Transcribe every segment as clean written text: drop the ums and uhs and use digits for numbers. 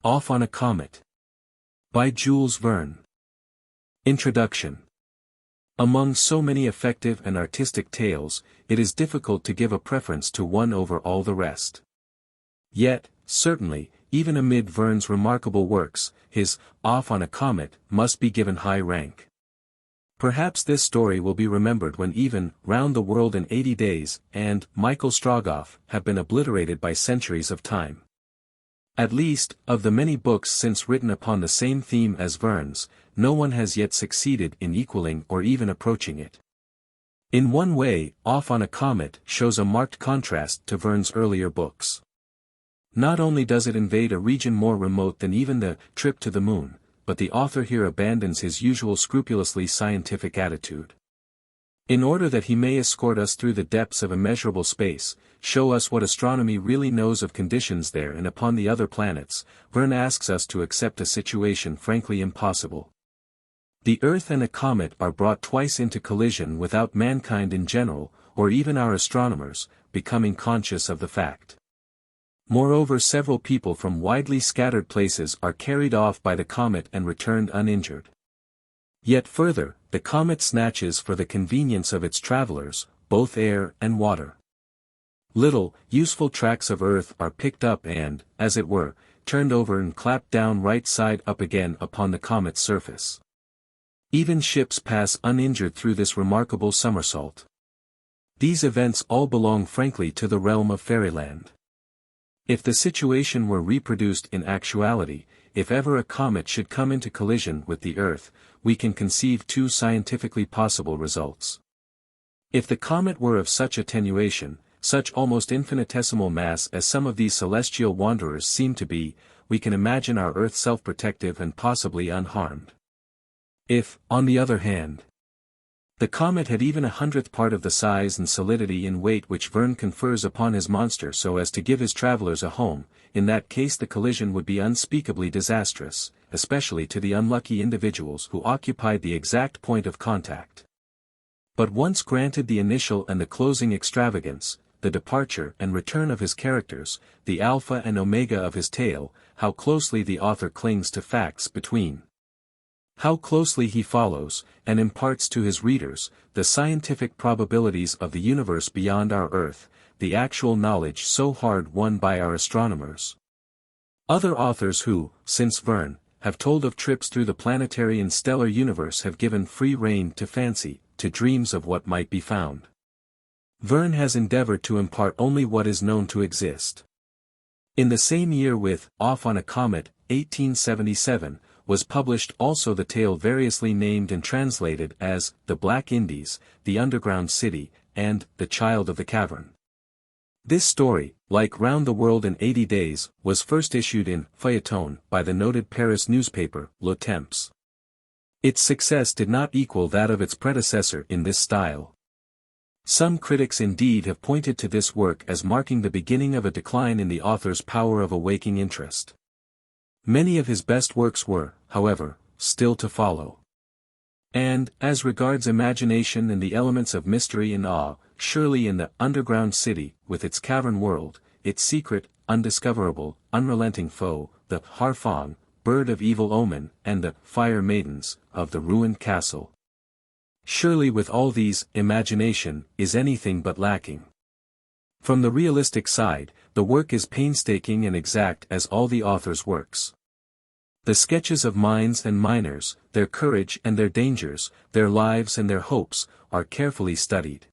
Off on a Comet. By Jules Verne. Introduction. Among so many effective and artistic tales, it is difficult to give a preference to one over all the rest. Yet, certainly, even amid Verne's remarkable works, his Off on a Comet must be given high rank. Perhaps this story will be remembered when even Round the World in 80 Days and Michael Strogoff have been obliterated by centuries of time. At least, of the many books since written upon the same theme as Verne's, no one has yet succeeded in equaling or even approaching it. In one way, Off on a Comet shows a marked contrast to Verne's earlier books. Not only does it invade a region more remote than even the Trip to the Moon, but the author here abandons his usual scrupulously scientific attitude. In order that he may escort us through the depths of immeasurable space, show us what astronomy really knows of conditions there and upon the other planets, Verne asks us to accept a situation frankly impossible. The Earth and a comet are brought twice into collision without mankind in general, or even our astronomers, becoming conscious of the fact. Moreover, several people from widely scattered places are carried off by the comet and returned uninjured. Yet further, the comet snatches for the convenience of its travelers, both air and water. Little, useful tracts of earth are picked up and, as it were, turned over and clapped down right side up again upon the comet's surface. Even ships pass uninjured through this remarkable somersault. These events all belong frankly to the realm of fairyland. If the situation were reproduced in actuality, if ever a comet should come into collision with the Earth, we can conceive two scientifically possible results. If the comet were of such attenuation, such almost infinitesimal mass as some of these celestial wanderers seem to be, we can imagine our Earth self-protective and possibly unharmed. If, on the other hand, the comet had even 100th part of the size and solidity and weight which Verne confers upon his monster so as to give his travelers a home, in that case the collision would be unspeakably disastrous, especially to the unlucky individuals who occupied the exact point of contact. But once granted the initial and the closing extravagance, the departure and return of his characters, the alpha and omega of his tale, how closely the author clings to facts between. How closely he follows, and imparts to his readers, the scientific probabilities of the universe beyond our Earth, the actual knowledge so hard won by our astronomers. Other authors who, since Verne, have told of trips through the planetary and stellar universe have given free rein to fancy, to dreams of what might be found. Verne has endeavored to impart only what is known to exist. In the same year with Off on a Comet, 1877, was published also the tale variously named and translated as The Black Indies, The Underground City, and The Child of the Cavern. This story, like Round the World in 80 Days, was first issued in feuilleton by the noted Paris newspaper, Le Temps. Its success did not equal that of its predecessor in this style. Some critics indeed have pointed to this work as marking the beginning of a decline in the author's power of awaking interest. Many of his best works were, however, still to follow. And, as regards imagination and the elements of mystery and awe, surely in the underground city, with its cavern world, its secret, undiscoverable, unrelenting foe, the Harfang, bird of evil omen, and the fire maidens, of the ruined castle. Surely with all these, imagination is anything but lacking. From the realistic side, the work is painstaking and exact as all the author's works. The sketches of mines and miners, their courage and their dangers, their lives and their hopes, are carefully studied.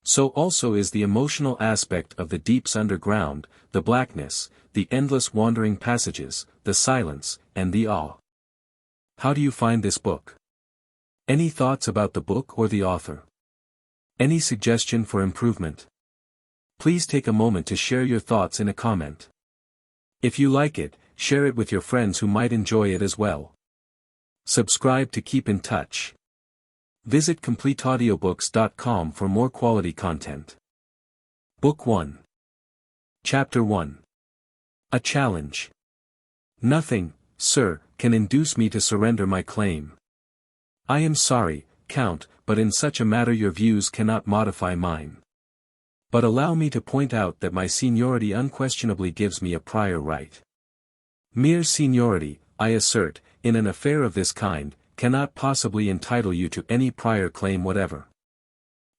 So also is the emotional aspect of the deeps underground, the blackness, the endless wandering passages, the silence, and the awe. How do you find this book? Any thoughts about the book or the author? Any suggestion for improvement? Please take a moment to share your thoughts in a comment. If you like it, share it with your friends who might enjoy it as well. Subscribe to keep in touch. Visit CompleteAudiobooks.com for more quality content. Book 1. Chapter 1. A Challenge. Nothing, sir, can induce me to surrender my claim. I am sorry, Count, but in such a matter your views cannot modify mine. But allow me to point out that my seniority unquestionably gives me a prior right. Mere seniority, I assert, in an affair of this kind, cannot possibly entitle you to any prior claim whatever.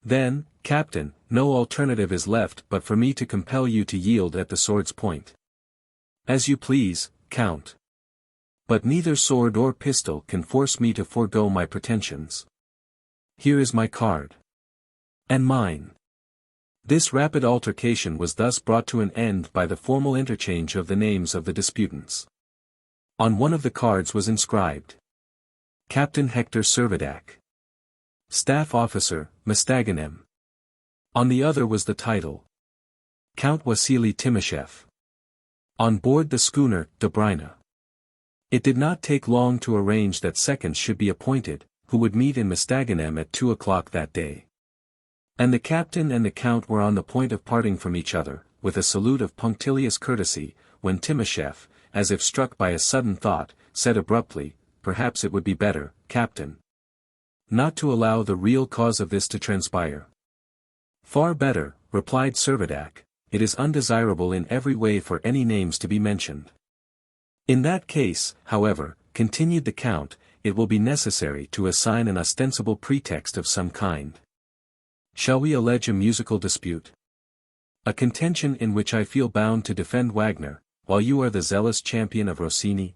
Then, Captain, no alternative is left but for me to compel you to yield at the sword's point. As you please, Count. But neither sword or pistol can force me to forego my pretensions. Here is my card. And mine. This rapid altercation was thus brought to an end by the formal interchange of the names of the disputants. On one of the cards was inscribed, Captain Hector Servadac. Staff Officer, Mostaganem. On the other was the title, Count Wassily Timoshev. On board the schooner, Dobryna. It did not take long to arrange that seconds should be appointed, who would meet in Mostaganem at 2 o'clock that day. And the captain and the count were on the point of parting from each other, with a salute of punctilious courtesy, when Timoshev, as if struck by a sudden thought, said abruptly, Perhaps it would be better, Captain, not to allow the real cause of this to transpire. Far better, replied Servadac, it is undesirable in every way for any names to be mentioned. In that case, however, continued the Count, it will be necessary to assign an ostensible pretext of some kind. Shall we allege a musical dispute? A contention in which I feel bound to defend Wagner, while you are the zealous champion of Rossini?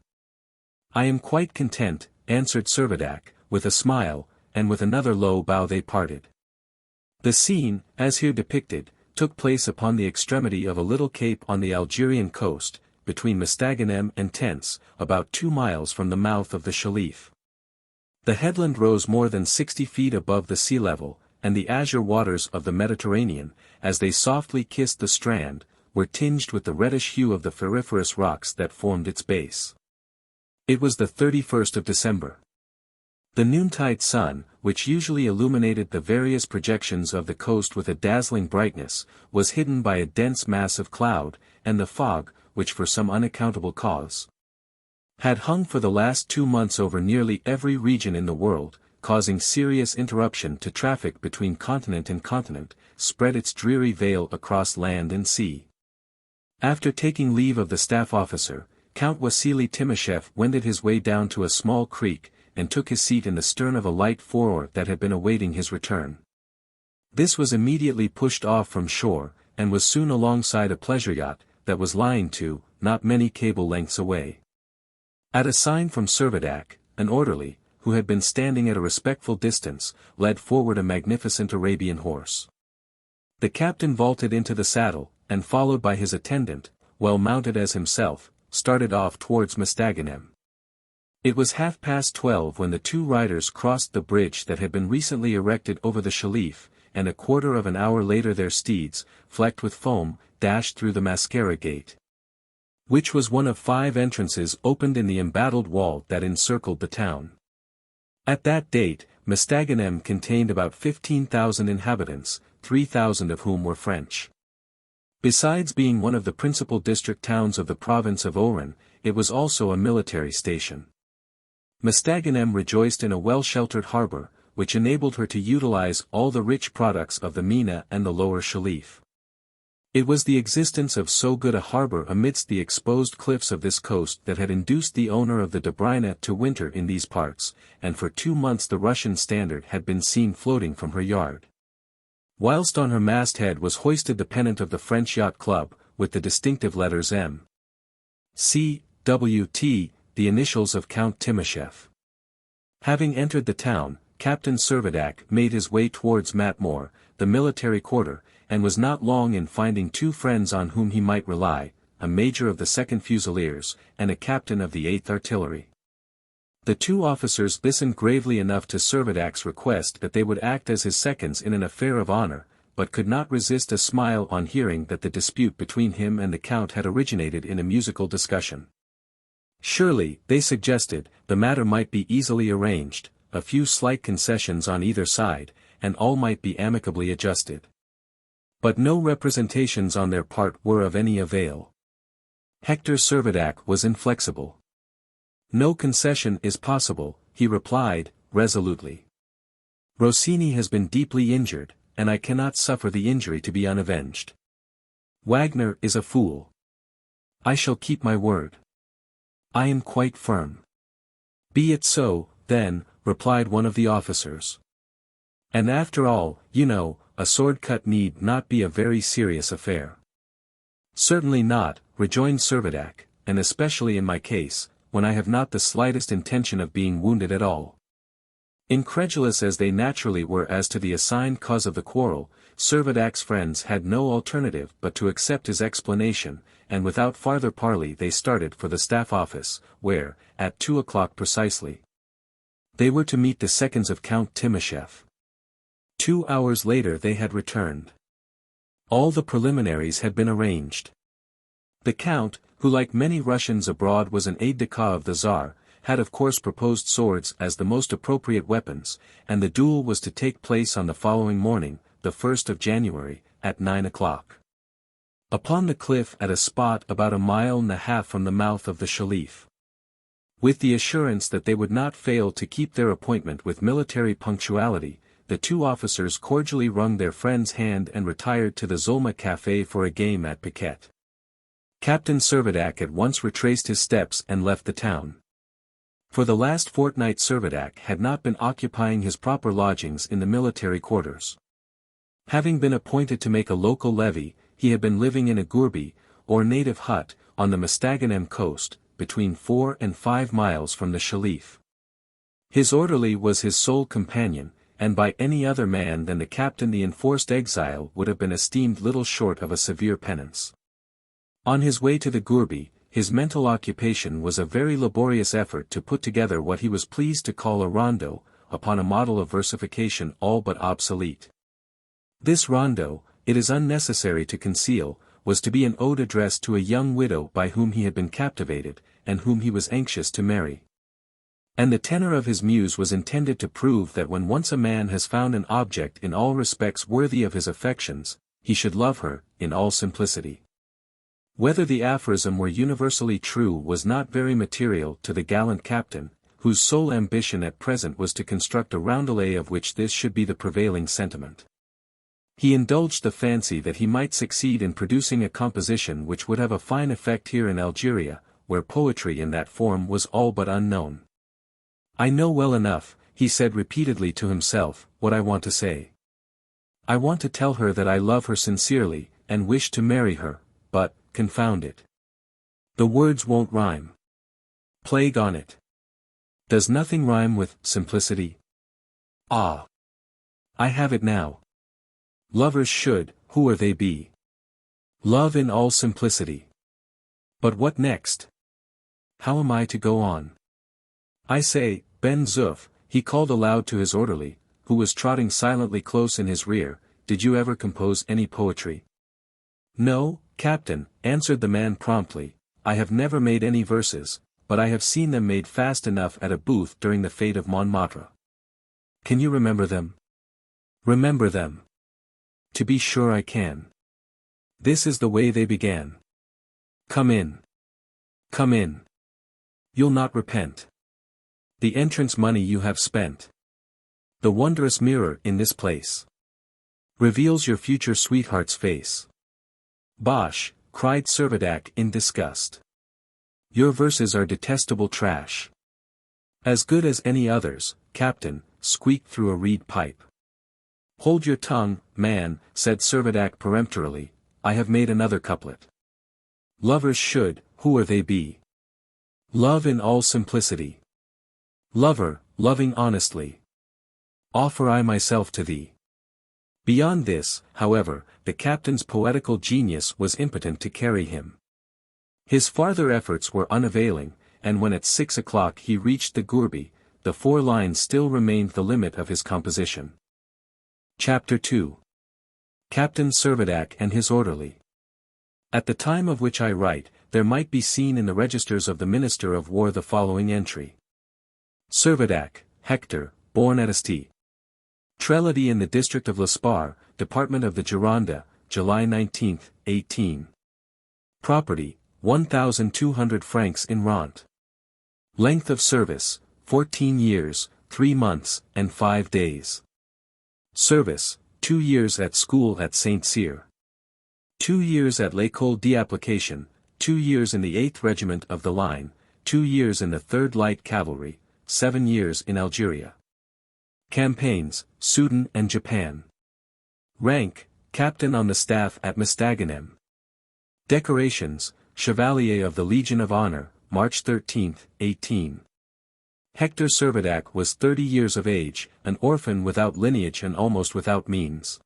I am quite content, answered Servadac, with a smile, and with another low bow they parted. The scene, as here depicted, took place upon the extremity of a little cape on the Algerian coast, between Mostaganem and Tence, about 2 miles from the mouth of the Shelif. The headland rose more than 60 feet above the sea level, and the azure waters of the Mediterranean, as they softly kissed the strand, were tinged with the reddish hue of the feriferous rocks that formed its base. It was the 31st of December. The noontide sun, which usually illuminated the various projections of the coast with a dazzling brightness, was hidden by a dense mass of cloud, and the fog, which for some unaccountable cause had hung for the last 2 months over nearly every region in the world, causing serious interruption to traffic between continent and continent, spread its dreary veil across land and sea. After taking leave of the staff officer, Count Wassily Timoshev wended his way down to a small creek, and took his seat in the stern of a light 4-oar that had been awaiting his return. This was immediately pushed off from shore, and was soon alongside a pleasure yacht, that was lying not many cable lengths away. At a sign from Servadac, an orderly, who had been standing at a respectful distance, led forward a magnificent Arabian horse. The captain vaulted into the saddle, and followed by his attendant, well mounted as himself, started off towards Mostaganem. It was 12:30 when the 2 riders crossed the bridge that had been recently erected over the Shelif, and a quarter of an hour later their steeds, flecked with foam, dashed through the Mascara gate, which was one of 5 entrances opened in the embattled wall that encircled the town. At that date, Mostaganem contained about 15,000 inhabitants, 3,000 of whom were French. Besides being one of the principal district towns of the province of Oran, it was also a military station. Mostaganem rejoiced in a well-sheltered harbor, which enabled her to utilize all the rich products of the Mina and the lower Shelif. It was the existence of so good a harbor amidst the exposed cliffs of this coast that had induced the owner of the Dobryna to winter in these parts, and for 2 months the Russian standard had been seen floating from her yard, whilst on her masthead was hoisted the pennant of the French Yacht Club, with the distinctive letters M. C. W. T., the initials of Count Timoshev. Having entered the town, Captain Servadac made his way towards Matmore, the military quarter, and was not long in finding 2 friends on whom he might rely, a major of the 2nd Fusiliers, and a captain of the 8th Artillery. The 2 officers listened gravely enough to Servadac's request that they would act as his seconds in an affair of honor, but could not resist a smile on hearing that the dispute between him and the Count had originated in a musical discussion. Surely, they suggested, the matter might be easily arranged, a few slight concessions on either side, and all might be amicably adjusted. But no representations on their part were of any avail. Hector Servadac was inflexible. No concession is possible, he replied, resolutely. Rossini has been deeply injured, and I cannot suffer the injury to be unavenged. Wagner is a fool. I shall keep my word. I am quite firm. Be it so, then, replied one of the officers. And after all, you know, a sword cut need not be a very serious affair. Certainly not, rejoined Servadac, and especially in my case, when I have not the slightest intention of being wounded at all. Incredulous as they naturally were as to the assigned cause of the quarrel, Servadac's friends had no alternative but to accept his explanation, and without farther parley they started for the staff office, where, at 2 o'clock precisely, they were to meet the seconds of Count Timoshev. 2 hours later they had returned. All the preliminaries had been arranged. The Count, who like many Russians abroad was an aide-de-camp of the Tsar, had of course proposed swords as the most appropriate weapons, and the duel was to take place on the following morning, the 1st of January, at 9 o'clock. Upon the cliff at a spot about 1.5 miles from the mouth of the Shelif. With the assurance that they would not fail to keep their appointment with military punctuality, the two officers cordially wrung their friend's hand and retired to the Zulma Café for a game at piquet. Captain Servadac at once retraced his steps and left the town. For the last fortnight Servadac had not been occupying his proper lodgings in the military quarters. Having been appointed to make a local levy, he had been living in a gourbi, or native hut, on the Mostaganem coast, between 4 and 5 miles from the Shelif. His orderly was his sole companion, and by any other man than the captain the enforced exile would have been esteemed little short of a severe penance. On his way to the gourbi, his mental occupation was a very laborious effort to put together what he was pleased to call a rondo, upon a model of versification all but obsolete. This rondo, it is unnecessary to conceal, was to be an ode addressed to a young widow by whom he had been captivated, and whom he was anxious to marry. And the tenor of his muse was intended to prove that when once a man has found an object in all respects worthy of his affections, he should love her, in all simplicity. Whether the aphorism were universally true was not very material to the gallant captain, whose sole ambition at present was to construct a roundelay of which this should be the prevailing sentiment. He indulged the fancy that he might succeed in producing a composition which would have a fine effect here in Algeria, where poetry in that form was all but unknown. I know well enough, he said repeatedly to himself, what I want to say. I want to tell her that I love her sincerely, and wish to marry her, but, confound it, the words won't rhyme. Plague on it. Does nothing rhyme with simplicity? Ah! I have it now. Lovers should, who are they be? Love in all simplicity. But what next? How am I to go on? I say, Ben Zoof, he called aloud to his orderly, who was trotting silently close in his rear, did you ever compose any poetry? No, Captain, answered the man promptly, I have never made any verses, but I have seen them made fast enough at a booth during the Fete of Montmartre. Can you remember them? Remember them. To be sure I can. This is the way they began. Come in. Come in. You'll not repent. The entrance money you have spent. The wondrous mirror in this place reveals your future sweetheart's face. Bosh, cried Servadac in disgust. Your verses are detestable trash. As good as any others, Captain, squeaked through a reed pipe. Hold your tongue, man, said Servadac peremptorily, I have made another couplet. Lovers should, who are they be? Love in all simplicity. Lover, loving honestly. Offer I myself to thee. Beyond this, however, the captain's poetical genius was impotent to carry him. His farther efforts were unavailing, and when at 6 o'clock he reached the gourbi, the 4 lines still remained the limit of his composition. Chapter 2. Captain Servadac and his orderly. At the time of which I write, there might be seen in the registers of the Minister of War the following entry. Servadac, Hector, born at Asti. Trelady in the district of L'Espar, Department of the Gironde, July 19, 18. Property, 1,200 francs in rent. Length of service, 14 years, 3 months, and 5 days. Service, 2 years at school at Saint-Cyr. 2 years at l'École d'Application, 2 years in the 8th Regiment of the Line, 2 years in the 3rd Light Cavalry, 7 years in Algeria. Campaigns, Sudan and Japan. Rank, Captain on the Staff at Mostaganem. Decorations, Chevalier of the Legion of Honor, March 13, 18. Hector Servadac was 30 years of age, an orphan without lineage and almost without means.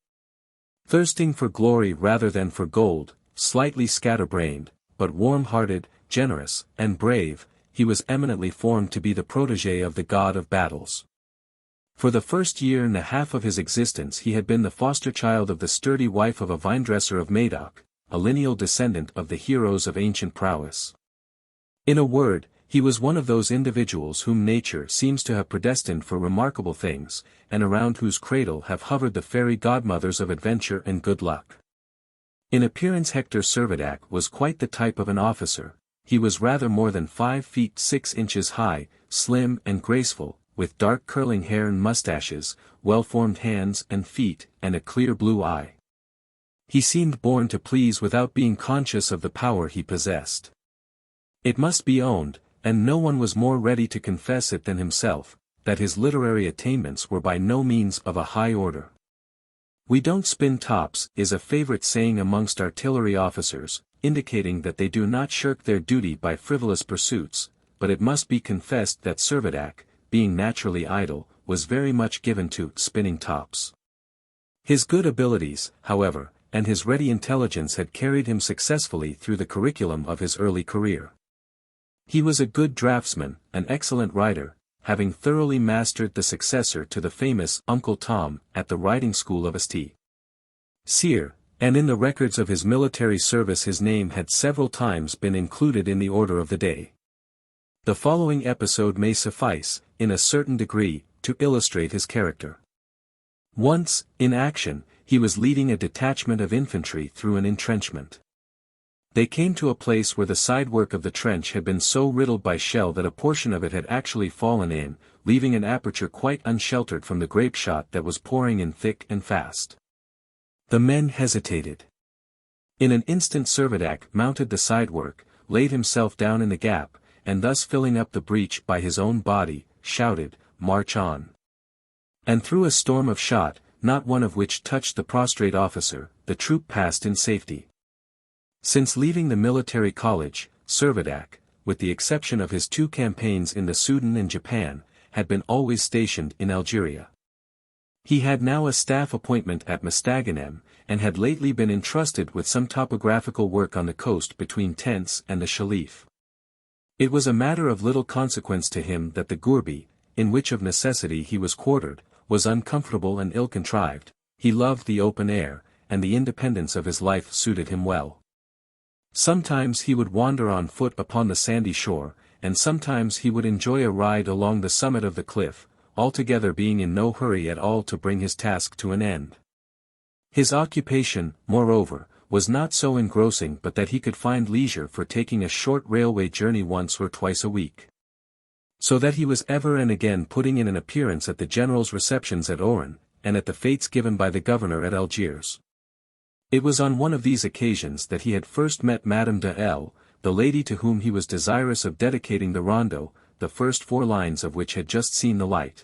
Thirsting for glory rather than for gold, slightly scatterbrained, but warm-hearted, generous, and brave, he was eminently formed to be the protégé of the god of battles. For the first year and a half of his existence he had been the foster child of the sturdy wife of a vinedresser of Médoc, a lineal descendant of the heroes of ancient prowess. In a word, he was one of those individuals whom nature seems to have predestined for remarkable things, and around whose cradle have hovered the fairy godmothers of adventure and good luck. In appearance Hector Servadac was quite the type of an officer. He was rather more than 5 feet 6 inches high, slim and graceful, with dark curling hair and mustaches, well-formed hands and feet, and a clear blue eye. He seemed born to please without being conscious of the power he possessed. It must be owned, and no one was more ready to confess it than himself, that his literary attainments were by no means of a high order. "We don't spin tops" is a favorite saying amongst artillery officers, indicating that they do not shirk their duty by frivolous pursuits, but it must be confessed that Servadac, being naturally idle, was very much given to spinning tops. His good abilities, however, and his ready intelligence had carried him successfully through the curriculum of his early career. He was a good draftsman, an excellent writer, having thoroughly mastered the successor to the famous Uncle Tom at the riding school of St. Cyr, and in the records of his military service his name had several times been included in the order of the day. The following episode may suffice, in a certain degree, to illustrate his character. Once, in action, he was leading a detachment of infantry through an entrenchment. They came to a place where the sidework of the trench had been so riddled by shell that a portion of it had actually fallen in, leaving an aperture quite unsheltered from the grape shot that was pouring in thick and fast. The men hesitated. In an instant Servadac mounted the sidework, laid himself down in the gap, and thus filling up the breach by his own body, shouted, "March on!" And through a storm of shot, not one of which touched the prostrate officer, the troop passed in safety. Since leaving the military college, Servadac, with the exception of his 2 campaigns in the Sudan and Japan, had been always stationed in Algeria. He had now a staff appointment at Mostaganem, and had lately been entrusted with some topographical work on the coast between Tence and the Shalif. It was a matter of little consequence to him that the gourbi, in which of necessity he was quartered, was uncomfortable and ill-contrived. He loved the open air, and the independence of his life suited him well. Sometimes he would wander on foot upon the sandy shore, and sometimes he would enjoy a ride along the summit of the cliff, altogether being in no hurry at all to bring his task to an end. His occupation, moreover, was not so engrossing but that he could find leisure for taking a short railway journey once or twice a week. So that he was ever and again putting in an appearance at the general's receptions at Oran, and at the fêtes given by the governor at Algiers. It was on one of these occasions that he had first met Madame de L., the lady to whom he was desirous of dedicating the rondo, the first 4 lines of which had just seen the light.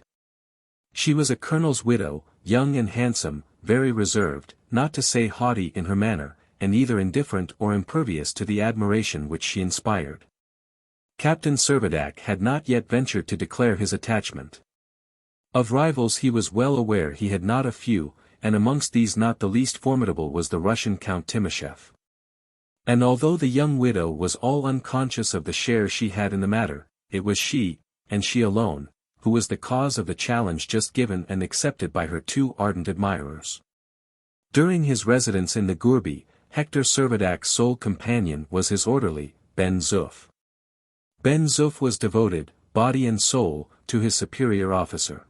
She was a colonel's widow, young and handsome, very reserved, not to say haughty in her manner, and either indifferent or impervious to the admiration which she inspired. Captain Servadac had not yet ventured to declare his attachment. Of rivals he was well aware he had not a few, and amongst these not the least formidable was the Russian Count Timoshev. And although the young widow was all unconscious of the share she had in the matter, it was she, and she alone, who was the cause of the challenge just given and accepted by her 2 ardent admirers. During his residence in the gourbi, Hector Servadac's sole companion was his orderly, Ben Zoof. Ben Zoof was devoted, body and soul, to his superior officer.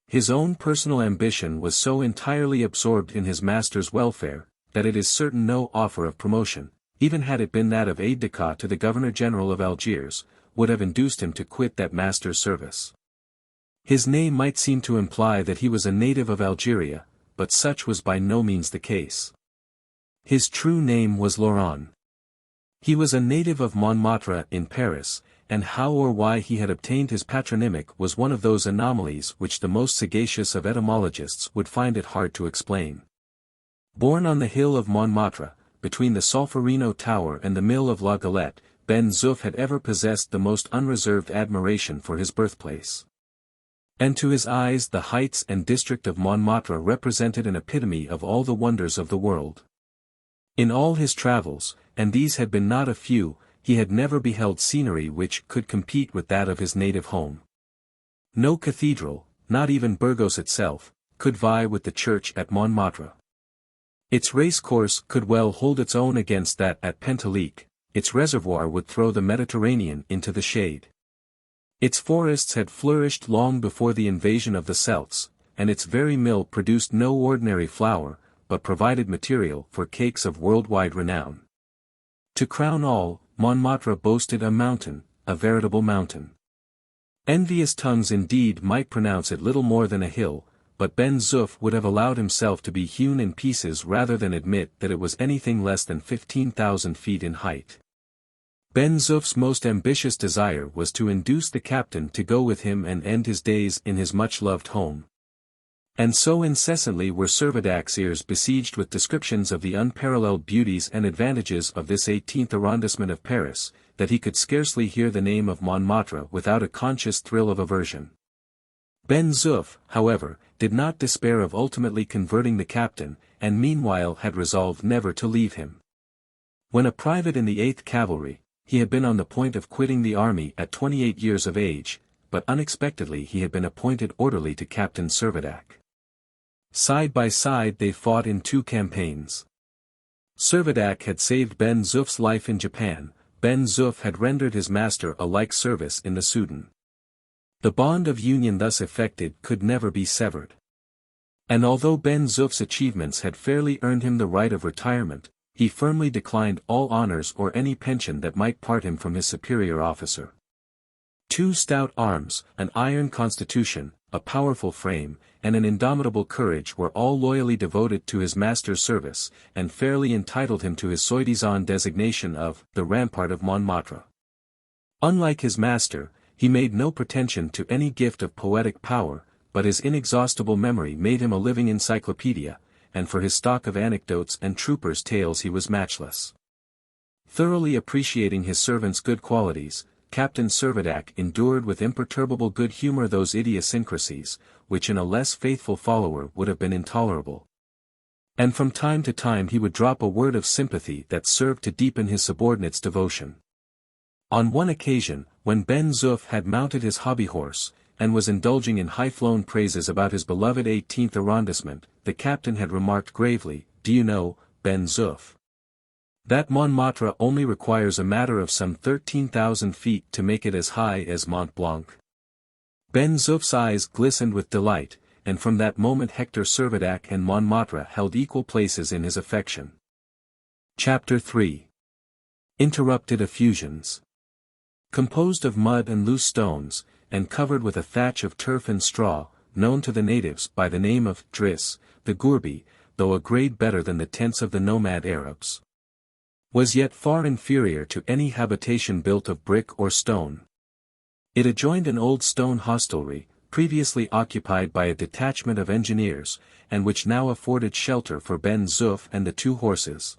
His own personal ambition was so entirely absorbed in his master's welfare, that it is certain no offer of promotion, even had it been that of aide-de-camp to the Governor-General of Algiers, would have induced him to quit that master's service. His name might seem to imply that he was a native of Algeria, but such was by no means the case. His true name was Laurent. He was a native of Montmartre in Paris, and how or why he had obtained his patronymic was one of those anomalies which the most sagacious of etymologists would find it hard to explain. Born on the hill of Montmartre, between the Solferino Tower and the mill of La Galette, Ben Zoof had ever possessed the most unreserved admiration for his birthplace. And to his eyes the heights and district of Montmartre represented an epitome of all the wonders of the world. In all his travels, and these had been not a few, he had never beheld scenery which could compete with that of his native home. No cathedral, not even Burgos itself, could vie with the church at Montmartre. Its racecourse could well hold its own against that at Pentelik, its reservoir would throw the Mediterranean into the shade. Its forests had flourished long before the invasion of the Celts, and its very mill produced no ordinary flour, but provided material for cakes of worldwide renown. To crown all, Montmartre boasted a mountain, a veritable mountain. Envious tongues indeed might pronounce it little more than a hill, but Ben Zoof would have allowed himself to be hewn in pieces rather than admit that it was anything less than 15,000 feet in height. Ben Zoof's most ambitious desire was to induce the captain to go with him and end his days in his much-loved home. And so incessantly were Servadac's ears besieged with descriptions of the unparalleled beauties and advantages of this 18th arrondissement of Paris, that he could scarcely hear the name of Montmartre without a conscious thrill of aversion. Ben Zoof, however, did not despair of ultimately converting the captain, and meanwhile had resolved never to leave him. When a private in the 8th Cavalry, he had been on the point of quitting the army at 28 years of age, but unexpectedly he had been appointed orderly to Captain Servadac. Side by side they fought in 2 campaigns. Servadac had saved Ben Zoof's life in Japan, Ben Zoof had rendered his master a like service in the Soudan. The bond of union thus effected could never be severed. And although Ben Zoof's achievements had fairly earned him the right of retirement, he firmly declined all honors or any pension that might part him from his superior officer. 2 stout arms, an iron constitution, a powerful frame, and an indomitable courage were all loyally devoted to his master's service, and fairly entitled him to his soi-disant designation of the Rampart of Montmartre. Unlike his master, he made no pretension to any gift of poetic power, but his inexhaustible memory made him a living encyclopedia, and for his stock of anecdotes and troopers' tales he was matchless. Thoroughly appreciating his servant's good qualities, Captain Servadac endured with imperturbable good humor those idiosyncrasies, which in a less faithful follower would have been intolerable. And from time to time he would drop a word of sympathy that served to deepen his subordinate's devotion. On one occasion, when Ben Zoof had mounted his hobby horse, and was indulging in high-flown praises about his beloved 18th arrondissement, the captain had remarked gravely, "Do you know, Ben Zoof, that Montmartre only requires a matter of some 13,000 feet to make it as high as Mont Blanc?" Ben Zoof's eyes glistened with delight, and from that moment Hector Servadac and Montmartre held equal places in his affection. Chapter 3. Interrupted Effusions. Composed of mud and loose stones, and covered with a thatch of turf and straw, known to the natives by the name of Driss, the Gourbi, though a grade better than the tents of the nomad Arabs, was yet far inferior to any habitation built of brick or stone. It adjoined an old stone hostelry, previously occupied by a detachment of engineers, and which now afforded shelter for Ben Zoof and the 2 horses.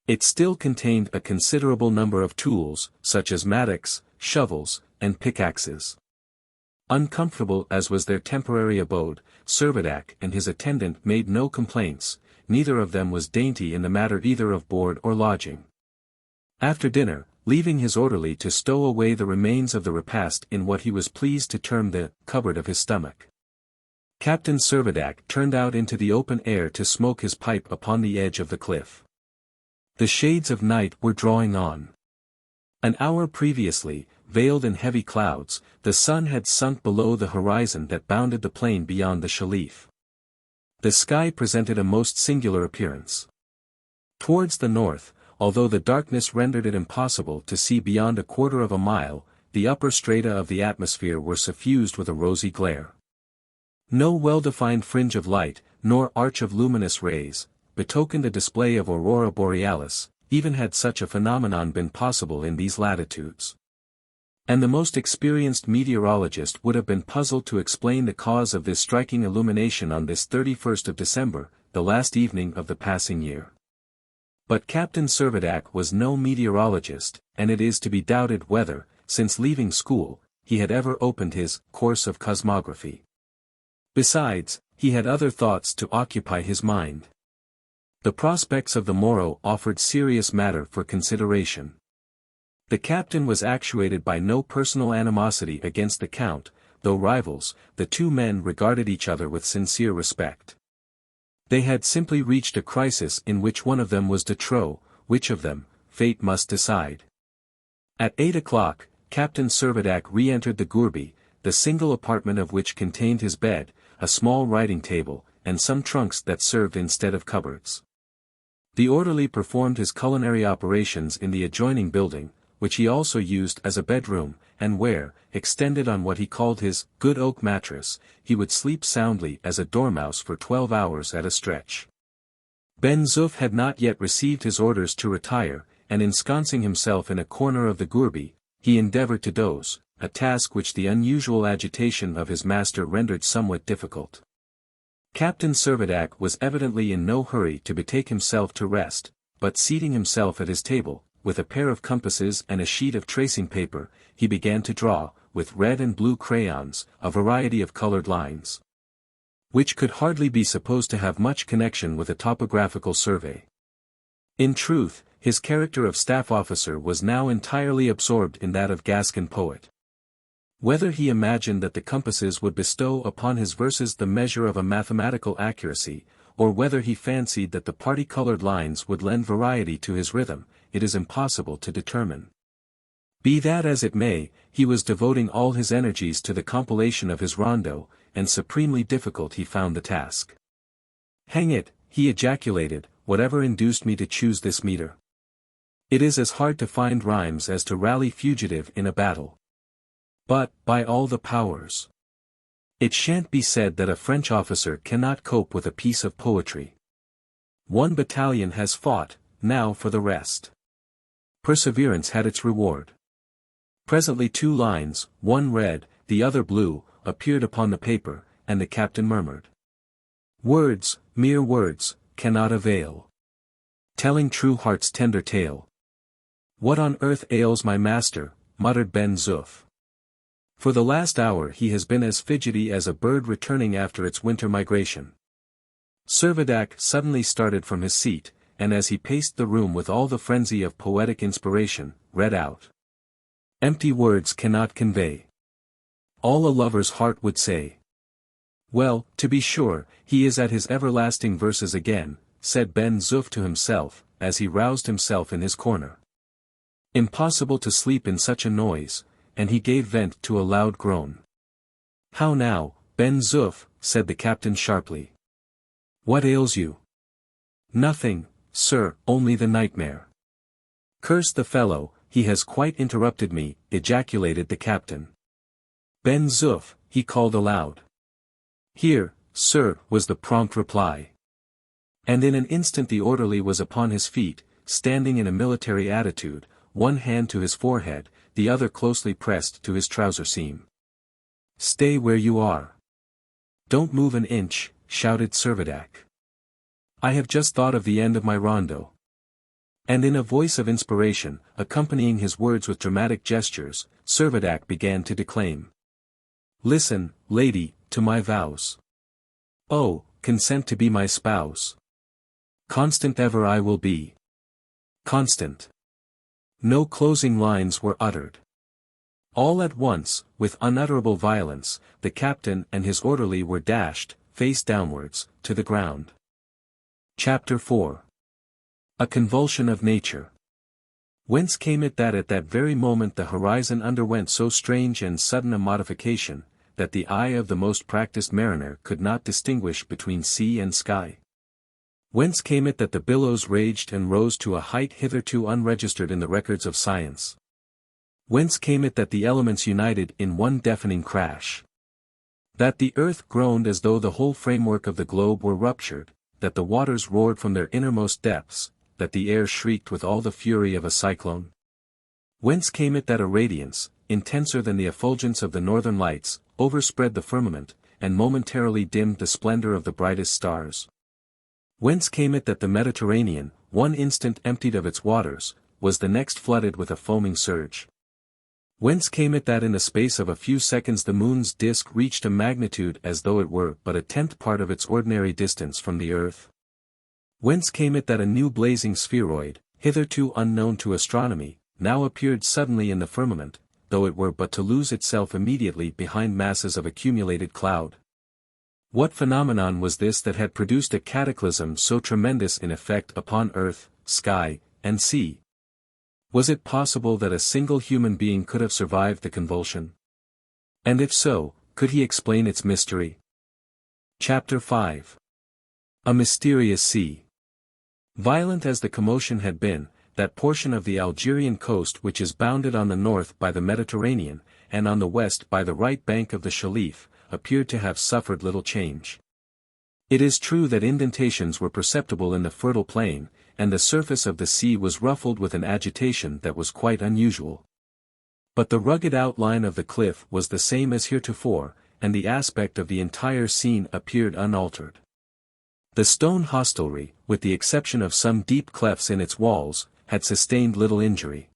It still contained a considerable number of tools, such as mattocks, shovels, and pickaxes. Uncomfortable as was their temporary abode, Servadac and his attendant made no complaints, neither of them was dainty in the matter either of board or lodging. After dinner, leaving his orderly to stow away the remains of the repast in what he was pleased to term the cupboard of his stomach, Captain Servadac turned out into the open air to smoke his pipe upon the edge of the cliff. The shades of night were drawing on. An hour previously, veiled in heavy clouds, the sun had sunk below the horizon that bounded the plain beyond the Shalif. The sky presented a most singular appearance. Towards the north, although the darkness rendered it impossible to see beyond a quarter of a mile, the upper strata of the atmosphere were suffused with a rosy glare. No well-defined fringe of light, nor arch of luminous rays, betokened a display of aurora borealis, even had such a phenomenon been possible in these latitudes. And the most experienced meteorologist would have been puzzled to explain the cause of this striking illumination on this 31st of December, the last evening of the passing year. But Captain Servadac was no meteorologist, and it is to be doubted whether, since leaving school, he had ever opened his course of cosmography. Besides, he had other thoughts to occupy his mind. The prospects of the morrow offered serious matter for consideration. The captain was actuated by no personal animosity against the Count, though rivals, the two men regarded each other with sincere respect. They had simply reached a crisis in which one of them was de trop, which of them, fate must decide. At 8 o'clock, Captain Servadac re-entered the gourbi, the single apartment of which contained his bed, a small writing table, and some trunks that served instead of cupboards. The orderly performed his culinary operations in the adjoining building, which he also used as a bedroom, and where, extended on what he called his good oak mattress, he would sleep soundly as a dormouse for 12 hours at a stretch. Ben Zoof had not yet received his orders to retire, and ensconcing himself in a corner of the gourbi, he endeavored to doze, a task which the unusual agitation of his master rendered somewhat difficult. Captain Servadac was evidently in no hurry to betake himself to rest, but seating himself at his table, with a pair of compasses and a sheet of tracing paper, he began to draw, with red and blue crayons, a variety of colored lines, which could hardly be supposed to have much connection with a topographical survey. In truth, his character of staff officer was now entirely absorbed in that of Gascon poet. Whether he imagined that the compasses would bestow upon his verses the measure of a mathematical accuracy, or whether he fancied that the parti-colored lines would lend variety to his rhythm, it is impossible to determine. Be that as it may, he was devoting all his energies to the compilation of his rondo, and supremely difficult he found the task. "Hang it," he ejaculated, "whatever induced me to choose this metre? It is as hard to find rhymes as to rally fugitive in a battle. But, by all the powers, it shan't be said that a French officer cannot cope with a piece of poetry. One battalion has fought, now for the rest." Perseverance had its reward. Presently two lines, one red, the other blue, appeared upon the paper, and the captain murmured, "Words, mere words, cannot avail, telling true heart's tender tale." "What on earth ails my master?" muttered Ben Zoof. "For the last hour he has been as fidgety as a bird returning after its winter migration." Servadac suddenly started from his seat, and as he paced the room with all the frenzy of poetic inspiration, read out, "Empty words cannot convey all a lover's heart would say." "Well, to be sure, he is at his everlasting verses again," said Ben Zoof to himself, as he roused himself in his corner. Impossible to sleep in such a noise, and he gave vent to a loud groan. "How now, Ben Zoof?" said the captain sharply. "What ails you?" "Nothing, sir, only the nightmare." "Curse the fellow, he has quite interrupted me," ejaculated the captain. "Ben Zoof," he called aloud. "Here, sir," was the prompt reply. And in an instant the orderly was upon his feet, standing in a military attitude, one hand to his forehead, the other closely pressed to his trouser seam. "Stay where you are. Don't move an inch," shouted Servadac. "I have just thought of the end of my rondo." And in a voice of inspiration, accompanying his words with dramatic gestures, Servadac began to declaim. "Listen, lady, to my vows. Oh, consent to be my spouse. Constant ever I will be. Constant." No closing lines were uttered. All at once, with unutterable violence, the captain and his orderly were dashed, face downwards, to the ground. Chapter 4. A Convulsion of Nature. Whence came it that at that very moment the horizon underwent so strange and sudden a modification, that the eye of the most practised mariner could not distinguish between sea and sky? Whence came it that the billows raged and rose to a height hitherto unregistered in the records of science? Whence came it that the elements united in one deafening crash? That the earth groaned as though the whole framework of the globe were ruptured, that the waters roared from their innermost depths, that the air shrieked with all the fury of a cyclone? Whence came it that a radiance, intenser than the effulgence of the northern lights, overspread the firmament, and momentarily dimmed the splendor of the brightest stars. Whence came it that the Mediterranean, one instant emptied of its waters, was the next flooded with a foaming surge? Whence came it that in the space of a few seconds the moon's disk reached a magnitude as though it were but a tenth part of its ordinary distance from the earth? Whence came it that a new blazing spheroid, hitherto unknown to astronomy, now appeared suddenly in the firmament, though it were but to lose itself immediately behind masses of accumulated cloud? What phenomenon was this that had produced a cataclysm so tremendous in effect upon earth, sky, and sea? Was it possible that a single human being could have survived the convulsion? And if so, could he explain its mystery? Chapter 5. A Mysterious Sea. Violent as the commotion had been, that portion of the Algerian coast which is bounded on the north by the Mediterranean, and on the west by the right bank of the Shelif, appeared to have suffered little change. It is true that indentations were perceptible in the fertile plain, and the surface of the sea was ruffled with an agitation that was quite unusual. But the rugged outline of the cliff was the same as heretofore, and the aspect of the entire scene appeared unaltered. The stone hostelry, with the exception of some deep clefts in its walls, had sustained little injury.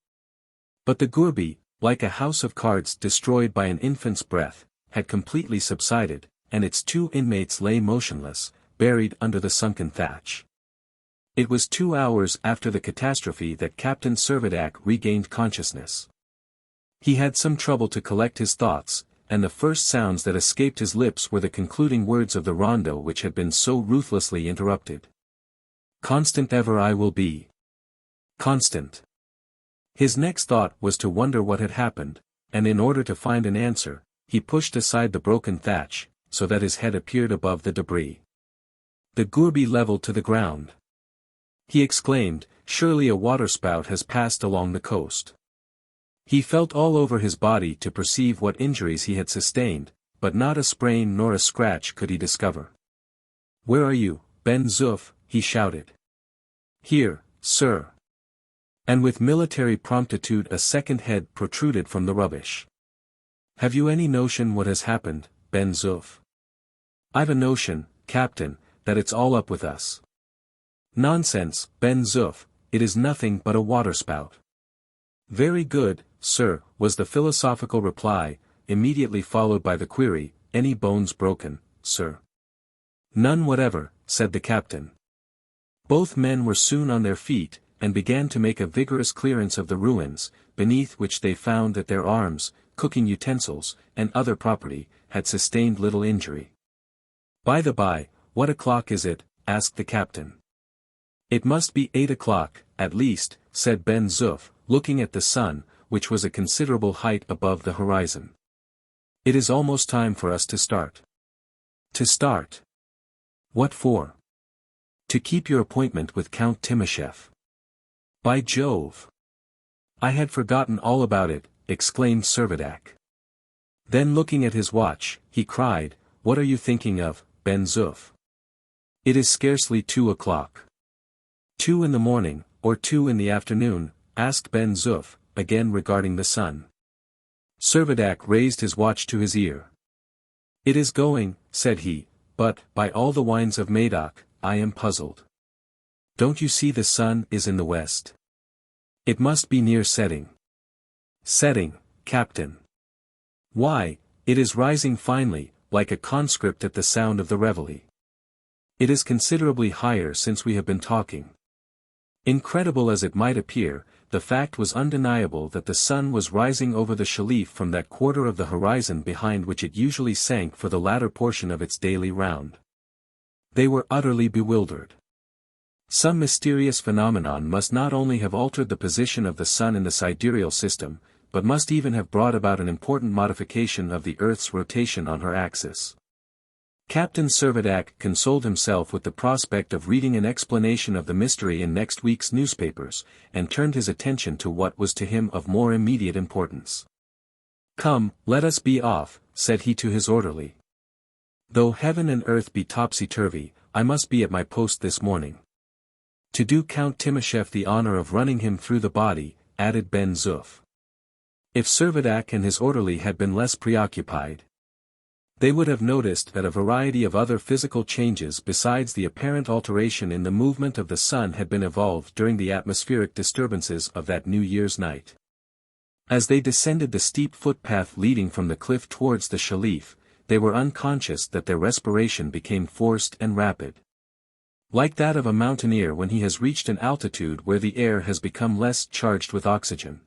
But the gourbi, like a house of cards destroyed by an infant's breath, had completely subsided, and its two inmates lay motionless, buried under the sunken thatch. It was 2 hours after the catastrophe that Captain Servadac regained consciousness. He had some trouble to collect his thoughts, and the first sounds that escaped his lips were the concluding words of the rondo which had been so ruthlessly interrupted. "Constant ever I will be. Constant." His next thought was to wonder what had happened, and in order to find an answer, he pushed aside the broken thatch, so that his head appeared above the debris. The gourbi leveled to the ground. He exclaimed, "Surely a waterspout has passed along the coast." He felt all over his body to perceive what injuries he had sustained, but not a sprain nor a scratch could he discover. "Where are you, Ben Zoof?" he shouted. "Here, sir." And with military promptitude a second head protruded from the rubbish. "Have you any notion what has happened, Ben Zoof?" "I've a notion, Captain, that it's all up with us." "Nonsense, Ben Zoof, it is nothing but a waterspout." "Very good, sir," was the philosophical reply, immediately followed by the query, "Any bones broken, sir?" "None whatever," said the captain. Both men were soon on their feet, and began to make a vigorous clearance of the ruins, beneath which they found that their arms, cooking utensils, and other property, had sustained little injury. "By the by, what o'clock is it?" asked the captain. "It must be 8 o'clock, at least," said Ben Zoof, looking at the sun, which was a considerable height above the horizon. "It is almost time for us to start." "To start? What for?" "To keep your appointment with Count Timosheff." "By Jove! I had forgotten all about it," exclaimed Servadac. Then looking at his watch, he cried, "What are you thinking of, Ben Zoof? It is scarcely 2 o'clock." "2 in the morning, or 2 in the afternoon?" asked Ben Zoof, again regarding the sun. Servadac raised his watch to his ear. "It is going," said he, "but, by all the wines of Medoc, I am puzzled. Don't you see the sun is in the west? It must be near setting." "Setting, Captain." "Why, it is rising finely, like a conscript at the sound of the reveille. It is considerably higher since we have been talking." Incredible as it might appear, the fact was undeniable that the sun was rising over the Shelif from that quarter of the horizon behind which it usually sank for the latter portion of its daily round. They were utterly bewildered. Some mysterious phenomenon must not only have altered the position of the sun in the sidereal system, but must even have brought about an important modification of the Earth's rotation on her axis. Captain Servadac consoled himself with the prospect of reading an explanation of the mystery in next week's newspapers, and turned his attention to what was to him of more immediate importance. "Come, let us be off," said he to his orderly. "Though heaven and earth be topsy-turvy, I must be at my post this morning." "To do Count Timosheff the honor of running him through the body," added Ben Zoof. If Servadac and his orderly had been less preoccupied, they would have noticed that a variety of other physical changes besides the apparent alteration in the movement of the sun had been evolved during the atmospheric disturbances of that New Year's night. As they descended the steep footpath leading from the cliff towards the Shalif, they were unconscious that their respiration became forced and rapid, like that of a mountaineer when he has reached an altitude where the air has become less charged with oxygen.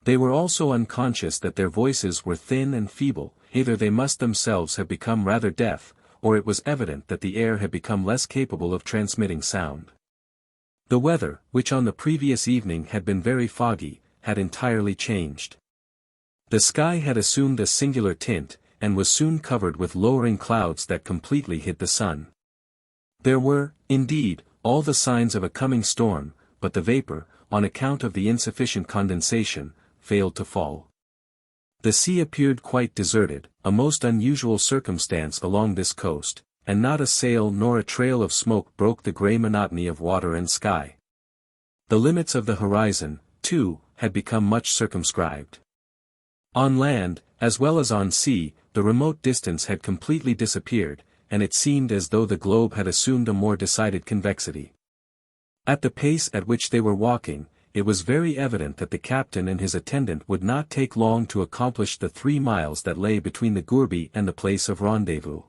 They were also unconscious that their voices were thin and feeble. Either they must themselves have become rather deaf, or it was evident that the air had become less capable of transmitting sound. The weather, which on the previous evening had been very foggy, had entirely changed. The sky had assumed a singular tint, and was soon covered with lowering clouds that completely hid the sun. There were, indeed, all the signs of a coming storm, but the vapor, on account of the insufficient condensation, failed to fall. The sea appeared quite deserted, a most unusual circumstance along this coast, and not a sail nor a trail of smoke broke the grey monotony of water and sky. The limits of the horizon, too, had become much circumscribed. On land, as well as on sea, the remote distance had completely disappeared, and it seemed as though the globe had assumed a more decided convexity. At the pace at which they were walking, it was very evident that the captain and his attendant would not take long to accomplish the 3 miles that lay between the gourbi and the place of rendezvous.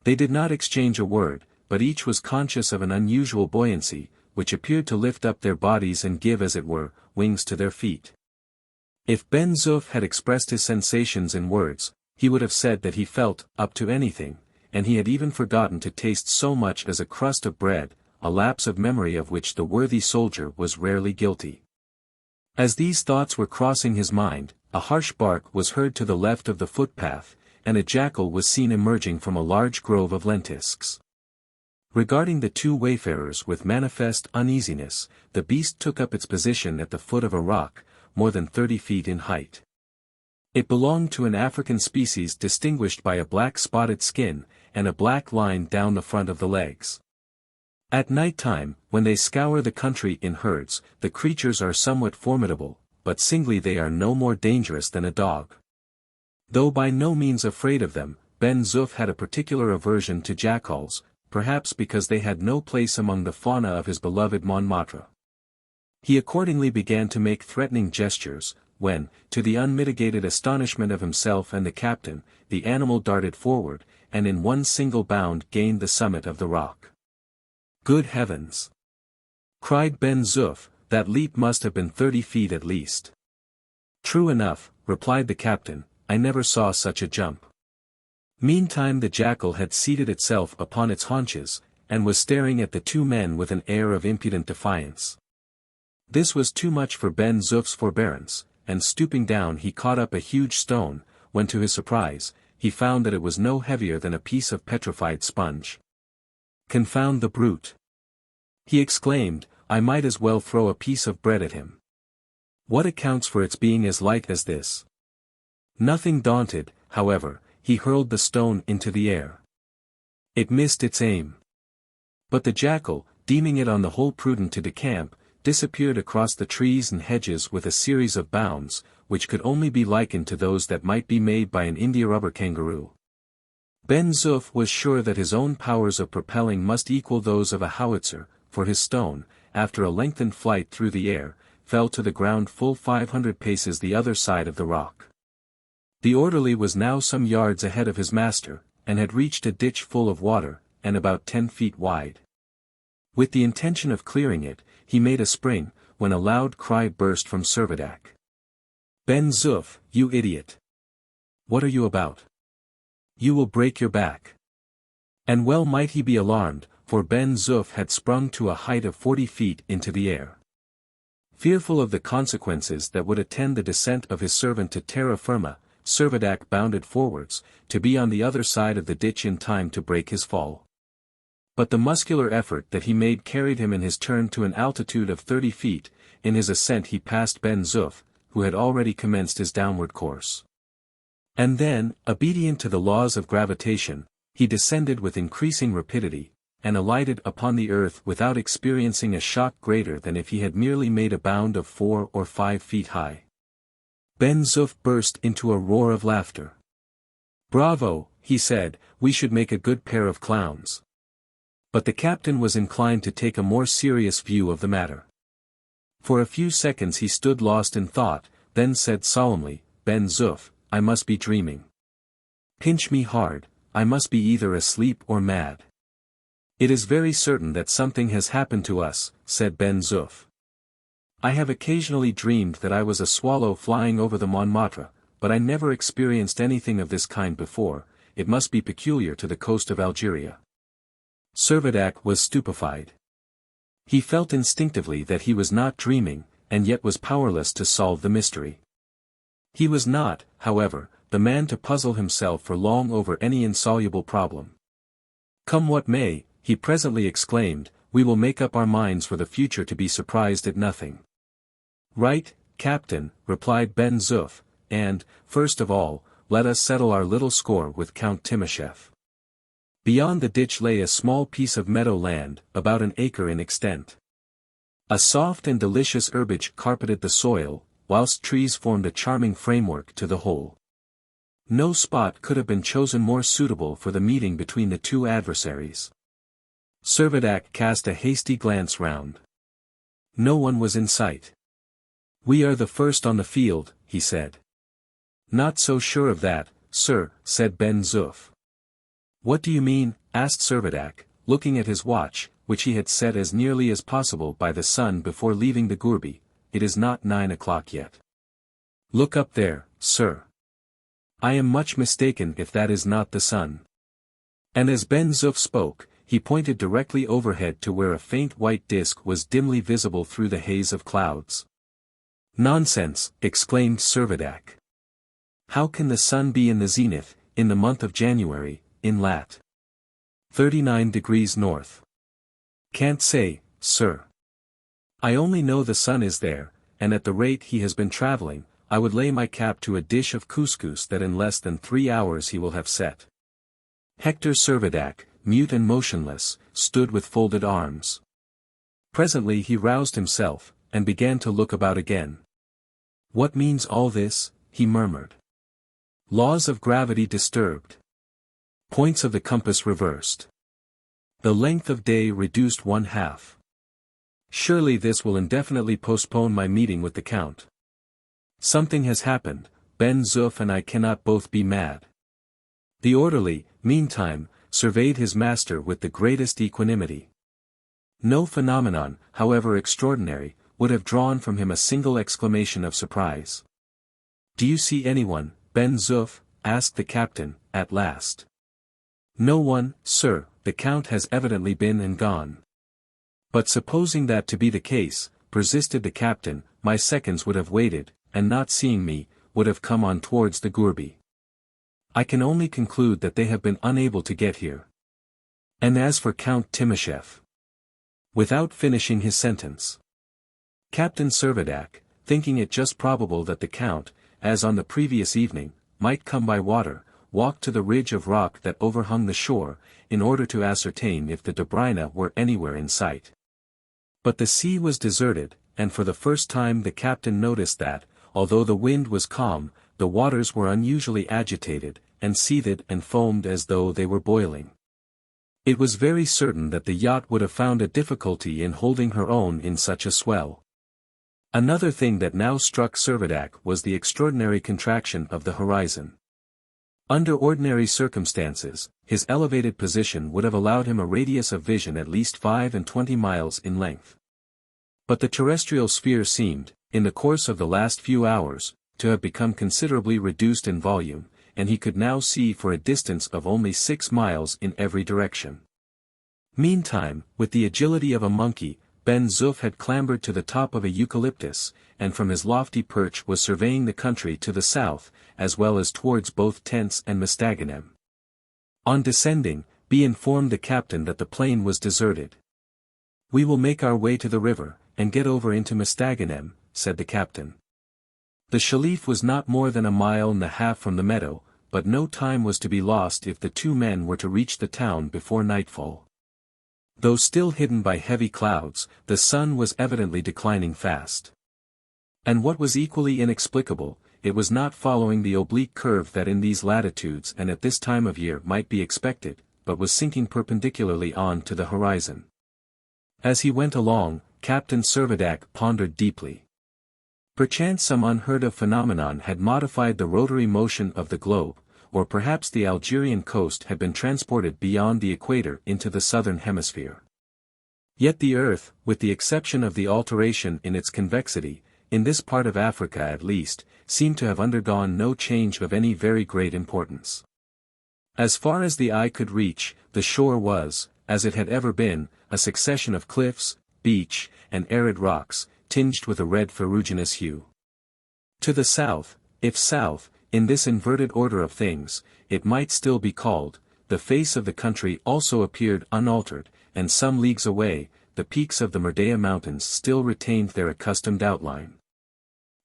They did not exchange a word, but each was conscious of an unusual buoyancy, which appeared to lift up their bodies and give as it were, wings to their feet. If Ben Zoof had expressed his sensations in words, he would have said that he felt up to anything, and he had even forgotten to taste so much as a crust of bread, a lapse of memory of which the worthy soldier was rarely guilty. As these thoughts were crossing his mind, a harsh bark was heard to the left of the footpath, and a jackal was seen emerging from a large grove of lentisks. Regarding the 2 wayfarers with manifest uneasiness, the beast took up its position at the foot of a rock, more than 30 feet in height. It belonged to an African species distinguished by a black spotted skin, and a black line down the front of the legs. At night time, when they scour the country in herds, the creatures are somewhat formidable, but singly they are no more dangerous than a dog. Though by no means afraid of them, Ben Zoof had a particular aversion to jackals, perhaps because they had no place among the fauna of his beloved Montmartre. He accordingly began to make threatening gestures, when, to the unmitigated astonishment of himself and the captain, the animal darted forward, and in one single bound gained the summit of the rock. "Good heavens!" cried Ben Zoof, "that leap must have been 30 feet at least." "True enough," replied the captain, "I never saw such a jump." Meantime the jackal had seated itself upon its haunches, and was staring at the 2 men with an air of impudent defiance. This was too much for Ben Zoof's forbearance, and stooping down he caught up a huge stone, when to his surprise, he found that it was no heavier than a piece of petrified sponge. "Confound the brute!" he exclaimed, "I might as well throw a piece of bread at him. What accounts for its being as light as this?" Nothing daunted, however, he hurled the stone into the air. It missed its aim. But the jackal, deeming it on the whole prudent to decamp, disappeared across the trees and hedges with a series of bounds, which could only be likened to those that might be made by an India-rubber kangaroo. Ben Zoof was sure that his own powers of propelling must equal those of a howitzer, for his stone, after a lengthened flight through the air, fell to the ground full 500 paces the other side of the rock. The orderly was now some yards ahead of his master, and had reached a ditch full of water, and about 10 feet wide. With the intention of clearing it, he made a spring, when a loud cry burst from Servadac. "Ben Zoof, you idiot! What are you about? You will break your back." And well might he be alarmed, for Ben Zoof had sprung to a height of 40 feet into the air. Fearful of the consequences that would attend the descent of his servant to terra firma, Servadac bounded forwards, to be on the other side of the ditch in time to break his fall. But the muscular effort that he made carried him in his turn to an altitude of 30 feet, in his ascent he passed Ben Zoof, who had already commenced his downward course. And then, obedient to the laws of gravitation, he descended with increasing rapidity, and alighted upon the earth without experiencing a shock greater than if he had merely made a bound of 4 or 5 feet high. Ben Zoof burst into a roar of laughter. "Bravo," he said, "we should make a good pair of clowns." But the captain was inclined to take a more serious view of the matter. For a few seconds he stood lost in thought, then said solemnly, "Ben Zoof, I must be dreaming. Pinch me hard, I must be either asleep or mad." "It is very certain that something has happened to us," said Ben Zoof. "I have occasionally dreamed that I was a swallow flying over the Montmartre, but I never experienced anything of this kind before. It must be peculiar to the coast of Algeria." Servadac was stupefied. He felt instinctively that he was not dreaming, and yet was powerless to solve the mystery. He was not, however, the man to puzzle himself for long over any insoluble problem. "Come what may," he presently exclaimed, "we will make up our minds for the future to be surprised at nothing." "Right, Captain," replied Ben Zoof, "and, first of all, let us settle our little score with Count Timascheff." Beyond the ditch lay a small piece of meadow land, about an acre in extent. A soft and delicious herbage carpeted the soil, whilst trees formed a charming framework to the whole. No spot could have been chosen more suitable for the meeting between the two adversaries. Servadac cast a hasty glance round. No one was in sight. "We are the first on the field," he said. "Not so sure of that, sir," said Ben Zoof. "What do you mean?" asked Servadac, looking at his watch, which he had set as nearly as possible by the sun before leaving the gourbi. "It is not 9 o'clock yet." "Look up there, sir. I am much mistaken if that is not the sun." And as Ben Zoof spoke, he pointed directly overhead to where a faint white disk was dimly visible through the haze of clouds. "Nonsense," exclaimed Servadac. "How can the sun be in the zenith, in the month of January, in lat. 39 degrees north? "Can't say, sir. I only know the sun is there, and at the rate he has been traveling, I would lay my cap to a dish of couscous that in less than 3 hours he will have set." Hector Servadac, mute and motionless, stood with folded arms. Presently he roused himself, and began to look about again. "What means all this?" he murmured. "Laws of gravity disturbed. Points of the compass reversed. The length of day reduced 1/2. Surely this will indefinitely postpone my meeting with the Count. Something has happened, Ben Zoof and I cannot both be mad." The orderly, meantime, surveyed his master with the greatest equanimity. No phenomenon, however extraordinary, would have drawn from him a single exclamation of surprise. "Do you see anyone, Ben Zoof?" asked the captain, at last. "No one, sir, the Count has evidently been and gone." "But supposing that to be the case," persisted the captain, "my seconds would have waited, and not seeing me, would have come on towards the gourbi. I can only conclude that they have been unable to get here. And as for Count Timascheff—" Without finishing his sentence, Captain Servadac, thinking it just probable that the Count, as on the previous evening, might come by water, walked to the ridge of rock that overhung the shore, in order to ascertain if the Dobryna were anywhere in sight. But the sea was deserted, and for the first time the captain noticed that, although the wind was calm, the waters were unusually agitated, and seethed and foamed as though they were boiling. It was very certain that the yacht would have found a difficulty in holding her own in such a swell. Another thing that now struck Servadac was the extraordinary contraction of the horizon. Under ordinary circumstances, his elevated position would have allowed him a radius of vision at least 25 miles in length. But the terrestrial sphere seemed, in the course of the last few hours, to have become considerably reduced in volume, and he could now see for a distance of only 6 miles in every direction. Meantime, with the agility of a monkey, Ben Zoof had clambered to the top of a eucalyptus, and from his lofty perch was surveying the country to the south, as well as towards both Tents and Mestaganem. On descending, he informed the captain that the plain was deserted. "We will make our way to the river, and get over into Mestaganem," said the captain. The Shalif was not more than 1.5 miles from the meadow, but no time was to be lost if the two men were to reach the town before nightfall. Though still hidden by heavy clouds, the sun was evidently declining fast. And what was equally inexplicable, it was not following the oblique curve that in these latitudes and at this time of year might be expected, but was sinking perpendicularly on to the horizon. As he went along, Captain Servadac pondered deeply. Perchance some unheard-of phenomenon had modified the rotary motion of the globe, or perhaps the Algerian coast had been transported beyond the equator into the southern hemisphere. Yet the earth, with the exception of the alteration in its convexity, in this part of Africa at least, seemed to have undergone no change of any very great importance. As far as the eye could reach, the shore was, as it had ever been, a succession of cliffs, beach, and arid rocks, tinged with a red ferruginous hue. To the south, if south, in this inverted order of things, it might still be called, the face of the country also appeared unaltered, and some leagues away, the peaks of the Merdea mountains still retained their accustomed outline.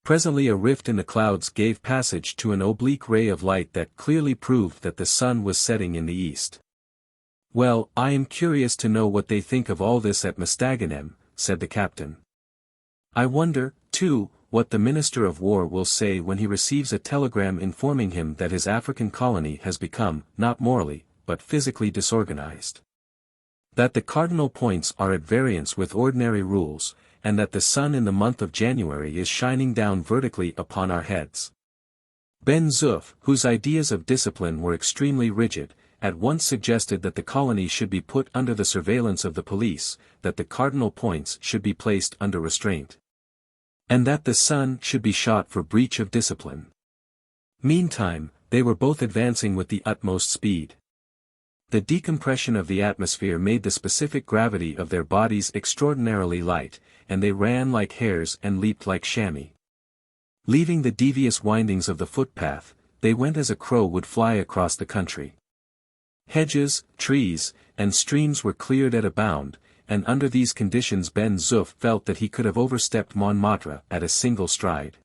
Presently a rift in the clouds gave passage to an oblique ray of light that clearly proved that the sun was setting in the east. "Well, I am curious to know what they think of all this at Mostaganem," said the captain. "I wonder, too, what the Minister of War will say when he receives a telegram informing him that his African colony has become, not morally, but physically disorganized. That the cardinal points are at variance with ordinary rules, and that the sun in the month of January is shining down vertically upon our heads." Ben Zoof, whose ideas of discipline were extremely rigid, at once suggested that the colony should be put under the surveillance of the police, that the cardinal points should be placed under restraint, and that the sun should be shot for breach of discipline. Meantime, they were both advancing with the utmost speed. The decompression of the atmosphere made the specific gravity of their bodies extraordinarily light, and they ran like hares and leaped like chamois. Leaving the devious windings of the footpath, they went as a crow would fly across the country. Hedges, trees, and streams were cleared at a bound, and under these conditions Ben Zoof felt that he could have overstepped Montmartre at a single stride.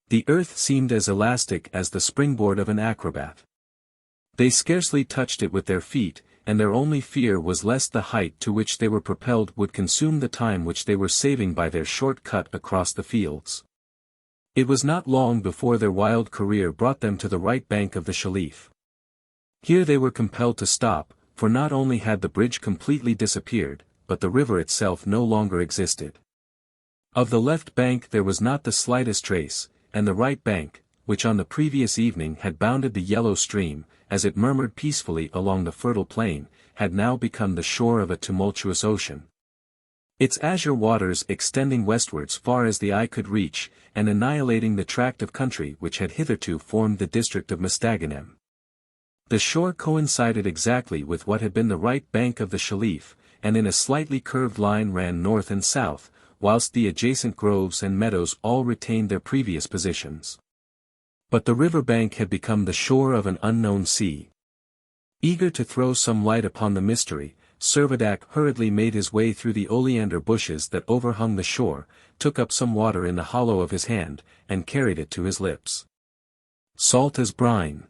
The earth seemed as elastic as the springboard of an acrobat. They scarcely touched it with their feet, and their only fear was lest the height to which they were propelled would consume the time which they were saving by their short cut across the fields. It was not long before their wild career brought them to the right bank of the Shelif. Here they were compelled to stop, for not only had the bridge completely disappeared, but the river itself no longer existed. Of the left bank there was not the slightest trace, and the right bank, which on the previous evening had bounded the yellow stream, as it murmured peacefully along the fertile plain, had now become the shore of a tumultuous ocean. Its azure waters extending westwards far as the eye could reach, and annihilating the tract of country which had hitherto formed the district of Mostaganem. The shore coincided exactly with what had been the right bank of the Shelif, and in a slightly curved line ran north and south, whilst the adjacent groves and meadows all retained their previous positions. But the river bank had become the shore of an unknown sea. Eager to throw some light upon the mystery, Servadac hurriedly made his way through the oleander bushes that overhung the shore, took up some water in the hollow of his hand, and carried it to his lips. "Salt as brine,"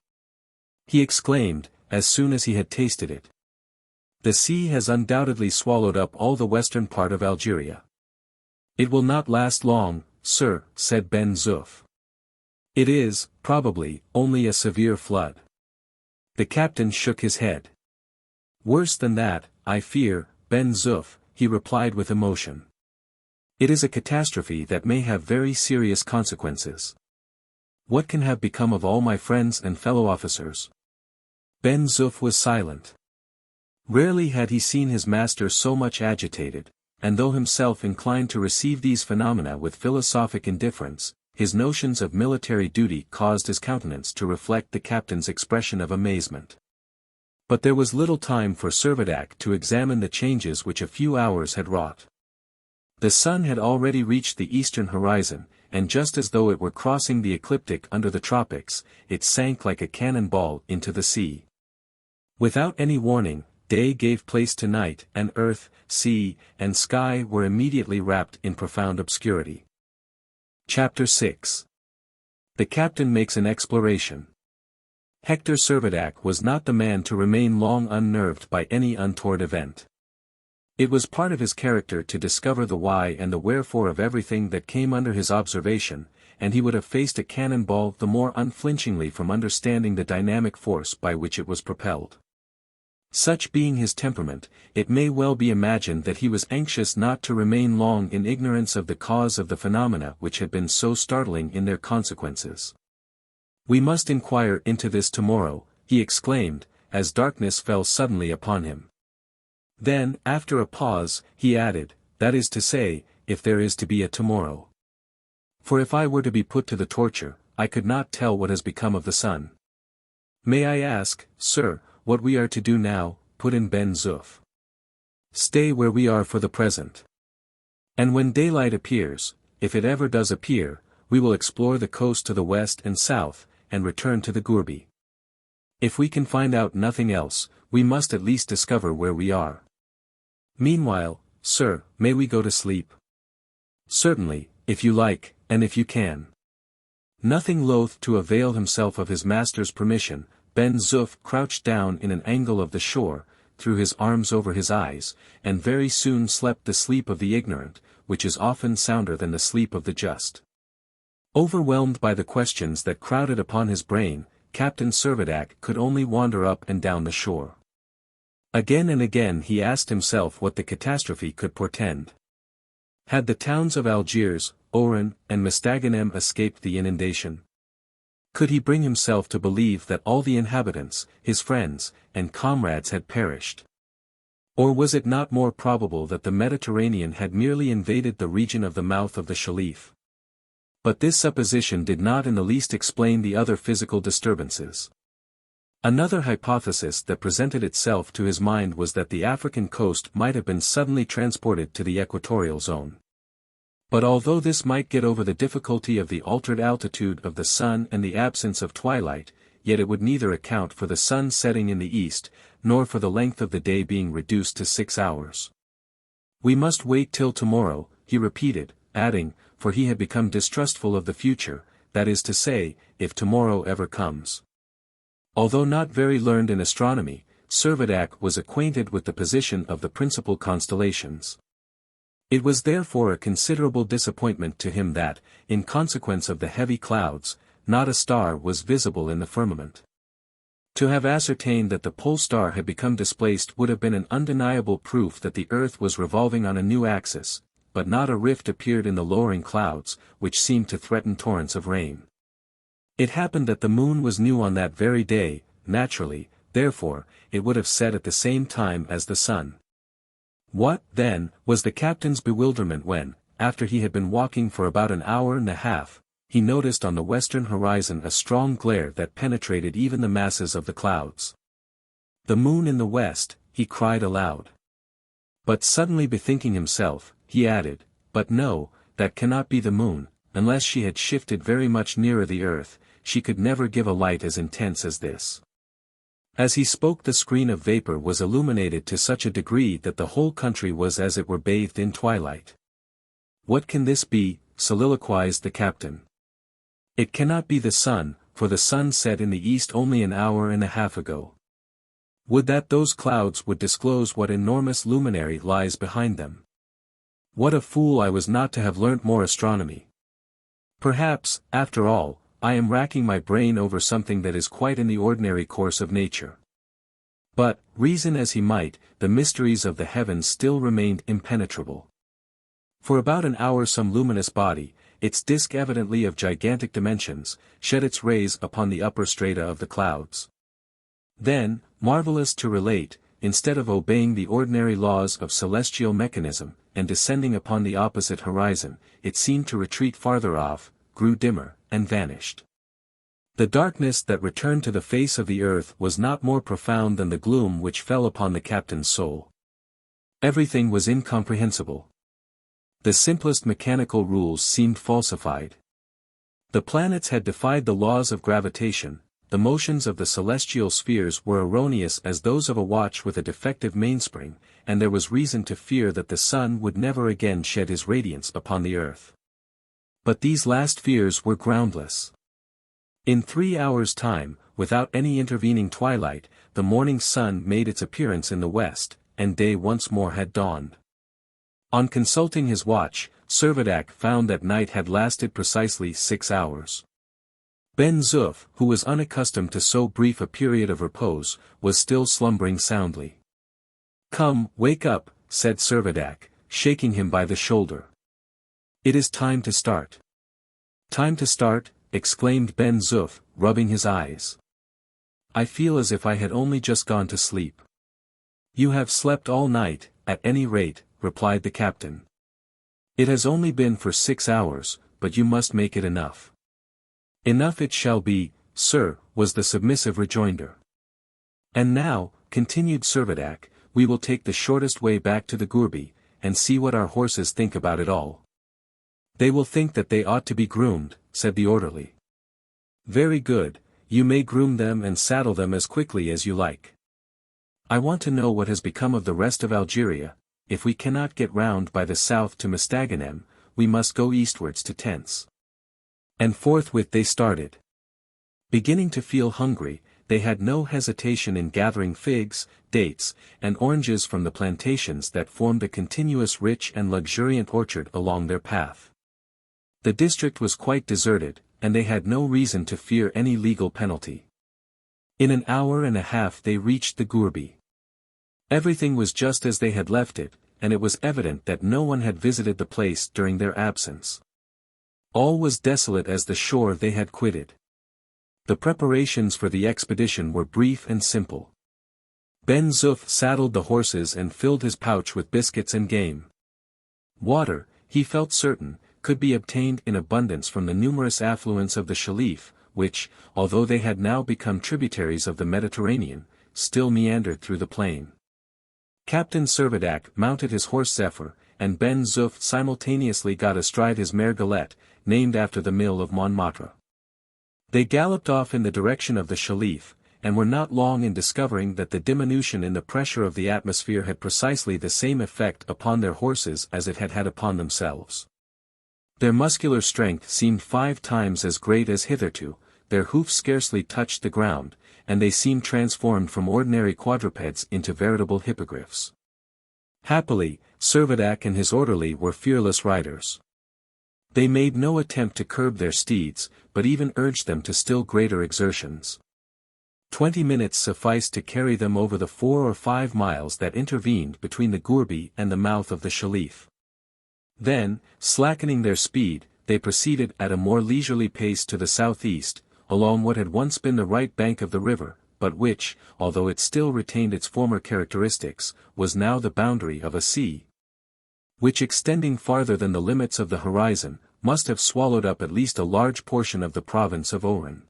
he exclaimed, as soon as he had tasted it. "The sea has undoubtedly swallowed up all the western part of Algeria." "It will not last long, sir," said Ben Zoof. "It is, probably, only a severe flood." The captain shook his head. "Worse than that, I fear, Ben Zoof," he replied with emotion. "It is a catastrophe that may have very serious consequences. What can have become of all my friends and fellow officers?" Ben Zoof was silent. Rarely had he seen his master so much agitated, and though himself inclined to receive these phenomena with philosophic indifference, his notions of military duty caused his countenance to reflect the captain's expression of amazement. But there was little time for Servadac to examine the changes which a few hours had wrought. The sun had already reached the eastern horizon, and just as though it were crossing the ecliptic under the tropics, it sank like a cannon ball into the sea. Without any warning, day gave place to night, and earth, sea, and sky were immediately wrapped in profound obscurity. Chapter 6. The captain makes an exploration. Hector Servadac was not the man to remain long unnerved by any untoward event. It was part of his character to discover the why and the wherefore of everything that came under his observation, and he would have faced a cannonball the more unflinchingly from understanding the dynamic force by which it was propelled. Such being his temperament, it may well be imagined that he was anxious not to remain long in ignorance of the cause of the phenomena which had been so startling in their consequences. "We must inquire into this tomorrow," he exclaimed, as darkness fell suddenly upon him. Then, after a pause, he added, "That is to say, if there is to be a tomorrow. For if I were to be put to the torture, I could not tell what has become of the sun." "May I ask, sir, what we are to do now?" put in Ben Zoof. "Stay where we are for the present. And when daylight appears, if it ever does appear, we will explore the coast to the west and south, and return to the gourbi. If we can find out nothing else, we must at least discover where we are. Meanwhile, sir, may we go to sleep?" "Certainly, if you like, and if you can." Nothing loath to avail himself of his master's permission, Ben Zoof crouched down in an angle of the shore, threw his arms over his eyes, and very soon slept the sleep of the ignorant, which is often sounder than the sleep of the just. Overwhelmed by the questions that crowded upon his brain, Captain Servadac could only wander up and down the shore. Again and again he asked himself what the catastrophe could portend. Had the towns of Algiers, Oran, and Mostaganem escaped the inundation? Could he bring himself to believe that all the inhabitants, his friends, and comrades had perished? Or was it not more probable that the Mediterranean had merely invaded the region of the mouth of the Shelif? But this supposition did not in the least explain the other physical disturbances. Another hypothesis that presented itself to his mind was that the African coast might have been suddenly transported to the equatorial zone. But although this might get over the difficulty of the altered altitude of the sun and the absence of twilight, yet it would neither account for the sun setting in the east, nor for the length of the day being reduced to 6 hours. "We must wait till tomorrow," he repeated, adding, for he had become distrustful of the future, that is to say, if tomorrow ever comes. Although not very learned in astronomy, Servadac was acquainted with the position of the principal constellations. It was therefore a considerable disappointment to him that, in consequence of the heavy clouds, not a star was visible in the firmament. To have ascertained that the pole star had become displaced would have been an undeniable proof that the earth was revolving on a new axis, but not a rift appeared in the lowering clouds, which seemed to threaten torrents of rain. It happened that the moon was new on that very day, naturally, therefore, it would have set at the same time as the sun. What, then, was the captain's bewilderment when, after he had been walking for about an hour and a half, he noticed on the western horizon a strong glare that penetrated even the masses of the clouds. "The moon in the west," he cried aloud. But suddenly bethinking himself, he added, "But no, that cannot be the moon, unless she had shifted very much nearer the earth, she could never give a light as intense as this." As he spoke the screen of vapor was illuminated to such a degree that the whole country was as it were bathed in twilight. "What can this be?" soliloquized the captain. "It cannot be the sun, for the sun set in the east only an hour and a half ago. Would that those clouds would disclose what enormous luminary lies behind them. What a fool I was not to have learnt more astronomy. Perhaps, after all, I am racking my brain over something that is quite in the ordinary course of nature." But, reason as he might, the mysteries of the heavens still remained impenetrable. For about an hour some luminous body, its disk evidently of gigantic dimensions, shed its rays upon the upper strata of the clouds. Then, marvelous to relate, instead of obeying the ordinary laws of celestial mechanism, and descending upon the opposite horizon, it seemed to retreat farther off, grew dimmer, and vanished. The darkness that returned to the face of the earth was not more profound than the gloom which fell upon the captain's soul. Everything was incomprehensible. The simplest mechanical rules seemed falsified. The planets had defied the laws of gravitation, the motions of the celestial spheres were erroneous as those of a watch with a defective mainspring, and there was reason to fear that the sun would never again shed his radiance upon the earth. But these last fears were groundless. In 3 hours' time, without any intervening twilight, the morning sun made its appearance in the west, and day once more had dawned. On consulting his watch, Servadac found that night had lasted precisely 6 hours. Ben Zoof, who was unaccustomed to so brief a period of repose, was still slumbering soundly. "Come, wake up," said Servadac, shaking him by the shoulder. "It is time to start." "Time to start?" exclaimed Ben Zoof, rubbing his eyes. "I feel as if I had only just gone to sleep." "You have slept all night, at any rate," replied the captain. "It has only been for 6 hours, but you must make it enough." "Enough it shall be, sir," was the submissive rejoinder. "And now," continued Servadac, "we will take the shortest way back to the gourbi, and see what our horses think about it all." "They will think that they ought to be groomed," said the orderly. "Very good, you may groom them and saddle them as quickly as you like. I want to know what has become of the rest of Algeria. If we cannot get round by the south to Mostaganem, we must go eastwards to Tents." And forthwith they started. Beginning to feel hungry, they had no hesitation in gathering figs, dates, and oranges from the plantations that formed a continuous rich and luxuriant orchard along their path. The district was quite deserted, and they had no reason to fear any legal penalty. In an hour and a half they reached the gourbi. Everything was just as they had left it, and it was evident that no one had visited the place during their absence. All was desolate as the shore they had quitted. The preparations for the expedition were brief and simple. Ben Zoof saddled the horses and filled his pouch with biscuits and game. Water, he felt certain, could be obtained in abundance from the numerous affluents of the Shelif, which, although they had now become tributaries of the Mediterranean, still meandered through the plain. Captain Servadac mounted his horse Zephyr, and Ben Zoof simultaneously got astride his mare Galette, named after the mill of Montmartre. They galloped off in the direction of the Shelif, and were not long in discovering that the diminution in the pressure of the atmosphere had precisely the same effect upon their horses as it had had upon themselves. Their muscular strength seemed 5 times as great as hitherto, their hoofs scarcely touched the ground, and they seemed transformed from ordinary quadrupeds into veritable hippogriffs. Happily, Servadac and his orderly were fearless riders. They made no attempt to curb their steeds, but even urged them to still greater exertions. 20 minutes sufficed to carry them over the 4 or 5 miles that intervened between the gourbi and the mouth of the Shelif. Then, slackening their speed, they proceeded at a more leisurely pace to the southeast, along what had once been the right bank of the river, but which, although it still retained its former characteristics, was now the boundary of a sea, which extending farther than the limits of the horizon, must have swallowed up at least a large portion of the province of Oran.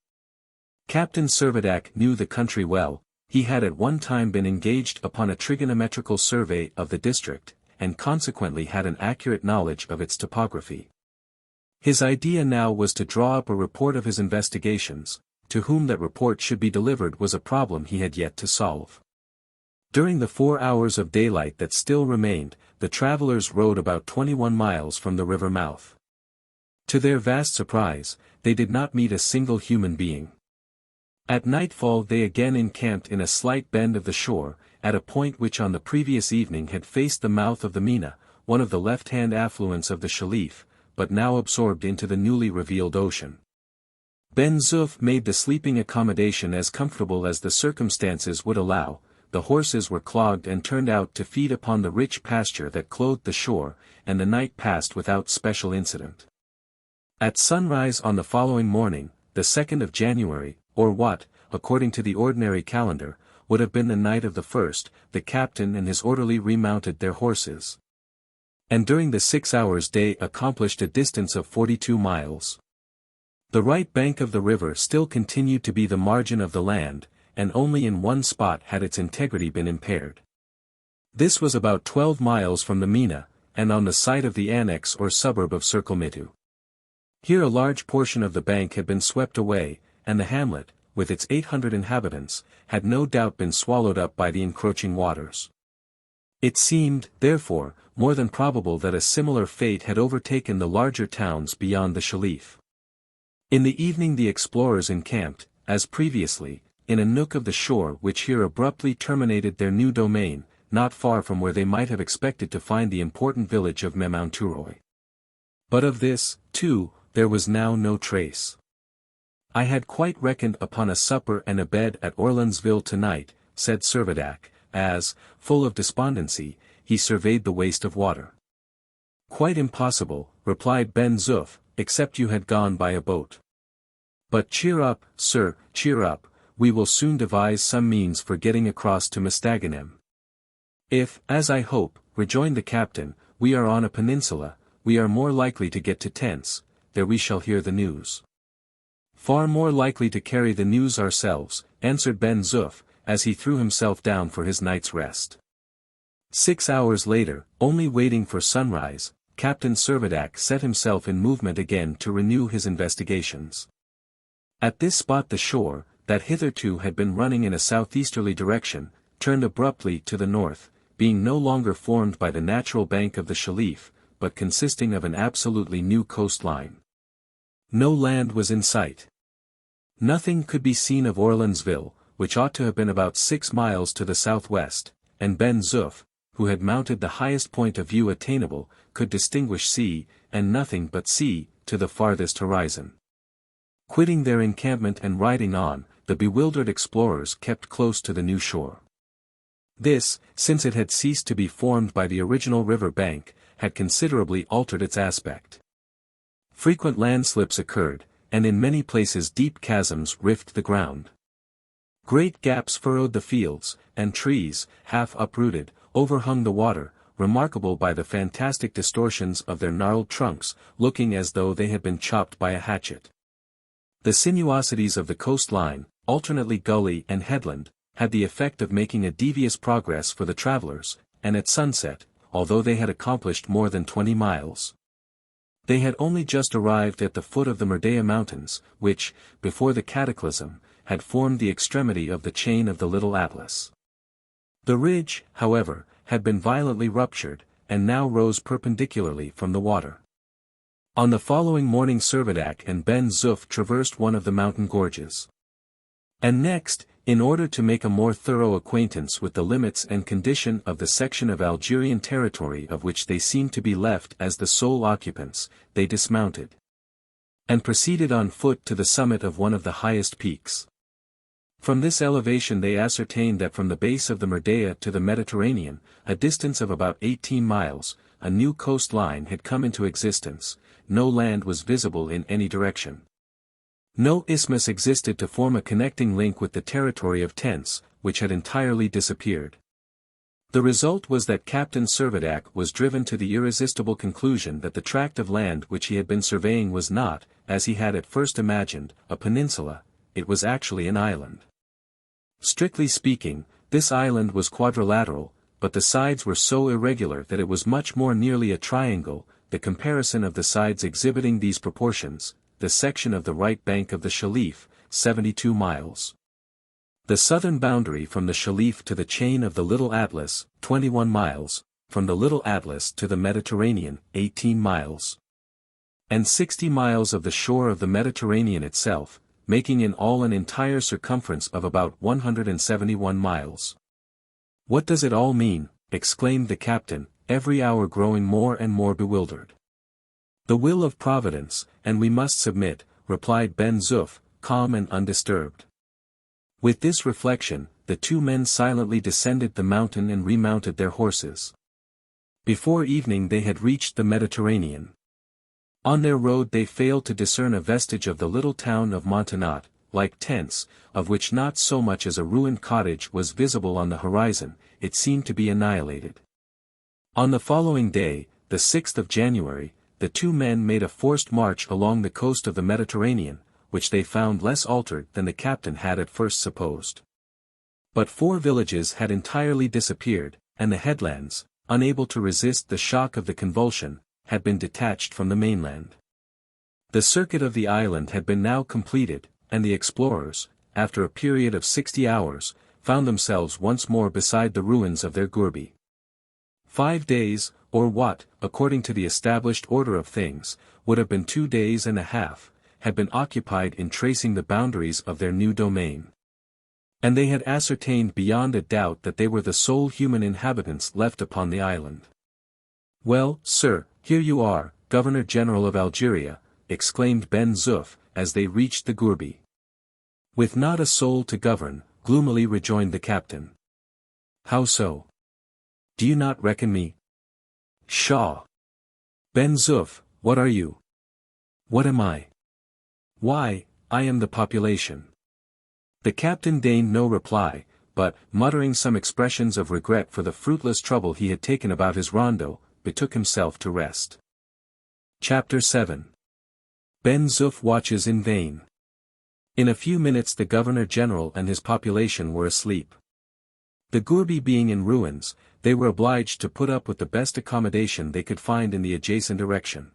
Captain Servadac knew the country well, he had at one time been engaged upon a trigonometrical survey of the district, and consequently had an accurate knowledge of its topography. His idea now was to draw up a report of his investigations. To whom that report should be delivered was a problem he had yet to solve. During the 4 hours of daylight that still remained, the travelers rode about 21 miles from the river mouth. To their vast surprise, they did not meet a single human being. At nightfall they again encamped in a slight bend of the shore, at a point which on the previous evening had faced the mouth of the Mina, one of the left-hand affluents of the Shelif, but now absorbed into the newly revealed ocean. Ben Zoof made the sleeping accommodation as comfortable as the circumstances would allow. The horses were clogged and turned out to feed upon the rich pasture that clothed the shore, and the night passed without special incident. At sunrise on the following morning, the 2nd of January, or what, according to the ordinary calendar, would have been the night of the 1st, the captain and his orderly remounted their horses. And during the 6 hours they accomplished a distance of 42 miles. The right bank of the river still continued to be the margin of the land, and only in one spot had its integrity been impaired. This was about 12 miles from the Mina, and on the site of the annex or suburb of Circummitu. Here a large portion of the bank had been swept away, and the hamlet, with its 800 inhabitants, had no doubt been swallowed up by the encroaching waters. It seemed, therefore, more than probable that a similar fate had overtaken the larger towns beyond the Shelif. In the evening the explorers encamped, as previously, in a nook of the shore which here abruptly terminated their new domain, not far from where they might have expected to find the important village of Memounturoi. But of this, too, there was now no trace. "I had quite reckoned upon a supper and a bed at Orleansville tonight," said Servadac, as, full of despondency, he surveyed the waste of water. "Quite impossible," replied Ben Zoof, "except you had gone by a boat. But cheer up, sir, cheer up, we will soon devise some means for getting across to Mostaganem. If, as I hope," rejoined the captain, "we are on a peninsula, we are more likely to get to Tents, there we shall hear the news." "Far more likely to carry the news ourselves," answered Ben Zoof, as he threw himself down for his night's rest. 6 hours later, only waiting for sunrise, Captain Servadac set himself in movement again to renew his investigations. At this spot the shore, that hitherto had been running in a southeasterly direction, turned abruptly to the north, being no longer formed by the natural bank of the Shelif, but consisting of an absolutely new coastline. No land was in sight. Nothing could be seen of Orleansville, which ought to have been about 6 miles to the southwest, and Ben Zoof, who had mounted the highest point of view attainable, could distinguish sea, and nothing but sea, to the farthest horizon. Quitting their encampment and riding on, the bewildered explorers kept close to the new shore. This, since it had ceased to be formed by the original river bank, had considerably altered its aspect. Frequent landslips occurred, and in many places deep chasms rifted the ground. Great gaps furrowed the fields, and trees, half uprooted, overhung the water, remarkable by the fantastic distortions of their gnarled trunks, looking as though they had been chopped by a hatchet. The sinuosities of the coastline, alternately gully and headland, had the effect of making a devious progress for the travelers, and at sunset, although they had accomplished more than 20 miles. They had only just arrived at the foot of the Merdea Mountains, which, before the cataclysm, had formed the extremity of the chain of the Little Atlas. The ridge, however, had been violently ruptured, and now rose perpendicularly from the water. On the following morning Servadac and Ben Zoof traversed one of the mountain gorges. And next, in order to make a more thorough acquaintance with the limits and condition of the section of Algerian territory of which they seemed to be left as the sole occupants, they dismounted and proceeded on foot to the summit of one of the highest peaks. From this elevation they ascertained that from the base of the Merdea to the Mediterranean, a distance of about 18 miles, a new coastline had come into existence. No land was visible in any direction. No isthmus existed to form a connecting link with the territory of Tents, which had entirely disappeared. The result was that Captain Servadac was driven to the irresistible conclusion that the tract of land which he had been surveying was not, as he had at first imagined, a peninsula, it was actually an island. Strictly speaking, this island was quadrilateral, but the sides were so irregular that it was much more nearly a triangle. The comparison of the sides exhibiting these proportions, the section of the right bank of the Shelif, 72 miles. The southern boundary from the Shelif to the chain of the Little Atlas, 21 miles, from the Little Atlas to the Mediterranean, 18 miles. And 60 miles of the shore of the Mediterranean itself, making in all an entire circumference of about 171 miles. "What does it all mean?" exclaimed the captain, every hour growing more and more bewildered. "The will of Providence, and we must submit," replied Ben Zoof, calm and undisturbed. With this reflection, the two men silently descended the mountain and remounted their horses. Before evening they had reached the Mediterranean. On their road they failed to discern a vestige of the little town of Montenot, like Tents, of which not so much as a ruined cottage was visible on the horizon. It seemed to be annihilated. On the following day, the 6th of January, the two men made a forced march along the coast of the Mediterranean, which they found less altered than the captain had at first supposed. But 4 villages had entirely disappeared, and the headlands, unable to resist the shock of the convulsion, had been detached from the mainland. The circuit of the island had been now completed, and the explorers, after a period of 60 hours, found themselves once more beside the ruins of their gourbi. 5 days, or what, according to the established order of things, would have been 2 days and a half, had been occupied in tracing the boundaries of their new domain. And they had ascertained beyond a doubt that they were the sole human inhabitants left upon the island. "Well, sir, here you are," Governor-General of Algeria," exclaimed Ben Zoof, as they reached the gourbi. "With not a soul to govern," gloomily rejoined the captain. "How so? Do you not reckon me?" "Pshaw! Ben Zoof, what are you? What am I?" "Why, I am the population." The captain deigned no reply, but, muttering some expressions of regret for the fruitless trouble he had taken about his rondo, betook himself to rest. Chapter 7. Ben Zoof watches in vain. In a few minutes the Governor-General and his population were asleep. The gourbi being in ruins, they were obliged to put up with the best accommodation they could find in the adjacent erection.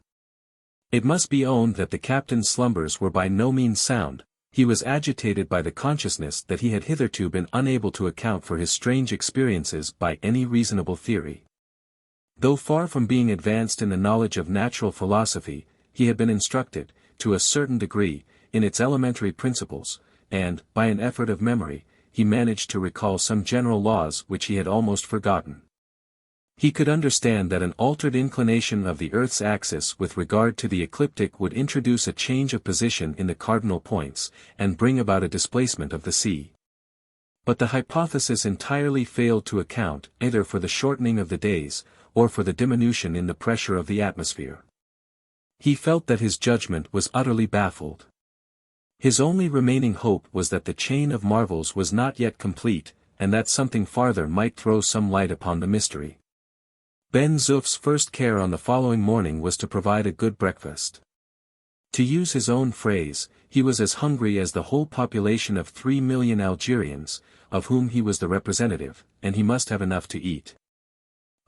It must be owned that the captain's slumbers were by no means sound. He was agitated by the consciousness that he had hitherto been unable to account for his strange experiences by any reasonable theory. Though far from being advanced in the knowledge of natural philosophy, he had been instructed, to a certain degree, in its elementary principles, and, by an effort of memory, he managed to recall some general laws which he had almost forgotten. He could understand that an altered inclination of the Earth's axis with regard to the ecliptic would introduce a change of position in the cardinal points, and bring about a displacement of the sea. But the hypothesis entirely failed to account either for the shortening of the days, or for the diminution in the pressure of the atmosphere. He felt that his judgment was utterly baffled. His only remaining hope was that the chain of marvels was not yet complete, and that something farther might throw some light upon the mystery. Ben Zoof's first care on the following morning was to provide a good breakfast. To use his own phrase, he was as hungry as the whole population of 3 million Algerians, of whom he was the representative, and he must have enough to eat.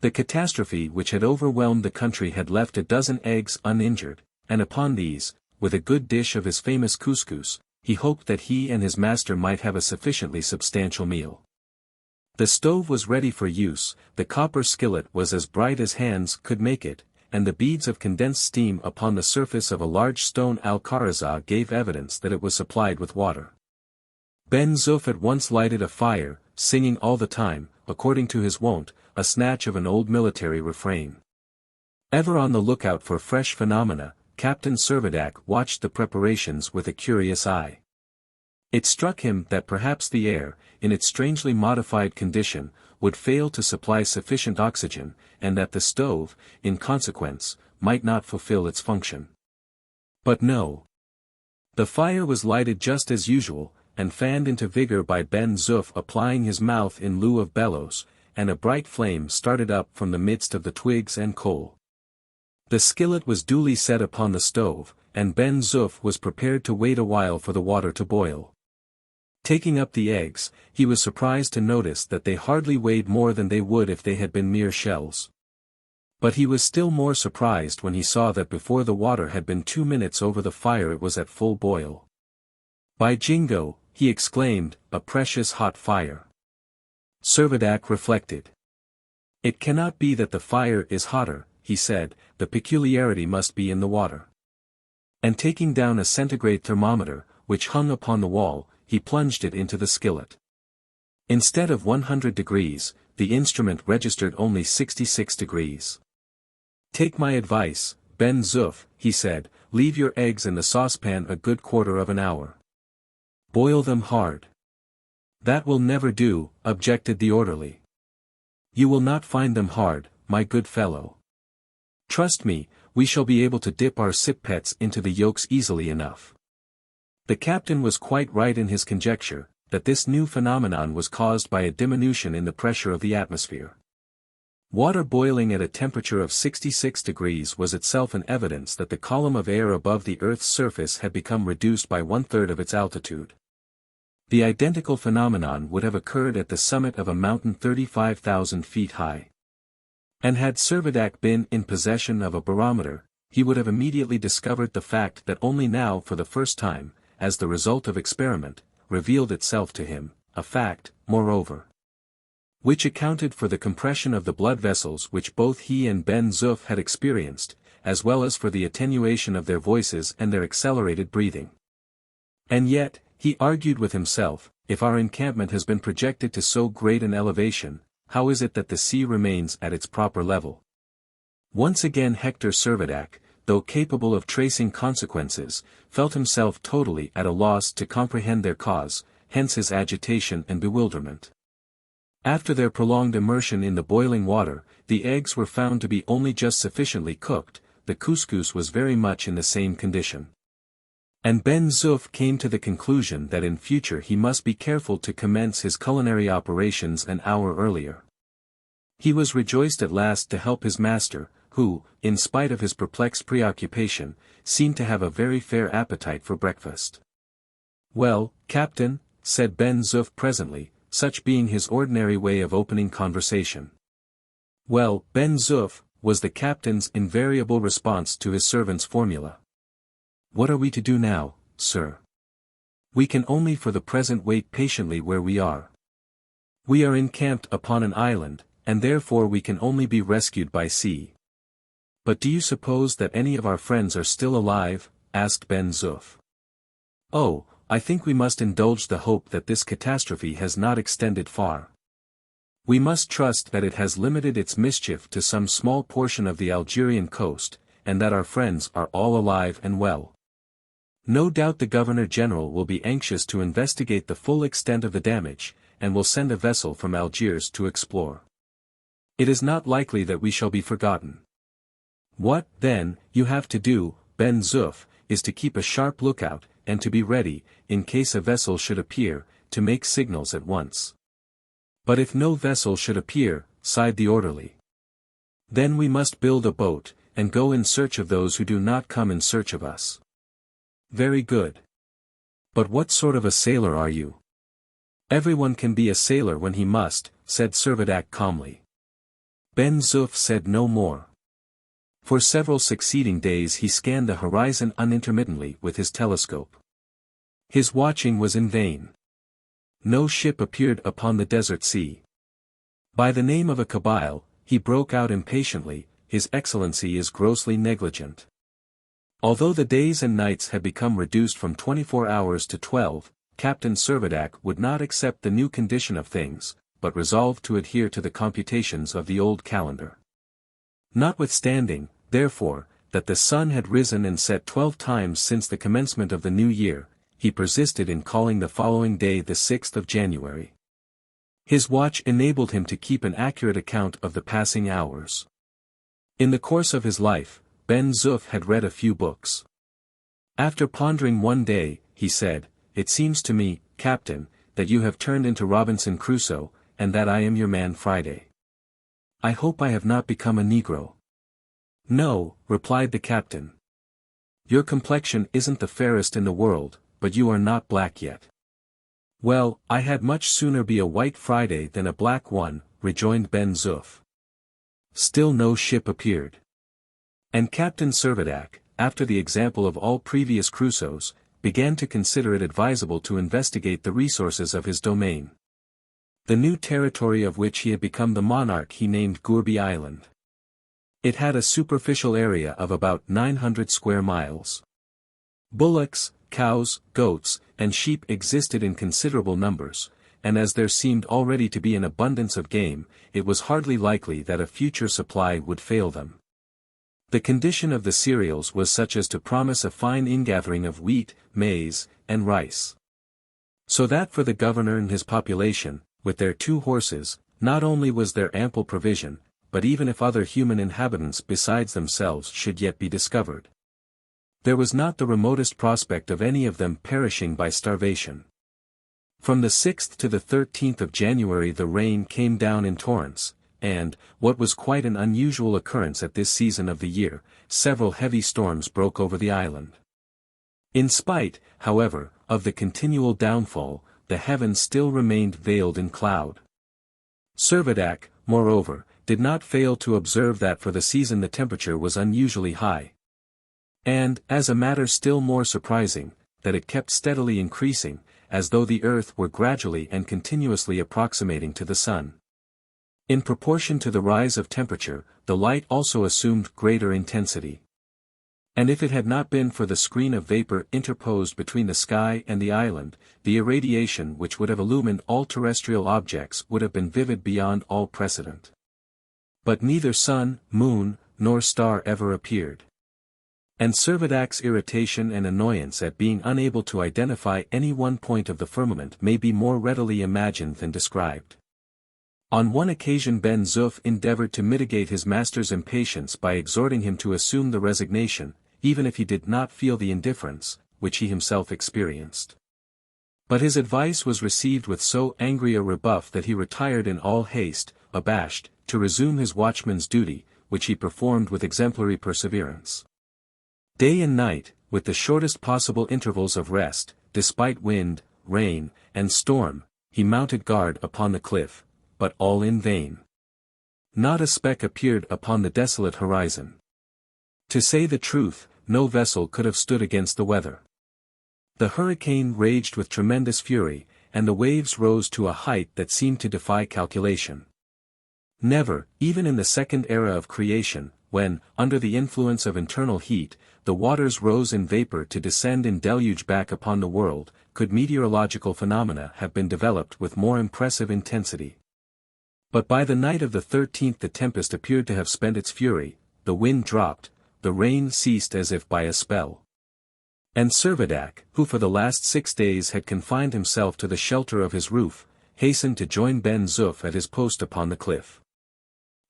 The catastrophe which had overwhelmed the country had left a dozen eggs uninjured, and upon these, with a good dish of his famous couscous, he hoped that he and his master might have a sufficiently substantial meal. The stove was ready for use, the copper skillet was as bright as hands could make it, and the beads of condensed steam upon the surface of a large stone alcarazza gave evidence that it was supplied with water. Ben Zoof at once lighted a fire, singing all the time, according to his wont, a snatch of an old military refrain. Ever on the lookout for fresh phenomena, Captain Servadac watched the preparations with a curious eye. It struck him that perhaps the air, in its strangely modified condition, would fail to supply sufficient oxygen, and that the stove, in consequence, might not fulfill its function. But no. The fire was lighted just as usual, and fanned into vigor by Ben Zoof applying his mouth in lieu of bellows, and a bright flame started up from the midst of the twigs and coal. The skillet was duly set upon the stove, and Ben Zoof was prepared to wait a while for the water to boil. Taking up the eggs, he was surprised to notice that they hardly weighed more than they would if they had been mere shells. But he was still more surprised when he saw that before the water had been 2 minutes over the fire it was at full boil. "By Jingo," he exclaimed, "a precious hot fire." Servadac reflected. "It cannot be that the fire is hotter," he said, "the peculiarity must be in the water." And taking down a centigrade thermometer, which hung upon the wall, he plunged it into the skillet. Instead of 100 degrees, the instrument registered only 66 degrees. "Take my advice, Ben Zoof," he said, "leave your eggs in the saucepan a good quarter of an hour. Boil them hard." "That will never do," objected the orderly. "You will not find them hard, my good fellow. Trust me, we shall be able to dip our sippets into the yolks easily enough." The captain was quite right in his conjecture, that this new phenomenon was caused by a diminution in the pressure of the atmosphere. Water boiling at a temperature of 66 degrees was itself an evidence that the column of air above the Earth's surface had become reduced by 1/3 of its altitude. The identical phenomenon would have occurred at the summit of a mountain 35,000 feet high. And had Servadac been in possession of a barometer, he would have immediately discovered the fact that only now for the first time, as the result of experiment, revealed itself to him, a fact, moreover, which accounted for the compression of the blood vessels which both he and Ben Zoof had experienced, as well as for the attenuation of their voices and their accelerated breathing. And yet, he argued with himself, if our encampment has been projected to so great an elevation, how is it that the sea remains at its proper level? Once again Hector Servadac, though capable of tracing consequences, felt himself totally at a loss to comprehend their cause, hence his agitation and bewilderment. After their prolonged immersion in the boiling water, the eggs were found to be only just sufficiently cooked, the couscous was very much in the same condition. And Ben Zoof came to the conclusion that in future he must be careful to commence his culinary operations an hour earlier. He was rejoiced at last to help his master, who, in spite of his perplexed preoccupation, seemed to have a very fair appetite for breakfast. "Well, Captain," said Ben Zoof presently, such being his ordinary way of opening conversation. "Well, Ben Zoof," was the captain's invariable response to his servant's formula. "What are we to do now, sir? We can only for the present wait patiently where we are. We are encamped upon an island, and therefore we can only be rescued by sea." "But do you suppose that any of our friends are still alive?" asked Ben Zoof. "Oh, I think we must indulge the hope that this catastrophe has not extended far. We must trust that it has limited its mischief to some small portion of the Algerian coast, and that our friends are all alive and well. No doubt the Governor-General will be anxious to investigate the full extent of the damage, and will send a vessel from Algiers to explore. It is not likely that we shall be forgotten. What, then, you have to do, Ben Zoof, is to keep a sharp lookout, and to be ready, in case a vessel should appear, to make signals at once." "But if no vessel should appear," sighed the orderly. "Then we must build a boat, and go in search of those who do not come in search of us." "Very good. But what sort of a sailor are you?" "Everyone can be a sailor when he must," said Servadac calmly. Ben Zoof said no more. For several succeeding days he scanned the horizon unintermittently with his telescope. His watching was in vain. No ship appeared upon the desert sea. "By the name of a Kabyle," he broke out impatiently, "His Excellency is grossly negligent." Although the days and nights had become reduced from 24 hours to 12, Captain Servadac would not accept the new condition of things, but resolved to adhere to the computations of the old calendar. Notwithstanding, therefore, that the sun had risen and set 12 times since the commencement of the new year, he persisted in calling the following day the 6th of January. His watch enabled him to keep an accurate account of the passing hours. In the course of his life, Ben Zoof had read a few books. After pondering one day, he said, "It seems to me, Captain, that you have turned into Robinson Crusoe, and that I am your man Friday. I hope I have not become a Negro." "No," replied the captain. "Your complexion isn't the fairest in the world, but you are not black yet." "Well, I had much sooner be a white Friday than a black one," rejoined Ben Zoof. Still no ship appeared. And Captain Servadac, after the example of all previous Crusoes, began to consider it advisable to investigate the resources of his domain. The new territory of which he had become the monarch he named Gourbi Island. It had a superficial area of about 900 square miles. Bullocks, cows, goats, and sheep existed in considerable numbers, and as there seemed already to be an abundance of game, it was hardly likely that a future supply would fail them. The condition of the cereals was such as to promise a fine ingathering of wheat, maize, and rice. So that for the governor and his population, with their 2 horses, not only was there ample provision, but even if other human inhabitants besides themselves should yet be discovered, there was not the remotest prospect of any of them perishing by starvation. From the 6th to the 13th of January the rain came down in torrents, and, what was quite an unusual occurrence at this season of the year, several heavy storms broke over the island. In spite, however, of the continual downfall, the heavens still remained veiled in cloud. Servadac, moreover, did not fail to observe that for the season the temperature was unusually high. And, as a matter still more surprising, that it kept steadily increasing, as though the earth were gradually and continuously approximating to the sun. In proportion to the rise of temperature, the light also assumed greater intensity. And if it had not been for the screen of vapor interposed between the sky and the island, the irradiation which would have illumined all terrestrial objects would have been vivid beyond all precedent. But neither sun, moon, nor star ever appeared. And Servadac's irritation and annoyance at being unable to identify any one point of the firmament may be more readily imagined than described. On one occasion Ben Zoof endeavored to mitigate his master's impatience by exhorting him to assume the resignation, even if he did not feel the indifference, which he himself experienced. But his advice was received with so angry a rebuff that he retired in all haste, abashed, to resume his watchman's duty, which he performed with exemplary perseverance. Day and night, with the shortest possible intervals of rest, despite wind, rain, and storm, he mounted guard upon the cliff, but all in vain. Not a speck appeared upon the desolate horizon. To say the truth, no vessel could have stood against the weather. The hurricane raged with tremendous fury, and the waves rose to a height that seemed to defy calculation. Never, even in the second era of creation, when, under the influence of internal heat, the waters rose in vapor to descend in deluge back upon the world, could meteorological phenomena have been developed with more impressive intensity. But by the night of the 13th the tempest appeared to have spent its fury, the wind dropped, the rain ceased as if by a spell. And Servadac, who for the last 6 days had confined himself to the shelter of his roof, hastened to join Ben Zoof at his post upon the cliff.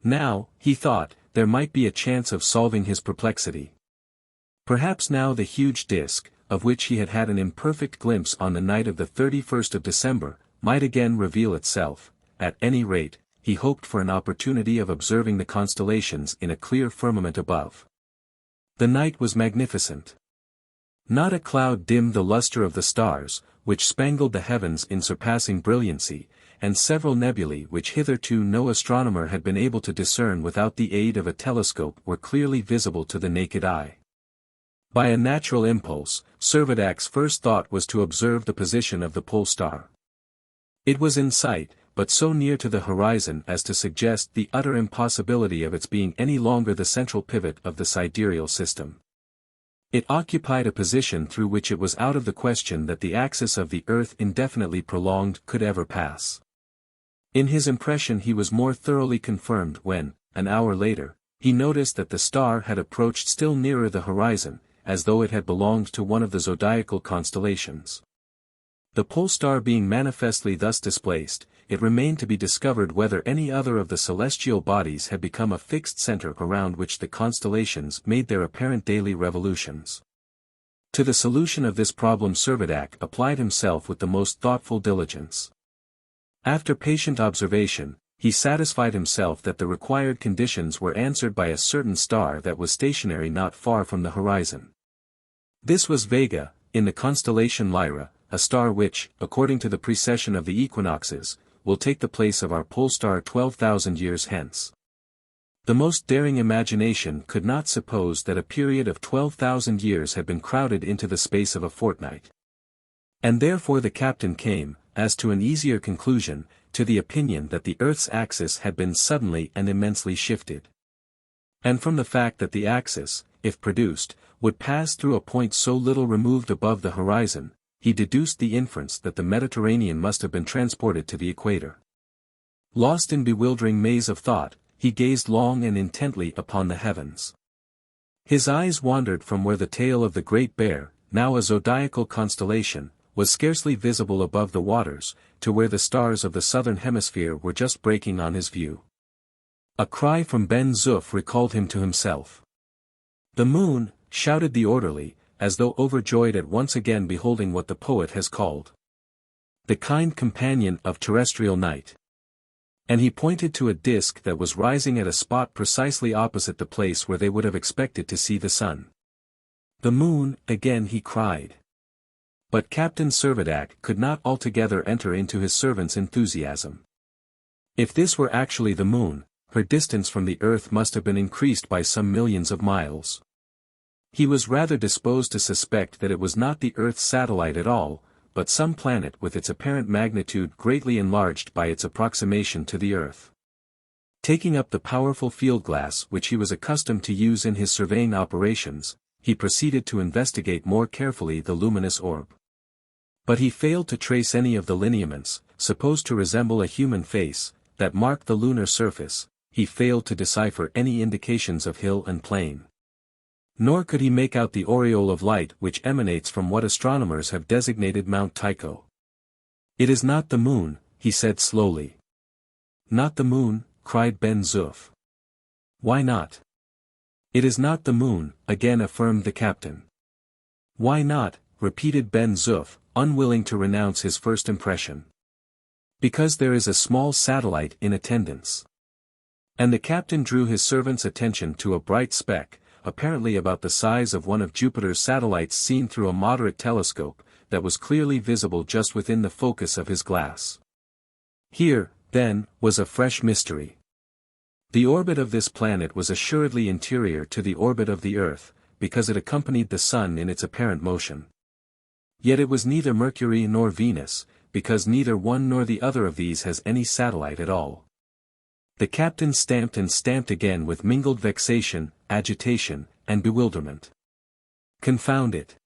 Now, he thought, there might be a chance of solving his perplexity. Perhaps now the huge disk, of which he had had an imperfect glimpse on the night of the 31st of December, might again reveal itself. At any rate, he hoped for an opportunity of observing the constellations in a clear firmament above. The night was magnificent. Not a cloud dimmed the luster of the stars, which spangled the heavens in surpassing brilliancy, and several nebulae which hitherto no astronomer had been able to discern without the aid of a telescope were clearly visible to the naked eye. By a natural impulse, Servadac's first thought was to observe the position of the pole star. It was in sight, but so near to the horizon as to suggest the utter impossibility of its being any longer the central pivot of the sidereal system. It occupied a position through which it was out of the question that the axis of the Earth indefinitely prolonged could ever pass. In his impression he was more thoroughly confirmed when, an hour later, he noticed that the star had approached still nearer the horizon, as though it had belonged to one of the zodiacal constellations. The pole star being manifestly thus displaced, it remained to be discovered whether any other of the celestial bodies had become a fixed center around which the constellations made their apparent daily revolutions. To the solution of this problem Servadac applied himself with the most thoughtful diligence. After patient observation, he satisfied himself that the required conditions were answered by a certain star that was stationary not far from the horizon. This was Vega, in the constellation Lyra, a star which, according to the precession of the equinoxes, will take the place of our pole star 12,000 years hence. The most daring imagination could not suppose that a period of 12,000 years had been crowded into the space of a fortnight. And therefore the captain came, as to an easier conclusion, to the opinion that the Earth's axis had been suddenly and immensely shifted. And from the fact that the axis, if produced, would pass through a point so little removed above the horizon, he deduced the inference that the Mediterranean must have been transported to the equator. Lost in bewildering maze of thought, he gazed long and intently upon the heavens. His eyes wandered from where the tail of the Great Bear, now a zodiacal constellation, was scarcely visible above the waters, to where the stars of the southern hemisphere were just breaking on his view. A cry from Ben Zoof recalled him to himself. "The moon!" shouted the orderly, as though overjoyed at once again beholding what the poet has called the kind companion of terrestrial night. And he pointed to a disk that was rising at a spot precisely opposite the place where they would have expected to see the sun. "The moon!" again he cried. But Captain Servadac could not altogether enter into his servant's enthusiasm. If this were actually the moon, her distance from the earth must have been increased by some millions of miles. He was rather disposed to suspect that it was not the Earth's satellite at all, but some planet with its apparent magnitude greatly enlarged by its approximation to the Earth. Taking up the powerful field glass which he was accustomed to use in his surveying operations, he proceeded to investigate more carefully the luminous orb. But he failed to trace any of the lineaments, supposed to resemble a human face, that marked the lunar surface. He failed to decipher any indications of hill and plain. Nor could he make out the aureole of light which emanates from what astronomers have designated Mount Tycho. "It is not the moon," he said slowly. "Not the moon?" cried Ben Zoof. "Why not?" "It is not the moon," again affirmed the captain. "Why not?" repeated Ben Zoof, unwilling to renounce his first impression. "Because there is a small satellite in attendance." And the captain drew his servant's attention to a bright speck, apparently about the size of one of Jupiter's satellites seen through a moderate telescope, that was clearly visible just within the focus of his glass. Here, then, was a fresh mystery. The orbit of this planet was assuredly interior to the orbit of the Earth, because it accompanied the Sun in its apparent motion. Yet it was neither Mercury nor Venus, because neither one nor the other of these has any satellite at all. The captain stamped and stamped again with mingled vexation, agitation, and bewilderment. "Confound it!"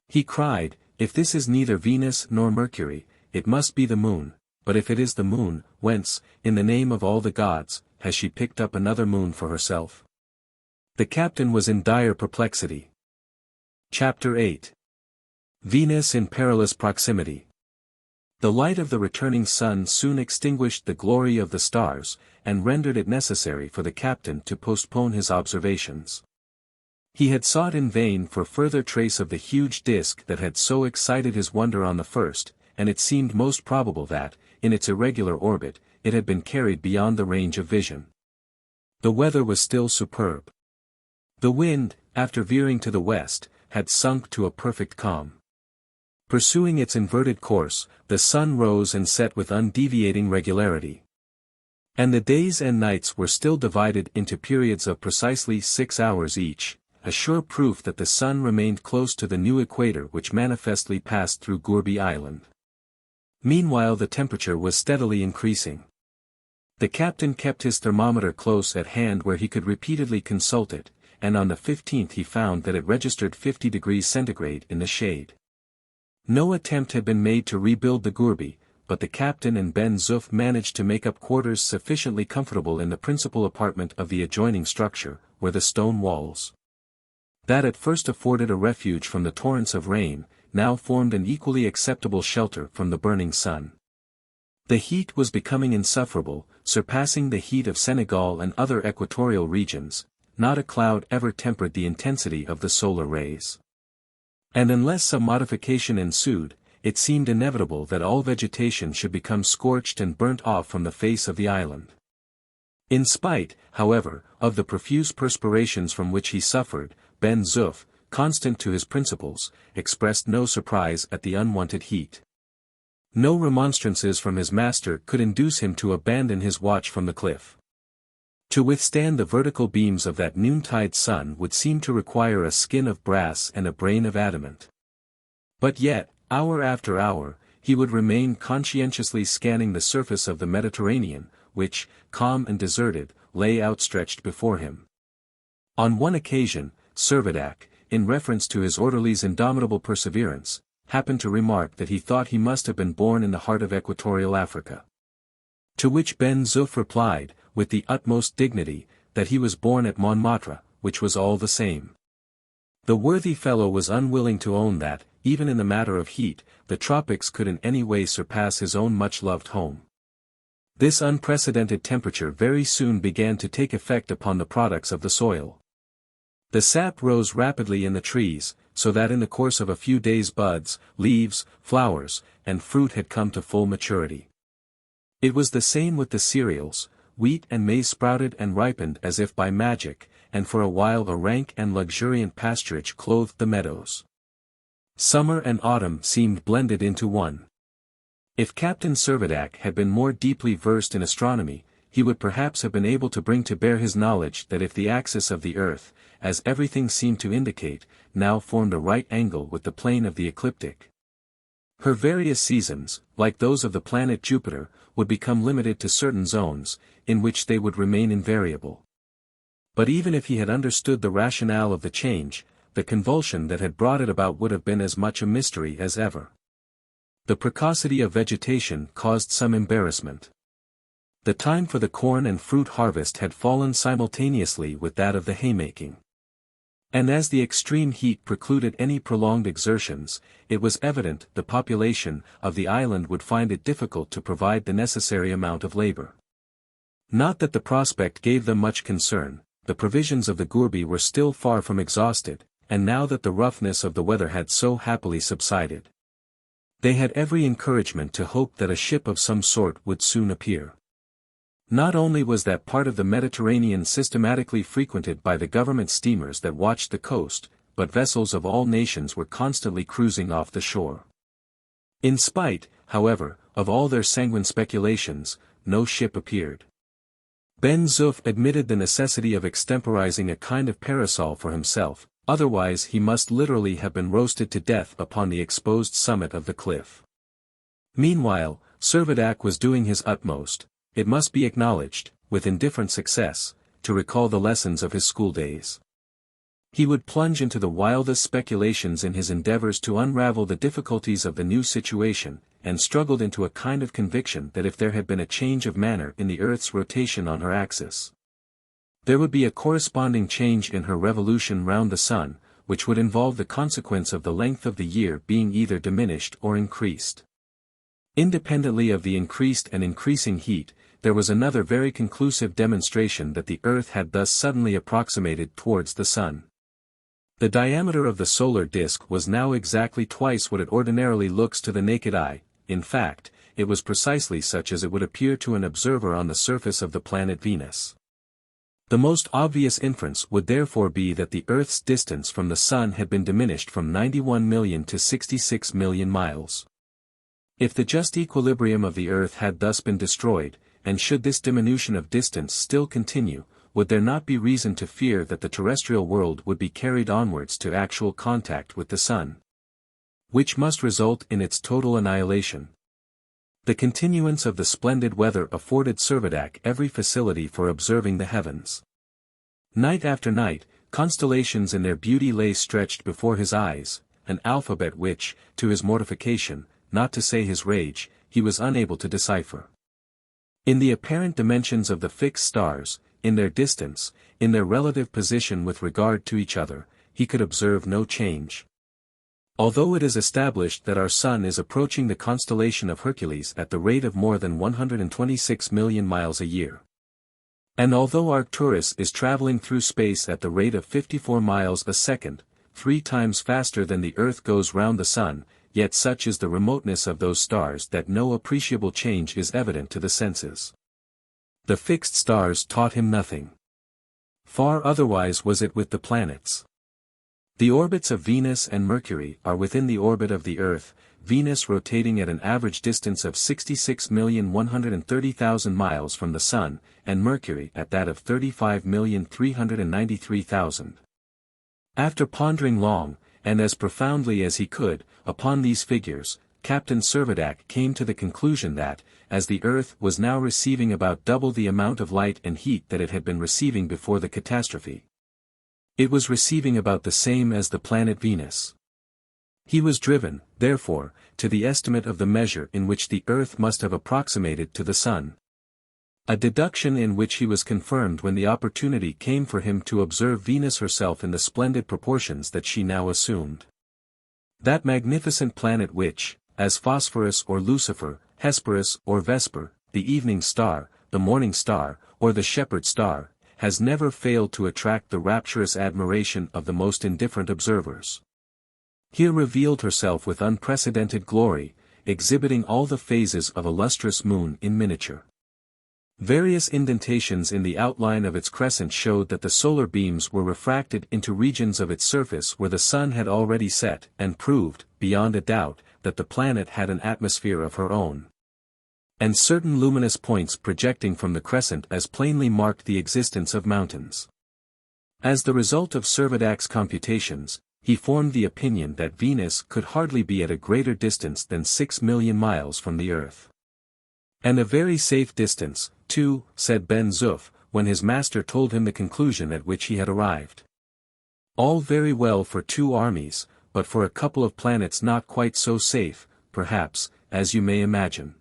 he cried, "if this is neither Venus nor Mercury, it must be the moon, but if it is the moon, whence, in the name of all the gods, has she picked up another moon for herself?" The captain was in dire perplexity. Chapter 8. Venus in Perilous Proximity. The light of the returning sun soon extinguished the glory of the stars, and rendered it necessary for the captain to postpone his observations. He had sought in vain for further trace of the huge disk that had so excited his wonder on the first, and it seemed most probable that, in its irregular orbit, it had been carried beyond the range of vision. The weather was still superb. The wind, after veering to the west, had sunk to a perfect calm. Pursuing its inverted course, the sun rose and set with undeviating regularity. And the days and nights were still divided into periods of precisely 6 hours each, a sure proof that the sun remained close to the new equator which manifestly passed through Gourbi Island. Meanwhile the temperature was steadily increasing. The captain kept his thermometer close at hand where he could repeatedly consult it, and on the 15th he found that it registered 50 degrees centigrade in the shade. No attempt had been made to rebuild the Gourbi, but the captain and Ben Zoof managed to make up quarters sufficiently comfortable in the principal apartment of the adjoining structure, where the stone walls that at first afforded a refuge from the torrents of rain, now formed an equally acceptable shelter from the burning sun. The heat was becoming insufferable, surpassing the heat of Senegal and other equatorial regions. Not a cloud ever tempered the intensity of the solar rays. And unless some modification ensued, it seemed inevitable that all vegetation should become scorched and burnt off from the face of the island. In spite, however, of the profuse perspirations from which he suffered, Ben Zoof, constant to his principles, expressed no surprise at the unwonted heat. No remonstrances from his master could induce him to abandon his watch from the cliff. To withstand the vertical beams of that noontide sun would seem to require a skin of brass and a brain of adamant. But yet, hour after hour, he would remain conscientiously scanning the surface of the Mediterranean, which, calm and deserted, lay outstretched before him. On one occasion, Servadac, in reference to his orderly's indomitable perseverance, happened to remark that he thought he must have been born in the heart of equatorial Africa. To which Ben Zoof replied, with the utmost dignity, that he was born at Montmartre, which was all the same. The worthy fellow was unwilling to own that, even in the matter of heat, the tropics could in any way surpass his own much-loved home. This unprecedented temperature very soon began to take effect upon the products of the soil. The sap rose rapidly in the trees, so that in the course of a few days buds, leaves, flowers, and fruit had come to full maturity. It was the same with the cereals. Wheat and maize sprouted and ripened as if by magic, and for a while a rank and luxuriant pasturage clothed the meadows. Summer and autumn seemed blended into one. If Captain Servadac had been more deeply versed in astronomy, he would perhaps have been able to bring to bear his knowledge that if the axis of the earth, as everything seemed to indicate, now formed a right angle with the plane of the ecliptic, her various seasons, like those of the planet Jupiter, would become limited to certain zones, in which they would remain invariable. But even if he had understood the rationale of the change, the convulsion that had brought it about would have been as much a mystery as ever. The precocity of vegetation caused some embarrassment. The time for the corn and fruit harvest had fallen simultaneously with that of the haymaking. And as the extreme heat precluded any prolonged exertions, it was evident the population of the island would find it difficult to provide the necessary amount of labor. Not that the prospect gave them much concern, the provisions of the gourbi were still far from exhausted, and now that the roughness of the weather had so happily subsided, they had every encouragement to hope that a ship of some sort would soon appear. Not only was that part of the Mediterranean systematically frequented by the government steamers that watched the coast, but vessels of all nations were constantly cruising off the shore. In spite, however, of all their sanguine speculations, no ship appeared. Ben Zoof admitted the necessity of extemporizing a kind of parasol for himself, otherwise he must literally have been roasted to death upon the exposed summit of the cliff. Meanwhile, Servadac was doing his utmost, it must be acknowledged, with indifferent success, to recall the lessons of his school days. He would plunge into the wildest speculations in his endeavors to unravel the difficulties of the new situation, and struggled into a kind of conviction that if there had been a change of manner in the Earth's rotation on her axis, there would be a corresponding change in her revolution round the Sun, which would involve the consequence of the length of the year being either diminished or increased. Independently of the increased and increasing heat, there was another very conclusive demonstration that the Earth had thus suddenly approximated towards the Sun. The diameter of the solar disk was now exactly twice what it ordinarily looks to the naked eye. In fact, it was precisely such as it would appear to an observer on the surface of the planet Venus. The most obvious inference would therefore be that the Earth's distance from the Sun had been diminished from 91 million to 66 million miles. If the just equilibrium of the Earth had thus been destroyed, and should this diminution of distance still continue, would there not be reason to fear that the terrestrial world would be carried onwards to actual contact with the Sun, which must result in its total annihilation? The continuance of the splendid weather afforded Servadac every facility for observing the heavens. Night after night, constellations in their beauty lay stretched before his eyes, an alphabet which, to his mortification, not to say his rage, he was unable to decipher. In the apparent dimensions of the fixed stars, in their distance, in their relative position with regard to each other, he could observe no change. Although it is established that our Sun is approaching the constellation of Hercules at the rate of more than 126 million miles a year, and although Arcturus is traveling through space at the rate of 54 miles a second, 3 times faster than the Earth goes round the Sun, yet such is the remoteness of those stars that no appreciable change is evident to the senses. The fixed stars taught him nothing. Far otherwise was it with the planets. The orbits of Venus and Mercury are within the orbit of the Earth, Venus rotating at an average distance of 66,130,000 miles from the Sun, and Mercury at that of 35,393,000. After pondering long, and as profoundly as he could, upon these figures, Captain Servadac came to the conclusion that, as the Earth was now receiving about double the amount of light and heat that it had been receiving before the catastrophe, it was receiving about the same as the planet Venus. He was driven, therefore, to the estimate of the measure in which the Earth must have approximated to the Sun. A deduction in which he was confirmed when the opportunity came for him to observe Venus herself in the splendid proportions that she now assumed. That magnificent planet which, as Phosphorus or Lucifer, Hesperus or Vesper, the evening star, the morning star, or the shepherd star, has never failed to attract the rapturous admiration of the most indifferent observers, here revealed herself with unprecedented glory, exhibiting all the phases of a lustrous moon in miniature. Various indentations in the outline of its crescent showed that the solar beams were refracted into regions of its surface where the Sun had already set, and proved, beyond a doubt, that the planet had an atmosphere of her own. And certain luminous points projecting from the crescent as plainly marked the existence of mountains. As the result of Servadac's computations, he formed the opinion that Venus could hardly be at a greater distance than 6 million miles from the Earth. And a very safe distance, too, said Ben Zoof, when his master told him the conclusion at which he had arrived. All very well for 2 armies, but for a couple of planets not quite so safe, perhaps, as you may imagine.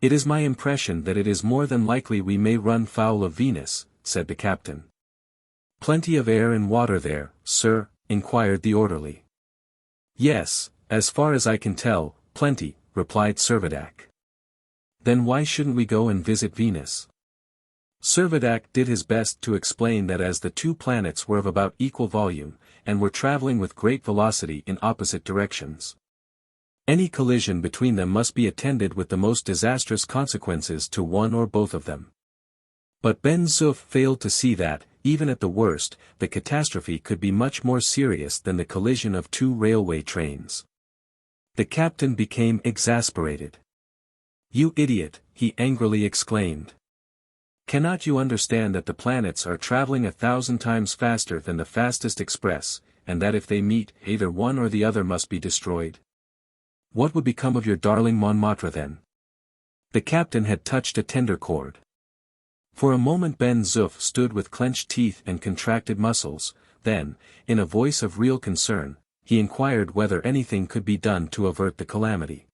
It is my impression that it is more than likely we may run foul of Venus, said the captain. Plenty of air and water there, sir? Inquired the orderly. Yes, as far as I can tell, plenty, replied Servadac. Then why shouldn't we go and visit Venus? Servadac did his best to explain that as the two planets were of about equal volume, and were traveling with great velocity in opposite directions, any collision between them must be attended with the most disastrous consequences to one or both of them. But Ben Zoof failed to see that, even at the worst, the catastrophe could be much more serious than the collision of two railway trains. The captain became exasperated. "You idiot," he angrily exclaimed. "Cannot you understand that the planets are traveling 1,000 times faster than the fastest express, and that if they meet, either one or the other must be destroyed? What would become of your darling Montmartre then?" The captain had touched a tender chord. For a moment Ben Zoof stood with clenched teeth and contracted muscles, then, in a voice of real concern, he inquired whether anything could be done to avert the calamity.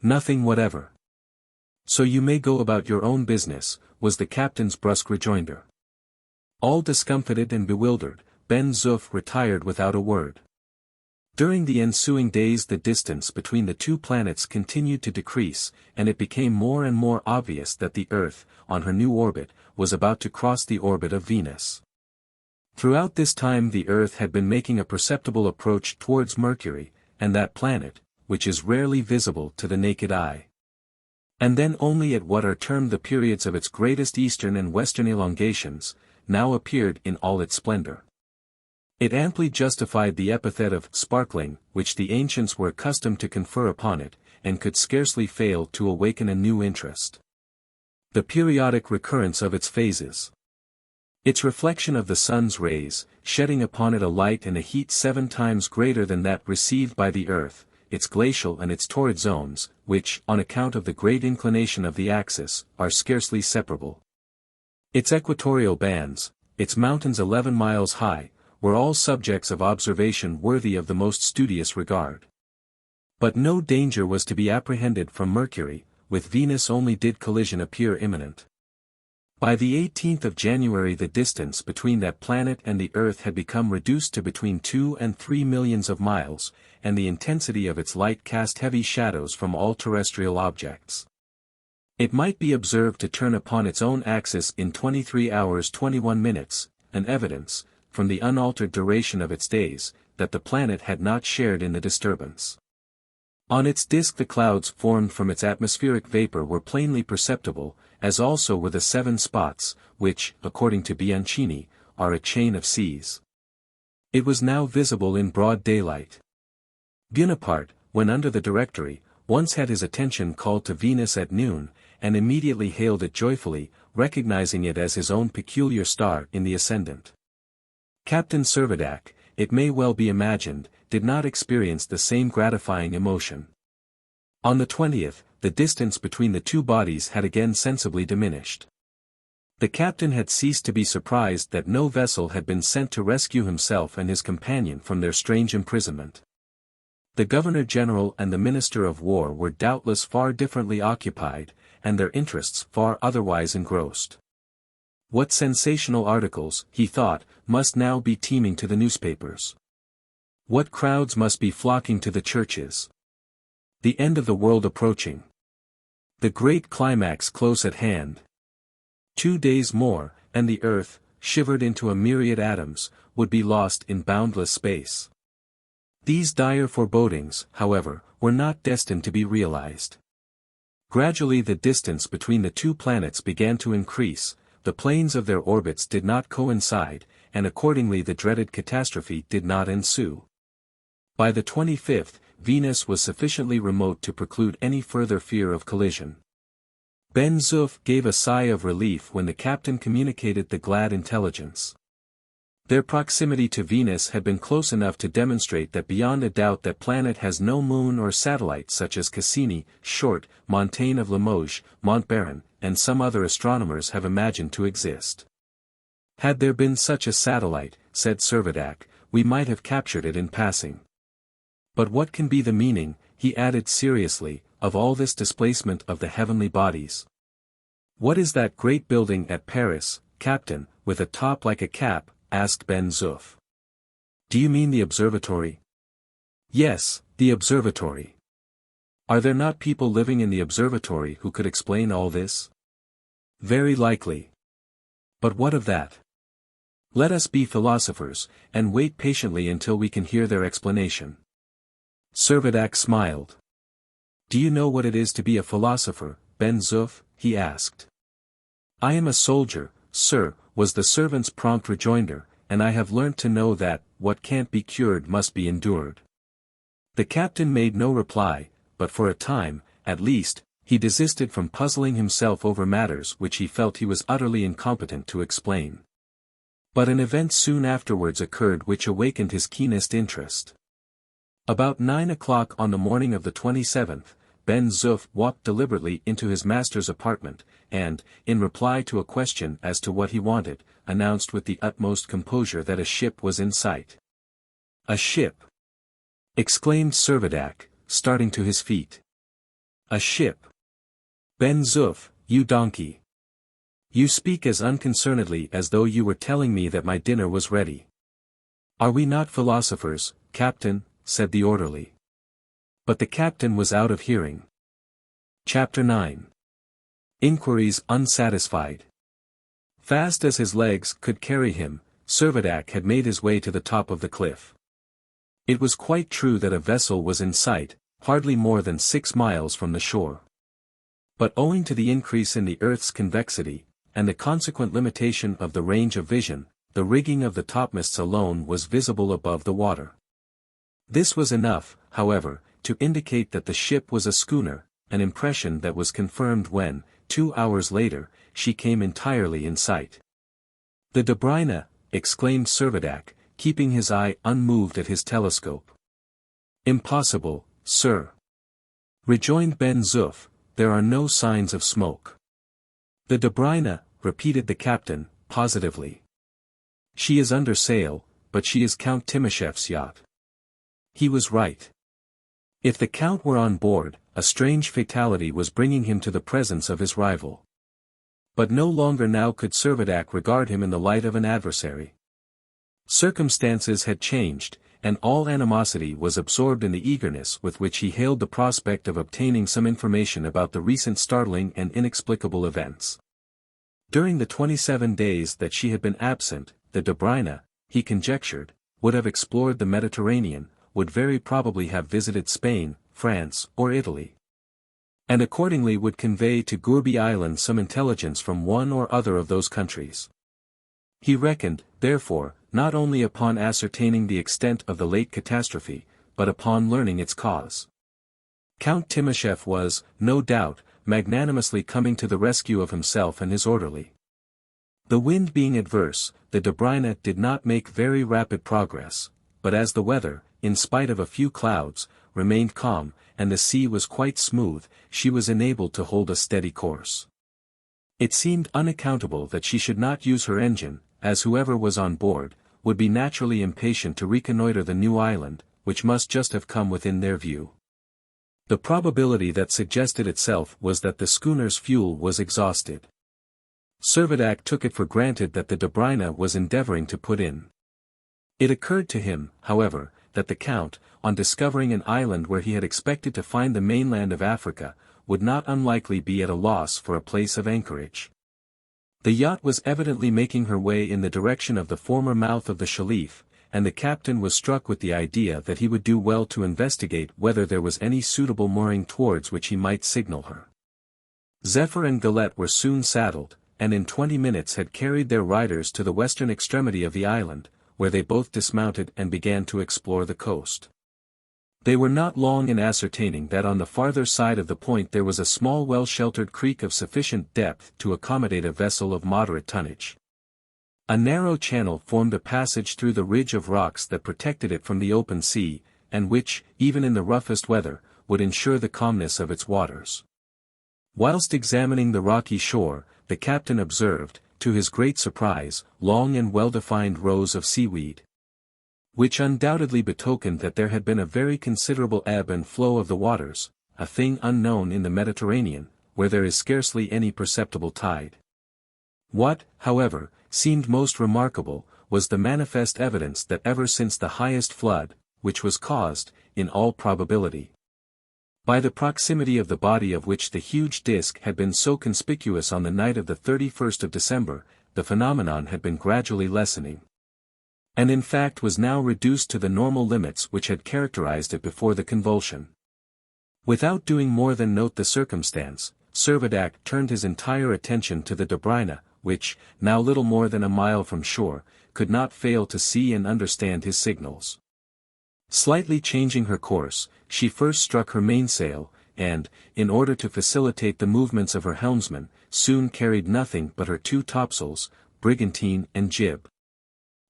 "Nothing whatever. So you may go about your own business," was the captain's brusque rejoinder. All discomfited and bewildered, Ben Zoof retired without a word. During the ensuing days the distance between the two planets continued to decrease, and it became more and more obvious that the Earth, on her new orbit, was about to cross the orbit of Venus. Throughout this time the Earth had been making a perceptible approach towards Mercury, and that planet, which is rarely visible to the naked eye. And then only at what are termed the periods of its greatest eastern and western elongations, now appeared in all its splendor. It amply justified the epithet of sparkling, which the ancients were accustomed to confer upon it, and could scarcely fail to awaken a new interest. The periodic recurrence of its phases. Its reflection of the sun's rays, shedding upon it a light and a heat 7 times greater than that received by the earth, its glacial and its torrid zones, which, on account of the great inclination of the axis, are scarcely separable. Its equatorial bands, its mountains 11 miles high, were all subjects of observation worthy of the most studious regard. But no danger was to be apprehended from Mercury, with Venus only did collision appear imminent. By the 18th of January the distance between that planet and the Earth had become reduced to between 2 and 3 millions of miles, and the intensity of its light cast heavy shadows from all terrestrial objects. It might be observed to turn upon its own axis in 23 hours 21 minutes, an evidence, from the unaltered duration of its days, that the planet had not shared in the disturbance. On its disk the clouds formed from its atmospheric vapor were plainly perceptible, as also were the 7 spots, which, according to Bianchini, are a chain of seas. It was now visible in broad daylight. Bonaparte, when under the Directory, once had his attention called to Venus at noon, and immediately hailed it joyfully, recognizing it as his own peculiar star in the ascendant. Captain Servadac, it may well be imagined, did not experience the same gratifying emotion. On the 20th, the distance between the two bodies had again sensibly diminished. The captain had ceased to be surprised that no vessel had been sent to rescue himself and his companion from their strange imprisonment. The Governor-General and the Minister of War were doubtless far differently occupied, and their interests far otherwise engrossed. What sensational articles, he thought, must now be teeming to the newspapers. What crowds must be flocking to the churches. The end of the world approaching. The great climax close at hand. 2 days more, and the earth, shivered into a myriad atoms, would be lost in boundless space. These dire forebodings, however, were not destined to be realized. Gradually the distance between the two planets began to increase, the planes of their orbits did not coincide, and accordingly the dreaded catastrophe did not ensue. By the 25th, Venus was sufficiently remote to preclude any further fear of collision. Ben Zoof gave a sigh of relief when the captain communicated the glad intelligence. Their proximity to Venus had been close enough to demonstrate that beyond a doubt that planet has no moon or satellite such as Cassini, Short, Montaigne of Limoges, Montbarron, and some other astronomers have imagined to exist. Had there been such a satellite, said Servadac, we might have captured it in passing. But what can be the meaning, he added seriously, of all this displacement of the heavenly bodies? What is that great building at Paris, Captain, with a top like a cap, asked Ben Zoof. Do you mean the observatory? Yes, the observatory. Are there not people living in the observatory who could explain all this? Very likely. But what of that? Let us be philosophers, and wait patiently until we can hear their explanation. Servadac smiled. Do you know what it is to be a philosopher, Ben Zoof? He asked. I am a soldier, sir, was the servant's prompt rejoinder, and I have learnt to know that, what can't be cured must be endured. The captain made no reply, but for a time, at least, he desisted from puzzling himself over matters which he felt he was utterly incompetent to explain. But an event soon afterwards occurred which awakened his keenest interest. About 9 o'clock on the morning of the 27th, Ben Zoof walked deliberately into his master's apartment, and, in reply to a question as to what he wanted, announced with the utmost composure that a ship was in sight. A ship! Exclaimed Servadac, starting to his feet. A ship! Ben Zoof, you donkey! You speak as unconcernedly as though you were telling me that my dinner was ready. Are we not philosophers, Captain? Said the orderly. But the captain was out of hearing. Chapter 9. Inquiries Unsatisfied. Fast as his legs could carry him, Servadac had made his way to the top of the cliff. It was quite true that a vessel was in sight, hardly more than 6 miles from the shore. But owing to the increase in the Earth's convexity, and the consequent limitation of the range of vision, the rigging of the topmasts alone was visible above the water. This was enough, however, to indicate that the ship was a schooner, an impression that was confirmed when, 2 hours later, she came entirely in sight. The De Bruyne, exclaimed Servadac, keeping his eye unmoved at his telescope. Impossible, sir. Rejoined Ben Zoof, there are no signs of smoke. The De Bruyne, repeated the captain, positively. She is under sail, but she is Count Timashev's yacht. He was right. If the Count were on board, a strange fatality was bringing him to the presence of his rival. But no longer now could Servadac regard him in the light of an adversary. Circumstances had changed, and all animosity was absorbed in the eagerness with which he hailed the prospect of obtaining some information about the recent startling and inexplicable events. During the 27 days that she had been absent, the De Bruyne, he conjectured, would have explored the Mediterranean, would very probably have visited Spain, France, or Italy. And accordingly would convey to Gourbi Island some intelligence from one or other of those countries. He reckoned, therefore, not only upon ascertaining the extent of the late catastrophe, but upon learning its cause. Count Timashev was, no doubt, magnanimously coming to the rescue of himself and his orderly. The wind being adverse, the De Bruyne did not make very rapid progress, but as the weather, in spite of a few clouds, remained calm, and the sea was quite smooth, she was enabled to hold a steady course. It seemed unaccountable that she should not use her engine, as whoever was on board, would be naturally impatient to reconnoiter the new island, which must just have come within their view. The probability that suggested itself was that the schooner's fuel was exhausted. Servadac took it for granted that the De Bruyne was endeavoring to put in. It occurred to him, however, that the Count, on discovering an island where he had expected to find the mainland of Africa, would not unlikely be at a loss for a place of anchorage. The yacht was evidently making her way in the direction of the former mouth of the Shelif, and the captain was struck with the idea that he would do well to investigate whether there was any suitable mooring towards which he might signal her. Zephyr and Galette were soon saddled, and in 20 minutes had carried their riders to the western extremity of the island, where they both dismounted and began to explore the coast. They were not long in ascertaining that on the farther side of the point there was a small well-sheltered creek of sufficient depth to accommodate a vessel of moderate tonnage. A narrow channel formed a passage through the ridge of rocks that protected it from the open sea, and which, even in the roughest weather, would ensure the calmness of its waters. Whilst examining the rocky shore, the captain observed, to his great surprise, long and well-defined rows of seaweed, which undoubtedly betokened that there had been a very considerable ebb and flow of the waters, a thing unknown in the Mediterranean, where there is scarcely any perceptible tide. What, however, seemed most remarkable, was the manifest evidence that ever since the highest flood, which was caused, in all probability, by the proximity of the body of which the huge disk had been so conspicuous on the night of the 31st of December, the phenomenon had been gradually lessening, and in fact was now reduced to the normal limits which had characterized it before the convulsion. Without doing more than note the circumstance, Servadac turned his entire attention to the Dobryna, which, now little more than a mile from shore, could not fail to see and understand his signals. Slightly changing her course, she first struck her mainsail, and, in order to facilitate the movements of her helmsman, soon carried nothing but her two topsails, brigantine and jib.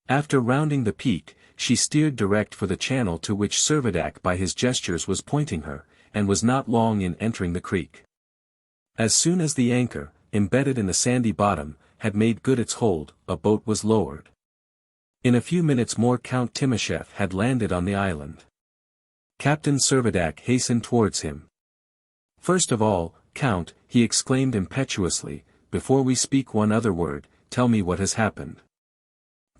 After rounding the peak, she steered direct for the channel to which Servadac by his gestures was pointing her, and was not long in entering the creek. As soon as the anchor, embedded in the sandy bottom, had made good its hold, a boat was lowered. In a few minutes more Count Timascheff had landed on the island. Captain Servadac hastened towards him. "First of all, Count," he exclaimed impetuously, "before we speak one other word, tell me what has happened."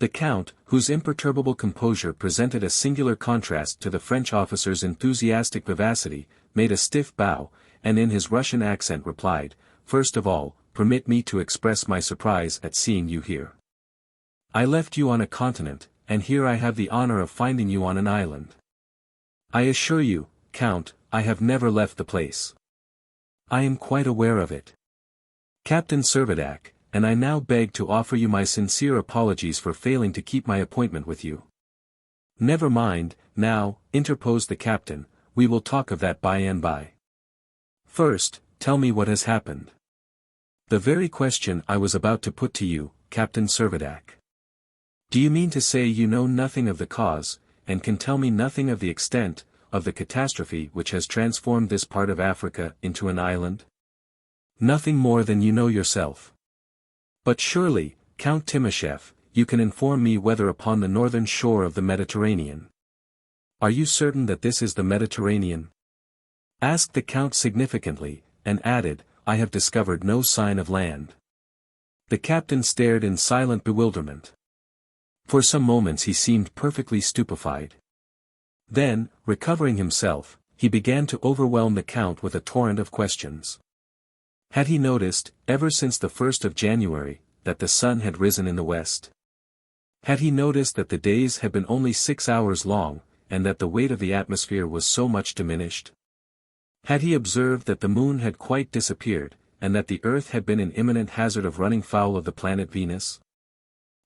The Count, whose imperturbable composure presented a singular contrast to the French officer's enthusiastic vivacity, made a stiff bow, and in his Russian accent replied, "First of all, permit me to express my surprise at seeing you here. I left you on a continent, and here I have the honor of finding you on an island. I assure you, Count, I have never left the place. I am quite aware of it, Captain Servadac, and I now beg to offer you my sincere apologies for failing to keep my appointment with you." "Never mind, now," interposed the captain, "we will talk of that by and by. First, tell me what has happened." "The very question I was about to put to you, Captain Servadac. Do you mean to say you know nothing of the cause, and can tell me nothing of the extent, of the catastrophe which has transformed this part of Africa into an island?" "Nothing more than you know yourself." "But surely, Count Timascheff, you can inform me whether upon the northern shore of the Mediterranean." "Are you certain that this is the Mediterranean?" asked the Count significantly, and added, "I have discovered no sign of land." The captain stared in silent bewilderment. For some moments he seemed perfectly stupefied. Then, recovering himself, he began to overwhelm the Count with a torrent of questions. Had he noticed, ever since the 1st of January, that the sun had risen in the west? Had he noticed that the days had been only 6 hours long, and that the weight of the atmosphere was so much diminished? Had he observed that the moon had quite disappeared, and that the earth had been in imminent hazard of running foul of the planet Venus?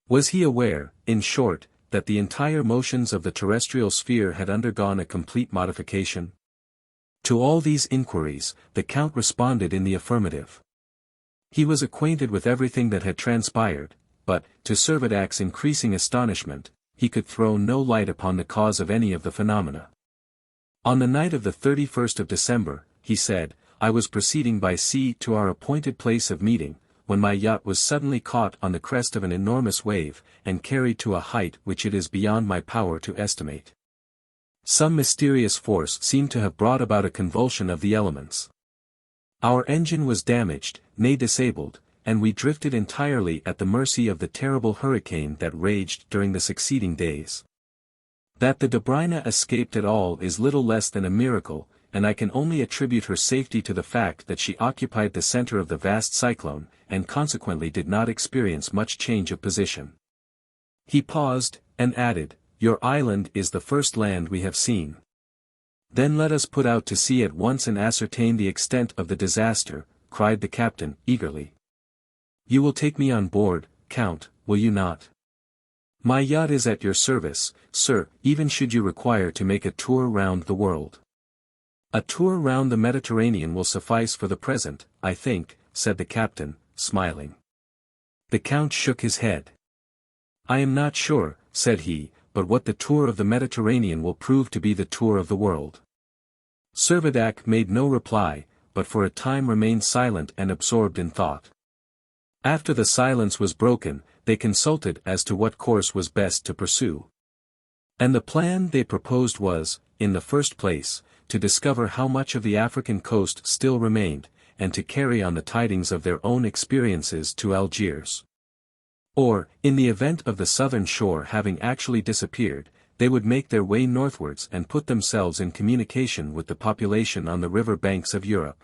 Was he aware, in short, that the entire motions of the terrestrial sphere had undergone a complete modification? To all these inquiries, the Count responded in the affirmative. He was acquainted with everything that had transpired, but, to Servadac's increasing astonishment, he could throw no light upon the cause of any of the phenomena. "On the night of the 31st of December, he said, I was proceeding by sea to our appointed place of meeting, when my yacht was suddenly caught on the crest of an enormous wave, and carried to a height which it is beyond my power to estimate. Some mysterious force seemed to have brought about a convulsion of the elements. Our engine was damaged, nay disabled, and we drifted entirely at the mercy of the terrible hurricane that raged during the succeeding days. That the Dobryna escaped at all is little less than a miracle, and I can only attribute her safety to the fact that she occupied the center of the vast cyclone, and consequently did not experience much change of position." He paused, and added, "Your island is the first land we have seen. Then let us put out to sea at once and ascertain the extent of the disaster," cried the captain, eagerly. "You will take me on board, Count, will you not? My yacht is at your service, sir, even should you require to make a tour round the world." "A tour round the Mediterranean will suffice for the present, I think," said the captain, smiling. The Count shook his head. "I am not sure," said he, "but what the tour of the Mediterranean will prove to be the tour of the world." Servadac made no reply, but for a time remained silent and absorbed in thought. After the silence was broken, they consulted as to what course was best to pursue. And the plan they proposed was, in the first place, to discover how much of the African coast still remained, and to carry on the tidings of their own experiences to Algiers. Or, in the event of the southern shore having actually disappeared, they would make their way northwards and put themselves in communication with the population on the river banks of Europe.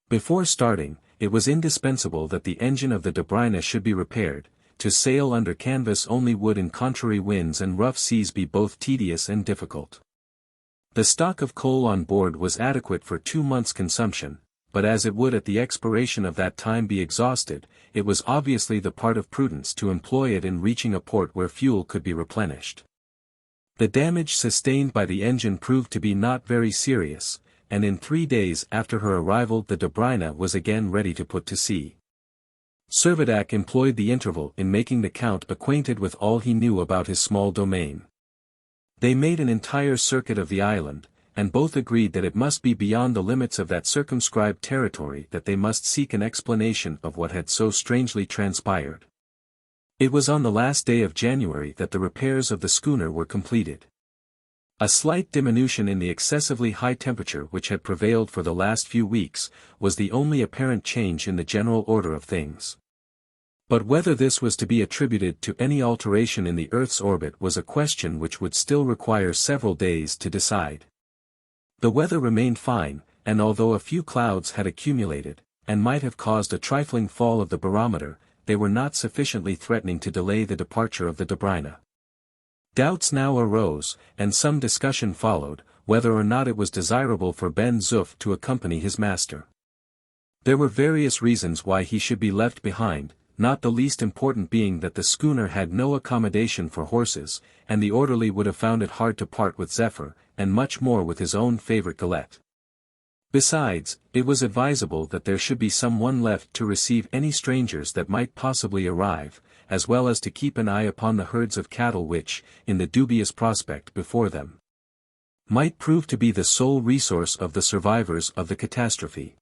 Before starting, it was indispensable that the engine of the Dobryna should be repaired. To sail under canvas only would in contrary winds and rough seas be both tedious and difficult. The stock of coal on board was adequate for 2 months' consumption, but as it would at the expiration of that time be exhausted, it was obviously the part of prudence to employ it in reaching a port where fuel could be replenished. The damage sustained by the engine proved to be not very serious, and in 3 days after her arrival the Dobryna was again ready to put to sea. Servadac employed the interval in making the Count acquainted with all he knew about his small domain. They made an entire circuit of the island, and both agreed that it must be beyond the limits of that circumscribed territory that they must seek an explanation of what had so strangely transpired. It was on the last day of January that the repairs of the schooner were completed. A slight diminution in the excessively high temperature which had prevailed for the last few weeks, was the only apparent change in the general order of things. But whether this was to be attributed to any alteration in the Earth's orbit was a question which would still require several days to decide. The weather remained fine, and although a few clouds had accumulated, and might have caused a trifling fall of the barometer, they were not sufficiently threatening to delay the departure of the Dobryna. Doubts now arose, and some discussion followed, whether or not it was desirable for Ben Zoof to accompany his master. There were various reasons why he should be left behind, not the least important being that the schooner had no accommodation for horses, and the orderly would have found it hard to part with Zephyr, and much more with his own favorite Galette. Besides, it was advisable that there should be some one left to receive any strangers that might possibly arrive, as well as to keep an eye upon the herds of cattle which, in the dubious prospect before them, might prove to be the sole resource of the survivors of the catastrophe.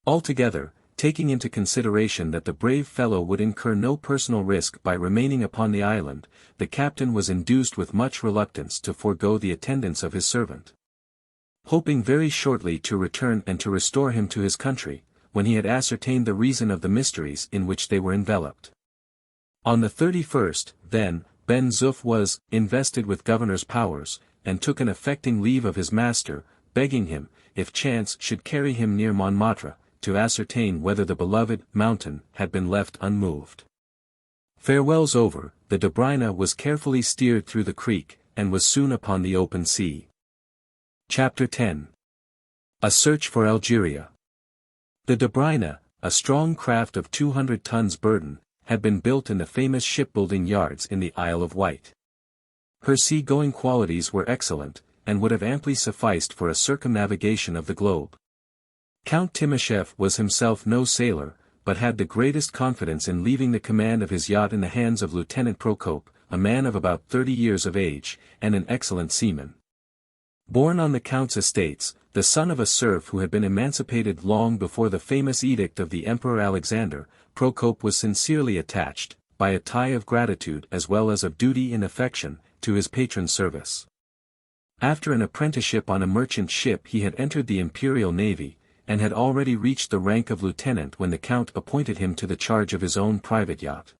Altogether, taking into consideration that the brave fellow would incur no personal risk by remaining upon the island, the captain was induced with much reluctance to forego the attendance of his servant, hoping very shortly to return and to restore him to his country, when he had ascertained the reason of the mysteries in which they were enveloped. On the 31st, then, Ben Zoof was invested with governor's powers, and took an affecting leave of his master, begging him, if chance should carry him near Montmartre, to ascertain whether the beloved mountain had been left unmoved. Farewells over, the Dobryna was carefully steered through the creek, and was soon upon the open sea. Chapter 10. A Search for Algeria. The Dobryna, a strong craft of 200 tons burden, had been built in the famous shipbuilding yards in the Isle of Wight. Her sea-going qualities were excellent, and would have amply sufficed for a circumnavigation of the globe. Count Timoshev was himself no sailor, but had the greatest confidence in leaving the command of his yacht in the hands of Lieutenant Procope, a man of about 30 years of age, and an excellent seaman. Born on the Count's estates, the son of a serf who had been emancipated long before the famous edict of the Emperor Alexander, Procope was sincerely attached, by a tie of gratitude as well as of duty and affection, to his patron's service. After an apprenticeship on a merchant ship he had entered the Imperial Navy, and had already reached the rank of lieutenant when the Count appointed him to the charge of his own private yacht,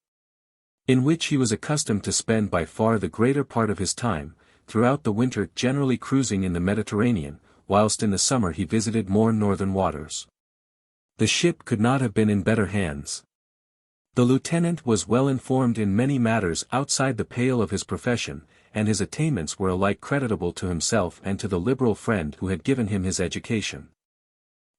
in which he was accustomed to spend by far the greater part of his time, throughout the winter generally cruising in the Mediterranean, whilst in the summer he visited more northern waters. The ship could not have been in better hands. The lieutenant was well informed in many matters outside the pale of his profession, and his attainments were alike creditable to himself and to the liberal friend who had given him his education.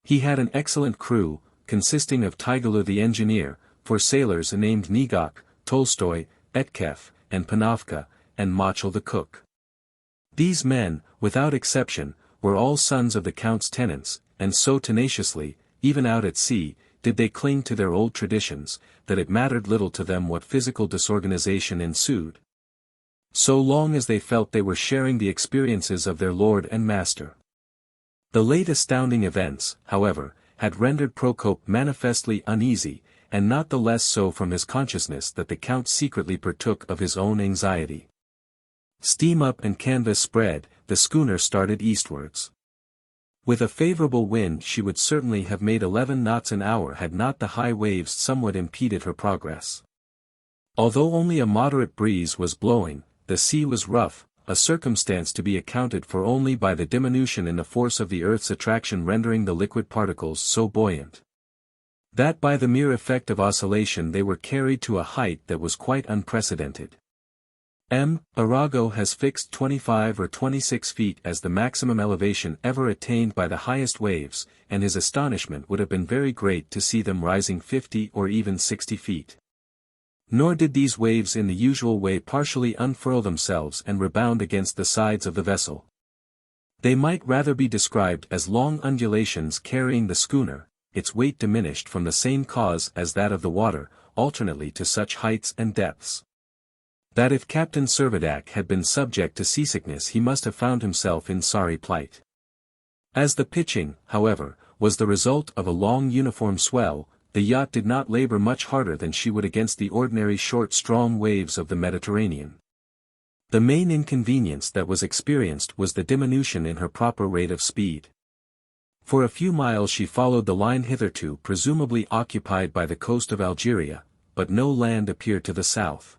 He had an excellent crew, consisting of Tigalu the engineer, for sailors named Nigok, Tolstoy, Etkef, and Panofka, and Mochel the cook. These men, without exception, were all sons of the Count's tenants, and so tenaciously, even out at sea, did they cling to their old traditions, that it mattered little to them what physical disorganization ensued, so long as they felt they were sharing the experiences of their lord and master. The late astounding events, however, had rendered Procope manifestly uneasy, and not the less so from his consciousness that the Count secretly partook of his own anxiety. Steam up and canvas spread, the schooner started eastwards. With a favourable wind she would certainly have made 11 knots an hour had not the high waves somewhat impeded her progress. Although only a moderate breeze was blowing, the sea was rough, a circumstance to be accounted for only by the diminution in the force of the Earth's attraction rendering the liquid particles so buoyant, that by the mere effect of oscillation they were carried to a height that was quite unprecedented. Arago has fixed 25 or 26 feet as the maximum elevation ever attained by the highest waves, and his astonishment would have been very great to see them rising 50 or even 60 feet. Nor did these waves in the usual way partially unfurl themselves and rebound against the sides of the vessel. They might rather be described as long undulations carrying the schooner, its weight diminished from the same cause as that of the water, alternately to such heights and depths, that if Captain Servadac had been subject to seasickness he must have found himself in sorry plight. As the pitching, however, was the result of a long uniform swell, the yacht did not labor much harder than she would against the ordinary short strong waves of the Mediterranean. The main inconvenience that was experienced was the diminution in her proper rate of speed. For a few miles she followed the line hitherto presumably occupied by the coast of Algeria, but no land appeared to the south.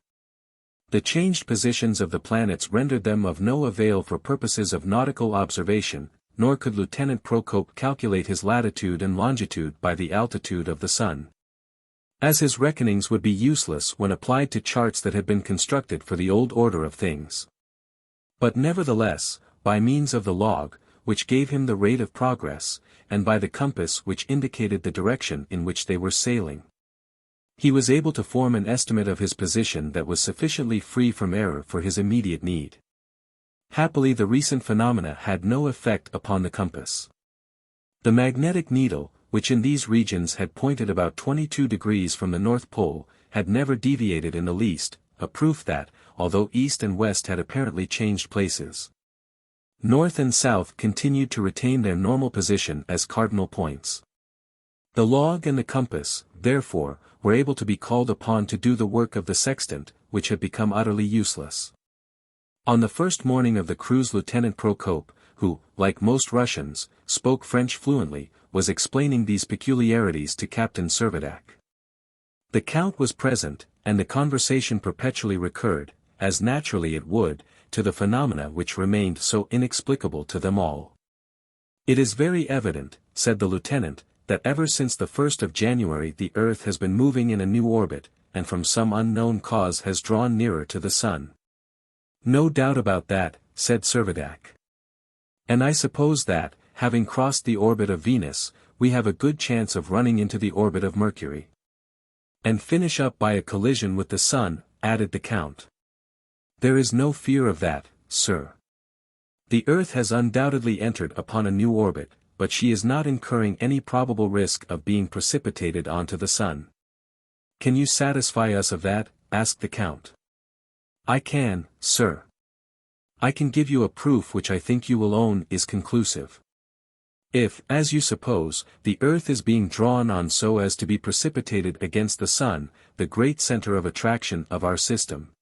The changed positions of the planets rendered them of no avail for purposes of nautical observation, nor could Lieutenant Procope calculate his latitude and longitude by the altitude of the sun, as his reckonings would be useless when applied to charts that had been constructed for the old order of things. But nevertheless, by means of the log, which gave him the rate of progress, and by the compass which indicated the direction in which they were sailing, he was able to form an estimate of his position that was sufficiently free from error for his immediate need. Happily the recent phenomena had no effect upon the compass. The magnetic needle, which in these regions had pointed about 22 degrees from the North Pole, had never deviated in the least, a proof that, although east and west had apparently changed places, north and south continued to retain their normal position as cardinal points. The log and the compass, therefore, were able to be called upon to do the work of the sextant, which had become utterly useless. On the first morning of the cruise Lieutenant Procope, who, like most Russians, spoke French fluently, was explaining these peculiarities to Captain Servadac. The Count was present, and the conversation perpetually recurred, as naturally it would, to the phenomena which remained so inexplicable to them all. "It is very evident," said the lieutenant, "that ever since the 1st of January the Earth has been moving in a new orbit, and from some unknown cause has drawn nearer to the sun." "No doubt about that," said Servadac. "And I suppose that, having crossed the orbit of Venus, we have a good chance of running into the orbit of Mercury." "And finish up by a collision with the sun," added the Count. "There is no fear of that, sir. The Earth has undoubtedly entered upon a new orbit, but she is not incurring any probable risk of being precipitated onto the sun." "Can you satisfy us of that?" asked the Count. "I can, sir. I can give you a proof which I think you will own is conclusive. If, as you suppose, the Earth is being drawn on so as to be precipitated against the sun, the great center of attraction of our system,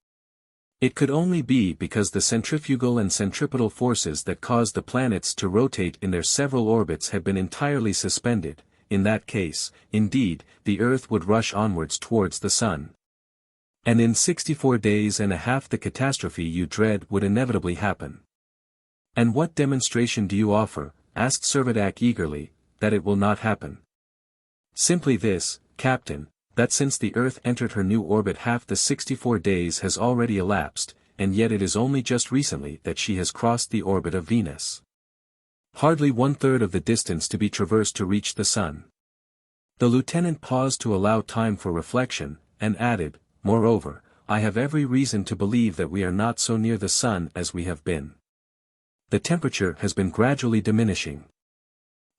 it could only be because the centrifugal and centripetal forces that cause the planets to rotate in their several orbits had been entirely suspended. In that case, indeed, the Earth would rush onwards towards the sun. And in 64 days and a half the catastrophe you dread would inevitably happen." "And what demonstration do you offer," asked Servadac eagerly, "that it will not happen?" "Simply this, Captain, that since the Earth entered her new orbit half the 64 days has already elapsed, and yet it is only just recently that she has crossed the orbit of Venus. Hardly 1/3 of the distance to be traversed to reach the sun." The lieutenant paused to allow time for reflection, and added, "Moreover, I have every reason to believe that we are not so near the sun as we have been. The temperature has been gradually diminishing.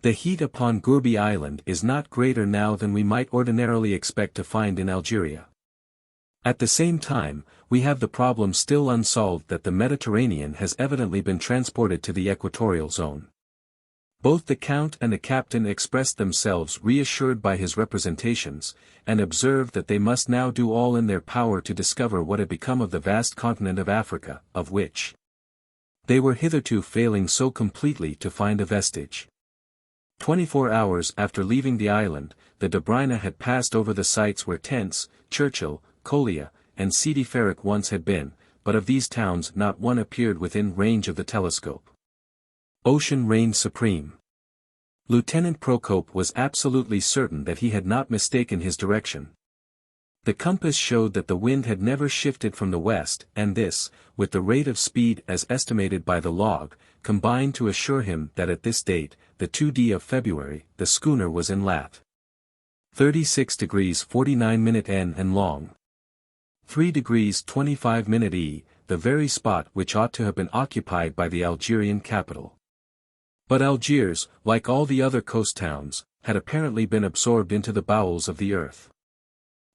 The heat upon Gourbi Island is not greater now than we might ordinarily expect to find in Algeria. At the same time, we have the problem still unsolved that the Mediterranean has evidently been transported to the equatorial zone." Both the Count and the Captain expressed themselves reassured by his representations, and observed that they must now do all in their power to discover what had become of the vast continent of Africa, of which they were hitherto failing so completely to find a vestige. 24 hours after leaving the island, the Dobryna had passed over the sites where tents, Churchill, Colia, and seedy Ferric once had been, but of these towns not one appeared within range of the telescope. Ocean reigned supreme. Lieutenant Procope was absolutely certain that he had not mistaken his direction. The compass showed that the wind had never shifted from the west, and this, with the rate of speed as estimated by the log, combined to assure him that at this date, the 2d of February, the schooner was in lat. 36 degrees 49 minute N and long. 3 degrees 25 minute E, the very spot which ought to have been occupied by the Algerian capital. But Algiers, like all the other coast towns, had apparently been absorbed into the bowels of the earth.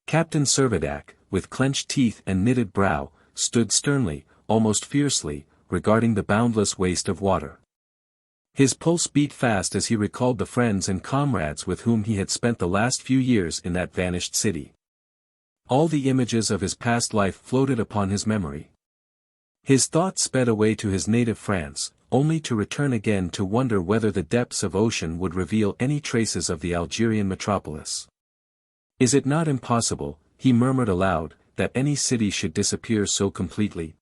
Captain Servadac, with clenched teeth and knitted brow, stood sternly, almost fiercely, regarding the boundless waste of water. His pulse beat fast as he recalled the friends and comrades with whom he had spent the last few years in that vanished city. All the images of his past life floated upon his memory. His thoughts sped away to his native France, only to return again to wonder whether the depths of ocean would reveal any traces of the Algerian metropolis. "Is it not impossible," he murmured aloud, "that any city should disappear so completely?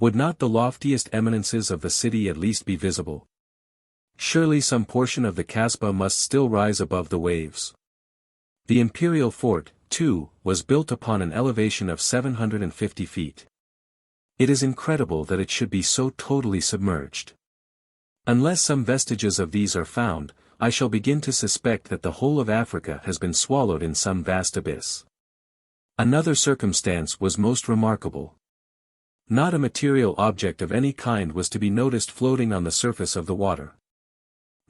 Would not the loftiest eminences of the city at least be visible? Surely some portion of the Kasbah must still rise above the waves." The imperial fort, too, was built upon an elevation of 750 feet. It is incredible that it should be so totally submerged. Unless some vestiges of these are found, I shall begin to suspect that the whole of Africa has been swallowed in some vast abyss. Another circumstance was most remarkable. Not a material object of any kind was to be noticed floating on the surface of the water.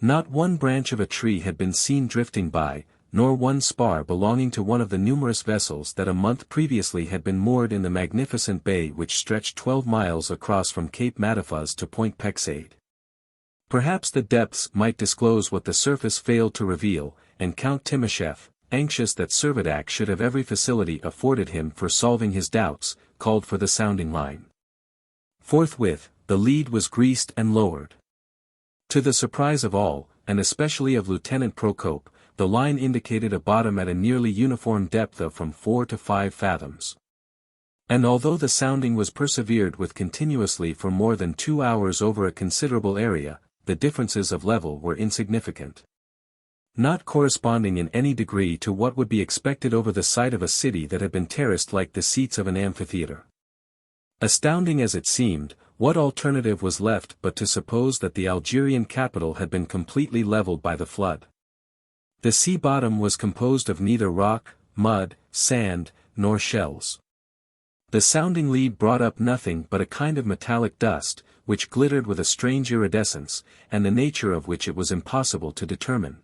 Not one branch of a tree had been seen drifting by, nor one spar belonging to one of the numerous vessels that a month previously had been moored in the magnificent bay which stretched 12 miles across from Cape Matafuz to Point Pexade. Perhaps the depths might disclose what the surface failed to reveal, and Count Timascheff, anxious that Servadac should have every facility afforded him for solving his doubts, called for the sounding line. Forthwith, the lead was greased and lowered. To the surprise of all, and especially of Lieutenant Procope, the line indicated a bottom at a nearly uniform depth of from 4 to 5 fathoms. And although the sounding was persevered with continuously for more than 2 hours over a considerable area, the differences of level were insignificant. Not corresponding in any degree to what would be expected over the site of a city that had been terraced like the seats of an amphitheater. Astounding as it seemed, what alternative was left but to suppose that the Algerian capital had been completely leveled by the flood? The sea bottom was composed of neither rock, mud, sand, nor shells. The sounding lead brought up nothing but a kind of metallic dust, which glittered with a strange iridescence, and the nature of which it was impossible to determine.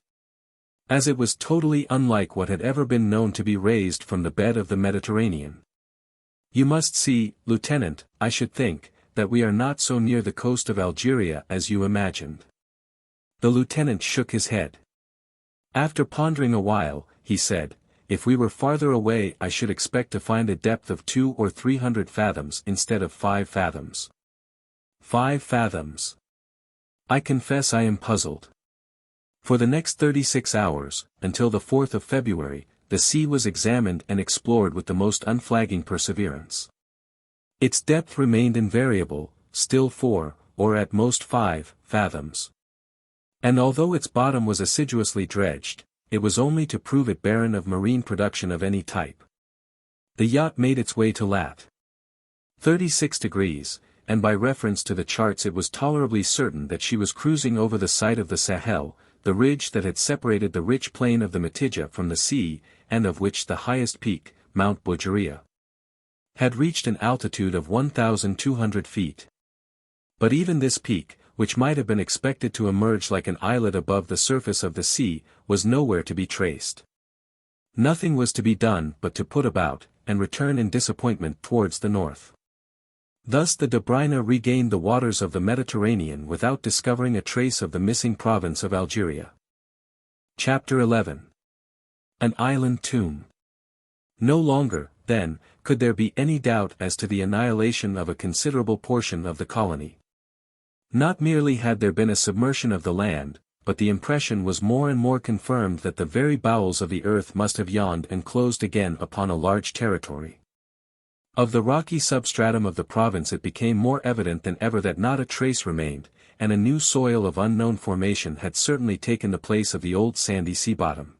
As it was totally unlike what had ever been known to be raised from the bed of the Mediterranean. "You must see, Lieutenant, I should think, that we are not so near the coast of Algeria as you imagined." The lieutenant shook his head. After pondering a while, he said, "If we were farther away I should expect to find a depth of 200 or 300 fathoms instead of 5 fathoms. 5 fathoms. I confess I am puzzled." For the next 36 hours, until the 4th of February, the sea was examined and explored with the most unflagging perseverance. Its depth remained invariable, still 4, or at most 5, fathoms. And although its bottom was assiduously dredged, it was only to prove it barren of marine production of any type. The yacht made its way to lat. 36 degrees, and by reference to the charts it was tolerably certain that she was cruising over the site of the Sahel, the ridge that had separated the rich plain of the Mitidja from the sea, and of which the highest peak, Mount Bougeria, had reached an altitude of 1,200 feet. But even this peak, which might have been expected to emerge like an islet above the surface of the sea, was nowhere to be traced. Nothing was to be done but to put about, and return in disappointment towards the north. Thus the Dobryna regained the waters of the Mediterranean without discovering a trace of the missing province of Algeria. Chapter 11. An Island Tomb. No longer, then, could there be any doubt as to the annihilation of a considerable portion of the colony. Not merely had there been a submersion of the land, but the impression was more and more confirmed that the very bowels of the earth must have yawned and closed again upon a large territory. Of the rocky substratum of the province it became more evident than ever that not a trace remained, and a new soil of unknown formation had certainly taken the place of the old sandy sea bottom.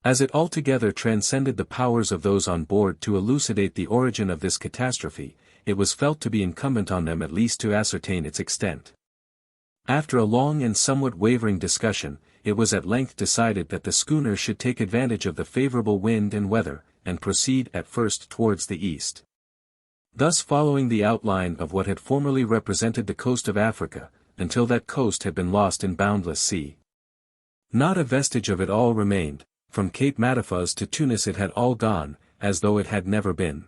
As it altogether transcended the powers of those on board to elucidate the origin of this catastrophe, it was felt to be incumbent on them at least to ascertain its extent. After a long and somewhat wavering discussion, it was at length decided that the schooner should take advantage of the favorable wind and weather, and proceed at first towards the east. Thus following the outline of what had formerly represented the coast of Africa, until that coast had been lost in boundless sea. Not a vestige of it all remained, from Cape Matafuz to Tunis it had all gone, as though it had never been.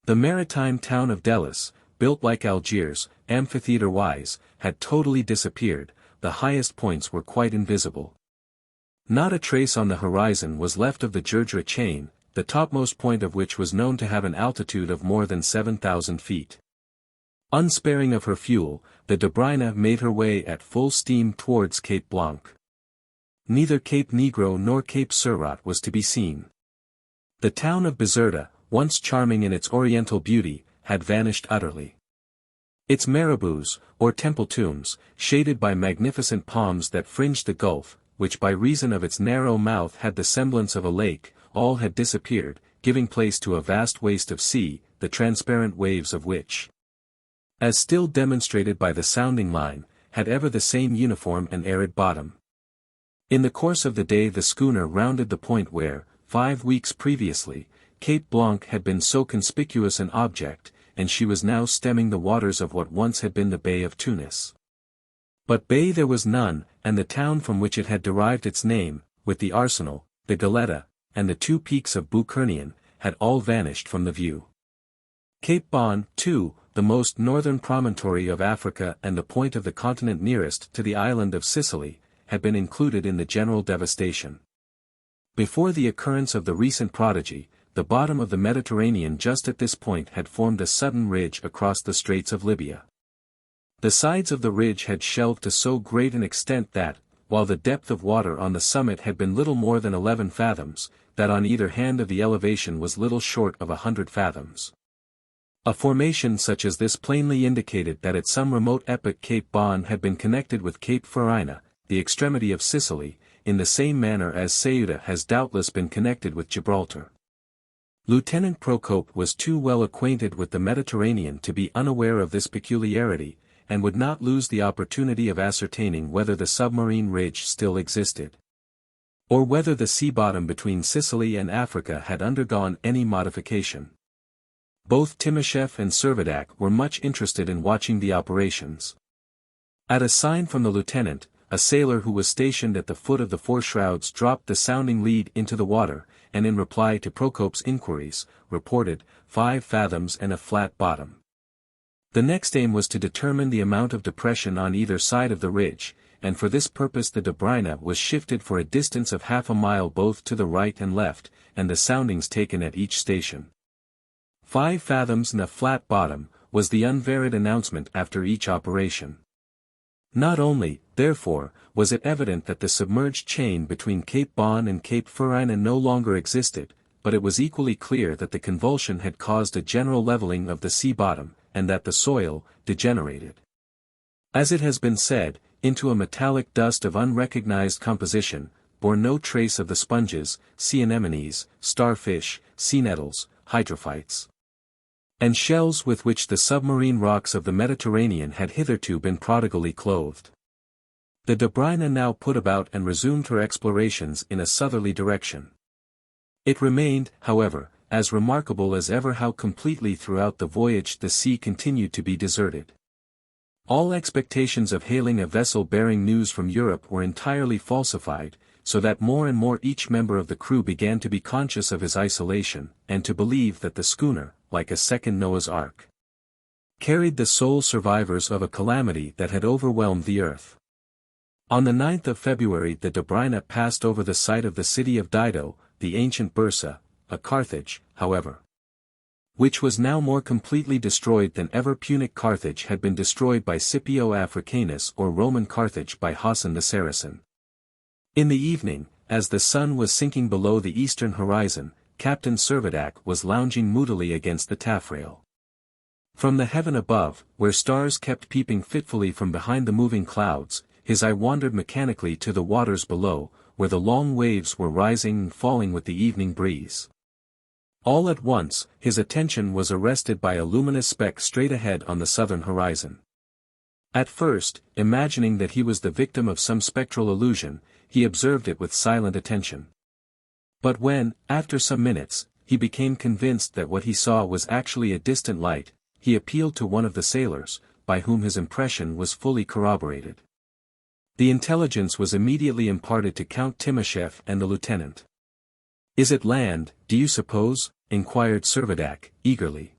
The maritime town of Delis, built like Algiers, amphitheatre-wise, had totally disappeared, the highest points were quite invisible. Not a trace on the horizon was left of the Jurjra chain, the topmost point of which was known to have an altitude of more than 7,000 feet. Unsparing of her fuel, the Dobryna made her way at full steam towards Cape Blanc. Neither Cape Negro nor Cape Surat was to be seen. The town of Bizerta, once charming in its oriental beauty, had vanished utterly. Its marabouts, or temple tombs, shaded by magnificent palms that fringed the gulf, which by reason of its narrow mouth had the semblance of a lake, all had disappeared, giving place to a vast waste of sea, the transparent waves of which, as still demonstrated by the sounding line, had ever the same uniform and arid bottom. In the course of the day the schooner rounded the point where, 5 weeks previously, Cape Blanc had been so conspicuous an object, and she was now stemming the waters of what once had been the Bay of Tunis. But bay there was none, and the town from which it had derived its name, with the arsenal, the Goletta, and the 2 peaks of Bucernian, had all vanished from the view. Cape Bon, too, the most northern promontory of Africa and the point of the continent nearest to the island of Sicily, had been included in the general devastation. Before the occurrence of the recent prodigy, the bottom of the Mediterranean just at this point had formed a sudden ridge across the Straits of Libya. The sides of the ridge had shelved to so great an extent that, while the depth of water on the summit had been little more than 11 fathoms, that on either hand of the elevation was little short of 100 fathoms. A formation such as this plainly indicated that at some remote epoch Cape Bon had been connected with Cape Farina, the extremity of Sicily, in the same manner as Ceuta has doubtless been connected with Gibraltar. Lieutenant Procope was too well acquainted with the Mediterranean to be unaware of this peculiarity, and would not lose the opportunity of ascertaining whether the submarine ridge still existed, or whether the sea bottom between Sicily and Africa had undergone any modification. Both Timosheff and Servadac were much interested in watching the operations. At a sign from the lieutenant, a sailor who was stationed at the foot of the foreshrouds dropped the sounding lead into the water, and in reply to Procope's inquiries, reported 5 fathoms and a flat bottom. The next aim was to determine the amount of depression on either side of the ridge, and for this purpose the Dobryna was shifted for a distance of half a mile both to the right and left, and the soundings taken at each station. 5 fathoms and a flat bottom, was the unvaried announcement after each operation. Not only, therefore, was it evident that the submerged chain between Cape Bon and Cape Farina no longer existed, but it was equally clear that the convulsion had caused a general leveling of the sea bottom, and that the soil, degenerated, as it has been said, into a metallic dust of unrecognized composition, bore no trace of the sponges, sea anemones, starfish, sea nettles, hydrophytes, and shells with which the submarine rocks of the Mediterranean had hitherto been prodigally clothed. The Dobryna now put about and resumed her explorations in a southerly direction. It remained, however, as remarkable as ever how completely throughout the voyage the sea continued to be deserted. All expectations of hailing a vessel bearing news from Europe were entirely falsified, so that more and more each member of the crew began to be conscious of his isolation, and to believe that the schooner, like a second Noah's Ark, carried the sole survivors of a calamity that had overwhelmed the earth. On the 9th of February the Dobryna passed over the site of the city of Dido, the ancient Bursa, a Carthage, however, which was now more completely destroyed than ever Punic Carthage had been destroyed by Scipio Africanus or Roman Carthage by Hassan the Saracen. In the evening, as the sun was sinking below the eastern horizon, Captain Servadac was lounging moodily against the taffrail. From the heaven above, where stars kept peeping fitfully from behind the moving clouds, his eye wandered mechanically to the waters below, where the long waves were rising and falling with the evening breeze. All at once, his attention was arrested by a luminous speck straight ahead on the southern horizon. At first, imagining that he was the victim of some spectral illusion, he observed it with silent attention. But when, after some minutes, he became convinced that what he saw was actually a distant light, he appealed to one of the sailors, by whom his impression was fully corroborated. The intelligence was immediately imparted to Count Timascheff and the lieutenant. "Is it land, do you suppose?" inquired Servadac, eagerly.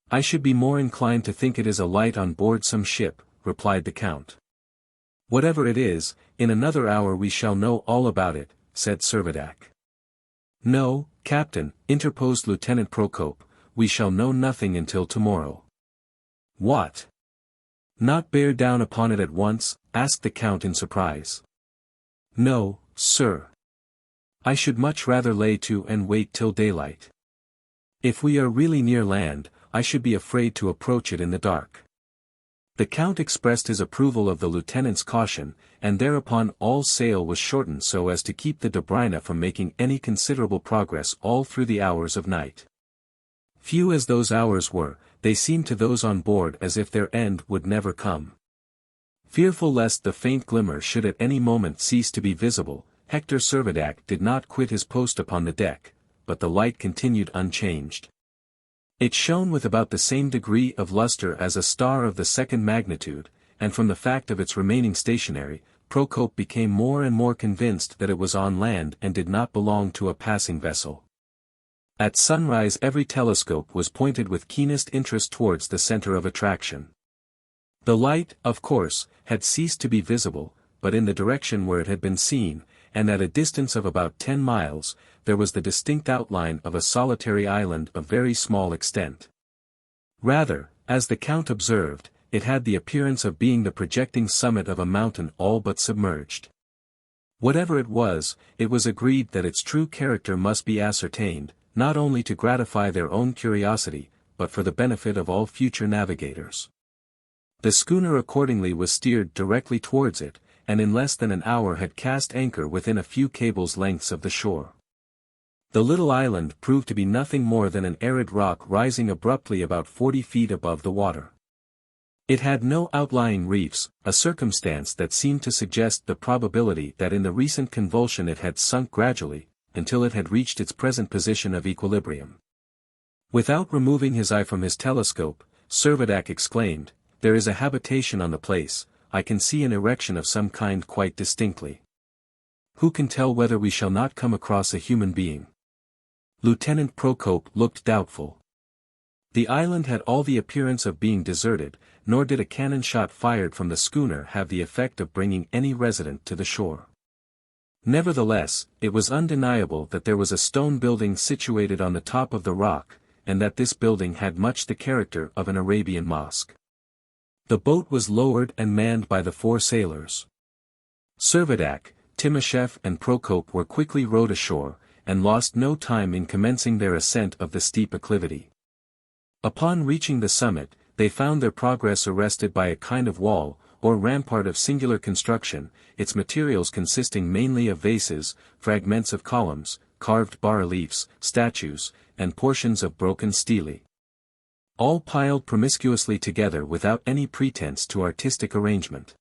"I should be more inclined to think it is a light on board some ship," replied the count. "Whatever it is, in another hour we shall know all about it," said Servadac. "No, Captain," interposed Lieutenant Procope, "we shall know nothing until tomorrow." "What? Not bear down upon it at once?" asked the count in surprise. "No, sir. I should much rather lay to and wait till daylight. If we are really near land, I should be afraid to approach it in the dark." The count expressed his approval of the lieutenant's caution, and thereupon all sail was shortened so as to keep the Dobryna from making any considerable progress all through the hours of night. Few as those hours were, they seemed to those on board as if their end would never come. Fearful lest the faint glimmer should at any moment cease to be visible, Hector Servadac did not quit his post upon the deck, but the light continued unchanged. It shone with about the same degree of luster as a star of the second magnitude, and from the fact of its remaining stationary, Procope became more and more convinced that it was on land and did not belong to a passing vessel. At sunrise every telescope was pointed with keenest interest towards the center of attraction. The light, of course, had ceased to be visible, but in the direction where it had been seen, and at a distance of about 10 miles, there was the distinct outline of a solitary island of very small extent. Rather, as the count observed, it had the appearance of being the projecting summit of a mountain all but submerged. Whatever it was agreed that its true character must be ascertained, not only to gratify their own curiosity, but for the benefit of all future navigators. The schooner accordingly was steered directly towards it, and in less than an hour had cast anchor within a few cables' lengths of the shore. The little island proved to be nothing more than an arid rock rising abruptly about 40 feet above the water. It had no outlying reefs, a circumstance that seemed to suggest the probability that in the recent convulsion it had sunk gradually, until it had reached its present position of equilibrium. Without removing his eye from his telescope, Servadac exclaimed, "There is a habitation on the place, I can see an erection of some kind quite distinctly. Who can tell whether we shall not come across a human being?" Lieutenant Procope looked doubtful. The island had all the appearance of being deserted, nor did a cannon shot fired from the schooner have the effect of bringing any resident to the shore. Nevertheless, it was undeniable that there was a stone building situated on the top of the rock, and that this building had much the character of an Arabian mosque. The boat was lowered and manned by the 4 sailors. Servadac, Timascheff and Procope were quickly rowed ashore, and lost no time in commencing their ascent of the steep acclivity. Upon reaching the summit, they found their progress arrested by a kind of wall, or rampart of singular construction, its materials consisting mainly of vases, fragments of columns, carved bas-reliefs, statues, and portions of broken stele. All piled promiscuously together without any pretense to artistic arrangement.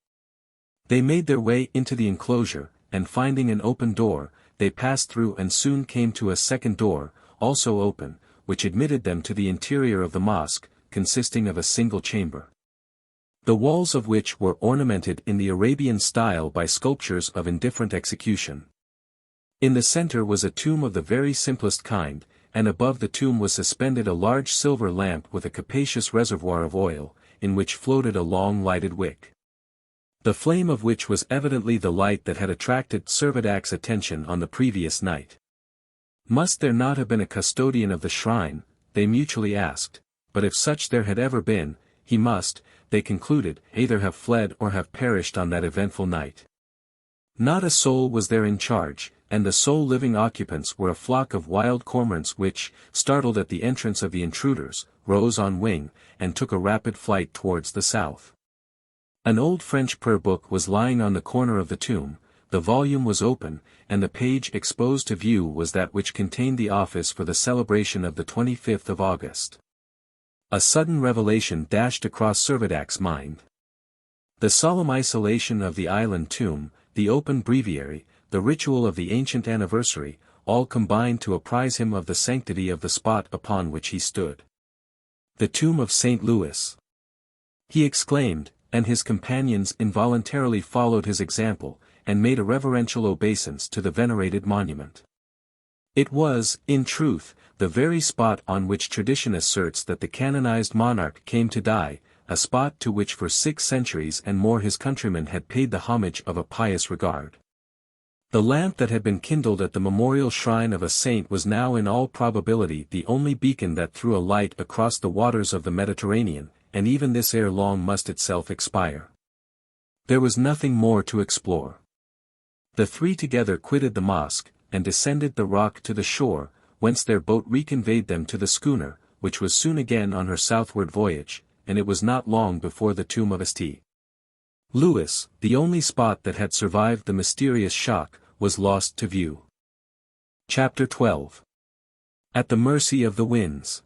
They made their way into the enclosure, and finding an open door, they passed through and soon came to a second door, also open, which admitted them to the interior of the mosque, consisting of a single chamber, the walls of which were ornamented in the Arabian style by sculptures of indifferent execution. In the center was a tomb of the very simplest kind, and above the tomb was suspended a large silver lamp with a capacious reservoir of oil, in which floated a long lighted wick, the flame of which was evidently the light that had attracted Servadac's attention on the previous night. Must there not have been a custodian of the shrine, they mutually asked, but if such there had ever been, he must, they concluded, either have fled or have perished on that eventful night. Not a soul was there in charge, and the sole living occupants were a flock of wild cormorants which, startled at the entrance of the intruders, rose on wing, and took a rapid flight towards the south. An old French prayer book was lying on the corner of the tomb, the volume was open, and the page exposed to view was that which contained the office for the celebration of the 25th of August. A sudden revelation dashed across Servadac's mind. The solemn isolation of the island tomb, the open breviary, the ritual of the ancient anniversary, all combined to apprise him of the sanctity of the spot upon which he stood. The tomb of St. Louis! He exclaimed, and his companions involuntarily followed his example, and made a reverential obeisance to the venerated monument. It was, in truth, the very spot on which tradition asserts that the canonized monarch came to die, a spot to which for 6 centuries and more his countrymen had paid the homage of a pious regard. The lamp that had been kindled at the memorial shrine of a saint was now in all probability the only beacon that threw a light across the waters of the Mediterranean, and even this ere long must itself expire. There was nothing more to explore. The three together quitted the mosque, and descended the rock to the shore, whence their boat reconveyed them to the schooner, which was soon again on her southward voyage, and it was not long before the tomb of St. Louis, the only spot that had survived the mysterious shock, was lost to view. Chapter 12. At the mercy of the winds.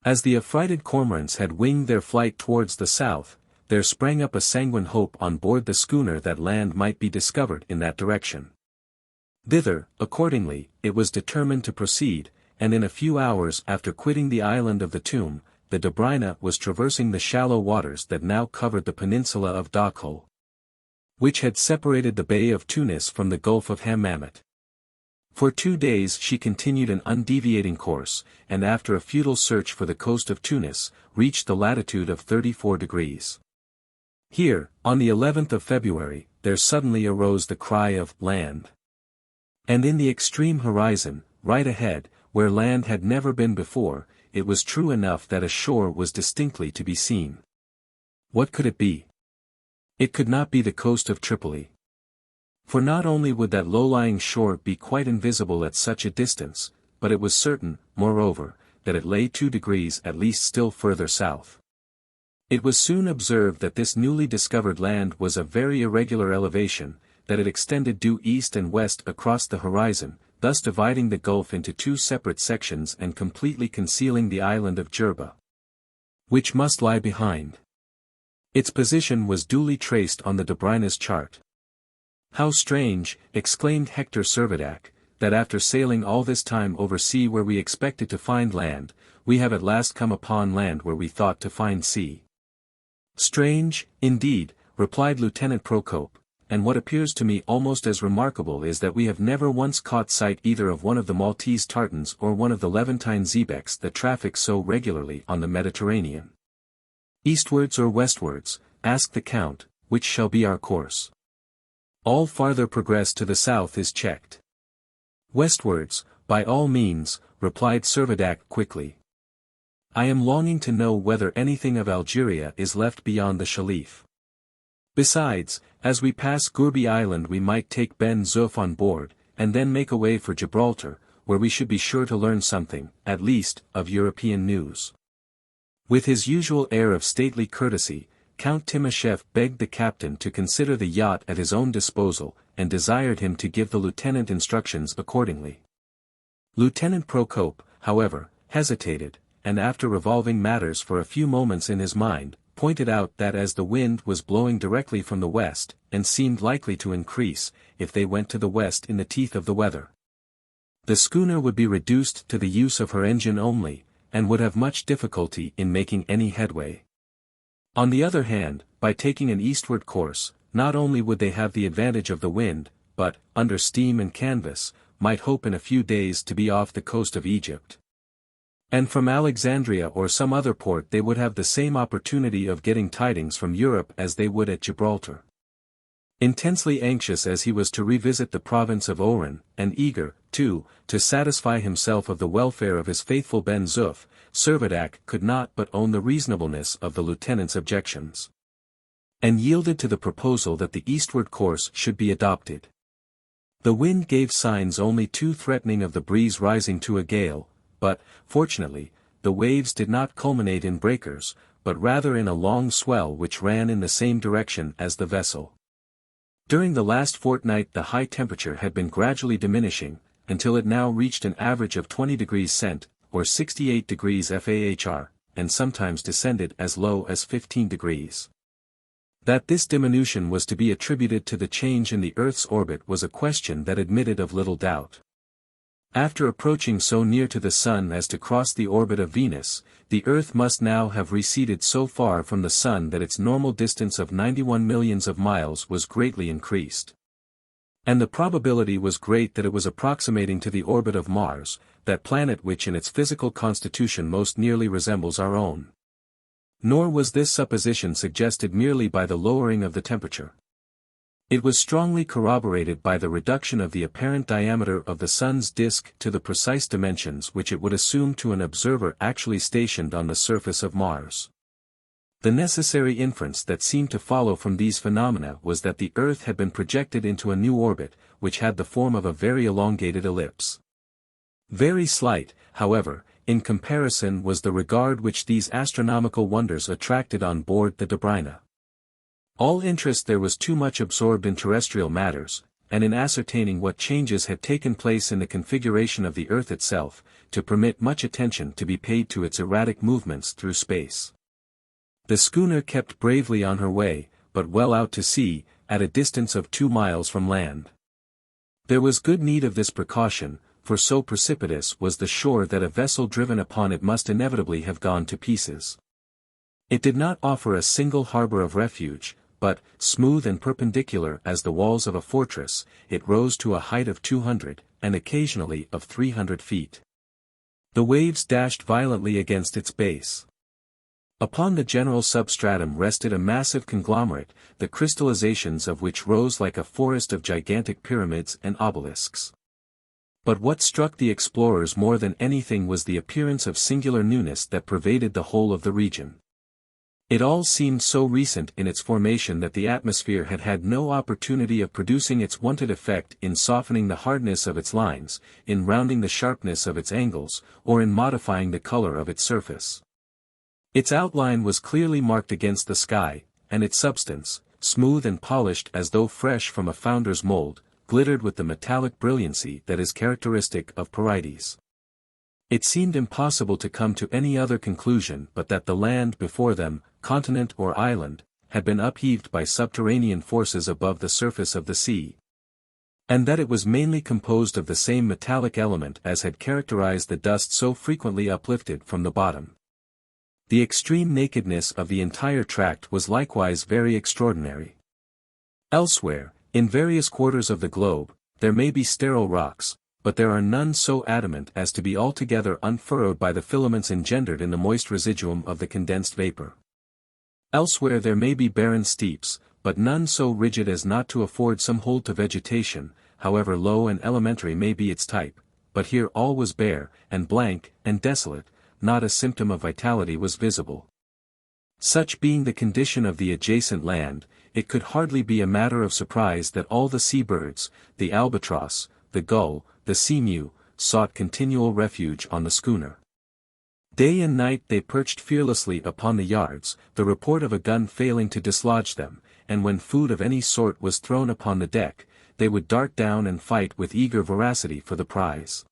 As the affrighted cormorants had winged their flight towards the south, there sprang up a sanguine hope on board the schooner that land might be discovered in that direction. Thither, accordingly, it was determined to proceed, and in a few hours after quitting the island of the tomb, the Dobryna was traversing the shallow waters that now covered the peninsula of Dakhul, which had separated the Bay of Tunis from the Gulf of Hammamet. For 2 days she continued an undeviating course, and after a futile search for the coast of Tunis, reached the latitude of 34 degrees. Here, on the 11th of February, there suddenly arose the cry of land. And in the extreme horizon, right ahead, where land had never been before, it was true enough that a shore was distinctly to be seen. What could it be? It could not be the coast of Tripoli. For not only would that low-lying shore be quite invisible at such a distance, but it was certain, moreover, that it lay 2 degrees at least still further south. It was soon observed that this newly discovered land was of very irregular elevation, that it extended due east and west across the horizon, thus dividing the gulf into 2 separate sections and completely concealing the island of Jerba, which must lie behind. Its position was duly traced on the Dobryna's chart. "How strange," exclaimed Hector Servadac, "that after sailing all this time over sea where we expected to find land, we have at last come upon land where we thought to find sea." "Strange, indeed," replied Lieutenant Procope, "and what appears to me almost as remarkable is that we have never once caught sight either of one of the Maltese tartans or one of the Levantine xebecs that traffic so regularly on the Mediterranean." "Eastwards or westwards," asked the Count, "which shall be our course?" "All farther progress to the south is checked." "Westwards, by all means," replied Servadac quickly. "I am longing to know whether anything of Algeria is left beyond the Shalif. Besides, as we pass Gourbi Island we might take Ben Zoof on board, and then make away for Gibraltar, where we should be sure to learn something, at least, of European news." With his usual air of stately courtesy, Count Timascheff begged the captain to consider the yacht at his own disposal, and desired him to give the lieutenant instructions accordingly. Lieutenant Procope, however, hesitated, and after revolving matters for a few moments in his mind, pointed out that as the wind was blowing directly from the west, and seemed likely to increase, if they went to the west in the teeth of the weather, the schooner would be reduced to the use of her engine only, and would have much difficulty in making any headway. On the other hand, by taking an eastward course, not only would they have the advantage of the wind, but, under steam and canvas, might hope in a few days to be off the coast of Egypt. And from Alexandria or some other port they would have the same opportunity of getting tidings from Europe as they would at Gibraltar. Intensely anxious as he was to revisit the province of Oran, and eager, too, to satisfy himself of the welfare of his faithful Ben Zoof, Servadac could not but own the reasonableness of the lieutenant's objections, and yielded to the proposal that the eastward course should be adopted. The wind gave signs only too threatening of the breeze rising to a gale, but, fortunately, the waves did not culminate in breakers, but rather in a long swell which ran in the same direction as the vessel. During the last fortnight the high temperature had been gradually diminishing, until it now reached an average of 20 degrees Cent, or 68 degrees FAHR, and sometimes descended as low as 15 degrees. That this diminution was to be attributed to the change in the Earth's orbit was a question that admitted of little doubt. After approaching so near to the Sun as to cross the orbit of Venus, the Earth must now have receded so far from the Sun that its normal distance of 91 millions of miles was greatly increased. And the probability was great that it was approximating to the orbit of Mars, that planet which in its physical constitution most nearly resembles our own. Nor was this supposition suggested merely by the lowering of the temperature. It was strongly corroborated by the reduction of the apparent diameter of the Sun's disk to the precise dimensions which it would assume to an observer actually stationed on the surface of Mars. The necessary inference that seemed to follow from these phenomena was that the Earth had been projected into a new orbit, which had the form of a very elongated ellipse. Very slight, however, in comparison was the regard which these astronomical wonders attracted on board the Dobryna. All interest there was too much absorbed in terrestrial matters, and in ascertaining what changes had taken place in the configuration of the Earth itself, to permit much attention to be paid to its erratic movements through space. The schooner kept bravely on her way, but well out to sea, at a distance of 2 miles from land. There was good need of this precaution, for so precipitous was the shore that a vessel driven upon it must inevitably have gone to pieces. It did not offer a single harbor of refuge, but, smooth and perpendicular as the walls of a fortress, it rose to a height of 200, and occasionally of 300 feet. The waves dashed violently against its base. Upon the general substratum rested a massive conglomerate, the crystallizations of which rose like a forest of gigantic pyramids and obelisks. But what struck the explorers more than anything was the appearance of singular newness that pervaded the whole of the region. It all seemed so recent in its formation that the atmosphere had had no opportunity of producing its wonted effect in softening the hardness of its lines, in rounding the sharpness of its angles, or in modifying the color of its surface. Its outline was clearly marked against the sky, and its substance, smooth and polished as though fresh from a founder's mold, glittered with the metallic brilliancy that is characteristic of Porites. It seemed impossible to come to any other conclusion but that the land before them, continent or island, had been upheaved by subterranean forces above the surface of the sea. And that it was mainly composed of the same metallic element as had characterized the dust so frequently uplifted from the bottom. The extreme nakedness of the entire tract was likewise very extraordinary. Elsewhere, in various quarters of the globe, there may be sterile rocks, but there are none so adamant as to be altogether unfurrowed by the filaments engendered in the moist residuum of the condensed vapor. Elsewhere there may be barren steeps, but none so rigid as not to afford some hold to vegetation, however low and elementary may be its type, but here all was bare, and blank, and desolate, not a symptom of vitality was visible. Such being the condition of the adjacent land, it could hardly be a matter of surprise that all the seabirds, the albatross, the gull, the seamew, sought continual refuge on the schooner. Day and night they perched fearlessly upon the yards, the report of a gun failing to dislodge them, and when food of any sort was thrown upon the deck, they would dart down and fight with eager voracity for the prize.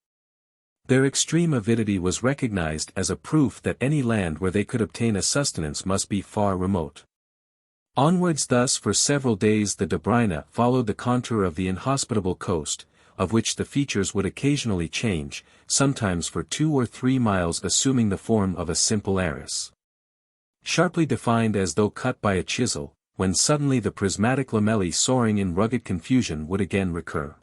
Their extreme avidity was recognized as a proof that any land where they could obtain a sustenance must be far remote. Onwards thus for several days the Dobryna followed the contour of the inhospitable coast, of which the features would occasionally change, sometimes for 2 or 3 miles assuming the form of a simple arris. Sharply defined as though cut by a chisel, when suddenly the prismatic lamellae soaring in rugged confusion would again recur.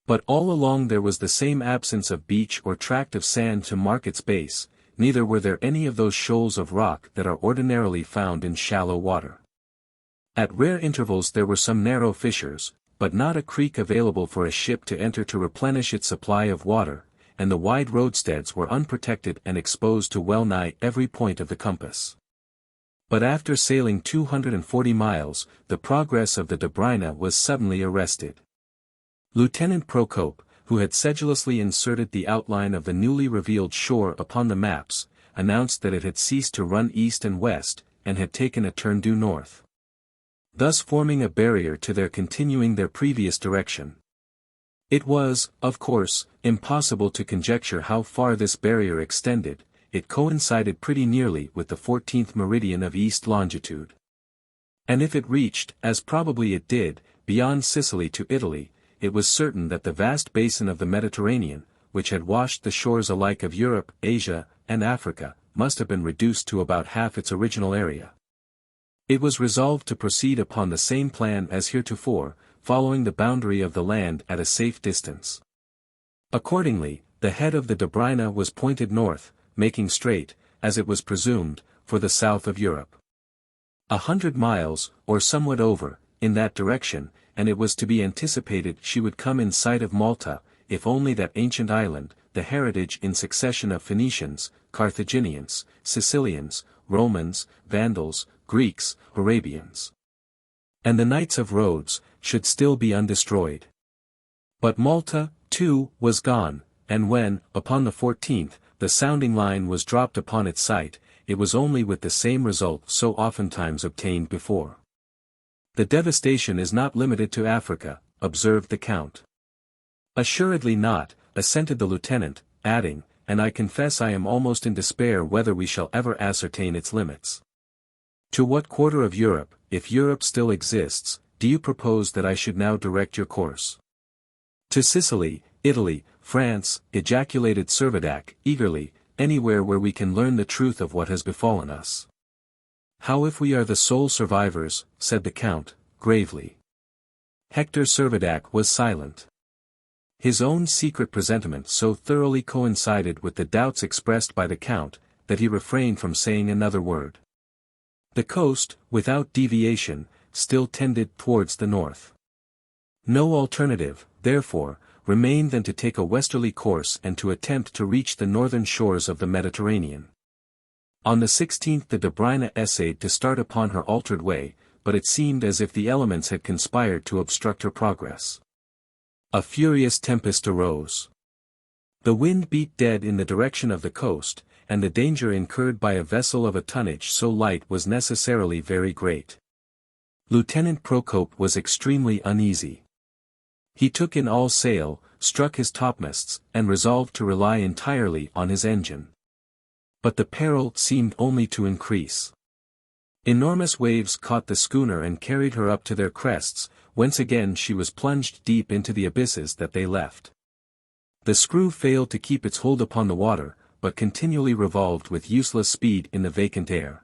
But all along there was the same absence of beach or tract of sand to mark its base, neither were there any of those shoals of rock that are ordinarily found in shallow water. At rare intervals there were some narrow fissures, but not a creek available for a ship to enter to replenish its supply of water, and the wide roadsteads were unprotected and exposed to well-nigh every point of the compass. But after sailing 240 miles, the progress of the Dobryna was suddenly arrested. Lieutenant Procope, who had sedulously inserted the outline of the newly revealed shore upon the maps, announced that it had ceased to run east and west, and had taken a turn due north, thus forming a barrier to their continuing their previous direction. It was, of course, impossible to conjecture how far this barrier extended. It coincided pretty nearly with the 14th meridian of east longitude. And if it reached, as probably it did, beyond Sicily to Italy, it was certain that the vast basin of the Mediterranean, which had washed the shores alike of Europe, Asia, and Africa, must have been reduced to about half its original area. It was resolved to proceed upon the same plan as heretofore, following the boundary of the land at a safe distance. Accordingly, the head of the Dobryna was pointed north, making straight, as it was presumed, for the south of Europe. 100 miles, or somewhat over, in that direction, and it was to be anticipated she would come in sight of Malta, if only that ancient island, the heritage in succession of Phoenicians, Carthaginians, Sicilians, Romans, Vandals, Greeks, Arabians, and the Knights of Rhodes, should still be undestroyed. But Malta, too, was gone, and when, upon the 14th, the sounding line was dropped upon its site, it was only with the same result so oftentimes obtained before. The devastation is not limited to Africa, observed the Count. Assuredly not, assented the lieutenant, adding, and I confess I am almost in despair whether we shall ever ascertain its limits. To what quarter of Europe, if Europe still exists, do you propose that I should now direct your course? To Sicily, Italy, France, ejaculated Servadac, eagerly, anywhere where we can learn the truth of what has befallen us. How if we are the sole survivors, said the Count, gravely. Hector Servadac was silent. His own secret presentiment so thoroughly coincided with the doubts expressed by the Count, that he refrained from saying another word. The coast, without deviation, still tended towards the north. No alternative, therefore, remained than to take a westerly course and to attempt to reach the northern shores of the Mediterranean. On the 16th the Dobryna essayed to start upon her altered way, but it seemed as if the elements had conspired to obstruct her progress. A furious tempest arose. The wind beat dead in the direction of the coast, and the danger incurred by a vessel of a tonnage so light was necessarily very great. Lieutenant Procope was extremely uneasy. He took in all sail, struck his topmasts, and resolved to rely entirely on his engine. But the peril seemed only to increase. Enormous waves caught the schooner and carried her up to their crests, whence again she was plunged deep into the abysses that they left. The screw failed to keep its hold upon the water, but continually revolved with useless speed in the vacant air.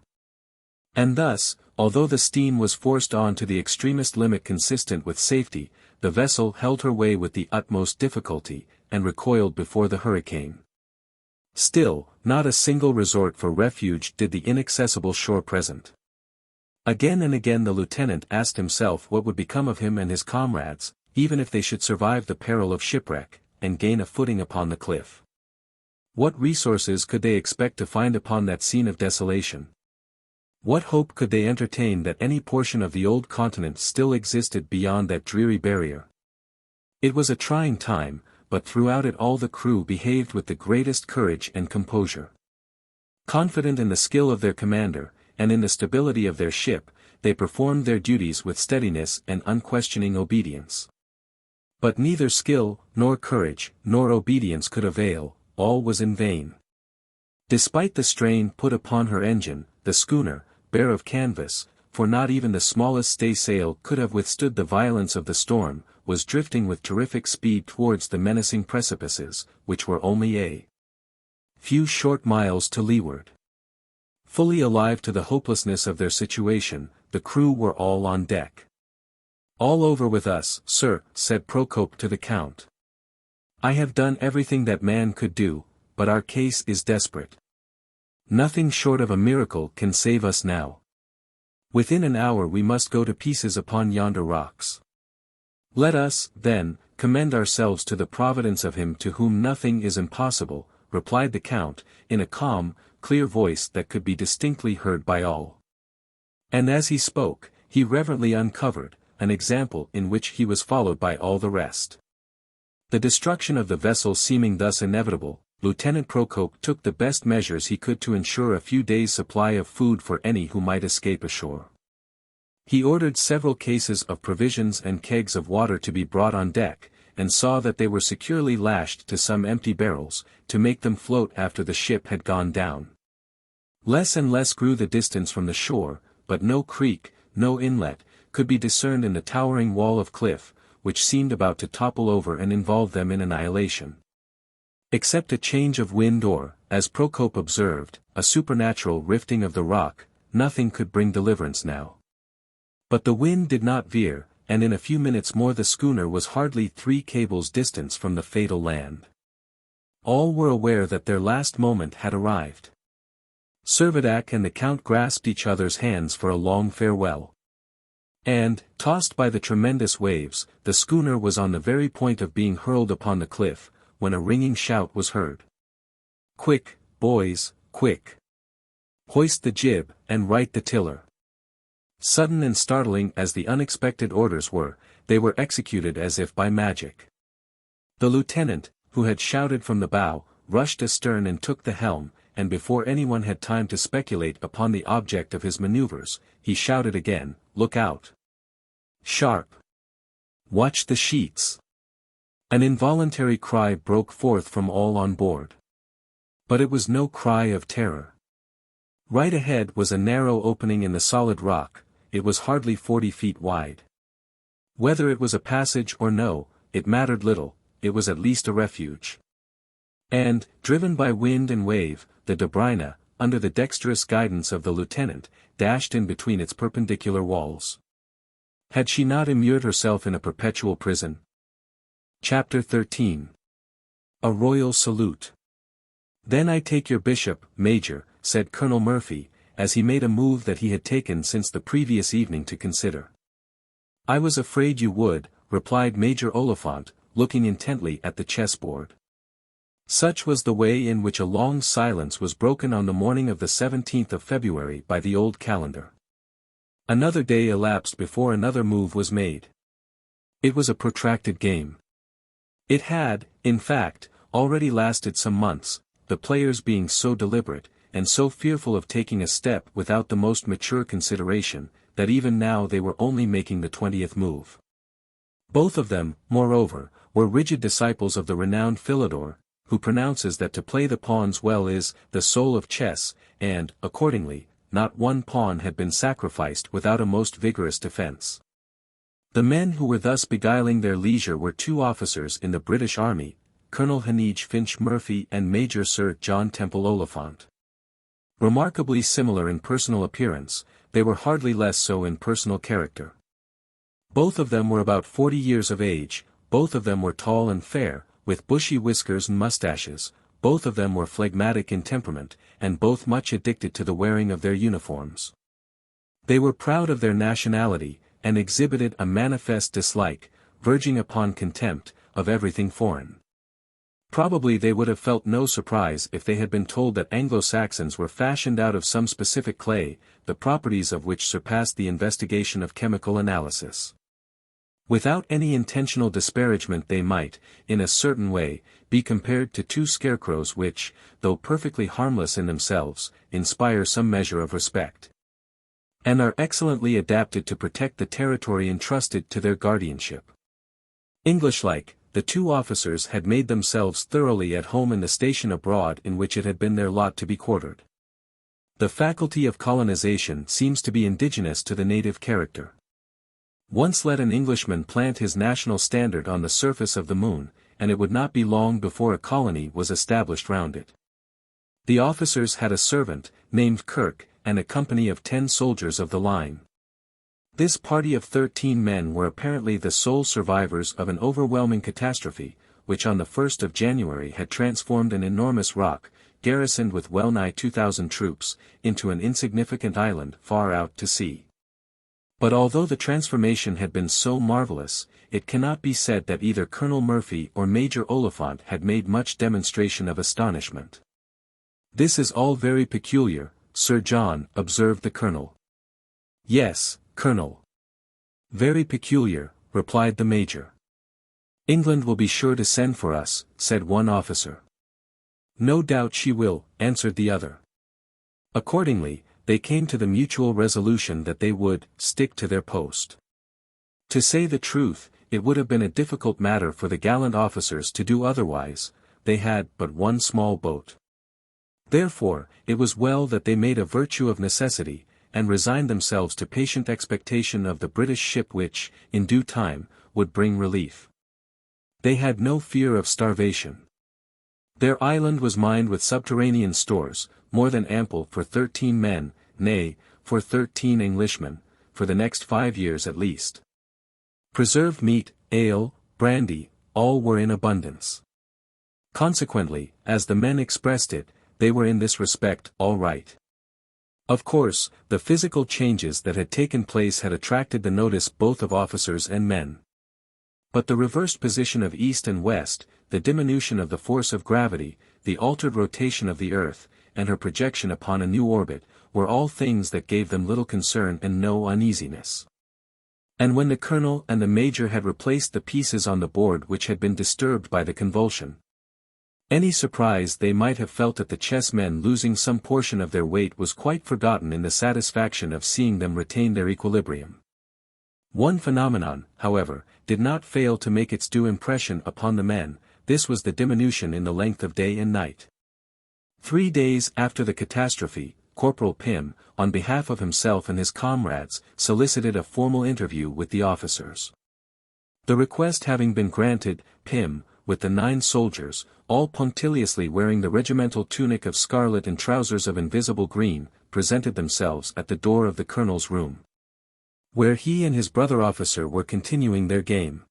And thus, although the steam was forced on to the extremest limit consistent with safety, the vessel held her way with the utmost difficulty, and recoiled before the hurricane. Still, not a single resort for refuge did the inaccessible shore present. Again and again the lieutenant asked himself what would become of him and his comrades, even if they should survive the peril of shipwreck, and gain a footing upon the cliff. What resources could they expect to find upon that scene of desolation? What hope could they entertain that any portion of the old continent still existed beyond that dreary barrier? It was a trying time, but throughout it all the crew behaved with the greatest courage and composure. Confident in the skill of their commander, and in the stability of their ship, they performed their duties with steadiness and unquestioning obedience. But neither skill, nor courage, nor obedience could avail, all was in vain. Despite the strain put upon her engine, the schooner, bare of canvas, for not even the smallest staysail could have withstood the violence of the storm, was drifting with terrific speed towards the menacing precipices, which were only a few short miles to leeward. Fully alive to the hopelessness of their situation, the crew were all on deck. "All over with us, sir," said Procope to the Count. "I have done everything that man could do, but our case is desperate. Nothing short of a miracle can save us now. Within an hour we must go to pieces upon yonder rocks. Let us, then, commend ourselves to the providence of him to whom nothing is impossible," replied the Count, in a calm, clear voice that could be distinctly heard by all. And as he spoke, he reverently uncovered, an example in which he was followed by all the rest. The destruction of the vessel seeming thus inevitable, Lieutenant Procope took the best measures he could to ensure a few days' supply of food for any who might escape ashore. He ordered several cases of provisions and kegs of water to be brought on deck, and saw that they were securely lashed to some empty barrels, to make them float after the ship had gone down. Less and less grew the distance from the shore, but no creek, no inlet, could be discerned in the towering wall of cliff, which seemed about to topple over and involve them in annihilation. Except a change of wind or, as Procope observed, a supernatural rifting of the rock, nothing could bring deliverance now. But the wind did not veer, and in a few minutes more the schooner was hardly 3 cables distance from the fatal land. All were aware that their last moment had arrived. Servadac and the Count grasped each other's hands for a long farewell. And, tossed by the tremendous waves, the schooner was on the very point of being hurled upon the cliff, when a ringing shout was heard. "Quick, boys, quick! Hoist the jib, and right the tiller!" Sudden and startling as the unexpected orders were, they were executed as if by magic. The lieutenant, who had shouted from the bow, rushed astern and took the helm, and before anyone had time to speculate upon the object of his maneuvers, he shouted again, "Look out! Sharp! Watch the sheets!" An involuntary cry broke forth from all on board. But it was no cry of terror. Right ahead was a narrow opening in the solid rock, it was hardly 40 feet wide. Whether it was a passage or no, it mattered little, it was at least a refuge. And, driven by wind and wave, the Dobryna, under the dexterous guidance of the lieutenant, dashed in between its perpendicular walls. Had she not immured herself in a perpetual prison? Chapter 13. A Royal Salute. "Then I take your bishop, Major," said Colonel Murphy, as he made a move that he had taken since the previous evening to consider. "I was afraid you would," replied Major Oliphant, looking intently at the chessboard. Such was the way in which a long silence was broken on the morning of the 17th of February by the old calendar. Another day elapsed before another move was made. It was a protracted game. It had, in fact, already lasted some months, the players being so deliberate, and so fearful of taking a step without the most mature consideration, that even now they were only making the 20th move. Both of them, moreover, were rigid disciples of the renowned Philidor, who pronounces that to play the pawns well is the soul of chess, and, accordingly, not one pawn had been sacrificed without a most vigorous defense. The men who were thus beguiling their leisure were 2 officers in the British Army, Colonel Heneage Finch Murphy and Major Sir John Temple Oliphant. Remarkably similar in personal appearance, they were hardly less so in personal character. Both of them were about 40 years of age, both of them were tall and fair, with bushy whiskers and mustaches, both of them were phlegmatic in temperament, and both much addicted to the wearing of their uniforms. They were proud of their nationality, and exhibited a manifest dislike, verging upon contempt, of everything foreign. Probably they would have felt no surprise if they had been told that Anglo-Saxons were fashioned out of some specific clay, the properties of which surpassed the investigation of chemical analysis. Without any intentional disparagement they might, in a certain way, be compared to 2 scarecrows which, though perfectly harmless in themselves, inspire some measure of respect, and are excellently adapted to protect the territory entrusted to their guardianship. English-like, the 2 officers had made themselves thoroughly at home in the station abroad in which it had been their lot to be quartered. The faculty of colonization seems to be indigenous to the native character. Once let an Englishman plant his national standard on the surface of the moon, and it would not be long before a colony was established round it. The officers had a servant, named Kirk, and a company of 10 soldiers of the line. This party of 13 men were apparently the sole survivors of an overwhelming catastrophe, which on the 1st of January had transformed an enormous rock, garrisoned with well-nigh 2,000 troops, into an insignificant island far out to sea. But although the transformation had been so marvelous, it cannot be said that either Colonel Murphy or Major Oliphant had made much demonstration of astonishment. "This is all very peculiar, Sir John," observed the Colonel. "Yes, Colonel. Very peculiar," replied the Major. "England will be sure to send for us," said one officer. "No doubt she will," answered the other. Accordingly, they came to the mutual resolution that they would stick to their post. To say the truth, it would have been a difficult matter for the gallant officers to do otherwise. They had but one small boat. Therefore, it was well that they made a virtue of necessity, and resigned themselves to patient expectation of the British ship which, in due time, would bring relief. They had no fear of starvation. Their island was mined with subterranean stores, more than ample for 13 men, nay, for 13 Englishmen, for the next 5 years at least. Preserved meat, ale, brandy, all were in abundance. Consequently, as the men expressed it, they were in this respect all right. Of course, the physical changes that had taken place had attracted the notice both of officers and men. But the reversed position of east and west, the diminution of the force of gravity, the altered rotation of the earth, and her projection upon a new orbit, were all things that gave them little concern and no uneasiness. And when the colonel and the major had replaced the pieces on the board which had been disturbed by the convulsion, any surprise they might have felt at the chessmen losing some portion of their weight was quite forgotten in the satisfaction of seeing them retain their equilibrium. One phenomenon, however, did not fail to make its due impression upon the men. This was the diminution in the length of day and night. 3 days after the catastrophe, Corporal Pym, on behalf of himself and his comrades, solicited a formal interview with the officers. The request having been granted, Pym, with the 9 soldiers, all punctiliously wearing the regimental tunic of scarlet and trousers of invisible green, presented themselves at the door of the colonel's room, where he and his brother officer were continuing their game.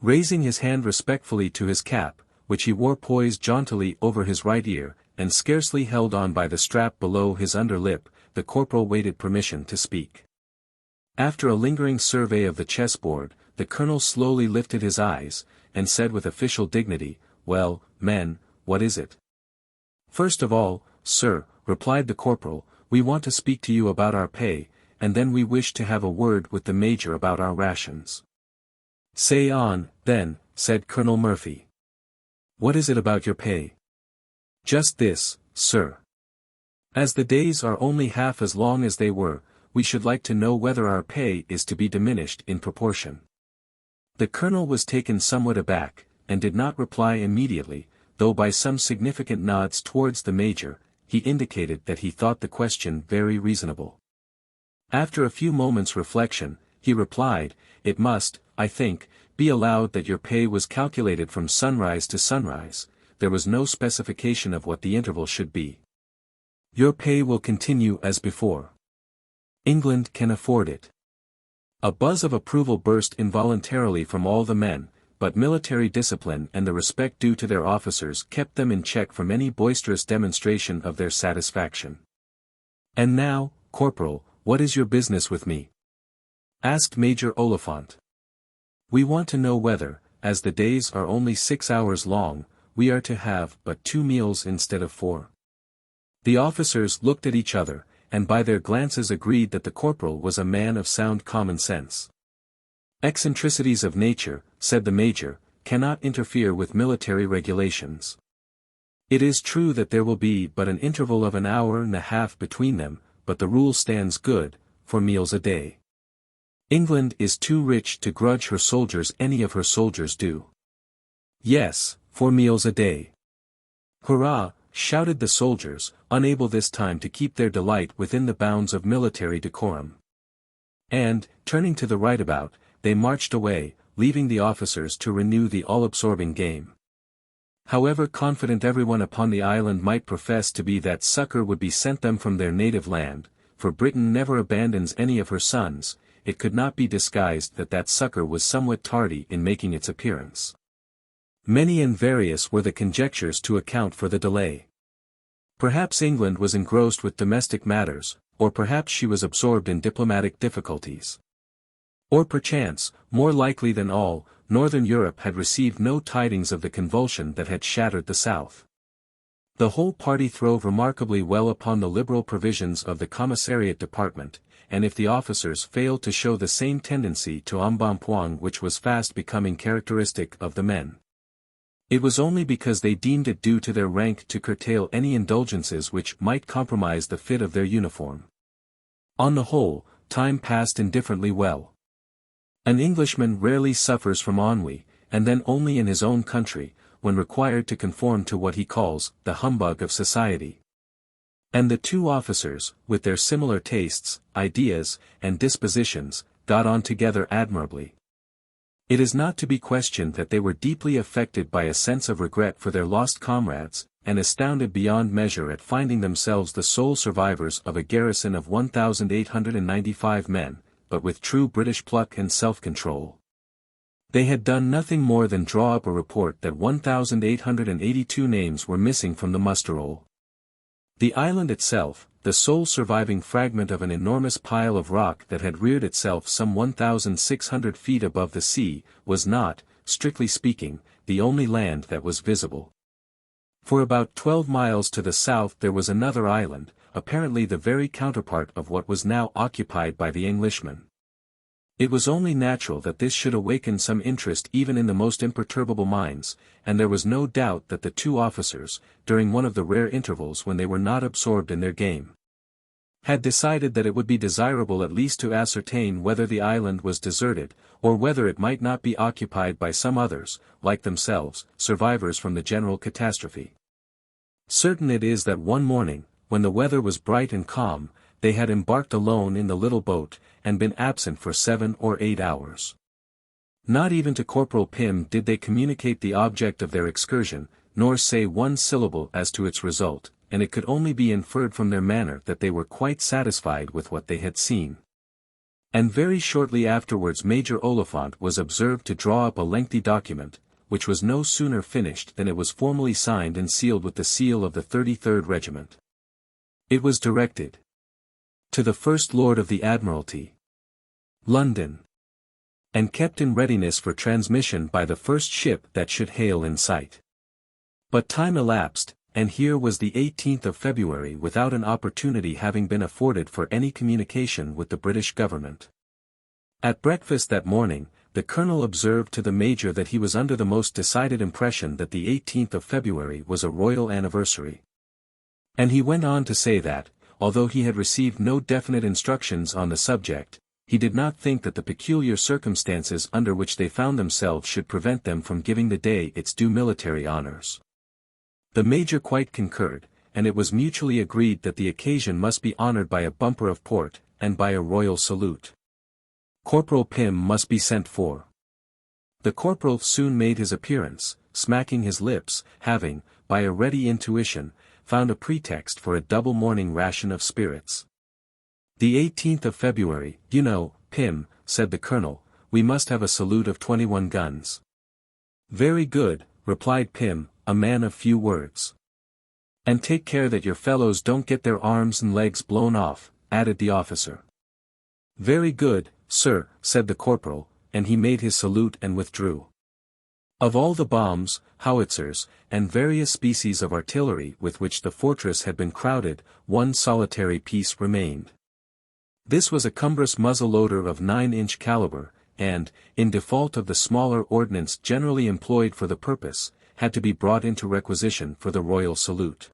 Raising his hand respectfully to his cap, which he wore poised jauntily over his right ear, and scarcely held on by the strap below his under lip, the corporal waited permission to speak. After a lingering survey of the chessboard, the colonel slowly lifted his eyes, and said with official dignity, "Well, men, what is it?" "First of all, sir," replied the corporal, "we want to speak to you about our pay, and then we wish to have a word with the major about our rations." "Say on, then," said Colonel Murphy. "What is it about your pay?" "Just this, sir. As the days are only half as long as they were, we should like to know whether our pay is to be diminished in proportion." The colonel was taken somewhat aback, and did not reply immediately, though by some significant nods towards the major, he indicated that he thought the question very reasonable. After a few moments' reflection, he replied, "It must, I think, be allowed that your pay was calculated from sunrise to sunrise. There was no specification of what the interval should be. Your pay will continue as before. England can afford it." A buzz of approval burst involuntarily from all the men, but military discipline and the respect due to their officers kept them in check from any boisterous demonstration of their satisfaction. "And now, Corporal, what is your business with me?" asked Major Oliphant. "We want to know whether, as the days are only 6 hours long, we are to have but 2 meals instead of 4. The officers looked at each other, and by their glances agreed that the corporal was a man of sound common sense. "Eccentricities of nature," said the major, "cannot interfere with military regulations. It is true that there will be but an interval of an hour and a half between them, but the rule stands good, 4 meals a day. England is too rich to grudge her soldiers any of her soldiers' due. Yes, 4 meals a day." "Hurrah!" shouted the soldiers, unable this time to keep their delight within the bounds of military decorum. And, turning to the right about, they marched away, leaving the officers to renew the all-absorbing game. However confident everyone upon the island might profess to be that succor would be sent them from their native land, for Britain never abandons any of her sons, it could not be disguised that that succor was somewhat tardy in making its appearance. Many and various were the conjectures to account for the delay. Perhaps England was engrossed with domestic matters, or perhaps she was absorbed in diplomatic difficulties. Or perchance, more likely than all, Northern Europe had received no tidings of the convulsion that had shattered the South. The whole party throve remarkably well upon the liberal provisions of the commissariat department, and if the officers failed to show the same tendency to embonpoint which was fast becoming characteristic of the men, it was only because they deemed it due to their rank to curtail any indulgences which might compromise the fit of their uniform. On the whole, time passed indifferently well. An Englishman rarely suffers from ennui, and then only in his own country, when required to conform to what he calls the humbug of society. And the two officers, with their similar tastes, ideas, and dispositions, got on together admirably. It is not to be questioned that they were deeply affected by a sense of regret for their lost comrades, and astounded beyond measure at finding themselves the sole survivors of a garrison of 1,895 men, but with true British pluck and self-control. They had done nothing more than draw up a report that 1,882 names were missing from the muster roll. The island itself, the sole surviving fragment of an enormous pile of rock that had reared itself some 1,600 feet above the sea, was not, strictly speaking, the only land that was visible. For about 12 miles to the south there was another island, apparently the very counterpart of what was now occupied by the Englishmen. It was only natural that this should awaken some interest even in the most imperturbable minds, and there was no doubt that the two officers, during one of the rare intervals when they were not absorbed in their game, had decided that it would be desirable at least to ascertain whether the island was deserted, or whether it might not be occupied by some others, like themselves, survivors from the general catastrophe. Certain it is that one morning, when the weather was bright and calm, they had embarked alone in the little boat, and been absent for 7 or 8 hours. Not even to Corporal Pym did they communicate the object of their excursion, nor say one syllable as to its result, and it could only be inferred from their manner that they were quite satisfied with what they had seen. And very shortly afterwards Major Oliphant was observed to draw up a lengthy document, which was no sooner finished than it was formally signed and sealed with the seal of the 33rd Regiment. It was directed to the First Lord of the Admiralty, London, and kept in readiness for transmission by the first ship that should hail in sight. But time elapsed, and here was the 18th of February without an opportunity having been afforded for any communication with the British government. At breakfast that morning, the colonel observed to the major that he was under the most decided impression that the 18th of February was a royal anniversary. And he went on to say that, although he had received no definite instructions on the subject, he did not think that the peculiar circumstances under which they found themselves should prevent them from giving the day its due military honors. The major quite concurred, and it was mutually agreed that the occasion must be honored by a bumper of port, and by a royal salute. Corporal Pym must be sent for. The corporal soon made his appearance, smacking his lips, having, by a ready intuition, found a pretext for a double morning ration of spirits. The 18th of February, you know, Pym, said the colonel, we must have a salute of 21 guns. Very good, replied Pym, a man of few words. And take care that your fellows don't get their arms and legs blown off, added the officer. Very good, sir, said the corporal, and he made his salute and withdrew. Of all the bombs, howitzers, and various species of artillery with which the fortress had been crowded, one solitary piece remained. This was a cumbrous muzzle-loader of 9-inch caliber, and, in default of the smaller ordnance generally employed for the purpose, had to be brought into requisition for the royal salute.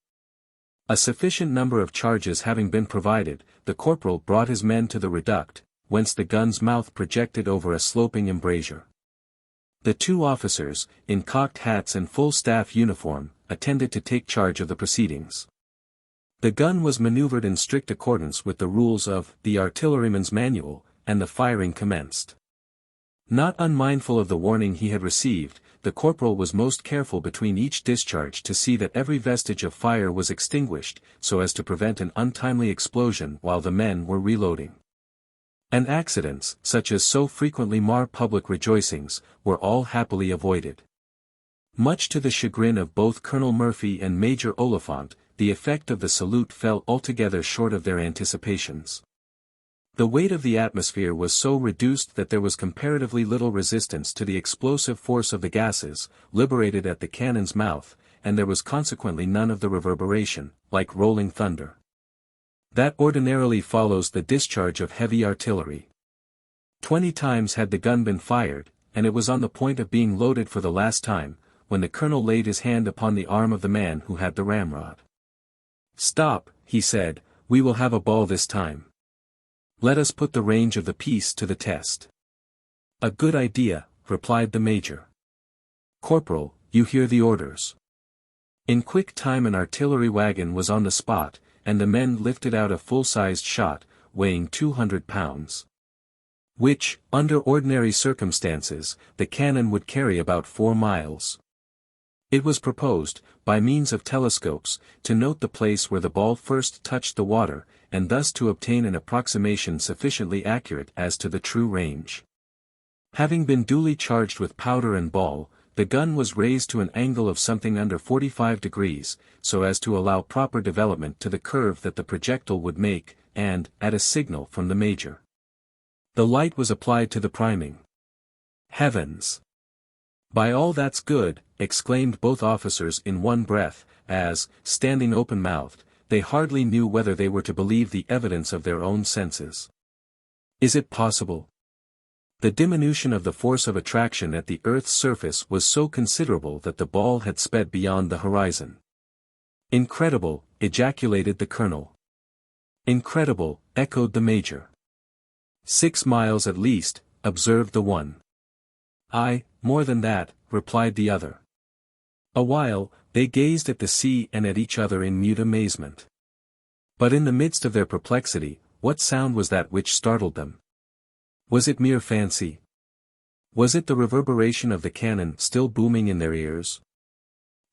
A sufficient number of charges having been provided, the corporal brought his men to the reduct, whence the gun's mouth projected over a sloping embrasure. The two officers, in cocked hats and full staff uniform, attended to take charge of the proceedings. The gun was maneuvered in strict accordance with the rules of the artilleryman's manual, and the firing commenced. Not unmindful of the warning he had received, the corporal was most careful between each discharge to see that every vestige of fire was extinguished, so as to prevent an untimely explosion while the men were reloading. And accidents, such as so frequently mar public rejoicings, were all happily avoided. Much to the chagrin of both Colonel Murphy and Major Oliphant, the effect of the salute fell altogether short of their anticipations. The weight of the atmosphere was so reduced that there was comparatively little resistance to the explosive force of the gases, liberated at the cannon's mouth, and there was consequently none of the reverberation, like rolling thunder, that ordinarily follows the discharge of heavy artillery. 20 times had the gun been fired, and it was on the point of being loaded for the last time, when the colonel laid his hand upon the arm of the man who had the ramrod. "Stop," he said, "we will have a ball this time. Let us put the range of the piece to the test." "A good idea," replied the major. "Corporal, you hear the orders." In quick time an artillery wagon was on the spot, and the men lifted out a full-sized shot, weighing 200 pounds. Which, under ordinary circumstances, the cannon would carry about 4 miles. It was proposed, by means of telescopes, to note the place where the ball first touched the water, and thus to obtain an approximation sufficiently accurate as to the true range. Having been duly charged with powder and ball, the gun was raised to an angle of something under 45 degrees, so as to allow proper development to the curve that the projectile would make, and, at a signal from the major, the light was applied to the priming. "Heavens! By all that's good," exclaimed both officers in one breath, as, standing open-mouthed, they hardly knew whether they were to believe the evidence of their own senses. "Is it possible?" The diminution of the force of attraction at the earth's surface was so considerable that the ball had sped beyond the horizon. "Incredible," ejaculated the colonel. "Incredible," echoed the major. 6 miles at least," observed the one. "Aye, more than that," replied the other. A while, they gazed at the sea and at each other in mute amazement. But in the midst of their perplexity, what sound was that which startled them? Was it mere fancy? Was it the reverberation of the cannon still booming in their ears?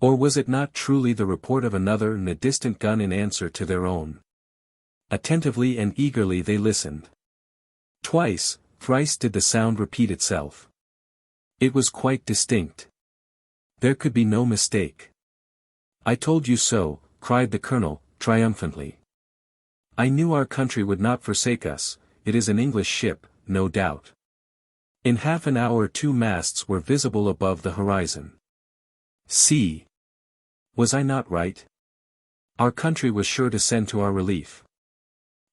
Or was it not truly the report of another and a distant gun in answer to their own? Attentively and eagerly they listened. Twice, thrice did the sound repeat itself. It was quite distinct. There could be no mistake. "I told you so," cried the colonel, triumphantly. "I knew our country would not forsake us. It is an English ship, no doubt." In half an hour 2 masts were visible above the horizon. "See! Was I not right? Our country was sure to send to our relief.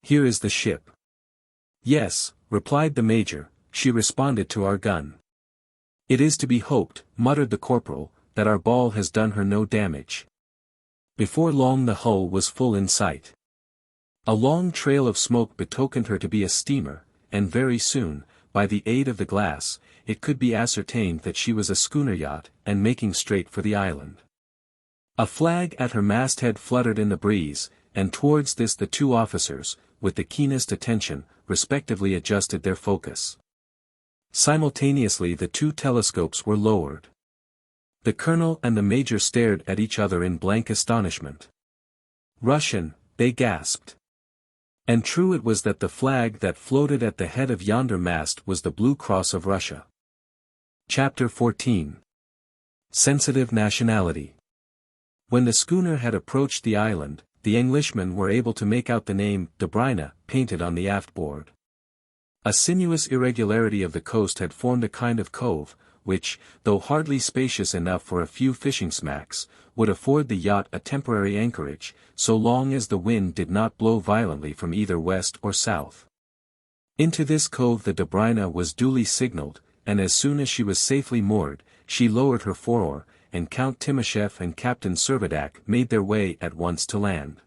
Here is the ship." "Yes," replied the major, "she responded to our gun." "It is to be hoped," muttered the corporal, "that our ball has done her no damage." Before long the hull was full in sight. A long trail of smoke betokened her to be a steamer, and very soon, by the aid of the glass, it could be ascertained that she was a schooner yacht, and making straight for the island. A flag at her masthead fluttered in the breeze, and towards this the 2 officers, with the keenest attention, respectively adjusted their focus. Simultaneously the 2 telescopes were lowered. The colonel and the major stared at each other in blank astonishment. "Russian," they gasped. And true it was that the flag that floated at the head of yonder mast was the Blue Cross of Russia. Chapter 14. Sensitive Nationality. When the schooner had approached the island, the Englishmen were able to make out the name, Dobryna, painted on the aft board. A sinuous irregularity of the coast had formed a kind of cove, which, though hardly spacious enough for a few fishing smacks, would afford the yacht a temporary anchorage, so long as the wind did not blow violently from either west or south. Into this cove the Dobryna was duly signalled, and as soon as she was safely moored, she lowered her fore-oar, and Count Timosheff and Captain Servadac made their way at once to land.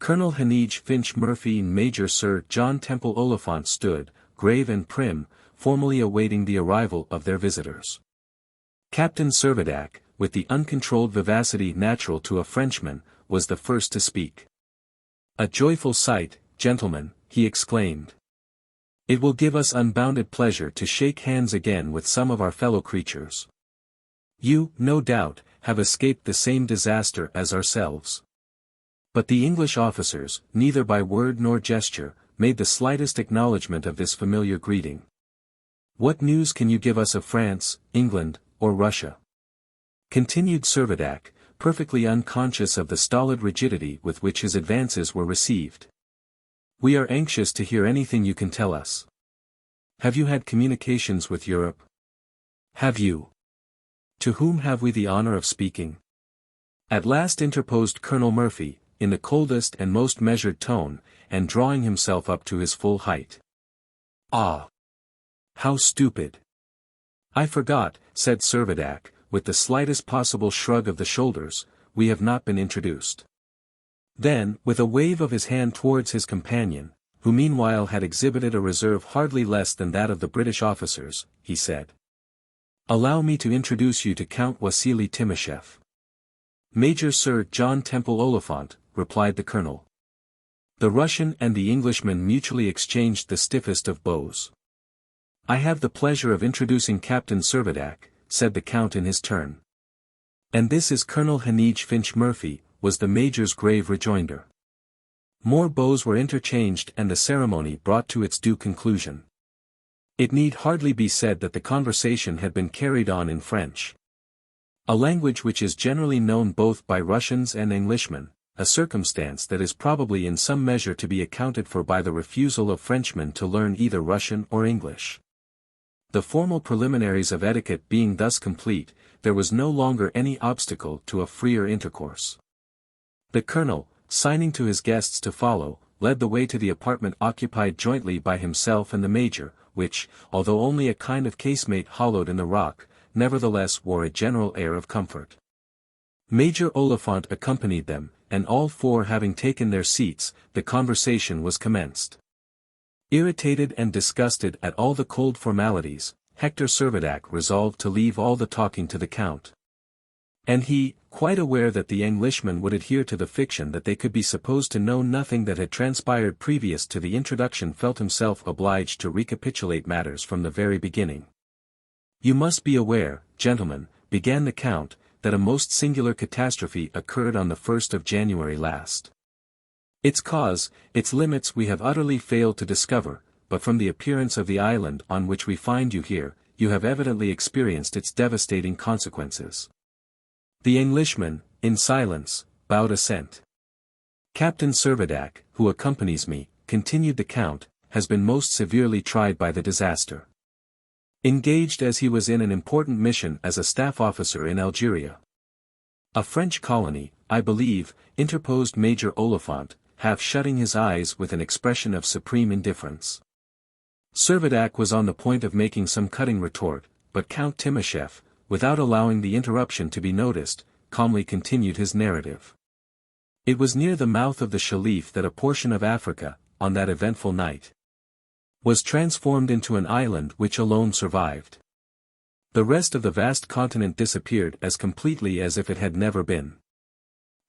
Colonel Heneage Finch Murphy and Major Sir John Temple Oliphant stood, grave and prim, formally awaiting the arrival of their visitors. Captain Servadac, with the uncontrolled vivacity natural to a Frenchman, was the first to speak. "A joyful sight, gentlemen," he exclaimed. "It will give us unbounded pleasure to shake hands again with some of our fellow creatures. You, no doubt, have escaped the same disaster as ourselves." But the English officers, neither by word nor gesture, made the slightest acknowledgment of this familiar greeting. "What news can you give us of France, England, or Russia?" continued Servadac, perfectly unconscious of the stolid rigidity with which his advances were received. "We are anxious to hear anything you can tell us. Have you had communications with Europe? Have you? To whom have we the honor of speaking?" At last interposed Colonel Murphy, in the coldest and most measured tone, and drawing himself up to his full height. "Ah! How stupid!" "I forgot," said Servadac, with the slightest possible shrug of the shoulders, "we have not been introduced." Then, with a wave of his hand towards his companion, who meanwhile had exhibited a reserve hardly less than that of the British officers, he said, "Allow me to introduce you to Count Wassily Timoshev." "Major Sir John Temple Oliphant," replied the colonel. The Russian and the Englishman mutually exchanged the stiffest of bows. "I have the pleasure of introducing Captain Servadac," said the count in his turn. "And this is Colonel Heneage Finch Murphy," was the major's grave rejoinder. More bows were interchanged and the ceremony brought to its due conclusion. It need hardly be said that the conversation had been carried on in French, a language which is generally known both by Russians and Englishmen, a circumstance that is probably in some measure to be accounted for by the refusal of Frenchmen to learn either Russian or English. The formal preliminaries of etiquette being thus complete, there was no longer any obstacle to a freer intercourse. The colonel, signing to his guests to follow, led the way to the apartment occupied jointly by himself and the major, which, although only a kind of casemate hollowed in the rock, nevertheless wore a general air of comfort. Major Oliphant accompanied them, and all four having taken their seats, the conversation was commenced. Irritated and disgusted at all the cold formalities, Hector Servadac resolved to leave all the talking to the count. And he, quite aware that the Englishmen would adhere to the fiction that they could be supposed to know nothing that had transpired previous to the introduction, felt himself obliged to recapitulate matters from the very beginning. "You must be aware, gentlemen," began the count, "that a most singular catastrophe occurred on the 1st of January last. Its cause, its limits we have utterly failed to discover, but from the appearance of the island on which we find you here, you have evidently experienced its devastating consequences." The Englishman, in silence, bowed assent. "Captain Servadac, who accompanies me," continued the count, "has been most severely tried by the disaster. Engaged as he was in an important mission as a staff officer in Algeria. A French colony, I believe," interposed Major Oliphant, half shutting his eyes with an expression of supreme indifference. Servadac was on the point of making some cutting retort, but Count Timoshev, without allowing the interruption to be noticed, calmly continued his narrative. "It was near the mouth of the Shelif that a portion of Africa, on that eventful night, was transformed into an island which alone survived. The rest of the vast continent disappeared as completely as if it had never been."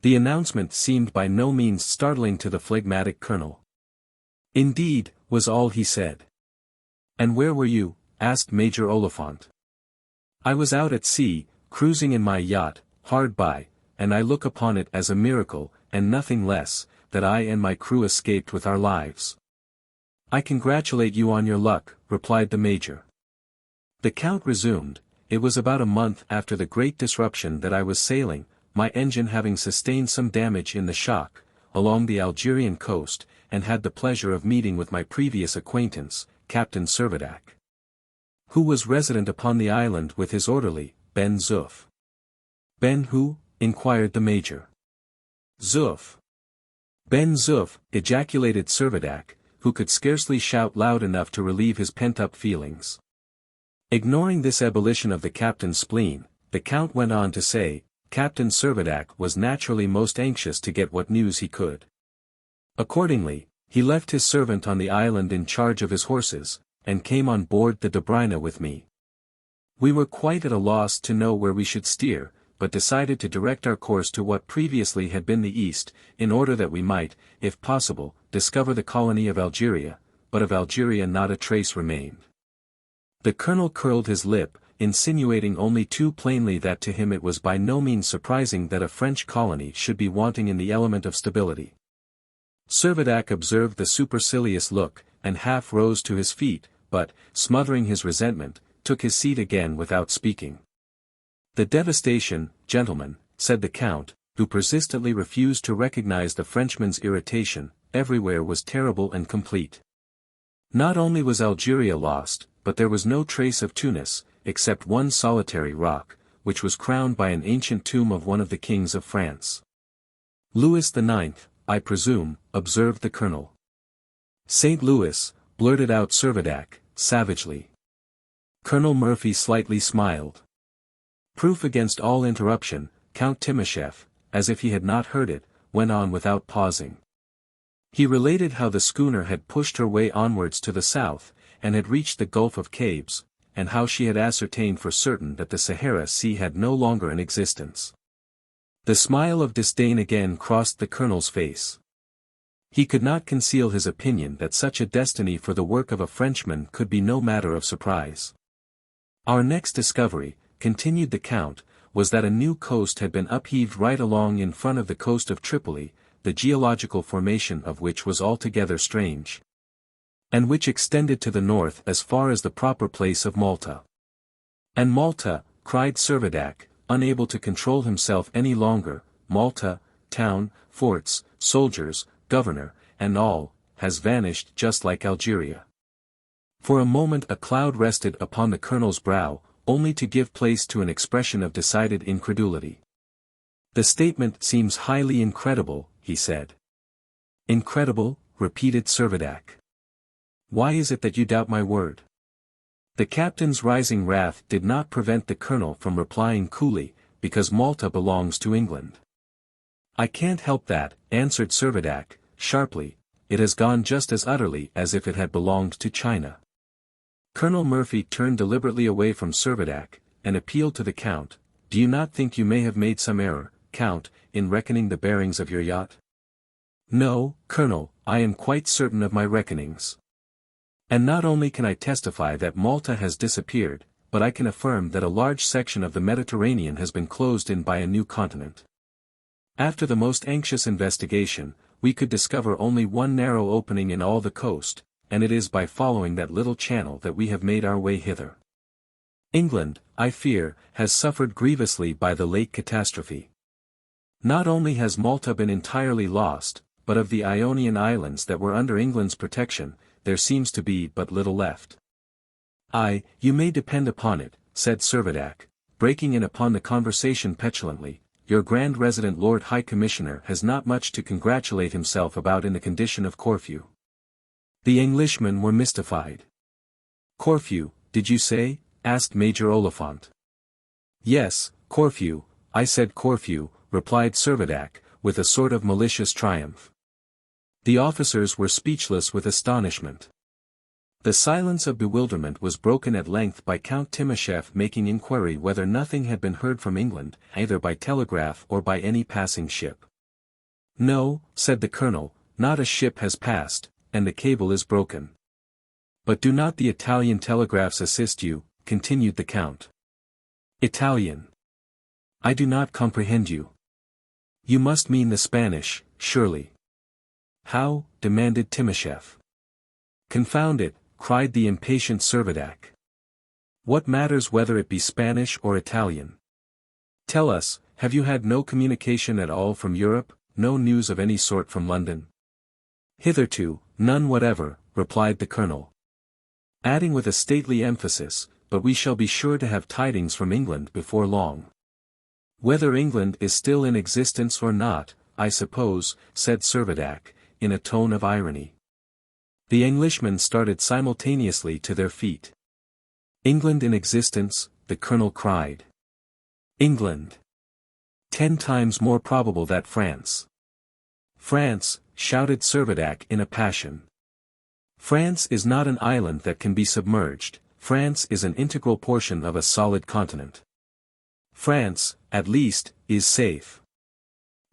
The announcement seemed by no means startling to the phlegmatic colonel. "Indeed," was all he said. "And where were you?" asked Major Oliphant. "I was out at sea, cruising in my yacht, hard by, and I look upon it as a miracle, and nothing less, that I and my crew escaped with our lives." "I congratulate you on your luck," replied the major. The count resumed, "It was about a month after the great disruption that I was sailing, my engine having sustained some damage in the shock, along the Algerian coast, and had the pleasure of meeting with my previous acquaintance, Captain Servadac, who was resident upon the island with his orderly, Ben Zoof." "Ben who?" inquired the major. "Zoof." "Ben Zoof," ejaculated Servadac, who could scarcely shout loud enough to relieve his pent-up feelings. Ignoring this ebullition of the captain's spleen, the count went on to say, Captain Servadac was naturally most anxious to get what news he could. Accordingly, he left his servant on the island in charge of his horses, and came on board the Dobryna with me. We were quite at a loss to know where we should steer, but decided to direct our course to what previously had been the east, in order that we might, if possible, discover the colony of Algeria, but of Algeria not a trace remained. The colonel curled his lip, insinuating only too plainly that to him it was by no means surprising that a French colony should be wanting in the element of stability. Servadac observed the supercilious look, and half rose to his feet, but, smothering his resentment, took his seat again without speaking. "The devastation, gentlemen," said the count, who persistently refused to recognize the Frenchman's irritation, "everywhere was terrible and complete. Not only was Algeria lost, but there was no trace of Tunis, except one solitary rock, which was crowned by an ancient tomb of one of the kings of France. Louis IX, I presume, observed the colonel. St. Louis, blurted out Servadac, savagely. Colonel Murphy slightly smiled. Proof against all interruption, Count Timoshev, as if he had not heard it, went on without pausing. He related how the schooner had pushed her way onwards to the south, and had reached the Gulf of Cabes, and how she had ascertained for certain that the Sahara Sea had no longer an existence. The smile of disdain again crossed the colonel's face. He could not conceal his opinion that such a destiny for the work of a Frenchman could be no matter of surprise. Our next discovery, continued the Count, was that a new coast had been upheaved right along in front of the coast of Tripoli, the geological formation of which was altogether strange, and which extended to the north as far as the proper place of Malta. And Malta, cried Servadac, unable to control himself any longer, Malta, town, forts, soldiers, governor, and all, has vanished just like Algeria. For a moment a cloud rested upon the colonel's brow, only to give place to an expression of decided incredulity. The statement seems highly incredible, he said. Incredible, repeated Servadac. Why is it that you doubt my word? The captain's rising wrath did not prevent the colonel from replying coolly, because Malta belongs to England. I can't help that, answered Servadac, sharply, it has gone just as utterly as if it had belonged to China. Colonel Murphy turned deliberately away from Servadac, and appealed to the Count. Do you not think you may have made some error, Count, in reckoning the bearings of your yacht? No, Colonel, I am quite certain of my reckonings. And not only can I testify that Malta has disappeared, but I can affirm that a large section of the Mediterranean has been closed in by a new continent. After the most anxious investigation, we could discover only one narrow opening in all the coast, and it is by following that little channel that we have made our way hither. England, I fear, has suffered grievously by the late catastrophe. Not only has Malta been entirely lost, but of the Ionian Islands that were under England's protection, there seems to be but little left. Aye, you may depend upon it, said Servadac, breaking in upon the conversation petulantly, your Grand Resident Lord High Commissioner has not much to congratulate himself about in the condition of Corfu. The Englishmen were mystified. Corfu, did you say? Asked Major Oliphant. Yes, Corfu, I said Corfu, replied Servadac, with a sort of malicious triumph. The officers were speechless with astonishment. The silence of bewilderment was broken at length by Count Timoshev making inquiry whether nothing had been heard from England, either by telegraph or by any passing ship. No, said the colonel, not a ship has passed, and the cable is broken. But do not the Italian telegraphs assist you, continued the Count. Italian. I do not comprehend you. You must mean the Spanish, surely. How? Demanded Timoshev. Confound it, cried the impatient Servadac. What matters whether it be Spanish or Italian? Tell us, have you had no communication at all from Europe, no news of any sort from London? Hitherto, none whatever, replied the colonel. Adding with a stately emphasis, but we shall be sure to have tidings from England before long. Whether England is still in existence or not, I suppose, said Servadac, in a tone of irony. The Englishmen started simultaneously to their feet. England in existence, the colonel cried. England. 10 times more probable that France. France, shouted Servadac in a passion. France is not an island that can be submerged, France is an integral portion of a solid continent. France, at least, is safe.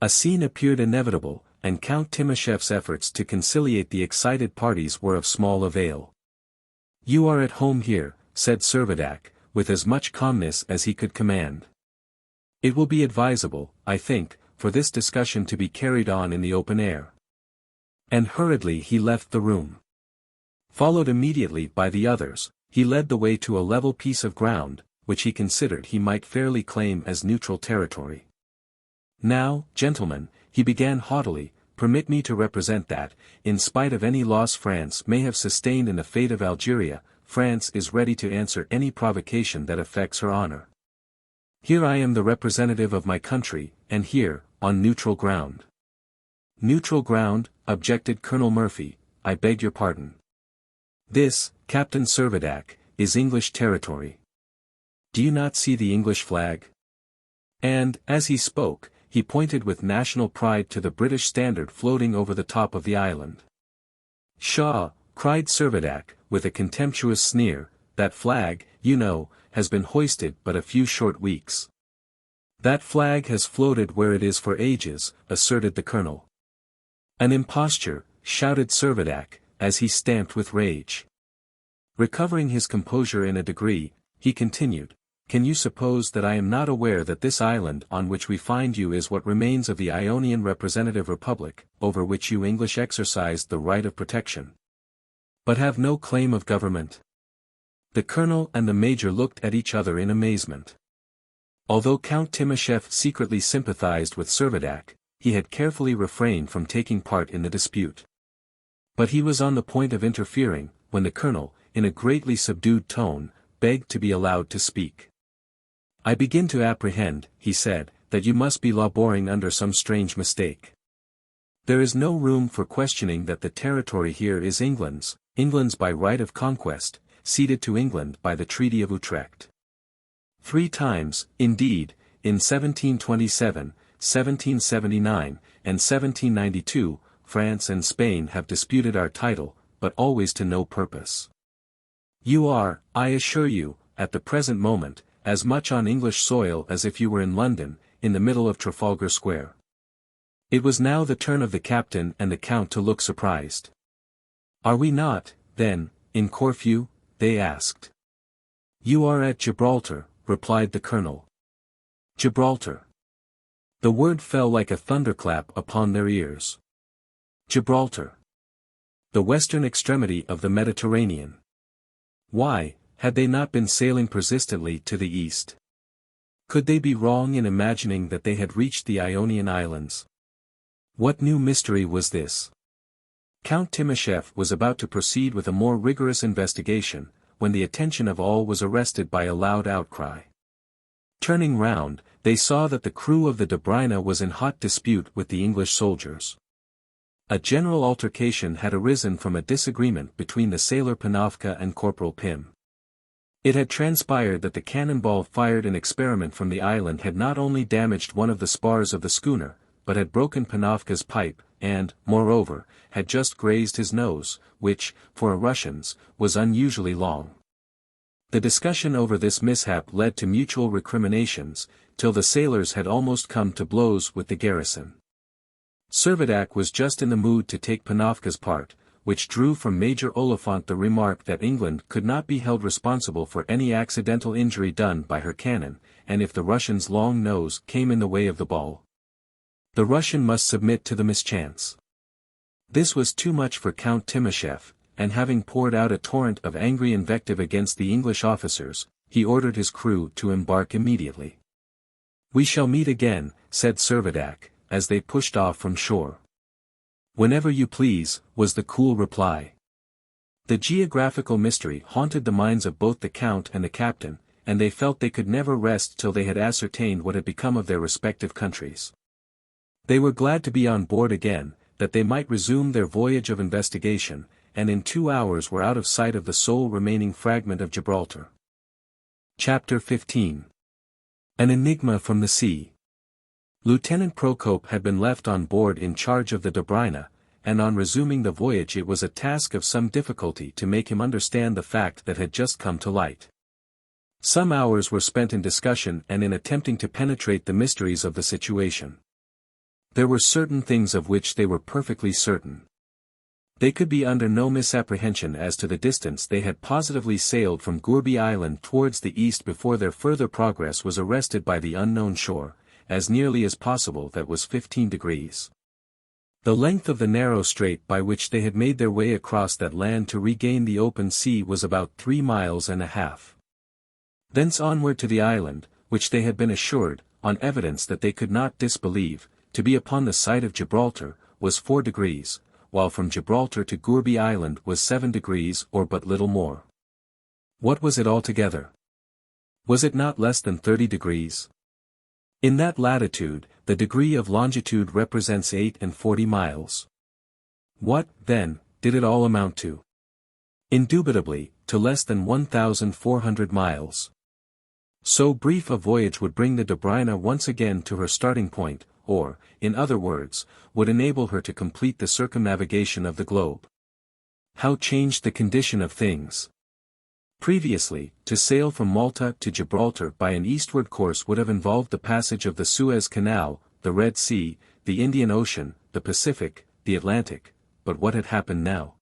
A scene appeared inevitable, and Count Timoshev's efforts to conciliate the excited parties were of small avail. You are at home here, said Servadac, with as much calmness as he could command. It will be advisable, I think, for this discussion to be carried on in the open air. And hurriedly he left the room. Followed immediately by the others, he led the way to a level piece of ground, which he considered he might fairly claim as neutral territory. Now, gentlemen, he began haughtily, permit me to represent that, in spite of any loss France may have sustained in the fate of Algeria, France is ready to answer any provocation that affects her honor. Here I am the representative of my country, and here, on neutral ground. Neutral ground, objected Colonel Murphy, I beg your pardon. This, Captain Servadac, is English territory. Do you not see the English flag? And, as he spoke, he pointed with national pride to the British standard floating over the top of the island. Pshaw, cried Servadac, with a contemptuous sneer, that flag, you know, has been hoisted but a few short weeks. That flag has floated where it is for ages, asserted the colonel. An imposture, shouted Servadac, as he stamped with rage. Recovering his composure in a degree, he continued, can you suppose that I am not aware that this island on which we find you is what remains of the Ionian Representative Republic, over which you English exercised the right of protection, but have no claim of government? The colonel and the major looked at each other in amazement. Although Count Timascheff secretly sympathized with Servadac, he had carefully refrained from taking part in the dispute. But he was on the point of interfering, when the colonel, in a greatly subdued tone, begged to be allowed to speak. I begin to apprehend, he said, that you must be laboring under some strange mistake. There is no room for questioning that the territory here is England's by right of conquest, ceded to England by the Treaty of Utrecht. 3 times, indeed, in 1727, 1779, and 1792, France and Spain have disputed our title, but always to no purpose. You are, I assure you, at the present moment, as much on English soil as if you were in London, in the middle of Trafalgar Square. It was now the turn of the captain and the count to look surprised. Are we not, then, in Corfu? They asked. You are at Gibraltar, replied the colonel. Gibraltar. The word fell like a thunderclap upon their ears. Gibraltar. The western extremity of the Mediterranean. Why, had they not been sailing persistently to the east? Could they be wrong in imagining that they had reached the Ionian Islands? What new mystery was this? Count Timascheff was about to proceed with a more rigorous investigation, when the attention of all was arrested by a loud outcry. Turning round, they saw that the crew of the Dobryna was in hot dispute with the English soldiers. A general altercation had arisen from a disagreement between the sailor Panofka and Corporal Pym. It had transpired that the cannonball fired in experiment from the island had not only damaged one of the spars of the schooner, but had broken Panofka's pipe, and, moreover, had just grazed his nose, which, for a Russian's, was unusually long. The discussion over this mishap led to mutual recriminations, till the sailors had almost come to blows with the garrison. Servadac was just in the mood to take Panofka's part, which drew from Major Oliphant the remark that England could not be held responsible for any accidental injury done by her cannon, and if the Russian's long nose came in the way of the ball, the Russian must submit to the mischance. This was too much for Count Timascheff, and having poured out a torrent of angry invective against the English officers, he ordered his crew to embark immediately. We shall meet again, said Servadac, as they pushed off from shore. Whenever you please, was the cool reply. The geographical mystery haunted the minds of both the count and the captain, and they felt they could never rest till they had ascertained what had become of their respective countries. They were glad to be on board again, that they might resume their voyage of investigation, and in 2 hours were out of sight of the sole remaining fragment of Gibraltar. Chapter 15. An Enigma from the Sea. Lieutenant Procope had been left on board in charge of the Dobryna, and on resuming the voyage it was a task of some difficulty to make him understand the fact that had just come to light. Some hours were spent in discussion and in attempting to penetrate the mysteries of the situation. There were certain things of which they were perfectly certain. They could be under no misapprehension as to the distance they had positively sailed from Gourbi Island towards the east before their further progress was arrested by the unknown shore, as nearly as possible that was 15 degrees. The length of the narrow strait by which they had made their way across that land to regain the open sea was about 3 miles and a half. Thence onward to the island, which they had been assured, on evidence that they could not disbelieve, to be upon the site of Gibraltar, was 4 degrees, while from Gibraltar to Gourbi Island was 7 degrees or but little more. What was it altogether? Was it not less than 30 degrees? In that latitude, the degree of longitude represents 840 miles. What, then, did it all amount to? Indubitably, to less than 1,400 miles. So brief a voyage would bring the Dobryna once again to her starting point, or, in other words, would enable her to complete the circumnavigation of the globe. How changed the condition of things! Previously, to sail from Malta to Gibraltar by an eastward course would have involved the passage of the Suez Canal, the Red Sea, the Indian Ocean, the Pacific, the Atlantic, but what had happened now?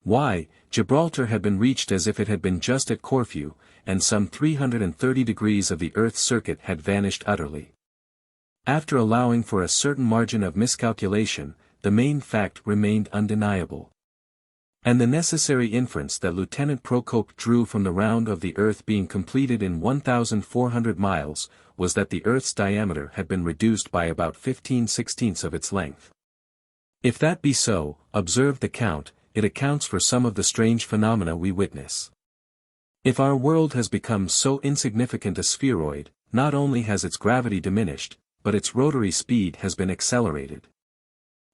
Why, Gibraltar had been reached as if it had been just at Corfu, and some 330 degrees of the Earth's circuit had vanished utterly. After allowing for a certain margin of miscalculation, the main fact remained undeniable. And the necessary inference that Lieutenant Procope drew from the round of the Earth being completed in 1,400 miles, was that the Earth's diameter had been reduced by about 15/16 of its length. If that be so, observed the Count, it accounts for some of the strange phenomena we witness. If our world has become so insignificant a spheroid, not only has its gravity diminished, but its rotary speed has been accelerated.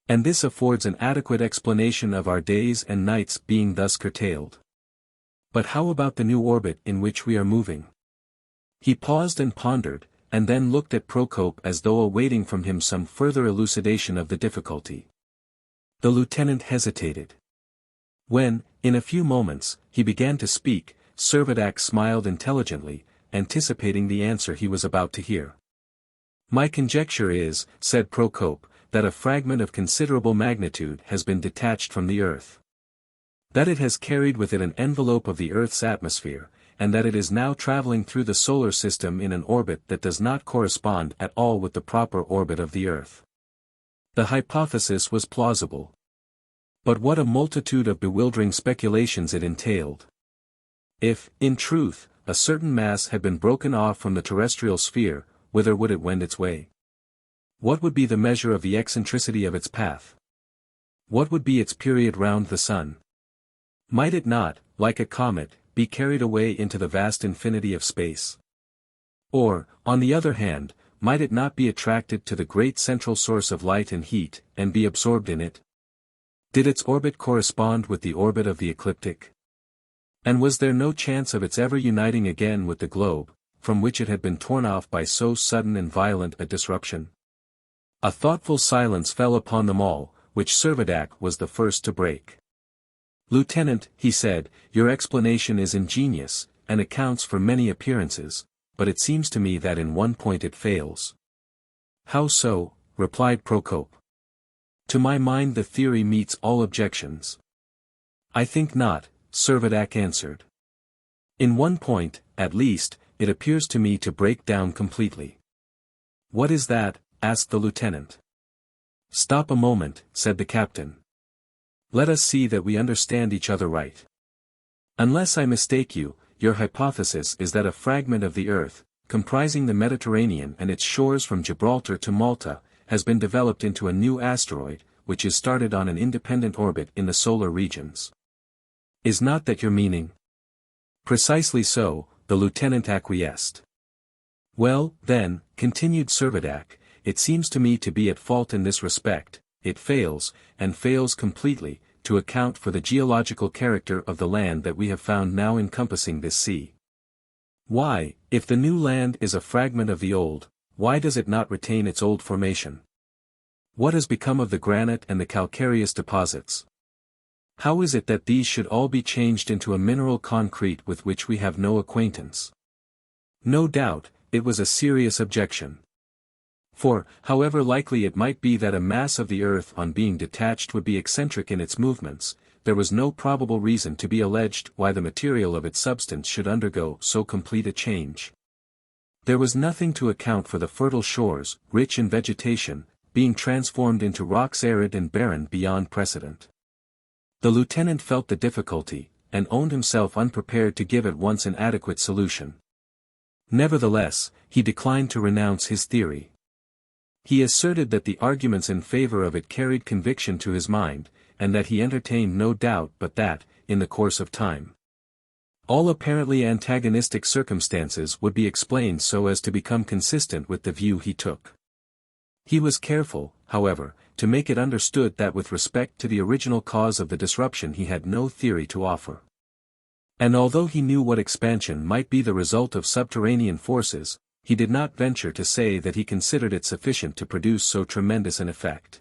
And this affords an adequate explanation of our days and nights being thus curtailed. But how about the new orbit in which we are moving? He paused and pondered, and then looked at Procope as though awaiting from him some further elucidation of the difficulty. The lieutenant hesitated. When, in a few moments, he began to speak, Servadac smiled intelligently, anticipating the answer he was about to hear. "My conjecture is," said Procope, "that a fragment of considerable magnitude has been detached from the Earth. That it has carried with it an envelope of the Earth's atmosphere, and that it is now traveling through the solar system in an orbit that does not correspond at all with the proper orbit of the Earth." The hypothesis was plausible. But what a multitude of bewildering speculations it entailed. If, in truth, a certain mass had been broken off from the terrestrial sphere, whither would it wend its way? What would be the measure of the eccentricity of its path? What would be its period round the sun? Might it not, like a comet, be carried away into the vast infinity of space? Or, on the other hand, might it not be attracted to the great central source of light and heat, and be absorbed in it? Did its orbit correspond with the orbit of the ecliptic? And was there no chance of its ever uniting again with the globe, from which it had been torn off by so sudden and violent a disruption? A thoughtful silence fell upon them all, which Servadac was the first to break. "Lieutenant," he said, "your explanation is ingenious, and accounts for many appearances, but it seems to me that in one point it fails." "How so?" replied Procope. "To my mind the theory meets all objections." "I think not," Servadac answered. "In one point, at least, it appears to me to break down completely." "What is that?" asked the lieutenant. "Stop a moment," said the captain. "Let us see that we understand each other right. Unless I mistake you, your hypothesis is that a fragment of the Earth, comprising the Mediterranean and its shores from Gibraltar to Malta, has been developed into a new asteroid, which is started on an independent orbit in the solar regions. Is not that your meaning?" "Precisely so," the lieutenant acquiesced. "Well, then," continued Servadac, "it seems to me to be at fault in this respect. It fails, and fails completely, to account for the geological character of the land that we have found now encompassing this sea. Why, if the new land is a fragment of the old, why does it not retain its old formation? What has become of the granite and the calcareous deposits? How is it that these should all be changed into a mineral concrete with which we have no acquaintance?" No doubt, it was a serious objection. For, however likely it might be that a mass of the Earth on being detached would be eccentric in its movements, there was no probable reason to be alleged why the material of its substance should undergo so complete a change. There was nothing to account for the fertile shores, rich in vegetation, being transformed into rocks arid and barren beyond precedent. The lieutenant felt the difficulty, and owned himself unprepared to give at once an adequate solution. Nevertheless, he declined to renounce his theory. He asserted that the arguments in favor of it carried conviction to his mind, and that he entertained no doubt but that, in the course of time, All apparently antagonistic circumstances would be explained so as to become consistent with the view he took. He was careful, however, to make it understood that with respect to the original cause of the disruption he had no theory to offer. And although he knew what expansion might be the result of subterranean forces, he did not venture to say that he considered it sufficient to produce so tremendous an effect.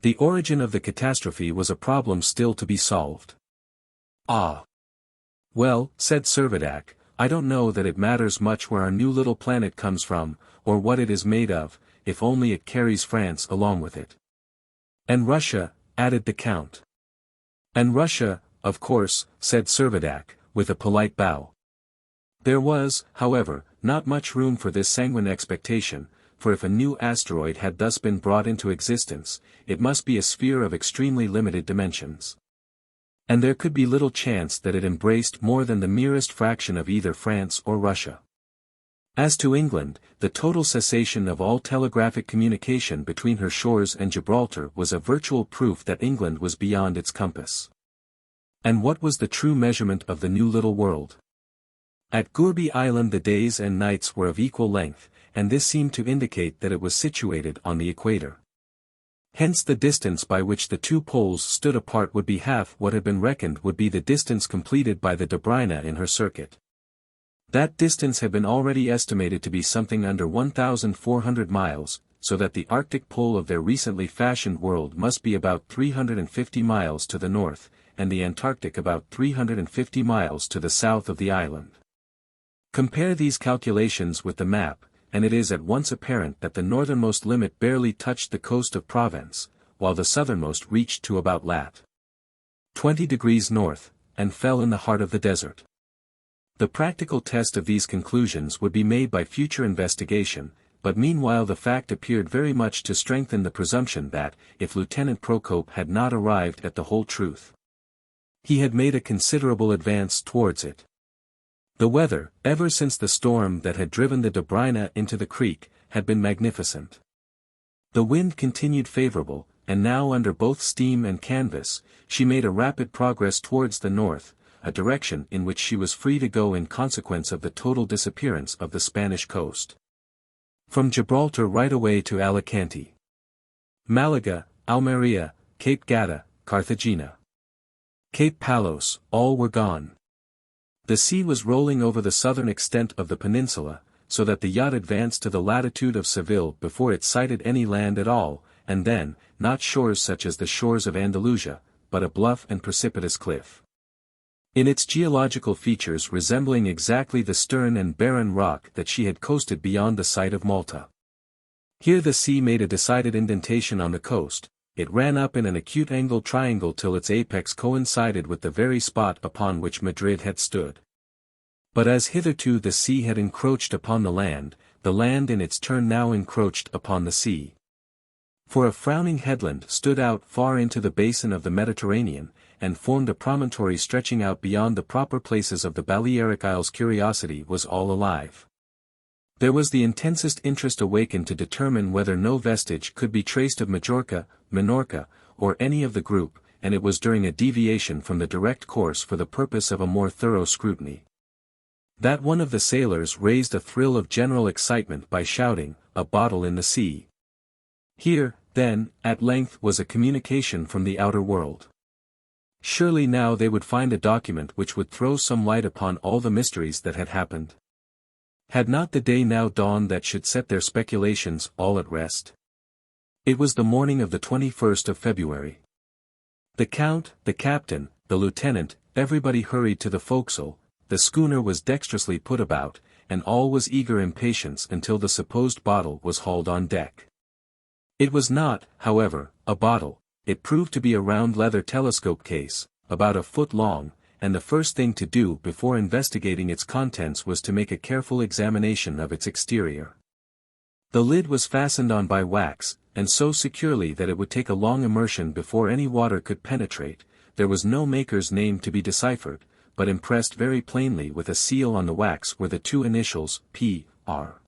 The origin of the catastrophe was a problem still to be solved. Ah! Well, said Servadac, I don't know that it matters much where our new little planet comes from, or what it is made of, if only it carries France along with it. And Russia, added the Count. And Russia, of course, said Servadac, with a polite bow. There was, however, not much room for this sanguine expectation, for if a new asteroid had thus been brought into existence, it must be a sphere of extremely limited dimensions. And there could be little chance that it embraced more than the merest fraction of either France or Russia. As to England, the total cessation of all telegraphic communication between her shores and Gibraltar was a virtual proof that England was beyond its compass. And what was the true measurement of the new little world? At Gourbi Island the days and nights were of equal length, and this seemed to indicate that it was situated on the equator. Hence the distance by which the two poles stood apart would be half what had been reckoned would be the distance completed by the Dobryna in her circuit. That distance had been already estimated to be something under 1,400 miles, so that the Arctic pole of their recently fashioned world must be about 350 miles to the north, and the Antarctic about 350 miles to the south of the island. Compare these calculations with the map, and it is at once apparent that the northernmost limit barely touched the coast of Provence, while the southernmost reached to about lat. 20 degrees north, and fell in the heart of the desert. The practical test of these conclusions would be made by future investigation, but meanwhile the fact appeared very much to strengthen the presumption that, if Lieutenant Procope had not arrived at the whole truth, he had made a considerable advance towards it. The weather, ever since the storm that had driven the Dobryna into the creek, had been magnificent. The wind continued favorable, and now under both steam and canvas, she made a rapid progress towards the north, a direction in which she was free to go in consequence of the total disappearance of the Spanish coast. From Gibraltar right away to Alicante, Malaga, Almeria, Cape Gata, Carthagena, Cape Palos, all were gone. The sea was rolling over the southern extent of the peninsula, so that the yacht advanced to the latitude of Seville before it sighted any land at all, and then, not shores such as the shores of Andalusia, but a bluff and precipitous cliff. In its geological features resembling exactly the stern and barren rock that she had coasted beyond the site of Malta. Here the sea made a decided indentation on the coast, it ran up in an acute angled triangle till its apex coincided with the very spot upon which Madrid had stood. But as hitherto the sea had encroached upon the land in its turn now encroached upon the sea. For a frowning headland stood out far into the basin of the Mediterranean, and formed a promontory stretching out beyond the proper places of the Balearic Isles. Curiosity was all alive. There was the intensest interest awakened to determine whether no vestige could be traced of Majorca, Minorca, or any of the group, and it was during a deviation from the direct course for the purpose of a more thorough scrutiny that one of the sailors raised a thrill of general excitement by shouting, "A bottle in the sea!" Here, then, at length was a communication from the outer world. Surely now they would find a document which would throw some light upon all the mysteries that had happened. Had not the day now dawned that should set their speculations all at rest? It was the morning of the 21st of February. The Count, the captain, the lieutenant, everybody hurried to the forecastle, the schooner was dexterously put about, and all was eager impatience until the supposed bottle was hauled on deck. It was not, however, a bottle, it proved to be a round leather telescope case, about a foot long, and the first thing to do before investigating its contents was to make a careful examination of its exterior. The lid was fastened on by wax, and so securely that it would take a long immersion before any water could penetrate. There was no maker's name to be deciphered, but impressed very plainly with a seal on the wax were the two initials, P.R.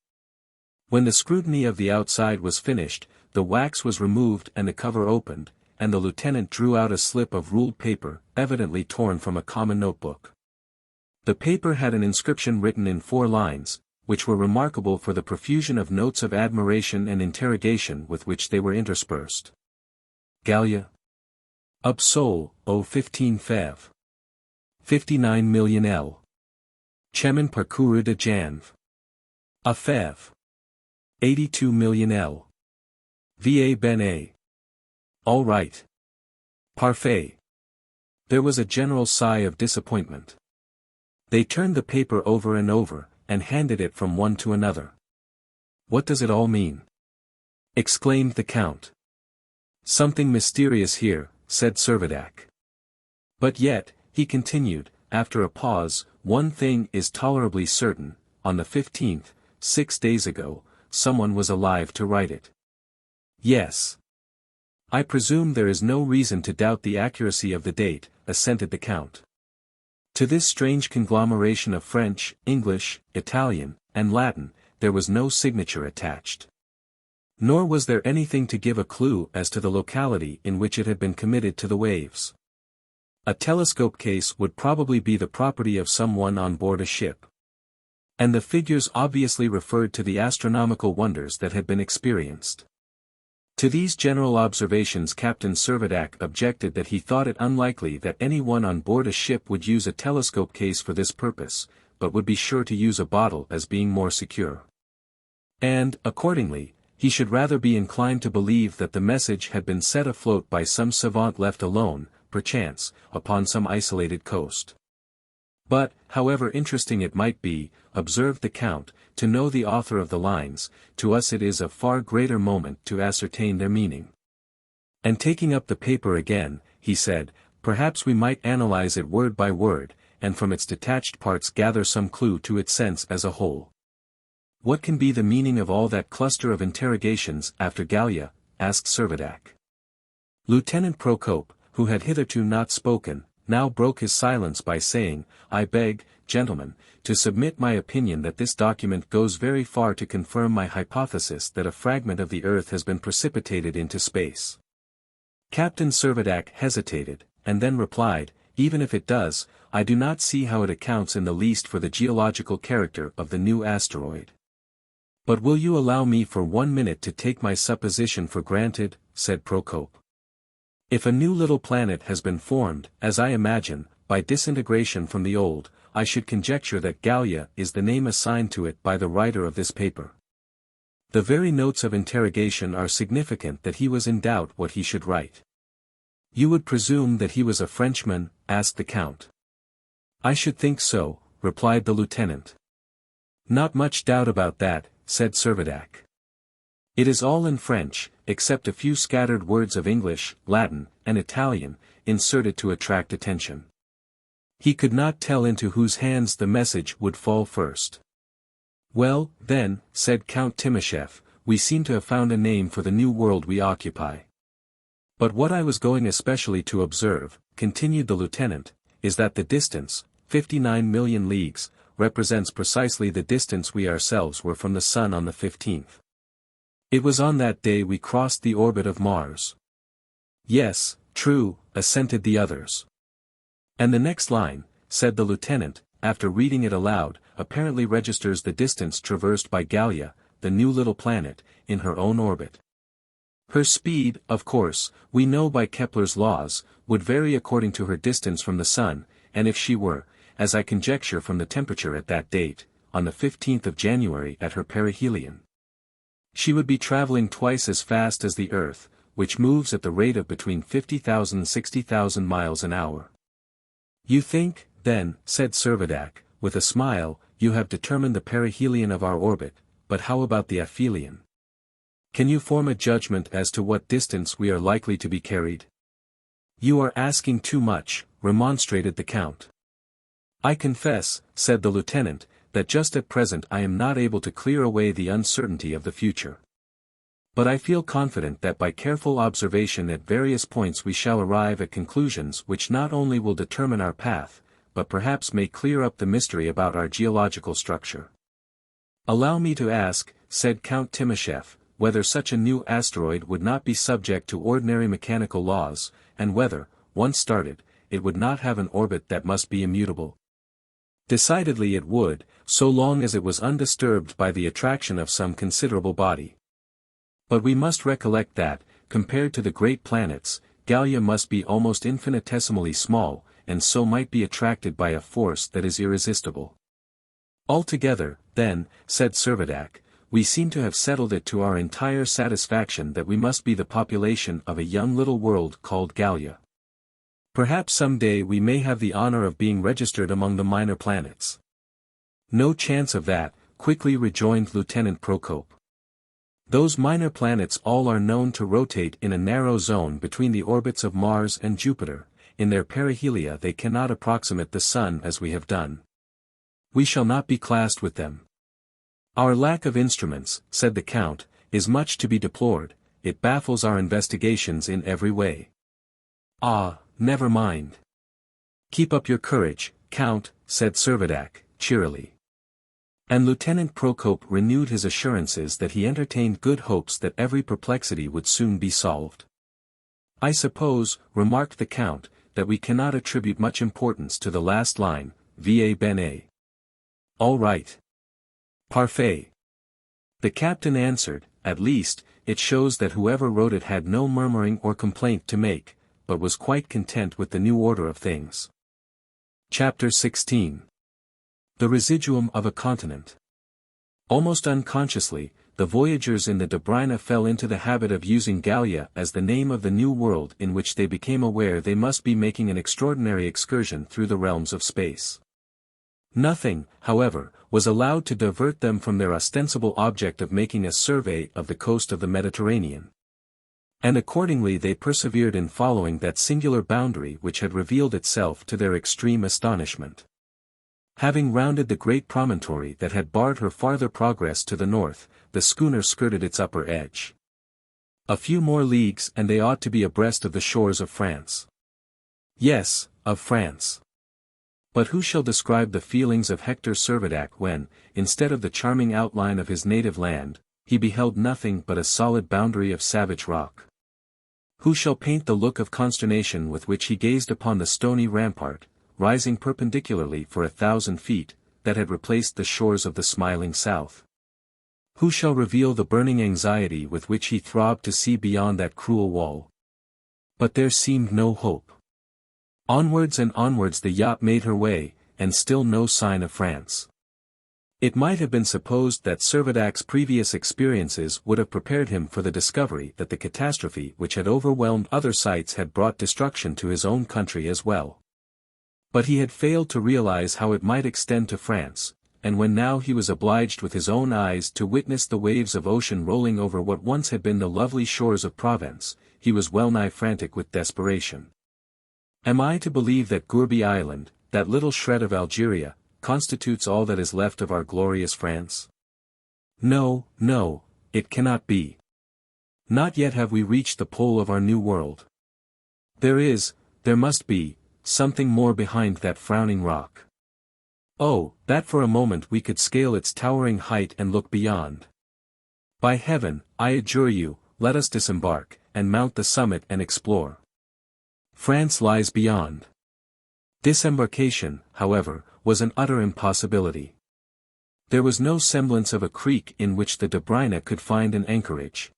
When the scrutiny of the outside was finished, the wax was removed and the cover opened, and the lieutenant drew out a slip of ruled paper, evidently torn from a common notebook. The paper had an inscription written in 4 lines, which were remarkable for the profusion of notes of admiration and interrogation with which they were interspersed. Gallia. Up Sol, au 15 Fev. 59 million L. Chemin parcouru de Janv. A Fev. 82 million L. Va ben a. All right. Parfait. There was a general sigh of disappointment. They turned the paper over and over, and handed it from one to another. What does it all mean? Exclaimed the Count. Something mysterious here, said Servadac. But yet, he continued, after a pause, one thing is tolerably certain, on the 15th, 6 days ago, someone was alive to write it. Yes. I presume there is no reason to doubt the accuracy of the date, assented the Count. To this strange conglomeration of French, English, Italian, and Latin, there was no signature attached. Nor was there anything to give a clue as to the locality in which it had been committed to the waves. A telescope case would probably be the property of someone on board a ship. And the figures obviously referred to the astronomical wonders that had been experienced. To these general observations Captain Servadac objected that he thought it unlikely that anyone on board a ship would use a telescope case for this purpose, but would be sure to use a bottle as being more secure. And, accordingly, he should rather be inclined to believe that the message had been set afloat by some savant left alone, perchance, upon some isolated coast. But, however interesting it might be, observed the Count, to know the author of the lines, to us it is of far greater moment to ascertain their meaning. And taking up the paper again, he said, perhaps we might analyze it word by word, and from its detached parts gather some clue to its sense as a whole. What can be the meaning of all that cluster of interrogations after Gallia? Asked Servadac. Lieutenant Procope, who had hitherto not spoken, now broke his silence by saying, I beg, gentlemen, to submit my opinion that this document goes very far to confirm my hypothesis that a fragment of the earth has been precipitated into space. Captain Servadac hesitated, and then replied, even if it does, I do not see how it accounts in the least for the geological character of the new asteroid. But will you allow me for 1 minute to take my supposition for granted, said Procope. If a new little planet has been formed, as I imagine, by disintegration from the old, I should conjecture that Gallia is the name assigned to it by the writer of this paper. The very notes of interrogation are significant that he was in doubt what he should write. You would presume that he was a Frenchman? Asked the Count. I should think so, replied the lieutenant. Not much doubt about that, said Servadac. It is all in French, except a few scattered words of English, Latin, and Italian, inserted to attract attention. He could not tell into whose hands the message would fall first. Well, then, said Count Timascheff, we seem to have found a name for the new world we occupy. But what I was going especially to observe, continued the lieutenant, is that the distance, 59 million leagues, represents precisely the distance we ourselves were from the sun on the 15th. It was on that day we crossed the orbit of Mars. Yes, true, assented the others. And the next line, said the lieutenant, after reading it aloud, apparently registers the distance traversed by Gallia, the new little planet, in her own orbit. Her speed, of course, we know by Kepler's laws, would vary according to her distance from the sun, and if she were, as I conjecture from the temperature at that date, on the 15th of January at her perihelion, she would be traveling twice as fast as the Earth, which moves at the rate of between 50,000 and 60,000 miles an hour. You think, then, said Servadac, with a smile, you have determined the perihelion of our orbit, but how about the aphelion? Can you form a judgment as to what distance we are likely to be carried? You are asking too much, remonstrated the Count. I confess, said the lieutenant, that just at present I am not able to clear away the uncertainty of the future. But I feel confident that by careful observation at various points we shall arrive at conclusions which not only will determine our path, but perhaps may clear up the mystery about our geological structure. Allow me to ask, said Count Timascheff, whether such a new asteroid would not be subject to ordinary mechanical laws, and whether, once started, it would not have an orbit that must be immutable. Decidedly it would, so long as it was undisturbed by the attraction of some considerable body. But we must recollect that, compared to the great planets, Gallia must be almost infinitesimally small, and so might be attracted by a force that is irresistible. Altogether, then, said Servadac, we seem to have settled it to our entire satisfaction that we must be the population of a young little world called Gallia. Perhaps some day we may have the honor of being registered among the minor planets. No chance of that, quickly rejoined Lieutenant Procope. Those minor planets all are known to rotate in a narrow zone between the orbits of Mars and Jupiter. In their perihelia they cannot approximate the Sun as we have done. We shall not be classed with them. Our lack of instruments, said the Count, is much to be deplored, it baffles our investigations in every way. Ah, never mind. Keep up your courage, Count, said Servadac, cheerily. And Lieutenant Procope renewed his assurances that he entertained good hopes that every perplexity would soon be solved. I suppose, remarked the Count, that we cannot attribute much importance to the last line, va bene. All right. Parfait. The captain answered, at least, it shows that whoever wrote it had no murmuring or complaint to make, but was quite content with the new order of things. Chapter 16. The Residuum of a Continent. Almost unconsciously, the voyagers in the Dobryna fell into the habit of using Gallia as the name of the new world in which they became aware they must be making an extraordinary excursion through the realms of space. Nothing, however, was allowed to divert them from their ostensible object of making a survey of the coast of the Mediterranean. And accordingly they persevered in following that singular boundary which had revealed itself to their extreme astonishment. Having rounded the great promontory that had barred her farther progress to the north, the schooner skirted its upper edge. A few more leagues and they ought to be abreast of the shores of France. Yes, of France. But who shall describe the feelings of Hector Servadac when, instead of the charming outline of his native land, he beheld nothing but a solid boundary of savage rock? Who shall paint the look of consternation with which he gazed upon the stony rampart, rising perpendicularly for 1,000 feet, that had replaced the shores of the smiling south? Who shall reveal the burning anxiety with which he throbbed to see beyond that cruel wall? But there seemed no hope. Onwards and onwards the yacht made her way, and still no sign of France. It might have been supposed that Servadac's previous experiences would have prepared him for the discovery that the catastrophe which had overwhelmed other sites had brought destruction to his own country as well. But he had failed to realize how it might extend to France, and when now he was obliged with his own eyes to witness the waves of ocean rolling over what once had been the lovely shores of Provence, he was well-nigh frantic with desperation. Am I to believe that Gourbi Island, that little shred of Algeria, constitutes all that is left of our glorious France? No, no, it cannot be. Not yet have we reached the pole of our new world. There must be, something more behind that frowning rock. Oh, that for a moment we could scale its towering height and look beyond. By heaven, I adjure you, let us disembark, and mount the summit and explore. France lies beyond. Disembarkation, however, was an utter impossibility. There was no semblance of a creek in which the Dobryna could find an anchorage.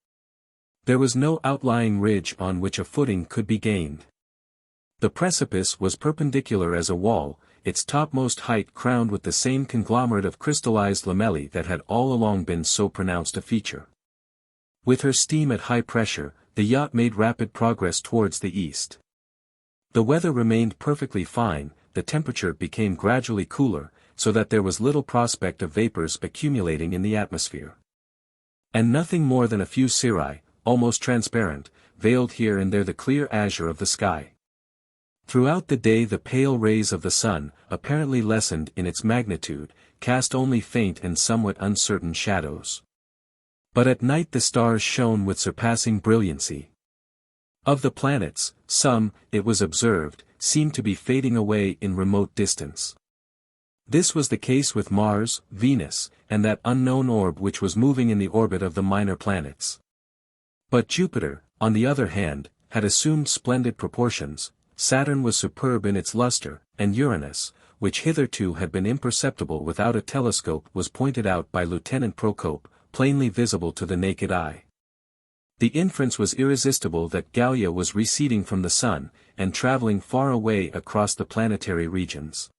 There was no outlying ridge on which a footing could be gained. The precipice was perpendicular as a wall, its topmost height crowned with the same conglomerate of crystallized lamellae that had all along been so pronounced a feature. With her steam at high pressure, the yacht made rapid progress towards the east. The weather remained perfectly fine, the temperature became gradually cooler, so that there was little prospect of vapors accumulating in the atmosphere. And nothing more than a few cirri, almost transparent, veiled here and there the clear azure of the sky. Throughout the day the pale rays of the sun, apparently lessened in its magnitude, cast only faint and somewhat uncertain shadows. But at night the stars shone with surpassing brilliancy. Of the planets, some, it was observed, seemed to be fading away in remote distance. This was the case with Mars, Venus, and that unknown orb which was moving in the orbit of the minor planets. But Jupiter, on the other hand, had assumed splendid proportions, Saturn was superb in its luster, and Uranus, which hitherto had been imperceptible without a telescope, was pointed out by Lieutenant Procope, plainly visible to the naked eye. The inference was irresistible that Gallia was receding from the sun, and traveling far away across the planetary regions.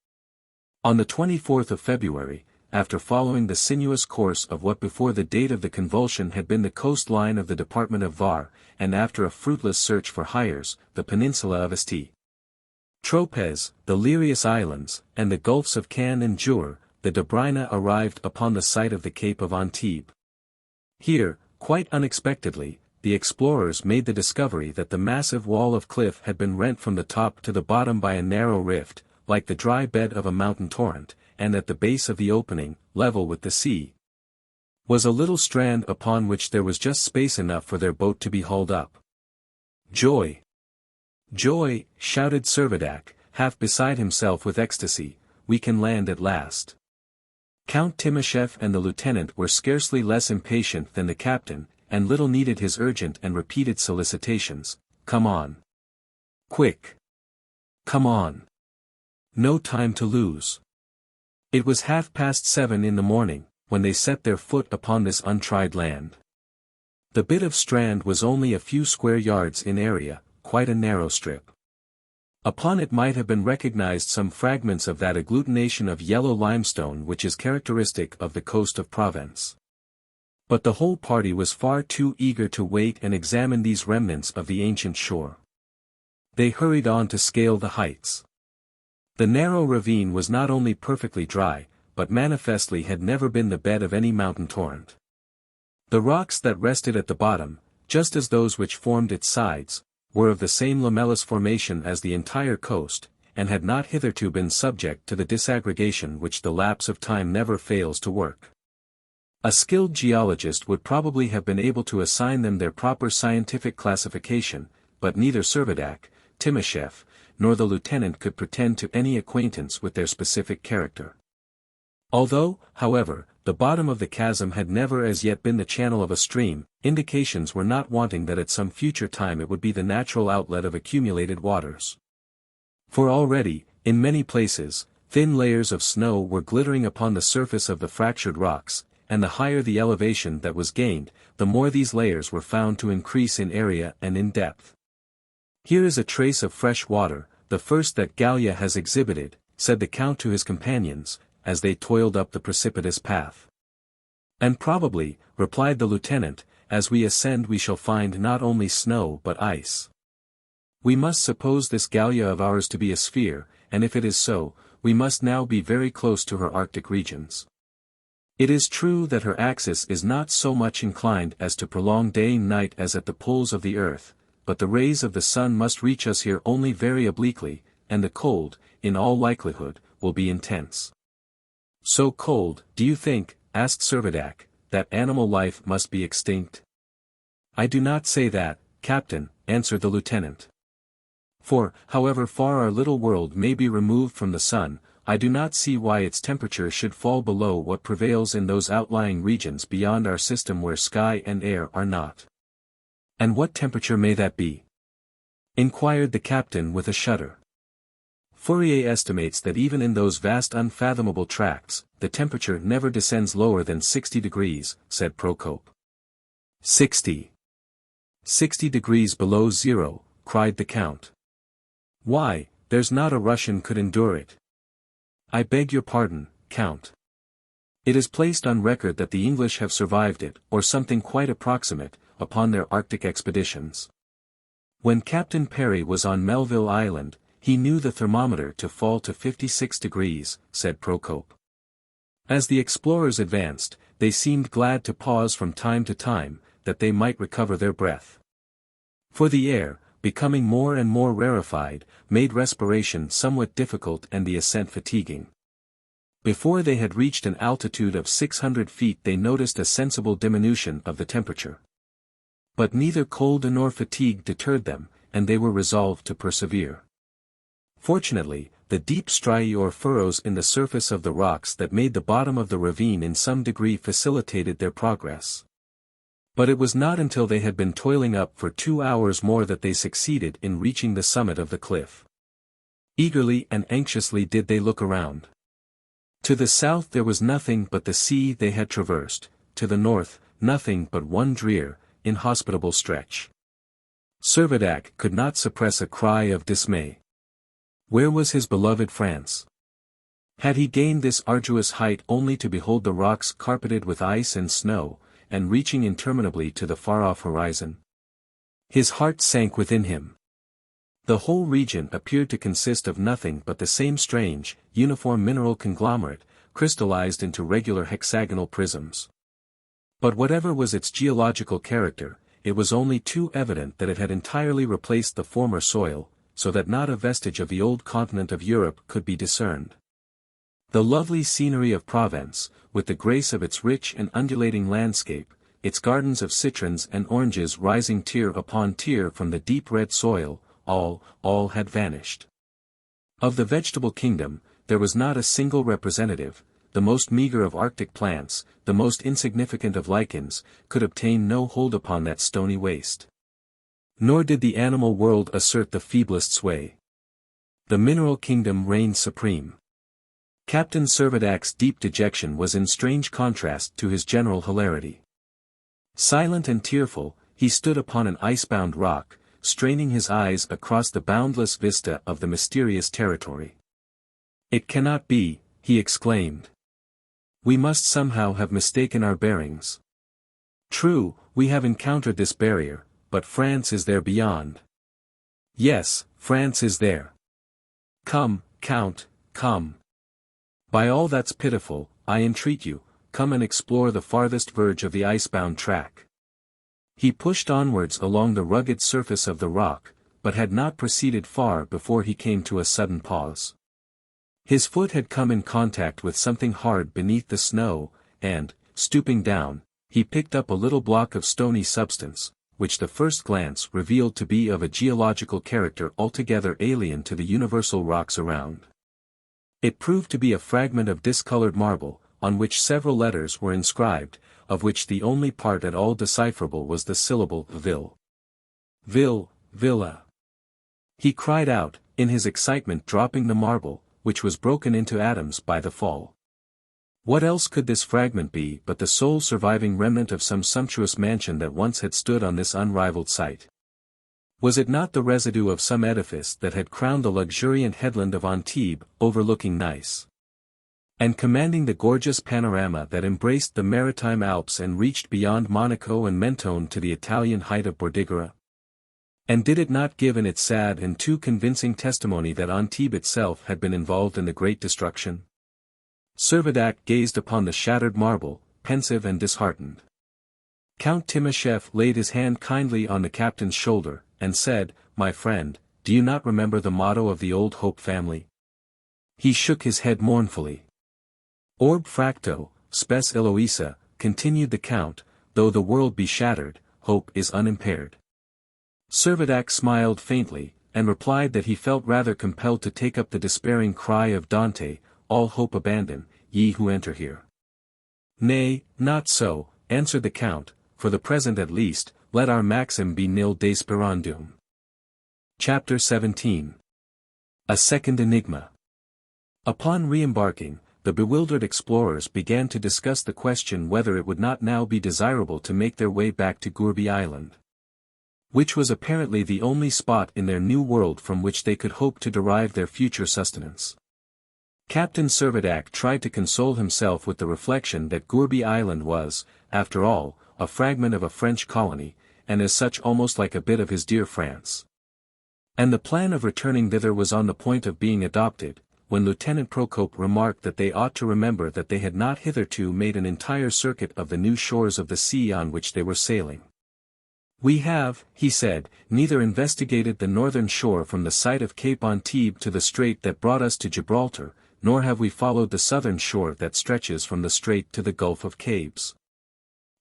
On the 24th of February, after following the sinuous course of what before the date of the convulsion had been the coastline of the department of Var, and after a fruitless search for Hyères, the peninsula of St. Tropez, the Lerius Islands, and the gulfs of Cannes and Jure, the Dobryna arrived upon the site of the Cape of Antibes. Here, quite unexpectedly, the explorers made the discovery that the massive wall of cliff had been rent from the top to the bottom by a narrow rift, like the dry bed of a mountain torrent, and at the base of the opening, level with the sea, was a little strand upon which there was just space enough for their boat to be hauled up. "Joy! Joy!" shouted Servadac, half beside himself with ecstasy, "we can land at last." Count Timascheff and the lieutenant were scarcely less impatient than the captain, and little needed his urgent and repeated solicitations. "Come on! Quick! Come on! No time to lose!" It was 7:30 in the morning, when they set their foot upon this untried land. The bit of strand was only a few square yards in area, quite a narrow strip. Upon it might have been recognized some fragments of that agglutination of yellow limestone which is characteristic of the coast of Provence. But the whole party was far too eager to wait and examine these remnants of the ancient shore. They hurried on to scale the heights. The narrow ravine was not only perfectly dry, but manifestly had never been the bed of any mountain torrent. The rocks that rested at the bottom, just as those which formed its sides, were of the same lamellous formation as the entire coast, and had not hitherto been subject to the disaggregation which the lapse of time never fails to work. A skilled geologist would probably have been able to assign them their proper scientific classification, but neither Servadac, Timascheff, nor the lieutenant could pretend to any acquaintance with their specific character. Although, however, the bottom of the chasm had never as yet been the channel of a stream, indications were not wanting that at some future time it would be the natural outlet of accumulated waters. For already, in many places, thin layers of snow were glittering upon the surface of the fractured rocks, and the higher the elevation that was gained, the more these layers were found to increase in area and in depth. "Here is a trace of fresh water, the first that Gallia has exhibited," said the Count to his companions, as they toiled up the precipitous path. "And probably," replied the lieutenant, "as we ascend we shall find not only snow but ice. We must suppose this Gallia of ours to be a sphere, and if it is so, we must now be very close to her Arctic regions. It is true that her axis is not so much inclined as to prolong day and night as at the poles of the earth, but the rays of the sun must reach us here only very obliquely, and the cold, in all likelihood, will be intense." "So cold, do you think," asked Servadac, "that animal life must be extinct?" "I do not say that, Captain," answered the lieutenant. "For, however far our little world may be removed from the sun, I do not see why its temperature should fall below what prevails in those outlying regions beyond our system where sky and air are not." "And what temperature may that be?" inquired the captain with a shudder. "Fourier estimates that even in those vast unfathomable tracts, the temperature never descends lower than 60 degrees, said Procope. 60 degrees below zero, cried the Count. "Why, there's not a Russian could endure it." "I beg your pardon, Count. It is placed on record that the English have survived it, or something quite approximate, upon their Arctic expeditions. When Captain Perry was on Melville Island, he knew the thermometer to fall to 56 degrees, said Procope. As the explorers advanced, they seemed glad to pause from time to time, that they might recover their breath. For the air, becoming more and more rarefied, made respiration somewhat difficult and the ascent fatiguing. Before they had reached an altitude of 600 feet they noticed a sensible diminution of the temperature. But neither cold nor fatigue deterred them, and they were resolved to persevere. Fortunately, the deep striae or furrows in the surface of the rocks that made the bottom of the ravine in some degree facilitated their progress. But it was not until they had been toiling up for 2 hours more that they succeeded in reaching the summit of the cliff. Eagerly and anxiously did they look around. To the south there was nothing but the sea they had traversed, to the north, nothing but one drear, inhospitable stretch. Servadac could not suppress a cry of dismay. Where was his beloved France? Had he gained this arduous height only to behold the rocks carpeted with ice and snow, and reaching interminably to the far-off horizon? His heart sank within him. The whole region appeared to consist of nothing but the same strange, uniform mineral conglomerate, crystallized into regular hexagonal prisms. But whatever was its geological character, it was only too evident that it had entirely replaced the former soil, so that not a vestige of the old continent of Europe could be discerned. The lovely scenery of Provence, with the grace of its rich and undulating landscape, its gardens of citrons and oranges rising tier upon tier from the deep red soil, all had vanished. Of the vegetable kingdom, there was not a single representative. The most meager of arctic plants, the most insignificant of lichens, could obtain no hold upon that stony waste. Nor did the animal world assert the feeblest sway. The mineral kingdom reigned supreme. Captain Servadac's deep dejection was in strange contrast to his general hilarity. Silent and tearful, he stood upon an icebound rock, straining his eyes across the boundless vista of the mysterious territory. "It cannot be," he exclaimed. "We must somehow have mistaken our bearings. True, we have encountered this barrier, but France is there beyond. Yes, France is there. Come, Count, come. By all that's pitiful, I entreat you, come and explore the farthest verge of the icebound track." He pushed onwards along the rugged surface of the rock, but had not proceeded far before he came to a sudden pause. His foot had come in contact with something hard beneath the snow, and, stooping down, he picked up a little block of stony substance, which the first glance revealed to be of a geological character altogether alien to the universal rocks around. It proved to be a fragment of discolored marble, on which several letters were inscribed, of which the only part at all decipherable was the syllable ville. Villa. He cried out, in his excitement dropping the marble, which was broken into atoms by the fall. What else could this fragment be but the sole surviving remnant of some sumptuous mansion that once had stood on this unrivaled site? Was it not the residue of some edifice that had crowned the luxuriant headland of Antibes, overlooking Nice, and commanding the gorgeous panorama that embraced the maritime Alps and reached beyond Monaco and Mentone to the Italian height of Bordighera? And did it not give in its sad and too convincing testimony that Antibes itself had been involved in the great destruction? Servadac gazed upon the shattered marble, pensive and disheartened. Count Timascheff laid his hand kindly on the captain's shoulder, and said, "My friend, do you not remember the motto of the old Hope family?" He shook his head mournfully. "Orb fracto, spes Eloisa," continued the count, "though the world be shattered, hope is unimpaired." Servadac smiled faintly, and replied that he felt rather compelled to take up the despairing cry of Dante, "All hope abandon, ye who enter here." "Nay, not so," answered the count, "for the present at least, let our maxim be nil desperandum." Chapter 17. A Second Enigma. Upon re-embarking, the bewildered explorers began to discuss the question whether it would not now be desirable to make their way back to Gourbi Island, which was apparently the only spot in their new world from which they could hope to derive their future sustenance. Captain Servadac tried to console himself with the reflection that Gourbi Island was, after all, a fragment of a French colony, and as such almost like a bit of his dear France. And the plan of returning thither was on the point of being adopted, when Lieutenant Procope remarked that they ought to remember that they had not hitherto made an entire circuit of the new shores of the sea on which they were sailing. "We have," he said, "neither investigated the northern shore from the site of Cape Antibes to the strait that brought us to Gibraltar, nor have we followed the southern shore that stretches from the strait to the Gulf of Cabes.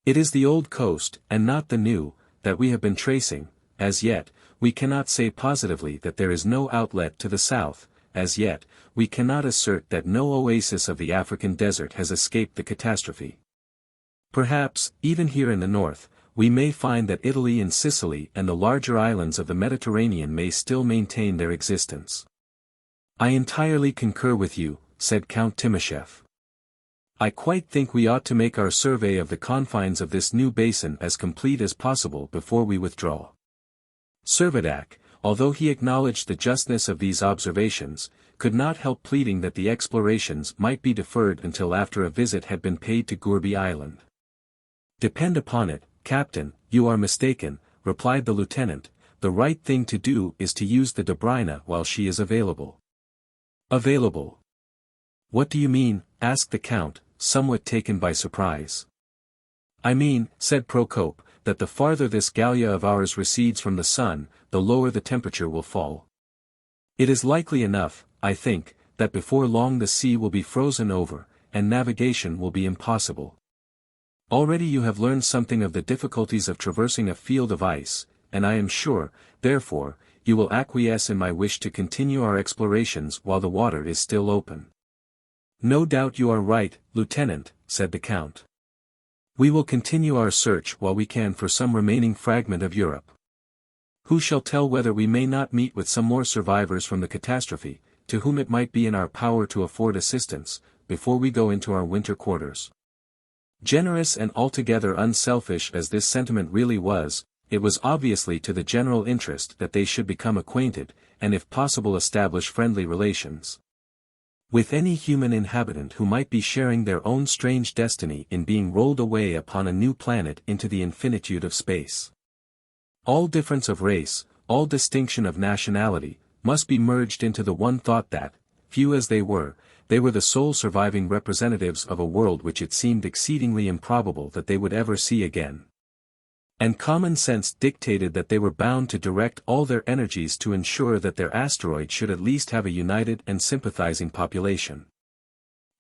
It is the old coast, and not the new, that we have been tracing. As yet, we cannot say positively that there is no outlet to the south. As yet, we cannot assert that no oasis of the African desert has escaped the catastrophe. Perhaps, even here in the north, we may find that Italy and Sicily and the larger islands of the Mediterranean may still maintain their existence. "I entirely concur with you," said Count Timascheff. "I quite think we ought to make our survey of the confines of this new basin as complete as possible before we withdraw." Servadac, although he acknowledged the justness of these observations, could not help pleading that the explorations might be deferred until after a visit had been paid to Gourbi Island. "Depend upon it, Captain, you are mistaken," replied the lieutenant. "The right thing to do is to use the Dobryna while she is available." "Available? What do you mean?" asked the Count, somewhat taken by surprise. "I mean," said Procope, "that the farther this Gallia of ours recedes from the sun, the lower the temperature will fall. It is likely enough, I think, that before long the sea will be frozen over, and navigation will be impossible. Already you have learned something of the difficulties of traversing a field of ice, and I am sure, therefore, you will acquiesce in my wish to continue our explorations while the water is still open." "No doubt you are right, Lieutenant," said the Count. "We will continue our search while we can for some remaining fragment of Europe. Who shall tell whether we may not meet with some more survivors from the catastrophe, to whom it might be in our power to afford assistance, before we go into our winter quarters?" Generous and altogether unselfish as this sentiment really was, it was obviously to the general interest that they should become acquainted, and if possible establish friendly relations with any human inhabitant who might be sharing their own strange destiny in being rolled away upon a new planet into the infinitude of space. All difference of race, all distinction of nationality, must be merged into the one thought that, few as they were the sole surviving representatives of a world which it seemed exceedingly improbable that they would ever see again. And common sense dictated that they were bound to direct all their energies to ensure that their asteroid should at least have a united and sympathizing population.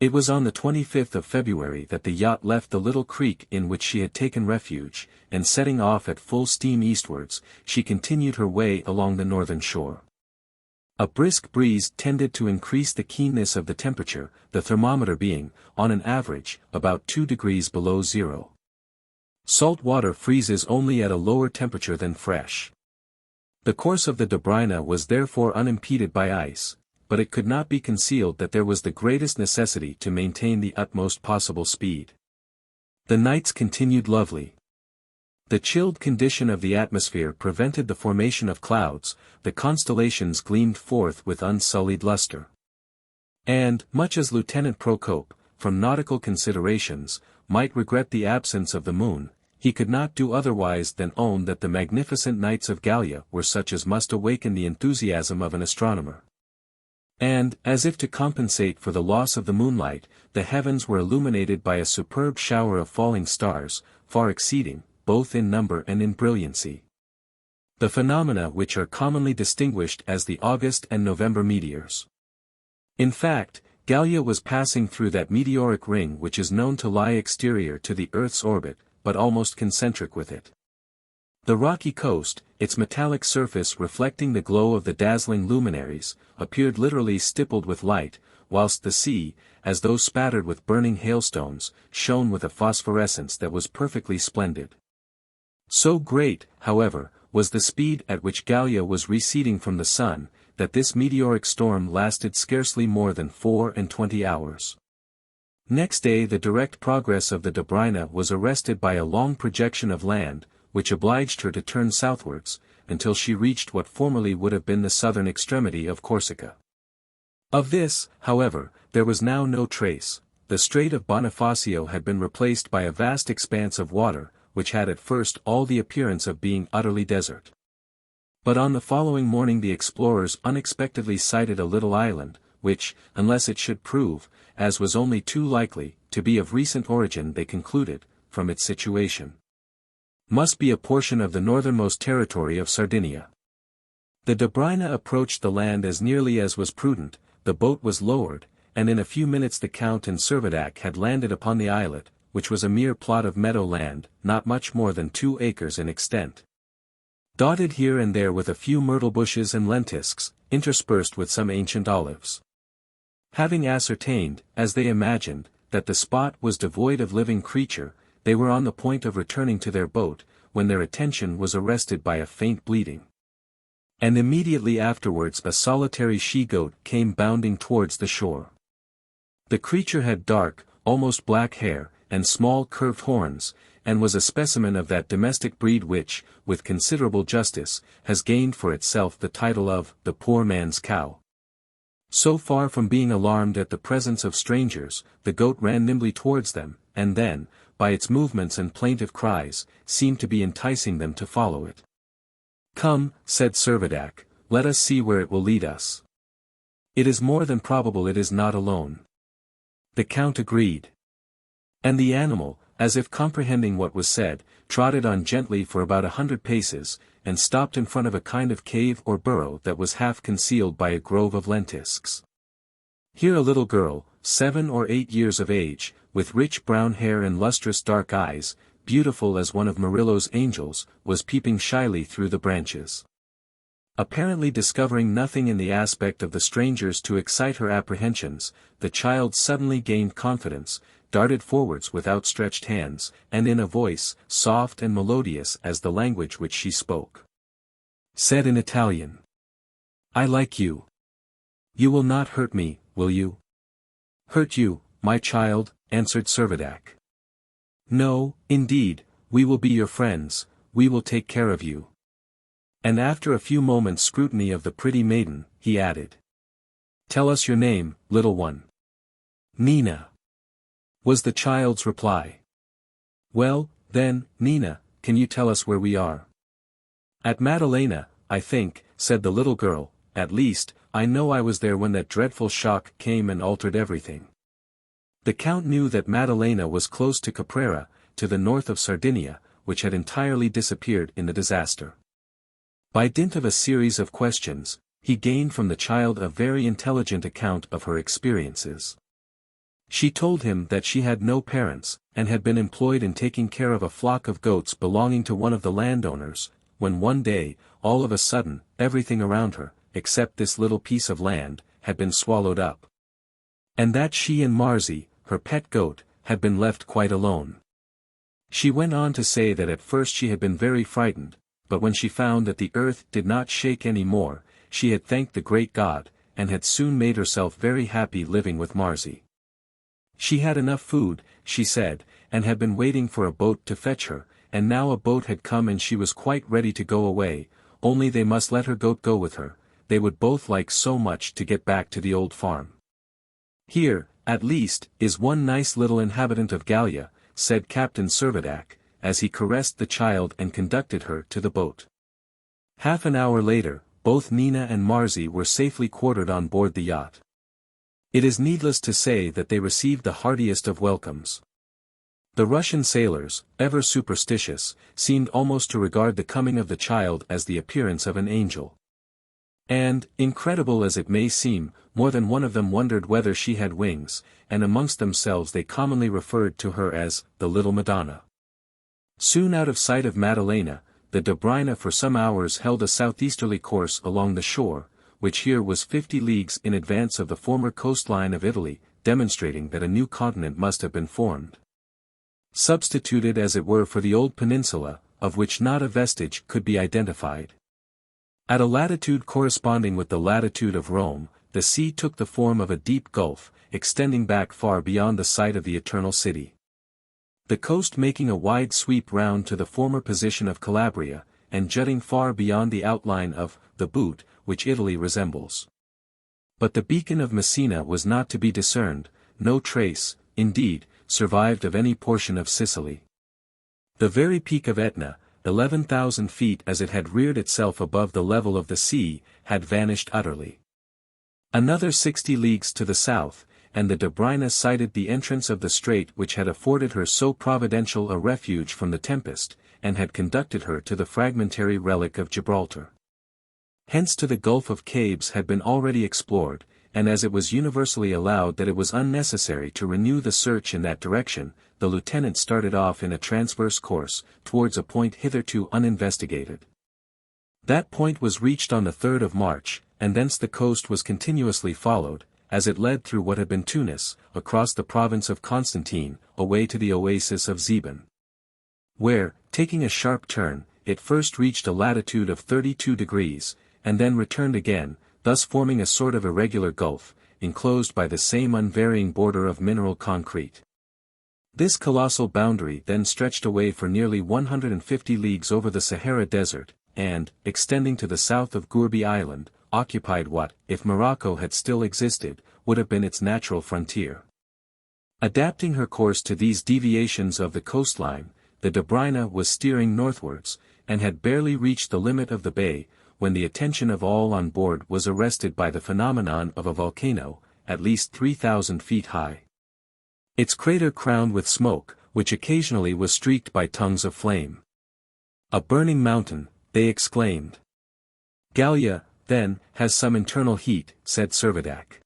It was on the 25th of February that the yacht left the little creek in which she had taken refuge, and setting off at full steam eastwards, she continued her way along the northern shore. A brisk breeze tended to increase the keenness of the temperature, the thermometer being, on an average, about 2 degrees below zero. Salt water freezes only at a lower temperature than fresh. The course of the Dobryna was therefore unimpeded by ice, but it could not be concealed that there was the greatest necessity to maintain the utmost possible speed. The nights continued lovely. The chilled condition of the atmosphere prevented the formation of clouds, the constellations gleamed forth with unsullied luster. And, much as Lieutenant Procope, from nautical considerations, might regret the absence of the moon, he could not do otherwise than own that the magnificent nights of Gallia were such as must awaken the enthusiasm of an astronomer. And, as if to compensate for the loss of the moonlight, the heavens were illuminated by a superb shower of falling stars, far exceeding, both in number and in brilliancy, the phenomena which are commonly distinguished as the August and November meteors. In fact, Gallia was passing through that meteoric ring which is known to lie exterior to the Earth's orbit, but almost concentric with it. The rocky coast, its metallic surface reflecting the glow of the dazzling luminaries, appeared literally stippled with light, whilst the sea, as though spattered with burning hailstones, shone with a phosphorescence that was perfectly splendid. So great, however, was the speed at which Gallia was receding from the sun, that this meteoric storm lasted scarcely more than 24 hours. Next day the direct progress of the Dobryna was arrested by a long projection of land, which obliged her to turn southwards, until she reached what formerly would have been the southern extremity of Corsica. Of this, however, there was now no trace. The Strait of Bonifacio had been replaced by a vast expanse of water, which had at first all the appearance of being utterly desert. But on the following morning the explorers unexpectedly sighted a little island, which, unless it should prove, as was only too likely, to be of recent origin they concluded, from its situation, must be a portion of the northernmost territory of Sardinia. The Dobryna approached the land as nearly as was prudent, the boat was lowered, and in a few minutes the Count and Servadac had landed upon the islet, which was a mere plot of meadow land, not much more than 2 acres in extent, dotted here and there with a few myrtle bushes and lentisks, interspersed with some ancient olives. Having ascertained, as they imagined, that the spot was devoid of living creature, they were on the point of returning to their boat, when their attention was arrested by a faint bleating. And immediately afterwards a solitary she-goat came bounding towards the shore. The creature had dark, almost black hair, and small curved horns, and was a specimen of that domestic breed which, with considerable justice, has gained for itself the title of the poor man's cow. So far from being alarmed at the presence of strangers, the goat ran nimbly towards them, and then, by its movements and plaintive cries, seemed to be enticing them to follow it. "Come," said Servadac, "let us see where it will lead us. It is more than probable it is not alone." The count agreed. And the animal, as if comprehending what was said, trotted on gently for about 100 paces, and stopped in front of a kind of cave or burrow that was half concealed by a grove of lentisks. Here a little girl, 7 or 8 years of age, with rich brown hair and lustrous dark eyes, beautiful as one of Murillo's angels, was peeping shyly through the branches. Apparently discovering nothing in the aspect of the strangers to excite her apprehensions, the child suddenly gained confidence, darted forwards with outstretched hands, and in a voice, soft and melodious as the language which she spoke, said in Italian, "I like you. You will not hurt me, will you?" "Hurt you, my child," answered Servadac. "No, indeed, we will be your friends, we will take care of you." And after a few moments' scrutiny of the pretty maiden, he added, "Tell us your name, little one." "Nina," was the child's reply. "Well, then, Nina, can you tell us where we are?" "At Maddalena, I think," said the little girl, "at least, I know I was there when that dreadful shock came and altered everything." The count knew that Maddalena was close to Caprera, to the north of Sardinia, which had entirely disappeared in the disaster. By dint of a series of questions, he gained from the child a very intelligent account of her experiences. She told him that she had no parents, and had been employed in taking care of a flock of goats belonging to one of the landowners, when one day, all of a sudden, everything around her, except this little piece of land, had been swallowed up. And that she and Marzi, her pet goat, had been left quite alone. She went on to say that at first she had been very frightened, but when she found that the earth did not shake any more, she had thanked the great God, and had soon made herself very happy living with Marzi. She had enough food, she said, and had been waiting for a boat to fetch her, and now a boat had come and she was quite ready to go away, only they must let her goat go with her, they would both like so much to get back to the old farm. "Here, at least, is one nice little inhabitant of Gallia," said Captain Servadac, as he caressed the child and conducted her to the boat. Half an hour later, both Nina and Marzi were safely quartered on board the yacht. It is needless to say that they received the heartiest of welcomes. The Russian sailors, ever superstitious, seemed almost to regard the coming of the child as the appearance of an angel. And, incredible as it may seem, more than one of them wondered whether she had wings, and amongst themselves they commonly referred to her as the Little Madonna. Soon out of sight of Maddalena, the Dobryna for some hours held a southeasterly course along the shore, which here was 50 leagues in advance of the former coastline of Italy, demonstrating that a new continent must have been formed. Substituted as it were for the old peninsula, of which not a vestige could be identified. At a latitude corresponding with the latitude of Rome, the sea took the form of a deep gulf, extending back far beyond the site of the Eternal City. The coast making a wide sweep round to the former position of Calabria, and jutting far beyond the outline of the boot, which Italy resembles. But the beacon of Messina was not to be discerned, no trace, indeed, survived of any portion of Sicily. The very peak of Etna, 11,000 feet as it had reared itself above the level of the sea, had vanished utterly. Another 60 leagues to the south, and the Dobryna sighted the entrance of the strait which had afforded her so providential a refuge from the tempest, and had conducted her to the fragmentary relic of Gibraltar. Hence to the Gulf of Cabes had been already explored, and as it was universally allowed that it was unnecessary to renew the search in that direction, the lieutenant started off in a transverse course, towards a point hitherto uninvestigated. That point was reached on the 3rd of March, and thence the coast was continuously followed, as it led through what had been Tunis, across the province of Constantine, away to the oasis of Zeban. Where, taking a sharp turn, it first reached a latitude of 32 degrees, and then returned again, thus forming a sort of irregular gulf, enclosed by the same unvarying border of mineral concrete. This colossal boundary then stretched away for nearly 150 leagues over the Sahara Desert, and, extending to the south of Gourbi Island, occupied what, if Morocco had still existed, would have been its natural frontier. Adapting her course to these deviations of the coastline, the Dobryna was steering northwards, and had barely reached the limit of the bay, when the attention of all on board was arrested by the phenomenon of a volcano, at least 3,000 feet high. Its crater crowned with smoke, which occasionally was streaked by tongues of flame. "A burning mountain," they exclaimed. "Gallia, then, has some internal heat," said Servadac.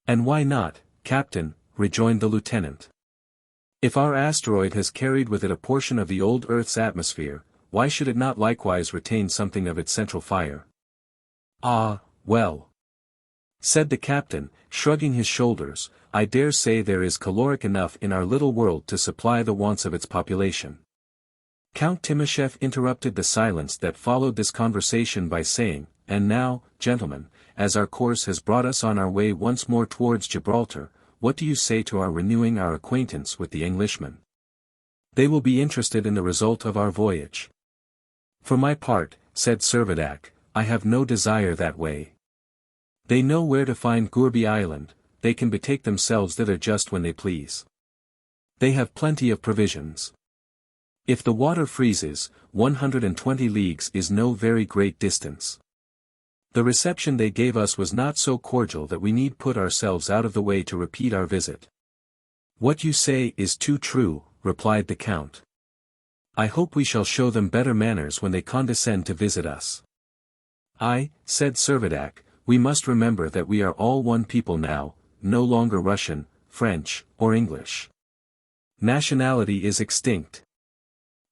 "And why not, Captain?" rejoined the lieutenant. "If our asteroid has carried with it a portion of the old Earth's atmosphere, why should it not likewise retain something of its central fire?" "Ah, well," said the captain, shrugging his shoulders, "I dare say there is caloric enough in our little world to supply the wants of its population." Count Timascheff interrupted the silence that followed this conversation by saying, "And now, gentlemen, as our course has brought us on our way once more towards Gibraltar, what do you say to our renewing our acquaintance with the Englishmen? They will be interested in the result of our voyage." "For my part," said Servadac, "I have no desire that way. They know where to find Gourbi Island, they can betake themselves thither just when they please. They have plenty of provisions. If the water freezes, 120 leagues is no very great distance. The reception they gave us was not so cordial that we need put ourselves out of the way to repeat our visit." "What you say is too true," replied the count. "I hope we shall show them better manners when they condescend to visit us." "Aye," said Servadac, "we must remember that we are all one people now, no longer Russian, French, or English. Nationality is extinct.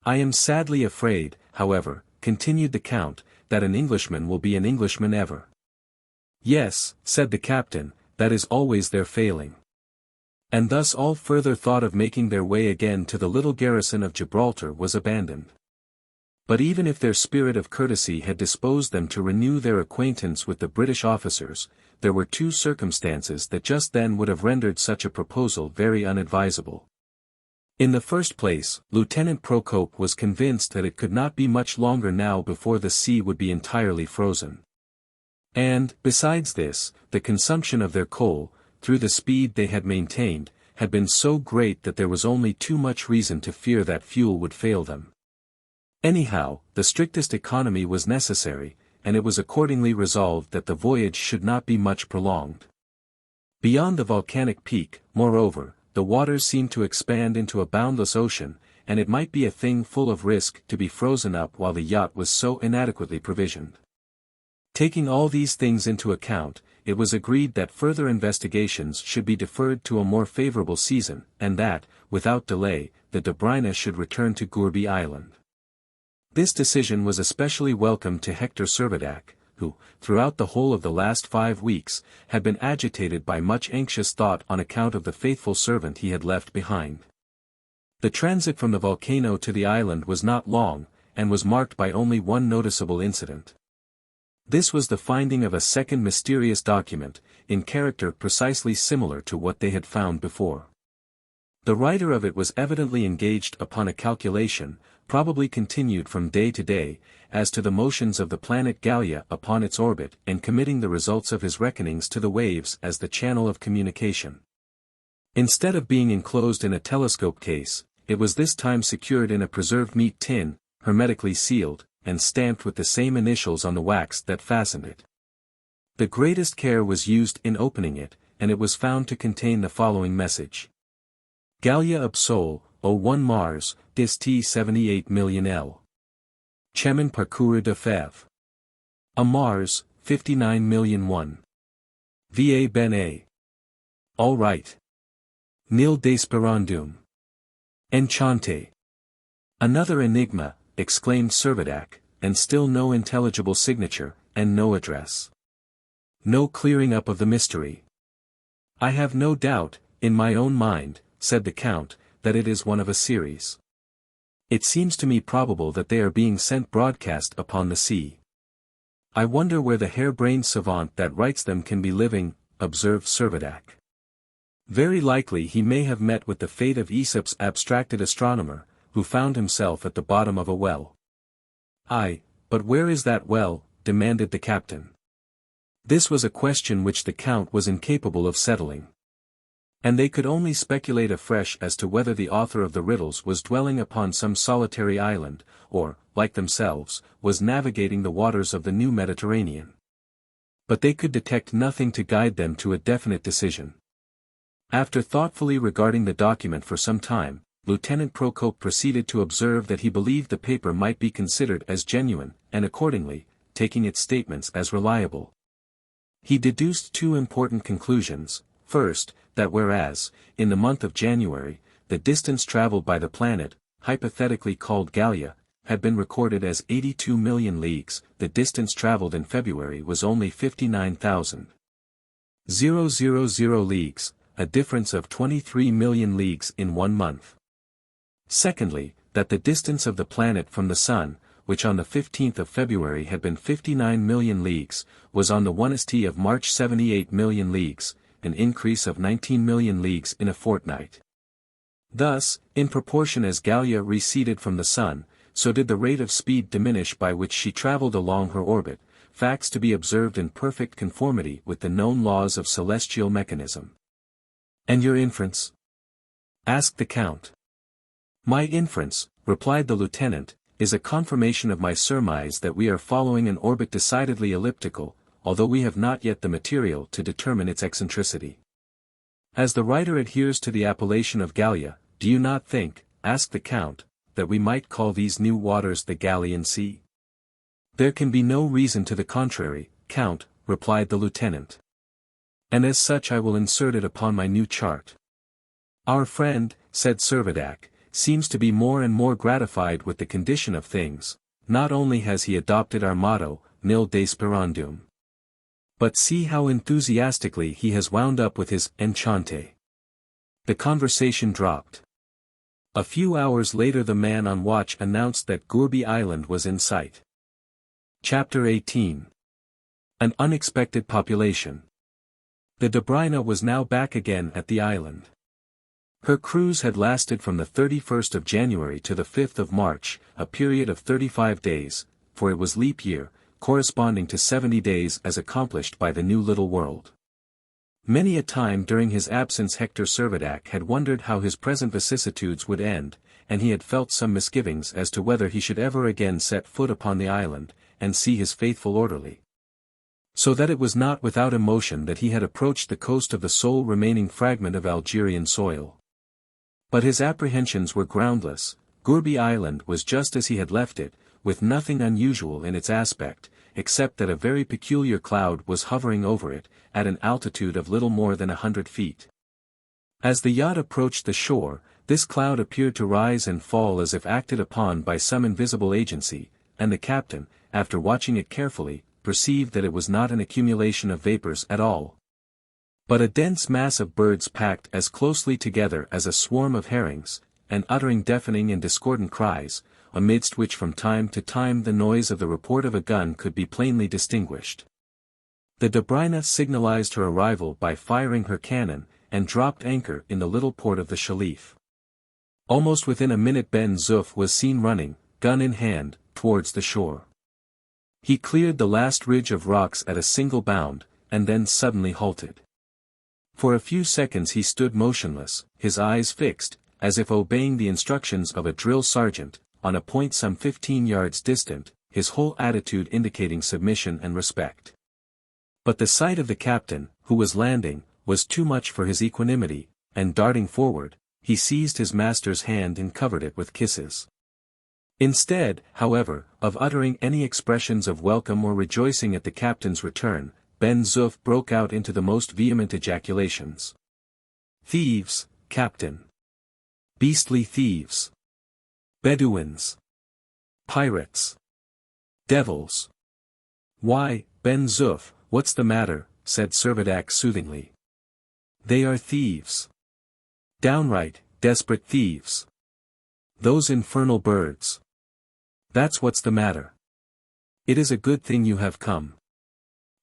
I am sadly afraid, however," continued the count, "that an Englishman will be an Englishman ever." "Yes," said the captain, "that is always their failing." And thus all further thought of making their way again to the little garrison of Gibraltar was abandoned. But even if their spirit of courtesy had disposed them to renew their acquaintance with the British officers, there were two circumstances that just then would have rendered such a proposal very unadvisable. In the first place, Lieutenant Procope was convinced that it could not be much longer now before the sea would be entirely frozen. And, besides this, the consumption of their coal, through the speed they had maintained, had been so great that there was only too much reason to fear that fuel would fail them. Anyhow, the strictest economy was necessary, and it was accordingly resolved that the voyage should not be much prolonged. Beyond the volcanic peak, moreover, the waters seemed to expand into a boundless ocean, and it might be a thing full of risk to be frozen up while the yacht was so inadequately provisioned. Taking all these things into account, it was agreed that further investigations should be deferred to a more favorable season, and that, without delay, the Dobryna should return to Gourbi Island. This decision was especially welcome to Hector Servadac, who, throughout the whole of the last 5 weeks, had been agitated by much anxious thought on account of the faithful servant he had left behind. The transit from the volcano to the island was not long, and was marked by only one noticeable incident. This was the finding of a second mysterious document, in character precisely similar to what they had found before. The writer of it was evidently engaged upon a calculation, probably continued from day to day, as to the motions of the planet Gallia upon its orbit and committing the results of his reckonings to the waves as the channel of communication. Instead of being enclosed in a telescope case, it was this time secured in a preserved meat tin, hermetically sealed, and stamped with the same initials on the wax that fastened it. The greatest care was used in opening it, and it was found to contain the following message. Gallia ab Sol, O1 Mars, dis T 78 million L. Chemin parcouru de Fève. A Mars, 59 million 1. Va ben a. All right. Nil desperandum. Enchante. Another enigma, exclaimed Servadac, and still no intelligible signature, and no address. No clearing up of the mystery. I have no doubt, in my own mind, said the Count, that it is one of a series. It seems to me probable that they are being sent broadcast upon the sea. I wonder where the hair-brained savant that writes them can be living, observed Servadac. Very likely he may have met with the fate of Aesop's abstracted astronomer, who found himself at the bottom of a well. Aye, but where is that well? Demanded the captain. This was a question which the count was incapable of settling. And they could only speculate afresh as to whether the author of the riddles was dwelling upon some solitary island, or, like themselves, was navigating the waters of the new Mediterranean. But they could detect nothing to guide them to a definite decision. After thoughtfully regarding the document for some time, Lieutenant Procope proceeded to observe that he believed the paper might be considered as genuine, and accordingly, taking its statements as reliable. He deduced two important conclusions. First, that whereas, in the month of January, the distance traveled by the planet, hypothetically called Gallia, had been recorded as 82 million leagues, the distance traveled in February was only 59,000 leagues, a difference of 23 million leagues in 1 month. Secondly, that the distance of the planet from the Sun, which on the 15th of February had been 59 million leagues, was on the 1st of March 78 million leagues, an increase of 19 million leagues in a fortnight. Thus, in proportion as Gallia receded from the Sun, so did the rate of speed diminish by which she traveled along her orbit, facts to be observed in perfect conformity with the known laws of celestial mechanism. And your inference? Asked the Count. My inference, replied the lieutenant, is a confirmation of my surmise that we are following an orbit decidedly elliptical, although we have not yet the material to determine its eccentricity. As the writer adheres to the appellation of Gallia, do you not think, asked the Count, that we might call these new waters the Gallian Sea? There can be no reason to the contrary, Count, replied the lieutenant. And as such I will insert it upon my new chart. Our friend, said Servadac, seems to be more and more gratified with the condition of things. Not only has he adopted our motto, nil desperandum, but see how enthusiastically he has wound up with his enchante. The conversation dropped. A few hours later the man on watch announced that Gourbi Island was in sight. Chapter 18. An unexpected population. The Dobryna was now back again at the island. Her cruise had lasted from the 31st of January to the 5th of March, a period of 35 days, for it was leap year, corresponding to 70 days as accomplished by the new little world. Many a time during his absence Hector Servadac had wondered how his present vicissitudes would end, and he had felt some misgivings as to whether he should ever again set foot upon the island, and see his faithful orderly. So that it was not without emotion that he had approached the coast of the sole remaining fragment of Algerian soil. But his apprehensions were groundless. Gourbi Island was just as he had left it, with nothing unusual in its aspect, except that a very peculiar cloud was hovering over it, at an altitude of little more than 100 feet. As the yacht approached the shore, this cloud appeared to rise and fall as if acted upon by some invisible agency, and the captain, after watching it carefully, perceived that it was not an accumulation of vapors at all, but a dense mass of birds packed as closely together as a swarm of herrings, and uttering deafening and discordant cries, amidst which from time to time the noise of the report of a gun could be plainly distinguished. The Dobryna signalized her arrival by firing her cannon, and dropped anchor in the little port of the Shalif. Almost within a minute Ben Zoof was seen running, gun in hand, towards the shore. He cleared the last ridge of rocks at a single bound, and then suddenly halted. For a few seconds he stood motionless, his eyes fixed, as if obeying the instructions of a drill sergeant, on a point some 15 yards distant, his whole attitude indicating submission and respect. But the sight of the captain, who was landing, was too much for his equanimity, and darting forward, he seized his master's hand and covered it with kisses. Instead, however, of uttering any expressions of welcome or rejoicing at the captain's return, Ben Zoof broke out into the most vehement ejaculations. Thieves, captain! Beastly thieves! Bedouins! Pirates! Devils! Why, Ben Zoof, what's the matter? Said Servadac soothingly. They are thieves. Downright, desperate thieves. Those infernal birds. That's what's the matter. It is a good thing you have come.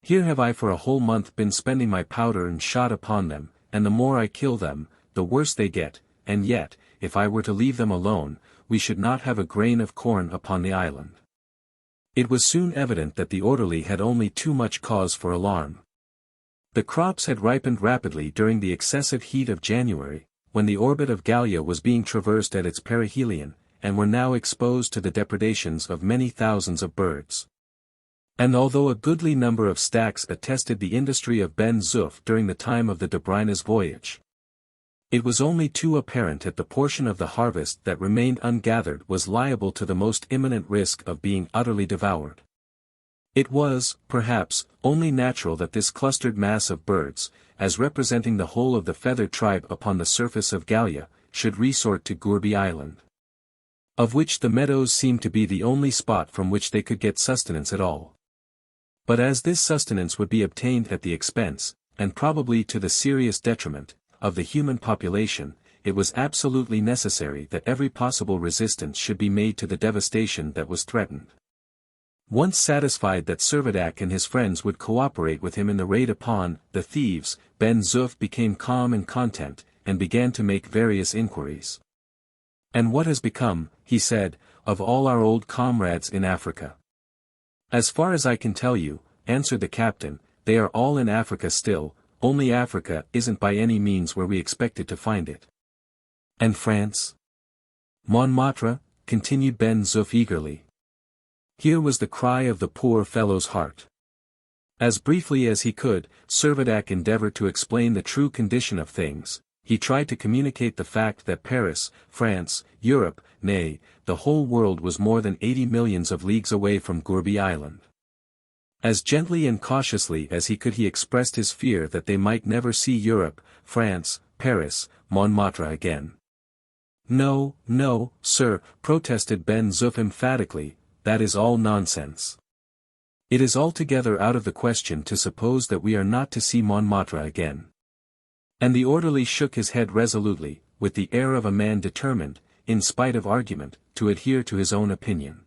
Here have I for a whole month been spending my powder and shot upon them, and the more I kill them, the worse they get, and yet, if I were to leave them alone, we should not have a grain of corn upon the island. It was soon evident that the orderly had only too much cause for alarm. The crops had ripened rapidly during the excessive heat of January, when the orbit of Gallia was being traversed at its perihelion, and were now exposed to the depredations of many thousands of birds. And although a goodly number of stacks attested the industry of Ben Zoof during the time of the Dobryna's voyage, it was only too apparent that the portion of the harvest that remained ungathered was liable to the most imminent risk of being utterly devoured. It was, perhaps, only natural that this clustered mass of birds, as representing the whole of the feathered tribe upon the surface of Gallia, should resort to Gourbi Island, of which the meadows seemed to be the only spot from which they could get sustenance at all. But as this sustenance would be obtained at the expense, and probably to the serious detriment, of the human population, it was absolutely necessary that every possible resistance should be made to the devastation that was threatened. Once satisfied that Servadac and his friends would cooperate with him in the raid upon the thieves, Ben Zoof became calm and content, and began to make various inquiries. "And what has become," he said, "of all our old comrades in Africa?" "As far as I can tell you," answered the captain, "they are all in Africa still, only Africa isn't by any means where we expected to find it." "And France?" "Montmartre," continued Ben Zoof eagerly. Here was the cry of the poor fellow's heart. As briefly as he could, Servadac endeavored to explain the true condition of things. He tried to communicate the fact that Paris, France, Europe, nay, the whole world was more than 80 millions of leagues away from Gourbi Island. As gently and cautiously as he could he expressed his fear that they might never see Europe, France, Paris, Montmartre again. "No, no, sir," protested Ben Zoof emphatically, "that is all nonsense. It is altogether out of the question to suppose that we are not to see Montmartre again." And the orderly shook his head resolutely, with the air of a man determined, in spite of argument, to adhere to his own opinion.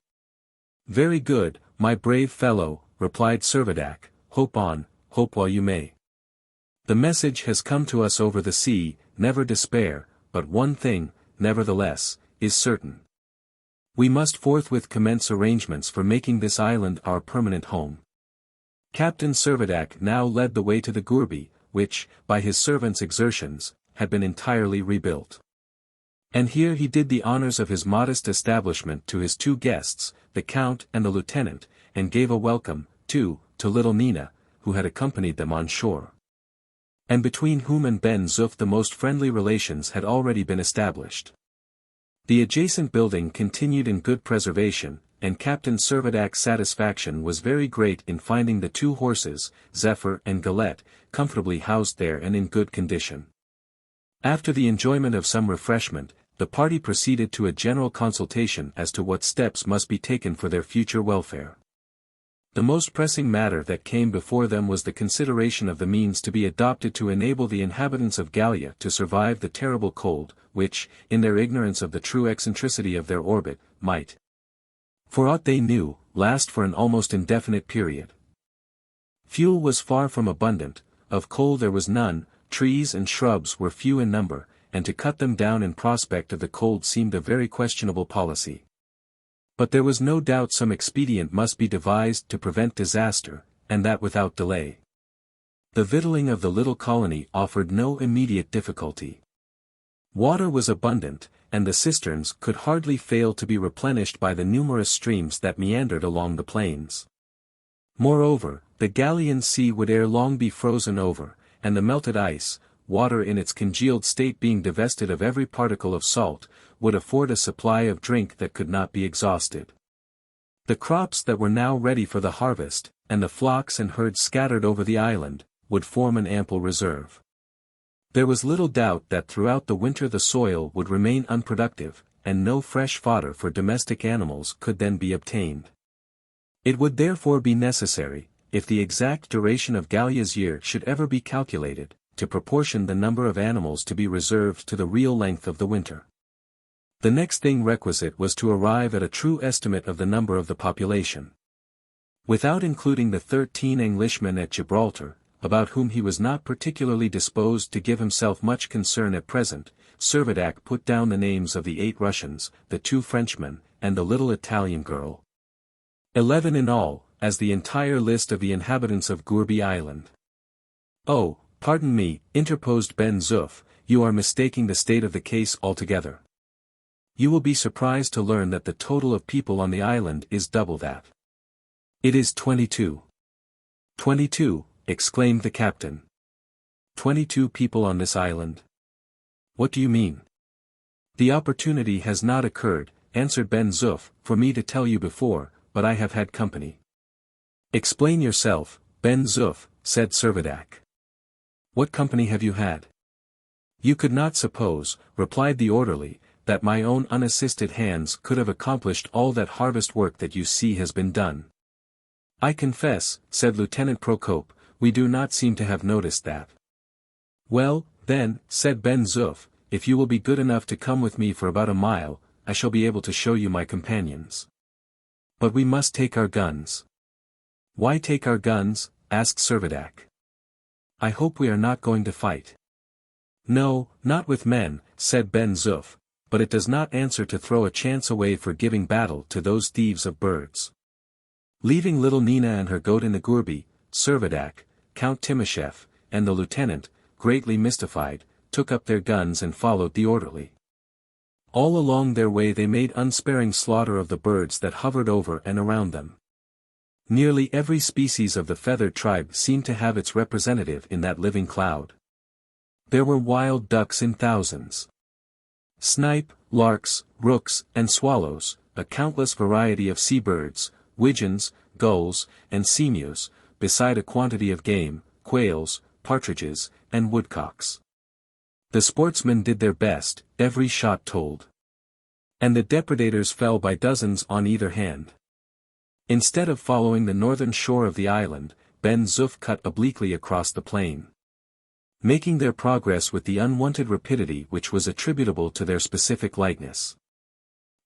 "Very good, my brave fellow," replied Servadac, "hope on, hope while you may. The message has come to us over the sea, never despair, but one thing, nevertheless, is certain. We must forthwith commence arrangements for making this island our permanent home." Captain Servadac now led the way to the Gourbi, which, by his servants' exertions, had been entirely rebuilt. And here he did the honors of his modest establishment to his two guests, the Count and the Lieutenant, and gave a welcome, too, to little Nina, who had accompanied them on shore, and between whom and Ben Zoof the most friendly relations had already been established. The adjacent building continued in good preservation, and Captain Servadac's satisfaction was very great in finding the two horses, Zephyr and Galette, comfortably housed there and in good condition. After the enjoyment of some refreshment, the party proceeded to a general consultation as to what steps must be taken for their future welfare. The most pressing matter that came before them was the consideration of the means to be adopted to enable the inhabitants of Gallia to survive the terrible cold, which, in their ignorance of the true eccentricity of their orbit, might, for aught they knew, last for an almost indefinite period. Fuel was far from abundant, of coal there was none, trees and shrubs were few in number, and to cut them down in prospect of the cold seemed a very questionable policy. But there was no doubt some expedient must be devised to prevent disaster, and that without delay. The victualling of the little colony offered no immediate difficulty. Water was abundant, and the cisterns could hardly fail to be replenished by the numerous streams that meandered along the plains. Moreover, the Gallian sea would ere long be frozen over, and the melted ice, water in its congealed state being divested of every particle of salt, would afford a supply of drink that could not be exhausted. The crops that were now ready for the harvest, and the flocks and herds scattered over the island, would form an ample reserve. There was little doubt that throughout the winter the soil would remain unproductive, and no fresh fodder for domestic animals could then be obtained. It would therefore be necessary, if the exact duration of Gallia's year should ever be calculated, to proportion the number of animals to be reserved to the real length of the winter. The next thing requisite was to arrive at a true estimate of the number of the population. Without including the 13 Englishmen at Gibraltar, about whom he was not particularly disposed to give himself much concern at present, Servadac put down the names of the 8 Russians, the 2 Frenchmen, and the little Italian girl. 11 in all, as the entire list of the inhabitants of Gourbi Island. "Oh, pardon me," interposed Ben Zoof, "you are mistaking the state of the case altogether. You will be surprised to learn that the total of people on the island is double that. It is 22. 22, exclaimed the captain. 22 people on this island? What do you mean? The opportunity has not occurred, answered Ben Zoof, for me to tell you before, but I have had company. Explain yourself, Ben Zoof, said Servadac. What company have you had? You could not suppose, replied the orderly, that my own unassisted hands could have accomplished all that harvest work that you see has been done. I confess, said Lieutenant Procope, we do not seem to have noticed that. Well, then, said Ben Zoof, if you will be good enough to come with me for about a mile, I shall be able to show you my companions. But we must take our guns. Why take our guns? Asked Servadac. I hope we are not going to fight. No, not with men, said Ben Zoof, but it does not answer to throw a chance away for giving battle to those thieves of birds. Leaving little Nina and her goat in the Gourbi, Servadac, Count Timascheff, and the lieutenant, greatly mystified, took up their guns and followed the orderly. All along their way they made unsparing slaughter of the birds that hovered over and around them. Nearly every species of the feathered tribe seemed to have its representative in that living cloud. There were wild ducks in thousands. Snipe, larks, rooks, and swallows, a countless variety of seabirds, widgeons, gulls, and seamews, beside a quantity of game, quails, partridges, and woodcocks. The sportsmen did their best, every shot told. And the depredators fell by dozens on either hand. Instead of following the northern shore of the island, Ben Zoof cut obliquely across the plain. Making their progress with the unwonted rapidity which was attributable to their specific lightness.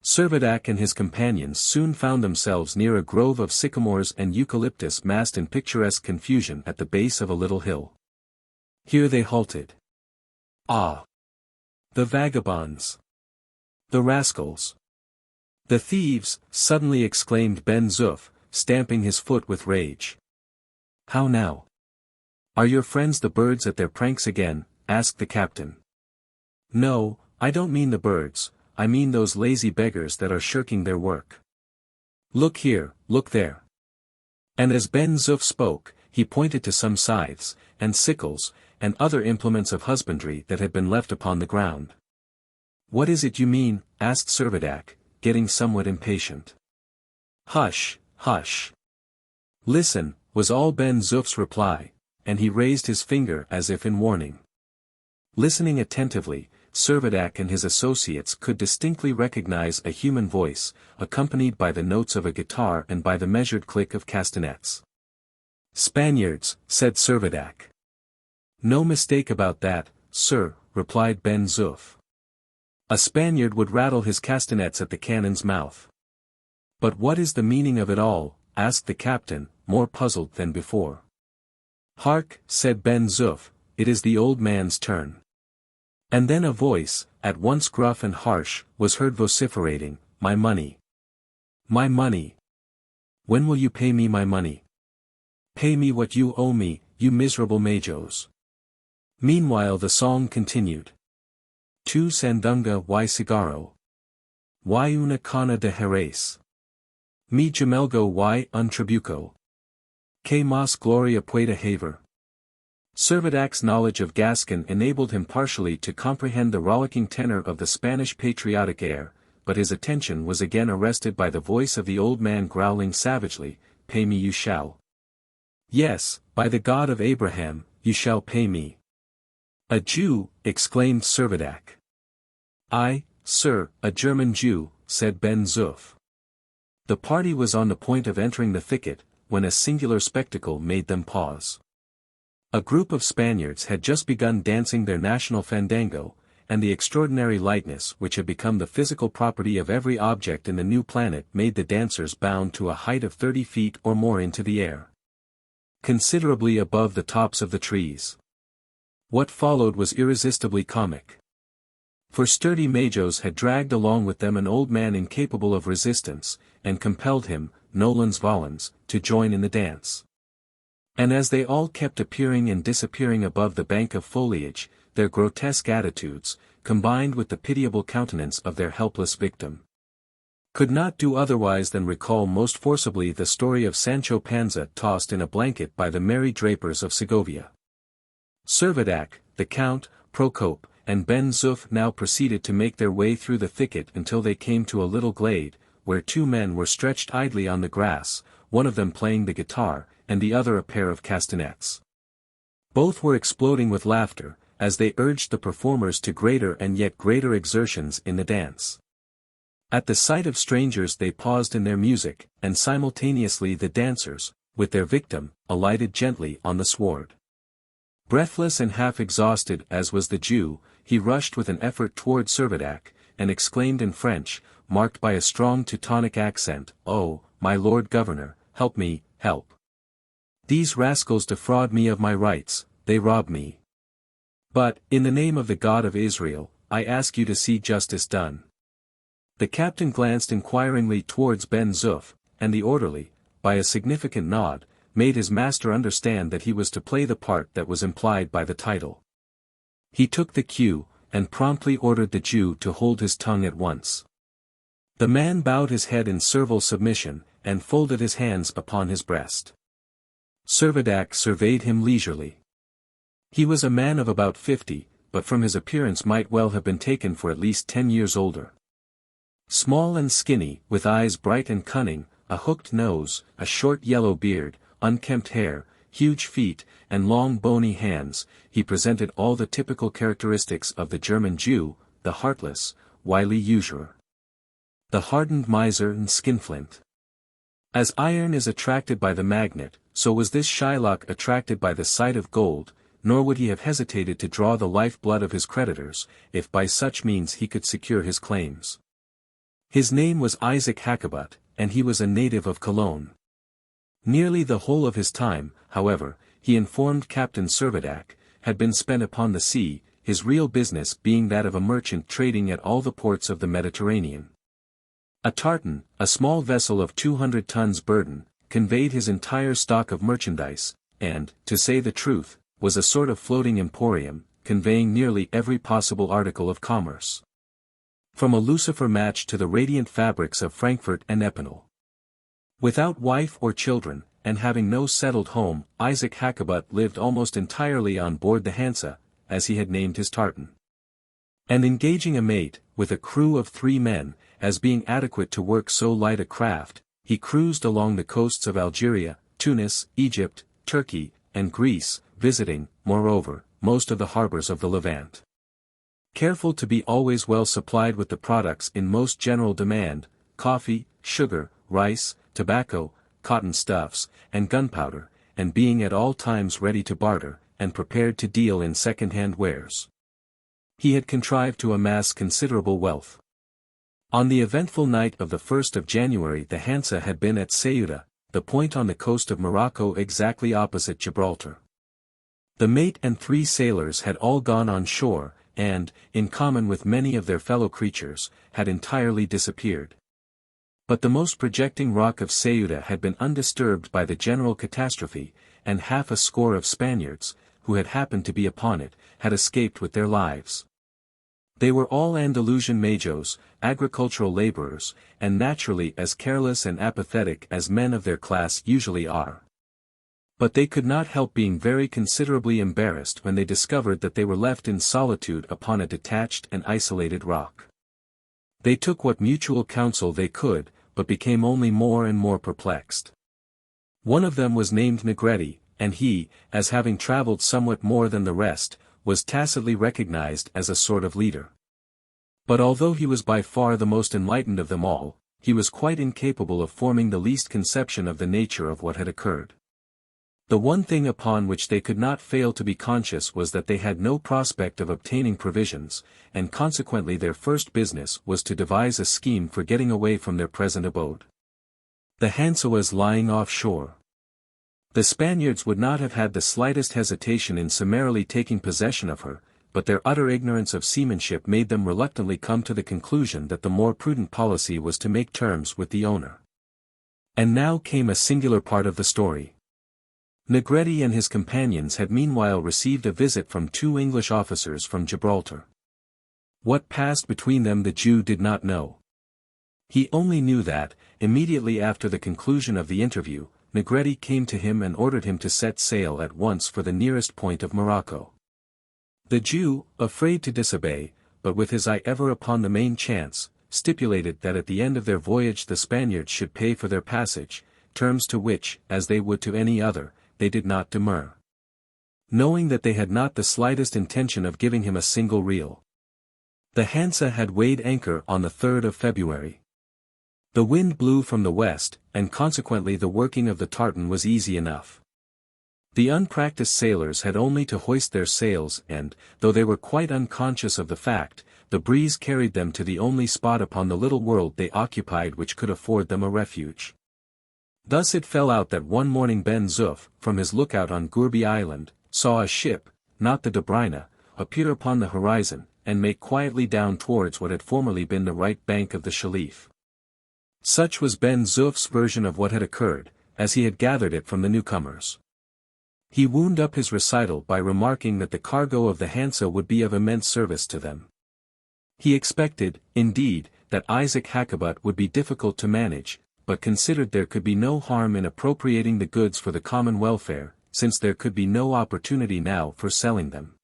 Servadac and his companions soon found themselves near a grove of sycamores and eucalyptus massed in picturesque confusion at the base of a little hill. Here they halted. Ah! The vagabonds! The rascals! The thieves! Suddenly exclaimed Ben Zoof, stamping his foot with rage. How now? Are your friends the birds at their pranks again? Asked the captain. No, I don't mean the birds, I mean those lazy beggars that are shirking their work. Look here, look there. And as Ben Zoof spoke, he pointed to some scythes, and sickles, and other implements of husbandry that had been left upon the ground. What is it you mean? Asked Servadac, getting somewhat impatient. Hush, hush. Listen, was all Ben Zoof's reply, and he raised his finger as if in warning. Listening attentively, Servadac and his associates could distinctly recognize a human voice, accompanied by the notes of a guitar and by the measured click of castanets. Spaniards, said Servadac. No mistake about that, sir, replied Ben Zoof. A Spaniard would rattle his castanets at the cannon's mouth. But what is the meaning of it all? Asked the captain, more puzzled than before. Hark, said Ben Zoof, it is the old man's turn. And then a voice, at once gruff and harsh, was heard vociferating, my money. My money. When will you pay me my money? Pay me what you owe me, you miserable majos. Meanwhile the song continued. Tu sandunga y cigarro. Y una cana de Jerez. Mi gemelgo y un trabuco. Que mas gloria pueda haver. Servadac's knowledge of Gascon enabled him partially to comprehend the rollicking tenor of the Spanish patriotic air, but his attention was again arrested by the voice of the old man growling savagely, pay me you shall. Yes, by the God of Abraham, you shall pay me. A Jew, exclaimed Servadac. I, sir, a German Jew, said Ben Zoof. The party was on the point of entering the thicket, when a singular spectacle made them pause. A group of Spaniards had just begun dancing their national fandango, and the extraordinary lightness which had become the physical property of every object in the new planet made the dancers bound to a height of 30 feet or more into the air, considerably above the tops of the trees. What followed was irresistibly comic. For sturdy Majos had dragged along with them an old man incapable of resistance, and compelled him, nolens volens, to join in the dance. And as they all kept appearing and disappearing above the bank of foliage, their grotesque attitudes, combined with the pitiable countenance of their helpless victim, could not do otherwise than recall most forcibly the story of Sancho Panza tossed in a blanket by the merry drapers of Segovia. Servadac, the Count, Procope, and Ben Zoof now proceeded to make their way through the thicket until they came to a little glade, where two men were stretched idly on the grass, one of them playing the guitar, and the other a pair of castanets. Both were exploding with laughter, as they urged the performers to greater and yet greater exertions in the dance. At the sight of strangers they paused in their music, and simultaneously the dancers, with their victim, alighted gently on the sward. Breathless and half exhausted as was the Jew, he rushed with an effort toward Servadac, and exclaimed in French, marked by a strong Teutonic accent, "Oh, my Lord Governor, help me, help! These rascals defraud me of my rights, they rob me. But, in the name of the God of Israel, I ask you to see justice done." The captain glanced inquiringly towards Ben Zoof, and the orderly, by a significant nod, made his master understand that he was to play the part that was implied by the title. He took the cue, and promptly ordered the Jew to hold his tongue at once. The man bowed his head in servile submission, and folded his hands upon his breast. Servadac surveyed him leisurely. He was a man of about 50, but from his appearance might well have been taken for at least 10 years older. Small and skinny, with eyes bright and cunning, a hooked nose, a short yellow beard, unkempt hair, huge feet, and long bony hands, he presented all the typical characteristics of the German Jew, the heartless, wily usurer, the hardened miser and skinflint. As iron is attracted by the magnet, so was this Shylock attracted by the sight of gold, nor would he have hesitated to draw the life-blood of his creditors, if by such means he could secure his claims. His name was Isaac Hakkabut, and he was a native of Cologne. Nearly the whole of his time, however, he informed Captain Servadac, had been spent upon the sea, his real business being that of a merchant trading at all the ports of the Mediterranean. A tartan, a small vessel of 200 tons burden, conveyed his entire stock of merchandise, and, to say the truth, was a sort of floating emporium, conveying nearly every possible article of commerce, from a lucifer match to the radiant fabrics of Frankfurt and Epinal. Without wife or children, and having no settled home, Isaac Hakkabut lived almost entirely on board the Hansa, as he had named his tartan. And engaging a mate, with a crew of 3 men, as being adequate to work so light a craft, he cruised along the coasts of Algeria, Tunis, Egypt, Turkey, and Greece, visiting, moreover, most of the harbors of the Levant. Careful to be always well supplied with the products in most general demand, coffee, sugar, rice, tobacco, cotton stuffs, and gunpowder, and being at all times ready to barter, and prepared to deal in second-hand wares. He had contrived to amass considerable wealth. On the eventful night of the 1st of January the Hansa had been at Ceuta, the point on the coast of Morocco exactly opposite Gibraltar. The mate and 3 sailors had all gone on shore, and, in common with many of their fellow creatures, had entirely disappeared. But the most projecting rock of Ceuta had been undisturbed by the general catastrophe, and half a score of Spaniards, who had happened to be upon it, had escaped with their lives. They were all Andalusian majos, agricultural laborers, and naturally as careless and apathetic as men of their class usually are. But they could not help being very considerably embarrassed when they discovered that they were left in solitude upon a detached and isolated rock. They took what mutual counsel they could, but became only more and more perplexed. One of them was named Negretti, and he, as having travelled somewhat more than the rest, was tacitly recognized as a sort of leader. But although he was by far the most enlightened of them all, he was quite incapable of forming the least conception of the nature of what had occurred. The one thing upon which they could not fail to be conscious was that they had no prospect of obtaining provisions, and consequently their first business was to devise a scheme for getting away from their present abode. The Hansa was lying offshore. The Spaniards would not have had the slightest hesitation in summarily taking possession of her, but their utter ignorance of seamanship made them reluctantly come to the conclusion that the more prudent policy was to make terms with the owner. And now came a singular part of the story. Negretti and his companions had meanwhile received a visit from 2 English officers from Gibraltar. What passed between them the Jew did not know. He only knew that, immediately after the conclusion of the interview, Negretti came to him and ordered him to set sail at once for the nearest point of Morocco. The Jew, afraid to disobey, but with his eye ever upon the main chance, stipulated that at the end of their voyage the Spaniards should pay for their passage, terms to which, as they would to any other, they did not demur. Knowing that they had not the slightest intention of giving him a single real. The Hansa had weighed anchor on the 3rd of February. The wind blew from the west, and consequently the working of the tartan was easy enough. The unpracticed sailors had only to hoist their sails and, though they were quite unconscious of the fact, the breeze carried them to the only spot upon the little world they occupied which could afford them a refuge. Thus it fell out that one morning Ben Zoof, from his lookout on Gourbi Island, saw a ship, not the Dobryna, appear upon the horizon, and make quietly down towards what had formerly been the right bank of the Shelif. Such was Ben Zoof's version of what had occurred, as he had gathered it from the newcomers. He wound up his recital by remarking that the cargo of the Hansa would be of immense service to them. He expected, indeed, that Isaac Hakkabut would be difficult to manage, but considered there could be no harm in appropriating the goods for the common welfare, since there could be no opportunity now for selling them.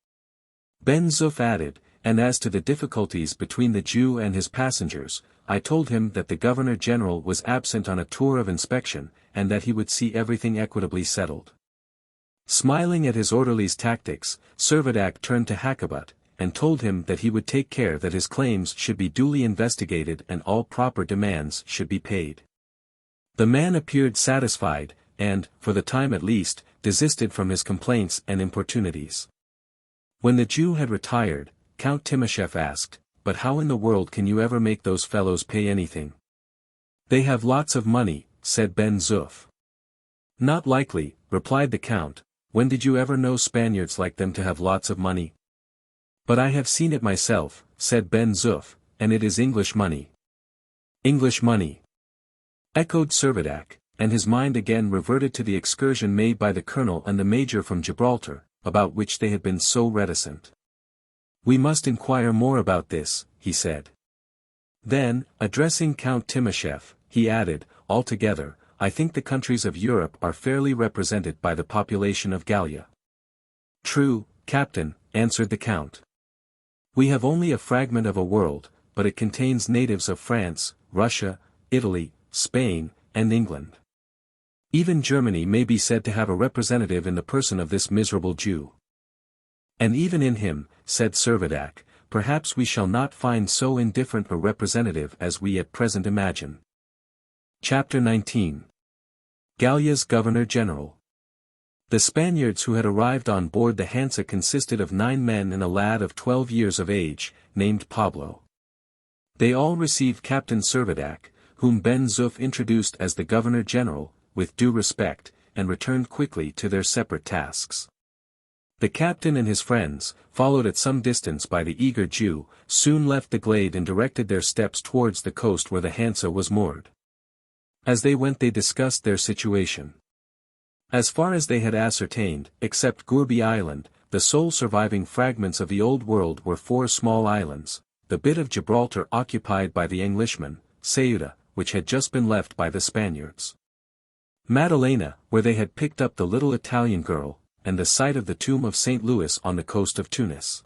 Ben Zoof added, and as to the difficulties between the Jew and his passengers, I told him that the Governor-General was absent on a tour of inspection, and that he would see everything equitably settled. Smiling at his orderly's tactics, Servadac turned to Hakkabut, and told him that he would take care that his claims should be duly investigated and all proper demands should be paid. The man appeared satisfied, and, for the time at least, desisted from his complaints and importunities. When the Jew had retired, Count Timoshev asked, "But how in the world can you ever make those fellows pay anything?" "They have lots of money," said Ben Zoof. "Not likely," replied the Count. "When did you ever know Spaniards like them to have lots of money?" "But I have seen it myself," said Ben Zoof, "and it is English money." "English money," echoed Servadac, and his mind again reverted to the excursion made by the Colonel and the Major from Gibraltar, about which they had been so reticent. "We must inquire more about this," he said. Then, addressing Count Timoshev, he added, "Altogether, I think the countries of Europe are fairly represented by the population of Gallia." "True, Captain," answered the Count. "We have only a fragment of a world, but it contains natives of France, Russia, Italy, Spain, and England. Even Germany may be said to have a representative in the person of this miserable Jew." "And even in him," said Servadac, "perhaps we shall not find so indifferent a representative as we at present imagine." Chapter 19. Gallia's Governor-General. The Spaniards who had arrived on board the Hansa consisted of 9 men and a lad of 12 years of age, named Pablo. They all received Captain Servadac, whom Ben Zoof introduced as the Governor-General, with due respect, and returned quickly to their separate tasks. The captain and his friends, followed at some distance by the eager Jew, soon left the glade and directed their steps towards the coast where the Hansa was moored. As they went they discussed their situation. As far as they had ascertained, except Gourbi Island, the sole surviving fragments of the Old World were 4 small islands, the bit of Gibraltar occupied by the Englishmen, Ceuta, which had just been left by the Spaniards, Madalena, where they had picked up the little Italian girl, and the site of the tomb of St. Louis on the coast of Tunis.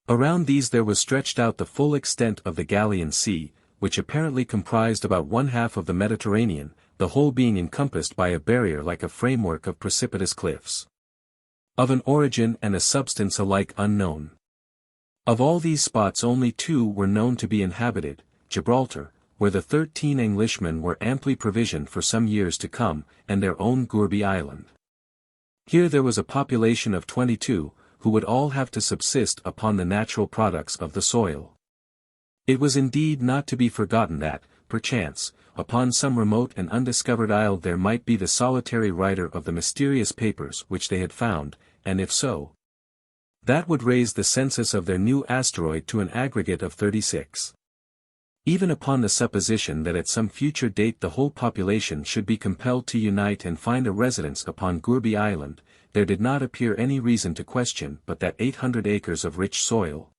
Around these there was stretched out the full extent of the Gallian Sea, which apparently comprised about 1/2 of the Mediterranean, the whole being encompassed by a barrier like a framework of precipitous cliffs. Of an origin and a substance alike unknown. Of all these spots only 2 were known to be inhabited, Gibraltar, where the 13 Englishmen were amply provisioned for some years to come, and their own Gourbi Island. Here there was a population of 22, who would all have to subsist upon the natural products of the soil. It was indeed not to be forgotten that, perchance, upon some remote and undiscovered isle there might be the solitary writer of the mysterious papers which they had found, and if so, that would raise the census of their new asteroid to an aggregate of 36. Even upon the supposition that at some future date the whole population should be compelled to unite and find a residence upon Gourbi Island, there did not appear any reason to question but that 800 acres of rich soil,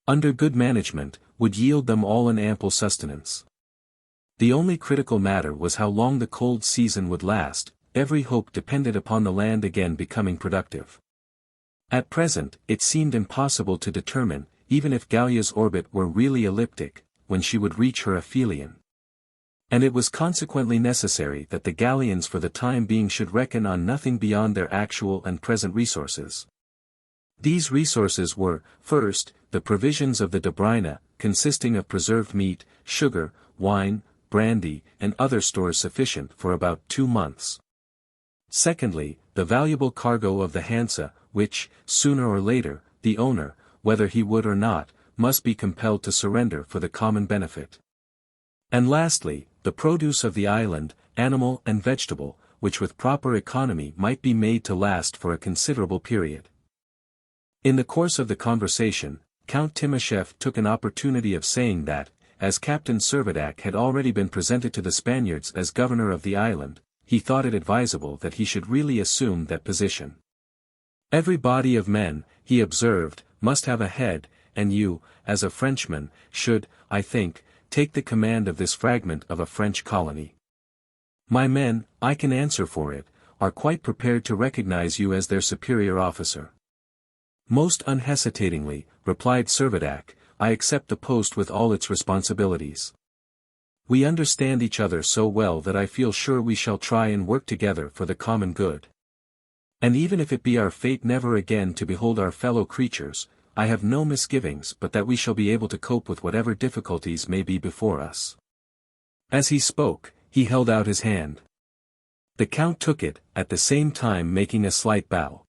under good management, would yield them all an ample sustenance. The only critical matter was how long the cold season would last. Every hope depended upon the land again becoming productive. At present, it seemed impossible to determine, even if Gallia's orbit were really elliptic, when she would reach her aphelion. And it was consequently necessary that the Gallians for the time being should reckon on nothing beyond their actual and present resources. These resources were, first, the provisions of the Dobryna, consisting of preserved meat, sugar, wine, brandy, and other stores sufficient for about 2 months. Secondly, the valuable cargo of the Hansa, which, sooner or later, the owner, whether he would or not, must be compelled to surrender for the common benefit. And lastly, the produce of the island, animal and vegetable, which with proper economy might be made to last for a considerable period. In the course of the conversation, Count Timascheff took an opportunity of saying that, as Captain Servadac had already been presented to the Spaniards as governor of the island, he thought it advisable that he should really assume that position. Every body of men, he observed, must have a head, and you, as a Frenchman, should, I think, take the command of this fragment of a French colony. My men, I can answer for it, are quite prepared to recognize you as their superior officer. Most unhesitatingly, replied Servadac, I accept the post with all its responsibilities. We understand each other so well that I feel sure we shall try and work together for the common good. And even if it be our fate never again to behold our fellow creatures, I have no misgivings but that we shall be able to cope with whatever difficulties may be before us. As he spoke, he held out his hand. The Count took it, at the same time making a slight bow.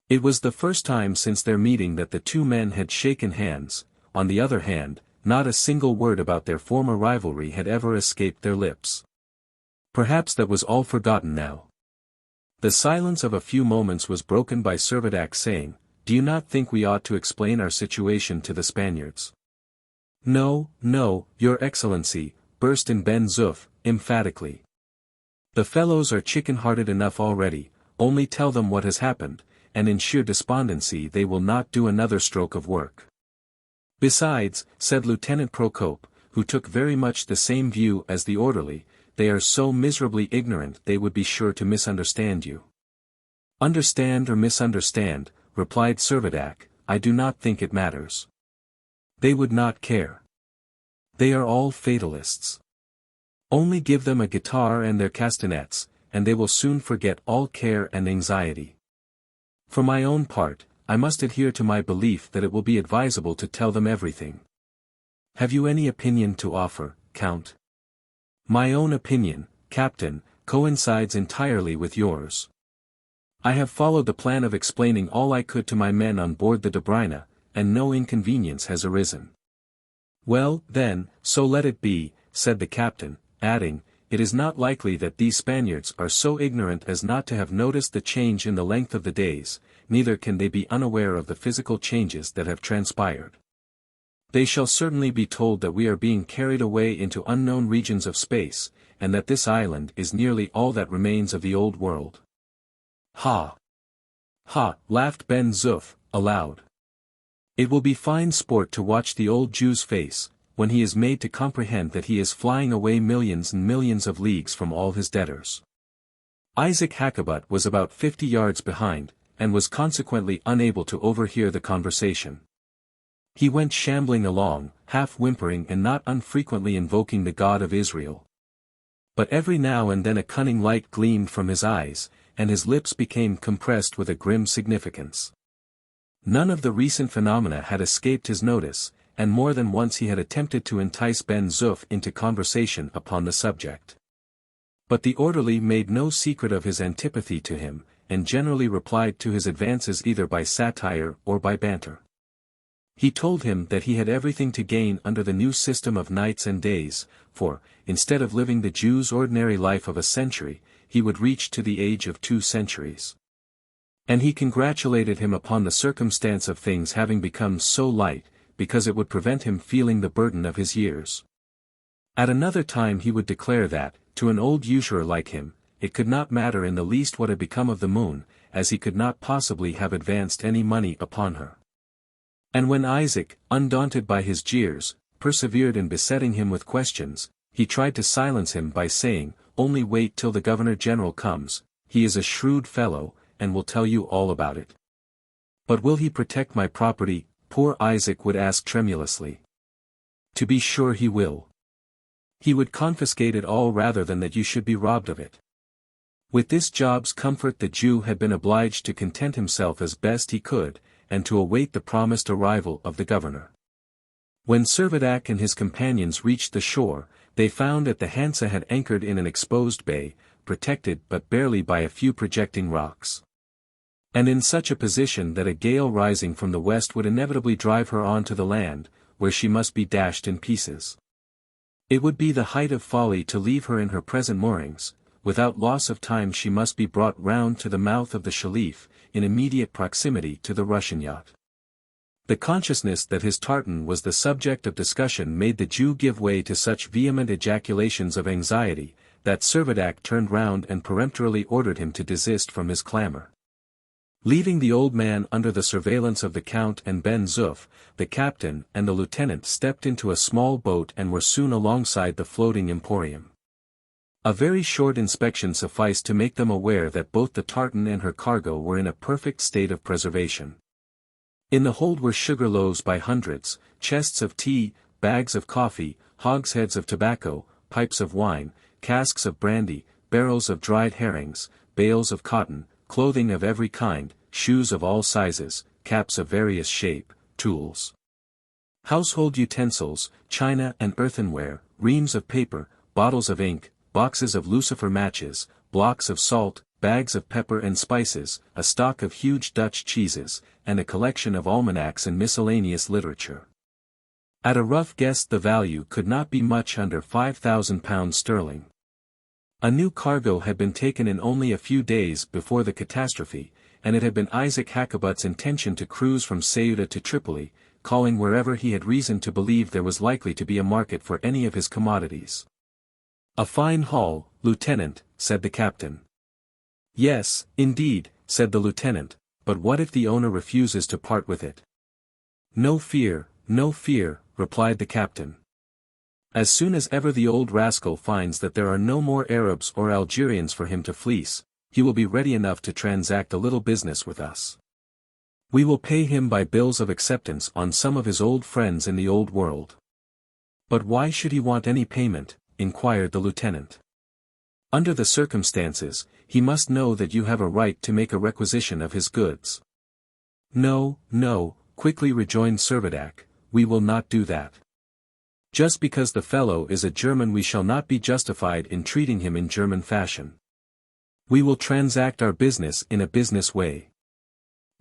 It was the first time since their meeting that the two men had shaken hands. On the other hand, not a single word about their former rivalry had ever escaped their lips. Perhaps that was all forgotten now. The silence of a few moments was broken by Servadac saying, Do you not think we ought to explain our situation to the Spaniards? No, no, your Excellency, burst in Ben Zoof, emphatically. The fellows are chicken-hearted enough already, only tell them what has happened, and in sheer despondency they will not do another stroke of work. Besides, said Lieutenant Procope, who took very much the same view as the orderly, they are so miserably ignorant they would be sure to misunderstand you. Understand or misunderstand, replied Servadac, I do not think it matters. They would not care. They are all fatalists. Only give them a guitar and their castanets, and they will soon forget all care and anxiety. For my own part, I must adhere to my belief that it will be advisable to tell them everything. Have you any opinion to offer, Count? My own opinion, Captain, coincides entirely with yours. I have followed the plan of explaining all I could to my men on board the Dobryna, and no inconvenience has arisen. Well, then, so let it be, said the captain, adding, it is not likely that these Spaniards are so ignorant as not to have noticed the change in the length of the days, neither can they be unaware of the physical changes that have transpired. They shall certainly be told that we are being carried away into unknown regions of space, and that this island is nearly all that remains of the old world. Ha! Ha! Laughed Ben Zoof, aloud. It will be fine sport to watch the old Jew's face, when he is made to comprehend that he is flying away millions and millions of leagues from all his debtors. Isaac Hakkabut was about 50 yards behind, and was consequently unable to overhear the conversation. He went shambling along, half whimpering and not unfrequently invoking the God of Israel. But every now and then a cunning light gleamed from his eyes, and his lips became compressed with a grim significance. None of the recent phenomena had escaped his notice, and more than once he had attempted to entice Ben Zoof into conversation upon the subject. But the orderly made no secret of his antipathy to him, and generally replied to his advances either by satire or by banter. He told him that he had everything to gain under the new system of nights and days, for, instead of living the Jew's ordinary life of a century, he would reach to the age of 2 centuries. And he congratulated him upon the circumstance of things having become so light, because it would prevent him feeling the burden of his years. At another time he would declare that, to an old usurer like him, it could not matter in the least what had become of the moon, as he could not possibly have advanced any money upon her. And when Isaac, undaunted by his jeers, persevered in besetting him with questions, he tried to silence him by saying, "Only wait till the Governor-General comes, he is a shrewd fellow, and will tell you all about it." "But will he protect my property?" poor Isaac would ask tremulously. "To be sure he will. He would confiscate it all rather than that you should be robbed of it." With this job's comfort the Jew had been obliged to content himself as best he could, and to await the promised arrival of the governor. When Servadac and his companions reached the shore, they found that the Hansa had anchored in an exposed bay, protected but barely by a few projecting rocks. And in such a position that a gale rising from the west would inevitably drive her on to the land, where she must be dashed in pieces. It would be the height of folly to leave her in her present moorings. Without loss of time she must be brought round to the mouth of the Shelif, in immediate proximity to the Russian yacht. The consciousness that his tartan was the subject of discussion made the Jew give way to such vehement ejaculations of anxiety, that Servadac turned round and peremptorily ordered him to desist from his clamor. Leaving the old man under the surveillance of the Count and Ben Zoof, the captain and the lieutenant stepped into a small boat and were soon alongside the floating emporium. A very short inspection sufficed to make them aware that both the tartan and her cargo were in a perfect state of preservation. In the hold were sugar loaves by hundreds, chests of tea, bags of coffee, hogsheads of tobacco, pipes of wine, casks of brandy, barrels of dried herrings, bales of cotton, clothing of every kind, shoes of all sizes, caps of various shape, tools, household utensils, china and earthenware, reams of paper, bottles of ink, boxes of lucifer matches, blocks of salt, bags of pepper and spices, a stock of huge Dutch cheeses, and a collection of almanacs and miscellaneous literature. At a rough guess the value could not be much under £5,000 sterling. A new cargo had been taken in only a few days before the catastrophe, and it had been Isaac Hakkabut's intention to cruise from Ceuta to Tripoli, calling wherever he had reason to believe there was likely to be a market for any of his commodities. "A fine haul, Lieutenant," said the captain. "Yes, indeed," said the lieutenant, "but what if the owner refuses to part with it?" No fear," replied the captain. "As soon as ever the old rascal finds that there are no more Arabs or Algerians for him to fleece, he will be ready enough to transact a little business with us. We will pay him by bills of acceptance on some of his old friends in the old world." "But why should he want any payment?" inquired the lieutenant. "Under the circumstances, he must know that you have a right to make a requisition of his goods." No, quickly rejoined Servadac, "we will not do that. Just because the fellow is a German we shall not be justified in treating him in German fashion. We will transact our business in a business way.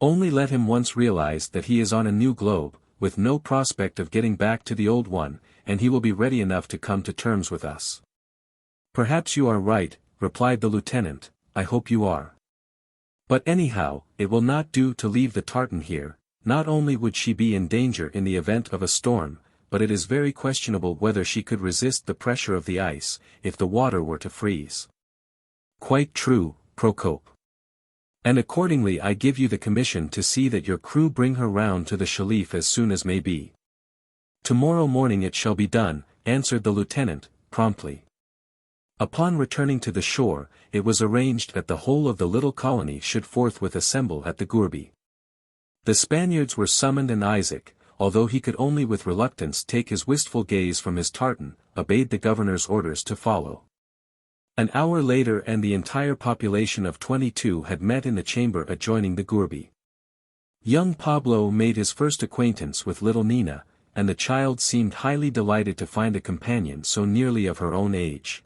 Only let him once realize that he is on a new globe, with no prospect of getting back to the old one, and he will be ready enough to come to terms with us." "Perhaps you are right," replied the lieutenant, "I hope you are. But anyhow, it will not do to leave the tartan here. Not only would she be in danger in the event of a storm, but it is very questionable whether she could resist the pressure of the ice, if the water were to freeze." "Quite true, Procope. And accordingly I give you the commission to see that your crew bring her round to the Shelif as soon as may be." "Tomorrow morning it shall be done," answered the lieutenant, promptly. Upon returning to the shore, it was arranged that the whole of the little colony should forthwith assemble at the Gourbi. The Spaniards were summoned and Isaac, although he could only with reluctance take his wistful gaze from his tartan, obeyed the governor's orders to follow. An hour later and the entire population of 22 had met in the chamber adjoining the Gourbi. Young Pablo made his first acquaintance with little Nina, and the child seemed highly delighted to find a companion so nearly of her own age.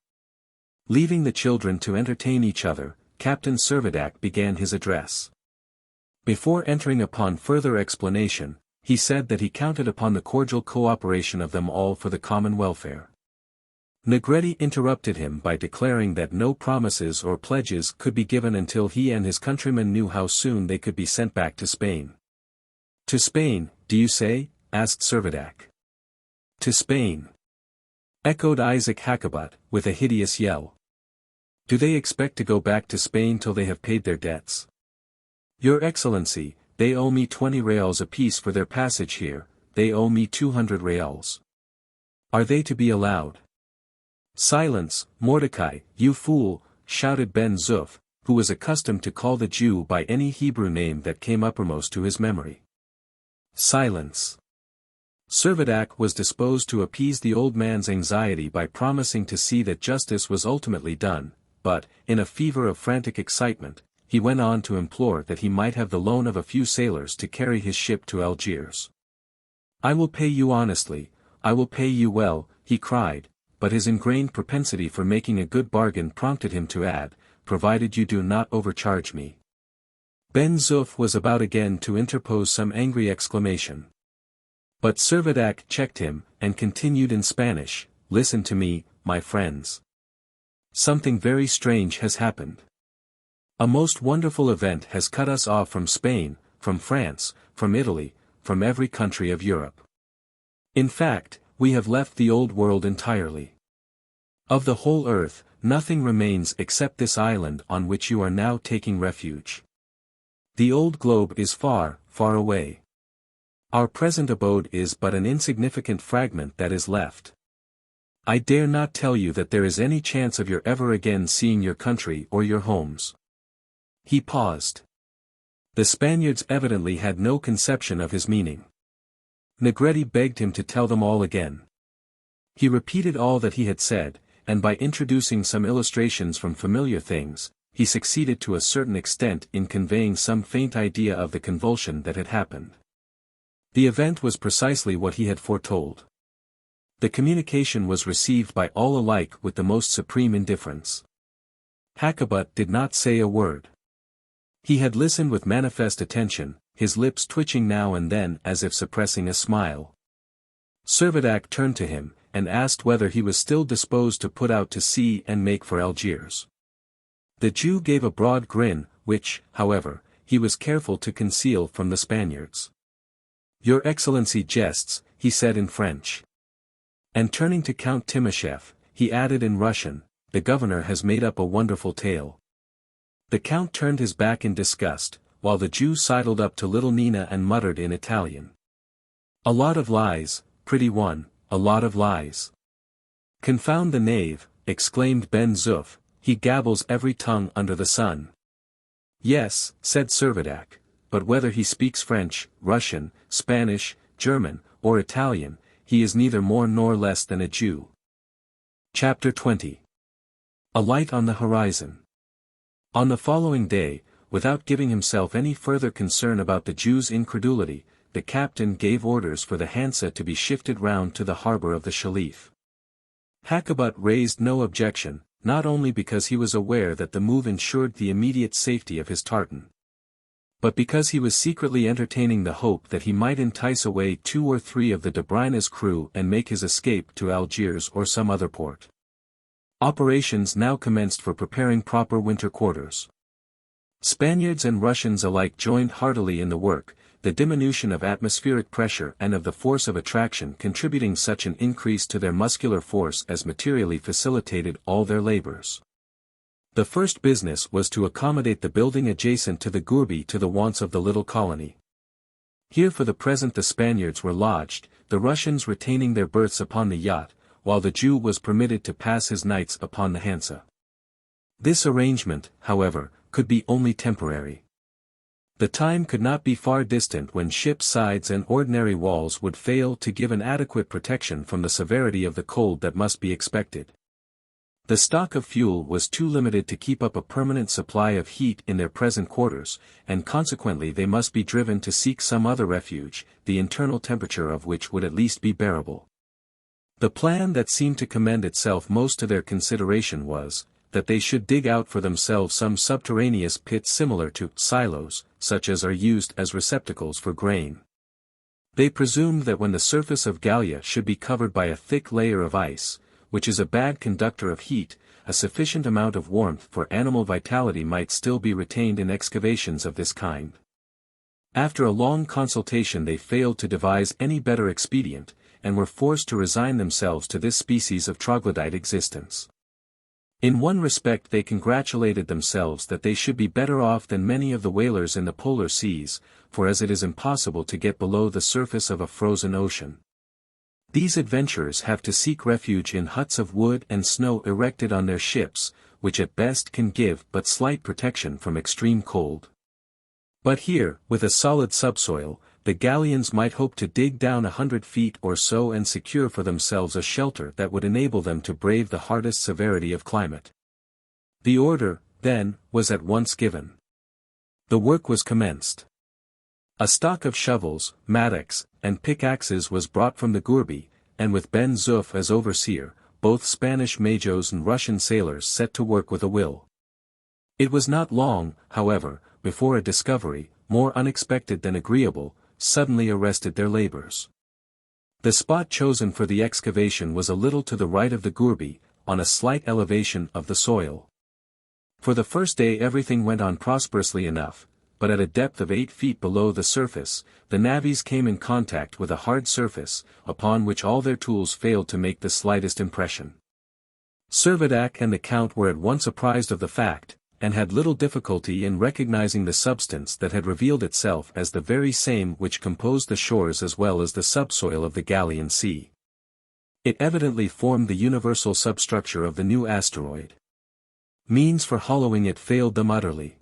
Leaving the children to entertain each other, Captain Servadac began his address. Before entering upon further explanation, he said that he counted upon the cordial cooperation of them all for the common welfare. Negretti interrupted him by declaring that no promises or pledges could be given until he and his countrymen knew how soon they could be sent back to Spain. "To Spain, do you say?" asked Servadac. "To Spain," echoed Isaac Hakkabut, with a hideous yell. "Do they expect to go back to Spain till they have paid their debts?" "Your Excellency, they owe me 20 reals apiece for their passage here, they owe me 200 reals. Are they to be allowed?" "Silence, Mordecai, you fool," shouted Ben Zoof, who was accustomed to call the Jew by any Hebrew name that came uppermost to his memory. "Silence." Servadac was disposed to appease the old man's anxiety by promising to see that justice was ultimately done, but, in a fever of frantic excitement, he went on to implore that he might have the loan of a few sailors to carry his ship to Algiers. "I will pay you honestly, I will pay you well," he cried, but his ingrained propensity for making a good bargain prompted him to add, "provided you do not overcharge me." Ben Zoof was about again to interpose some angry exclamation. But Servadac checked him, and continued in Spanish, "Listen to me, my friends. Something very strange has happened. A most wonderful event has cut us off from Spain, from France, from Italy, from every country of Europe. In fact, we have left the old world entirely. Of the whole earth, nothing remains except this island on which you are now taking refuge. The old globe is far, far away. Our present abode is but an insignificant fragment that is left. I dare not tell you that there is any chance of your ever again seeing your country or your homes." He paused. The Spaniards evidently had no conception of his meaning. Negretti begged him to tell them all again. He repeated all that he had said, and by introducing some illustrations from familiar things, he succeeded to a certain extent in conveying some faint idea of the convulsion that had happened. The event was precisely what he had foretold. The communication was received by all alike with the most supreme indifference. Hakkabut did not say a word. He had listened with manifest attention, his lips twitching now and then as if suppressing a smile. Servadac turned to him, and asked whether he was still disposed to put out to sea and make for Algiers. The Jew gave a broad grin, which, however, he was careful to conceal from the Spaniards. "Your Excellency jests," he said in French. And turning to Count Timoshev, he added in Russian, "The governor has made up a wonderful tale." The Count turned his back in disgust, while the Jew sidled up to little Nina and muttered in Italian, "A lot of lies, pretty one, a lot of lies." "Confound the knave," exclaimed Ben Zoof, "he gabbles every tongue under the sun." "Yes," said Servadac, "but whether he speaks French, Russian, Spanish, German, or Italian, he is neither more nor less than a Jew." Chapter 20. A light on the horizon. On the following day, without giving himself any further concern about the Jew's incredulity, the captain gave orders for the Hansa to be shifted round to the harbor of the Shalif. Hakkabut raised no objection, not only because he was aware that the move ensured the immediate safety of his tartan, but because he was secretly entertaining the hope that he might entice away 2 or 3 of the Dobryna's crew and make his escape to Algiers or some other port. Operations now commenced for preparing proper winter quarters. Spaniards and Russians alike joined heartily in the work, the diminution of atmospheric pressure and of the force of attraction contributing such an increase to their muscular force as materially facilitated all their labors. The first business was to accommodate the building adjacent to the gourbi to the wants of the little colony. Here for the present the Spaniards were lodged, the Russians retaining their berths upon the yacht, while the Jew was permitted to pass his nights upon the Hansa. This arrangement, however, could be only temporary. The time could not be far distant when ship's sides and ordinary walls would fail to give an adequate protection from the severity of the cold that must be expected. The stock of fuel was too limited to keep up a permanent supply of heat in their present quarters, and consequently they must be driven to seek some other refuge, the internal temperature of which would at least be bearable. The plan that seemed to commend itself most to their consideration was, that they should dig out for themselves some subterraneous pit similar to silos, such as are used as receptacles for grain. They presumed that when the surface of Gallia should be covered by a thick layer of ice, which is a bad conductor of heat, a sufficient amount of warmth for animal vitality might still be retained in excavations of this kind. After a long consultation they failed to devise any better expedient, and were forced to resign themselves to this species of troglodyte existence. In one respect they congratulated themselves that they should be better off than many of the whalers in the polar seas, for as it is impossible to get below the surface of a frozen ocean, these adventurers have to seek refuge in huts of wood and snow erected on their ships, which at best can give but slight protection from extreme cold. But here, with a solid subsoil, the Gallians might hope to dig down 100 feet or so and secure for themselves a shelter that would enable them to brave the hardest severity of climate. The order, then, was at once given. The work was commenced. A stock of shovels, mattocks, and pickaxes was brought from the gourbi, and with Ben Zoof as overseer, both Spanish majos and Russian sailors set to work with a will. It was not long, however, before a discovery, more unexpected than agreeable, suddenly arrested their labors. The spot chosen for the excavation was a little to the right of the gourbi, on a slight elevation of the soil. For the first day everything went on prosperously enough, but at a depth of 8 feet below the surface, the navvies came in contact with a hard surface, upon which all their tools failed to make the slightest impression. Servadac and the Count were at once apprised of the fact, and had little difficulty in recognizing the substance that had revealed itself as the very same which composed the shores as well as the subsoil of the Gallian Sea. It evidently formed the universal substructure of the new asteroid. Means for hollowing it failed them utterly.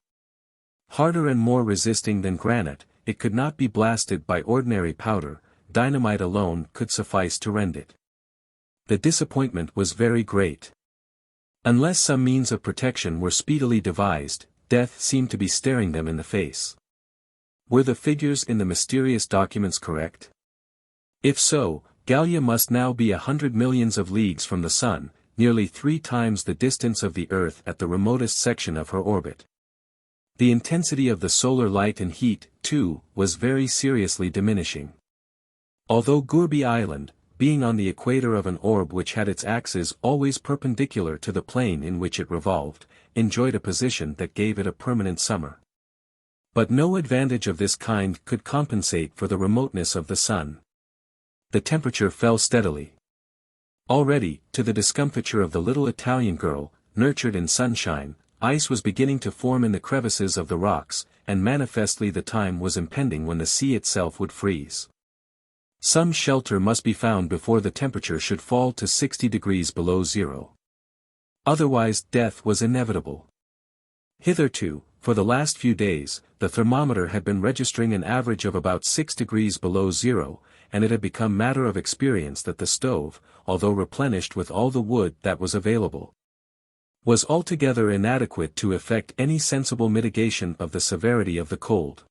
Harder and more resisting than granite, it could not be blasted by ordinary powder, dynamite alone could suffice to rend it. The disappointment was very great. Unless some means of protection were speedily devised, death seemed to be staring them in the face. Were the figures in the mysterious documents correct? If so, Gallia must now be 100 millions of leagues from the Sun, nearly 3 times the distance of the Earth at the remotest section of her orbit. The intensity of the solar light and heat, too, was very seriously diminishing. Although Gourbi Island, being on the equator of an orb which had its axis always perpendicular to the plane in which it revolved, enjoyed a position that gave it a permanent summer. But no advantage of this kind could compensate for the remoteness of the Sun. The temperature fell steadily. Already, to the discomfiture of the little Italian girl, nurtured in sunshine, ice was beginning to form in the crevices of the rocks, and manifestly the time was impending when the sea itself would freeze. Some shelter must be found before the temperature should fall to 60 degrees below zero. Otherwise death was inevitable. Hitherto, for the last few days, the thermometer had been registering an average of about 6 degrees below zero, and it had become matter of experience that the stove, although replenished with all the wood that was available, was altogether inadequate to effect any sensible mitigation of the severity of the cold.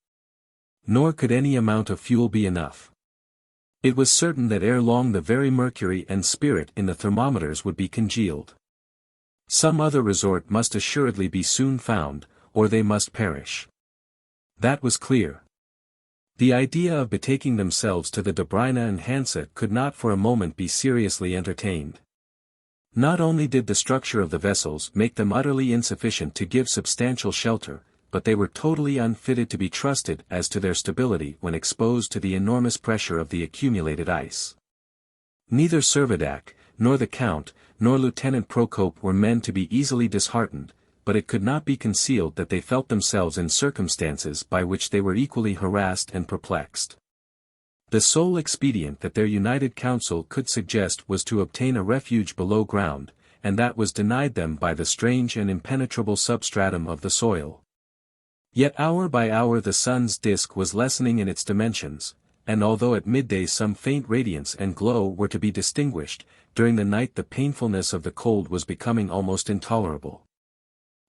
Nor could any amount of fuel be enough. It was certain that ere long the very mercury and spirit in the thermometers would be congealed. Some other resort must assuredly be soon found, or they must perish. That was clear. The idea of betaking themselves to the Dobryna and Hansa could not for a moment be seriously entertained. Not only did the structure of the vessels make them utterly insufficient to give substantial shelter, but they were totally unfitted to be trusted as to their stability when exposed to the enormous pressure of the accumulated ice. Neither Servadac, nor the Count, nor Lieutenant Procope were men to be easily disheartened, but it could not be concealed that they felt themselves in circumstances by which they were equally harassed and perplexed. The sole expedient that their united counsel could suggest was to obtain a refuge below ground, and that was denied them by the strange and impenetrable substratum of the soil. Yet hour by hour the sun's disk was lessening in its dimensions, and although at midday some faint radiance and glow were to be distinguished, during the night the painfulness of the cold was becoming almost intolerable.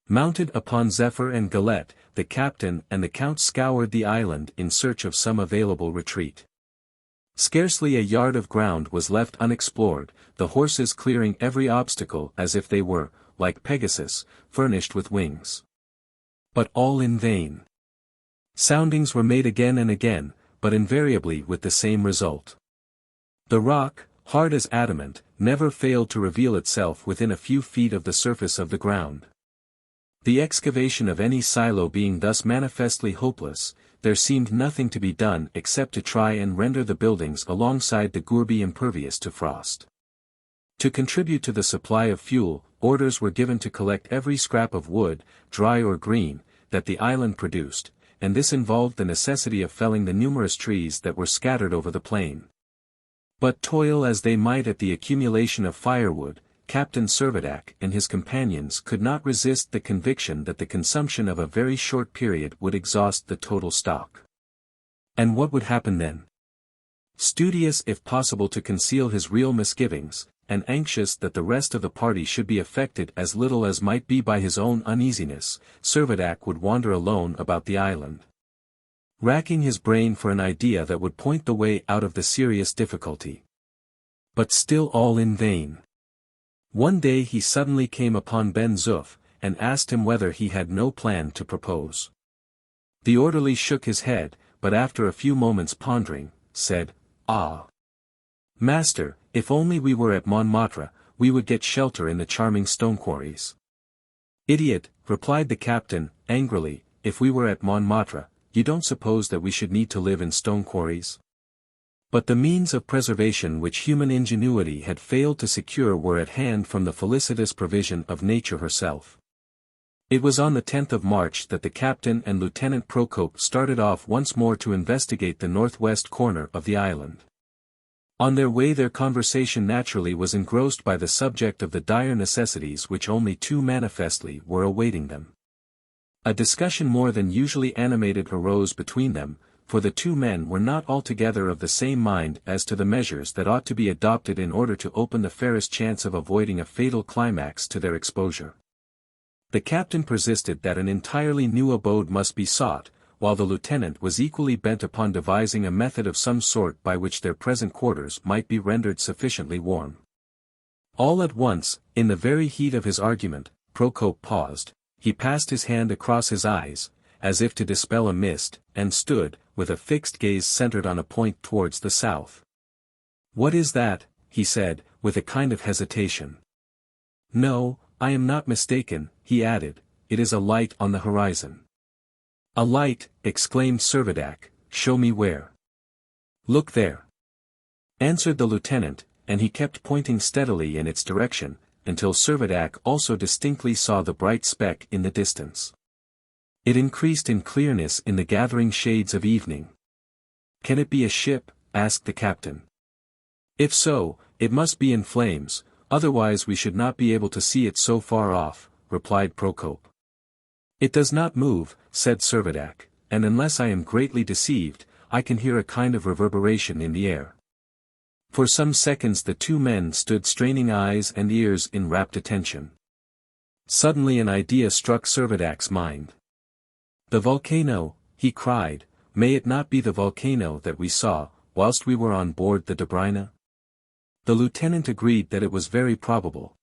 Mounted upon Zephyr and Galette, the captain and the Count scoured the island in search of some available retreat. Scarcely a yard of ground was left unexplored, the horses clearing every obstacle as if they were, like Pegasus, furnished with wings. But all in vain. Soundings were made again and again, but invariably with the same result. The rock, hard as adamant, never failed to reveal itself within a few feet of the surface of the ground. The excavation of any silo being thus manifestly hopeless, there seemed nothing to be done except to try and render the buildings alongside the gourbi impervious to frost. To contribute to the supply of fuel, orders were given to collect every scrap of wood, dry or green, that the island produced, and this involved the necessity of felling the numerous trees that were scattered over the plain. But toil as they might at the accumulation of firewood, Captain Servadac and his companions could not resist the conviction that the consumption of a very short period would exhaust the total stock. And what would happen then? Studious if possible to conceal his real misgivings, and anxious that the rest of the party should be affected as little as might be by his own uneasiness, Servadac would wander alone about the island, racking his brain for an idea that would point the way out of the serious difficulty. But still all in vain. One day he suddenly came upon Ben Zoof, and asked him whether he had no plan to propose. The orderly shook his head, but after a few moments pondering, said, "Ah, master, if only we were at Montmartre, we would get shelter in the charming stone quarries." "Idiot," replied the captain, angrily, "if we were at Montmartre, you don't suppose that we should need to live in stone quarries?" But the means of preservation which human ingenuity had failed to secure were at hand from the felicitous provision of nature herself. It was on the 10th of March that the captain and Lieutenant Procope started off once more to investigate the northwest corner of the island. On their way their conversation naturally was engrossed by the subject of the dire necessities which only too manifestly were awaiting them. A discussion more than usually animated arose between them, for the two men were not altogether of the same mind as to the measures that ought to be adopted in order to open the fairest chance of avoiding a fatal climax to their exposure. The captain persisted that an entirely new abode must be sought, while the lieutenant was equally bent upon devising a method of some sort by which their present quarters might be rendered sufficiently warm. All at once, in the very heat of his argument, Procope paused, he passed his hand across his eyes, as if to dispel a mist, and stood, with a fixed gaze centered on a point towards the south. "What is that?" he said, with a kind of hesitation. "No, I am not mistaken," he added, "it is a light on the horizon." "A light," exclaimed Servadac, "show me where." "Look there," answered the lieutenant, and he kept pointing steadily in its direction, until Servadac also distinctly saw the bright speck in the distance. It increased in clearness in the gathering shades of evening. "Can it be a ship?" asked the captain. "If so, it must be in flames, otherwise we should not be able to see it so far off," replied Procope. "It does not move," said Servadac, "and unless I am greatly deceived, I can hear a kind of reverberation in the air." For some seconds the two men stood straining eyes and ears in rapt attention. Suddenly an idea struck Servadac's mind. "The volcano," he cried, "may it not be the volcano that we saw, whilst we were on board the Dobryna?" The lieutenant agreed that it was very probable.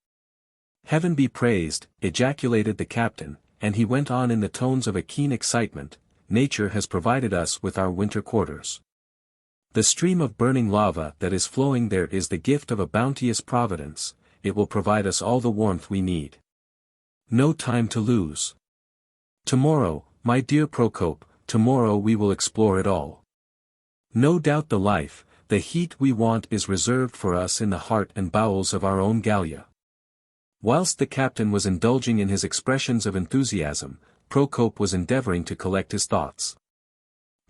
"Heaven be praised," ejaculated the captain, and he went on in the tones of a keen excitement, "nature has provided us with our winter quarters. The stream of burning lava that is flowing there is the gift of a bounteous providence, it will provide us all the warmth we need. No time to lose. Tomorrow, my dear Procope, tomorrow we will explore it all. No doubt the life, the heat we want is reserved for us in the heart and bowels of our own Gallia." Whilst the captain was indulging in his expressions of enthusiasm, Procope was endeavoring to collect his thoughts.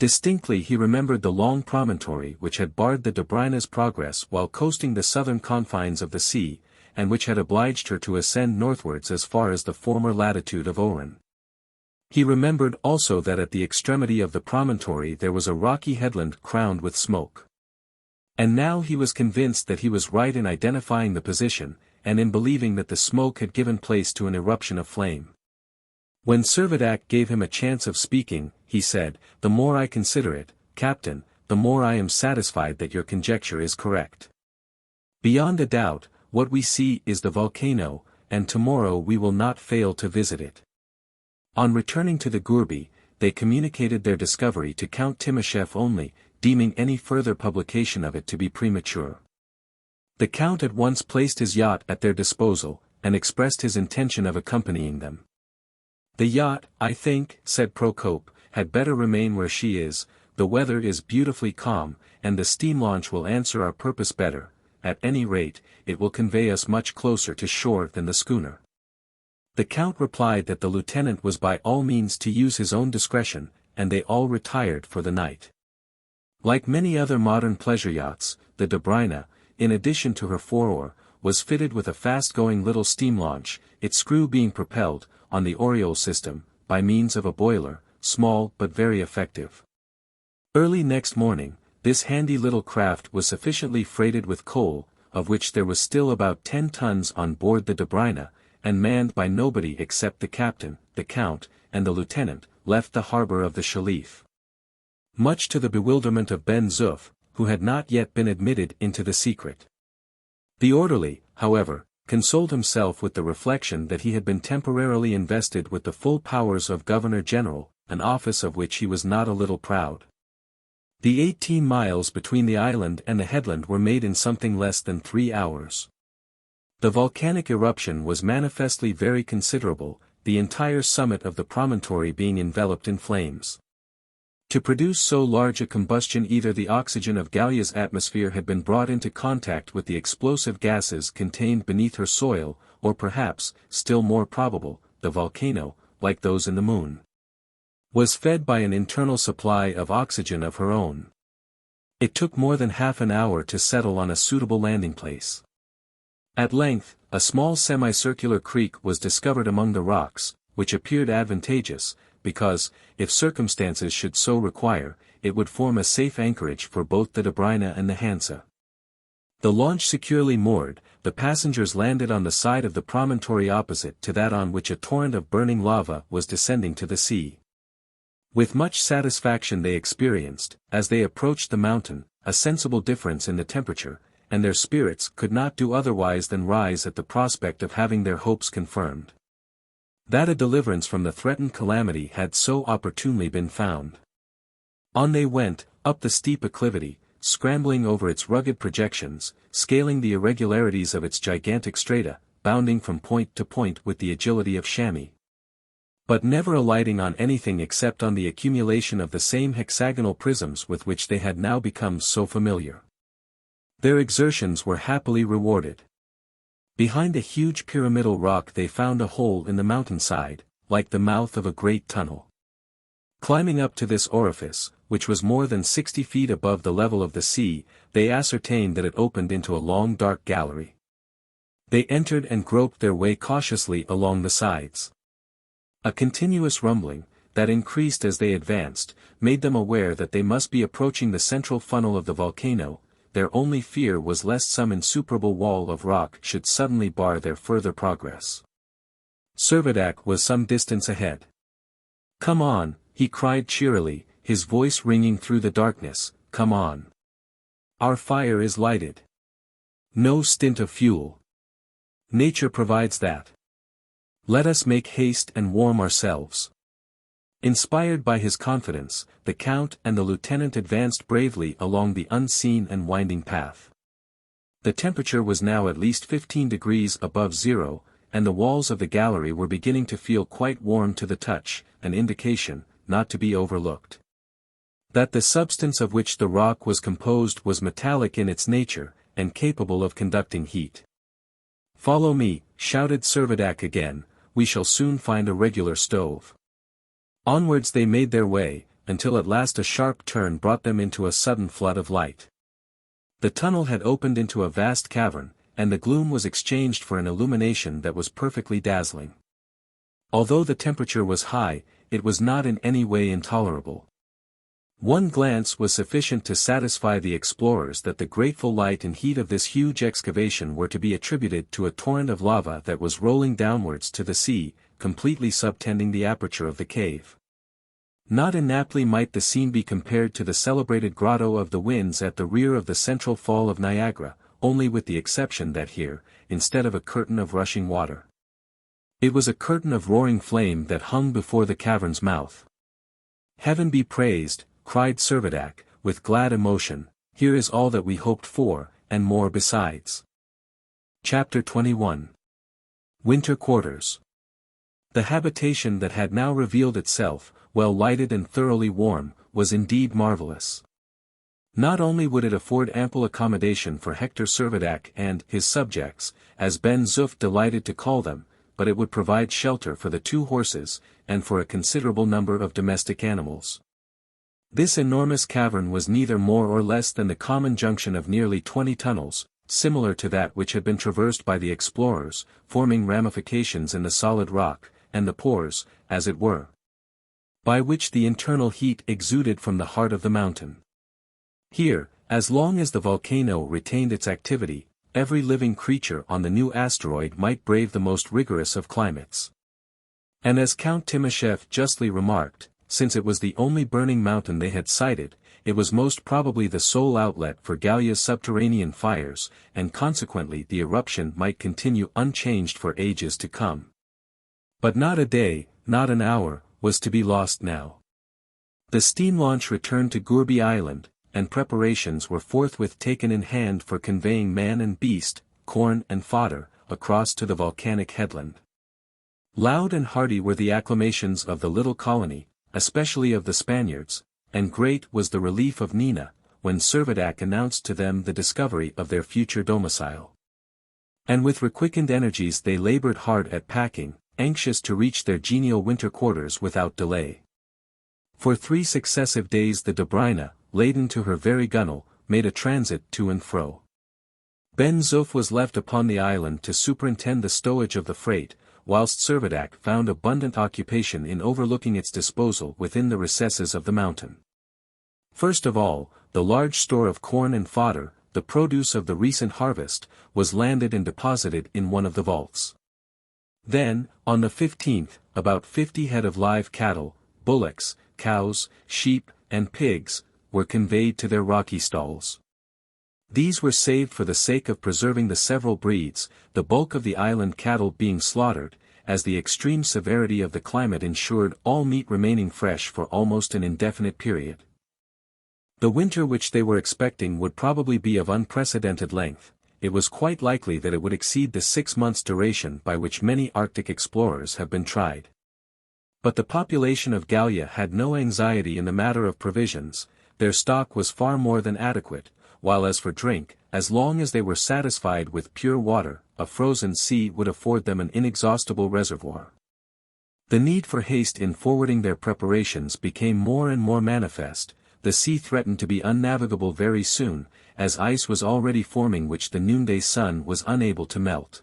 Distinctly he remembered the long promontory which had barred the Dobryna's progress while coasting the southern confines of the sea, and which had obliged her to ascend northwards as far as the former latitude of Oran. He remembered also that at the extremity of the promontory there was a rocky headland crowned with smoke. And now he was convinced that he was right in identifying the position, and in believing that the smoke had given place to an eruption of flame. When Servadac gave him a chance of speaking, he said, "The more I consider it, Captain, the more I am satisfied that your conjecture is correct. Beyond a doubt, what we see is the volcano, and tomorrow we will not fail to visit it. On returning to the Gourbi, they communicated their discovery to Count Timoshev only, deeming any further publication of it to be premature. The Count at once placed his yacht at their disposal, and expressed his intention of accompanying them. "The yacht, I think," said Procope, "had better remain where she is. The weather is beautifully calm, and the steam launch will answer our purpose better. At any rate, it will convey us much closer to shore than the schooner." The Count replied that the lieutenant was by all means to use his own discretion, and they all retired for the night. Like many other modern pleasure yachts, the Dobryna, in addition to her fore-oar, was fitted with a fast-going little steam launch, its screw being propelled, on the Oriole system, by means of a boiler, small but very effective. Early next morning, this handy little craft was sufficiently freighted with coal, of which there was still about 10 tons on board the Dobryna, and manned by nobody except the captain, the Count, and the lieutenant, left the harbor of the Shalif. Much to the bewilderment of Ben Zoof, who had not yet been admitted into the secret. The orderly, however, consoled himself with the reflection that he had been temporarily invested with the full powers of Governor-General, an office of which he was not a little proud. The 18 miles between the island and the headland were made in something less than 3 hours. The volcanic eruption was manifestly very considerable, the entire summit of the promontory being enveloped in flames. To produce so large a combustion, either the oxygen of Gallia's atmosphere had been brought into contact with the explosive gases contained beneath her soil, or perhaps, still more probable, the volcano, like those in the moon, was fed by an internal supply of oxygen of her own. It took more than half an hour to settle on a suitable landing place. At length, a small semicircular creek was discovered among the rocks, which appeared advantageous, because, if circumstances should so require, it would form a safe anchorage for both the Dobryna and the Hansa. The launch securely moored, the passengers landed on the side of the promontory opposite to that on which a torrent of burning lava was descending to the sea. With much satisfaction they experienced, as they approached the mountain, a sensible difference in the temperature, and their spirits could not do otherwise than rise at the prospect of having their hopes confirmed. That a deliverance from the threatened calamity had so opportunely been found. On they went, up the steep acclivity, scrambling over its rugged projections, scaling the irregularities of its gigantic strata, bounding from point to point with the agility of chamois, but never alighting on anything except on the accumulation of the same hexagonal prisms with which they had now become so familiar. Their exertions were happily rewarded. Behind a huge pyramidal rock they found a hole in the mountainside, like the mouth of a great tunnel. Climbing up to this orifice, which was more than 60 feet above the level of the sea, they ascertained that it opened into a long dark gallery. They entered and groped their way cautiously along the sides. A continuous rumbling, that increased as they advanced, made them aware that they must be approaching the central funnel of the volcano. Their only fear was lest some insuperable wall of rock should suddenly bar their further progress. Servadac was some distance ahead. "Come on," he cried cheerily, his voice ringing through the darkness, "come on. Our fire is lighted. No stint of fuel. Nature provides that. Let us make haste and warm ourselves." Inspired by his confidence, the Count and the lieutenant advanced bravely along the unseen and winding path. The temperature was now at least 15 degrees above zero, and the walls of the gallery were beginning to feel quite warm to the touch, an indication, not to be overlooked, that the substance of which the rock was composed was metallic in its nature, and capable of conducting heat. "Follow me," shouted Servadac again, "we shall soon find a regular stove." Onwards they made their way, until at last a sharp turn brought them into a sudden flood of light. The tunnel had opened into a vast cavern, and the gloom was exchanged for an illumination that was perfectly dazzling. Although the temperature was high, it was not in any way intolerable. One glance was sufficient to satisfy the explorers that the grateful light and heat of this huge excavation were to be attributed to a torrent of lava that was rolling downwards to the sea, completely subtending the aperture of the cave. Not inaptly might the scene be compared to the celebrated Grotto of the Winds at the rear of the central fall of Niagara, only with the exception that here, instead of a curtain of rushing water, It was a curtain of roaring flame that hung before the cavern's mouth. "Heaven be praised," cried Servadac, with glad emotion, "here is all that we hoped for, and more besides." Chapter 21. Winter Quarters. The habitation that had now revealed itself, well lighted and thoroughly warm, was indeed marvelous. Not only would it afford ample accommodation for Hector Servadac and his subjects, as Ben Zoof delighted to call them, but it would provide shelter for the 2 horses, and for a considerable number of domestic animals. This enormous cavern was neither more or less than the common junction of nearly 20 tunnels, similar to that which had been traversed by the explorers, forming ramifications in the solid rock, and the pores, as it were, by which the internal heat exuded from the heart of the mountain. Here, as long as the volcano retained its activity, every living creature on the new asteroid might brave the most rigorous of climates. And as Count Timascheff justly remarked, since it was the only burning mountain they had sighted, it was most probably the sole outlet for Gallia's subterranean fires, and consequently the eruption might continue unchanged for ages to come. But not a day, not an hour, was to be lost now. The steam launch returned to Gourbi Island, and preparations were forthwith taken in hand for conveying man and beast, corn and fodder, across to the volcanic headland. Loud and hearty were the acclamations of the little colony, especially of the Spaniards, and great was the relief of Nina, when Servadac announced to them the discovery of their future domicile. And with requickened energies they labored hard at packing, anxious to reach their genial winter quarters without delay. For 3 successive days the Dobryna, laden to her very gunwale, made a transit to and fro. Ben Zoof was left upon the island to superintend the stowage of the freight, whilst Servadac found abundant occupation in overlooking its disposal within the recesses of the mountain. First of all, the large store of corn and fodder, the produce of the recent harvest, was landed and deposited in one of the vaults. Then, on the 15th, about 50 head of live cattle, bullocks, cows, sheep, and pigs, were conveyed to their rocky stalls. These were saved for the sake of preserving the several breeds, the bulk of the island cattle being slaughtered, as the extreme severity of the climate ensured all meat remaining fresh for almost an indefinite period. The winter which they were expecting would probably be of unprecedented length. It was quite likely that it would exceed the 6 months' duration by which many Arctic explorers have been tried. But the population of Gallia had no anxiety in the matter of provisions. Their stock was far more than adequate, while as for drink, as long as they were satisfied with pure water, a frozen sea would afford them an inexhaustible reservoir. The need for haste in forwarding their preparations became more and more manifest. The sea threatened to be unnavigable very soon, as ice was already forming which the noonday sun was unable to melt.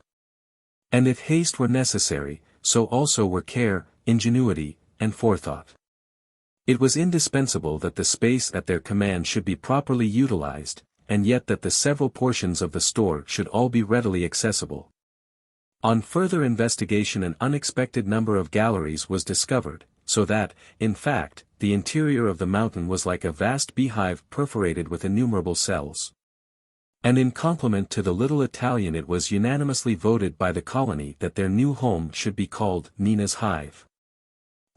And if haste were necessary, so also were care, ingenuity, and forethought. It was indispensable that the space at their command should be properly utilized, and yet that the several portions of the store should all be readily accessible. On further investigation an unexpected number of galleries was discovered, so that, in fact, the interior of the mountain was like a vast beehive perforated with innumerable cells. And in compliment to the little Italian it was unanimously voted by the colony that their new home should be called Nina's Hive.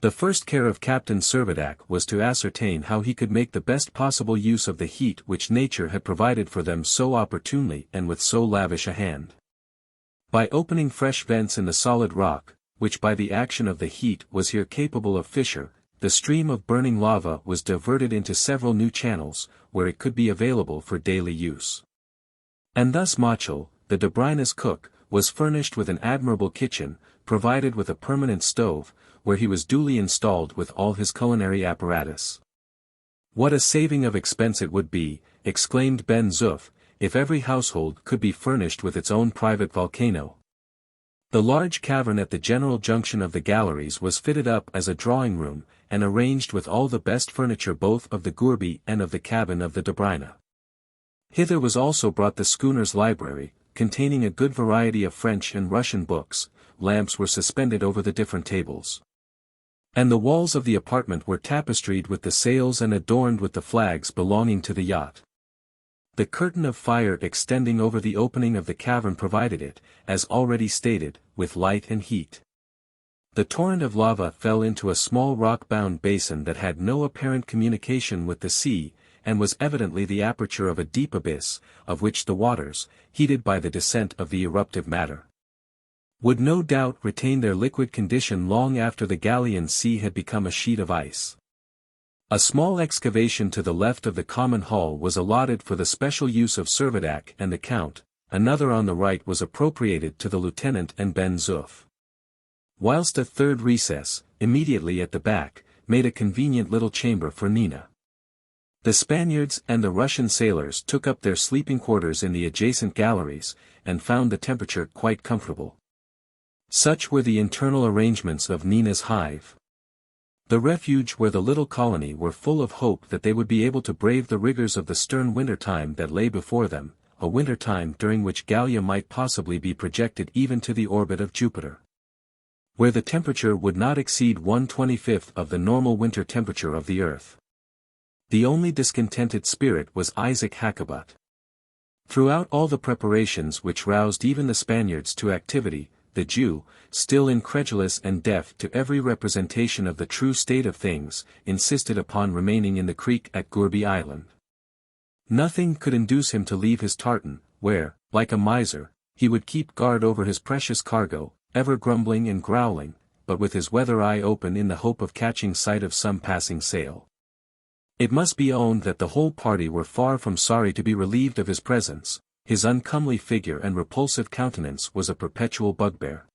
The first care of Captain Servadac was to ascertain how he could make the best possible use of the heat which nature had provided for them so opportunely and with so lavish a hand. By opening fresh vents in the solid rock, which by the action of the heat was here capable of fissure, the stream of burning lava was diverted into several new channels, where it could be available for daily use. And thus Mochel, the Dobryna's cook, was furnished with an admirable kitchen, provided with a permanent stove, where he was duly installed with all his culinary apparatus. What a saving of expense it would be, exclaimed Ben Zoof, if every household could be furnished with its own private volcano. The large cavern at the general junction of the galleries was fitted up as a drawing room, and arranged with all the best furniture both of the Gourbi and of the cabin of the Dobryna. Hither was also brought the schooner's library, containing a good variety of French and Russian books. Lamps were suspended over the different tables. And the walls of the apartment were tapestried with the sails and adorned with the flags belonging to the yacht. The curtain of fire extending over the opening of the cavern provided it, as already stated, with light and heat. The torrent of lava fell into a small rock-bound basin that had no apparent communication with the sea, and was evidently the aperture of a deep abyss, of which the waters, heated by the descent of the eruptive matter, would no doubt retain their liquid condition long after the Gallian Sea had become a sheet of ice. A small excavation to the left of the common hull was allotted for the special use of Servadac and the Count, another on the right was appropriated to the lieutenant and Ben Zoof. Whilst a third recess, immediately at the back, made a convenient little chamber for Nina. The Spaniards and the Russian sailors took up their sleeping quarters in the adjacent galleries, and found the temperature quite comfortable. Such were the internal arrangements of Nina's hive. The refuge where the little colony were full of hope that they would be able to brave the rigors of the stern winter-time that lay before them, a winter-time during which Gallia might possibly be projected even to the orbit of Jupiter. Where the temperature would not exceed 1/25 of the normal winter temperature of the Earth. The only discontented spirit was Isaac Hakkabut. Throughout all the preparations which roused even the Spaniards to activity, the Jew, still incredulous and deaf to every representation of the true state of things, insisted upon remaining in the creek at Gourbi Island. Nothing could induce him to leave his tartan, where, like a miser, he would keep guard over his precious cargo, ever grumbling and growling, but with his weather eye open in the hope of catching sight of some passing sail. It must be owned that the whole party were far from sorry to be relieved of his presence. His uncomely figure and repulsive countenance was a perpetual bugbear.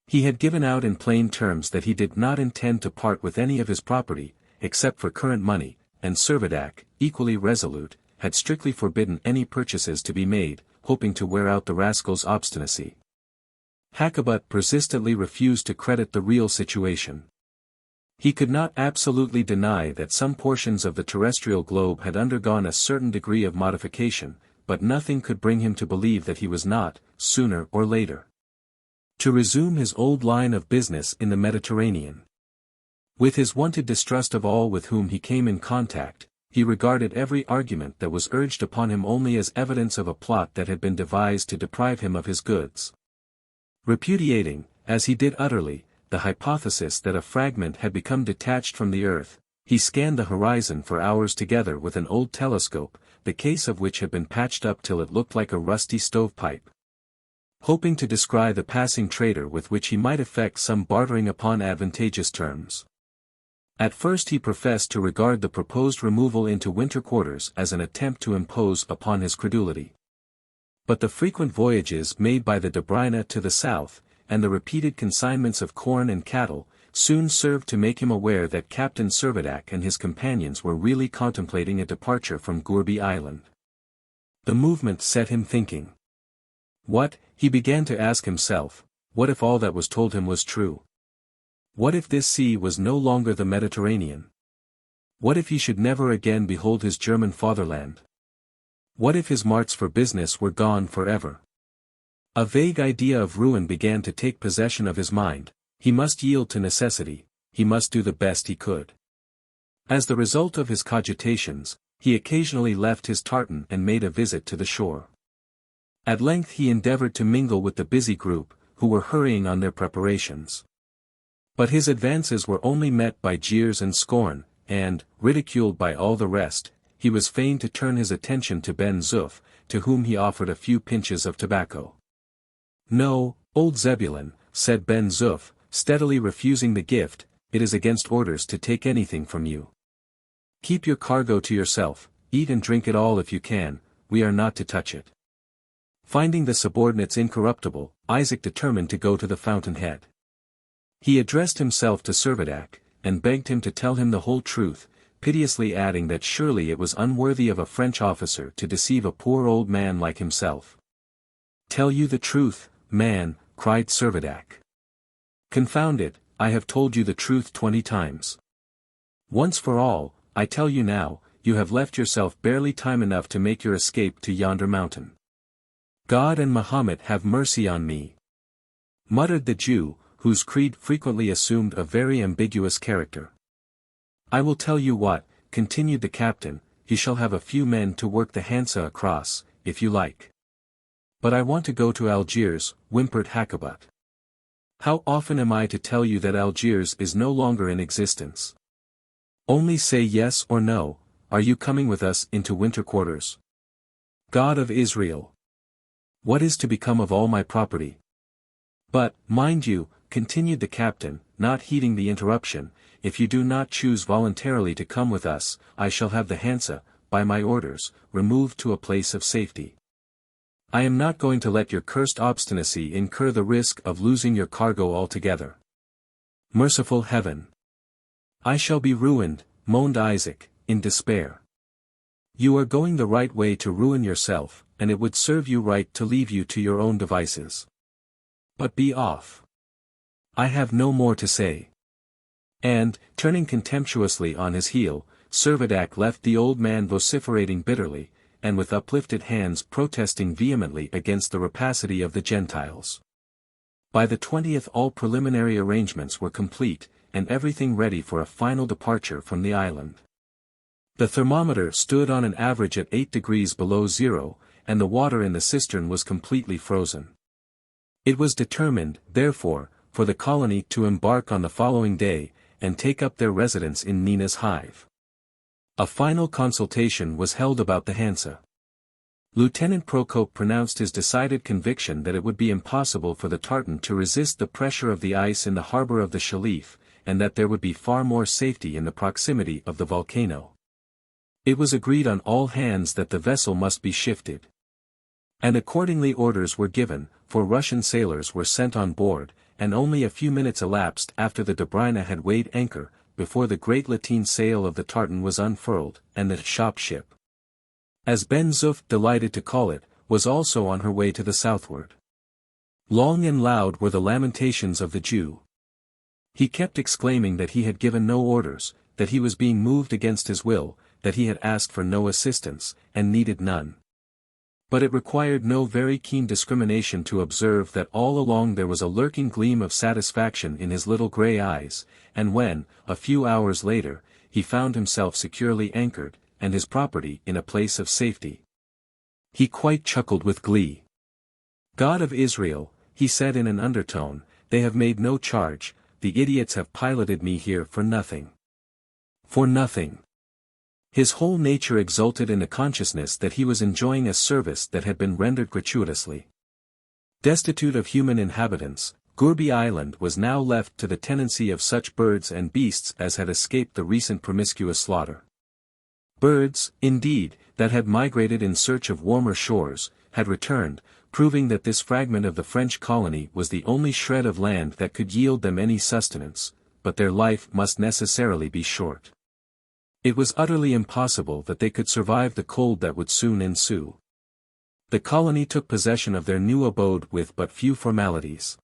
He had given out in plain terms that he did not intend to part with any of his property, except for current money, and Servadac, equally resolute, had strictly forbidden any purchases to be made, hoping to wear out the rascal's obstinacy. Hakkabut persistently refused to credit the real situation. He could not absolutely deny that some portions of the terrestrial globe had undergone a certain degree of modification, but nothing could bring him to believe that he was not, sooner or later, to resume his old line of business in the Mediterranean. With his wonted distrust of all with whom he came in contact, he regarded every argument that was urged upon him only as evidence of a plot that had been devised to deprive him of his goods. Repudiating, as he did utterly, the hypothesis that a fragment had become detached from the earth, he scanned the horizon for hours together with an old telescope, the case of which had been patched up till it looked like a rusty stovepipe, hoping to descry the passing trader with which he might effect some bartering upon advantageous terms. At first he professed to regard the proposed removal into winter quarters as an attempt to impose upon his credulity. But the frequent voyages made by the Dobryna to the south, and the repeated consignments of corn and cattle, soon served to make him aware that Captain Servadac and his companions were really contemplating a departure from Gourbi Island. The movement set him thinking. What, he began to ask himself, what if all that was told him was true? What if this sea was no longer the Mediterranean? What if he should never again behold his German fatherland? What if his marts for business were gone forever? A vague idea of ruin began to take possession of his mind. He must yield to necessity, he must do the best he could. As the result of his cogitations, he occasionally left his tartan and made a visit to the shore. At length he endeavored to mingle with the busy group, who were hurrying on their preparations. But his advances were only met by jeers and scorn, and, ridiculed by all the rest, he was fain to turn his attention to Ben Zoof, to whom he offered a few pinches of tobacco. "No, old Zebulon," said Ben Zoof, steadily refusing the gift, "it is against orders to take anything from you. Keep your cargo to yourself, eat and drink it all if you can, we are not to touch it." Finding the subordinates incorruptible, Isaac determined to go to the fountainhead. He addressed himself to Servadac, and begged him to tell him the whole truth, piteously adding that surely it was unworthy of a French officer to deceive a poor old man like himself. "Tell you the truth, man," cried Servadac. "Confound it, I have told you the truth 20 times. Once for all, I tell you now, you have left yourself barely time enough to make your escape to yonder mountain." "God and Mahomet have mercy on me," muttered the Jew, whose creed frequently assumed a very ambiguous character. "I will tell you what," continued the captain, "you shall have a few men to work the Hansa across, if you like." "But I want to go to Algiers," whimpered Hakkabut. How often am I to tell you that Algiers is no longer in existence? Only say yes or no, are you coming with us into winter quarters? God of Israel! What is to become of all my property? But, mind you, continued the captain, not heeding the interruption, if you do not choose voluntarily to come with us, I shall have the Hansa, by my orders, removed to a place of safety. I am not going to let your cursed obstinacy incur the risk of losing your cargo altogether. Merciful heaven! I shall be ruined, moaned Isaac, in despair. You are going the right way to ruin yourself, and it would serve you right to leave you to your own devices. But be off. I have no more to say. And, turning contemptuously on his heel, Servadac left the old man vociferating bitterly, and with uplifted hands protesting vehemently against the rapacity of the Gentiles. By the 20th all preliminary arrangements were complete, and everything ready for a final departure from the island. The thermometer stood on an average at 8 degrees below zero, and the water in the cistern was completely frozen. It was determined, therefore, for the colony to embark on the following day, and take up their residence in Nina's Hive. A final consultation was held about the Hansa. Lieutenant Procope pronounced his decided conviction that it would be impossible for the tartan to resist the pressure of the ice in the harbor of the Shalif, and that there would be far more safety in the proximity of the volcano. It was agreed on all hands that the vessel must be shifted. And accordingly orders were given, for Russian sailors were sent on board, and only a few minutes elapsed after the Dobryna had weighed anchor, before the great lateen sail of the tartan was unfurled, and the shop ship, as Ben Zoof delighted to call it, was also on her way to the southward. Long and loud were the lamentations of the Jew. He kept exclaiming that he had given no orders, that he was being moved against his will, that he had asked for no assistance, and needed none. But it required no very keen discrimination to observe that all along there was a lurking gleam of satisfaction in his little grey eyes, and when, a few hours later, he found himself securely anchored, and his property in a place of safety, he quite chuckled with glee. God of Israel, he said in an undertone, they have made no charge, the idiots have piloted me here for nothing. For nothing. His whole nature exulted in the consciousness that he was enjoying a service that had been rendered gratuitously. Destitute of human inhabitants, Gourbi Island was now left to the tenancy of such birds and beasts as had escaped the recent promiscuous slaughter. Birds, indeed, that had migrated in search of warmer shores, had returned, proving that this fragment of the French colony was the only shred of land that could yield them any sustenance, but their life must necessarily be short. It was utterly impossible that they could survive the cold that would soon ensue. The colony took possession of their new abode with but few formalities.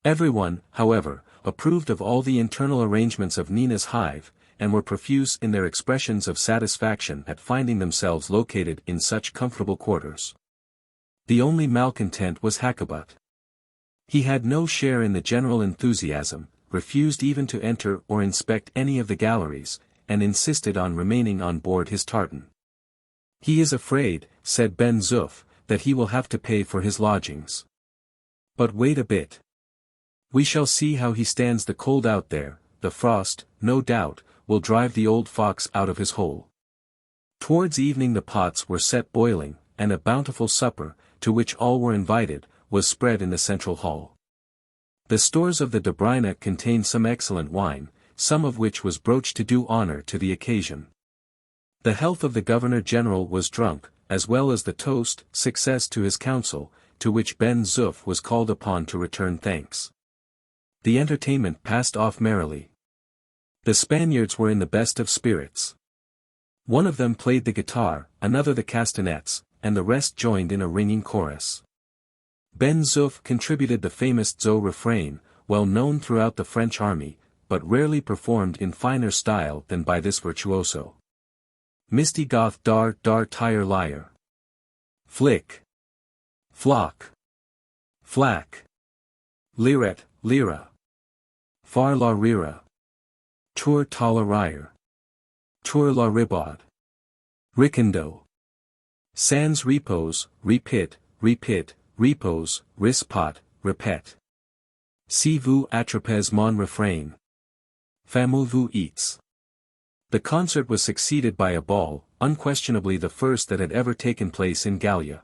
Everyone, however, approved of all the internal arrangements of Nina's Hive, and were profuse in their expressions of satisfaction at finding themselves located in such comfortable quarters. The only malcontent was Hakkabut. He had no share in the general enthusiasm, refused even to enter or inspect any of the galleries, and insisted on remaining on board his tartan. He is afraid, said Ben Zoof, that he will have to pay for his lodgings. But wait a bit. We shall see how he stands the cold out there. The frost, no doubt, will drive the old fox out of his hole. Towards evening the pots were set boiling, and a bountiful supper, to which all were invited, was spread in the central hall. The stores of the Dobryna contained some excellent wine, some of which was broached to do honor to the occasion. The health of the Governor-General was drunk, as well as the toast, success to his council, to which Ben Zoof was called upon to return thanks. The entertainment passed off merrily. The Spaniards were in the best of spirits. One of them played the guitar, another the castanets, and the rest joined in a ringing chorus. Ben Zoof contributed the famous Zo refrain, well known throughout the French army, but rarely performed in finer style than by this virtuoso. Misty goth dar tire lyre. Flick. Flock. Flack. Liret, lira. Far la rira. Tour tala rire. Tour la ribaude. Riccando. Sans repose, repit, repose, rispot, repet. Si vous attrapez mon refrain. Fameux vous eats. The concert was succeeded by a ball, unquestionably the first that had ever taken place in Gallia.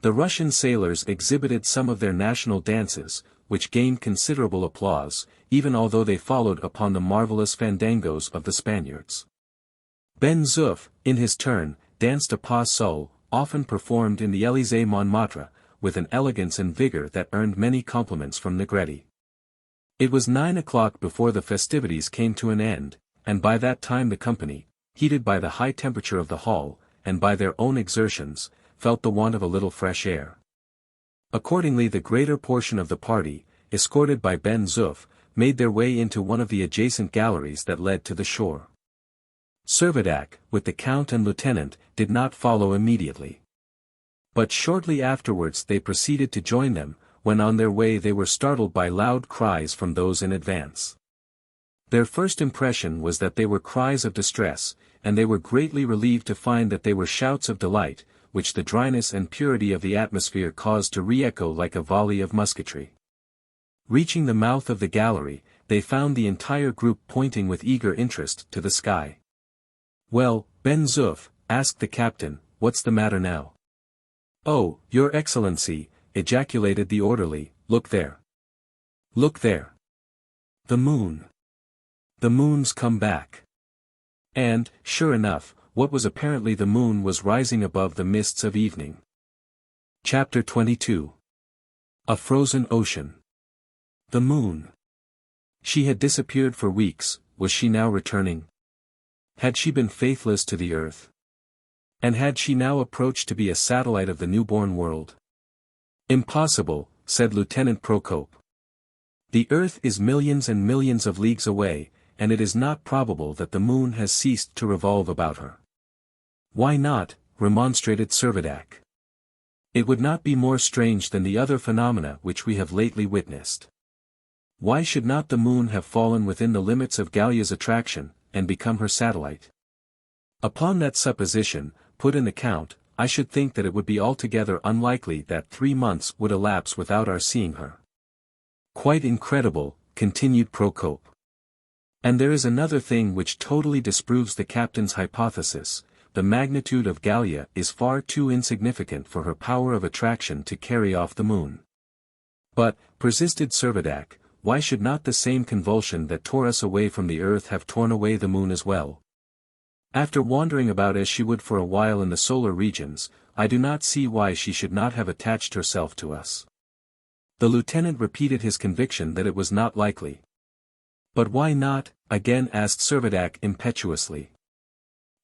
The Russian sailors exhibited some of their national dances, which gained considerable applause, even although they followed upon the marvelous fandangos of the Spaniards. Ben Zoof, in his turn, danced a pas seul, often performed in the Élysée Montmartre, with an elegance and vigor that earned many compliments from Negretti. It was 9 o'clock before the festivities came to an end, and by that time the company, heated by the high temperature of the hall, and by their own exertions, felt the want of a little fresh air. Accordingly the greater portion of the party, escorted by Ben Zoof, made their way into one of the adjacent galleries that led to the shore. Servadac, with the count and lieutenant, did not follow immediately. But shortly afterwards they proceeded to join them, when on their way they were startled by loud cries from those in advance. Their first impression was that they were cries of distress, and they were greatly relieved to find that they were shouts of delight, which the dryness and purity of the atmosphere caused to re-echo like a volley of musketry. Reaching the mouth of the gallery, they found the entire group pointing with eager interest to the sky. "Well, Ben Zoof," asked the captain, "what's the matter now?" "Oh, your excellency," ejaculated the orderly, "look there. Look there. The moon. The moon's come back." And, sure enough, what was apparently the moon was rising above the mists of evening. Chapter 22. A Frozen Ocean. The moon. She had disappeared for weeks, was she now returning? Had she been faithless to the earth? And had she now approached to be a satellite of the newborn world? "Impossible," said Lieutenant Procope. "The earth is millions and millions of leagues away, and it is not probable that the moon has ceased to revolve about her." "Why not?" remonstrated Servadac. "It would not be more strange than the other phenomena which we have lately witnessed. Why should not the moon have fallen within the limits of Gallia's attraction, and become her satellite?" "Upon that supposition," put in the count, "I should think that it would be altogether unlikely that 3 months would elapse without our seeing her." "Quite incredible," continued Procope. "And there is another thing which totally disproves the captain's hypothesis. The magnitude of Gallia is far too insignificant for her power of attraction to carry off the moon." "But," persisted Servadac, "why should not the same convulsion that tore us away from the earth have torn away the moon as well? After wandering about as she would for a while in the solar regions, I do not see why she should not have attached herself to us." The lieutenant repeated his conviction that it was not likely. "But why not?" again asked Servadac impetuously.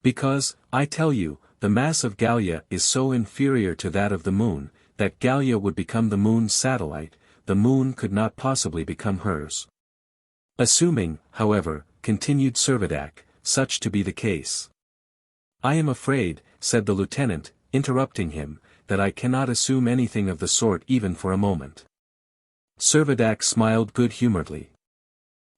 "Because, I tell you, the mass of Gallia is so inferior to that of the moon, that Gallia would become the moon's satellite, the moon could not possibly become hers. Assuming, however," continued Servadac, "such to be the case." "I am afraid," said the lieutenant, interrupting him, "that I cannot assume anything of the sort even for a moment." Servadac smiled good-humoredly.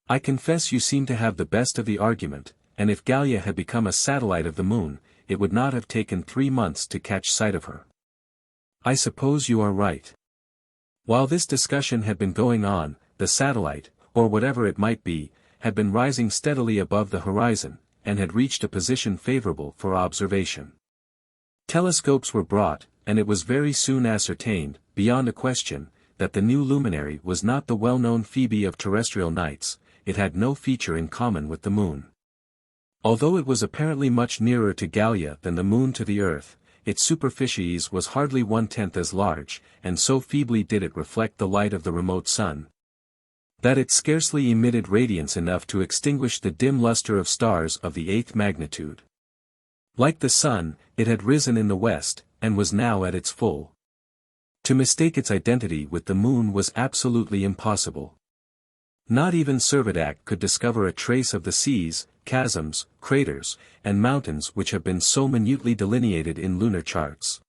"I confess you seem to have the best of the argument, and if Gallia had become a satellite of the moon, it would not have taken 3 months to catch sight of her." "I suppose you are right." While this discussion had been going on, the satellite, or whatever it might be, had been rising steadily above the horizon, and had reached a position favorable for observation. Telescopes were brought, and it was very soon ascertained, beyond a question, that the new luminary was not the well-known Phoebe of terrestrial nights. It had no feature in common with the moon. Although it was apparently much nearer to Gallia than the moon to the earth, its superficies was hardly 1/10 as large, and so feebly did it reflect the light of the remote sun, that it scarcely emitted radiance enough to extinguish the dim luster of stars of the 8th magnitude. Like the sun, it had risen in the west, and was now at its full. To mistake its identity with the moon was absolutely impossible. Not even Servadac could discover a trace of the seas, chasms, craters, and mountains which have been so minutely delineated in lunar charts.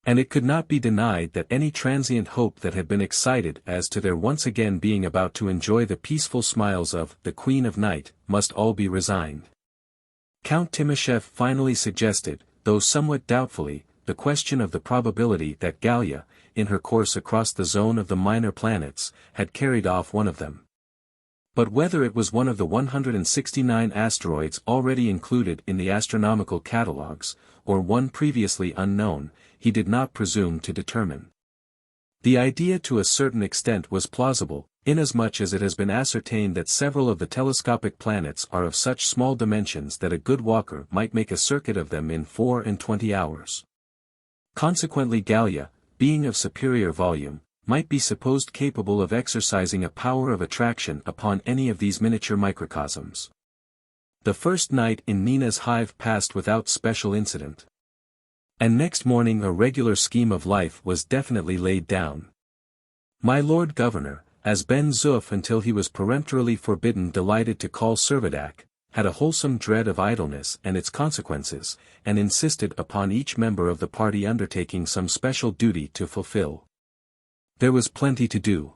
And it could not be denied that any transient hope that had been excited as to their once again being about to enjoy the peaceful smiles of the Queen of Night, must all be resigned. Count Timascheff finally suggested, though somewhat doubtfully, the question of the probability that Gallia, in her course across the zone of the minor planets, had carried off one of them. But whether it was one of the 169 asteroids already included in the astronomical catalogues, or one previously unknown, he did not presume to determine. The idea to a certain extent was plausible, inasmuch as it has been ascertained that several of the telescopic planets are of such small dimensions that a good walker might make a circuit of them in 24 hours. Consequently Gallia, being of superior volume, might be supposed capable of exercising a power of attraction upon any of these miniature microcosms. The first night in Nina's hive passed without special incident. And next morning a regular scheme of life was definitely laid down. My Lord Governor, as Ben Zoof until he was peremptorily forbidden delighted to call Servadac, had a wholesome dread of idleness and its consequences, and insisted upon each member of the party undertaking some special duty to fulfill. There was plenty to do.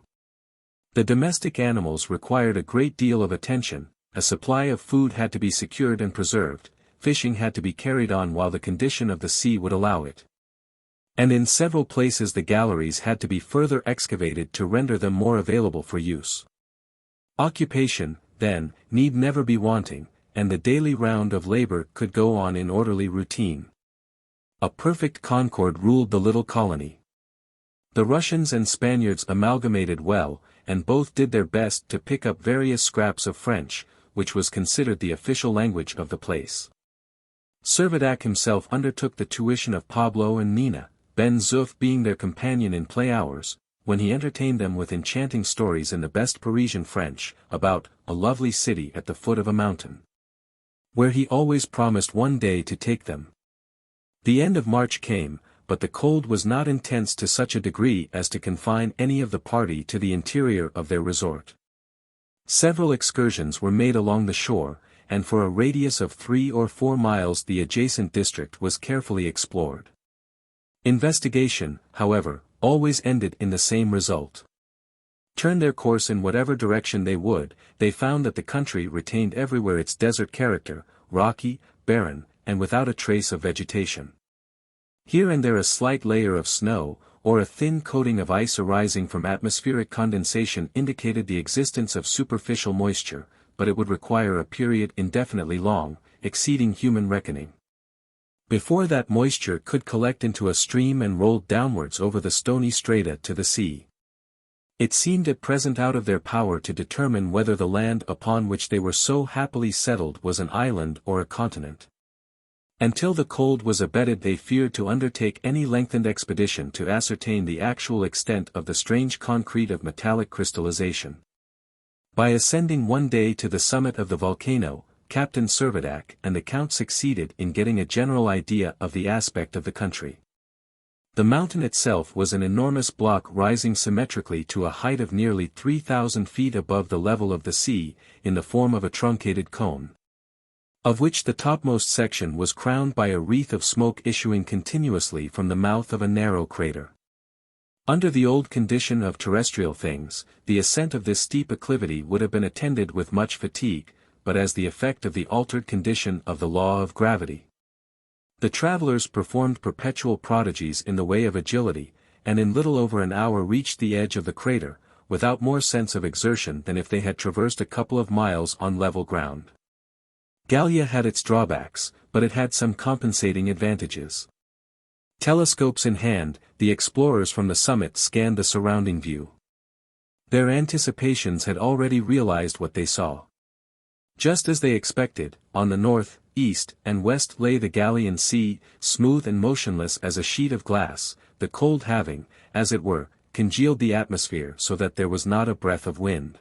The domestic animals required a great deal of attention, a supply of food had to be secured and preserved, fishing had to be carried on while the condition of the sea would allow it. And in several places the galleries had to be further excavated to render them more available for use. Occupation, then, need never be wanting, and the daily round of labor could go on in orderly routine. A perfect concord ruled the little colony. The Russians and Spaniards amalgamated well, and both did their best to pick up various scraps of French, which was considered the official language of the place. Servadac himself undertook the tuition of Pablo and Nina, Ben Zoof being their companion in play hours, when he entertained them with enchanting stories in the best Parisian French, about a lovely city at the foot of a mountain, where he always promised one day to take them. The end of March came, but the cold was not intense to such a degree as to confine any of the party to the interior of their resort. Several excursions were made along the shore, and for a radius of 3 or 4 miles the adjacent district was carefully explored. Investigation, however, always ended in the same result. Turn their course in whatever direction they would, they found that the country retained everywhere its desert character, rocky, barren, and without a trace of vegetation. Here and there a slight layer of snow, or a thin coating of ice arising from atmospheric condensation indicated the existence of superficial moisture, but it would require a period indefinitely long, exceeding human reckoning, before that moisture could collect into a stream and roll downwards over the stony strata to the sea. It seemed at present out of their power to determine whether the land upon which they were so happily settled was an island or a continent. Until the cold was abated they feared to undertake any lengthened expedition to ascertain the actual extent of the strange concrete of metallic crystallization. By ascending one day to the summit of the volcano, Captain Servadac and the Count succeeded in getting a general idea of the aspect of the country. The mountain itself was an enormous block rising symmetrically to a height of nearly 3,000 feet above the level of the sea, in the form of a truncated cone, of which the topmost section was crowned by a wreath of smoke issuing continuously from the mouth of a narrow crater. Under the old condition of terrestrial things, the ascent of this steep acclivity would have been attended with much fatigue, but as the effect of the altered condition of the law of gravity, the travelers performed perpetual prodigies in the way of agility, and in little over an hour reached the edge of the crater, without more sense of exertion than if they had traversed a couple of miles on level ground. Gallia had its drawbacks, but it had some compensating advantages. Telescopes in hand, the explorers from the summit scanned the surrounding view. Their anticipations had already realized what they saw. Just as they expected, on the north, east, and west lay the Gallian Sea, smooth and motionless as a sheet of glass, the cold having, as it were, congealed the atmosphere so that there was not a breath of wind.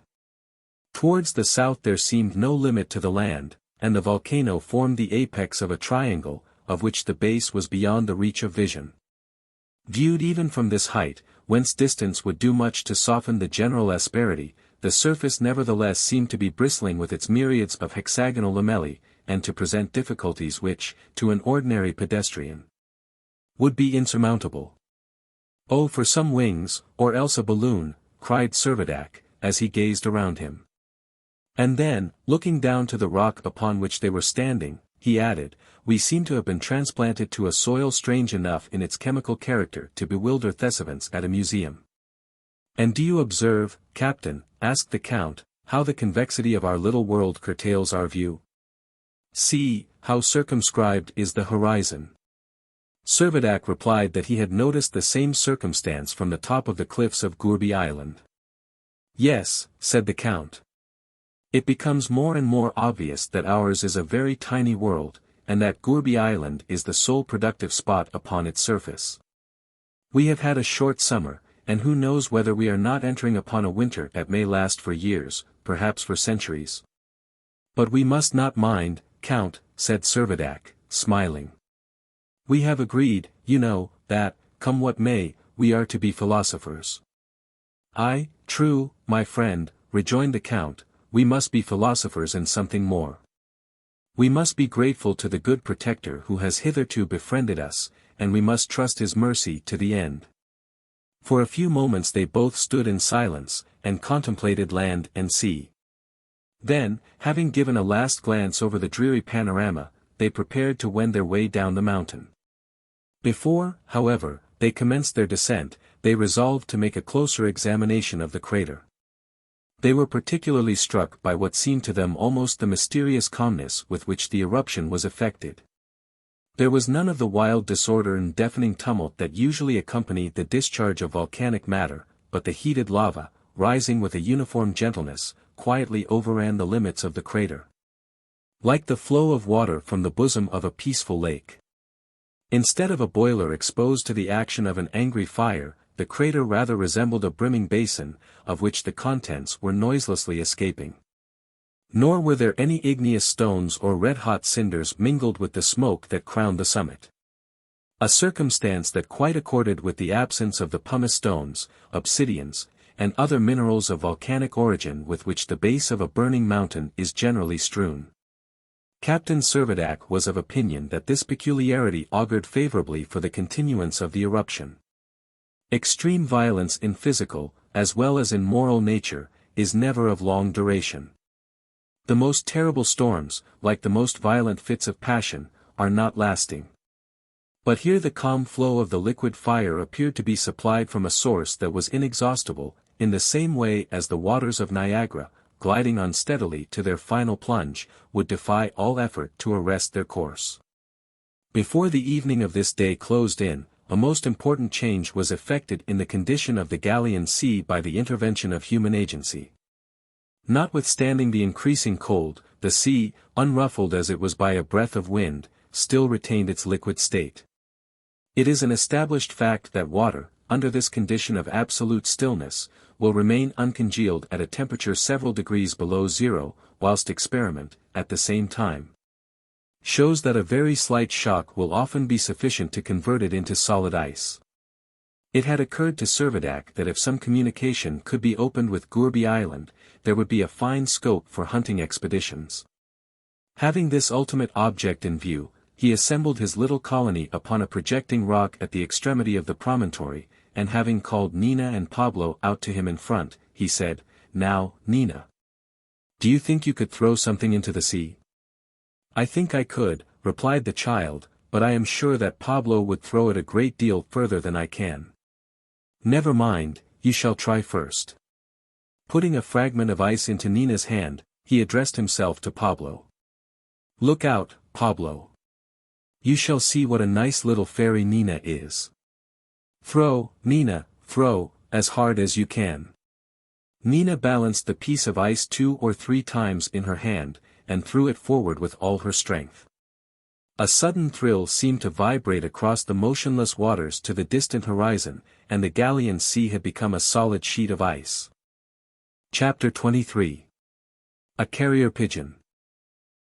Towards the south there seemed no limit to the land, and the volcano formed the apex of a triangle, of which the base was beyond the reach of vision. Viewed even from this height, whence distance would do much to soften the general asperity, the surface nevertheless seemed to be bristling with its myriads of hexagonal lamellae, and to present difficulties which, to an ordinary pedestrian, would be insurmountable. "Oh, for some wings, or else a balloon," cried Servadac, as he gazed around him. And then, looking down to the rock upon which they were standing, he added, we seem to have been transplanted to a soil strange enough in its chemical character to bewilder Thessalonians at a museum. And do you observe, Captain, asked the Count, how the convexity of our little world curtails our view? See, how circumscribed is the horizon. Servadac replied that he had noticed the same circumstance from the top of the cliffs of Gourbi Island. Yes, said the Count. It becomes more and more obvious that ours is a very tiny world, and that Gourbi Island is the sole productive spot upon its surface. We have had a short summer, and who knows whether we are not entering upon a winter that may last for years, perhaps for centuries. But we must not mind, Count, said Servadac, smiling. We have agreed, you know, that, come what may, we are to be philosophers. Aye, true, my friend, rejoined the Count, we must be philosophers and something more. We must be grateful to the good protector who has hitherto befriended us, and we must trust his mercy to the end. For a few moments they both stood in silence, and contemplated land and sea. Then, having given a last glance over the dreary panorama, they prepared to wend their way down the mountain. Before, however, they commenced their descent, they resolved to make a closer examination of the crater. They were particularly struck by what seemed to them almost the mysterious calmness with which the eruption was effected. There was none of the wild disorder and deafening tumult that usually accompany the discharge of volcanic matter, but the heated lava, rising with a uniform gentleness, quietly overran the limits of the crater. Like the flow of water from the bosom of a peaceful lake. Instead of a boiler exposed to the action of an angry fire, the crater rather resembled a brimming basin, of which the contents were noiselessly escaping. Nor were there any igneous stones or red-hot cinders mingled with the smoke that crowned the summit. A circumstance that quite accorded with the absence of the pumice stones, obsidians, and other minerals of volcanic origin with which the base of a burning mountain is generally strewn. Captain Servadac was of opinion that this peculiarity augured favorably for the continuance of the eruption. Extreme violence in physical, as well as in moral nature, is never of long duration. The most terrible storms, like the most violent fits of passion, are not lasting. But here the calm flow of the liquid fire appeared to be supplied from a source that was inexhaustible, in the same way as the waters of Niagara, gliding unsteadily to their final plunge, would defy all effort to arrest their course. Before the evening of this day closed in, a most important change was effected in the condition of the Gallian Sea by the intervention of human agency. Notwithstanding the increasing cold, the sea, unruffled as it was by a breath of wind, still retained its liquid state. It is an established fact that water, under this condition of absolute stillness, will remain uncongealed at a temperature several degrees below zero, whilst experiment, at the same time, shows that a very slight shock will often be sufficient to convert it into solid ice. It had occurred to Servadac that if some communication could be opened with Gourbi Island, there would be a fine scope for hunting expeditions. Having this ultimate object in view, he assembled his little colony upon a projecting rock at the extremity of the promontory, and having called Nina and Pablo out to him in front, he said, "Now, Nina. Do you think you could throw something into the sea?" "I think I could," replied the child, "but I am sure that Pablo would throw it a great deal further than I can." "Never mind, you shall try first." Putting a fragment of ice into Nina's hand, he addressed himself to Pablo. "Look out, Pablo. You shall see what a nice little fairy Nina is. Throw, Nina, throw, as hard as you can." Nina balanced the piece of ice 2 or 3 times in her hand, and threw it forward with all her strength. A sudden thrill seemed to vibrate across the motionless waters to the distant horizon, and the Gallian Sea had become a solid sheet of ice. Chapter 23. A Carrier-Pigeon.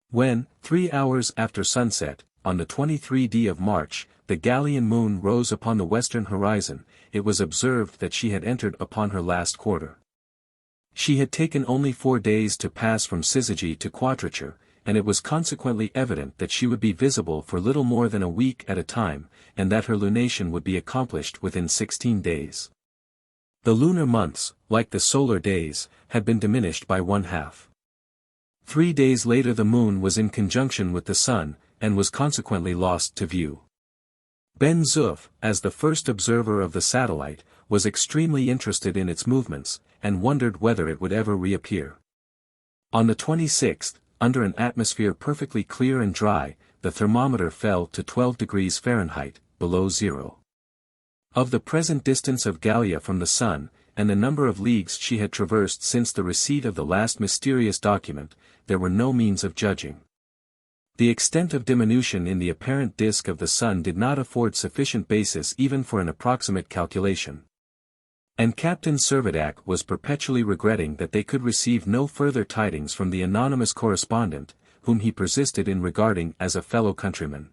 When, 3 hours after sunset, on the 23d of March, the Gallian moon rose upon the western horizon, it was observed that she had entered upon her last quarter. She had taken only 4 days to pass from syzygy to quadrature, and it was consequently evident that she would be visible for little more than a week at a time, and that her lunation would be accomplished within 16 days. The lunar months, like the solar days, had been diminished by 1/2. 3 days later the moon was in conjunction with the sun, and was consequently lost to view. Ben Zoof, as the first observer of the satellite, was extremely interested in its movements, and wondered whether it would ever reappear. On the 26th, under an atmosphere perfectly clear and dry, the thermometer fell to 12 degrees Fahrenheit, below zero. Of the present distance of Gallia from the Sun, and the number of leagues she had traversed since the receipt of the last mysterious document, there were no means of judging. The extent of diminution in the apparent disk of the Sun did not afford sufficient basis even for an approximate calculation. And Captain Servadac was perpetually regretting that they could receive no further tidings from the anonymous correspondent, whom he persisted in regarding as a fellow countryman.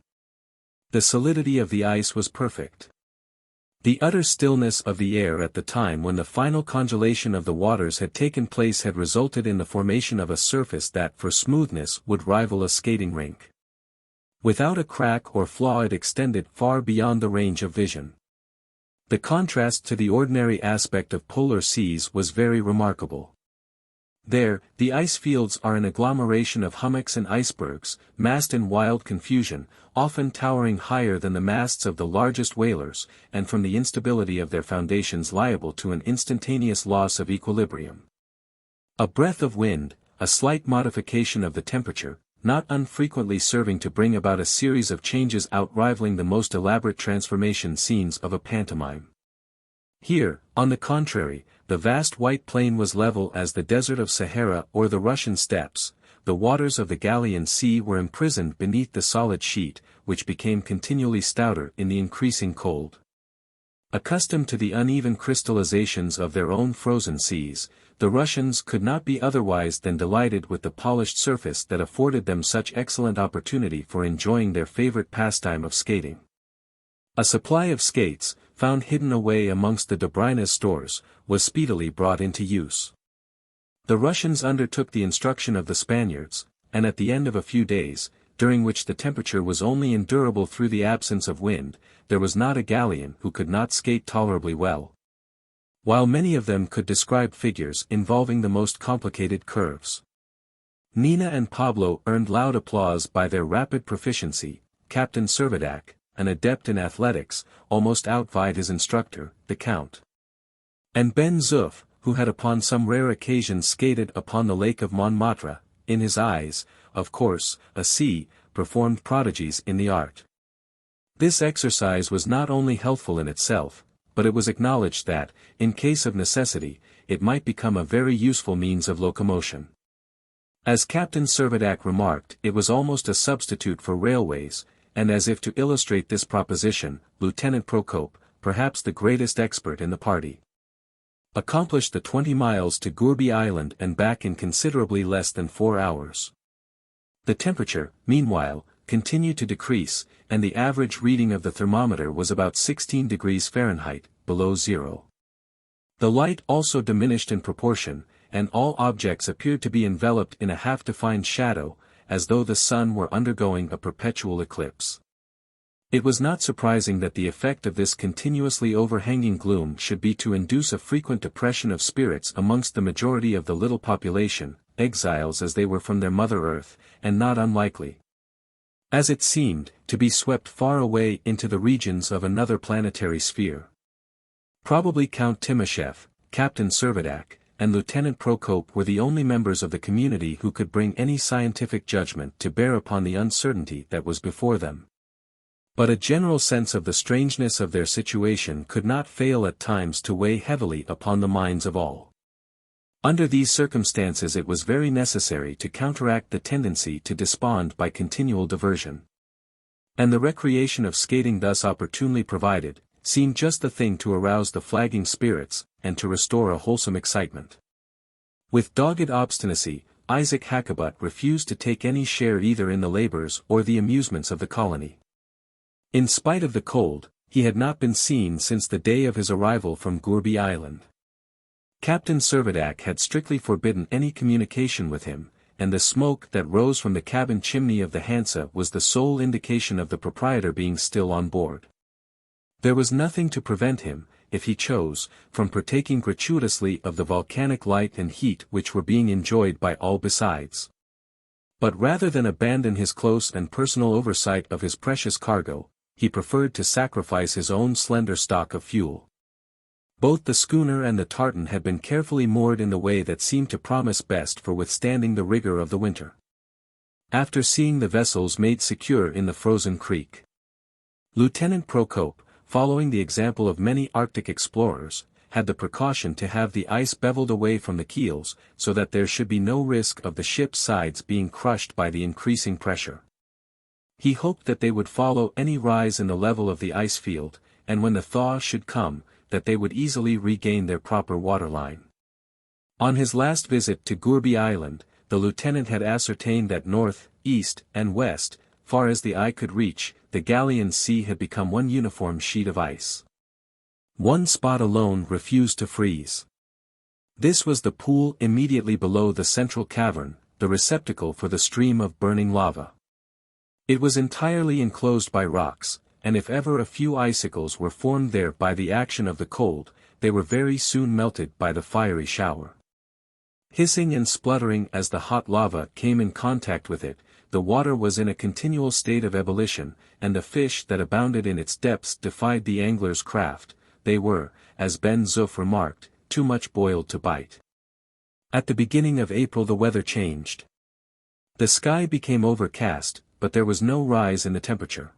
The solidity of the ice was perfect. The utter stillness of the air at the time when the final congelation of the waters had taken place had resulted in the formation of a surface that for smoothness would rival a skating rink. Without a crack or flaw it extended far beyond the range of vision. The contrast to the ordinary aspect of polar seas was very remarkable. There, the ice fields are an agglomeration of hummocks and icebergs, massed in wild confusion, often towering higher than the masts of the largest whalers, and from the instability of their foundations liable to an instantaneous loss of equilibrium. A breath of wind, a slight modification of the temperature, not unfrequently serving to bring about a series of changes outrivaling the most elaborate transformation scenes of a pantomime. Here, on the contrary, the vast white plain was level as the desert of Sahara or the Russian steppes. The waters of the Gallian Sea were imprisoned beneath the solid sheet, which became continually stouter in the increasing cold. Accustomed to the uneven crystallizations of their own frozen seas, the Russians could not be otherwise than delighted with the polished surface that afforded them such excellent opportunity for enjoying their favorite pastime of skating. A supply of skates, found hidden away amongst the Dobryna's stores, was speedily brought into use. The Russians undertook the instruction of the Spaniards, and at the end of a few days, during which the temperature was only endurable through the absence of wind, there was not a Gallian who could not skate tolerably well, while many of them could describe figures involving the most complicated curves. Nina and Pablo earned loud applause by their rapid proficiency. Captain Servadac, an adept in athletics, almost outvied his instructor, the Count. And Ben Zoof, who had upon some rare occasions skated upon the lake of Montmartre, in his eyes, of course, a sea, performed prodigies in the art. This exercise was not only healthful in itself, but it was acknowledged that, in case of necessity, it might become a very useful means of locomotion. As Captain Servadac remarked, it was almost a substitute for railways, and as if to illustrate this proposition, Lieutenant Procope, perhaps the greatest expert in the party, accomplished the 20 miles to Gourbi Island and back in considerably less than 4 hours. The temperature, meanwhile, continued to decrease, and the average reading of the thermometer was about 16 degrees Fahrenheit, below zero. The light also diminished in proportion, and all objects appeared to be enveloped in a half-defined shadow, as though the sun were undergoing a perpetual eclipse. It was not surprising that the effect of this continuously overhanging gloom should be to induce a frequent depression of spirits amongst the majority of the little population, exiles as they were from their mother earth, and not unlikely, as it seemed, to be swept far away into the regions of another planetary sphere. Probably Count Timoshev, Captain Servadac, and Lieutenant Procope were the only members of the community who could bring any scientific judgment to bear upon the uncertainty that was before them. But a general sense of the strangeness of their situation could not fail at times to weigh heavily upon the minds of all. Under these circumstances it was very necessary to counteract the tendency to despond by continual diversion. And the recreation of skating thus opportunely provided, seemed just the thing to arouse the flagging spirits, and to restore a wholesome excitement. With dogged obstinacy, Isaac Hakkabut refused to take any share either in the labors or the amusements of the colony. In spite of the cold, he had not been seen since the day of his arrival from Gourbi Island. Captain Servadac had strictly forbidden any communication with him, and the smoke that rose from the cabin chimney of the Hansa was the sole indication of the proprietor being still on board. There was nothing to prevent him, if he chose, from partaking gratuitously of the volcanic light and heat which were being enjoyed by all besides. But rather than abandon his close and personal oversight of his precious cargo, he preferred to sacrifice his own slender stock of fuel. Both the schooner and the tartan had been carefully moored in the way that seemed to promise best for withstanding the rigor of the winter. After seeing the vessels made secure in the frozen creek, Lieutenant Procope, following the example of many Arctic explorers, had the precaution to have the ice beveled away from the keels so that there should be no risk of the ship's sides being crushed by the increasing pressure. He hoped that they would follow any rise in the level of the ice field, and when the thaw should come, that they would easily regain their proper waterline. On his last visit to Gourbi Island, the lieutenant had ascertained that north, east, and west, far as the eye could reach, the Gallian Sea had become one uniform sheet of ice. One spot alone refused to freeze. This was the pool immediately below the central cavern, the receptacle for the stream of burning lava. It was entirely enclosed by rocks, and if ever a few icicles were formed there by the action of the cold, they were very soon melted by the fiery shower. Hissing and spluttering as the hot lava came in contact with it, the water was in a continual state of ebullition, and the fish that abounded in its depths defied the angler's craft. They were, as Ben Zoof remarked, too much boiled to bite. At the beginning of April the weather changed. The sky became overcast, but there was no rise in the temperature.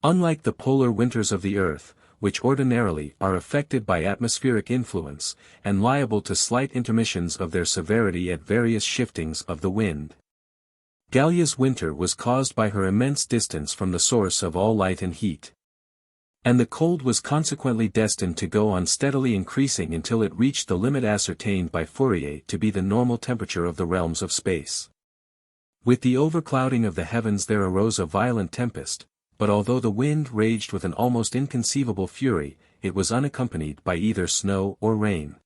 Unlike the polar winters of the Earth, which ordinarily are affected by atmospheric influence, and liable to slight intermissions of their severity at various shiftings of the wind, Gallia's winter was caused by her immense distance from the source of all light and heat. And the cold was consequently destined to go on steadily increasing until it reached the limit ascertained by Fourier to be the normal temperature of the realms of space. With the overclouding of the heavens there arose a violent tempest, but although the wind raged with an almost inconceivable fury, it was unaccompanied by either snow or rain.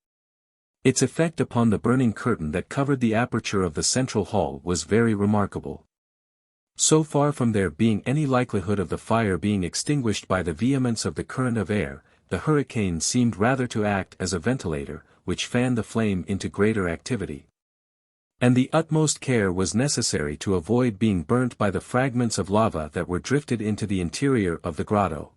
Its effect upon the burning curtain that covered the aperture of the central hall was very remarkable. So far from there being any likelihood of the fire being extinguished by the vehemence of the current of air, the hurricane seemed rather to act as a ventilator, which fanned the flame into greater activity. And the utmost care was necessary to avoid being burnt by the fragments of lava that were drifted into the interior of the grotto.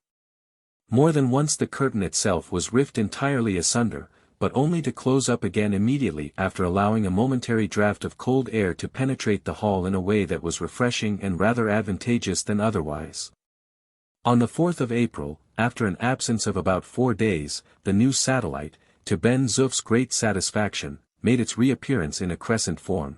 More than once the curtain itself was ripped entirely asunder, but only to close up again immediately after allowing a momentary draught of cold air to penetrate the hall in a way that was refreshing and rather advantageous than otherwise. On the 4th of April, after an absence of about 4 days, the new satellite, to Ben Zoof's great satisfaction, made its reappearance in a crescent form.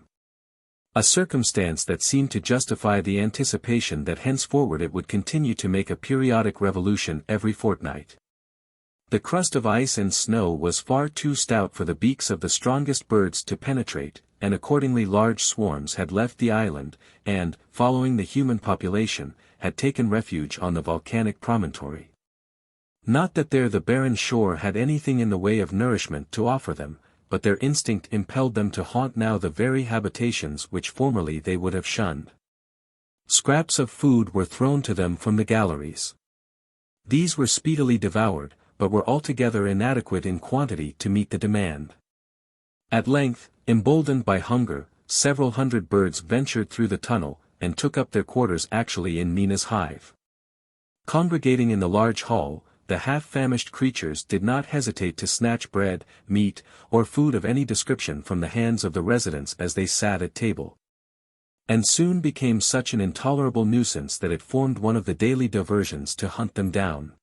A circumstance that seemed to justify the anticipation that henceforward it would continue to make a periodic revolution every fortnight. The crust of ice and snow was far too stout for the beaks of the strongest birds to penetrate, and accordingly large swarms had left the island, and, following the human population, had taken refuge on the volcanic promontory. Not that there the barren shore had anything in the way of nourishment to offer them, but their instinct impelled them to haunt now the very habitations which formerly they would have shunned. Scraps of food were thrown to them from the galleries. These were speedily devoured, but were altogether inadequate in quantity to meet the demand. At length, emboldened by hunger, several hundred birds ventured through the tunnel, and took up their quarters actually in Nina's hive. Congregating in the large hall, the half-famished creatures did not hesitate to snatch bread, meat, or food of any description from the hands of the residents as they sat at table. And soon became such an intolerable nuisance that it formed one of the daily diversions to hunt them down.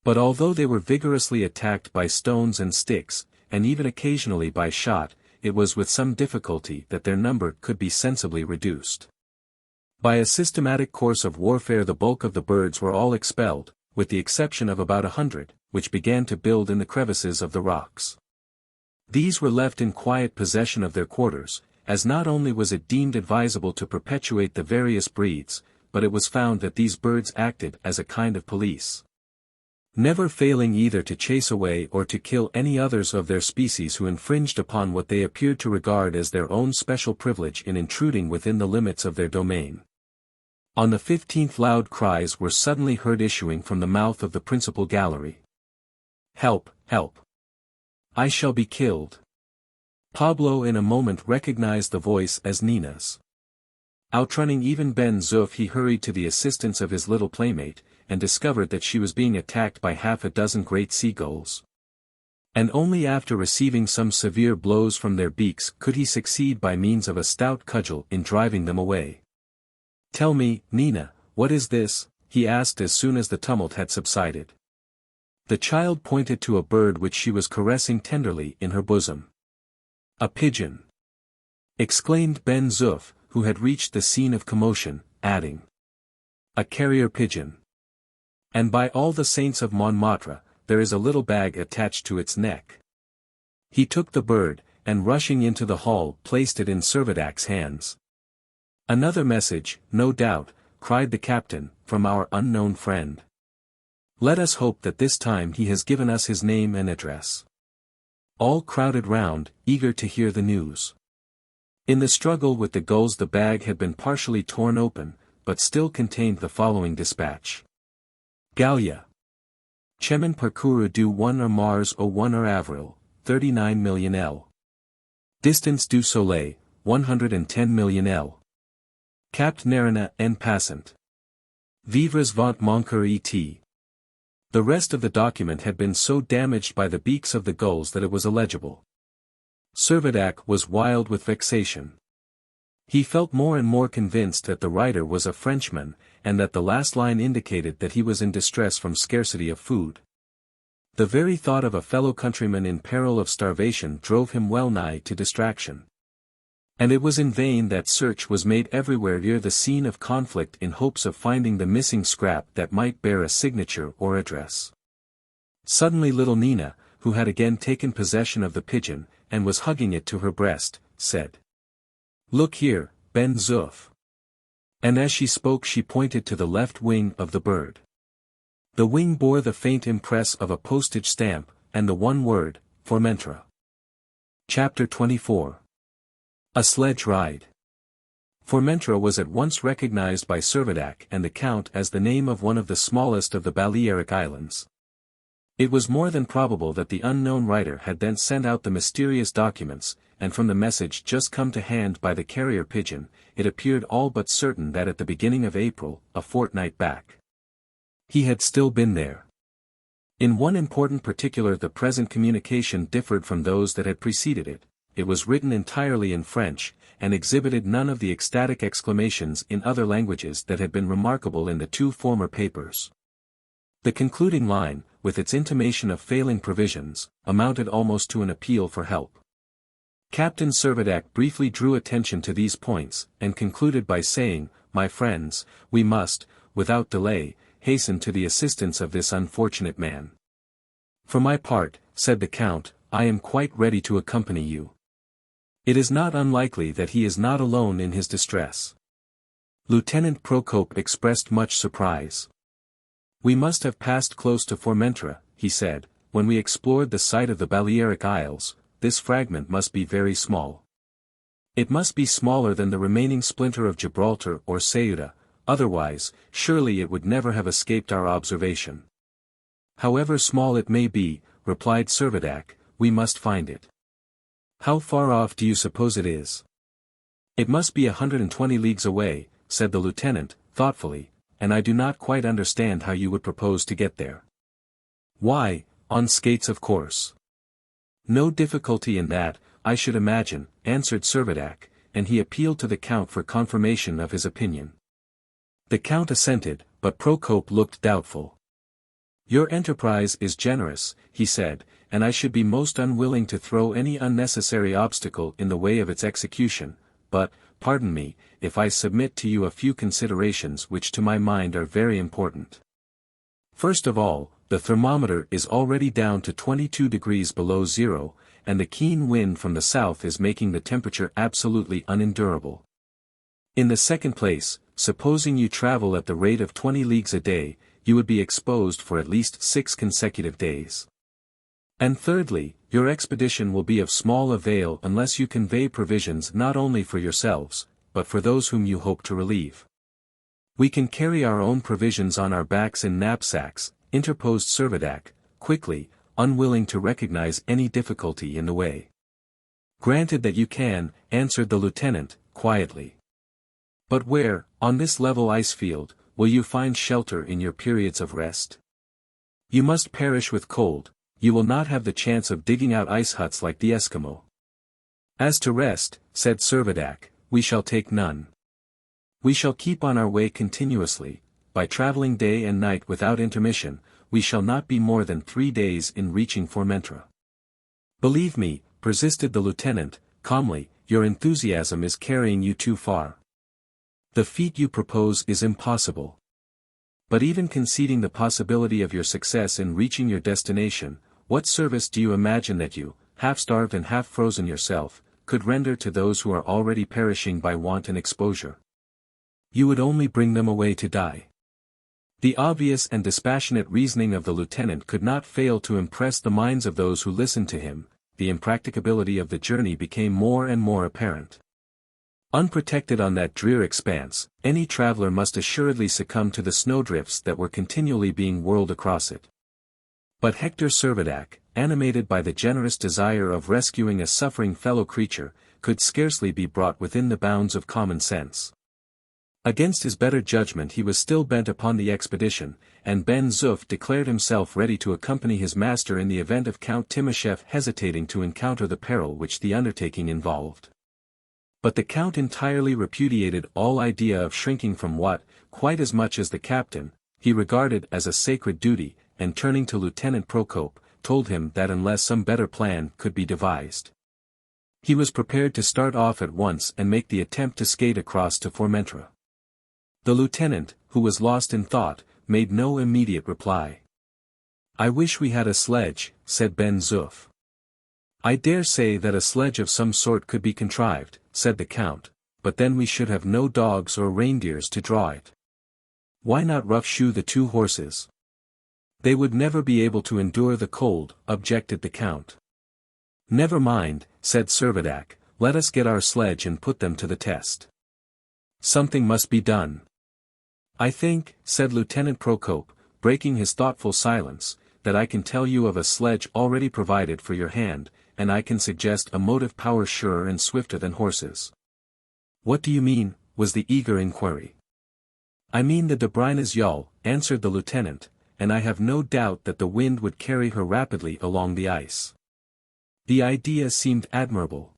But although they were vigorously attacked by stones and sticks, and even occasionally by shot, it was with some difficulty that their number could be sensibly reduced. By a systematic course of warfare the bulk of the birds were all expelled, with the exception of about 100, which began to build in the crevices of the rocks. These were left in quiet possession of their quarters, as not only was it deemed advisable to perpetuate the various breeds, but it was found that these birds acted as a kind of police, never failing either to chase away or to kill any others of their species who infringed upon what they appeared to regard as their own special privilege in intruding within the limits of their domain. On the 15th loud cries were suddenly heard issuing from the mouth of the principal gallery. "Help, help! I shall be killed!" Pablo in a moment recognized the voice as Nina's. Outrunning even Ben Zoof, he hurried to the assistance of his little playmate, and discovered that she was being attacked by half a dozen great seagulls. And only after receiving some severe blows from their beaks could he succeed by means of a stout cudgel in driving them away. "Tell me, Nina, what is this?" he asked as soon as the tumult had subsided. The child pointed to a bird which she was caressing tenderly in her bosom. "A pigeon!" exclaimed Ben Zoof, who had reached the scene of commotion, adding, "A carrier-pigeon. And by all the saints of Montmartre, there is a little bag attached to its neck." He took the bird, and rushing into the hall placed it in Servadac's hands. "Another message, no doubt," cried the captain, "from our unknown friend. Let us hope that this time he has given us his name and address." All crowded round, eager to hear the news. In the struggle with the gulls the bag had been partially torn open, but still contained the following dispatch. Gallia. Chemin parcouru du 1 mars au 1 avril, 39 million L. Distance du Soleil, 110 million L. Cap Nerina en passant. Vivres vont manquer et. The rest of the document had been so damaged by the beaks of the gulls that it was illegible. Servadac was wild with vexation. He felt more and more convinced that the writer was a Frenchman, and that the last line indicated that he was in distress from scarcity of food. The very thought of a fellow countryman in peril of starvation drove him well nigh to distraction. And it was in vain that search was made everywhere near the scene of conflict in hopes of finding the missing scrap that might bear a signature or address. Suddenly little Nina, who had again taken possession of the pigeon, and was hugging it to her breast, said, "Look here, Ben Zoof." And as she spoke she pointed to the left wing of the bird. The wing bore the faint impress of a postage stamp, and the one word, Formentera. Chapter 24. A Sledge-Ride. Formentera was at once recognized by Servadac and the Count as the name of one of the smallest of the Balearic Islands. It was more than probable that the unknown writer had then sent out the mysterious documents, and from the message just come to hand by the Carrier-Pigeon, it appeared all but certain that at the beginning of April, a fortnight back, he had still been there. In one important particular the present communication differed from those that had preceded it. It was written entirely in French, and exhibited none of the ecstatic exclamations in other languages that had been remarkable in the two former papers. The concluding line, with its intimation of failing provisions, amounted almost to an appeal for help. Captain Servadac briefly drew attention to these points, and concluded by saying, "My friends, we must, without delay, hasten to the assistance of this unfortunate man." "For my part," said the Count, "I am quite ready to accompany you. It is not unlikely that he is not alone in his distress." Lieutenant Procope expressed much surprise. "We must have passed close to Formentera," he said, "when we explored the site of the Balearic Isles. This fragment must be very small. It must be smaller than the remaining splinter of Gibraltar or Ceuta, otherwise, surely it would never have escaped our observation." "However small it may be," replied Servadac, "we must find it." "How far off do you suppose it is?" "It must be 120 leagues away," said the lieutenant, thoughtfully, "and I do not quite understand how you would propose to get there." "Why, on skates of course." "No difficulty in that, I should imagine," answered Servadac, and he appealed to the Count for confirmation of his opinion. The Count assented, but Procope looked doubtful. "Your enterprise is generous," he said, "and I should be most unwilling to throw any unnecessary obstacle in the way of its execution, but, pardon me, if I submit to you a few considerations which to my mind are very important. First of all, the thermometer is already down to 22 degrees below zero, and the keen wind from the south is making the temperature absolutely unendurable. In the second place, supposing you travel at the rate of 20 leagues a day, you would be exposed for at least 6 consecutive days. And thirdly, your expedition will be of small avail unless you convey provisions not only for yourselves, but for those whom you hope to relieve." "We can carry our own provisions on our backs in knapsacks," interposed Servadac, quickly, unwilling to recognize any difficulty in the way. "Granted that you can," answered the lieutenant, quietly. But where, on this level ice field, will you find shelter in your periods of rest? You must perish with cold, you will not have the chance of digging out ice huts like the Eskimo. As to rest, said Servadac, we shall take none. We shall keep on our way continuously, by traveling day and night without intermission, we shall not be more than 3 days in reaching Formentera. Believe me, persisted the lieutenant, calmly, your enthusiasm is carrying you too far. The feat you propose is impossible. But even conceding the possibility of your success in reaching your destination, what service do you imagine that you, half-starved and half-frozen yourself, could render to those who are already perishing by want and exposure? You would only bring them away to die. The obvious and dispassionate reasoning of the lieutenant could not fail to impress the minds of those who listened to him. The impracticability of the journey became more and more apparent. Unprotected on that drear expanse, any traveler must assuredly succumb to the snowdrifts that were continually being whirled across it. But Hector Servadac, animated by the generous desire of rescuing a suffering fellow creature, could scarcely be brought within the bounds of common sense. Against his better judgment he was still bent upon the expedition, and Ben Zoof declared himself ready to accompany his master in the event of Count Timascheff hesitating to encounter the peril which the undertaking involved. But the Count entirely repudiated all idea of shrinking from what, quite as much as the captain, he regarded as a sacred duty, and turning to Lieutenant Procope, told him that unless some better plan could be devised, he was prepared to start off at once and make the attempt to skate across to Formentera. The lieutenant, who was lost in thought, made no immediate reply. I wish we had a sledge, said Ben Zoof. I dare say that a sledge of some sort could be contrived, said the Count, but then we should have no dogs or reindeers to draw it. Why not rough-shoe the 2 horses? They would never be able to endure the cold, objected the Count. Never mind, said Servadac, let us get our sledge and put them to the test. Something must be done. I think, said Lieutenant Procope, breaking his thoughtful silence, that I can tell you of a sledge already provided for your hand, and I can suggest a motive power surer and swifter than horses. What do you mean? Was the eager inquiry. I mean the Dobryna's yawl, answered the lieutenant, and I have no doubt that the wind would carry her rapidly along the ice. The idea seemed admirable.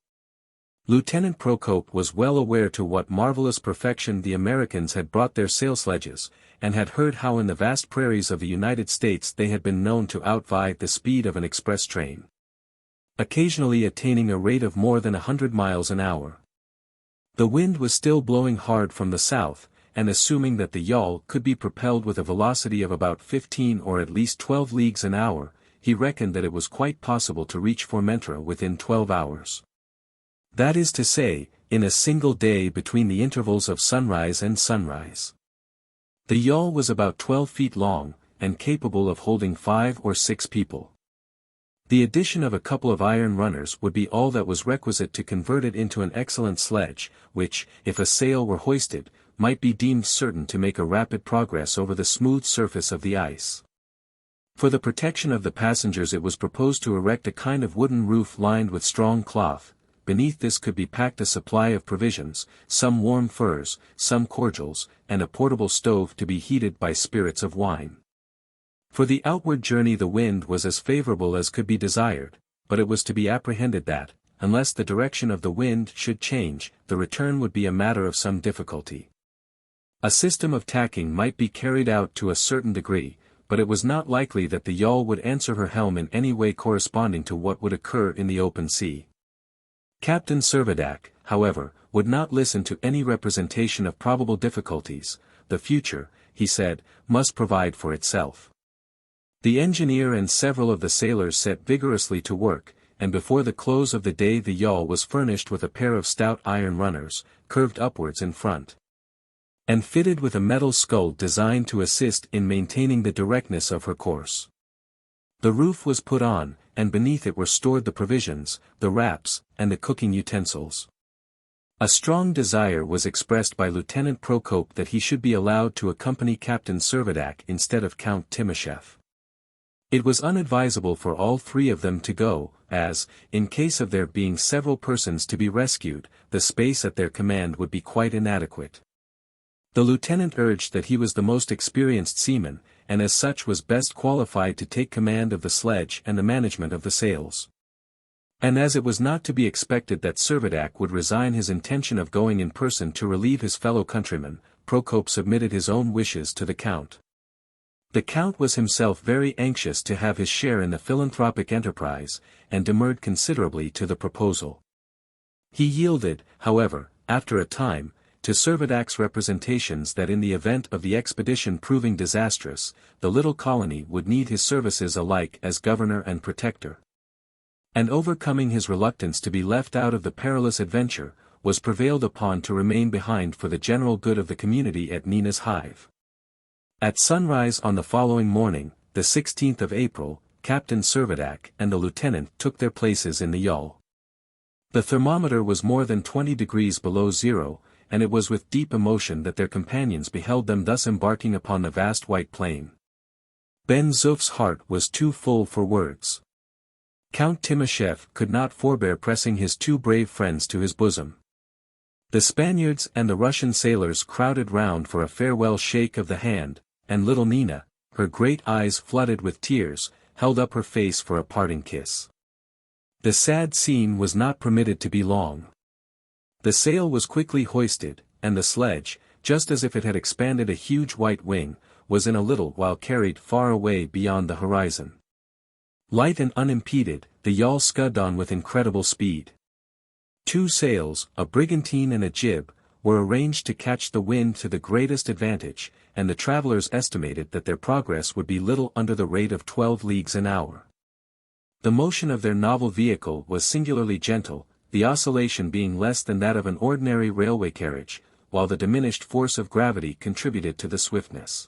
Lieutenant Procope was well aware to what marvelous perfection the Americans had brought their sail sledges, and had heard how in the vast prairies of the United States they had been known to outvie the speed of an express train, occasionally attaining a rate of more than 100 miles an hour. The wind was still blowing hard from the south, and assuming that the yawl could be propelled with a velocity of about 15 or at least 12 leagues an hour, he reckoned that it was quite possible to reach Formentera within 12 hours. That is to say, in a single day between the intervals of sunrise and sunrise. The yawl was about 12 feet long, and capable of holding 5 or 6 people. The addition of a couple of iron runners would be all that was requisite to convert it into an excellent sledge, which, if a sail were hoisted, might be deemed certain to make a rapid progress over the smooth surface of the ice. For the protection of the passengers it was proposed to erect a kind of wooden roof lined with strong cloth. Beneath this could be packed a supply of provisions, some warm furs, some cordials, and a portable stove to be heated by spirits of wine. For the outward journey the wind was as favorable as could be desired, but it was to be apprehended that, unless the direction of the wind should change, the return would be a matter of some difficulty. A system of tacking might be carried out to a certain degree, but it was not likely that the yawl would answer her helm in any way corresponding to what would occur in the open sea. Captain Servadac, however, would not listen to any representation of probable difficulties. The future, he said, must provide for itself. The engineer and several of the sailors set vigorously to work, and before the close of the day the yawl was furnished with a pair of stout iron runners, curved upwards in front, and fitted with a metal scull designed to assist in maintaining the directness of her course. The roof was put on, and beneath it were stored the provisions, the wraps, and the cooking utensils. A strong desire was expressed by Lieutenant Procope that he should be allowed to accompany Captain Servadac instead of Count Timascheff. It was unadvisable for all 3 of them to go, as, in case of there being several persons to be rescued, the space at their command would be quite inadequate. The lieutenant urged that he was the most experienced seaman, and as such was best qualified to take command of the sledge and the management of the sails. And as it was not to be expected that Servadac would resign his intention of going in person to relieve his fellow countrymen, Procope submitted his own wishes to the Count. The Count was himself very anxious to have his share in the philanthropic enterprise, and demurred considerably to the proposal. He yielded, however, after a time, to Servadac's representations that in the event of the expedition proving disastrous, the little colony would need his services alike as governor and protector. And overcoming his reluctance to be left out of the perilous adventure, was prevailed upon to remain behind for the general good of the community at Nina's Hive. At sunrise on the following morning, the 16th of April, Captain Servadac and the lieutenant took their places in the yawl. The thermometer was more than 20 degrees below zero, and it was with deep emotion that their companions beheld them thus embarking upon the vast white plain. Ben Zoof's heart was too full for words. Count Timoshev could not forbear pressing his two brave friends to his bosom. The Spaniards and the Russian sailors crowded round for a farewell shake of the hand, and little Nina, her great eyes flooded with tears, held up her face for a parting kiss. The sad scene was not permitted to be long. The sail was quickly hoisted, and the sledge, just as if it had expanded a huge white wing, was in a little while carried far away beyond the horizon. Light and unimpeded, the yawl scudded on with incredible speed. 2 sails, a brigantine and a jib, were arranged to catch the wind to the greatest advantage, and the travelers estimated that their progress would be little under the rate of 12 leagues an hour. The motion of their novel vehicle was singularly gentle, the oscillation being less than that of an ordinary railway carriage, while the diminished force of gravity contributed to the swiftness.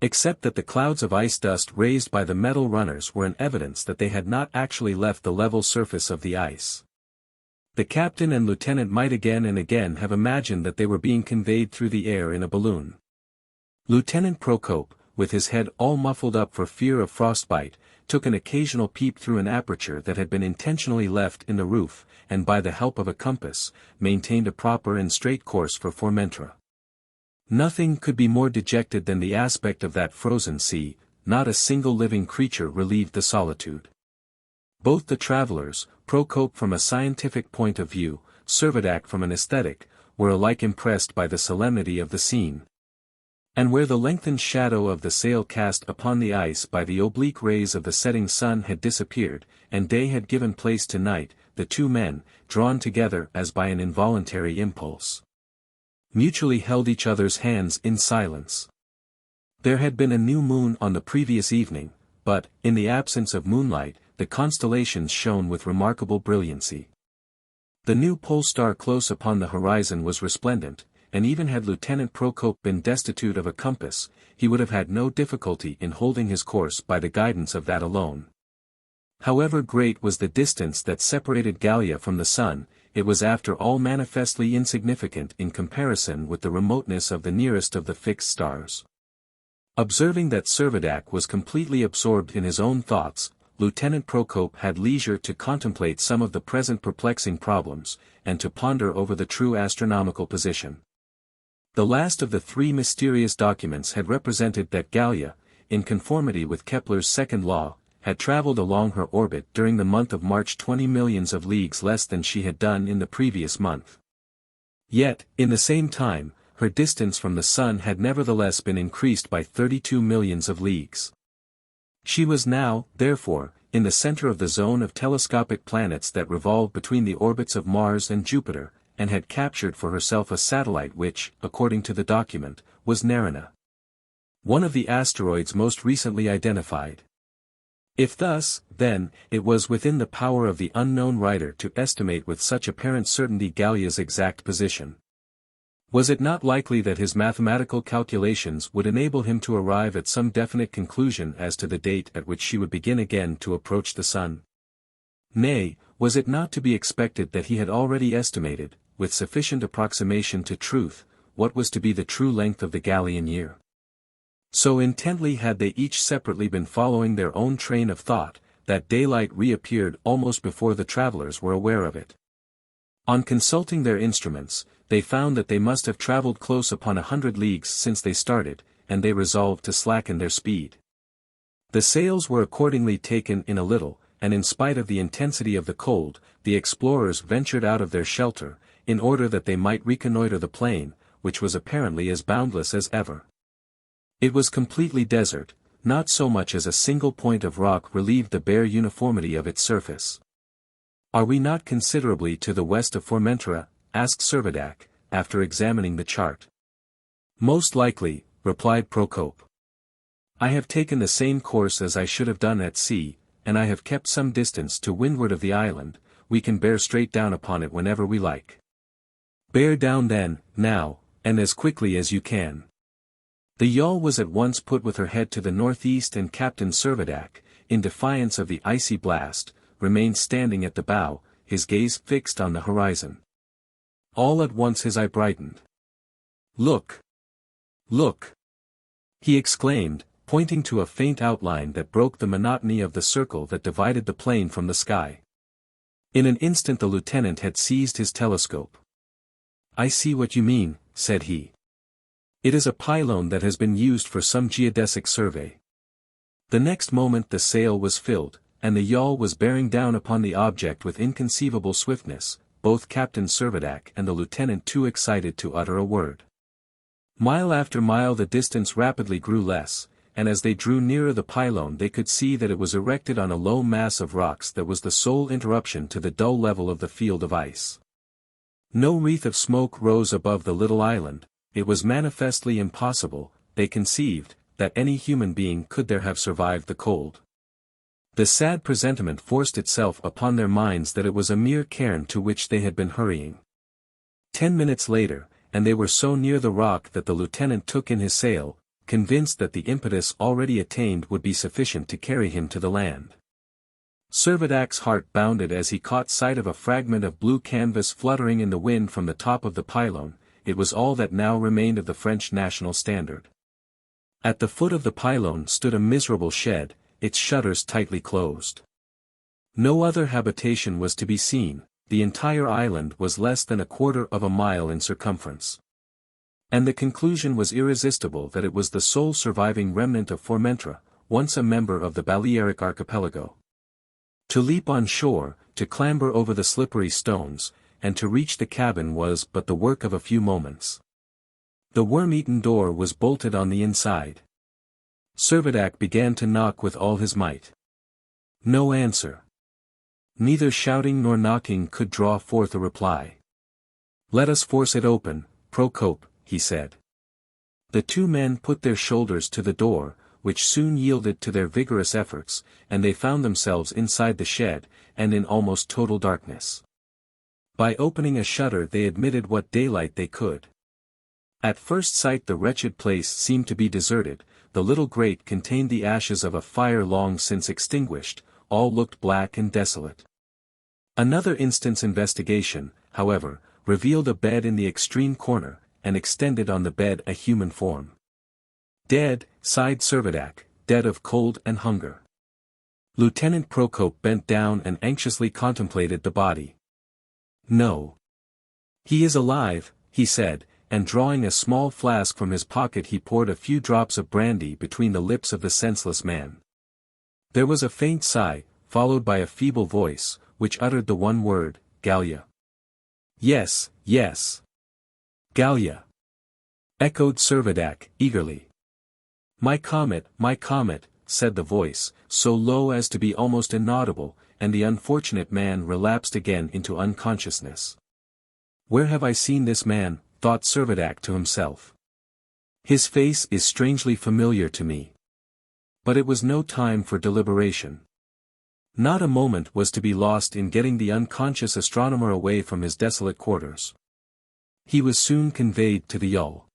Except that the clouds of ice dust raised by the metal runners were an evidence that they had not actually left the level surface of the ice. The captain and lieutenant might again and again have imagined that they were being conveyed through the air in a balloon. Lieutenant Procope, with his head all muffled up for fear of frostbite, took an occasional peep through an aperture that had been intentionally left in the roof, and by the help of a compass, maintained a proper and straight course for Formentera. Nothing could be more dejected than the aspect of that frozen sea, not a single living creature relieved the solitude. Both the travelers, Procope from a scientific point of view, Servadac from an aesthetic, were alike impressed by the solemnity of the scene. And where the lengthened shadow of the sail cast upon the ice by the oblique rays of the setting sun had disappeared, and day had given place to night, the two men, drawn together as by an involuntary impulse, mutually held each other's hands in silence. There had been a new moon on the previous evening, but, in the absence of moonlight, the constellations shone with remarkable brilliancy. The new pole star close upon the horizon was resplendent, and even had Lieutenant Procope been destitute of a compass, he would have had no difficulty in holding his course by the guidance of that alone. However great was the distance that separated Gallia from the sun, it was after all manifestly insignificant in comparison with the remoteness of the nearest of the fixed stars. Observing that Servadac was completely absorbed in his own thoughts, Lieutenant Procope had leisure to contemplate some of the present perplexing problems, and to ponder over the true astronomical position. The last of the 3 mysterious documents had represented that Gallia, in conformity with Kepler's second law, had traveled along her orbit during the month of March 20 millions of leagues less than she had done in the previous month. Yet, in the same time, her distance from the sun had nevertheless been increased by 32 millions of leagues. She was now, therefore, in the center of the zone of telescopic planets that revolved between the orbits of Mars and Jupiter, and had captured for herself a satellite which, according to the document, was Nerina, one of the asteroids most recently identified. If thus, then, it was within the power of the unknown writer to estimate with such apparent certainty Gallia's exact position. Was it not likely that his mathematical calculations would enable him to arrive at some definite conclusion as to the date at which she would begin again to approach the sun? Nay, was it not to be expected that he had already estimated, with sufficient approximation to truth, what was to be the true length of the Gallian year? So intently had they each separately been following their own train of thought, that daylight reappeared almost before the travelers were aware of it. On consulting their instruments, they found that they must have travelled close upon 100 leagues since they started, and they resolved to slacken their speed. The sails were accordingly taken in a little, and in spite of the intensity of the cold, the explorers ventured out of their shelter, in order that they might reconnoitre the plain, which was apparently as boundless as ever. It was completely desert, not so much as a single point of rock relieved the bare uniformity of its surface. "Are we not considerably to the west of Formentera?" asked Servadac, after examining the chart. "Most likely," replied Procope. "I have taken the same course as I should have done at sea, and I have kept some distance to windward of the island. We can bear straight down upon it whenever we like." "Bear down then, now, and as quickly as you can." The yawl was at once put with her head to the northeast, and Captain Servadac, in defiance of the icy blast, remained standing at the bow, his gaze fixed on the horizon. All at once his eye brightened. "Look! Look!" he exclaimed, pointing to a faint outline that broke the monotony of the circle that divided the plain from the sky. In an instant the lieutenant had seized his telescope. "I see what you mean," said he. "It is a pylone that has been used for some geodesic survey." The next moment the sail was filled, and the yawl was bearing down upon the object with inconceivable swiftness, both Captain Servadac and the lieutenant too excited to utter a word. Mile after mile the distance rapidly grew less, and as they drew nearer the pylone they could see that it was erected on a low mass of rocks that was the sole interruption to the dull level of the field of ice. No wreath of smoke rose above the little island. It was manifestly impossible, they conceived, that any human being could there have survived the cold. The sad presentiment forced itself upon their minds that it was a mere cairn to which they had been hurrying. 10 minutes later, and they were so near the rock that the lieutenant took in his sail, convinced that the impetus already attained would be sufficient to carry him to the land. Servadac's heart bounded as he caught sight of a fragment of blue canvas fluttering in the wind from the top of the pylone. It was all that now remained of the French national standard. At the foot of the pylone stood a miserable shed, its shutters tightly closed. No other habitation was to be seen. The entire island was less than a quarter of a mile in circumference. And the conclusion was irresistible that it was the sole surviving remnant of Formentera, once a member of the Balearic archipelago. To leap on shore, to clamber over the slippery stones, and to reach the cabin was but the work of a few moments. The worm-eaten door was bolted on the inside. Servadac began to knock with all his might. No answer. Neither shouting nor knocking could draw forth a reply. "Let us force it open, Procope," he said. The two men put their shoulders to the door, which soon yielded to their vigorous efforts, and they found themselves inside the shed, and in almost total darkness. By opening a shutter they admitted what daylight they could. At first sight the wretched place seemed to be deserted. The little grate contained the ashes of a fire long since extinguished. All looked black and desolate. Another instant's investigation, however, revealed a bed in the extreme corner, and extended on the bed a human form. "Dead," sighed Servadac, "dead of cold and hunger." Lieutenant Procope bent down and anxiously contemplated the body. "No. He is alive," he said, and drawing a small flask from his pocket he poured a few drops of brandy between the lips of the senseless man. There was a faint sigh, followed by a feeble voice, which uttered the one word, "Gallia." "Yes, yes. Gallia," echoed Servadac, eagerly. My Comet," said the voice, so low as to be almost inaudible, and the unfortunate man relapsed again into unconsciousness. "Where have I seen this man?" thought Servadac to himself. "His face is strangely familiar to me." But it was no time for deliberation. Not a moment was to be lost in getting the unconscious astronomer away from his desolate quarters. He was soon conveyed to the yawl.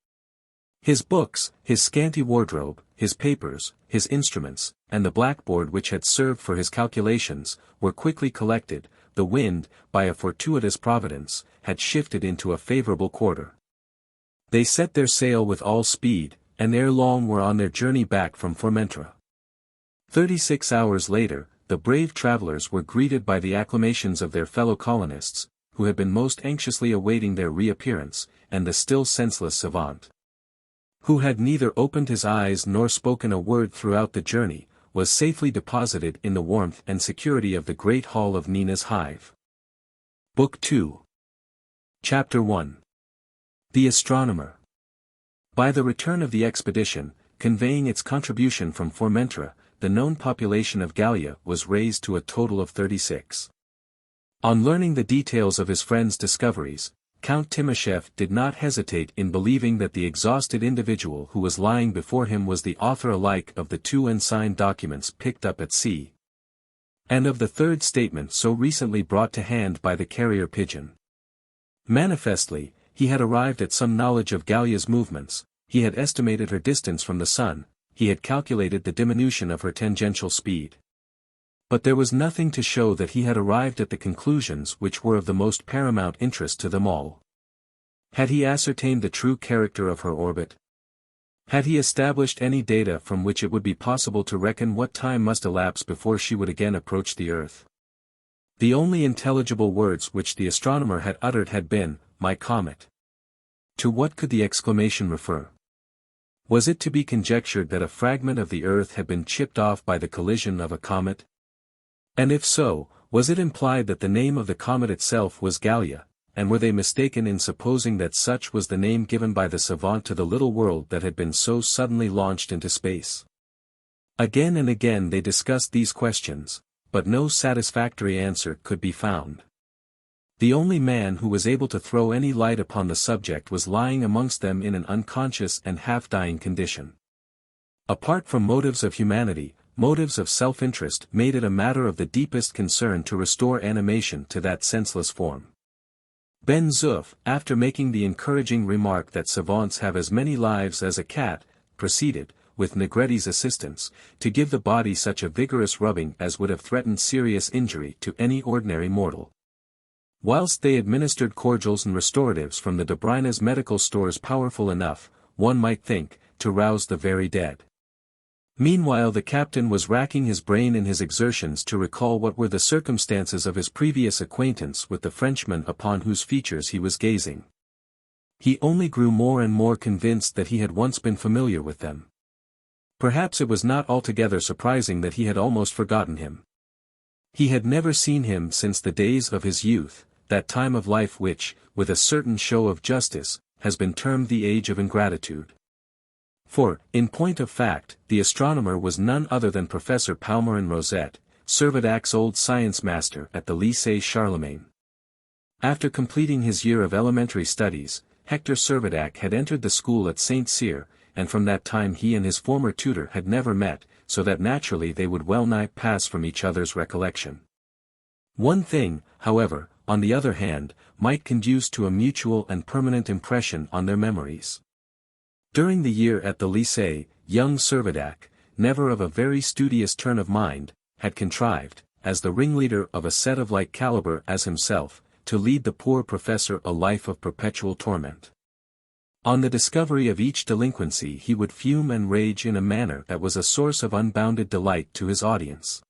His books, his scanty wardrobe, his papers, his instruments, and the blackboard which had served for his calculations, were quickly collected. The wind, by a fortuitous providence, had shifted into a favorable quarter. They set their sail with all speed, and ere long were on their journey back from Formentera. 36 hours later, the brave travelers were greeted by the acclamations of their fellow colonists, who had been most anxiously awaiting their reappearance, and the still senseless savant, who had neither opened his eyes nor spoken a word throughout the journey, was safely deposited in the warmth and security of the great hall of Nina's hive. Book 2. Chapter 1. The Astronomer. By the return of the expedition, conveying its contribution from Formentera, the known population of Gallia was raised to a total of 36. On learning the details of his friend's discoveries, Count Timoshev did not hesitate in believing that the exhausted individual who was lying before him was the author alike of the 2 unsigned documents picked up at sea, and of the 3rd statement so recently brought to hand by the Carrier-Pigeon. Manifestly, he had arrived at some knowledge of Gallia's movements, he had estimated her distance from the sun, he had calculated the diminution of her tangential speed. But there was nothing to show that he had arrived at the conclusions which were of the most paramount interest to them all. Had he ascertained the true character of her orbit? Had he established any data from which it would be possible to reckon what time must elapse before she would again approach the earth? The only intelligible words which the astronomer had uttered had been, "My comet." To what could the exclamation refer? Was it to be conjectured that a fragment of the earth had been chipped off by the collision of a comet? And if so, was it implied that the name of the comet itself was Gallia, and were they mistaken in supposing that such was the name given by the savant to the little world that had been so suddenly launched into space? Again and again they discussed these questions, but no satisfactory answer could be found. The only man who was able to throw any light upon the subject was lying amongst them in an unconscious and half-dying condition. Apart from motives of humanity, motives of self-interest made it a matter of the deepest concern to restore animation to that senseless form. Ben Zoof, after making the encouraging remark that savants have as many lives as a cat, proceeded, with Negretti's assistance, to give the body such a vigorous rubbing as would have threatened serious injury to any ordinary mortal. Whilst they administered cordials and restoratives from the Dobrina's medical stores powerful enough, one might think, to rouse the very dead. Meanwhile the captain was racking his brain in his exertions to recall what were the circumstances of his previous acquaintance with the Frenchman upon whose features he was gazing. He only grew more and more convinced that he had once been familiar with them. Perhaps it was not altogether surprising that he had almost forgotten him. He had never seen him since the days of his youth, that time of life which, with a certain show of justice, has been termed the age of ingratitude. For, in point of fact, the astronomer was none other than Professor Palmyrin Rosette, Servadac's old science master at the Lycée Charlemagne. After completing his year of elementary studies, Hector Servadac had entered the school at St. Cyr, and from that time he and his former tutor had never met, so that naturally they would well-nigh pass from each other's recollection. One thing, however, on the other hand, might conduce to a mutual and permanent impression on their memories. During the year at the Lycée, young Servadac, never of a very studious turn of mind, had contrived, as the ringleader of a set of like caliber as himself, to lead the poor professor a life of perpetual torment. On the discovery of each delinquency he would fume and rage in a manner that was a source of unbounded delight to his audience.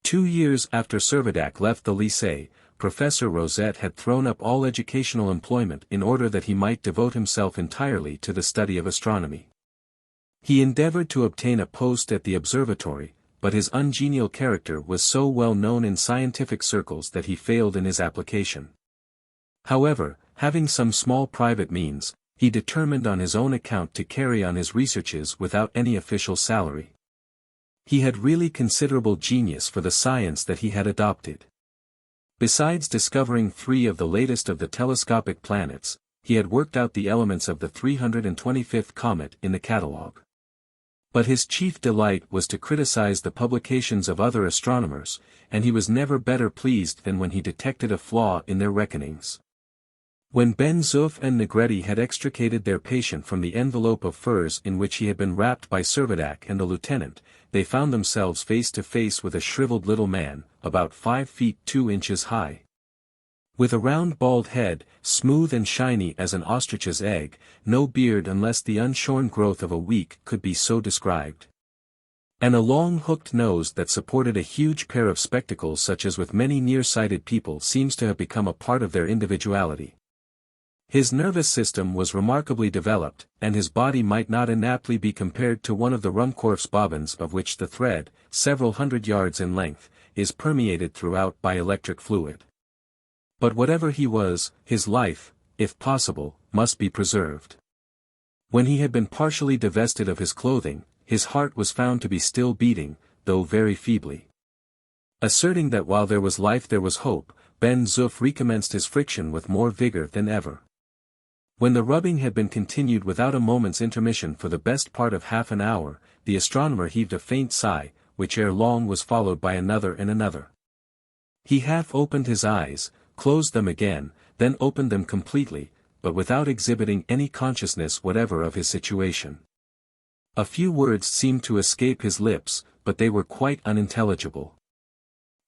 2 years after Servadac left the Lycée, Professor Rosette had thrown up all educational employment in order that he might devote himself entirely to the study of astronomy. He endeavored to obtain a post at the observatory, but his ungenial character was so well known in scientific circles that he failed in his application. However, having some small private means, he determined on his own account to carry on his researches without any official salary. He had really considerable genius for the science that he had adopted. Besides discovering 3 of the latest of the telescopic planets, he had worked out the elements of the 325th comet in the catalogue. But his chief delight was to criticize the publications of other astronomers, and he was never better pleased than when he detected a flaw in their reckonings. When Ben Zoof and Negretti had extricated their patient from the envelope of furs in which he had been wrapped by Servadac and the lieutenant, they found themselves face to face with a shriveled little man, about 5 feet 2 inches high. With a round bald head, smooth and shiny as an ostrich's egg, no beard unless the unshorn growth of a week could be so described. and a long hooked nose that supported a huge pair of spectacles such as with many nearsighted people seems to have become a part of their individuality. His nervous system was remarkably developed, and his body might not inaptly be compared to one of the Ruhmkorff's bobbins of which the thread, several hundred yards in length, is permeated throughout by electric fluid. But whatever he was, his life, if possible, must be preserved. When he had been partially divested of his clothing, his heart was found to be still beating, though very feebly. Asserting that while there was life there was hope, Ben Zoof recommenced his friction with more vigor than ever. When the rubbing had been continued without a moment's intermission for the best part of half an hour, the astronomer heaved a faint sigh, which ere long was followed by another and another. He half opened his eyes, closed them again, then opened them completely, but without exhibiting any consciousness whatever of his situation. A few words seemed to escape his lips, but they were quite unintelligible.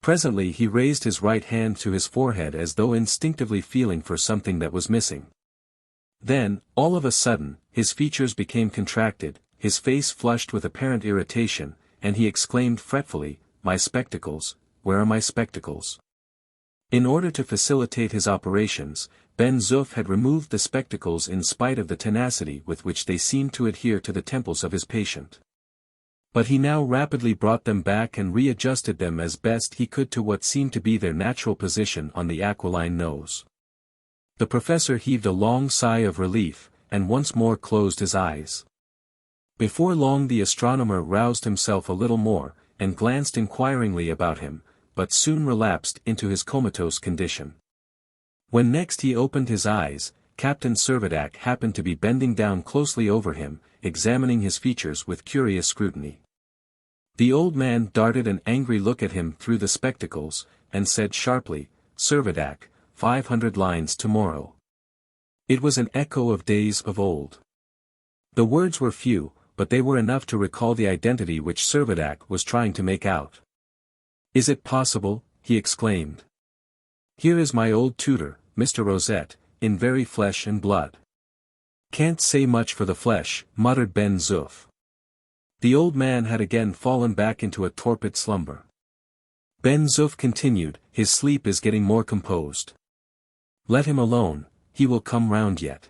Presently he raised his right hand to his forehead as though instinctively feeling for something that was missing. Then, all of a sudden, his features became contracted, his face flushed with apparent irritation, and he exclaimed fretfully, "My spectacles, where are my spectacles?" In order to facilitate his operations, Ben Zoof had removed the spectacles in spite of the tenacity with which they seemed to adhere to the temples of his patient. But he now rapidly brought them back and readjusted them as best he could to what seemed to be their natural position on the aquiline nose. The professor heaved a long sigh of relief, and once more closed his eyes. Before long the astronomer roused himself a little more, and glanced inquiringly about him, but soon relapsed into his comatose condition. When next he opened his eyes, Captain Servadac happened to be bending down closely over him, examining his features with curious scrutiny. The old man darted an angry look at him through the spectacles, and said sharply, "Servadac, 500 lines tomorrow." It was an echo of days of old. The words were few, but they were enough to recall the identity which Servadac was trying to make out. "Is it possible?" he exclaimed. "Here is my old tutor, Mr. Rosette, in very flesh and blood." "Can't say much for the flesh," muttered Ben Zoof. The old man had again fallen back into a torpid slumber. Ben Zoof continued, "His sleep is getting more composed. Let him alone, he will come round yet.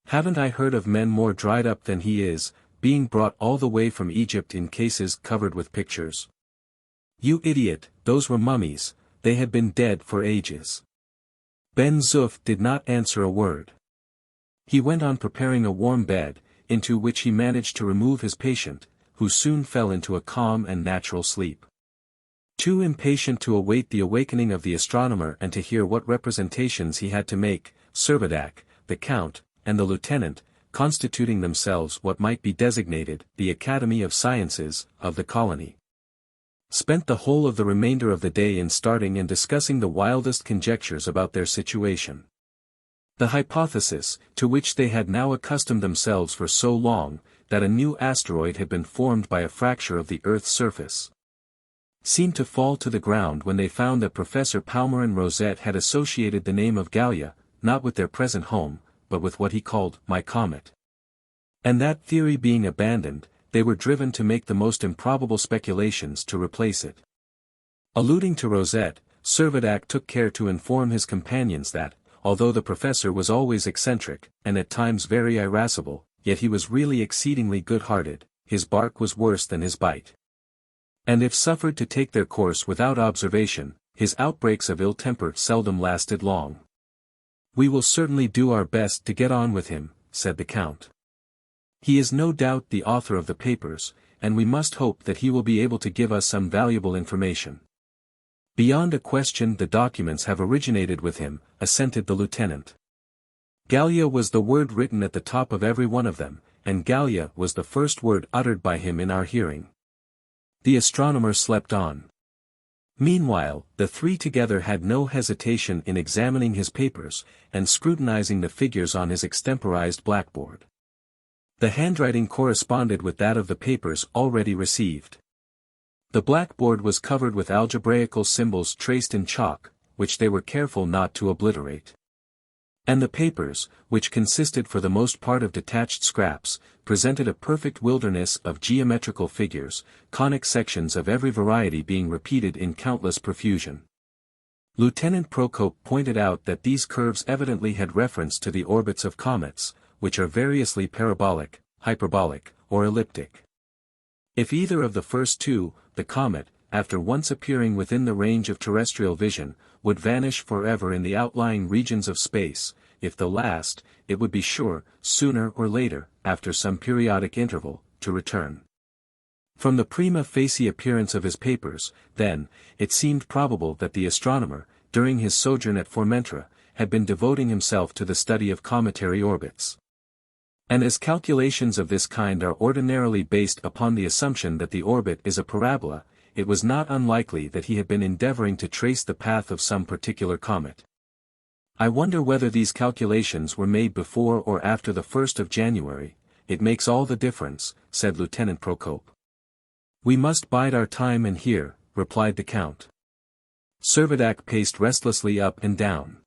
Haven't I heard of men more dried up than he is, being brought all the way from Egypt in cases covered with pictures? You idiot, those were mummies, they had been dead for ages." Ben Zoof did not answer a word. He went on preparing a warm bed, into which he managed to remove his patient, who soon fell into a calm and natural sleep. Too impatient to await the awakening of the astronomer and to hear what representations he had to make, Servadac, the Count, and the Lieutenant, constituting themselves what might be designated the Academy of Sciences of the colony, spent the whole of the remainder of the day in starting and discussing the wildest conjectures about their situation. The hypothesis, to which they had now accustomed themselves for so long, that a new asteroid had been formed by a fracture of the Earth's surface, seemed to fall to the ground when they found that Professor Palmyrin Rosette had associated the name of Gallia, not with their present home, but with what he called my comet. And that theory being abandoned, they were driven to make the most improbable speculations to replace it. Alluding to Rosette, Servadac took care to inform his companions that, although the professor was always eccentric, and at times very irascible, yet he was really exceedingly good-hearted, his bark was worse than his bite. And if suffered to take their course without observation, his outbreaks of ill temper seldom lasted long. "We will certainly do our best to get on with him," said the Count. "He is no doubt the author of the papers, and we must hope that he will be able to give us some valuable information." "Beyond a question the documents have originated with him," assented the lieutenant. "Gallia was the word written at the top of every one of them, and Gallia was the first word uttered by him in our hearing." The astronomer slept on. Meanwhile, the three together had no hesitation in examining his papers, and scrutinizing the figures on his extemporized blackboard. The handwriting corresponded with that of the papers already received. The blackboard was covered with algebraical symbols traced in chalk, which they were careful not to obliterate. And the papers, which consisted for the most part of detached scraps, presented a perfect wilderness of geometrical figures, conic sections of every variety being repeated in countless profusion. Lieutenant Procope pointed out that these curves evidently had reference to the orbits of comets, which are variously parabolic, hyperbolic, or elliptic. If either of the first two, the comet, after once appearing within the range of terrestrial vision, would vanish forever in the outlying regions of space, if the last, it would be sure, sooner or later, after some periodic interval, to return. From the prima facie appearance of his papers, then, it seemed probable that the astronomer, during his sojourn at Formentera, had been devoting himself to the study of cometary orbits. And as calculations of this kind are ordinarily based upon the assumption that the orbit is a parabola, it was not unlikely that he had been endeavoring to trace the path of some particular comet. I wonder whether these calculations were made before or after the 1st of January. It makes all the difference, said Lieutenant Procope. We must bide our time and hear, replied the Count. Servadac paced restlessly up and down.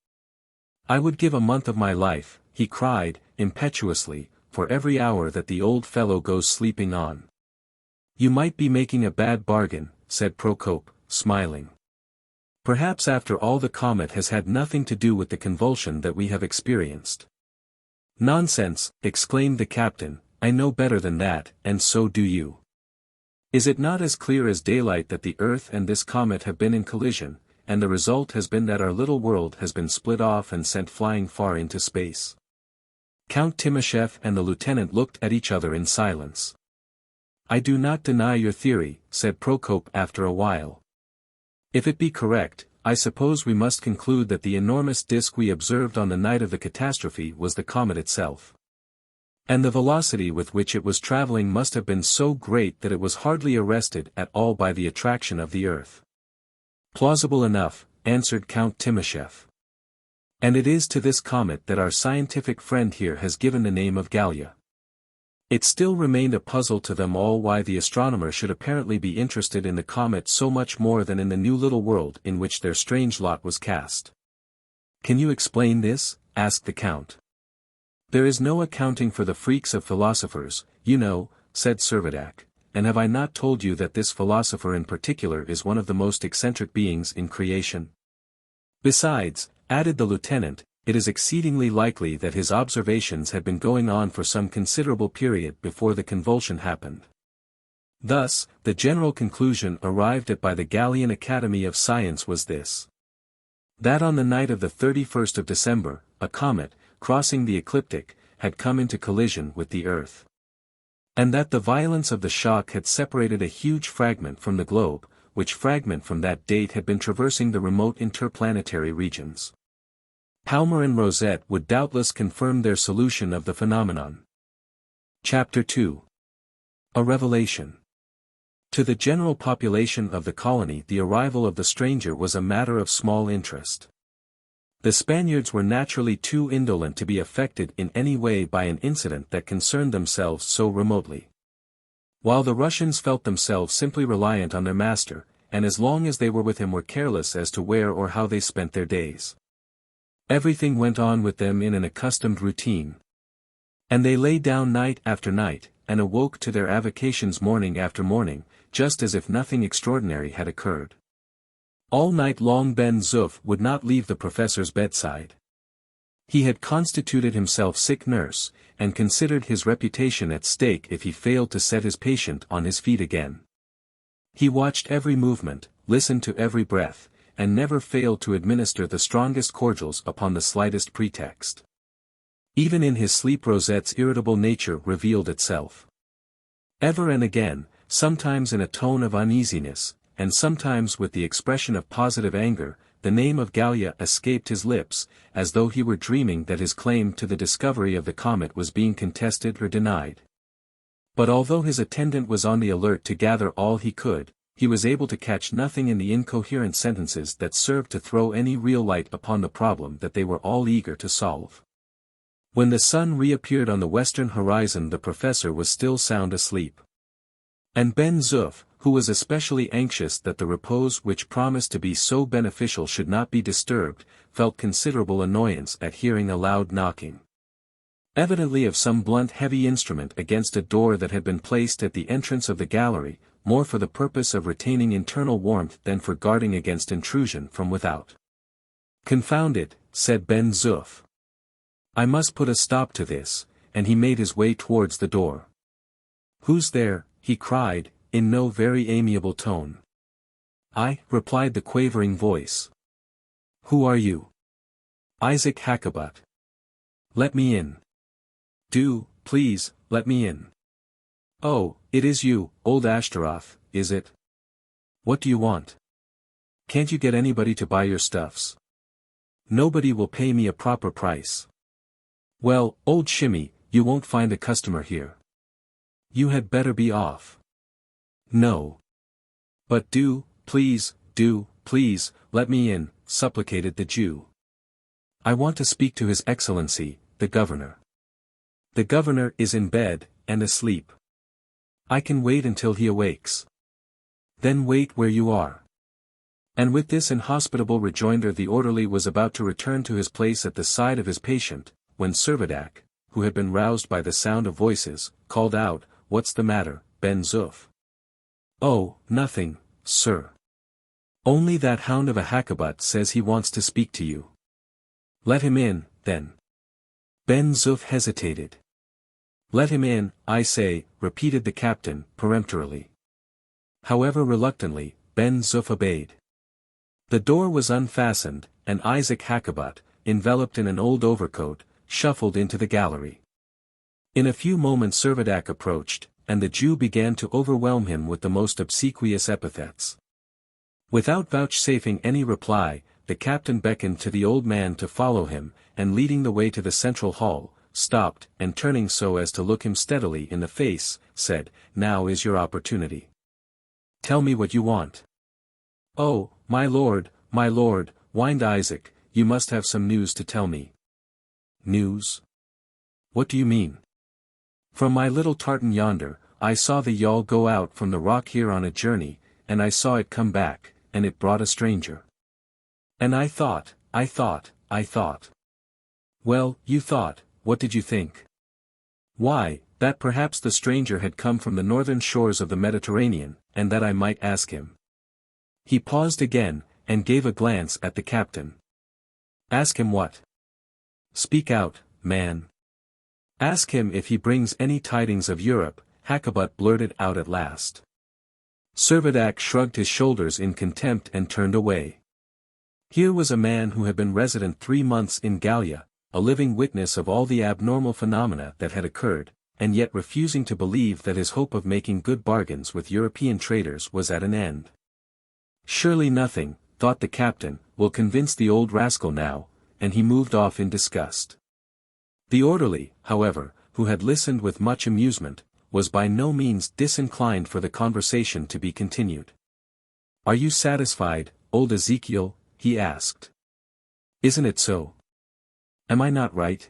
I would give a month of my life, he cried, impetuously, for every hour that the old fellow goes sleeping on. You might be making a bad bargain, said Procope, smiling. Perhaps after all the comet has had nothing to do with the convulsion that we have experienced. Nonsense, exclaimed the captain, I know better than that, and so do you. Is it not as clear as daylight that the Earth and this comet have been in collision, and the result has been that our little world has been split off and sent flying far into space? Count Timoshev and the lieutenant looked at each other in silence. I do not deny your theory, said Procope after a while. If it be correct, I suppose we must conclude that the enormous disk we observed on the night of the catastrophe was the comet itself. And the velocity with which it was traveling must have been so great that it was hardly arrested at all by the attraction of the Earth. Plausible enough, answered Count Timoshev. And it is to this comet that our scientific friend here has given the name of Gallia. It still remained a puzzle to them all why the astronomer should apparently be interested in the comet so much more than in the new little world in which their strange lot was cast. Can you explain this? Asked the Count. There is no accounting for the freaks of philosophers, you know, said Servadac, and have I not told you that this philosopher in particular is one of the most eccentric beings in creation? Besides, added the lieutenant, it is exceedingly likely that his observations had been going on for some considerable period before the convulsion happened. Thus, the general conclusion arrived at by the Gallian Academy of Science was this. That on the night of the 31st of December, a comet, crossing the ecliptic, had come into collision with the Earth. And that the violence of the shock had separated a huge fragment from the globe, which fragment from that date had been traversing the remote interplanetary regions. Palmyrin Rosette would doubtless confirm their solution of the phenomenon. Chapter 2. A Revelation. To the general population of the colony the arrival of the stranger was a matter of small interest. The Spaniards were naturally too indolent to be affected in any way by an incident that concerned themselves so remotely. While the Russians felt themselves simply reliant on their master, and as long as they were with him were careless as to where or how they spent their days. Everything went on with them in an accustomed routine. And they lay down night after night, and awoke to their avocations morning after morning, just as if nothing extraordinary had occurred. All night long Ben Zoof would not leave the professor's bedside. He had constituted himself sick nurse, and considered his reputation at stake if he failed to set his patient on his feet again. He watched every movement, listened to every breath, and never failed to administer the strongest cordials upon the slightest pretext. Even in his sleep Rosette's irritable nature revealed itself. Ever and again, sometimes in a tone of uneasiness, and sometimes with the expression of positive anger, the name of Gallia escaped his lips, as though he were dreaming that his claim to the discovery of the comet was being contested or denied. But although his attendant was on the alert to gather all he could, he was able to catch nothing in the incoherent sentences that served to throw any real light upon the problem that they were all eager to solve. When the sun reappeared on the western horizon the professor was still sound asleep. And Ben Zoof, who was especially anxious that the repose which promised to be so beneficial should not be disturbed, felt considerable annoyance at hearing a loud knocking. Evidently of some blunt heavy instrument against a door that had been placed at the entrance of the gallery, more for the purpose of retaining internal warmth than for guarding against intrusion from without. "Confound it," said Ben Zoof. "I must put a stop to this," and he made his way towards the door. "Who's there?" he cried, in no very amiable tone. "I," replied the quavering voice. "Who are you?" "Isaac Hakkabut." "Let me in. Do, please, let me in." "Oh, it is you, old Ashtaroth, is it? What do you want? Can't you get anybody to buy your stuffs?" "Nobody will pay me a proper price." "Well, old Shimmy, you won't find a customer here. You had better be off." "No. But do, please, let me in," supplicated the Jew. "I want to speak to His Excellency, the Governor. The Governor is in bed, and asleep. I can wait until he awakes." "Then wait where you are." And with this inhospitable rejoinder the orderly was about to return to his place at the side of his patient, when Servadac, who had been roused by the sound of voices, called out, "What's the matter, Ben Zoof?" "Oh, nothing, sir. Only that hound of a Hakkabut says he wants to speak to you." "Let him in, then." Ben Zoof hesitated. "Let him in, I say," repeated the captain, peremptorily. However reluctantly, Ben Zoof obeyed. The door was unfastened, and Isaac Hakkabut, enveloped in an old overcoat, shuffled into the gallery. In a few moments Servadac approached, and the Jew began to overwhelm him with the most obsequious epithets. Without vouchsafing any reply, the captain beckoned to the old man to follow him, and leading the way to the central hall, stopped, and turning so as to look him steadily in the face, said, "Now is your opportunity. Tell me what you want." "Oh, my lord," whined Isaac, "you must have some news to tell me." "News? What do you mean?" "From my little tartan yonder, I saw the yawl go out from the rock here on a journey, and I saw it come back, and it brought a stranger. And I thought. Well, you thought, what did you think?" "Why, that perhaps the stranger had come from the northern shores of the Mediterranean, and that I might ask him." He paused again, and gave a glance at the captain. "Ask him what? Speak out, man." "Ask him if he brings any tidings of Europe," Hakkabut blurted out at last. Servadac shrugged his shoulders in contempt and turned away. Here was a man who had been resident 3 months in Gallia, a living witness of all the abnormal phenomena that had occurred, and yet refusing to believe that his hope of making good bargains with European traders was at an end. Surely nothing, thought the captain, will convince the old rascal now, and he moved off in disgust. The orderly, however, who had listened with much amusement, was by no means disinclined for the conversation to be continued. "Are you satisfied, old Ezekiel?" he asked. "Isn't it so? Am I not right?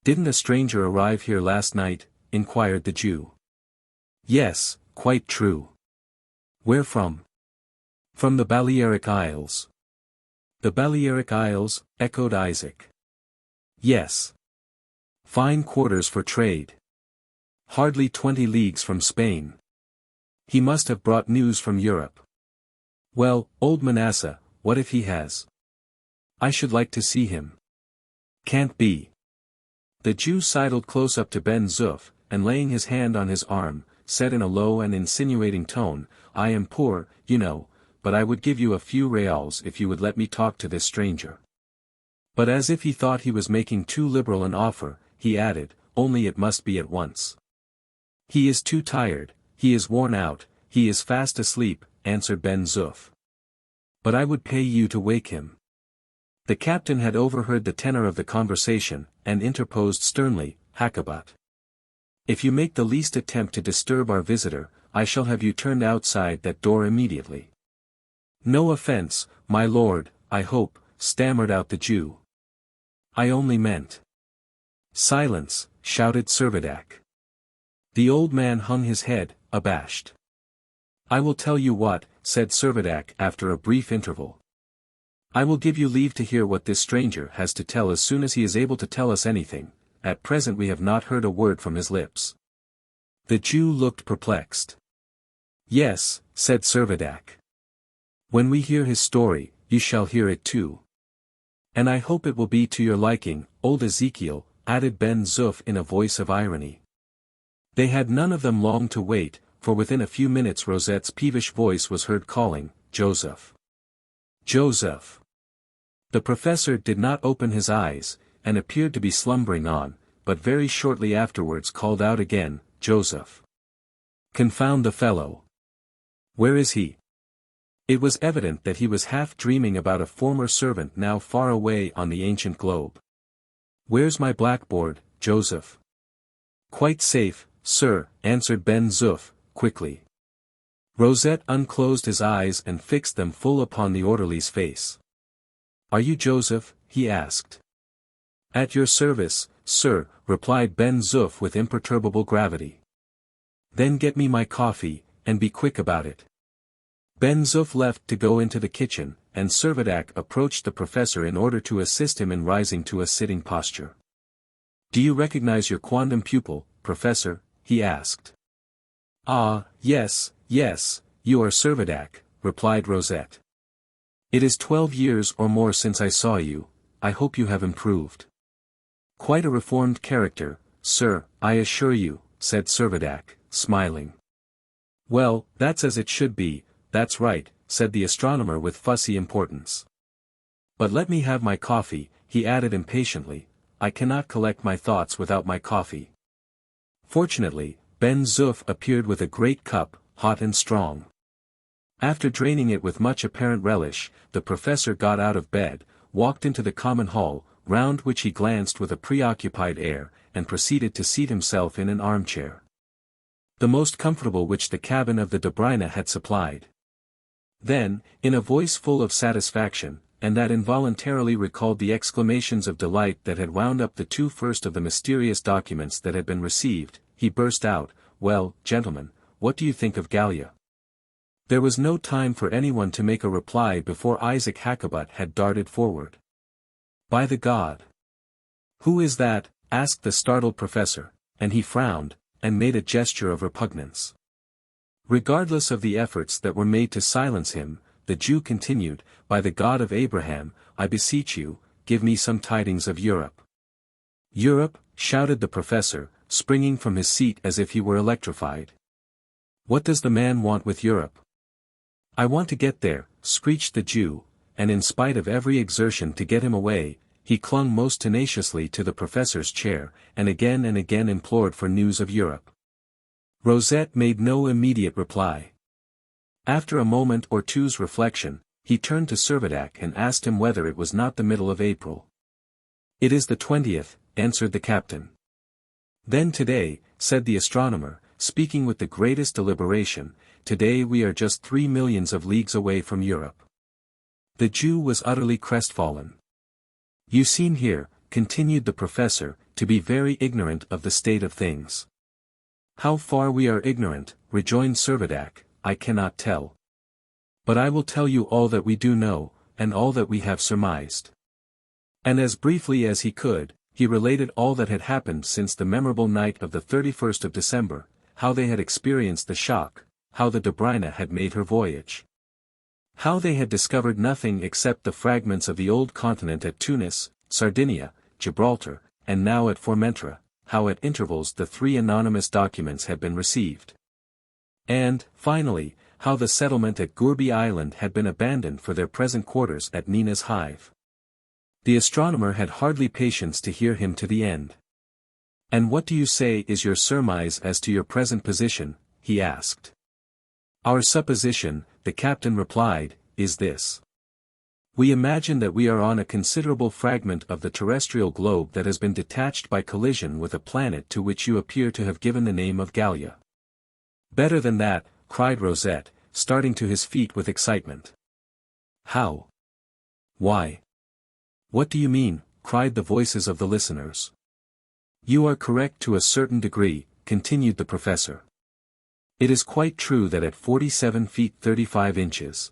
Didn't a stranger arrive here last night?" inquired the Jew. "Yes, quite true." "Where from?" "From the Balearic Isles." "The Balearic Isles?" echoed Isaac. "Yes. Fine quarters for trade. Hardly 20 leagues from Spain. He must have brought news from Europe." "Well, old Manasseh, what if he has? I should like to see him." "Can't be." The Jew sidled close up to Ben Zoof, and laying his hand on his arm, said in a low and insinuating tone, "I am poor, you know, but I would give you a few reals if you would let me talk to this stranger." But as if he thought he was making too liberal an offer, he added, "Only it must be at once." "He is too tired, he is worn out, he is fast asleep," answered Ben Zoof. "But I would pay you to wake him." The captain had overheard the tenor of the conversation, and interposed sternly, "Hakkabut, if you make the least attempt to disturb our visitor, I shall have you turned outside that door immediately." "No offense, my lord, I hope," stammered out the Jew. "I only meant—" "Silence," shouted Servadac. The old man hung his head, abashed. I will tell you what, said Servadac after a brief interval. I will give you leave to hear what this stranger has to tell as soon as he is able to tell us anything. At present we have not heard a word from his lips. The Jew looked perplexed. Yes, said Servadac. When we hear his story, you shall hear it too. And I hope it will be to your liking, old Ezekiel, added Ben Zoof in a voice of irony. They had none of them long to wait, for within a few minutes Rosette's peevish voice was heard calling, Joseph. Joseph. The professor did not open his eyes, and appeared to be slumbering on, but very shortly afterwards called out again, Joseph. Confound the fellow. Where is he? It was evident that he was half dreaming about a former servant now far away on the ancient globe. Where's my blackboard, Joseph? Quite safe, sir, answered Ben Zoof, quickly. Rosette unclosed his eyes and fixed them full upon the orderly's face. Are you Joseph? He asked. At your service, sir, replied Ben Zoof with imperturbable gravity. Then get me my coffee, and be quick about it. Ben Zoof left to go into the kitchen, and Servadac approached the professor in order to assist him in rising to a sitting posture. Do you recognize your quondam pupil, professor? He asked. Ah, yes, you are Servadac, replied Rosette. It is 12 years or more since I saw you. I hope you have improved. Quite a reformed character, sir, I assure you, said Servadac, smiling. Well, that's as it should be, that's right, said the astronomer with fussy importance. But let me have my coffee, he added impatiently, I cannot collect my thoughts without my coffee. Fortunately, Ben Zoof appeared with a great cup, hot and strong. After draining it with much apparent relish, the professor got out of bed, walked into the common hall, round which he glanced with a preoccupied air, and proceeded to seat himself in an armchair. The most comfortable which the cabin of the Dobryna had supplied. Then, in a voice full of satisfaction, and that involuntarily recalled the exclamations of delight that had wound up the two first of the mysterious documents that had been received, he burst out, Well, gentlemen, what do you think of Gallia? There was no time for anyone to make a reply before Isaac Hakkabut had darted forward. By the God! Who is that? Asked the startled professor, and he frowned, and made a gesture of repugnance. Regardless of the efforts that were made to silence him, the Jew continued, By the God of Abraham, I beseech you, give me some tidings of Europe. Europe, shouted the professor, springing from his seat as if he were electrified. What does the man want with Europe? I want to get there, screeched the Jew, and in spite of every exertion to get him away, he clung most tenaciously to the professor's chair, and again implored for news of Europe. Rosette made no immediate reply. After a moment or two's reflection, he turned to Servadac and asked him whether it was not the middle of April. It is the 20th, answered the captain. Then today, said the astronomer, speaking with the greatest deliberation, today we are just 3 millions of leagues away from Europe. The Jew was utterly crestfallen. You seem here, continued the professor, to be very ignorant of the state of things. How far we are ignorant, rejoined Servadac, I cannot tell. But I will tell you all that we do know, and all that we have surmised. And as briefly as he could, he related all that had happened since the memorable night of the 31st of December, how they had experienced the shock, how the Dobryna had made her voyage. How they had discovered nothing except the fragments of the old continent at Tunis, Sardinia, Gibraltar, and now at Formentera, how at intervals the 3 anonymous documents had been received. And, finally, how the settlement at Gourbi Island had been abandoned for their present quarters at Nina's Hive. The astronomer had hardly patience to hear him to the end. And what do you say is your surmise as to your present position? He asked. Our supposition, the captain replied, is this. We imagine that we are on a considerable fragment of the terrestrial globe that has been detached by collision with a planet to which you appear to have given the name of Gallia. Better than that, cried Rosette, starting to his feet with excitement. How? Why? What do you mean? Cried the voices of the listeners. You are correct to a certain degree, continued the professor. It is quite true that at 47 feet 35 inches,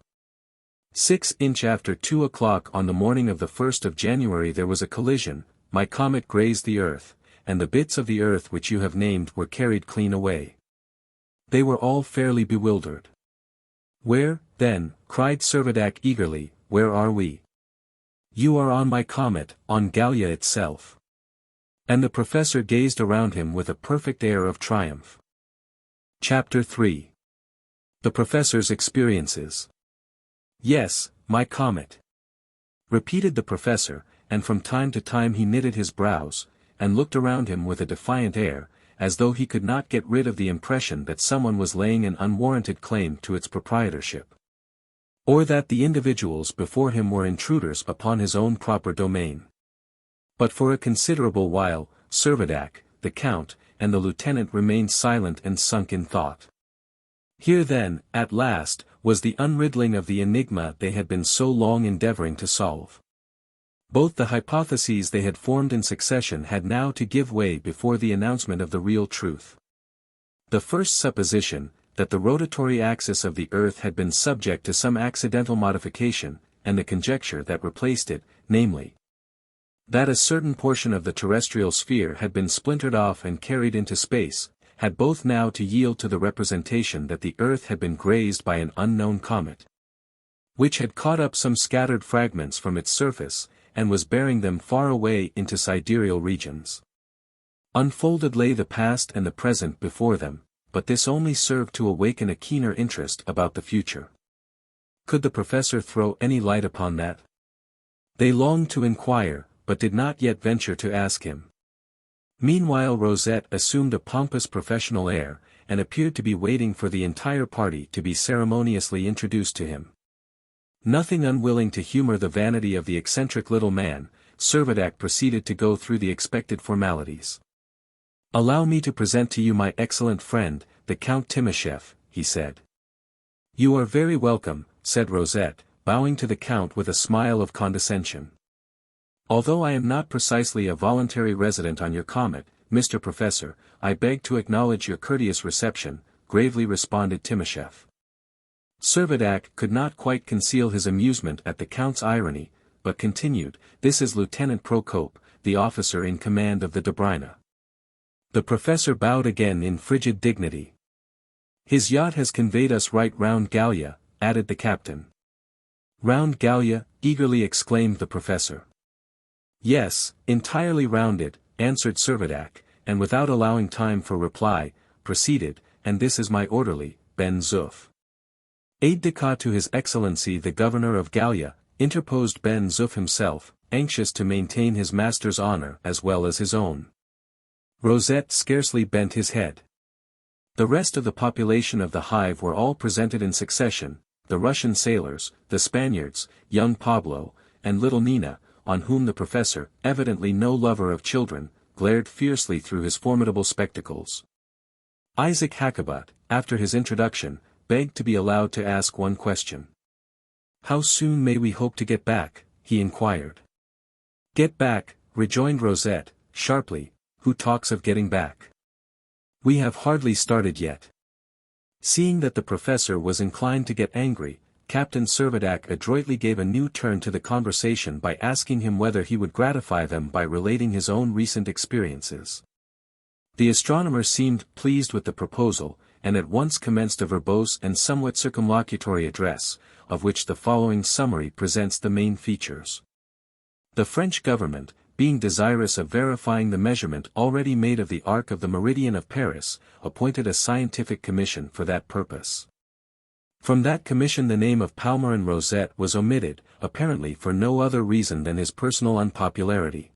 6 inch after 2 o'clock on the morning of the 1st of January there was a collision, my comet grazed the Earth, and the bits of the Earth which you have named were carried clean away. They were all fairly bewildered. Where, then, cried Servadac eagerly, where are we? You are on my comet, on Gallia itself. And the professor gazed around him with a perfect air of triumph. Chapter 3. The Professor's Experiences. Yes, my comet, repeated the professor, and from time to time he knitted his brows, and looked around him with a defiant air, as though he could not get rid of the impression that someone was laying an unwarranted claim to its proprietorship, or that the individuals before him were intruders upon his own proper domain. But for a considerable while, Servadac, the count, and the lieutenant remained silent and sunk in thought. Here then, at last, was the unriddling of the enigma they had been so long endeavoring to solve. Both the hypotheses they had formed in succession had now to give way before the announcement of the real truth. The first supposition, that the rotatory axis of the Earth had been subject to some accidental modification, and the conjecture that replaced it, namely, that a certain portion of the terrestrial sphere had been splintered off and carried into space, had both now to yield to the representation that the Earth had been grazed by an unknown comet, which had caught up some scattered fragments from its surface, and was bearing them far away into sidereal regions. Unfolded lay the past and the present before them, but this only served to awaken a keener interest about the future. Could the professor throw any light upon that? They longed to inquire, but did not yet venture to ask him. Meanwhile Rosette assumed a pompous professional air, and appeared to be waiting for the entire party to be ceremoniously introduced to him. Nothing unwilling to humor the vanity of the eccentric little man, Servadac proceeded to go through the expected formalities. "Allow me to present to you my excellent friend, the Count Timascheff," he said. "You are very welcome," said Rosette, bowing to the Count with a smile of condescension. "Although I am not precisely a voluntary resident on your comet, Mr. Professor, I beg to acknowledge your courteous reception," gravely responded Timascheff. Servadac could not quite conceal his amusement at the Count's irony, but continued, "This is Lieutenant Procope, the officer in command of the Dobryna." The professor bowed again in frigid dignity. "His yacht has conveyed us right round Gallia," added the captain. "Round Gallia?" eagerly exclaimed the professor. "Yes, entirely round it," answered Servadac, and without allowing time for reply, proceeded, "and this is my orderly, Ben Zoof." "Aide-de-camp to His Excellency the Governor of Gallia," interposed Ben Zoof himself, anxious to maintain his master's honor as well as his own. Rosette scarcely bent his head. The rest of the population of the hive were all presented in succession, the Russian sailors, the Spaniards, young Pablo, and little Nina, on whom the professor, evidently no lover of children, glared fiercely through his formidable spectacles. Isaac Hakkabut, after his introduction, begged to be allowed to ask one question. "How soon may we hope to get back?" he inquired. "Get back," rejoined Rosette, sharply, "who talks of getting back? We have hardly started yet." Seeing that the professor was inclined to get angry, Captain Servadac adroitly gave a new turn to the conversation by asking him whether he would gratify them by relating his own recent experiences. The astronomer seemed pleased with the proposal, and at once commenced a verbose and somewhat circumlocutory address, of which the following summary presents the main features. The French government, being desirous of verifying the measurement already made of the arc of the meridian of Paris, appointed a scientific commission for that purpose. From that commission the name of Palmyrin Rosette was omitted, apparently for no other reason than his personal unpopularity.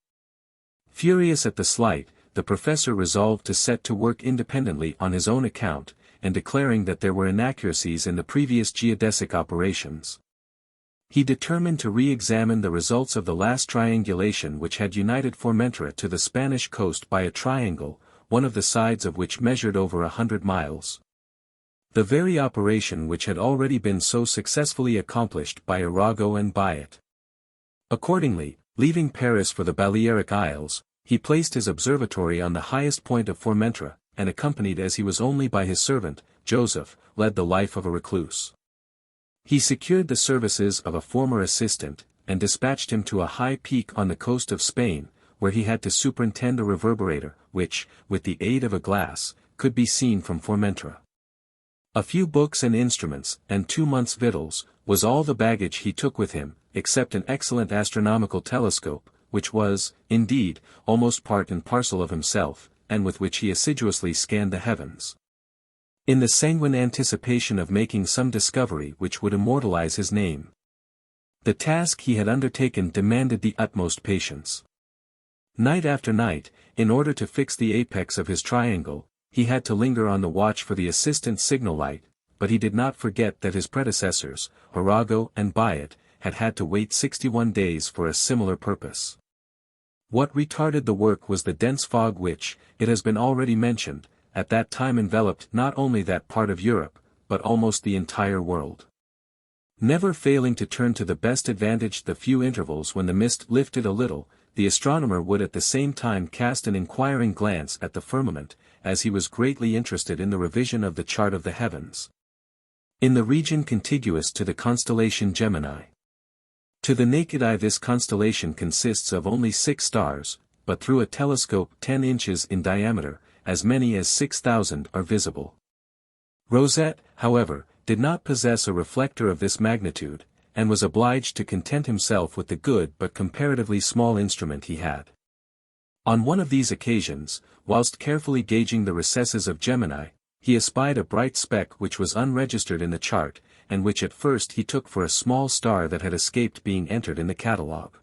Furious at the slight, the professor resolved to set to work independently on his own account, and declaring that there were inaccuracies in the previous geodesic operations. He determined to re-examine the results of the last triangulation which had united Formentera to the Spanish coast by a triangle, one of the sides of which measured over 100 miles. The very operation which had already been so successfully accomplished by Arago and Biot. Accordingly, leaving Paris for the Balearic Isles, he placed his observatory on the highest point of Formentera, and accompanied as he was only by his servant, Joseph, led the life of a recluse. He secured the services of a former assistant, and dispatched him to a high peak on the coast of Spain, where he had to superintend a reverberator, which, with the aid of a glass, could be seen from Formentera. A few books and instruments, and 2 months' victuals, was all the baggage he took with him, except an excellent astronomical telescope, which was, indeed, almost part and parcel of himself, and with which he assiduously scanned the heavens, in the sanguine anticipation of making some discovery which would immortalize his name. The task he had undertaken demanded the utmost patience. Night after night, in order to fix the apex of his triangle, he had to linger on the watch for the assistant signal light, but he did not forget that his predecessors, Arago and Bayet, had had to wait 61 days for a similar purpose. What retarded the work was the dense fog which, it has been already mentioned, at that time enveloped not only that part of Europe, but almost the entire world. Never failing to turn to the best advantage the few intervals when the mist lifted a little, the astronomer would at the same time cast an inquiring glance at the firmament, as he was greatly interested in the revision of the chart of the heavens, in the region contiguous to the constellation Gemini. To the naked eye this constellation consists of only 6 stars, but through a telescope 10 inches in diameter, as many as 6,000 are visible. Rosette, however, did not possess a reflector of this magnitude, and was obliged to content himself with the good but comparatively small instrument he had. On one of these occasions, whilst carefully gauging the recesses of Gemini, he espied a bright speck which was unregistered in the chart, and which at first he took for a small star that had escaped being entered in the catalogue.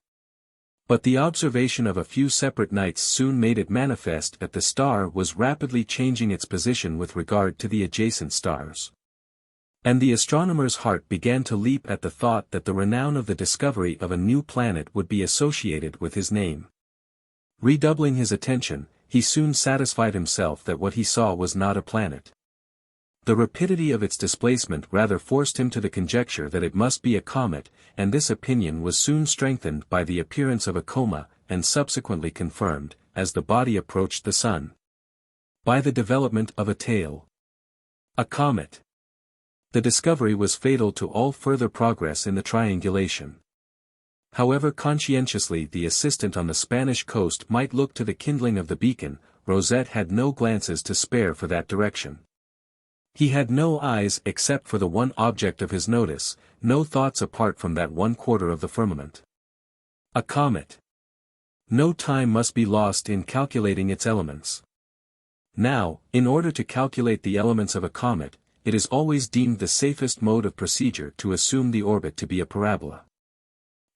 But the observation of a few separate nights soon made it manifest that the star was rapidly changing its position with regard to the adjacent stars. And the astronomer's heart began to leap at the thought that the renown of the discovery of a new planet would be associated with his name. Redoubling his attention, he soon satisfied himself that what he saw was not a planet. The rapidity of its displacement rather forced him to the conjecture that it must be a comet, and this opinion was soon strengthened by the appearance of a coma, and subsequently confirmed, as the body approached the sun, by the development of a tail. A comet. The discovery was fatal to all further progress in the triangulation. However conscientiously the assistant on the Spanish coast might look to the kindling of the beacon, Rosette had no glances to spare for that direction. He had no eyes except for the one object of his notice, no thoughts apart from that one quarter of the firmament. A comet. No time must be lost in calculating its elements. Now, in order to calculate the elements of a comet, it is always deemed the safest mode of procedure to assume the orbit to be a parabola.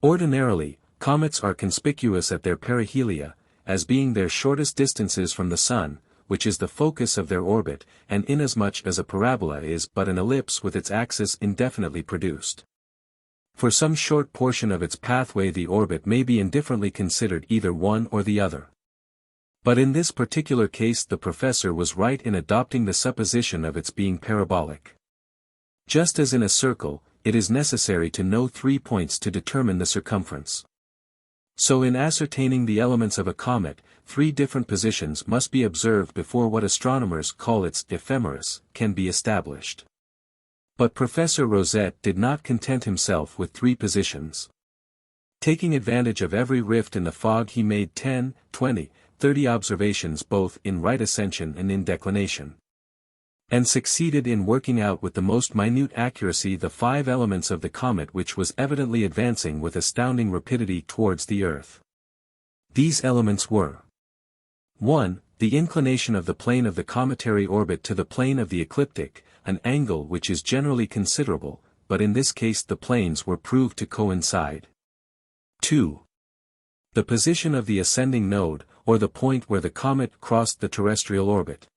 Ordinarily, comets are conspicuous at their perihelia, as being their shortest distances from the Sun, which is the focus of their orbit, and inasmuch as a parabola is but an ellipse with its axis indefinitely produced. For some short portion of its pathway the orbit may be indifferently considered either one or the other. But in this particular case the professor was right in adopting the supposition of its being parabolic. Just as in a circle, it is necessary to know 3 points to determine the circumference. So in ascertaining the elements of a comet, 3 different positions must be observed before what astronomers call its ephemeris can be established. But Professor Rosette did not content himself with 3 positions. Taking advantage of every rift in the fog he made 10, 20, 30 observations both in right ascension and in declination, and succeeded in working out with the most minute accuracy the 5 elements of the comet which was evidently advancing with astounding rapidity towards the earth. These elements were: 1. The inclination of the plane of the cometary orbit to the plane of the ecliptic, an angle which is generally considerable, but in this case the planes were proved to coincide. 2. The position of the ascending node, or the point where the comet crossed the terrestrial orbit.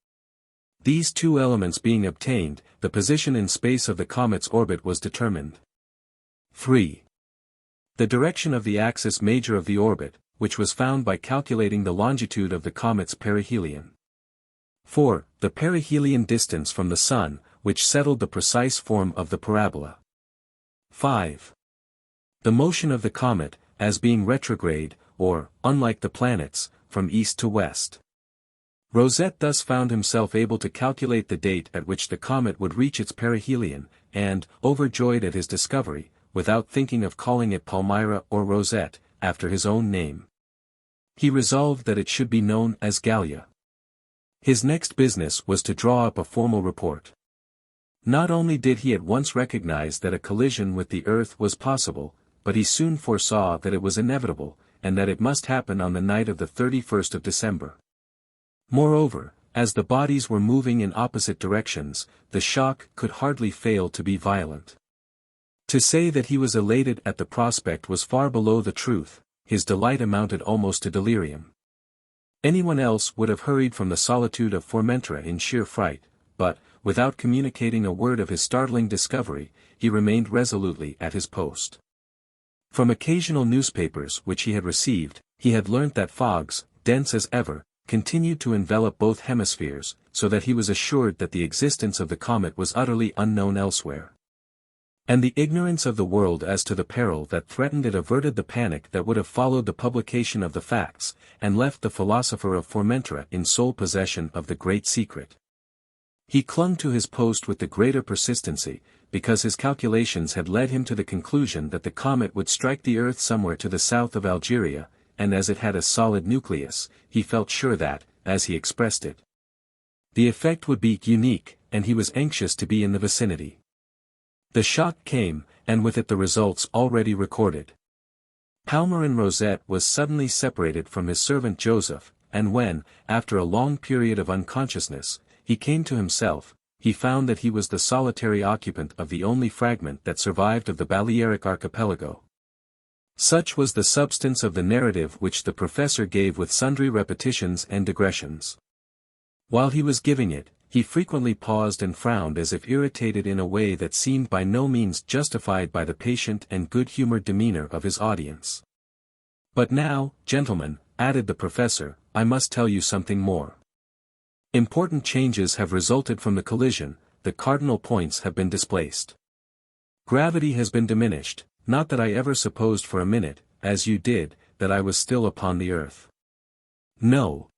These 2 elements being obtained, the position in space of the comet's orbit was determined. 3. The direction of the axis major of the orbit, which was found by calculating the longitude of the comet's perihelion. 4. The perihelion distance from the Sun, which settled the precise form of the parabola. 5. The motion of the comet, as being retrograde, or, unlike the planets, from east to west. Rosette thus found himself able to calculate the date at which the comet would reach its perihelion, and, overjoyed at his discovery, without thinking of calling it Palmyra or Rosette, after his own name, he resolved that it should be known as Gallia. His next business was to draw up a formal report. Not only did he at once recognize that a collision with the Earth was possible, but he soon foresaw that it was inevitable, and that it must happen on the night of the 31st of December. Moreover, as the bodies were moving in opposite directions, the shock could hardly fail to be violent. To say that he was elated at the prospect was far below the truth, his delight amounted almost to delirium. Anyone else would have hurried from the solitude of Formentera in sheer fright, but, without communicating a word of his startling discovery, he remained resolutely at his post. From occasional newspapers which he had received, he had learnt that fogs, dense as ever, continued to envelop both hemispheres, so that he was assured that the existence of the comet was utterly unknown elsewhere. And the ignorance of the world as to the peril that threatened it averted the panic that would have followed the publication of the facts, and left the philosopher of Formentera in sole possession of the great secret. He clung to his post with the greater persistency, because his calculations had led him to the conclusion that the comet would strike the Earth somewhere to the south of Algeria, and as it had a solid nucleus, he felt sure that, as he expressed it, the effect would be unique, and he was anxious to be in the vicinity. The shock came, and with it the results already recorded. Palmyrin Rosette was suddenly separated from his servant Joseph, and when, after a long period of unconsciousness, he came to himself, he found that he was the solitary occupant of the only fragment that survived of the Balearic archipelago. Such was the substance of the narrative which the professor gave with sundry repetitions and digressions. While he was giving it, he frequently paused and frowned as if irritated in a way that seemed by no means justified by the patient and good-humored demeanor of his audience. "But now, gentlemen," added the professor, "I must tell you something more. Important changes have resulted from the collision, the cardinal points have been displaced. Gravity has been diminished, not that I ever supposed for a minute, as you did, that I was still upon the Earth. No.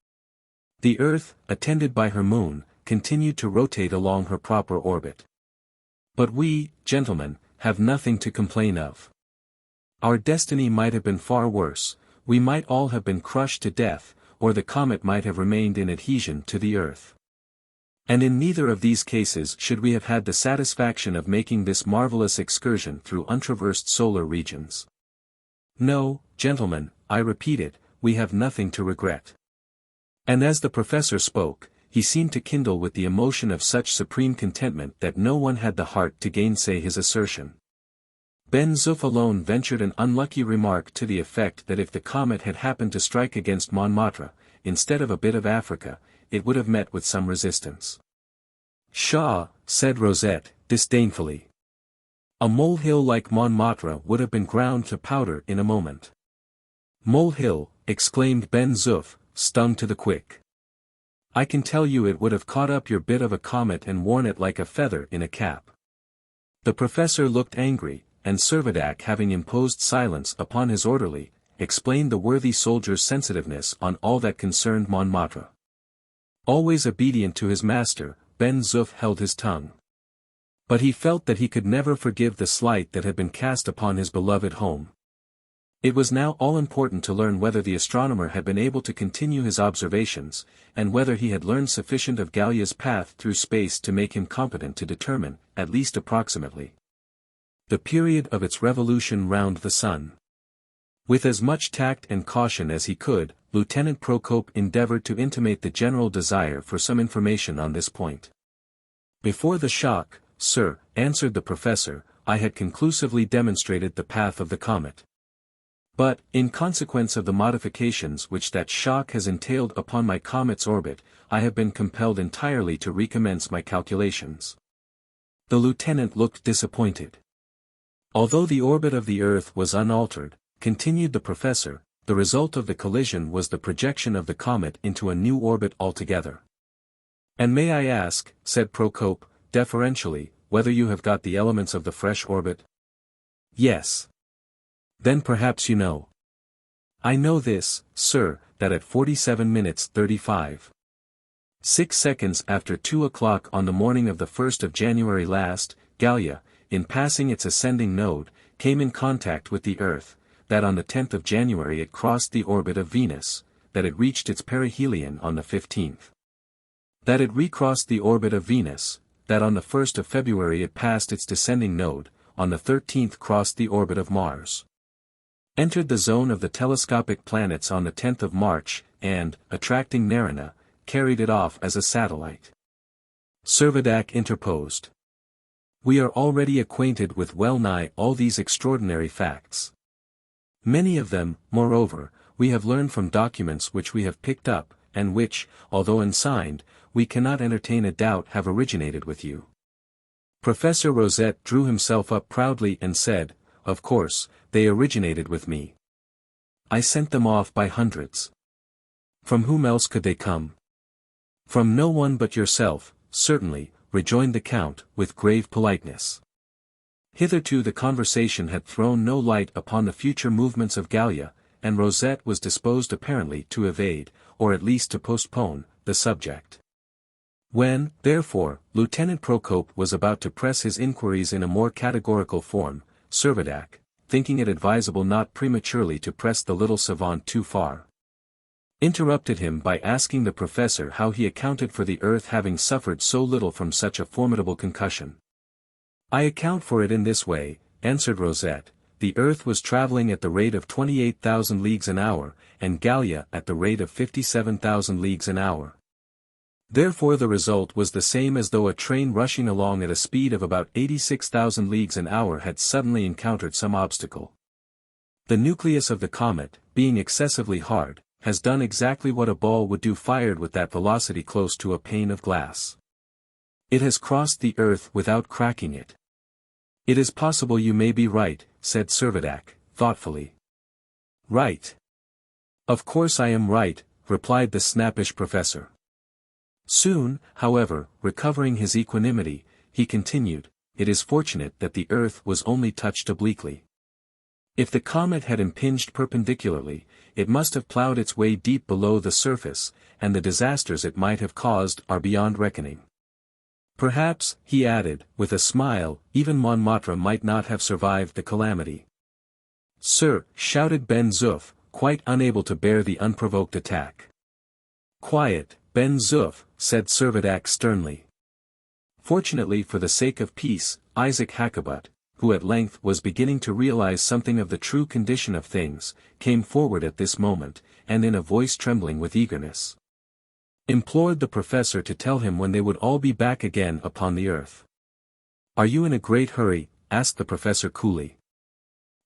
The Earth, attended by her moon, continued to rotate along her proper orbit. But we, gentlemen, have nothing to complain of. Our destiny might have been far worse, we might all have been crushed to death, or the comet might have remained in adhesion to the Earth. And in neither of these cases should we have had the satisfaction of making this marvelous excursion through untraversed solar regions. No, gentlemen, I repeat it, we have nothing to regret." And as the professor spoke, he seemed to kindle with the emotion of such supreme contentment that no one had the heart to gainsay his assertion. Ben Zoof alone ventured an unlucky remark to the effect that if the comet had happened to strike against Montmartre, instead of a bit of Africa, it would have met with some resistance. "Pshaw," said Rosette, disdainfully. "A molehill like Montmartre would have been ground to powder in a moment." "Molehill," exclaimed Ben Zoof, stung to the quick. "I can tell you it would have caught up your bit of a comet and worn it like a feather in a cap." The professor looked angry, and Servadac, having imposed silence upon his orderly, explained the worthy soldier's sensitiveness on all that concerned Montmartre. Always obedient to his master, Ben Zoof held his tongue. But he felt that he could never forgive the slight that had been cast upon his beloved home. It was now all important to learn whether the astronomer had been able to continue his observations, and whether he had learned sufficient of Gallia's path through space to make him competent to determine, at least approximately, the period of its revolution round the sun. With as much tact and caution as he could, Lieutenant Procope endeavored to intimate the general desire for some information on this point. "Before the shock, sir," answered the professor, "I had conclusively demonstrated the path of the comet. But, in consequence of the modifications which that shock has entailed upon my comet's orbit, I have been compelled entirely to recommence my calculations." The lieutenant looked disappointed. "Although the orbit of the Earth was unaltered," continued the professor, "the result of the collision was the projection of the comet into a new orbit altogether." "And may I ask," said Procope, deferentially, "whether you have got the elements of the fresh orbit?" "Yes." "Then perhaps you know." "I know this, sir, that at 47 minutes 35 6 seconds after 2 o'clock on the morning of the 1st of January last, Gallia, in passing its ascending node, came in contact with the Earth, that on the 10th of January it crossed the orbit of Venus, that it reached its perihelion on the 15th. That it recrossed the orbit of Venus, that on the 1st of February it passed its descending node, on the 13th crossed the orbit of Mars. Entered the zone of the telescopic planets on the 10th of March, and, attracting Nerina, carried it off as a satellite. Servadac interposed. We are already acquainted with well-nigh all these extraordinary facts. Many of them, moreover, we have learned from documents which we have picked up, and which, although unsigned, we cannot entertain a doubt have originated with you. Professor Rosette drew himself up proudly and said, "Of course, they originated with me. I sent them off by hundreds. From whom else could they come?" "From no one but yourself, certainly," rejoined the Count, with grave politeness. Hitherto the conversation had thrown no light upon the future movements of Gallia, and Rosette was disposed apparently to evade, or at least to postpone, the subject. When, therefore, Lieutenant Procope was about to press his inquiries in a more categorical form, Servadac, thinking it advisable not prematurely to press the little savant too far, interrupted him by asking the professor how he accounted for the Earth having suffered so little from such a formidable concussion. "I account for it in this way," answered Rosette. "The Earth was traveling at the rate of 28,000 leagues an hour, and Gallia at the rate of 57,000 leagues an hour. Therefore the result was the same as though a train rushing along at a speed of about 86,000 leagues an hour had suddenly encountered some obstacle. The nucleus of the comet, being excessively hard, has done exactly what a ball would do fired with that velocity close to a pane of glass. It has crossed the Earth without cracking it." "It is possible you may be right," said Servadac, thoughtfully. "Right. Of course I am right," replied the snappish professor. Soon, however, recovering his equanimity, he continued, "It is fortunate that the Earth was only touched obliquely. If the comet had impinged perpendicularly, it must have ploughed its way deep below the surface, and the disasters it might have caused are beyond reckoning. Perhaps," he added, with a smile, "even Montmartre might not have survived the calamity." "Sir," shouted Ben Zoof, quite unable to bear the unprovoked attack. "Quiet, Ben Zoof," said Servadac sternly. Fortunately for the sake of peace, Isaac Hakkabut, who at length was beginning to realize something of the true condition of things, came forward at this moment, and in a voice trembling with eagerness, implored the professor to tell him when they would all be back again upon the Earth. "Are you in a great hurry?" asked the professor coolly.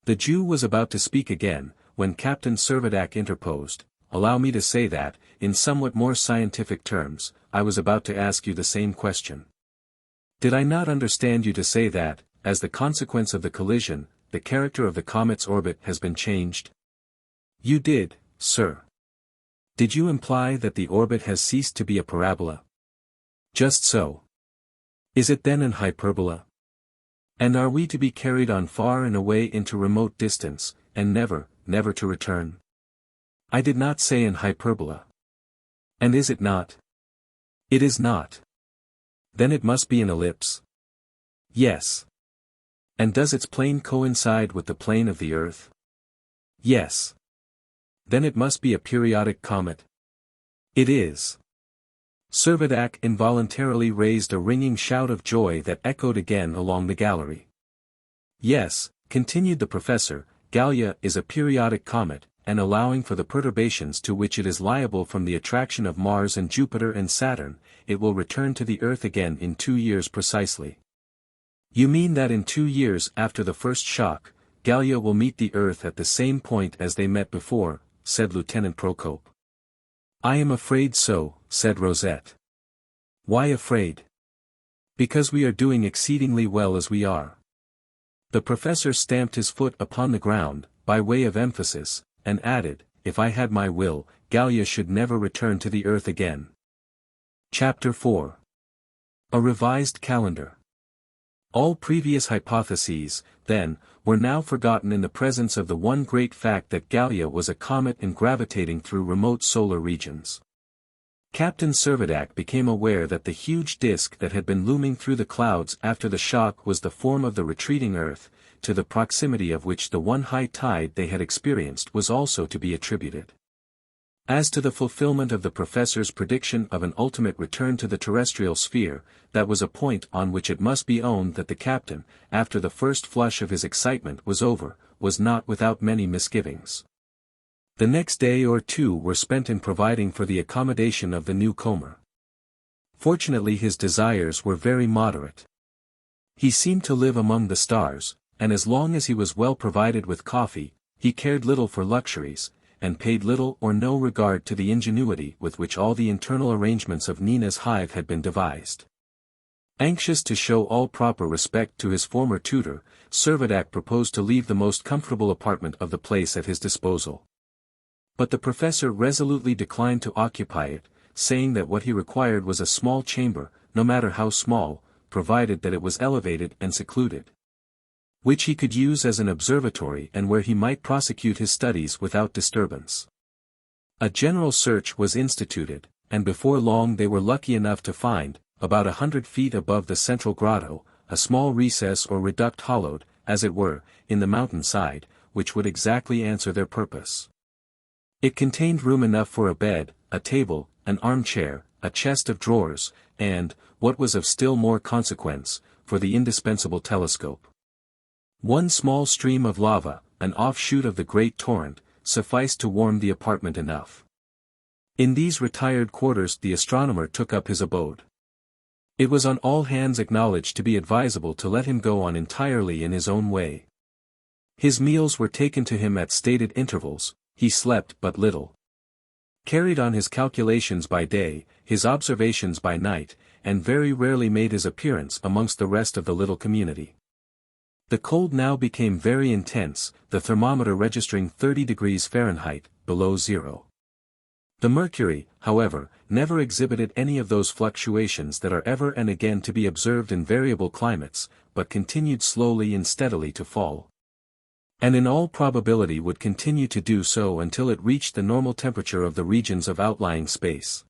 The Jew was about to speak again, when Captain Servadac interposed. "Allow me to say that, in somewhat more scientific terms, I was about to ask you the same question. Did I not understand you to say that, as the consequence of the collision, the character of the comet's orbit has been changed?" "You did, sir." "Did you imply that the orbit has ceased to be a parabola?" "Just so." "Is it then an hyperbola? And are we to be carried on far and away into remote distance, and never, never to return?" "I did not say an hyperbola." "And is it not?" "It is not." "Then it must be an ellipse?" "Yes." "And does its plane coincide with the plane of the Earth?" "Yes." "Then it must be a periodic comet?" "It is." Servadac involuntarily raised a ringing shout of joy that echoed again along the gallery. "Yes," continued the professor, "Gallia is a periodic comet, and allowing for the perturbations to which it is liable from the attraction of Mars and Jupiter and Saturn, it will return to the Earth again in 2 years precisely." "You mean that in 2 years after the first shock, Gallia will meet the Earth at the same point as they met before," said Lieutenant Procope. "I am afraid so," said Rosette. "Why afraid?" "Because we are doing exceedingly well as we are." The professor stamped his foot upon the ground, by way of emphasis, and added, "If I had my will, Gallia should never return to the Earth again." Chapter 4. A revised calendar. All previous hypotheses, then, were now forgotten in the presence of the one great fact that Gallia was a comet and gravitating through remote solar regions. Captain Servadac became aware that the huge disk that had been looming through the clouds after the shock was the form of the retreating Earth, to the proximity of which the one high tide they had experienced was also to be attributed. As to the fulfillment of the professor's prediction of an ultimate return to the terrestrial sphere, that was a point on which it must be owned that the captain, after the first flush of his excitement was over, was not without many misgivings. The next day or two were spent in providing for the accommodation of the newcomer. Fortunately his desires were very moderate. He seemed to live among the stars, and as long as he was well provided with coffee, he cared little for luxuries, and paid little or no regard to the ingenuity with which all the internal arrangements of Nina's hive had been devised. Anxious to show all proper respect to his former tutor, Servadac proposed to leave the most comfortable apartment of the place at his disposal. But the professor resolutely declined to occupy it, saying that what he required was a small chamber, no matter how small, provided that it was elevated and secluded, which he could use as an observatory and where he might prosecute his studies without disturbance. A general search was instituted, and before long they were lucky enough to find, about 100 feet above the central grotto, a small recess or reduct hollowed, as it were, in the mountain side, which would exactly answer their purpose. It contained room enough for a bed, a table, an armchair, a chest of drawers, and, what was of still more consequence, for the indispensable telescope. One small stream of lava, an offshoot of the great torrent, sufficed to warm the apartment enough. In these retired quarters the astronomer took up his abode. It was on all hands acknowledged to be advisable to let him go on entirely in his own way. His meals were taken to him at stated intervals, he slept but little. Carried on his calculations by day, his observations by night, and very rarely made his appearance amongst the rest of the little community. The cold now became very intense, the thermometer registering 30 degrees Fahrenheit, below zero. The mercury, however, never exhibited any of those fluctuations that are ever and again to be observed in variable climates, but continued slowly and steadily to fall, and in all probability would continue to do so until it reached the normal temperature of the regions of outlying space.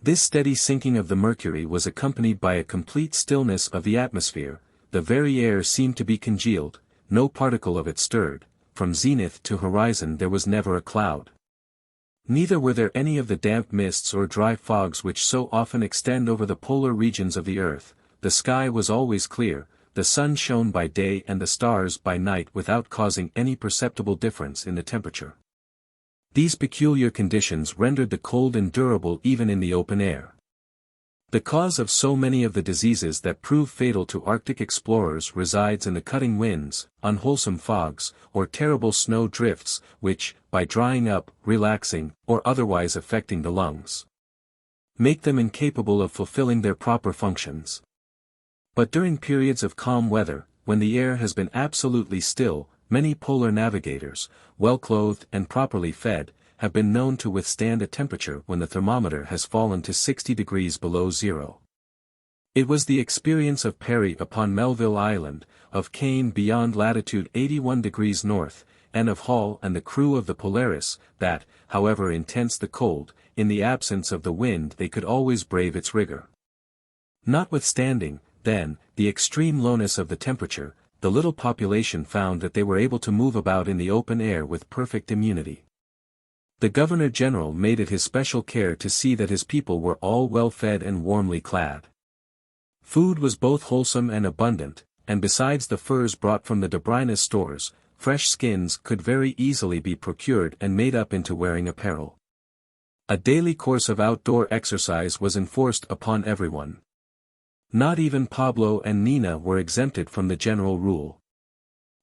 This steady sinking of the mercury was accompanied by a complete stillness of the atmosphere. The very air seemed to be congealed, no particle of it stirred, from zenith to horizon there was never a cloud. Neither were there any of the damp mists or dry fogs which so often extend over the polar regions of the earth. The sky was always clear, the sun shone by day and the stars by night without causing any perceptible difference in the temperature. These peculiar conditions rendered the cold endurable even in the open air. The cause of so many of the diseases that prove fatal to Arctic explorers resides in the cutting winds, unwholesome fogs, or terrible snow drifts, which, by drying up, relaxing, or otherwise affecting the lungs, make them incapable of fulfilling their proper functions. But during periods of calm weather, when the air has been absolutely still, many polar navigators, well-clothed and properly fed, have been known to withstand a temperature when the thermometer has fallen to 60 degrees below zero. It was the experience of Perry upon Melville Island, of Kane beyond latitude 81 degrees north, and of Hall and the crew of the Polaris, that, however intense the cold, in the absence of the wind they could always brave its rigor. Notwithstanding, then, the extreme lowness of the temperature, the little population found that they were able to move about in the open air with perfect immunity. The Governor-General made it his special care to see that his people were all well fed and warmly clad. Food was both wholesome and abundant, and besides the furs brought from the Dobryna's stores, fresh skins could very easily be procured and made up into wearing apparel. A daily course of outdoor exercise was enforced upon everyone. Not even Pablo and Nina were exempted from the general rule.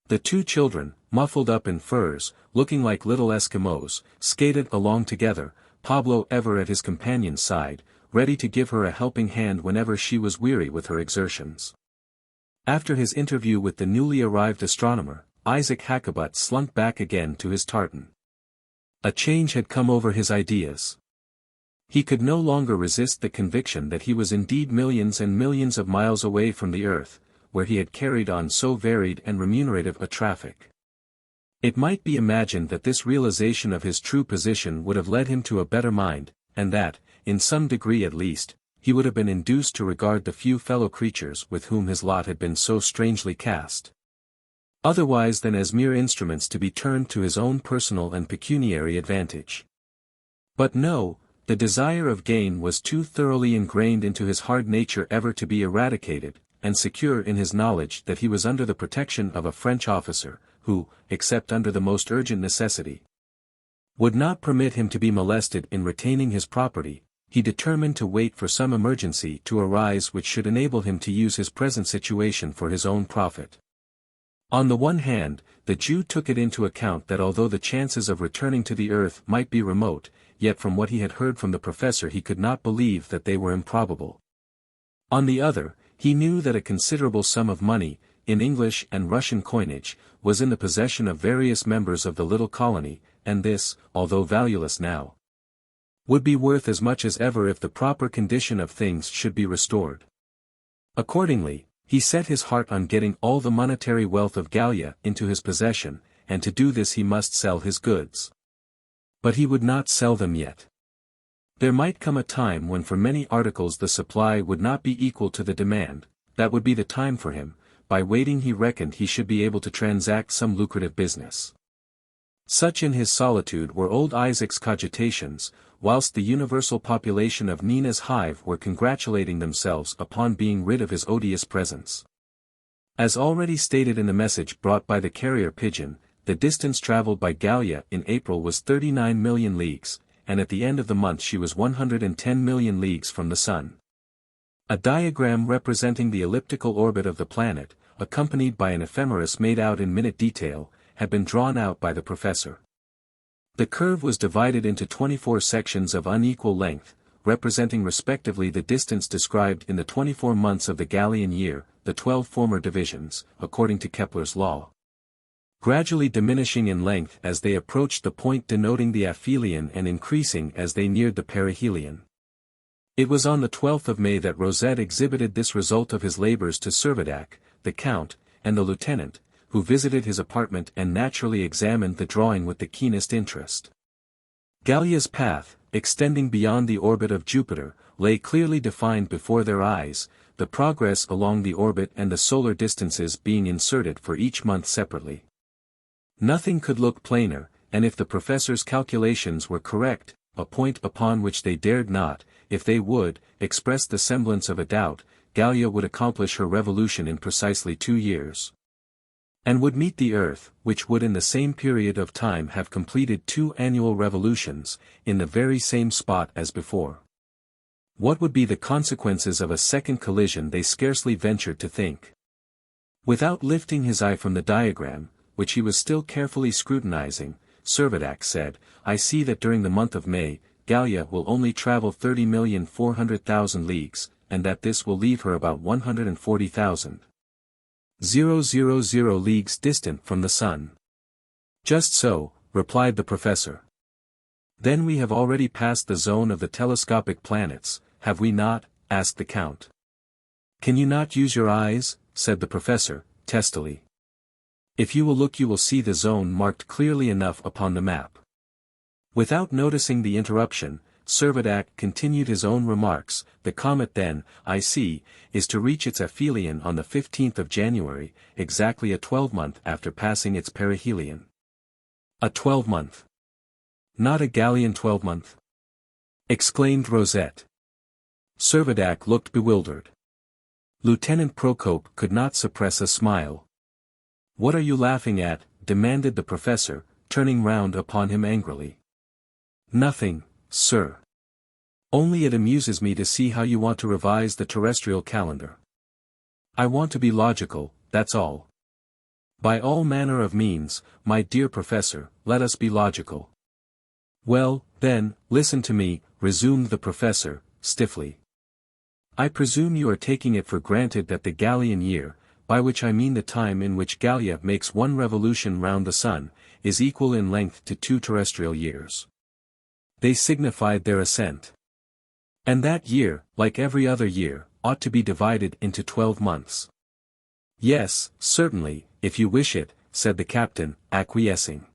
The two children, muffled up in furs, looking like little Eskimos, skated along together, Pablo ever at his companion's side, ready to give her a helping hand whenever she was weary with her exertions. After his interview with the newly arrived astronomer, Isaac Hakkabut slunk back again to his tartan. A change had come over his ideas. He could no longer resist the conviction that he was indeed millions and millions of miles away from the earth, where he had carried on so varied and remunerative a traffic. It might be imagined that this realization of his true position would have led him to a better mind, and that, in some degree at least, he would have been induced to regard the few fellow creatures with whom his lot had been so strangely cast, otherwise than as mere instruments to be turned to his own personal and pecuniary advantage. But no, the desire of gain was too thoroughly ingrained into his hard nature ever to be eradicated, and secure in his knowledge that he was under the protection of a French officer, who, except under the most urgent necessity, would not permit him to be molested in retaining his property, he determined to wait for some emergency to arise which should enable him to use his present situation for his own profit. On the one hand, the Jew took it into account that although the chances of returning to the earth might be remote, yet from what he had heard from the professor he could not believe that they were improbable. On the other, he knew that a considerable sum of money, in English and Russian coinage, was in the possession of various members of the little colony, and this, although valueless now, would be worth as much as ever if the proper condition of things should be restored. Accordingly, he set his heart on getting all the monetary wealth of Gallia into his possession, and to do this he must sell his goods. But he would not sell them yet. There might come a time when for many articles the supply would not be equal to the demand. That would be the time for him. By waiting he reckoned he should be able to transact some lucrative business. Such in his solitude were old Isaac's cogitations, whilst the universal population of Nina's hive were congratulating themselves upon being rid of his odious presence. As already stated in the message brought by the Carrier-Pigeon, the distance travelled by Gallia in April was 39 million leagues, and at the end of the month she was 110 million leagues from the Sun. A diagram representing the elliptical orbit of the planet, accompanied by an ephemeris made out in minute detail, had been drawn out by the professor. The curve was divided into 24 sections of unequal length, representing respectively the distance described in the 24 months of the Gallian year, the 12 former divisions, according to Kepler's law, gradually diminishing in length as they approached the point denoting the aphelion and increasing as they neared the perihelion. It was on the 12th of May that Rosette exhibited this result of his labors to Servadac, the Count, and the Lieutenant, who visited his apartment and naturally examined the drawing with the keenest interest. Gallia's path, extending beyond the orbit of Jupiter, lay clearly defined before their eyes, the progress along the orbit and the solar distances being inserted for each month separately. Nothing could look plainer, and if the professor's calculations were correct, a point upon which they dared not, if they would, express the semblance of a doubt, Gallia would accomplish her revolution in precisely 2 years. And would meet the Earth, which would in the same period of time have completed 2 annual revolutions, in the very same spot as before. What would be the consequences of a second collision they scarcely ventured to think. Without lifting his eye from the diagram, which he was still carefully scrutinizing, Servadac said, "I see that during the month of May, Gallia will only travel 30,400,000 leagues, and that this will leave her about 140,000. 000 leagues distant from the Sun." "Just so," replied the professor. "Then we have already passed the zone of the telescopic planets, have we not?" asked the Count. "Can you not use your eyes?" said the professor, testily. "If you will look you will see the zone marked clearly enough upon the map." Without noticing the interruption, Servadac continued his own remarks. "The comet then, I see, is to reach its aphelion on the 15th of January, exactly a 12-month after passing its perihelion." "A 12-month? Not a Gallian 12-month?" exclaimed Rosette. Servadac looked bewildered. Lieutenant Procope could not suppress a smile. "What are you laughing at?" demanded the professor, turning round upon him angrily. "Nothing, sir. Only it amuses me to see how you want to revise the terrestrial calendar. I want to be logical, that's all. By all manner of means, my dear professor, let us be logical." "Well, then, listen to me," resumed the professor, stiffly. "I presume you are taking it for granted that the Gallian year, by which I mean the time in which Gallia makes 1 revolution round the Sun, is equal in length to 2 terrestrial years." They signified their assent. "And that year, like every other year, ought to be divided into 12 months." "Yes, certainly, if you wish it," said the captain, acquiescing.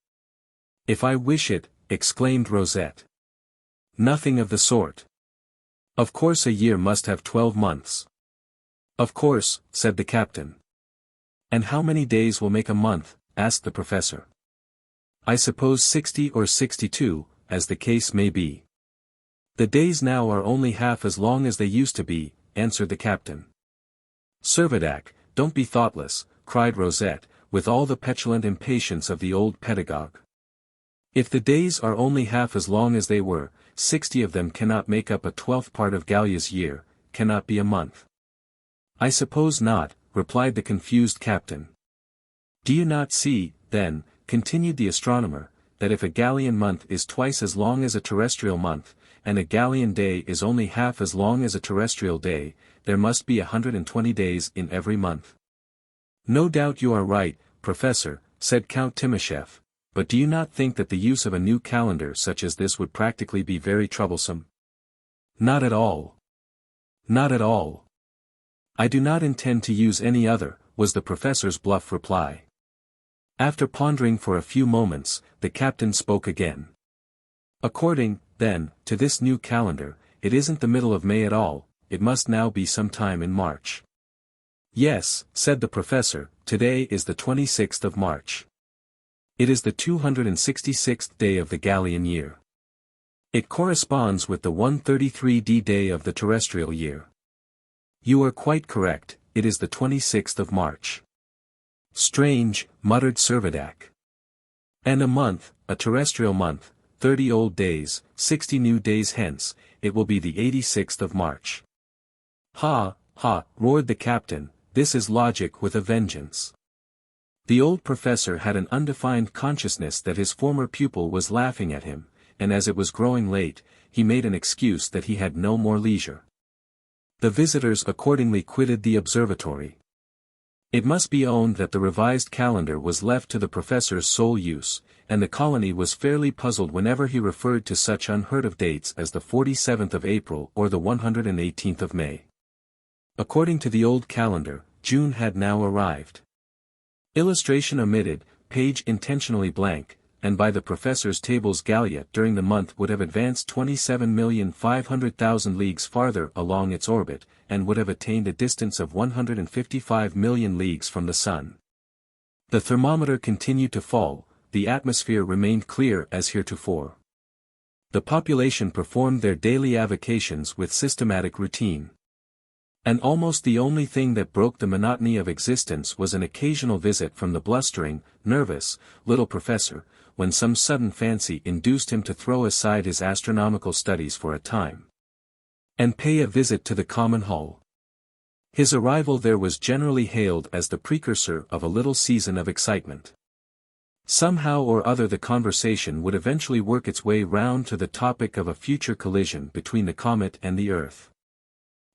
"If I wish it," exclaimed Rosette. "Nothing of the sort. Of course a year must have 12 months. Of course, said the captain. And how many days will make a month? Asked the professor. I suppose 60 or 62, as the case may be. The days now are only half as long as they used to be, answered the captain. Servadac, don't be thoughtless, cried Rosette, with all the petulant impatience of the old pedagogue. If the days are only half as long as they were, 60 of them cannot make up a 12th part of Gallia's year, cannot be a month. I suppose not, replied the confused captain. Do you not see, then, continued the astronomer, that if a Gallian month is twice as long as a terrestrial month, and a Gallian day is only half as long as a terrestrial day, there must be 120 days in every month? No doubt you are right, Professor, said Count Timascheff, but do you not think that the use of a new calendar such as this would practically be very troublesome? Not at all. Not at all. I do not intend to use any other, was the professor's bluff reply. After pondering for a few moments, the captain spoke again. According, then, to this new calendar, it isn't the middle of May at all, it must now be some time in March. Yes, said the professor, today is the 26th of March. It is the 266th day of the Gallian year. It corresponds with the 133d day of the terrestrial year. You are quite correct, it is the 26th of March. Strange, muttered Servadac. And a month, a terrestrial month, 30 old days, 60 new days hence, it will be the 86th of March. Ha, ha, roared the captain, this is logic with a vengeance. The old professor had an undefined consciousness that his former pupil was laughing at him, and as it was growing late, he made an excuse that he had no more leisure. The visitors accordingly quitted the observatory. It must be owned that the revised calendar was left to the professor's sole use, and the colony was fairly puzzled whenever he referred to such unheard-of dates as the 47th of April or the 118th of May. According to the old calendar, June had now arrived. Illustration omitted, page intentionally blank, and by the professor's tables Gallia during the month would have advanced 27,500,000 leagues farther along its orbit, and would have attained a distance of 155 million leagues from the sun. The thermometer continued to fall, the atmosphere remained clear as heretofore. The population performed their daily avocations with systematic routine. And almost the only thing that broke the monotony of existence was an occasional visit from the blustering, nervous, little professor, when some sudden fancy induced him to throw aside his astronomical studies for a time, and pay a visit to the common hall. His arrival there was generally hailed as the precursor of a little season of excitement. Somehow or other the conversation would eventually work its way round to the topic of a future collision between the comet and the Earth.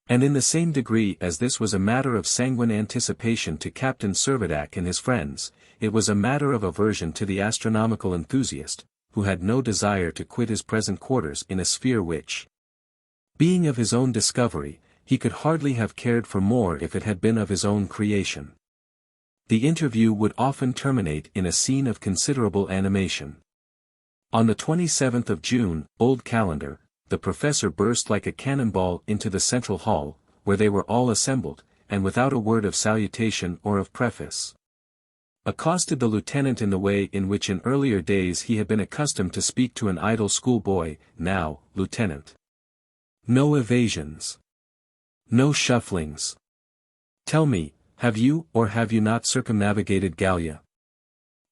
And in the same degree as this was a matter of sanguine anticipation to Captain Servadac and his friends, it was a matter of aversion to the astronomical enthusiast, who had no desire to quit his present quarters in a sphere which, being of his own discovery, he could hardly have cared for more if it had been of his own creation. The interview would often terminate in a scene of considerable animation. On the 27th of June, old calendar, the professor burst like a cannonball into the central hall, where they were all assembled, and without a word of salutation or of preface, accosted the lieutenant in the way in which in earlier days he had been accustomed to speak to an idle schoolboy. Now, Lieutenant. No evasions. No shufflings. Tell me, have you or have you not circumnavigated Gallia?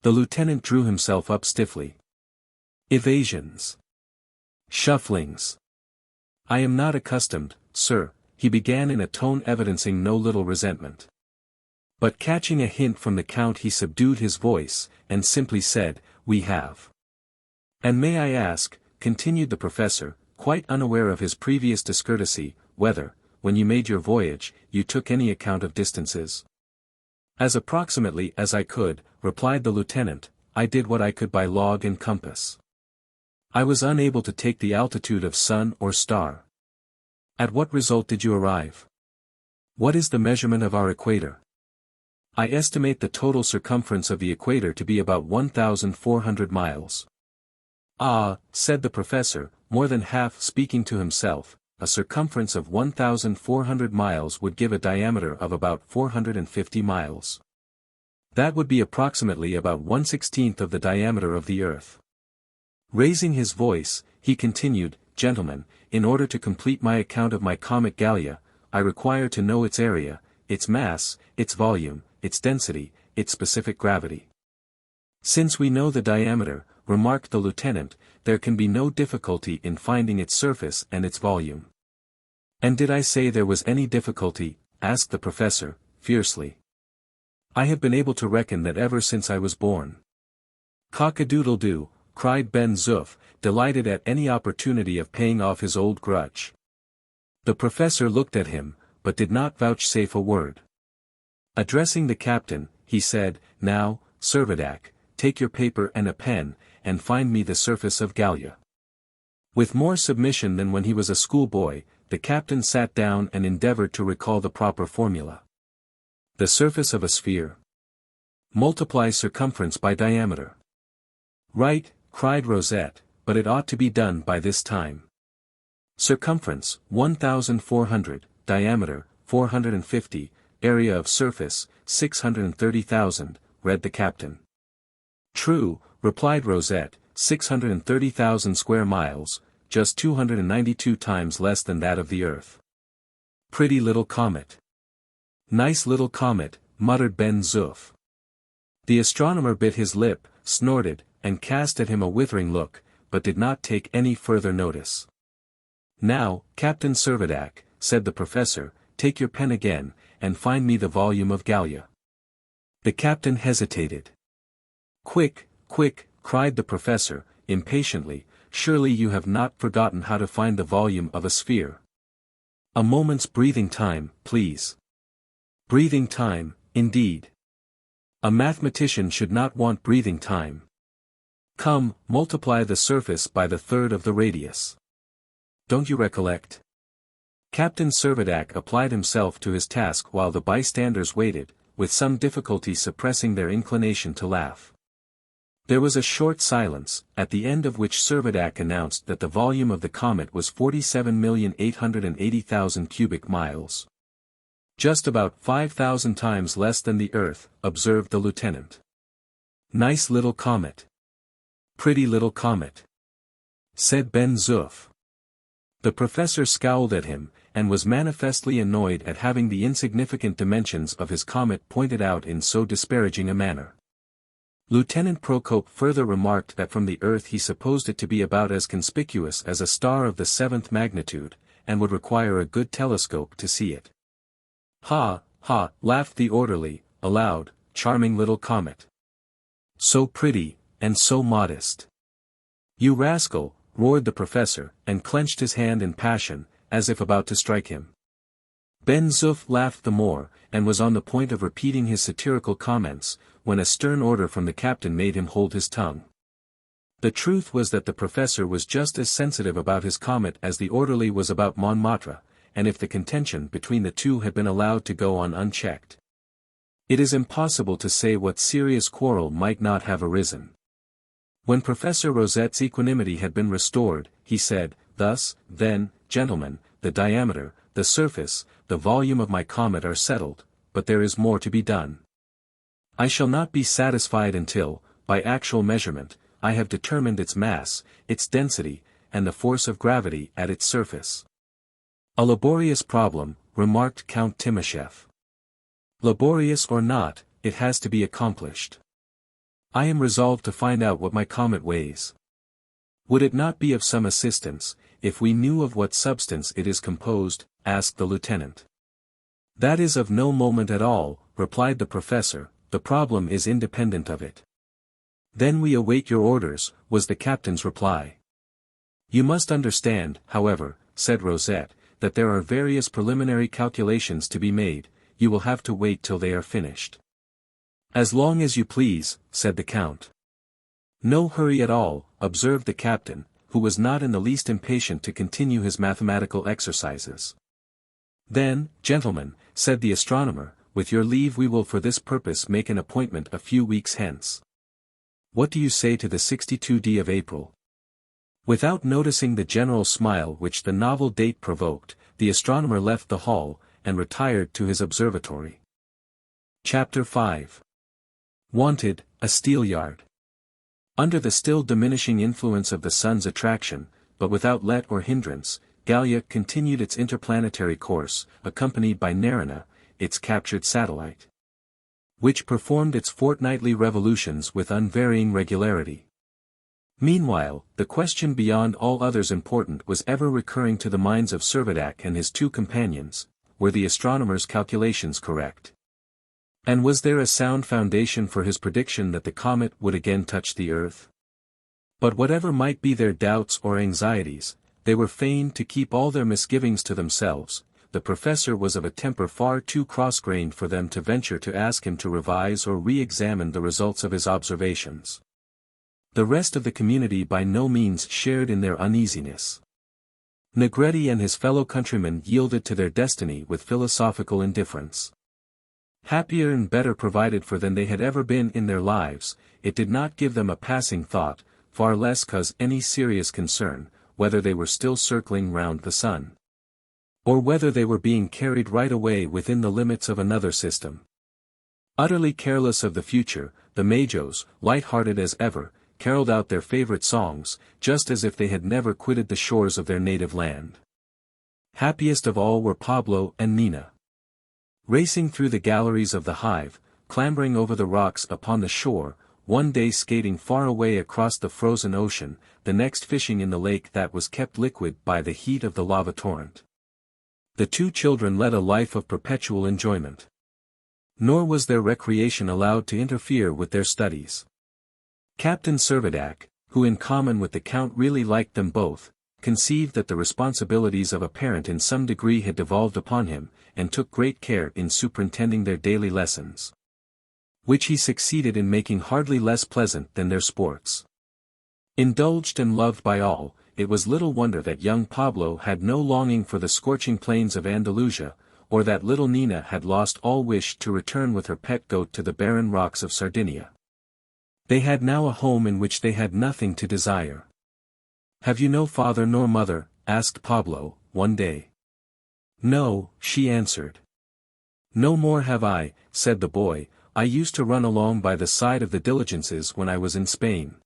The lieutenant drew himself up stiffly. Evasions. Shufflings. I am not accustomed, sir, he began in a tone evidencing no little resentment. But catching a hint from the count he subdued his voice, and simply said, we have. And may I ask, continued the professor, quite unaware of his previous discourtesy, whether, when you made your voyage, you took any account of distances? As approximately as I could, replied the lieutenant, I did what I could by log and compass. I was unable to take the altitude of sun or star. At what result did you arrive? What is the measurement of our equator? I estimate the total circumference of the equator to be about 1,400 miles. Ah, said the professor, more than half speaking to himself, a circumference of 1,400 miles would give a diameter of about 450 miles. That would be approximately about 1/16 of the diameter of the Earth. Raising his voice, he continued, "Gentlemen, in order to complete my account of my comet Gallia, I require to know its area, its mass, its volume, its density, its specific gravity." "Since we know the diameter," remarked the lieutenant, "there can be no difficulty in finding its surface and its volume." "And did I say there was any difficulty?" asked the professor, fiercely. "I have been able to reckon that ever since I was born." "Cock-a-doodle-doo," cried Ben Zoof, delighted at any opportunity of paying off his old grudge. The professor looked at him, but did not vouchsafe a word. Addressing the captain, he said, "Now, Servadac, take your paper and a pen, and find me the surface of Gallia." With more submission than when he was a schoolboy, the captain sat down and endeavored to recall the proper formula. The surface of a sphere. Multiply circumference by diameter. "Right," cried Rosette, "but it ought to be done by this time." "Circumference, 1,400, diameter, 450, area of surface, 630,000, read the captain. "True," replied Rosette, 630,000 square miles, just 292 times less than that of the Earth. "Pretty little comet." "Nice little comet," muttered Ben Zoof. The astronomer bit his lip, snorted, and cast at him a withering look, but did not take any further notice. "Now, Captain Servadac," said the professor, "take your pen again, and find me the volume of Gallia." The captain hesitated. "Quick, quick," cried the professor, impatiently, "surely you have not forgotten how to find the volume of a sphere. A moment's breathing time, please." "Breathing time, indeed. A mathematician should not want breathing time. Come, multiply the surface by the third of the radius. Don't you recollect?" Captain Servadac applied himself to his task while the bystanders waited, with some difficulty suppressing their inclination to laugh. There was a short silence, at the end of which Servadac announced that the volume of the comet was 47,880,000 cubic miles. "Just about 5,000 times less than the Earth," observed the lieutenant. "Nice little comet." "Pretty little comet," said Ben Zoof. The professor scowled at him, and was manifestly annoyed at having the insignificant dimensions of his comet pointed out in so disparaging a manner. Lieutenant Procope further remarked that from the Earth he supposed it to be about as conspicuous as a star of the 7th magnitude, and would require a good telescope to see it. "Ha, ha," laughed the orderly, aloud, "charming little comet. So pretty, and so modest." "You rascal," roared the professor, and clenched his hand in passion, as if about to strike him. Ben Zoof laughed the more, and was on the point of repeating his satirical comments, when a stern order from the captain made him hold his tongue. The truth was that the professor was just as sensitive about his comet as the orderly was about Montmartre, and if the contention between the two had been allowed to go on unchecked, it is impossible to say what serious quarrel might not have arisen. When Professor Rosette's equanimity had been restored, he said, "Thus, then, gentlemen, the diameter, the surface, the volume of my comet are settled, but there is more to be done. I shall not be satisfied until, by actual measurement, I have determined its mass, its density, and the force of gravity at its surface." "A laborious problem," remarked Count Timascheff. "Laborious or not, it has to be accomplished. I am resolved to find out what my comet weighs." "Would it not be of some assistance, if we knew of what substance it is composed?" asked the lieutenant. "That is of no moment at all," replied the professor, "the problem is independent of it." "Then we await your orders," was the captain's reply. "You must understand, however," said Rosette, "that there are various preliminary calculations to be made. You will have to wait till they are finished." "As long as you please," said the count. "No hurry at all," observed the captain, who was not in the least impatient to continue his mathematical exercises. "Then, gentlemen," said the astronomer, "with your leave we will for this purpose make an appointment a few weeks hence. What do you say to the 62d of April?" Without noticing the general smile which the novel date provoked, the astronomer left the hall, and retired to his observatory. Chapter 5. Wanted, a Steelyard. Under the still diminishing influence of the sun's attraction, but without let or hindrance, Gallia continued its interplanetary course, accompanied by Nerina, its captured satellite, which performed its fortnightly revolutions with unvarying regularity. Meanwhile, the question beyond all others important was ever recurring to the minds of Servadac and his two companions: were the astronomer's calculations correct? And was there a sound foundation for his prediction that the comet would again touch the Earth? But whatever might be their doubts or anxieties, they were fain to keep all their misgivings to themselves. The professor was of a temper far too cross-grained for them to venture to ask him to revise or re-examine the results of his observations. The rest of the community by no means shared in their uneasiness. Negretti and his fellow countrymen yielded to their destiny with philosophical indifference. Happier and better provided for than they had ever been in their lives, it did not give them a passing thought, far less cause any serious concern, whether they were still circling round the sun, or whether they were being carried right away within the limits of another system. Utterly careless of the future, the Majos, light-hearted as ever, caroled out their favorite songs, just as if they had never quitted the shores of their native land. Happiest of all were Pablo and Nina. Racing through the galleries of the hive, clambering over the rocks upon the shore, one day skating far away across the frozen ocean, the next fishing in the lake that was kept liquid by the heat of the lava torrent. The two children led a life of perpetual enjoyment. Nor was their recreation allowed to interfere with their studies. Captain Servadac, who in common with the Count really liked them both, conceived that the responsibilities of a parent in some degree had devolved upon him, and took great care in superintending their daily lessons, which he succeeded in making hardly less pleasant than their sports. Indulged and loved by all, it was little wonder that young Pablo had no longing for the scorching plains of Andalusia, or that little Nina had lost all wish to return with her pet goat to the barren rocks of Sardinia. They had now a home in which they had nothing to desire. "Have you no father nor mother?" asked Pablo, one day. "No," she answered. "No more have I," said the boy. "I used to run along by the side of the diligences when I was in Spain."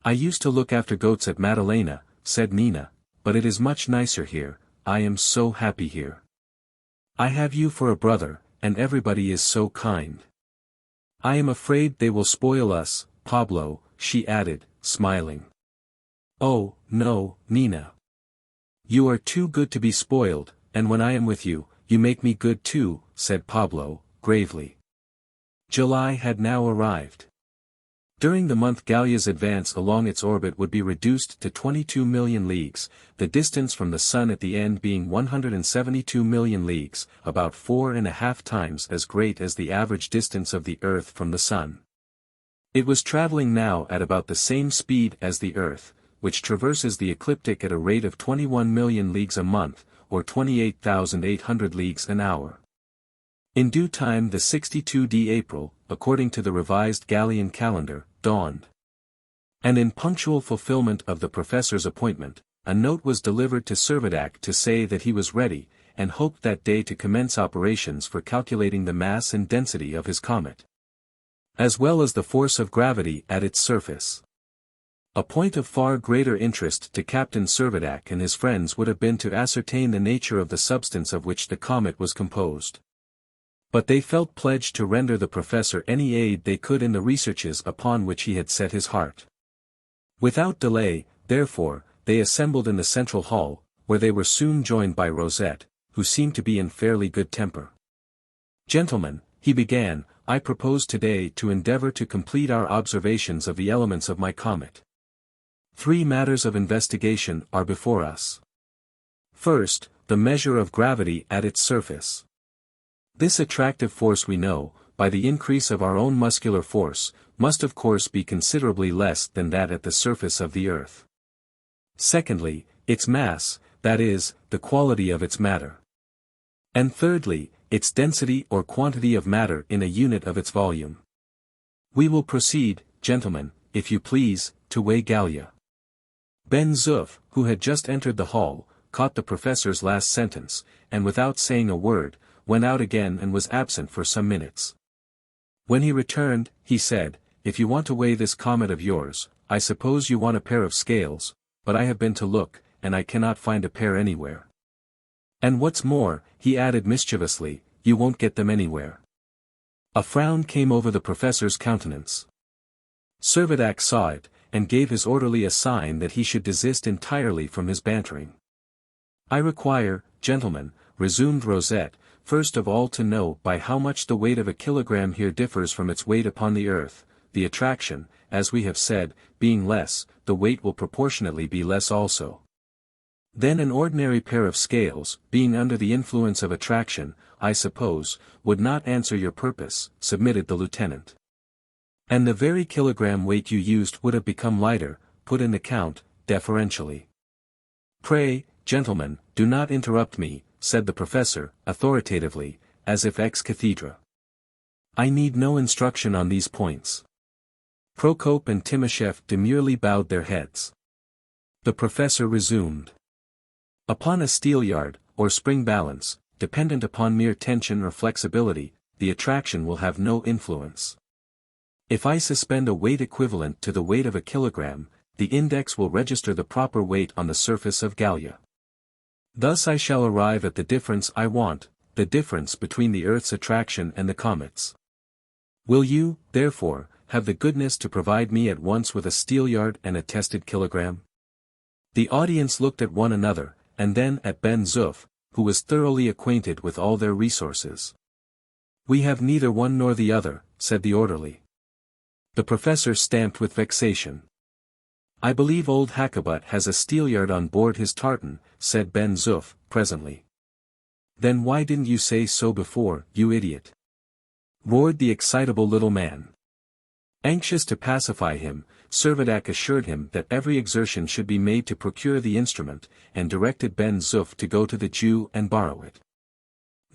"I used to look after goats at Madalena," said Nina, "but it is much nicer here. I am so happy here. I have you for a brother, and everybody is so kind. I am afraid they will spoil us, Pablo," she added, smiling. "Oh, no, Nina. You are too good to be spoiled, and when I am with you, you make me good too," said Pablo, gravely. July had now arrived. During the month Gallia's advance along its orbit would be reduced to 22 million leagues, the distance from the Sun at the end being 172 million leagues, about 4.5 times as great as the average distance of the Earth from the Sun. It was traveling now at about the same speed as the Earth, which traverses the ecliptic at a rate of 21 million leagues a month, or 28,800 leagues an hour. In due time the 62d April, according to the revised Gallian calendar, dawned. And in punctual fulfillment of the professor's appointment, a note was delivered to Servadac to say that he was ready, and hoped that day to commence operations for calculating the mass and density of his comet, as well as the force of gravity at its surface. A point of far greater interest to Captain Servadac and his friends would have been to ascertain the nature of the substance of which the comet was composed. But they felt pledged to render the professor any aid they could in the researches upon which he had set his heart. Without delay, therefore, they assembled in the central hall, where they were soon joined by Rosette, who seemed to be in fairly good temper. "Gentlemen," he began, "I propose today to endeavor to complete our observations of the elements of my comet. 3 matters of investigation are before us. First, the measure of gravity at its surface. This attractive force we know, by the increase of our own muscular force, must of course be considerably less than that at the surface of the Earth. Secondly, its mass, that is, the quality of its matter. And thirdly, its density or quantity of matter in a unit of its volume. We will proceed, gentlemen, if you please, to weigh Gallia. Ben Zoof, who had just entered the hall, caught the professor's last sentence, and without saying a word, went out again and was absent for some minutes. When he returned, he said, "If you want to weigh this comet of yours, I suppose you want a pair of scales, but I have been to look, and I cannot find a pair anywhere. And what's more," he added mischievously, "you won't get them anywhere." A frown came over the professor's countenance. Servadac saw it, and gave his orderly a sign that he should desist entirely from his bantering. "I require, gentlemen," resumed Rosette, "first of all to know by how much the weight of a kilogram here differs from its weight upon the earth. The attraction, as we have said, being less, the weight will proportionately be less also. Then an ordinary pair of scales, being under the influence of attraction, I suppose, would not answer your purpose," submitted the lieutenant. "And the very kilogram weight you used would have become lighter," put in the count, deferentially. "Pray, gentlemen, do not interrupt me," said the professor, authoritatively, as if ex cathedra. "I need no instruction on these points." Procope and Timoshev demurely bowed their heads. The professor resumed. "Upon a steelyard, or spring balance, dependent upon mere tension or flexibility, the attraction will have no influence. If I suspend a weight equivalent to the weight of a kilogram, the index will register the proper weight on the surface of Gallia. Thus I shall arrive at the difference I want, the difference between the Earth's attraction and the comet's. Will you, therefore, have the goodness to provide me at once with a steelyard and a tested kilogram?" The audience looked at one another, and then at Ben Zoof, who was thoroughly acquainted with all their resources. "We have neither one nor the other," said the orderly. The professor stamped with vexation. "I believe old Hackabut has a steelyard on board his tartan," said Ben Zoof, presently. "Then why didn't you say so before, you idiot?" roared the excitable little man. Anxious to pacify him, Servadac assured him that every exertion should be made to procure the instrument, and directed Ben Zoof to go to the Jew and borrow it.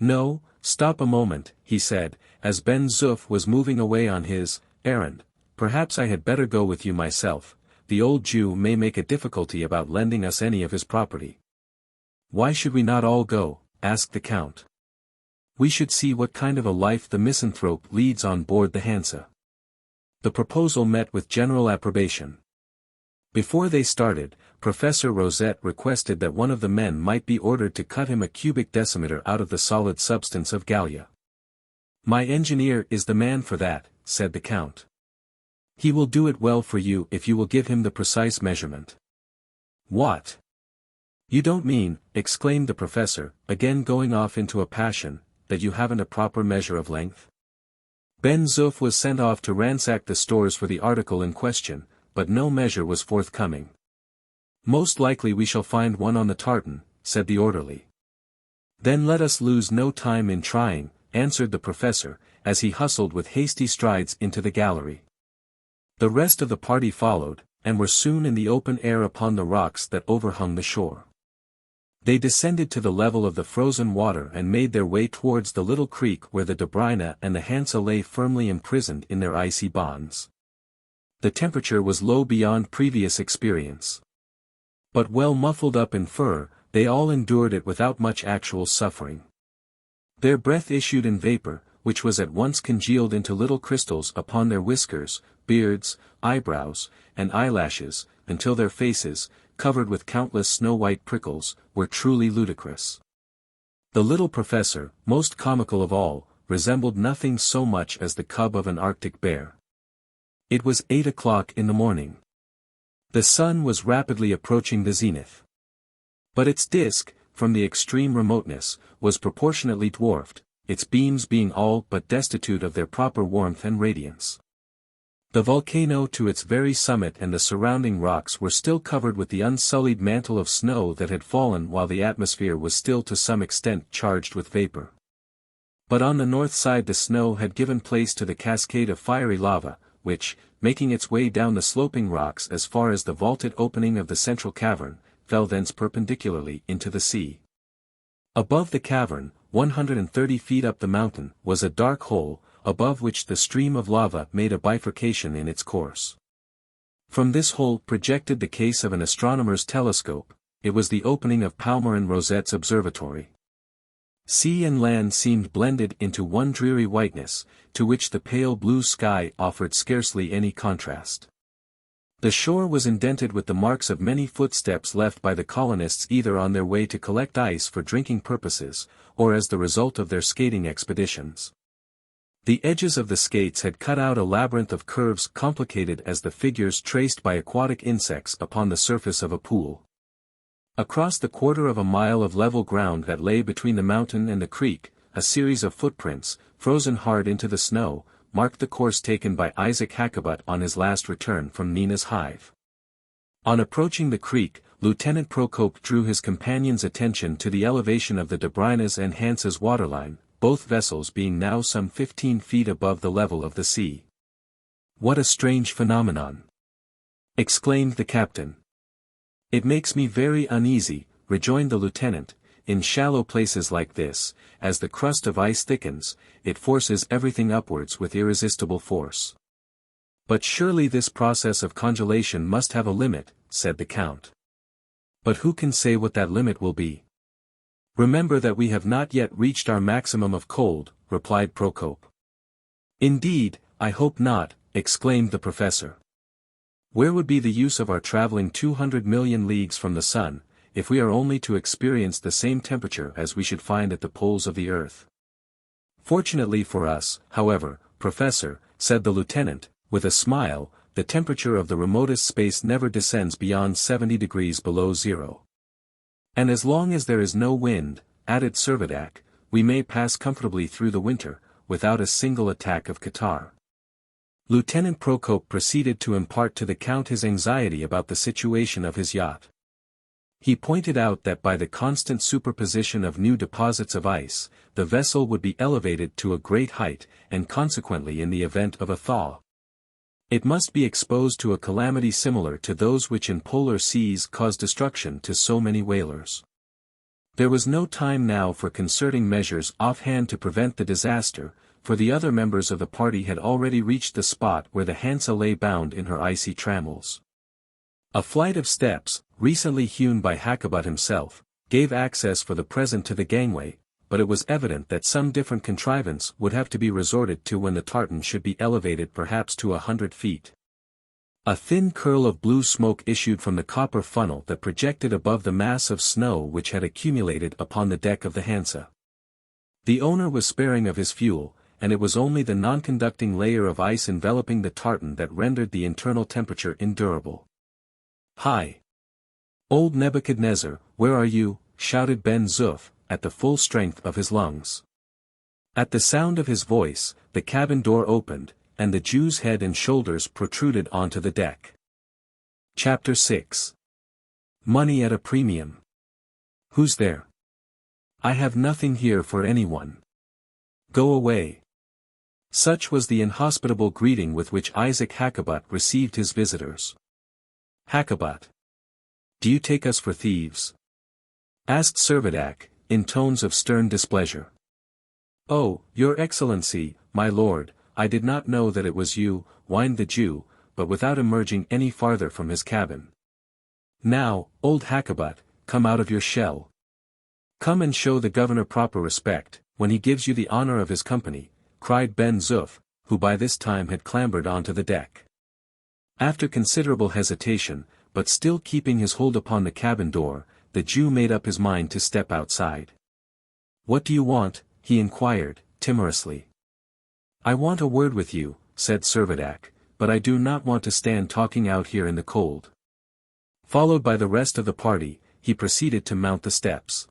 "No, stop a moment," he said, as Ben Zoof was moving away on his errand, "perhaps I had better go with you myself. The old Jew may make a difficulty about lending us any of his property." "Why should we not all go?" asked the Count. "We should see what kind of a life the misanthrope leads on board the Hansa." The proposal met with general approbation. Before they started, Professor Rosette requested that one of the men might be ordered to cut him a cubic decimeter out of the solid substance of Gallia. "My engineer is the man for that," said the Count. "He will do it well for you if you will give him the precise measurement." "What? You don't mean," exclaimed the professor, again going off into a passion, "that you haven't a proper measure of length?" Ben Zoof was sent off to ransack the stores for the article in question, but no measure was forthcoming. "Most likely we shall find one on the tartan," said the orderly. "Then let us lose no time in trying," answered the professor, as he hustled with hasty strides into the gallery. The rest of the party followed, and were soon in the open air upon the rocks that overhung the shore. They descended to the level of the frozen water and made their way towards the little creek where the Dobryna and the Hansa lay firmly imprisoned in their icy bonds. The temperature was low beyond previous experience. But well muffled up in fur, they all endured it without much actual suffering. Their breath issued in vapor, which was at once congealed into little crystals upon their whiskers, beards, eyebrows, and eyelashes, until their faces, covered with countless snow-white prickles, were truly ludicrous. The little professor, most comical of all, resembled nothing so much as the cub of an Arctic bear. It was 8 o'clock in the morning. The sun was rapidly approaching the zenith. But its disk, from the extreme remoteness, was proportionately dwarfed, its beams being all but destitute of their proper warmth and radiance. The volcano to its very summit and the surrounding rocks were still covered with the unsullied mantle of snow that had fallen while the atmosphere was still to some extent charged with vapor. But on the north side the snow had given place to the cascade of fiery lava, which, making its way down the sloping rocks as far as the vaulted opening of the central cavern, fell thence perpendicularly into the sea. Above the cavern, 130 feet up the mountain, was a dark hole, above which the stream of lava made a bifurcation in its course. From this hole projected the case of an astronomer's telescope. It was the opening of Palmyrin Rosette's observatory. Sea and land seemed blended into one dreary whiteness, to which the pale blue sky offered scarcely any contrast. The shore was indented with the marks of many footsteps left by the colonists either on their way to collect ice for drinking purposes, or as the result of their skating expeditions. The edges of the skates had cut out a labyrinth of curves complicated as the figures traced by aquatic insects upon the surface of a pool. Across the quarter of a mile of level ground that lay between the mountain and the creek, a series of footprints, frozen hard into the snow, marked the course taken by Isaac Hakkabut on his last return from Nina's hive. On approaching the creek, Lieutenant Procope drew his companion's attention to the elevation of the Dobryna's and Hansa's waterline, both vessels being now some 15 feet above the level of the sea. "What a strange phenomenon!" exclaimed the captain. "It makes me very uneasy," rejoined the lieutenant. "In shallow places like this, as the crust of ice thickens, it forces everything upwards with irresistible force." "But surely this process of congelation must have a limit," said the count. "But who can say what that limit will be?" "Remember that we have not yet reached our maximum of cold," replied Procope. "Indeed, I hope not," exclaimed the professor. "Where would be the use of our traveling 200 million leagues from the sun, if we are only to experience the same temperature as we should find at the poles of the earth?" "Fortunately for us, however, Professor," said the lieutenant, with a smile, "the temperature of the remotest space never descends beyond 70 degrees below zero. And as long as there is no wind," added Servadac, "we may pass comfortably through the winter, without a single attack of catarrh." Lieutenant Procope proceeded to impart to the count his anxiety about the situation of his yacht. He pointed out that by the constant superposition of new deposits of ice, the vessel would be elevated to a great height, and consequently in the event of a thaw, it must be exposed to a calamity similar to those which in polar seas cause destruction to so many whalers. There was no time now for concerting measures offhand to prevent the disaster, for the other members of the party had already reached the spot where the Hansa lay bound in her icy trammels. A flight of steps, recently hewn by Hakkabut himself, gave access for the present to the gangway, but it was evident that some different contrivance would have to be resorted to when the tartan should be elevated perhaps to 100 feet. A thin curl of blue smoke issued from the copper funnel that projected above the mass of snow which had accumulated upon the deck of the Hansa. The owner was sparing of his fuel, and it was only the non-conducting layer of ice enveloping the tartan that rendered the internal temperature endurable. "Hi! Old Nebuchadnezzar, where are you?" shouted Ben Zoof, at the full strength of his lungs. At the sound of his voice, the cabin door opened, and the Jew's head and shoulders protruded onto the deck. Chapter 6. Money at a premium. "Who's there?" "I have nothing here for anyone. Go away." Such was the inhospitable greeting with which Isaac Hakkabut received his visitors. "Hakkabut! Do you take us for thieves?" asked Servadac, in tones of stern displeasure. "Oh, your Excellency, my lord, I did not know that it was you," whined the Jew, but without emerging any farther from his cabin. "Now, old Hakkabut, come out of your shell. Come and show the governor proper respect, when he gives you the honor of his company," cried Ben Zoof, who by this time had clambered onto the deck. After considerable hesitation, but still keeping his hold upon the cabin door, the Jew made up his mind to step outside. "What do you want?" he inquired, timorously. "I want a word with you," said Servadac, "but I do not want to stand talking out here in the cold." Followed by the rest of the party, he proceeded to mount the steps.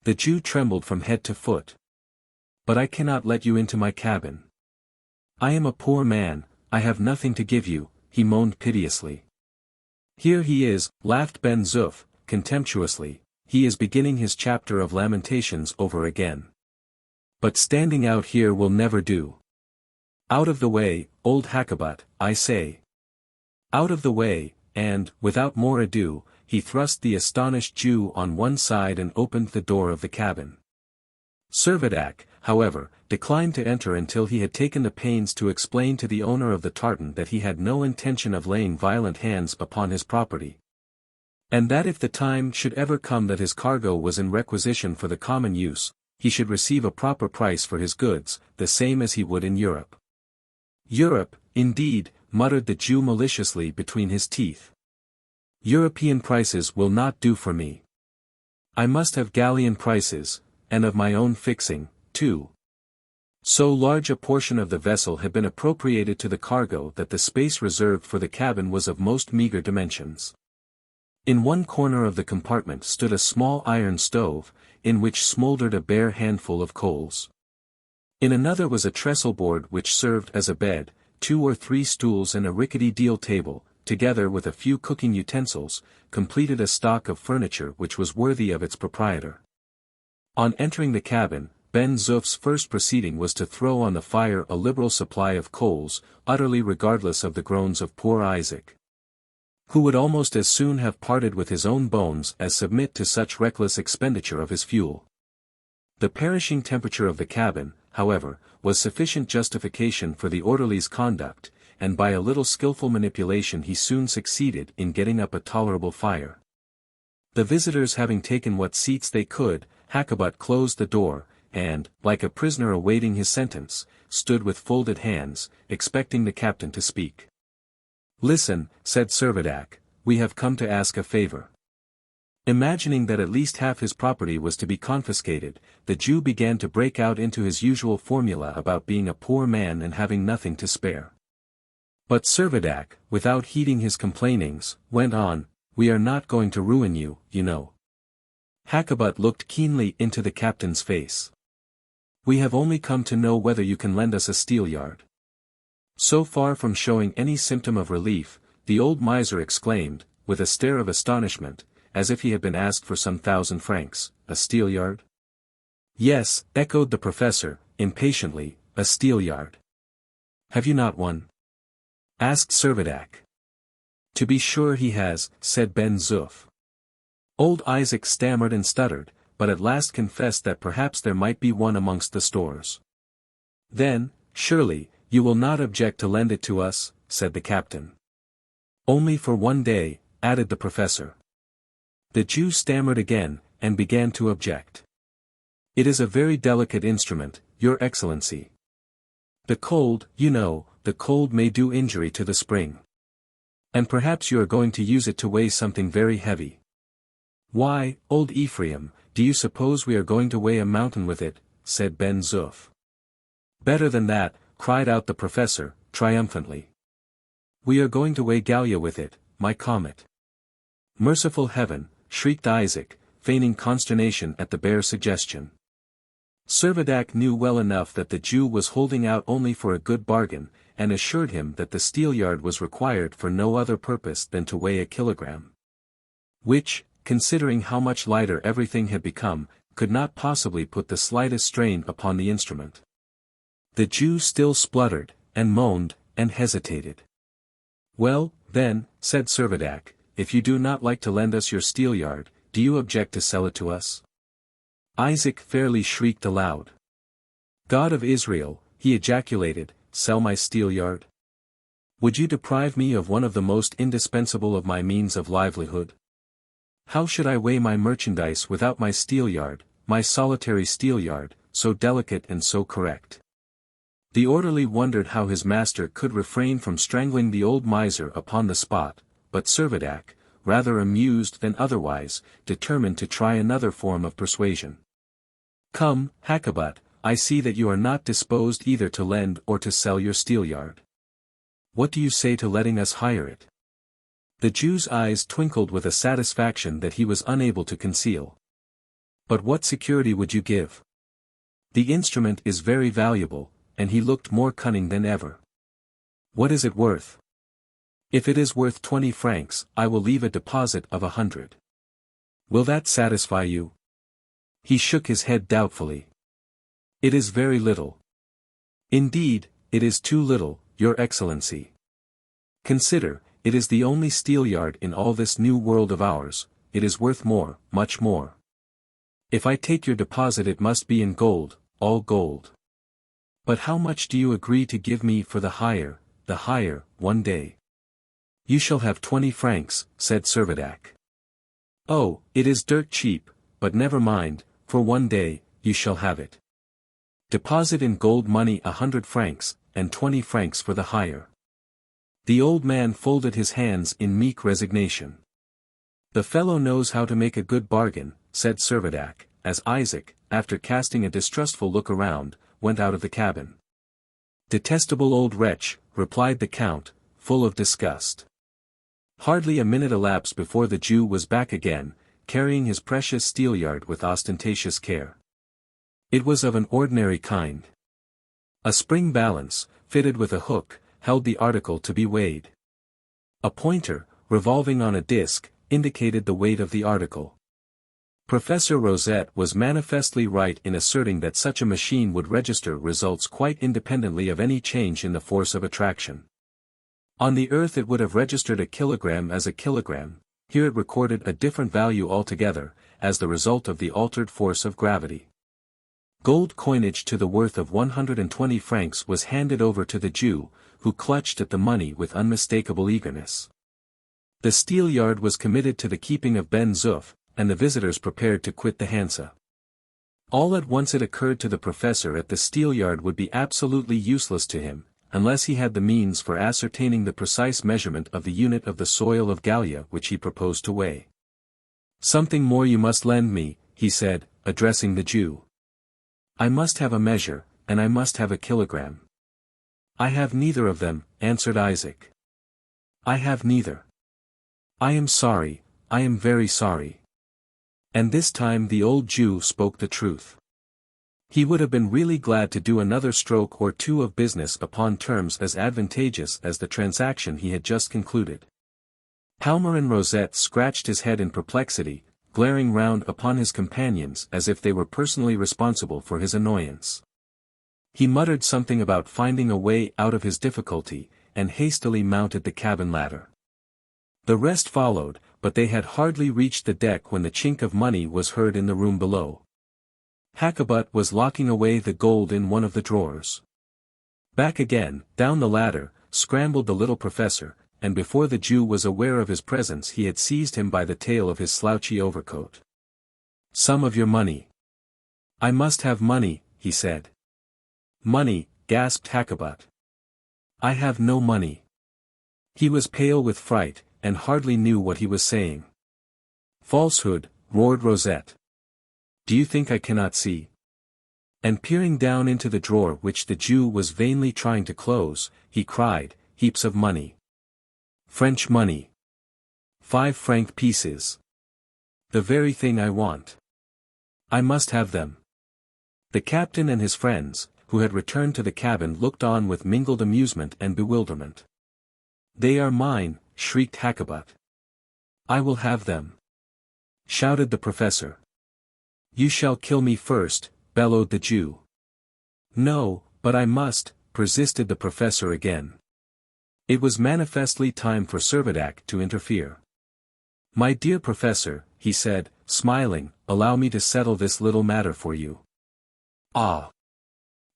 The Jew trembled from head to foot. "But I cannot let you into my cabin. I am a poor man, I have nothing to give you," he moaned piteously. "Here he is," laughed Ben Zoof, contemptuously, "he is beginning his chapter of lamentations over again. But standing out here will never do. Out of the way, old Hakkabut, I say. Out of the way," and, without more ado, he thrust the astonished Jew on one side and opened the door of the cabin. Servadac, however, declined to enter until he had taken the pains to explain to the owner of the tartan that he had no intention of laying violent hands upon his property, and that if the time should ever come that his cargo was in requisition for the common use, he should receive a proper price for his goods, the same as he would in Europe. Europe, indeed, muttered the Jew maliciously between his teeth. European prices will not do for me. I must have Gallian prices, and of my own fixing, too. So large a portion of the vessel had been appropriated to the cargo that the space reserved for the cabin was of most meager dimensions. In one corner of the compartment stood a small iron stove, in which smouldered a bare handful of coals. In another was a trestle board which served as a bed, 2 or 3 stools and a rickety deal table, together with a few cooking utensils, completed a stock of furniture which was worthy of its proprietor. On entering the cabin, Ben Zoof's first proceeding was to throw on the fire a liberal supply of coals, utterly regardless of the groans of poor Isaac, who would almost as soon have parted with his own bones as submit to such reckless expenditure of his fuel. The perishing temperature of the cabin, however, was sufficient justification for the orderly's conduct, and by a little skillful manipulation he soon succeeded in getting up a tolerable fire. The visitors having taken what seats they could, Hakkabut closed the door, and, like a prisoner awaiting his sentence, stood with folded hands, expecting the captain to speak. "Listen," said Servadac, "we have come to ask a favor." Imagining that at least half his property was to be confiscated, the Jew began to break out into his usual formula about being a poor man and having nothing to spare. But Servadac, without heeding his complainings, went on, "We are not going to ruin you, you know." Hakkabut looked keenly into the captain's face. "We have only come to know whether you can lend us a steelyard." So far from showing any symptom of relief, the old miser exclaimed, with a stare of astonishment, as if he had been asked for some 1,000 francs, "A steelyard?" "Yes," echoed the professor, impatiently, "a steelyard." "Have you not one?" asked Servadac. "To be sure he has," said Ben Zoof. Old Isaac stammered and stuttered, but at last confessed that perhaps there might be one amongst the stores. "Then, surely, you will not object to lend it to us," said the captain. "Only for one day," added the professor. The Jew stammered again, and began to object. "It is a very delicate instrument, your Excellency. The cold, you know, the cold may do injury to the spring. And perhaps you are going to use it to weigh something very heavy." "Why, old Ephraim, do you suppose we are going to weigh a mountain with it?" said Ben Zoof. "Better than that," cried out the professor, triumphantly. "We are going to weigh Gallia with it, my comet." "Merciful heaven," shrieked Isaac, feigning consternation at the bare suggestion. Servadac knew well enough that the Jew was holding out only for a good bargain, and assured him that the steelyard was required for no other purpose than to weigh a kilogram. Which, considering how much lighter everything had become, could not possibly put the slightest strain upon the instrument. The Jew still spluttered, and moaned, and hesitated. "Well, then," said Servadac, "if you do not like to lend us your steelyard, do you object to sell it to us?" Isaac fairly shrieked aloud. "God of Israel," he ejaculated, "sell my steelyard? Would you deprive me of one of the most indispensable of my means of livelihood? How should I weigh my merchandise without my steelyard, my solitary steelyard, so delicate and so correct?" The orderly wondered how his master could refrain from strangling the old miser upon the spot, but Servadac, rather amused than otherwise, determined to try another form of persuasion. "Come, Hakkabut, I see that you are not disposed either to lend or to sell your steelyard. What do you say to letting us hire it?" The Jew's eyes twinkled with a satisfaction that he was unable to conceal. "But what security would you give? The instrument is very valuable," and he looked more cunning than ever. "What is it worth?" "If it is worth 20 francs, I will leave a deposit of 100. Will that satisfy you?" He shook his head doubtfully. "It is very little." "Indeed, it is too little, your Excellency. Consider, it is the only steelyard in all this new world of ours, it is worth more, much more. If I take your deposit it must be in gold, all gold. But how much do you agree to give me for the hire, 1 day? You shall have 20 francs, said Servadac. Oh, it is dirt cheap, but never mind, for 1 day, you shall have it. Deposit in gold money 100 francs, and 20 francs for the hire. The old man folded his hands in meek resignation. The fellow knows how to make a good bargain, said Servadac, as Isaac, after casting a distrustful look around, went out of the cabin. Detestable old wretch, replied the Count, full of disgust. Hardly a minute elapsed before the Jew was back again, carrying his precious steelyard with ostentatious care. It was of an ordinary kind. A spring balance, fitted with a hook, held the article to be weighed. A pointer, revolving on a disc, indicated the weight of the article. Professor Rosette was manifestly right in asserting that such a machine would register results quite independently of any change in the force of attraction. On the Earth it would have registered a kilogram as a kilogram, here it recorded a different value altogether, as the result of the altered force of gravity. Gold coinage to the worth of 120 francs was handed over to the Jew, who clutched at the money with unmistakable eagerness. The steelyard was committed to the keeping of Ben Zoof, and the visitors prepared to quit the Hansa. All at once it occurred to the professor that the steelyard would be absolutely useless to him, unless he had the means for ascertaining the precise measurement of the unit of the soil of Gallia which he proposed to weigh. Something more you must lend me, he said, addressing the Jew. I must have a measure, and I must have a kilogram. I have neither of them, answered Isaac. I have neither. I am sorry, I am very sorry. And this time the old Jew spoke the truth. He would have been really glad to do another stroke or two of business upon terms as advantageous as the transaction he had just concluded. Palmyrin Rosette scratched his head in perplexity, glaring round upon his companions as if they were personally responsible for his annoyance. He muttered something about finding a way out of his difficulty, and hastily mounted the cabin ladder. The rest followed, but they had hardly reached the deck when the chink of money was heard in the room below. Hackabut was locking away the gold in one of the drawers. Back again, down the ladder, scrambled the little professor, and before the Jew was aware of his presence he had seized him by the tail of his slouchy overcoat. Some of your money. I must have money, he said. Money, gasped Hackabut. I have no money. He was pale with fright, and hardly knew what he was saying. Falsehood, roared Rosette. Do you think I cannot see? And peering down into the drawer which the Jew was vainly trying to close, he cried, heaps of money. French money. 5-franc pieces. The very thing I want. I must have them. The captain and his friends, who had returned to the cabin, looked on with mingled amusement and bewilderment. They are mine, shrieked Hackabut. I will have them. Shouted the professor. You shall kill me first, bellowed the Jew. No, but I must, persisted the professor again. It was manifestly time for Servadac to interfere. My dear professor, he said, smiling, allow me to settle this little matter for you. Ah!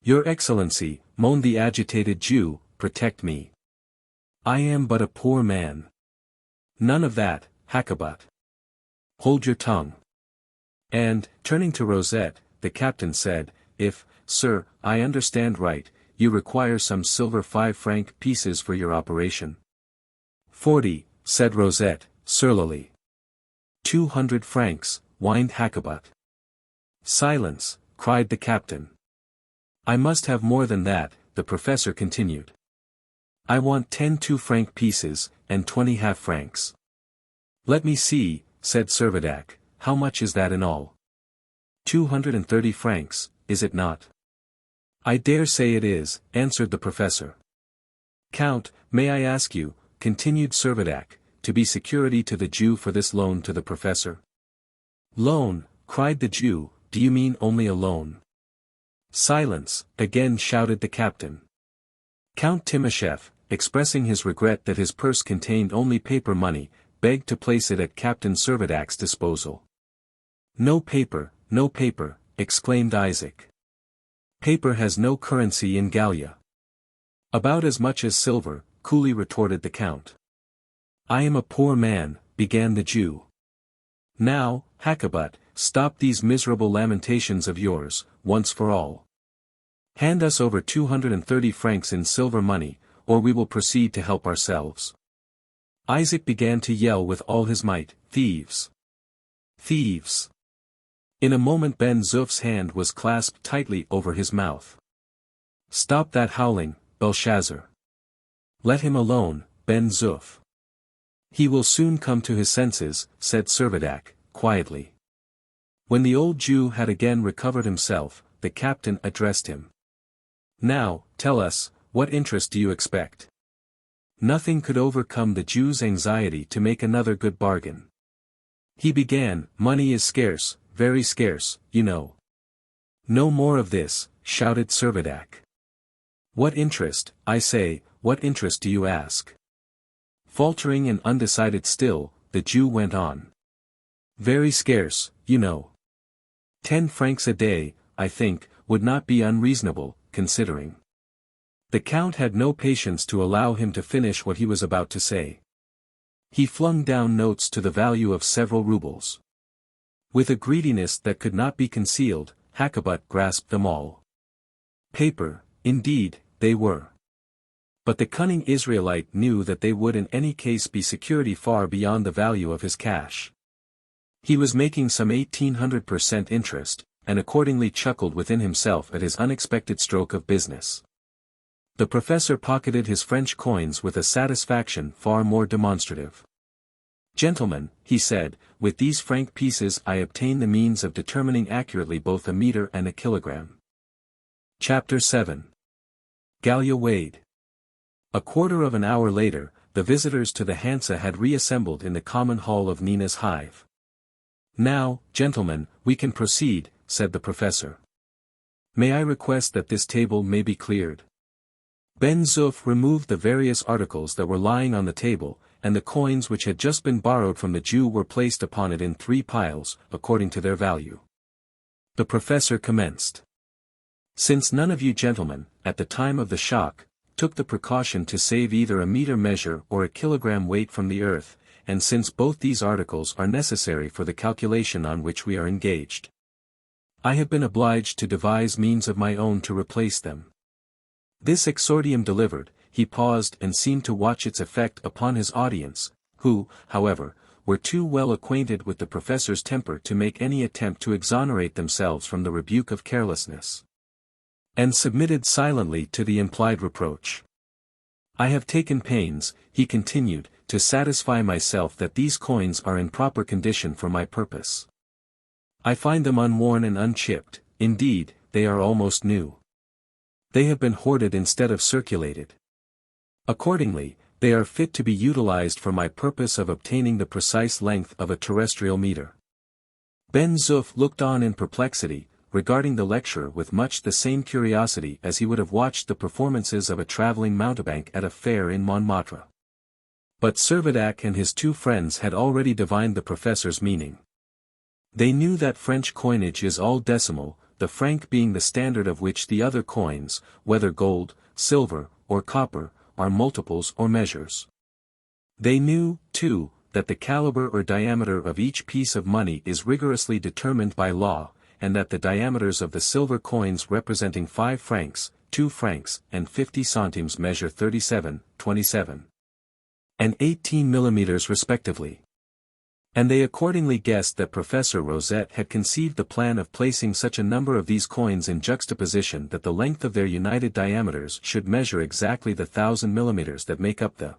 Your Excellency, moaned the agitated Jew, protect me. I am but a poor man. None of that, Hackabut. Hold your tongue. And, turning to Rosette, the captain said, if, sir, I understand right, you require some silver 5-franc pieces for your operation. 40, said Rosette, surlily. 200 francs, whined Hackabut. Silence, cried the captain. I must have more than that, the professor continued. I want 10 2-franc pieces, and 20 half-francs. Let me see, said Servadac, how much is that in all? 230 francs, is it not? I dare say it is, answered the professor. Count, may I ask you, continued Servadac, to be security to the Jew for this loan to the professor? Loan, cried the Jew, do you mean only a loan? Silence, again shouted the captain. Count Timoshev, expressing his regret that his purse contained only paper money, begged to place it at Captain Servadac's disposal. No paper, no paper, exclaimed Isaac. Paper has no currency in Gallia. About as much as silver, coolly retorted the Count. I am a poor man, began the Jew. Now, Hackabut, stop these miserable lamentations of yours, once for all. Hand us over 230 francs in silver money, or we will proceed to help ourselves. Isaac began to yell with all his might, thieves! Thieves! In a moment Ben Zoof's hand was clasped tightly over his mouth. Stop that howling, Belshazzar. Let him alone, Ben Zoof. He will soon come to his senses, said Servadac, quietly. When the old Jew had again recovered himself, the captain addressed him. Now, tell us, what interest do you expect? Nothing could overcome the Jew's anxiety to make another good bargain. He began, money is scarce, very scarce, you know. No more of this, shouted Servadac. What interest, I say, what interest do you ask? Faltering and undecided still, the Jew went on. Very scarce, you know. 10 francs a day, I think, would not be unreasonable, considering. The Count had no patience to allow him to finish what he was about to say. He flung down notes to the value of several roubles. With a greediness that could not be concealed, Hackabut grasped them all. Paper, indeed, they were. But the cunning Israelite knew that they would in any case be security far beyond the value of his cash. He was making some 1800% interest, and accordingly chuckled within himself at his unexpected stroke of business. The professor pocketed his French coins with a satisfaction far more demonstrative. Gentlemen, he said, with these franc pieces I obtain the means of determining accurately both a meter and a kilogram. Chapter 7. Gallia weighed. A quarter of an hour later, the visitors to the Hansa had reassembled in the common hall of Nina's hive. Now, gentlemen, we can proceed, said the professor. May I request that this table may be cleared? Ben Zoof removed the various articles that were lying on the table, and the coins which had just been borrowed from the Jew were placed upon it in 3 piles, according to their value. The professor commenced. Since none of you gentlemen, at the time of the shock, took the precaution to save either a meter measure or a kilogram weight from the earth, and since both these articles are necessary for the calculation on which we are engaged, I have been obliged to devise means of my own to replace them. This exordium delivered, he paused and seemed to watch its effect upon his audience, who, however, were too well acquainted with the professor's temper to make any attempt to exonerate themselves from the rebuke of carelessness, and submitted silently to the implied reproach. I have taken pains, he continued, to satisfy myself that these coins are in proper condition for my purpose. I find them unworn and unchipped, indeed, they are almost new. They have been hoarded instead of circulated. Accordingly, they are fit to be utilized for my purpose of obtaining the precise length of a terrestrial meter. Ben Zoof looked on in perplexity, regarding the lecturer with much the same curiosity as he would have watched the performances of a traveling mountebank at a fair in Montmartre. But Servadac and his 2 friends had already divined the professor's meaning. They knew that French coinage is all decimal, the franc being the standard of which the other coins, whether gold, silver, or copper, are multiples or measures. They knew, too, that the caliber or diameter of each piece of money is rigorously determined by law, and that the diameters of the silver coins representing 5 francs, 2 francs, and 50 centimes measure 37, 27, and 18 millimeters respectively. And they accordingly guessed that Professor Rosette had conceived the plan of placing such a number of these coins in juxtaposition that the length of their united diameters should measure exactly the 1,000 millimeters that make up the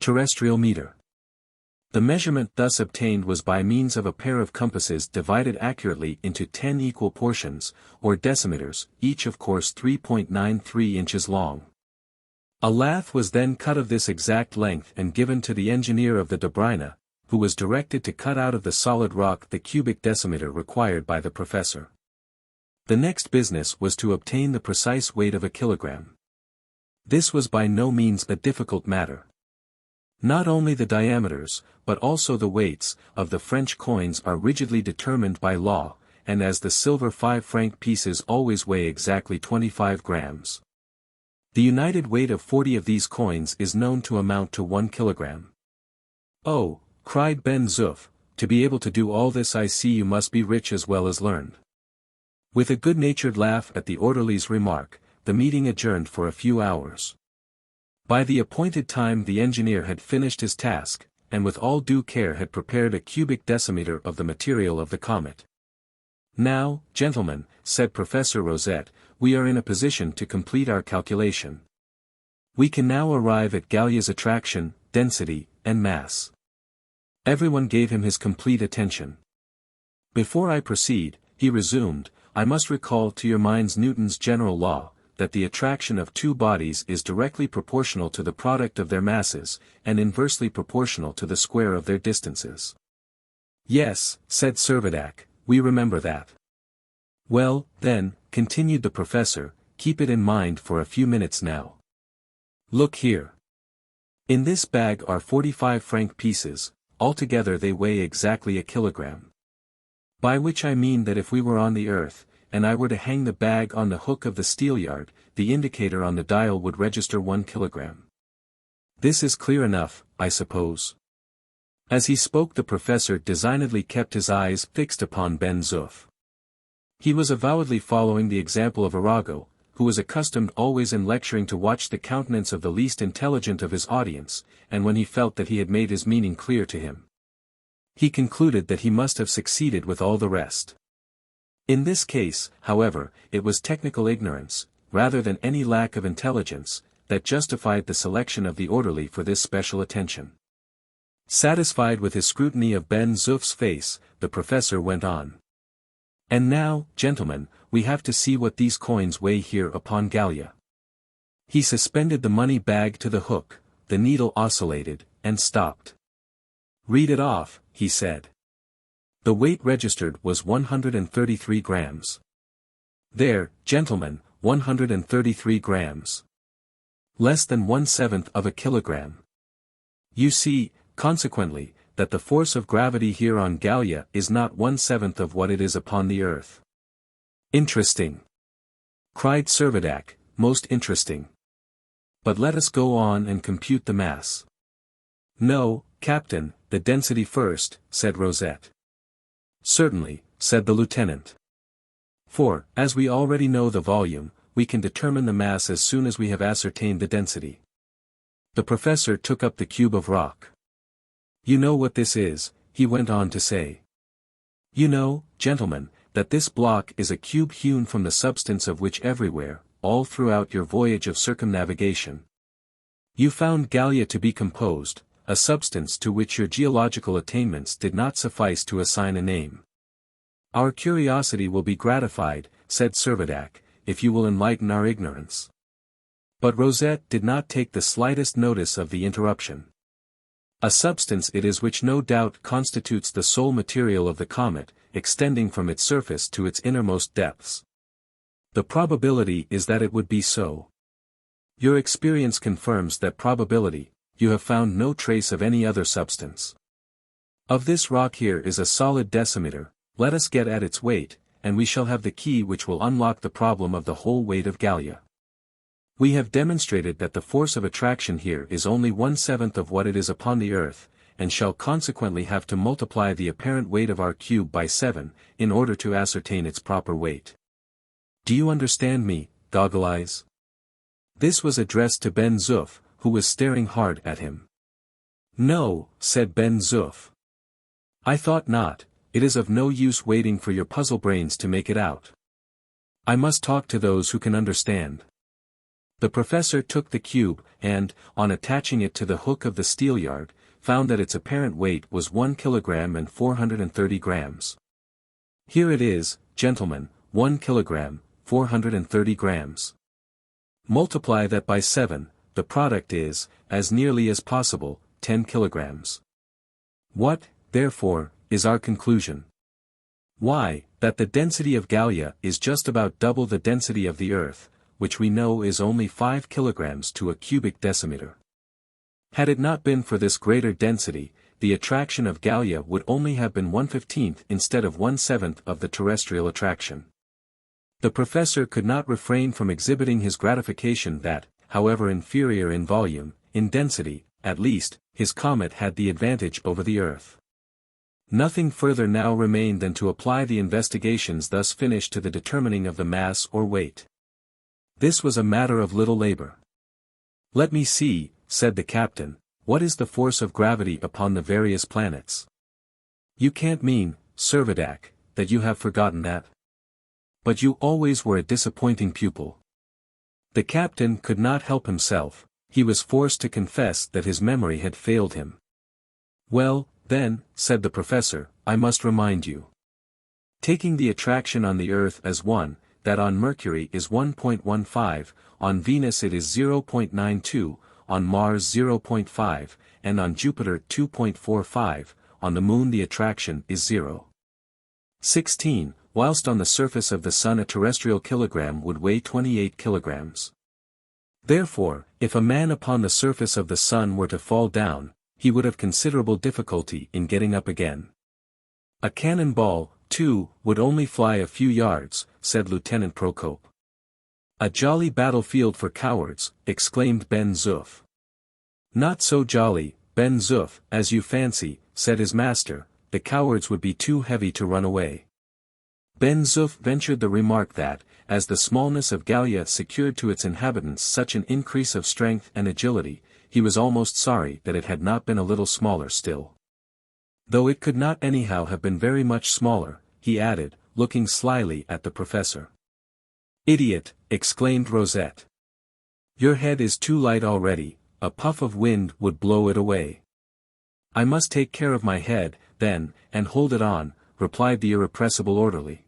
terrestrial meter. The measurement thus obtained was by means of a pair of compasses divided accurately into 10 equal portions, or decimeters, each of course 3.93 inches long. A lath was then cut of this exact length and given to the engineer of the Dobryna, who was directed to cut out of the solid rock the cubic decimeter required by the professor. The next business was to obtain the precise weight of a kilogram. This was by no means a difficult matter. Not only the diameters, but also the weights, of the French coins are rigidly determined by law, and as the silver 5-franc pieces always weigh exactly 25 grams. The united weight of 40 of these coins is known to amount to 1 kilogram. "Oh," cried Ben Zoof, "to be able to do all this I see you must be rich as well as learned." With a good-natured laugh at the orderly's remark, the meeting adjourned for a few hours. By the appointed time the engineer had finished his task, and with all due care had prepared a cubic decimeter of the material of the comet. "Now, gentlemen," said Professor Rosette, "we are in a position to complete our calculation. We can now arrive at Gallia's attraction, density, and mass." Everyone gave him his complete attention. "Before I proceed," he resumed, "I must recall to your minds Newton's general law, that the attraction of two bodies is directly proportional to the product of their masses, and inversely proportional to the square of their distances." "Yes," said Servadac, "we remember that." "Well, then," continued the professor, "keep it in mind for a few minutes now. Look here. In this bag are 45-franc pieces, altogether they weigh exactly a kilogram. By which I mean that if we were on the earth, and I were to hang the bag on the hook of the Steelyard, the indicator on the dial would register 1 kilogram. This is clear enough, I suppose." As he spoke the professor designedly kept his eyes fixed upon Ben Zoof. He was avowedly following the example of Arago, who was accustomed always in lecturing to watch the countenance of the least intelligent of his audience, and when he felt that he had made his meaning clear to him, he concluded that he must have succeeded with all the rest. In this case, however, it was technical ignorance, rather than any lack of intelligence, that justified the selection of the orderly for this special attention. Satisfied with his scrutiny of Ben Zoof's face, the professor went on. "And now, gentlemen, we have to see what these coins weigh here upon Gallia." He suspended the money bag to the hook, the needle oscillated, and stopped. "Read it off," he said. The weight registered was 133 grams. "There, gentlemen, 133 grams. Less than 1/7 of a kilogram. You see, consequently, that the force of gravity here on Gallia is not 1/7 of what it is upon the earth." "Interesting!" cried Servadac, "most interesting. But let us go on and compute the mass." "No, Captain, the density first," said Rosette. "Certainly," said the lieutenant. "For, as we already know the volume, we can determine the mass as soon as we have ascertained the density." The professor took up the cube of rock. "You know what this is," he went on to say. "You know, gentlemen, that this block is a cube hewn from the substance of which everywhere, all throughout your voyage of circumnavigation, you found Gallia to be composed, a substance to which your geological attainments did not suffice to assign a name. Our curiosity will be gratified," said Servadac, "if you will enlighten our ignorance." But Rosette did not take the slightest notice of the interruption. "A substance it is which no doubt constitutes the sole material of the comet, extending from its surface to its innermost depths. The probability is that it would be so. Your experience confirms that probability. You have found no trace of any other substance. Of this rock here is a solid decimeter, let us get at its weight, and we shall have the key which will unlock the problem of the whole weight of Gallia. We have demonstrated that the force of attraction here is only 1/7 of what it is upon the earth, and shall consequently have to multiply the apparent weight of our cube by 7, in order to ascertain its proper weight. Do you understand me, Goggle Eyes?" This was addressed to Ben Zoof, who was staring hard at him. "No," said Ben Zoof. "I thought not. It is of no use waiting for your puzzle brains to make it out. I must talk to those who can understand." The professor took the cube, and, on attaching it to the hook of the Steelyard, found that its apparent weight was 1 kilogram and 430 grams. "Here it is, gentlemen, 1 kilogram, 430 grams. Multiply that by 7, the product is, as nearly as possible, 10 kilograms. What, therefore, is our conclusion? Why, that the density of Gallia is just about double the density of the Earth, which we know is only 5 kilograms to a cubic decimeter. Had it not been for this greater density, the attraction of Gallia would only have been 1/15 instead of 1/7 of the terrestrial attraction. The professor could not refrain from exhibiting his gratification that, however inferior in volume, in density, at least, his comet had the advantage over the Earth. Nothing further now remained than to apply the investigations thus finished to the determining of the mass or weight. This was a matter of little labor. "Let me see," said the captain, "what is the force of gravity upon the various planets?" "You can't mean, Servadac, that you have forgotten that? But you always were a disappointing pupil." The captain could not help himself, he was forced to confess that his memory had failed him. "Well, then," said the professor, "I must remind you. Taking the attraction on the Earth as 1, that on Mercury is 1.15, on Venus it is 0.92, on Mars 0.5, and on Jupiter 2.45, on the Moon the attraction is 0.16, whilst on the surface of the Sun a terrestrial kilogram would weigh 28 kilograms. Therefore, if a man upon the surface of the Sun were to fall down, he would have considerable difficulty in getting up again. A cannon ball, too, would only fly a few yards," said Lieutenant Procope. "A jolly battlefield for cowards," exclaimed Ben Zoof. "Not so jolly, Ben Zoof, as you fancy," said his master, "the cowards would be too heavy to run away." Ben Zoof ventured the remark that, as the smallness of Gallia secured to its inhabitants such an increase of strength and agility, he was almost sorry that it had not been a little smaller still. "Though it could not anyhow have been very much smaller," he added, looking slyly at the professor. "Idiot!" exclaimed Rosette. "Your head is too light already, a puff of wind would blow it away." "I must take care of my head, then, and hold it on," replied the irrepressible orderly.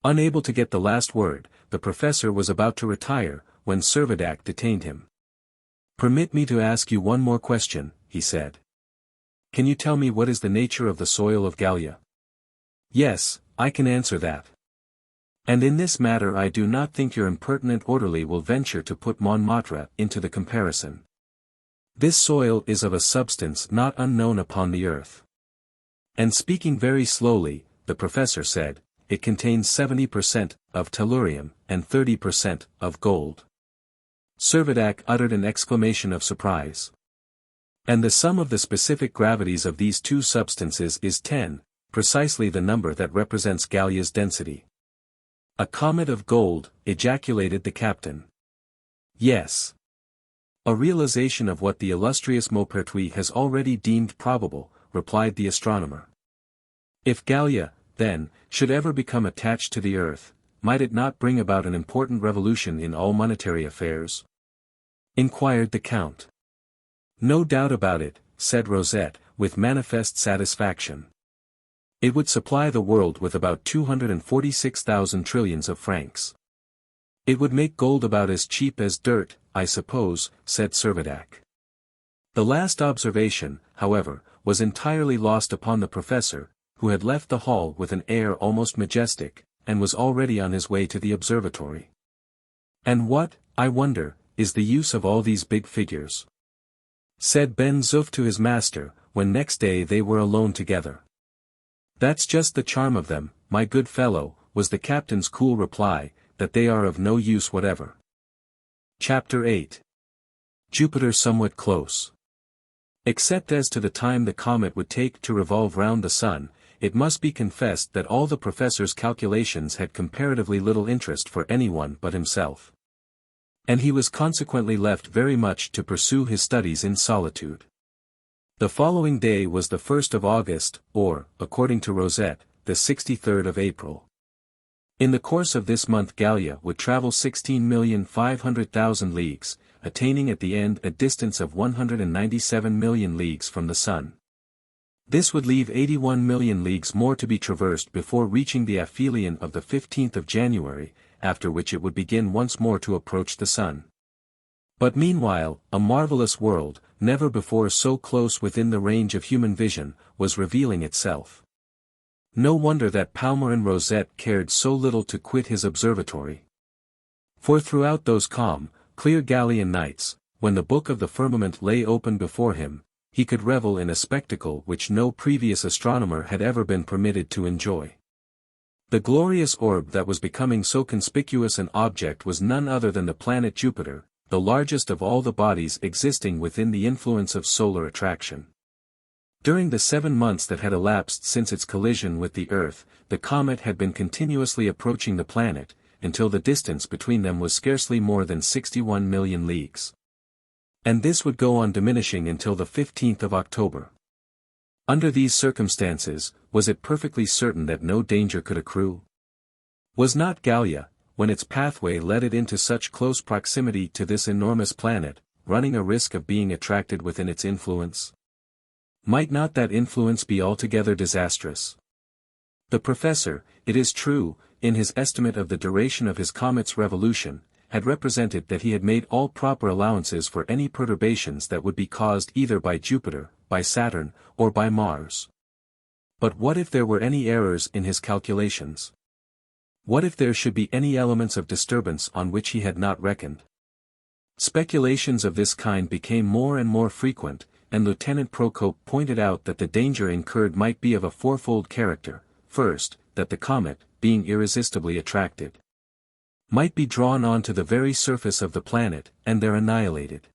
Unable to get the last word, the professor was about to retire, when Servadac detained him. "Permit me to ask you one more question," he said. "Can you tell me what is the nature of the soil of Gallia?" "Yes, I can answer that. And in this matter I do not think your impertinent orderly will venture to put Montmartre into the comparison. This soil is of a substance not unknown upon the Earth. And speaking very slowly, the professor said, it contains 70% of tellurium and 30% of gold." Servadac uttered an exclamation of surprise. "And the sum of the specific gravities of these two substances is 10, precisely the number that represents Gallia's density." "A comet of gold," ejaculated the captain. "Yes. A realization of what the illustrious Maupertuis has already deemed probable," replied the astronomer. "If Gallia, then, should ever become attached to the Earth, might it not bring about an important revolution in all monetary affairs?" inquired the count. "No doubt about it," said Rosette, with manifest satisfaction. "It would supply the world with about 246,000 trillions of francs. It would make gold about as cheap as dirt, I suppose," said Servadac. The last observation, however, was entirely lost upon the professor, who had left the hall with an air almost majestic, and was already on his way to the observatory. "And what, I wonder, is the use of all these big figures?" said Ben Zoof to his master, when next day they were alone together. "That's just the charm of them, my good fellow," was the captain's cool reply, "that they are of no use whatever." Chapter 8. Jupiter somewhat close. Except as to the time the comet would take to revolve round the Sun, it must be confessed that all the professor's calculations had comparatively little interest for anyone but himself. And he was consequently left very much to pursue his studies in solitude. The following day was the 1st of August, or, according to Rosette, the 63rd of April. In the course of this month Gallia would travel 16,500,000 leagues, attaining at the end a distance of 197 million leagues from the Sun. This would leave 81 million leagues more to be traversed before reaching the aphelion of the 15th of January, after which it would begin once more to approach the Sun. But meanwhile, a marvelous world, never before so close within the range of human vision, was revealing itself. No wonder that Palmyrin Rosette cared so little to quit his observatory. For throughout those calm, clear Gallian nights, when the book of the firmament lay open before him, He could revel in a spectacle which no previous astronomer had ever been permitted to enjoy. The glorious orb that was becoming so conspicuous an object was none other than the planet Jupiter, the largest of all the bodies existing within the influence of solar attraction. During the 7 months that had elapsed since its collision with the Earth, the comet had been continuously approaching the planet, until the distance between them was scarcely more than 61 million leagues. And this would go on diminishing until the 15th of October. Under these circumstances, was it perfectly certain that no danger could accrue? Was not Gallia, when its pathway led it into such close proximity to this enormous planet, running a risk of being attracted within its influence? Might not that influence be altogether disastrous? The professor, it is true, in his estimate of the duration of his comet's revolution, had represented that he had made all proper allowances for any perturbations that would be caused either by Jupiter, by Saturn, or by Mars. But what if there were any errors in his calculations? What if there should be any elements of disturbance on which he had not reckoned? Speculations of this kind became more and more frequent, and Lieutenant Procope pointed out that the danger incurred might be of a fourfold character. First, that the comet, being irresistibly attracted, might be drawn on to the very surface of the planet, and there annihilated.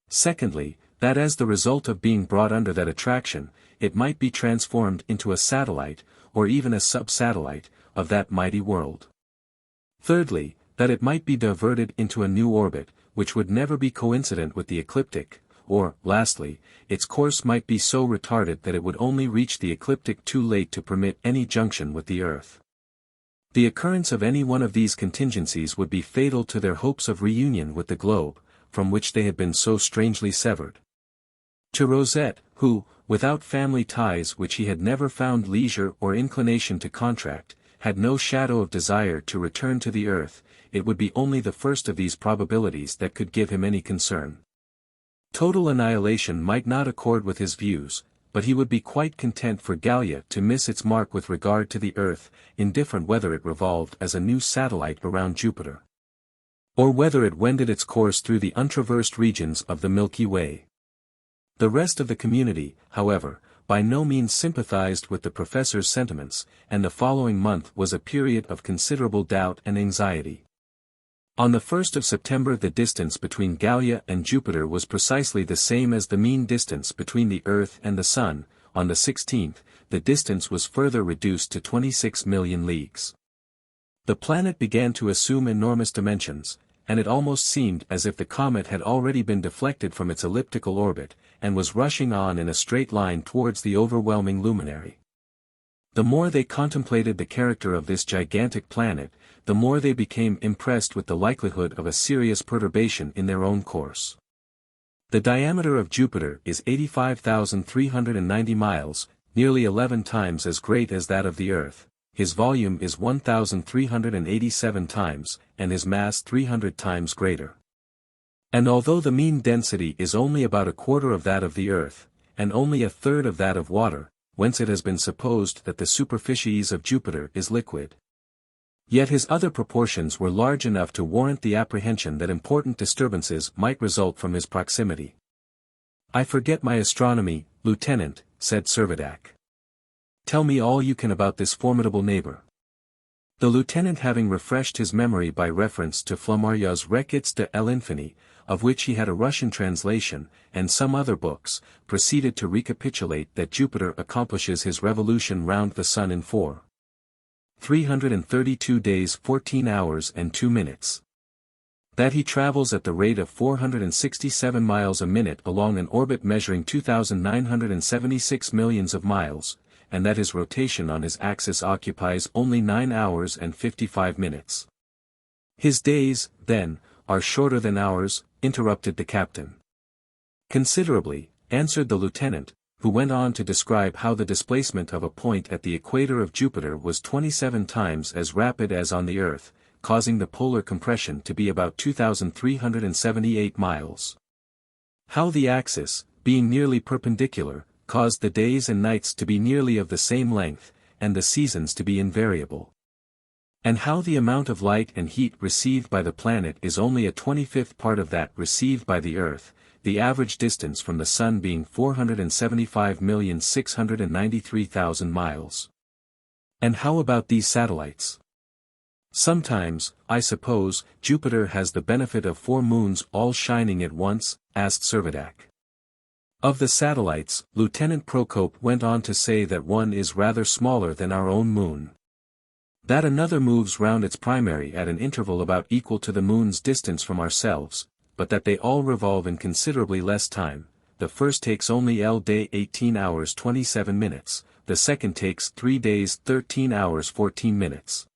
Secondly, that as the result of being brought under that attraction, it might be transformed into a satellite, or even a sub-satellite, of that mighty world. Thirdly, that it might be diverted into a new orbit, which would never be coincident with the ecliptic, or, lastly, its course might be so retarded that it would only reach the ecliptic too late to permit any junction with the Earth. The occurrence of any one of these contingencies would be fatal to their hopes of reunion with the globe, from which they had been so strangely severed. To Rosette, who, without family ties which he had never found leisure or inclination to contract, had no shadow of desire to return to the Earth, it would be only the first of these probabilities that could give him any concern. Total annihilation might not accord with his views, but he would be quite content for Gallia to miss its mark with regard to the Earth, indifferent whether it revolved as a new satellite around Jupiter, or whether it wended its course through the untraversed regions of the Milky Way. The rest of the community, however, by no means sympathized with the professor's sentiments, and the following month was a period of considerable doubt and anxiety. On the 1st of September the distance between Gallia and Jupiter was precisely the same as the mean distance between the Earth and the Sun. On the 16th, the distance was further reduced to 26 million leagues. The planet began to assume enormous dimensions, and it almost seemed as if the comet had already been deflected from its elliptical orbit, and was rushing on in a straight line towards the overwhelming luminary. The more they contemplated the character of this gigantic planet, the more they became impressed with the likelihood of a serious perturbation in their own course. The diameter of Jupiter is 85,390 miles, nearly 11 times as great as that of the Earth. His volume is 1,387 times, and his mass 300 times greater. And although the mean density is only about a quarter of that of the Earth, and only a third of that of water, whence it has been supposed that the superficies of Jupiter is liquid, yet his other proportions were large enough to warrant the apprehension that important disturbances might result from his proximity. "I forget my astronomy, Lieutenant," said Servadac. "Tell me all you can about this formidable neighbor." The lieutenant, having refreshed his memory by reference to Flammariot's Requêtes de l'Infini, of which he had a Russian translation, and some other books, proceeded to recapitulate that Jupiter accomplishes his revolution round the Sun in 332 days 14 hours and 2 minutes. That he travels at the rate of 467 miles a minute along an orbit measuring 2,976 millions of miles, and that his rotation on his axis occupies only 9 hours and 55 minutes. "His days, then, are shorter than ours," interrupted the captain. "Considerably," answered the lieutenant, who went on to describe how the displacement of a point at the equator of Jupiter was 27 times as rapid as on the Earth, causing the polar compression to be about 2,378 miles. How the axis, being nearly perpendicular, caused the days and nights to be nearly of the same length, and the seasons to be invariable. And how the amount of light and heat received by the planet is only a 25th part of that received by the Earth, the average distance from the Sun being 475,693,000 miles. And how about these satellites? Sometimes, I suppose, Jupiter has the benefit of 4 moons all shining at once, asked Servadac. Of the satellites, Lieutenant Procope went on to say that one is rather smaller than our own moon. That another moves round its primary at an interval about equal to the moon's distance from ourselves, but that they all revolve in considerably less time. The first takes only day 18 hours 27 minutes, the second takes 3 days 13 hours 14 minutes.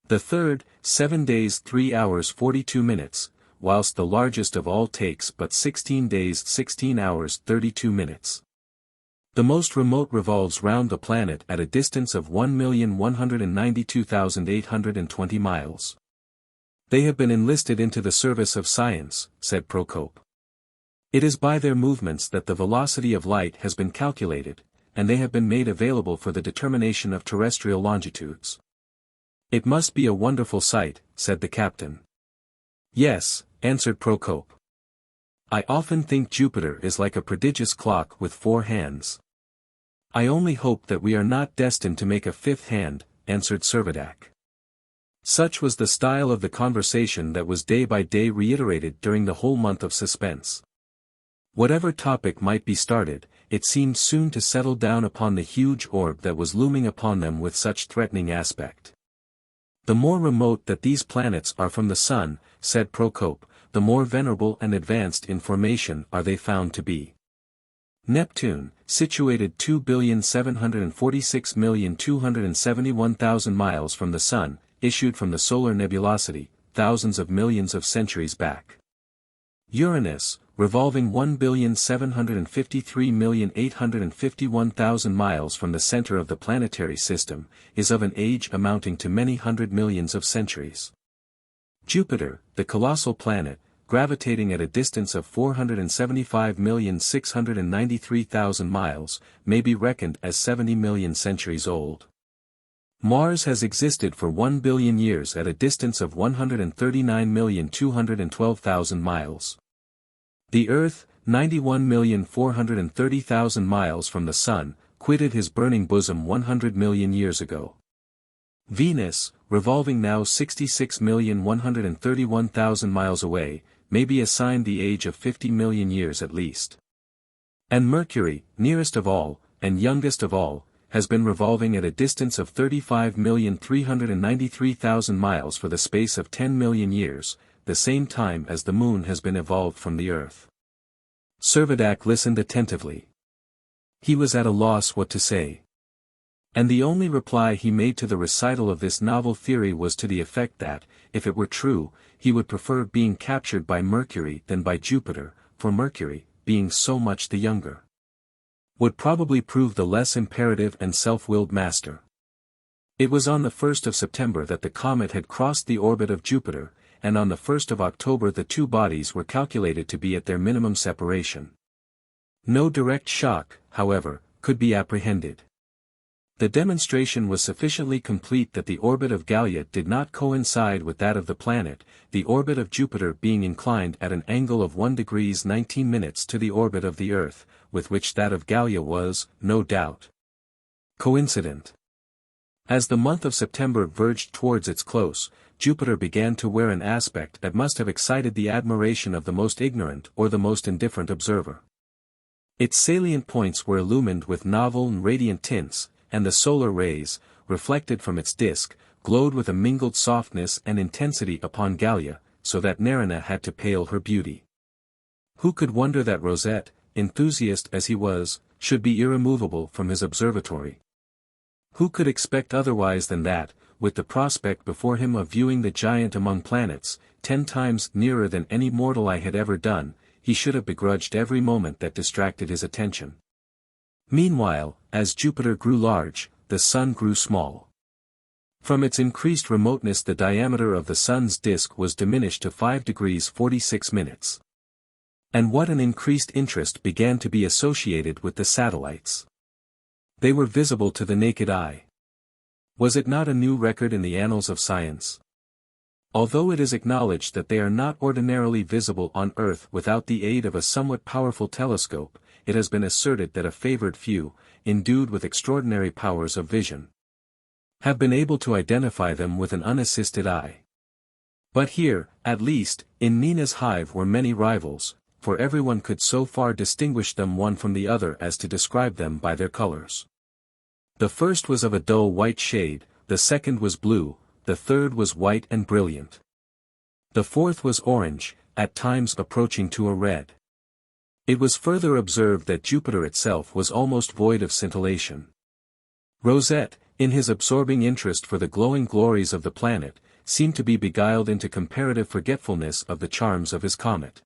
The third, 7 days 3 hours 42 minutes, whilst the largest of all takes but 16 days 16 hours 32 minutes. The most remote revolves round the planet at a distance of 1,192,820 miles. They have been enlisted into the service of science, said Procope. It is by their movements that the velocity of light has been calculated, and they have been made available for the determination of terrestrial longitudes. It must be a wonderful sight, said the captain. Yes, answered Procope. I often think Jupiter is like a prodigious clock with 4 hands. I only hope that we are not destined to make a 5th hand, answered Servadac. Such was the style of the conversation that was day by day reiterated during the whole month of suspense. Whatever topic might be started, it seemed soon to settle down upon the huge orb that was looming upon them with such threatening aspect. The more remote that these planets are from the Sun, said Procope, the more venerable and advanced in formation are they found to be. Neptune, situated 2,746,271,000 miles from the Sun, issued from the solar nebulosity, thousands of millions of centuries back. Uranus, revolving 1,753,851,000 miles from the center of the planetary system, is of an age amounting to many hundred millions of centuries. Jupiter, the colossal planet, gravitating at a distance of 475,693,000 miles, may be reckoned as 70 million centuries old. Mars has existed for 1 billion years at a distance of 139,212,000 miles. The Earth, 91,430,000 miles from the Sun, quitted his burning bosom 100 million years ago. Venus, revolving now 66,131,000 miles away, may be assigned the age of 50 million years at least. And Mercury, nearest of all, and youngest of all, has been revolving at a distance of 35,393,000 miles for the space of 10 million years, the same time as the Moon has been evolved from the Earth. Servadac listened attentively. He was at a loss what to say. And the only reply he made to the recital of this novel theory was to the effect that, if it were true, he would prefer being captured by Mercury than by Jupiter, for Mercury, being so much the younger, would probably prove the less imperative and self-willed master. It was on the 1st of September that the comet had crossed the orbit of Jupiter, and on the 1st of October the two bodies were calculated to be at their minimum separation. No direct shock, however, could be apprehended. The demonstration was sufficiently complete that the orbit of Gallia did not coincide with that of the planet, the orbit of Jupiter being inclined at an angle of 1 degree 19 minutes to the orbit of the Earth, with which that of Gallia was, no doubt, coincident. As the month of September verged towards its close, Jupiter began to wear an aspect that must have excited the admiration of the most ignorant or the most indifferent observer. Its salient points were illumined with novel and radiant tints, and the solar rays, reflected from its disk, glowed with a mingled softness and intensity upon Gallia, so that Nerina had to pale her beauty. Who could wonder that Rosette, enthusiast as he was, should be irremovable from his observatory? Who could expect otherwise than that, with the prospect before him of viewing the giant among planets, 10 times nearer than any mortal eye had ever done, he should have begrudged every moment that distracted his attention. Meanwhile, as Jupiter grew large, the Sun grew small. From its increased remoteness the diameter of the Sun's disk was diminished to 5 degrees 46 minutes. And what an increased interest began to be associated with the satellites. They were visible to the naked eye. Was it not a new record in the annals of science? Although it is acknowledged that they are not ordinarily visible on Earth without the aid of a somewhat powerful telescope, it has been asserted that a favored few, endued with extraordinary powers of vision, have been able to identify them with an unassisted eye. But here, at least, in Nina's hive were many rivals, for everyone could so far distinguish them one from the other as to describe them by their colors. The first was of a dull white shade, the second was blue, the third was white and brilliant. The fourth was orange, at times approaching to a red. It was further observed that Jupiter itself was almost void of scintillation. Rosette, in his absorbing interest for the glowing glories of the planet, seemed to be beguiled into comparative forgetfulness of the charms of his comet.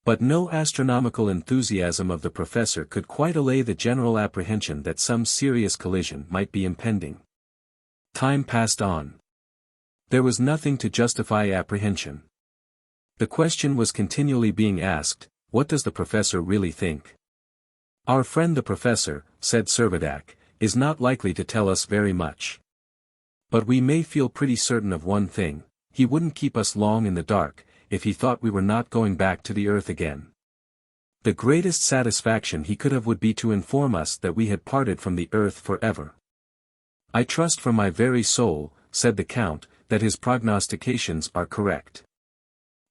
But no astronomical enthusiasm of the professor could quite allay the general apprehension that some serious collision might be impending. Time passed on. There was nothing to justify apprehension. The question was continually being asked, what does the professor really think? Our friend the professor, said Servadac, is not likely to tell us very much. But we may feel pretty certain of one thing: he wouldn't keep us long in the dark, if he thought we were not going back to the earth again. The greatest satisfaction he could have would be to inform us that we had parted from the earth forever. I trust from my very soul, said the Count, that his prognostications are correct.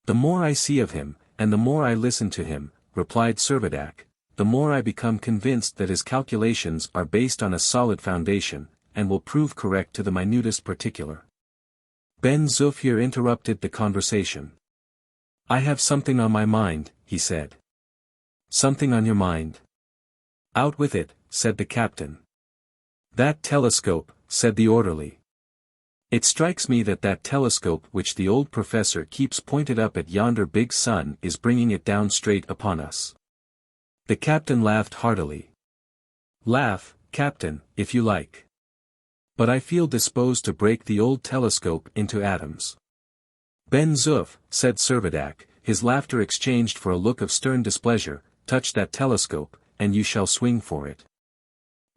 The more I see of him, and the more I listen to him, replied Servadac, the more I become convinced that his calculations are based on a solid foundation, and will prove correct to the minutest particular. Ben Zoof here interrupted the conversation. I have something on my mind, he said. Something on your mind? Out with it, said the captain. That telescope, said the orderly. It strikes me that telescope which the old professor keeps pointed up at yonder big sun is bringing it down straight upon us. The captain laughed heartily. Laugh, captain, if you like. But I feel disposed to break the old telescope into atoms. Ben Zoof, said Servadac, his laughter exchanged for a look of stern displeasure, touch that telescope, and you shall swing for it.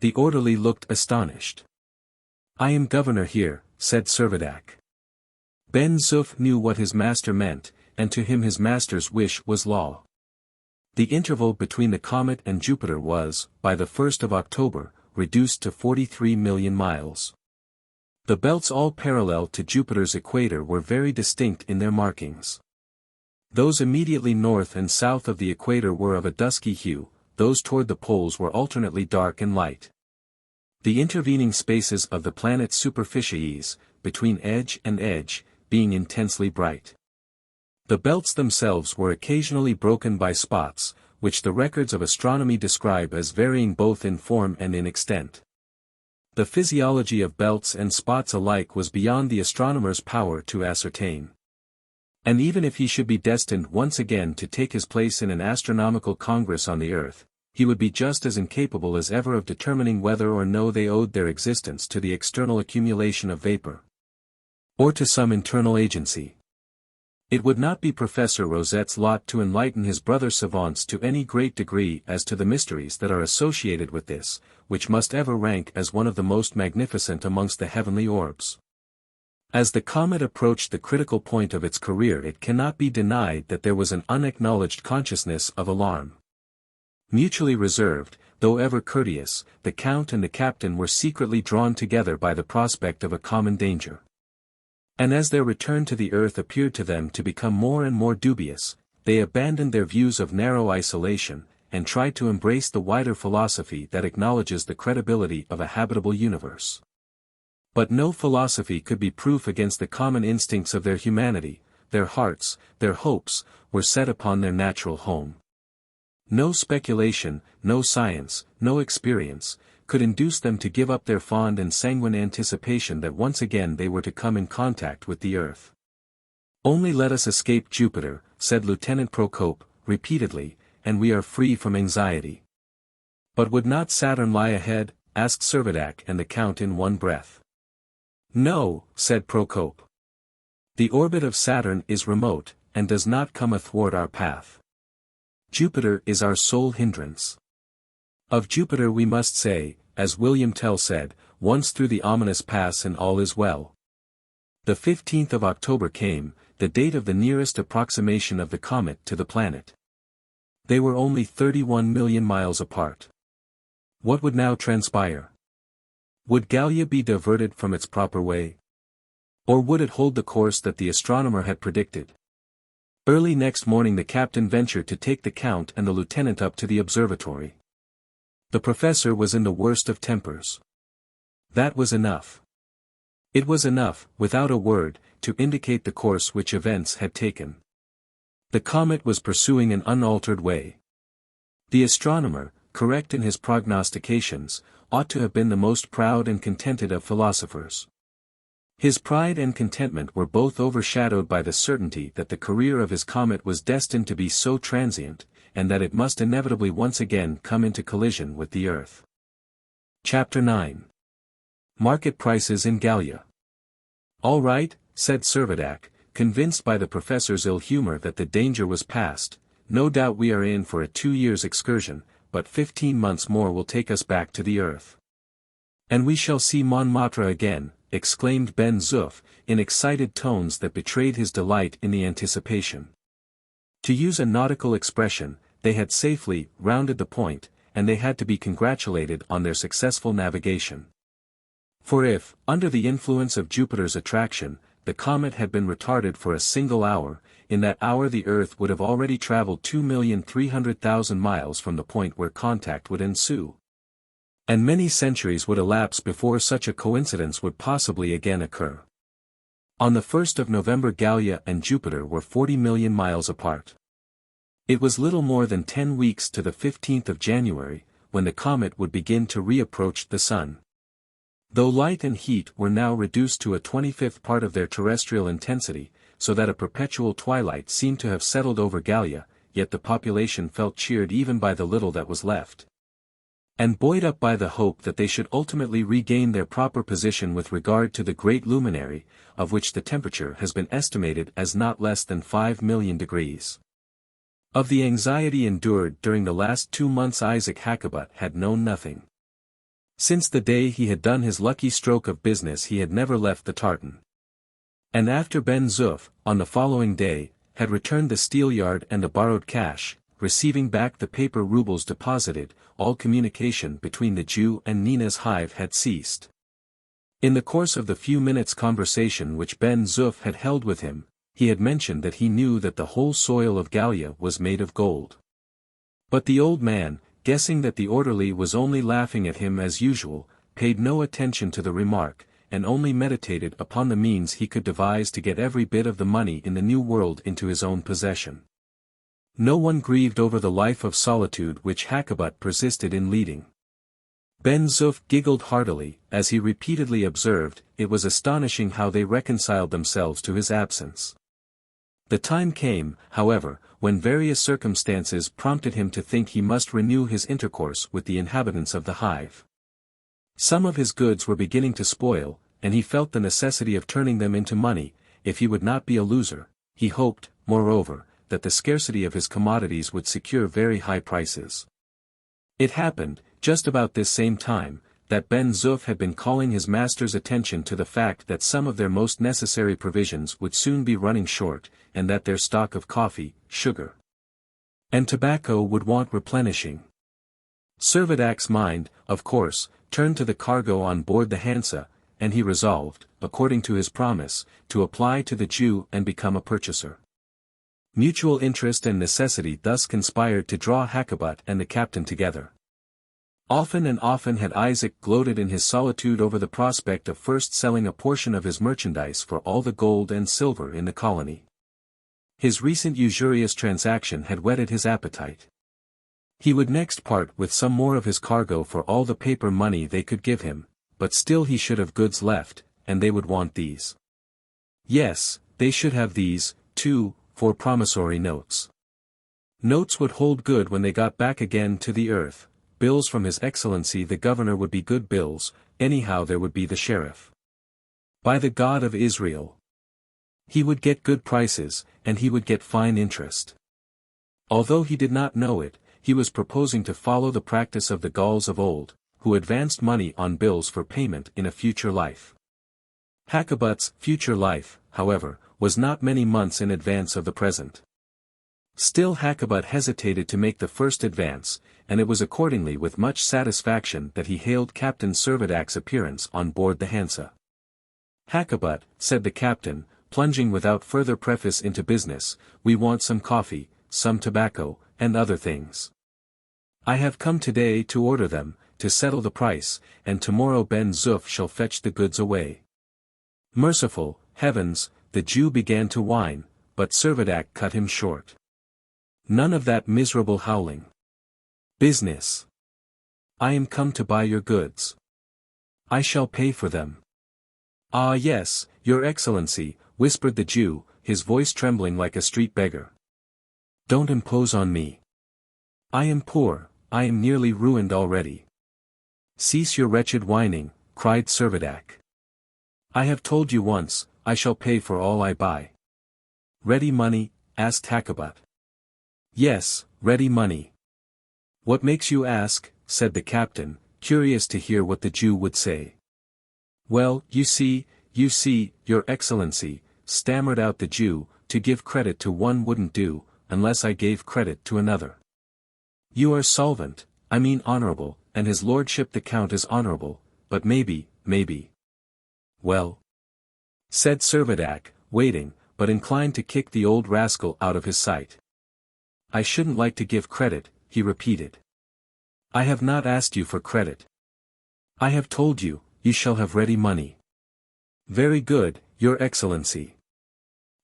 The orderly looked astonished. I am governor here, said Servadac. Ben Zoof knew what his master meant, and to him his master's wish was law. The interval between the comet and Jupiter was, by the 1st of October, reduced to 43 million miles. The belts all parallel to Jupiter's equator were very distinct in their markings. Those immediately north and south of the equator were of a dusky hue, those toward the poles were alternately dark and light. The intervening spaces of the planet's superficies, between edge and edge, being intensely bright. The belts themselves were occasionally broken by spots, which the records of astronomy describe as varying both in form and in extent. The physiology of belts and spots alike was beyond the astronomer's power to ascertain. And even if he should be destined once again to take his place in an astronomical congress on the earth, he would be just as incapable as ever of determining whether or no they owed their existence to the external accumulation of vapor, or to some internal agency. It would not be Professor Rosette's lot to enlighten his brother savants to any great degree as to the mysteries that are associated with this, which must ever rank as one of the most magnificent amongst the heavenly orbs. As the comet approached the critical point of its career, it cannot be denied that there was an unacknowledged consciousness of alarm. Mutually reserved, though ever courteous, the Count and the captain were secretly drawn together by the prospect of a common danger. And as their return to the earth appeared to them to become more and more dubious, they abandoned their views of narrow isolation, and tried to embrace the wider philosophy that acknowledges the credibility of a habitable universe. But no philosophy could be proof against the common instincts of their humanity. Their hearts, their hopes, were set upon their natural home. No speculation, no science, no experience, could induce them to give up their fond and sanguine anticipation that once again they were to come in contact with the earth. Only let us escape Jupiter, said Lieutenant Procope, repeatedly, and we are free from anxiety. But would not Saturn lie ahead? Asked Servadac and the Count in one breath. No, said Procope. The orbit of Saturn is remote, and does not come athwart our path. Jupiter is our sole hindrance. Of Jupiter we must say, as William Tell said, once through the ominous pass and all is well. The 15th of October came, the date of the nearest approximation of the comet to the planet. They were only 31 million miles apart. What would now transpire? Would Gallia be diverted from its proper way? Or would it hold the course that the astronomer had predicted? Early next morning the captain ventured to take the count and the lieutenant up to the observatory. The professor was in the worst of tempers. That was enough. It was enough, without a word, to indicate the course which events had taken. The comet was pursuing an unaltered way. The astronomer, correct in his prognostications, ought to have been the most proud and contented of philosophers. His pride and contentment were both overshadowed by the certainty that the career of his comet was destined to be so transient, and that it must inevitably once again come into collision with the earth. Chapter 9. Market Prices in Gallia. "All right," said Servadac, convinced by the professor's ill humor that the danger was past, "no doubt we are in for a 2 years' excursion, but 15 months more will take us back to the earth." "And we shall see Montmartre again," exclaimed Ben Zoof, in excited tones that betrayed his delight in the anticipation. To use a nautical expression, they had safely rounded the point, and they had to be congratulated on their successful navigation. For if, under the influence of Jupiter's attraction, the comet had been retarded for a single hour, in that hour the Earth would have already traveled 2,300,000 miles from the point where contact would ensue. And many centuries would elapse before such a coincidence would possibly again occur. On the 1st of November Gallia and Jupiter were 40 million miles apart. It was little more than 10 weeks to the 15th of January, when the comet would begin to reapproach the Sun. Though light and heat were now reduced to a 25th part of their terrestrial intensity, so that a perpetual twilight seemed to have settled over Gallia, yet the population felt cheered even by the little that was left. And buoyed up by the hope that they should ultimately regain their proper position with regard to the great luminary, of which the temperature has been estimated as not less than 5 million degrees. Of the anxiety endured during the last 2 months Isaac Hakkabut had known nothing. Since the day he had done his lucky stroke of business he had never left the tartan. And after Ben Zoof, on the following day, had returned the Steelyard and the borrowed cash, receiving back the paper rubles deposited, all communication between the Jew and Nina's hive had ceased. In the course of the few minutes' conversation which Ben Zoof had held with him, he had mentioned that he knew that the whole soil of Gallia was made of gold. But the old man, guessing that the orderly was only laughing at him as usual, paid no attention to the remark, and only meditated upon the means he could devise to get every bit of the money in the New World into his own possession. No one grieved over the life of solitude which Hakkabut persisted in leading. Ben Zoof giggled heartily, as he repeatedly observed, it was astonishing how they reconciled themselves to his absence. The time came, however, when various circumstances prompted him to think he must renew his intercourse with the inhabitants of the hive. Some of his goods were beginning to spoil, and he felt the necessity of turning them into money, if he would not be a loser. He hoped, moreover, that the scarcity of his commodities would secure very high prices. It happened, just about this same time, that Ben Zoof had been calling his master's attention to the fact that some of their most necessary provisions would soon be running short, and that their stock of coffee, sugar, and tobacco would want replenishing. Servadac's mind, of course, turned to the cargo on board the Hansa, and he resolved, according to his promise, to apply to the Jew and become a purchaser. Mutual interest and necessity thus conspired to draw Hakkabut and the captain together. Often and often had Isaac gloated in his solitude over the prospect of first selling a portion of his merchandise for all the gold and silver in the colony. His recent usurious transaction had whetted his appetite. He would next part with some more of his cargo for all the paper money they could give him, but still he should have goods left, and they would want these. Yes, they should have these, too, for promissory notes. Notes would hold good when they got back again to the earth. Bills from His Excellency the Governor would be good bills, anyhow there would be the sheriff. By the God of Israel! He would get good prices, and he would get fine interest. Although he did not know it, he was proposing to follow the practice of the Gauls of old, who advanced money on bills for payment in a future life. Hakkabut's future life, however, was not many months in advance of the present. Still Hakkabut hesitated to make the first advance, and it was accordingly with much satisfaction that he hailed Captain Servadac's appearance on board the Hansa. "Hakkabut," said the captain, plunging without further preface into business, "we want some coffee, some tobacco, and other things. I have come today to order them, to settle the price, and tomorrow Ben Zoof shall fetch the goods away." Merciful heavens, the Jew began to whine, but Servadac cut him short. "None of that miserable howling. Business. I am come to buy your goods. I shall pay for them." "Ah yes, your excellency," whispered the Jew, his voice trembling like a street beggar. "Don't impose on me. I am poor, I am nearly ruined already." "Cease your wretched whining," cried Servadac. "I have told you once, I shall pay for all I buy." "Ready money?" asked Hakkabut. "Yes, ready money." "What makes you ask?" said the captain, curious to hear what the Jew would say. "Well, you see, your excellency," stammered out the Jew, "to give credit to one wouldn't do, unless I gave credit to another. You are solvent, I mean honorable, and his lordship the count is honorable, but maybe. "Well," said Servadac, waiting, but inclined to kick the old rascal out of his sight. "I shouldn't like to give credit," he repeated. "I have not asked you for credit. I have told you, you shall have ready money." "Very good, your excellency.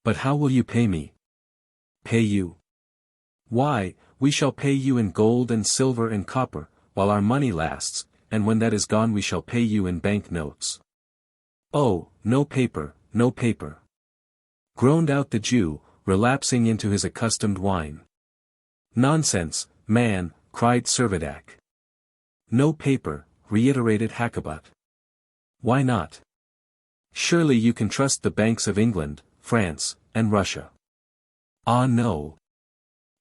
But how will you pay me?" "Pay you? Why, we shall pay you in gold and silver and copper, while our money lasts, and when that is gone we shall pay you in bank notes." "Oh, no paper," groaned out the Jew, relapsing into his accustomed whine. "Nonsense, man," cried Servadac. "No paper," reiterated Hakkabut. "Why not? Surely you can trust the banks of England, France, and Russia." "Ah no.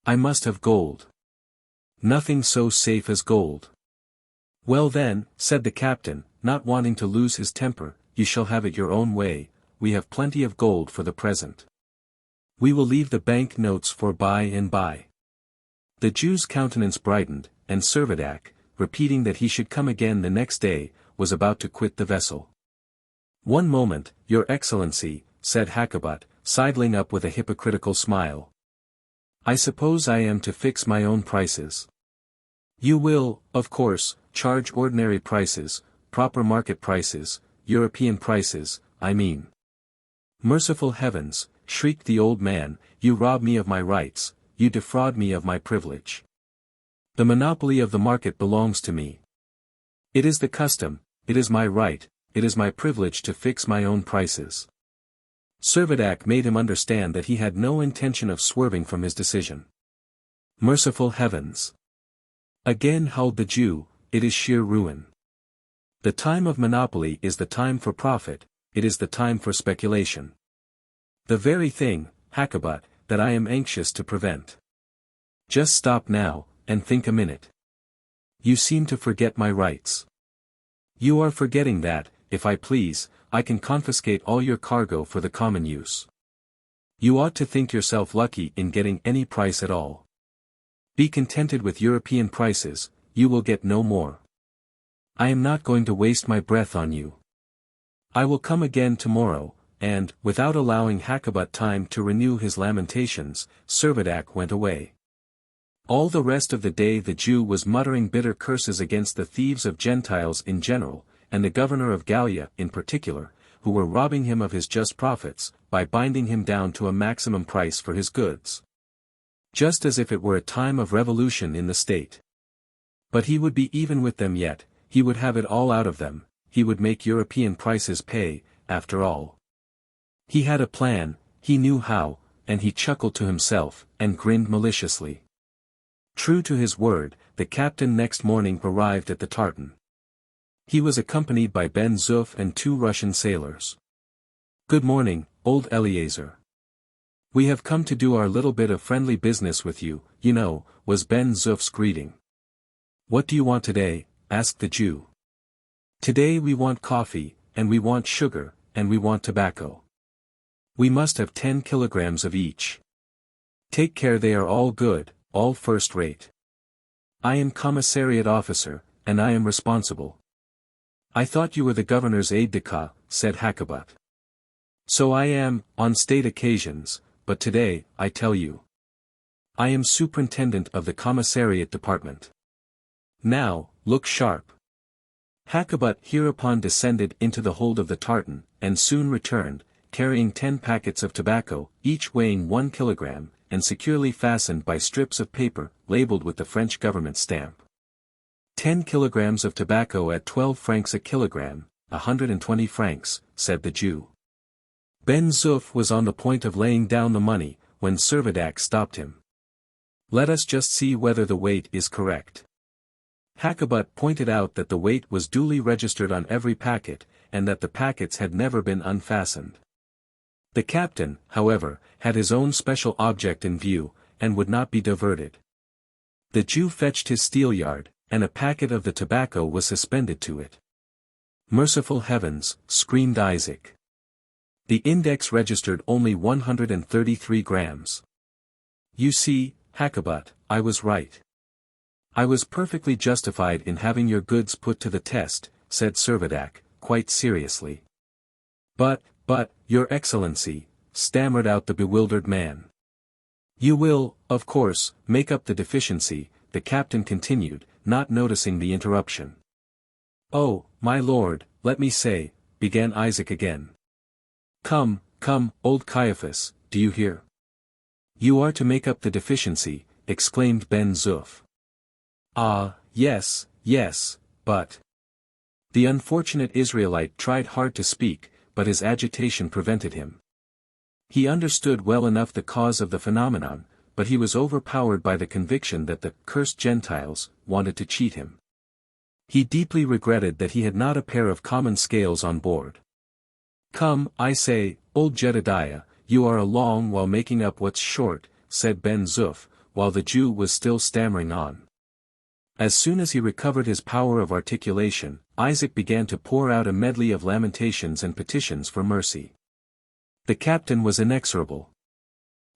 I must have gold. Nothing so safe as gold." "Well then," said the captain, not wanting to lose his temper, "you shall have it your own way, we have plenty of gold for the present. We will leave the bank notes for by and by." The Jew's countenance brightened, and Servadac, repeating that he should come again the next day, was about to quit the vessel. "One moment, your excellency," said Hakkabut, sidling up with a hypocritical smile. "I suppose I am to fix my own prices. You will, of course, charge ordinary prices, proper market prices, European prices, I mean." "Merciful heavens," shrieked the old man, "you rob me of my rights, you defraud me of my privilege. The monopoly of the market belongs to me. It is the custom, it is my right, it is my privilege to fix my own prices." Servadac made him understand that he had no intention of swerving from his decision. "Merciful heavens!" again howled the Jew, "it is sheer ruin. The time of monopoly is the time for profit, it is the time for speculation. The very thing, Hakkabut, that I am anxious to prevent. Just stop now, and think a minute. You seem to forget my rights. You are forgetting that, if I please, I can confiscate all your cargo for the common use. You ought to think yourself lucky in getting any price at all. Be contented with European prices, you will get no more. I am not going to waste my breath on you. I will come again tomorrow," and, without allowing Hakkabut time to renew his lamentations, Servadac went away. All the rest of the day the Jew was muttering bitter curses against the thieves of Gentiles in general, and the governor of Gallia in particular, who were robbing him of his just profits, by binding him down to a maximum price for his goods. Just as if it were a time of revolution in the state. But he would be even with them yet, he would have it all out of them, he would make European prices pay, after all. He had a plan, he knew how, and he chuckled to himself, and grinned maliciously. True to his word, the captain next morning arrived at the tartan. He was accompanied by Ben Zoof and 2 Russian sailors. "Good morning, old Eleazar. We have come to do our little bit of friendly business with you, you know," was Ben Zoof's greeting. "What do you want today?" asked the Jew. "Today we want coffee, and we want sugar, and we want tobacco. We must have 10 kilograms of each. Take care they are all good, all first rate. I am commissariat officer, and I am responsible. I thought you were the governor's aide-de-camp, said Hakkabut. So I am, on state occasions, but today, I tell you. I am superintendent of the commissariat department. Now, look sharp. Hakkabut hereupon descended into the hold of the tartan, and soon returned, carrying 10 packets of tobacco, each weighing 1 kilogram, and securely fastened by strips of paper, labeled with the French government stamp. 10 kilograms of tobacco at 12 francs a kilogram, 120 francs, said the Jew. Ben Zoof was on the point of laying down the money, when Servadac stopped him. Let us just see whether the weight is correct. Hakkabut pointed out that the weight was duly registered on every packet, and that the packets had never been unfastened. The captain, however, had his own special object in view, and would not be diverted. The Jew fetched his steelyard, and a packet of the tobacco was suspended to it. Merciful heavens, screamed Isaac. The index registered only 133 grams. You see, Hakkabut, I was right. I was perfectly justified in having your goods put to the test, said Servadac, quite seriously. But, Your Excellency, stammered out the bewildered man. You will, of course, make up the deficiency, the captain continued, not noticing the interruption. Oh, my lord, let me say, began Isaac again. Come, old Caiaphas, do you hear? You are to make up the deficiency, exclaimed Ben Zoof. Ah, yes, but... The unfortunate Israelite tried hard to speak, but his agitation prevented him. He understood well enough the cause of the phenomenon, but he was overpowered by the conviction that the cursed Gentiles wanted to cheat him. He deeply regretted that he had not a pair of common scales on board. Come, I say, old Jedediah, you are a long while making up what's short, said Ben Zoof, while the Jew was still stammering on. As soon as he recovered his power of articulation, Isaac began to pour out a medley of lamentations and petitions for mercy. The captain was inexorable.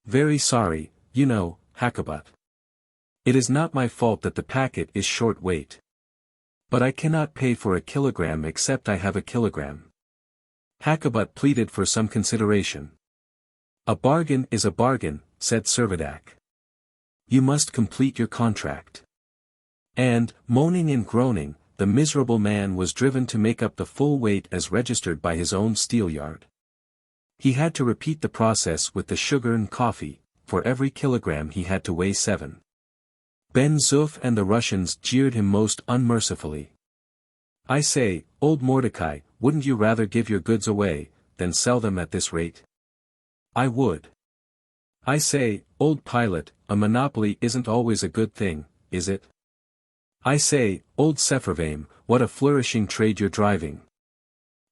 Very sorry, you know, Hakkabut. It is not my fault that the packet is short weight. But I cannot pay for a kilogram except I have a kilogram. Hakkabut pleaded for some consideration. A bargain is a bargain, said Servadac. You must complete your contract. And, moaning and groaning, the miserable man was driven to make up the full weight as registered by his own steelyard. He had to repeat the process with the sugar and coffee, for every kilogram he had to weigh 7. Ben Zoof and the Russians jeered him most unmercifully. I say, old Mordecai, wouldn't you rather give your goods away, than sell them at this rate? I would. I say, old Pilot, a monopoly isn't always a good thing, is it? I say, old Sepharvaim, what a flourishing trade you're driving.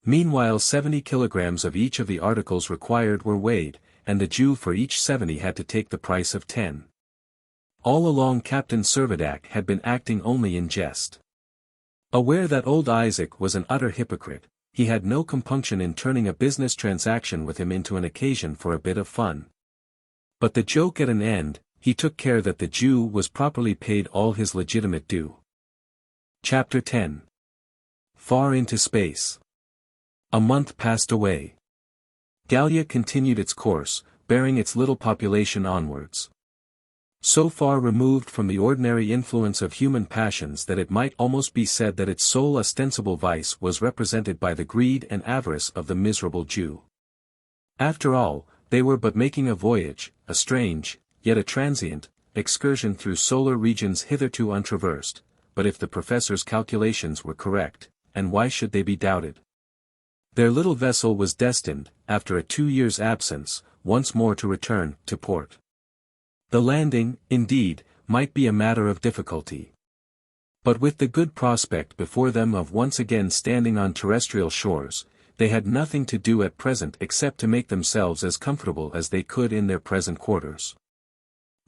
Meanwhile 70 kilograms of each of the articles required were weighed, and the Jew for each 70 had to take the price of 10. All along Captain Servadac had been acting only in jest. Aware that old Isaac was an utter hypocrite, he had no compunction in turning a business transaction with him into an occasion for a bit of fun. But the joke at an end, he took care that the Jew was properly paid all his legitimate due. Chapter 10. Far into space. A month passed away. Gallia continued its course, bearing its little population onwards. So far removed from the ordinary influence of human passions that it might almost be said that its sole ostensible vice was represented by the greed and avarice of the miserable Jew. After all, they were but making a voyage, a strange, yet a transient, excursion through solar regions hitherto untraversed, but if the professor's calculations were correct, and why should they be doubted? Their little vessel was destined, after a 2 years' absence, once more to return to port. The landing, indeed, might be a matter of difficulty. But with the good prospect before them of once again standing on terrestrial shores, they had nothing to do at present except to make themselves as comfortable as they could in their present quarters.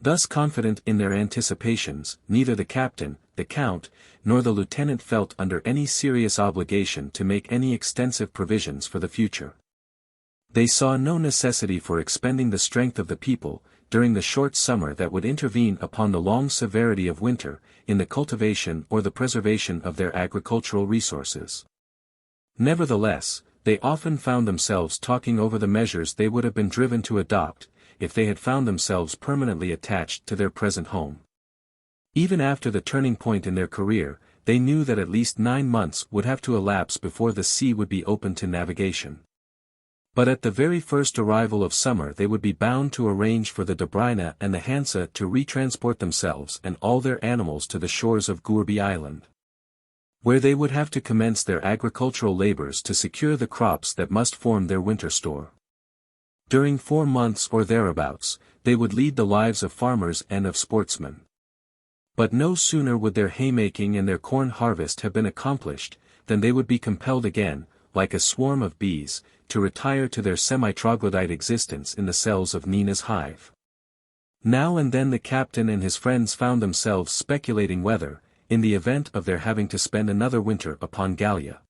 Thus confident in their anticipations, neither the captain, the count, nor the lieutenant felt under any serious obligation to make any extensive provisions for the future. They saw no necessity for expending the strength of the people, during the short summer that would intervene upon the long severity of winter, in the cultivation or the preservation of their agricultural resources. Nevertheless, they often found themselves talking over the measures they would have been driven to adopt, if they had found themselves permanently attached to their present home. Even after the turning point in their career, they knew that at least 9 months would have to elapse before the sea would be open to navigation. But at the very first arrival of summer they would be bound to arrange for the Dobryna and the Hansa to retransport themselves and all their animals to the shores of Gourbi Island, where they would have to commence their agricultural labors to secure the crops that must form their winter store. During 4 months or thereabouts, they would lead the lives of farmers and of sportsmen. But no sooner would their haymaking and their corn harvest have been accomplished, than they would be compelled again, like a swarm of bees, to retire to their semi-troglodyte existence in the cells of Nina's hive. Now and then the captain and his friends found themselves speculating whether, in the event of their having to spend another winter upon Gallia,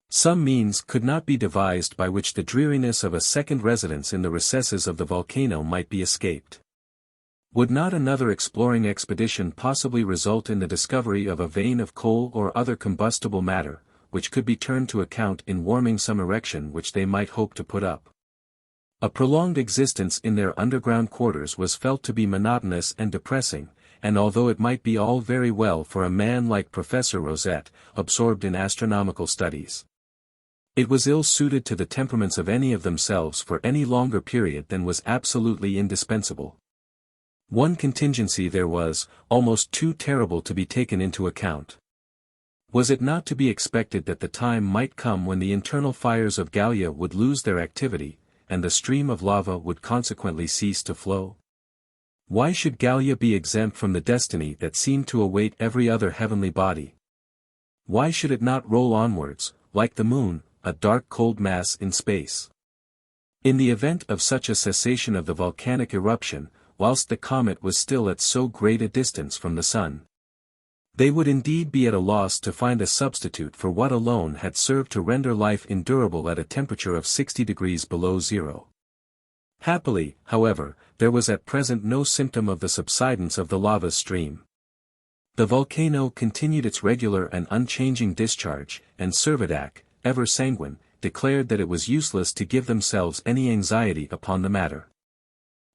some means could not be devised by which the dreariness of a second residence in the recesses of the volcano might be escaped. Would not another exploring expedition possibly result in the discovery of a vein of coal or other combustible matter, which could be turned to account in warming some erection which they might hope to put up? A prolonged existence in their underground quarters was felt to be monotonous and depressing, and although it might be all very well for a man like Professor Rosette, absorbed in astronomical studies, it was ill-suited to the temperaments of any of themselves for any longer period than was absolutely indispensable. One contingency there was, almost too terrible to be taken into account. Was it not to be expected that the time might come when the internal fires of Gallia would lose their activity, and the stream of lava would consequently cease to flow? Why should Gallia be exempt from the destiny that seemed to await every other heavenly body? Why should it not roll onwards, like the moon, a dark cold mass in space? In the event of such a cessation of the volcanic eruption, whilst the comet was still at so great a distance from the sun, they would indeed be at a loss to find a substitute for what alone had served to render life endurable at a temperature of 60 degrees below zero. Happily, however, there was at present no symptom of the subsidence of the lava stream. The volcano continued its regular and unchanging discharge, and Servadac, ever sanguine, declared that it was useless to give themselves any anxiety upon the matter.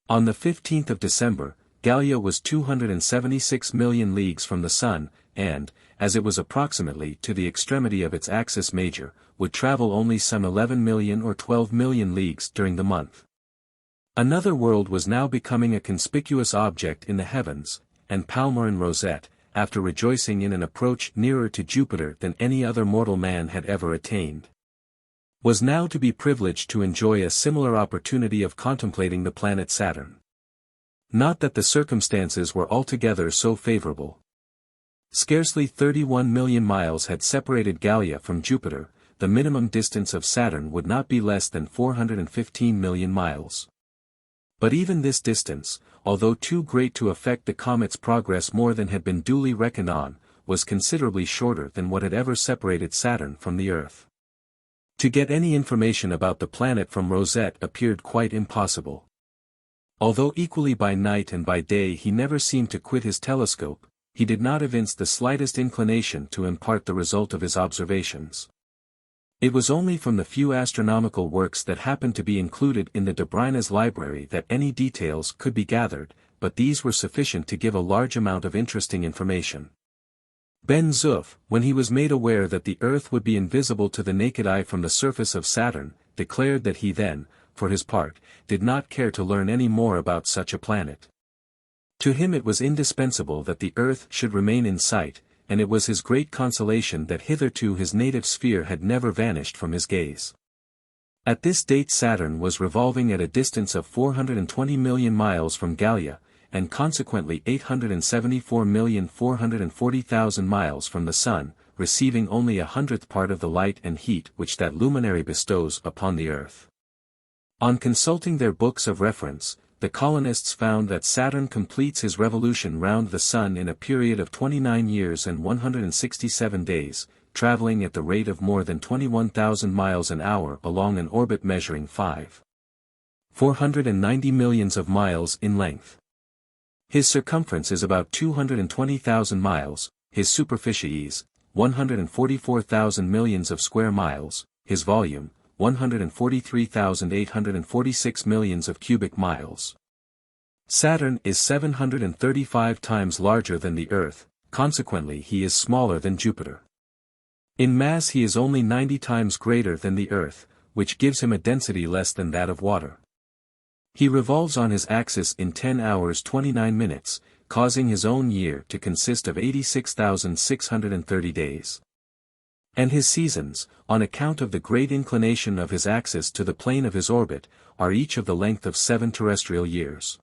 On the 15th of December, Gallia was 276 million leagues from the sun, and, as it was approximately to the extremity of its axis major, would travel only some 11 million or 12 million leagues during the month. Another world was now becoming a conspicuous object in the heavens, and Palmyrin Rosette, after rejoicing in an approach nearer to Jupiter than any other mortal man had ever attained, was now to be privileged to enjoy a similar opportunity of contemplating the planet Saturn. Not that the circumstances were altogether so favorable. Scarcely 31 million miles had separated Gallia from Jupiter, the minimum distance of Saturn would not be less than 415 million miles. But even this distance, although too great to affect the comet's progress more than had been duly reckoned on, was considerably shorter than what had ever separated Saturn from the Earth. To get any information about the planet from Rosette appeared quite impossible. Although equally by night and by day he never seemed to quit his telescope, he did not evince the slightest inclination to impart the result of his observations. It was only from the few astronomical works that happened to be included in the Dobryna's library that any details could be gathered, but these were sufficient to give a large amount of interesting information. Ben Zoof, when he was made aware that the Earth would be invisible to the naked eye from the surface of Saturn, declared that he then, for his part, did not care to learn any more about such a planet. To him it was indispensable that the Earth should remain in sight, and it was his great consolation that hitherto his native sphere had never vanished from his gaze. At this date Saturn was revolving at a distance of 420 million miles from Gallia, and consequently 874,440,000 miles from the Sun, receiving only 1/100th part of the light and heat which that luminary bestows upon the Earth. On consulting their books of reference, the colonists found that Saturn completes his revolution round the Sun in a period of 29 years and 167 days, traveling at the rate of more than 21,000 miles an hour along an orbit measuring 490 millions of miles in length. His circumference is about 220,000 miles, his superficie is 144,000 millions of square miles, his volume 143,846 millions of cubic miles. Saturn is 735 times larger than the Earth, consequently he is smaller than Jupiter. In mass he is only 90 times greater than the Earth, which gives him a density less than that of water. He revolves on his axis in 10 hours 29 minutes, causing his own year to consist of 86,630 days. And his seasons, on account of the great inclination of his axis to the plane of his orbit, are each of the length of 7 terrestrial years.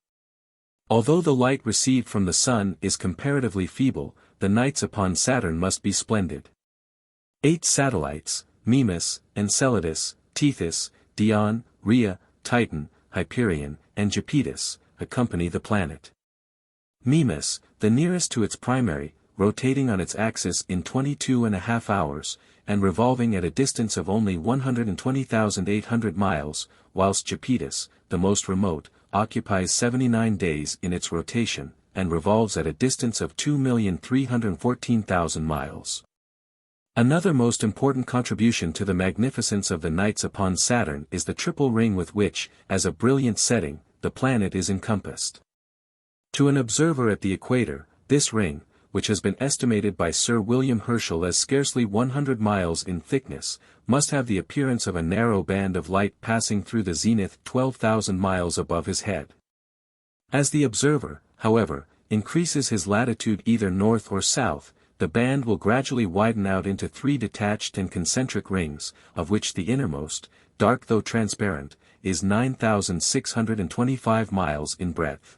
Although the light received from the Sun is comparatively feeble, the nights upon Saturn must be splendid. 8 satellites, Mimas, Enceladus, Tethys, Dione, Rhea, Titan, Hyperion, and Japetus, accompany the planet. Mimas, the nearest to its primary, rotating on its axis in 22.5 hours, and revolving at a distance of only 120,800 miles, whilst Japetus, the most remote, occupies 79 days in its rotation, and revolves at a distance of 2,314,000 miles. Another most important contribution to the magnificence of the nights upon Saturn is the triple ring with which, as a brilliant setting, the planet is encompassed. To an observer at the equator, this ring, which has been estimated by Sir William Herschel as scarcely 100 miles in thickness, must have the appearance of a narrow band of light passing through the zenith 12,000 miles above his head. As the observer, however, increases his latitude either north or south, the band will gradually widen out into 3 detached and concentric rings, of which the innermost, dark though transparent, is 9,625 miles in breadth.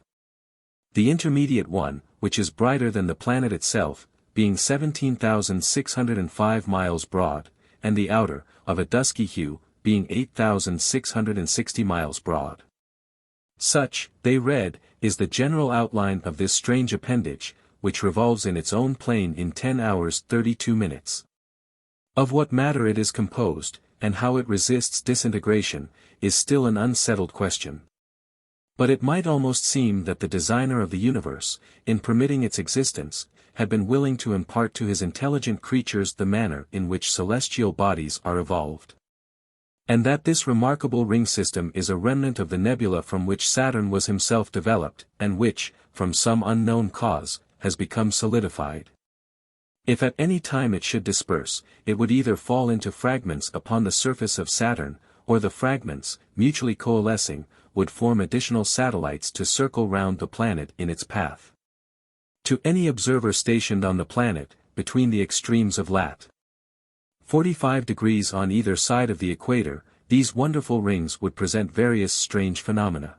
The intermediate one, which is brighter than the planet itself, being 17,605 miles broad, and the outer, of a dusky hue, being 8,660 miles broad. Such, they read, is the general outline of this strange appendage, which revolves in its own plane in 10 hours 32 minutes. Of what matter it is composed, and how it resists disintegration, is still an unsettled question. But it might almost seem that the designer of the universe, in permitting its existence, had been willing to impart to his intelligent creatures the manner in which celestial bodies are evolved. And that this remarkable ring system is a remnant of the nebula from which Saturn was himself developed, and which, from some unknown cause, has become solidified. If at any time it should disperse, it would either fall into fragments upon the surface of Saturn, or the fragments, mutually coalescing, would form additional satellites to circle round the planet in its path. To any observer stationed on the planet, between the extremes of lat. 45 degrees on either side of the equator, these wonderful rings would present various strange phenomena.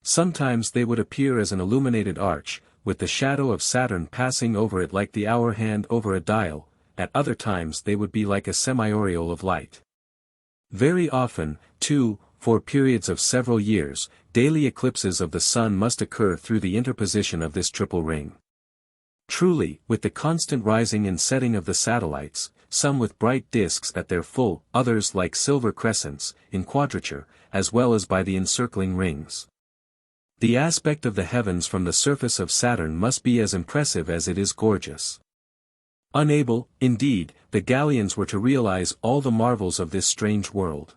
Sometimes they would appear as an illuminated arch, with the shadow of Saturn passing over it like the hour hand over a dial, at other times they would be like a semi-aureole of light. Very often, too, for periods of several years, daily eclipses of the sun must occur through the interposition of this triple ring. Truly, with the constant rising and setting of the satellites, some with bright disks at their full, others like silver crescents, in quadrature, as well as by the encircling rings. The aspect of the heavens from the surface of Saturn must be as impressive as it is gorgeous. Unable, indeed, the Gallians were to realize all the marvels of this strange world.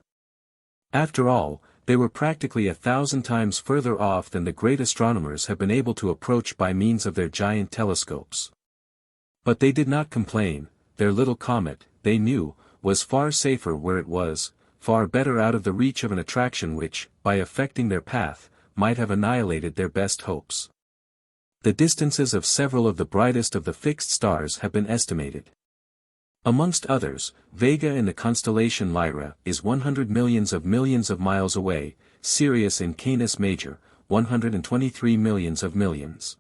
After all, they were practically 1,000 times further off than the great astronomers have been able to approach by means of their giant telescopes. But they did not complain. Their little comet, they knew, was far safer where it was, far better out of the reach of an attraction which, by affecting their path, might have annihilated their best hopes. The distances of several of the brightest of the fixed stars have been estimated. Amongst others, Vega in the constellation Lyra is 100 millions of miles away, Sirius in Canis Major, 123 millions of millions.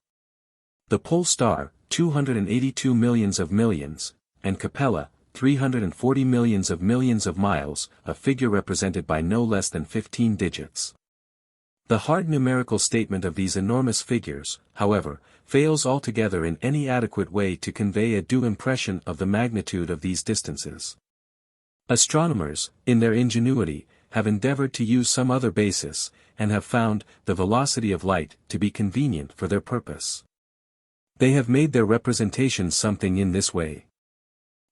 The Pole Star, 282 millions of millions, and Capella, 340 millions of miles, a figure represented by no less than 15 digits. The hard numerical statement of these enormous figures, however, fails altogether in any adequate way to convey a due impression of the magnitude of these distances. Astronomers, in their ingenuity, have endeavored to use some other basis, and have found the velocity of light to be convenient for their purpose. They have made their representation something in this way.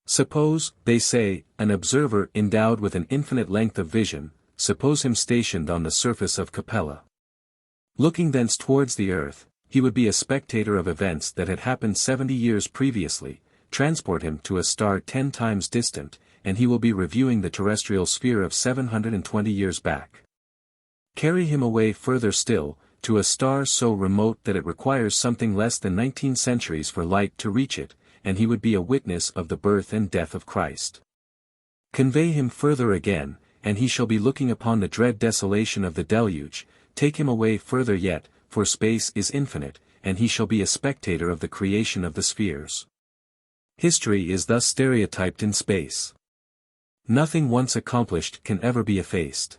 Suppose, they say, an observer endowed with an infinite length of vision, suppose him stationed on the surface of Capella. Looking thence towards the earth, he would be a spectator of events that had happened 70 years previously. Transport him to a star 10 times distant, and he will be reviewing the terrestrial sphere of 720 years back. Carry him away further still, to a star so remote that it requires something less than 19 centuries for light to reach it, and he would be a witness of the birth and death of Christ. Convey him further again, and he shall be looking upon the dread desolation of the deluge. Take him away further yet, for space is infinite, and he shall be a spectator of the creation of the spheres. History is thus stereotyped in space. Nothing once accomplished can ever be effaced.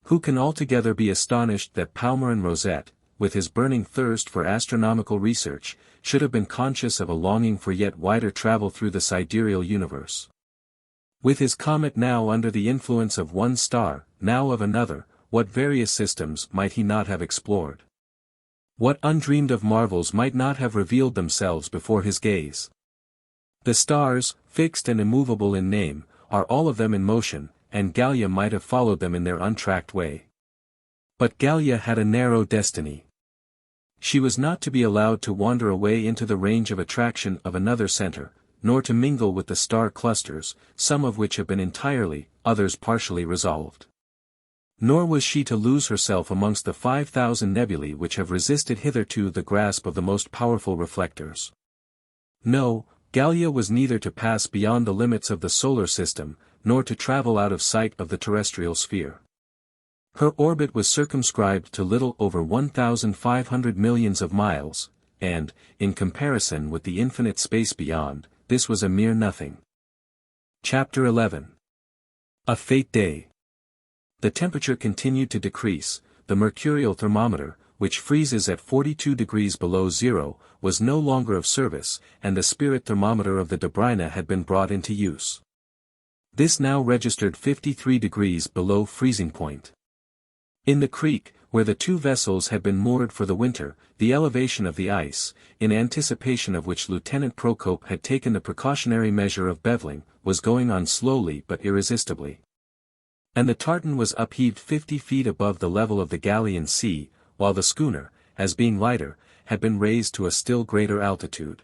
Who can altogether be astonished that Palmyrin Rosette, with his burning thirst for astronomical research, should have been conscious of a longing for yet wider travel through the sidereal universe? With his comet now under the influence of one star, now of another, what various systems might he not have explored? What undreamed of marvels might not have revealed themselves before his gaze? The stars, fixed and immovable in name, are all of them in motion, and Gallia might have followed them in their untracked way. But Gallia had a narrow destiny. She was not to be allowed to wander away into the range of attraction of another center, nor to mingle with the star clusters, some of which have been entirely, others partially resolved. Nor was she to lose herself amongst the 5,000 nebulae which have resisted hitherto the grasp of the most powerful reflectors. No, Gallia was neither to pass beyond the limits of the solar system, nor to travel out of sight of the terrestrial sphere. Her orbit was circumscribed to little over 1,500 millions of miles, and, in comparison with the infinite space beyond, this was a mere nothing. Chapter 11. A Fete Day. The temperature continued to decrease. The mercurial thermometer, which freezes at 42 degrees below zero, was no longer of service, and the spirit thermometer of the Dobryna had been brought into use. This now registered 53 degrees below freezing point. In the creek, where the two vessels had been moored for the winter, the elevation of the ice, in anticipation of which Lieutenant Procope had taken the precautionary measure of beveling, was going on slowly but irresistibly. And the tartan was upheaved 50 feet above the level of the Gallian Sea, while the schooner, as being lighter, had been raised to a still greater altitude.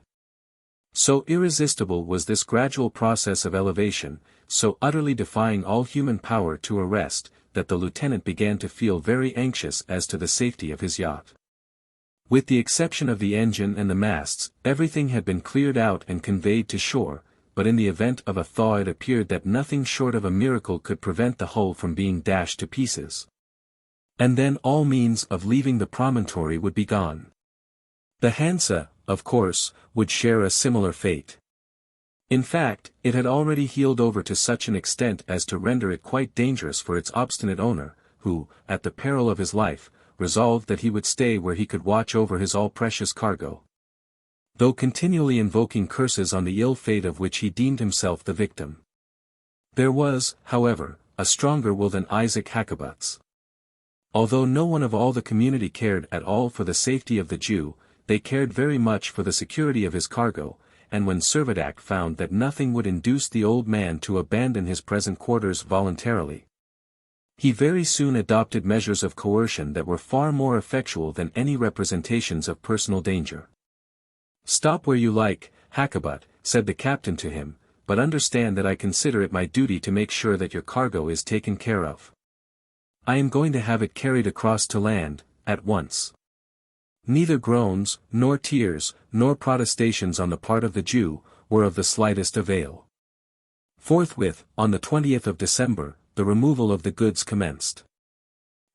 So irresistible was this gradual process of elevation, so utterly defying all human power to arrest, that the lieutenant began to feel very anxious as to the safety of his yacht. With the exception of the engine and the masts, everything had been cleared out and conveyed to shore, but in the event of a thaw it appeared that nothing short of a miracle could prevent the hull from being dashed to pieces. And then all means of leaving the promontory would be gone. The Hansa, of course, would share a similar fate. In fact, it had already heeled over to such an extent as to render it quite dangerous for its obstinate owner, who, at the peril of his life, resolved that he would stay where he could watch over his all-precious cargo, though continually invoking curses on the ill fate of which he deemed himself the victim. There was, however, a stronger will than Isaac Hakkabut's. Although no one of all the community cared at all for the safety of the Jew, they cared very much for the security of his cargo, and when Servadac found that nothing would induce the old man to abandon his present quarters voluntarily, he very soon adopted measures of coercion that were far more effectual than any representations of personal danger. "Stop where you like, Hakkabut," said the captain to him, "but understand that I consider it my duty to make sure that your cargo is taken care of. I am going to have it carried across to land, at once." Neither groans, nor tears, nor protestations on the part of the Jew, were of the slightest avail. Forthwith, on the 20th of December, the removal of the goods commenced.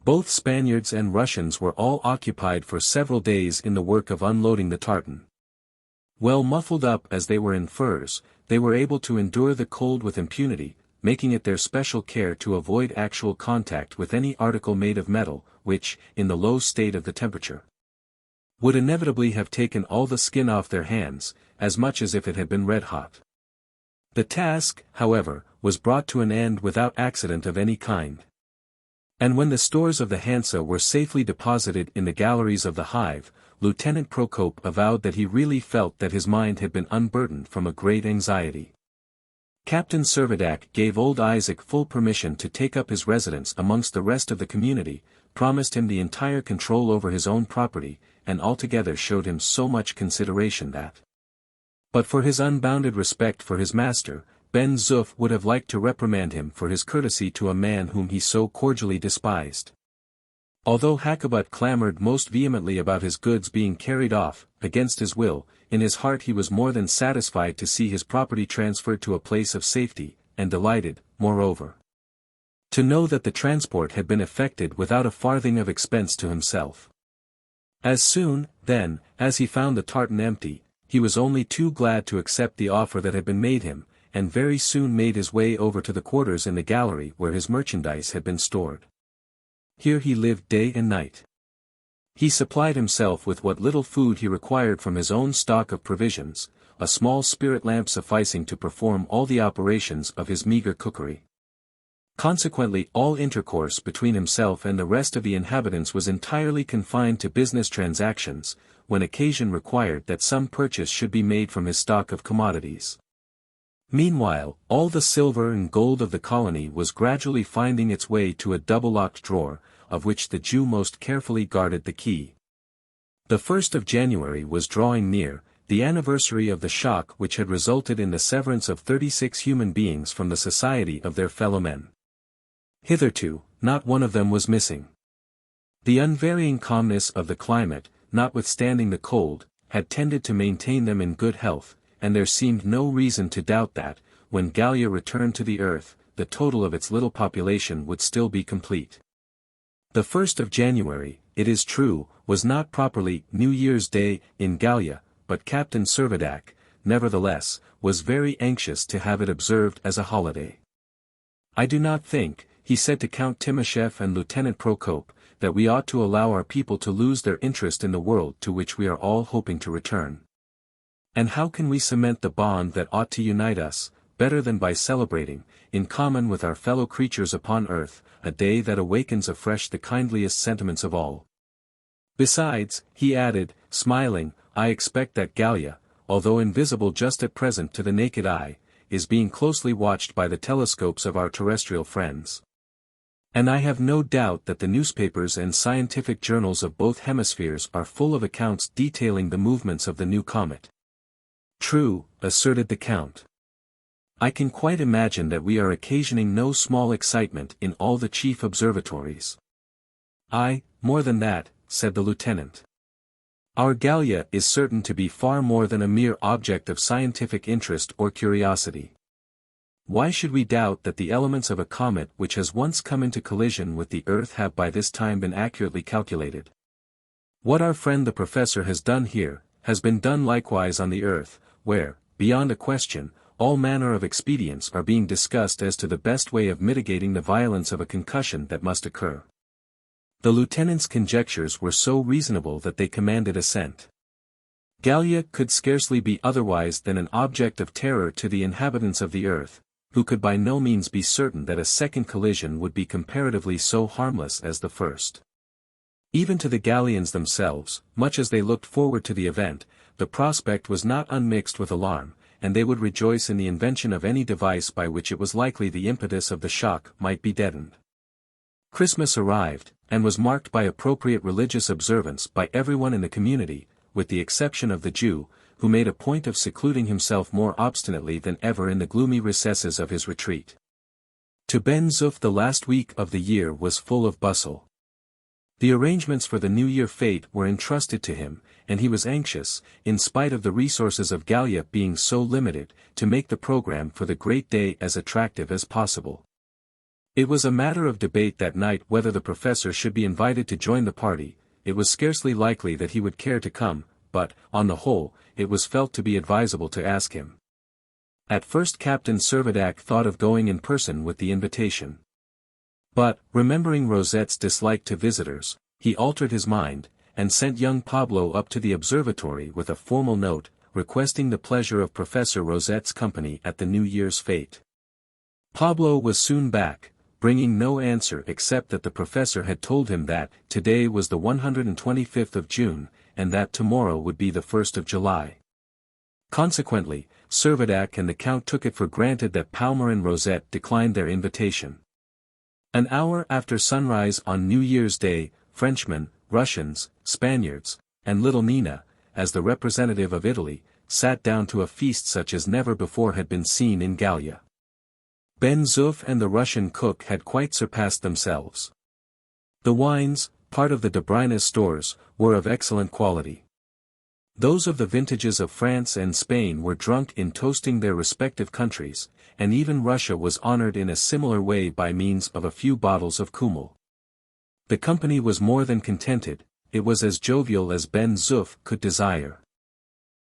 Both Spaniards and Russians were all occupied for several days in the work of unloading the tartan. Well muffled up as they were in furs, they were able to endure the cold with impunity, making it their special care to avoid actual contact with any article made of metal, which, in the low state of the temperature, would inevitably have taken all the skin off their hands, as much as if it had been red-hot. The task, however, was brought to an end without accident of any kind. And when the stores of the Hansa were safely deposited in the galleries of the hive, Lieutenant Procope avowed that he really felt that his mind had been unburdened from a great anxiety. Captain Servadac gave old Isaac full permission to take up his residence amongst the rest of the community, promised him the entire control over his own property, and altogether showed him so much consideration that, but for his unbounded respect for his master, Ben Zoof would have liked to reprimand him for his courtesy to a man whom he so cordially despised. Although Hakkabut clamored most vehemently about his goods being carried off, against his will, in his heart he was more than satisfied to see his property transferred to a place of safety, and delighted, moreover, to know that the transport had been effected without a farthing of expense to himself. As soon, then, as he found the tartan empty, he was only too glad to accept the offer that had been made him, and very soon made his way over to the quarters in the gallery where his merchandise had been stored. Here he lived day and night. He supplied himself with what little food he required from his own stock of provisions, a small spirit lamp sufficing to perform all the operations of his meager cookery. Consequently all intercourse between himself and the rest of the inhabitants was entirely confined to business transactions, when occasion required that some purchase should be made from his stock of commodities. Meanwhile, all the silver and gold of the colony was gradually finding its way to a double-locked drawer, of which the Jew most carefully guarded the key. The 1st of January was drawing near, the anniversary of the shock which had resulted in the severance of 36 human beings from the society of their fellow-men. Hitherto, not one of them was missing. The unvarying calmness of the climate, notwithstanding the cold, had tended to maintain them in good health, and there seemed no reason to doubt that, when Gallia returned to the earth, the total of its little population would still be complete. The 1st of January, it is true, was not properly New Year's Day in Gallia, but Captain Servadac, nevertheless, was very anxious to have it observed as a holiday. "I do not think," he said to Count Timoshev and Lieutenant Procope, "that we ought to allow our people to lose their interest in the world to which we are all hoping to return. And how can we cement the bond that ought to unite us, better than by celebrating, in common with our fellow creatures upon earth, a day that awakens afresh the kindliest sentiments of all? Besides," he added, smiling, "I expect that Gallia, although invisible just at present to the naked eye, is being closely watched by the telescopes of our terrestrial friends. And I have no doubt that the newspapers and scientific journals of both hemispheres are full of accounts detailing the movements of the new comet." "True," asserted the Count. "I can quite imagine that we are occasioning no small excitement in all the chief observatories." "Aye, more than that," said the lieutenant. "Our Gallia is certain to be far more than a mere object of scientific interest or curiosity. Why should we doubt that the elements of a comet which has once come into collision with the earth have by this time been accurately calculated? What our friend the professor has done here, has been done likewise on the earth, where, beyond a question, all manner of expedients are being discussed as to the best way of mitigating the violence of a concussion that must occur." The lieutenant's conjectures were so reasonable that they commanded assent. Gallia could scarcely be otherwise than an object of terror to the inhabitants of the earth, who could by no means be certain that a second collision would be comparatively so harmless as the first. Even to the Gallians themselves, much as they looked forward to the event, the prospect was not unmixed with alarm, and they would rejoice in the invention of any device by which it was likely the impetus of the shock might be deadened. Christmas arrived, and was marked by appropriate religious observance by everyone in the community, with the exception of the Jew, who made a point of secluding himself more obstinately than ever in the gloomy recesses of his retreat. To Ben Zoof the last week of the year was full of bustle. The arrangements for the New Year fete were entrusted to him, and he was anxious, in spite of the resources of Gallia being so limited, to make the program for the great day as attractive as possible. It was a matter of debate that night whether the professor should be invited to join the party. It was scarcely likely that he would care to come, but, on the whole, it was felt to be advisable to ask him. At first Captain Servadac thought of going in person with the invitation. But, remembering Rosette's dislike to visitors, he altered his mind, and sent young Pablo up to the observatory with a formal note, requesting the pleasure of Professor Rosette's company at the New Year's fete. Pablo was soon back, bringing no answer except that the professor had told him that today was the 125th of June, and that tomorrow would be the 1st of July. Consequently, Servadac and the Count took it for granted that Palmyrin Rosette declined their invitation. An hour after sunrise on New Year's Day, Frenchmen, Russians, Spaniards, and little Nina, as the representative of Italy, sat down to a feast such as never before had been seen in Gallia. Ben Zoof and the Russian cook had quite surpassed themselves. The wines, part of the Dobrina's stores, were of excellent quality. Those of the vintages of France and Spain were drunk in toasting their respective countries, and even Russia was honored in a similar way by means of a few bottles of Kümmel. The company was more than contented, it was as jovial as Ben Zoof could desire.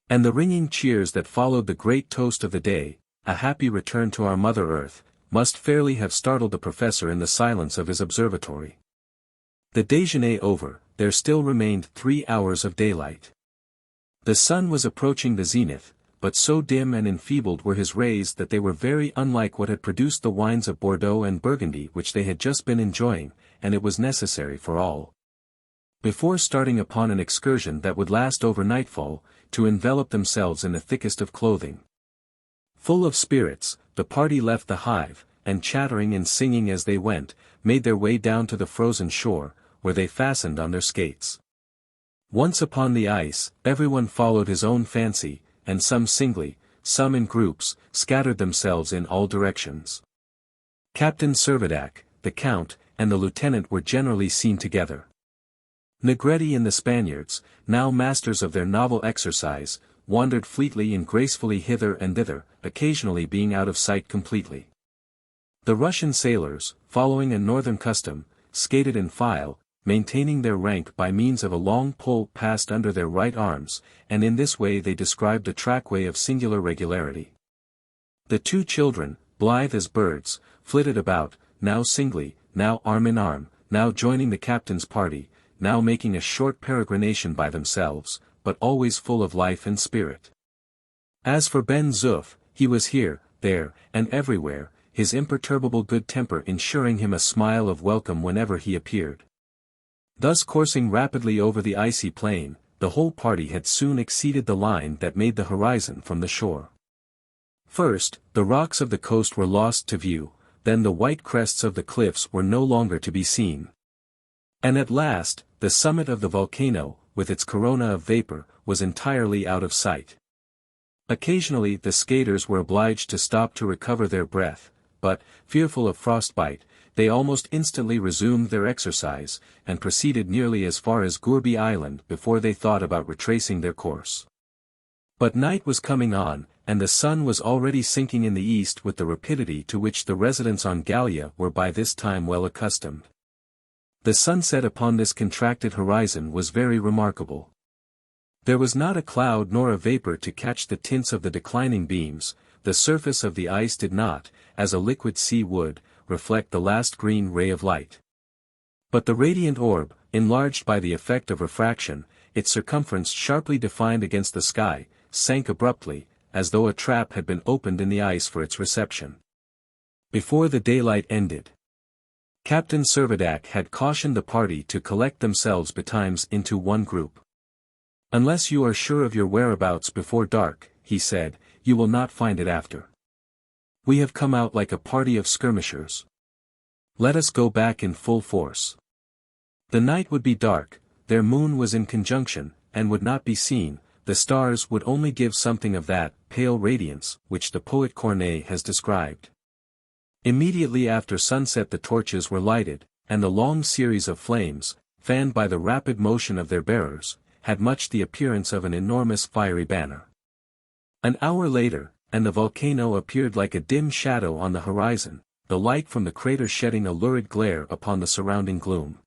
And the ringing cheers that followed the great toast of the day, a happy return to our Mother Earth, must fairly have startled the professor in the silence of his observatory. The déjeuner over, there still remained 3 hours of daylight. The sun was approaching the zenith, but so dim and enfeebled were his rays that they were very unlike what had produced the wines of Bordeaux and Burgundy which they had just been enjoying, and it was necessary for all, before starting upon an excursion that would last over nightfall, to envelop themselves in the thickest of clothing. Full of spirits, the party left the hive, and chattering and singing as they went, made their way down to the frozen shore, where they fastened on their skates. Once upon the ice, everyone followed his own fancy, and some singly, some in groups, scattered themselves in all directions. Captain Servadac, the Count, and the Lieutenant were generally seen together. Negretti and the Spaniards, now masters of their novel exercise, wandered fleetly and gracefully hither and thither, occasionally being out of sight completely. The Russian sailors, following a northern custom, skated in file, maintaining their rank by means of a long pole passed under their right arms, and in this way they described a trackway of singular regularity. The two children, blithe as birds, flitted about, now singly, now arm in arm, now joining the captain's party, now making a short peregrination by themselves, but always full of life and spirit. As for Ben Zoof, he was here, there, and everywhere, his imperturbable good temper ensuring him a smile of welcome whenever he appeared. Thus coursing rapidly over the icy plain, the whole party had soon exceeded the line that made the horizon from the shore. First, the rocks of the coast were lost to view, then the white crests of the cliffs were no longer to be seen. And at last, the summit of the volcano, with its corona of vapor, was entirely out of sight. Occasionally the skaters were obliged to stop to recover their breath, but, fearful of frostbite, they almost instantly resumed their exercise, and proceeded nearly as far as Gourbi Island before they thought about retracing their course. But night was coming on, and the sun was already sinking in the east with the rapidity to which the residents on Gallia were by this time well accustomed. The sunset upon this contracted horizon was very remarkable. There was not a cloud nor a vapor to catch the tints of the declining beams, the surface of the ice did not, as a liquid sea would, reflect the last green ray of light. But the radiant orb, enlarged by the effect of refraction, its circumference sharply defined against the sky, sank abruptly, as though a trap had been opened in the ice for its reception. Before the daylight ended, Captain Servadac had cautioned the party to collect themselves betimes into one group. "Unless you are sure of your whereabouts before dark," he said, "you will not find it after. We have come out like a party of skirmishers. Let us go back in full force." The night would be dark, their moon was in conjunction, and would not be seen, the stars would only give something of that pale radiance which the poet Corneille has described. Immediately after sunset the torches were lighted, and the long series of flames, fanned by the rapid motion of their bearers, had much the appearance of an enormous fiery banner. An hour later, and the volcano appeared like a dim shadow on the horizon, the light from the crater shedding a lurid glare upon the surrounding gloom.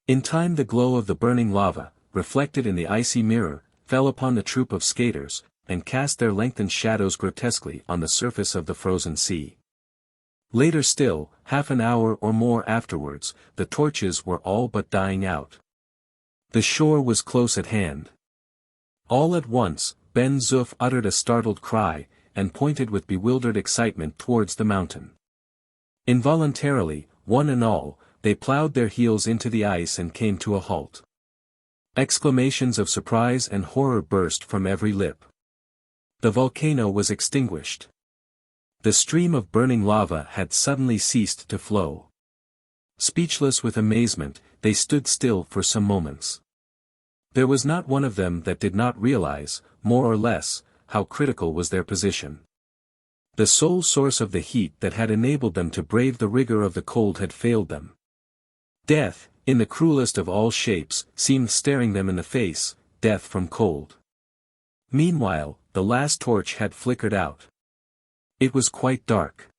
In time the glow of the burning lava, reflected in the icy mirror, fell upon the troop of skaters, and cast their lengthened shadows grotesquely on the surface of the frozen sea. Later still, half an hour or more afterwards, the torches were all but dying out. The shore was close at hand. All at once, Ben Zoof uttered a startled cry, and pointed with bewildered excitement towards the mountain. Involuntarily, one and all, they ploughed their heels into the ice and came to a halt. Exclamations of surprise and horror burst from every lip. The volcano was extinguished. The stream of burning lava had suddenly ceased to flow. Speechless with amazement, they stood still for some moments. There was not one of them that did not realize, more or less, how critical was their position. The sole source of the heat that had enabled them to brave the rigor of the cold had failed them. Death, in the cruelest of all shapes, seemed staring them in the face, death from cold. Meanwhile, the last torch had flickered out. It was quite dark.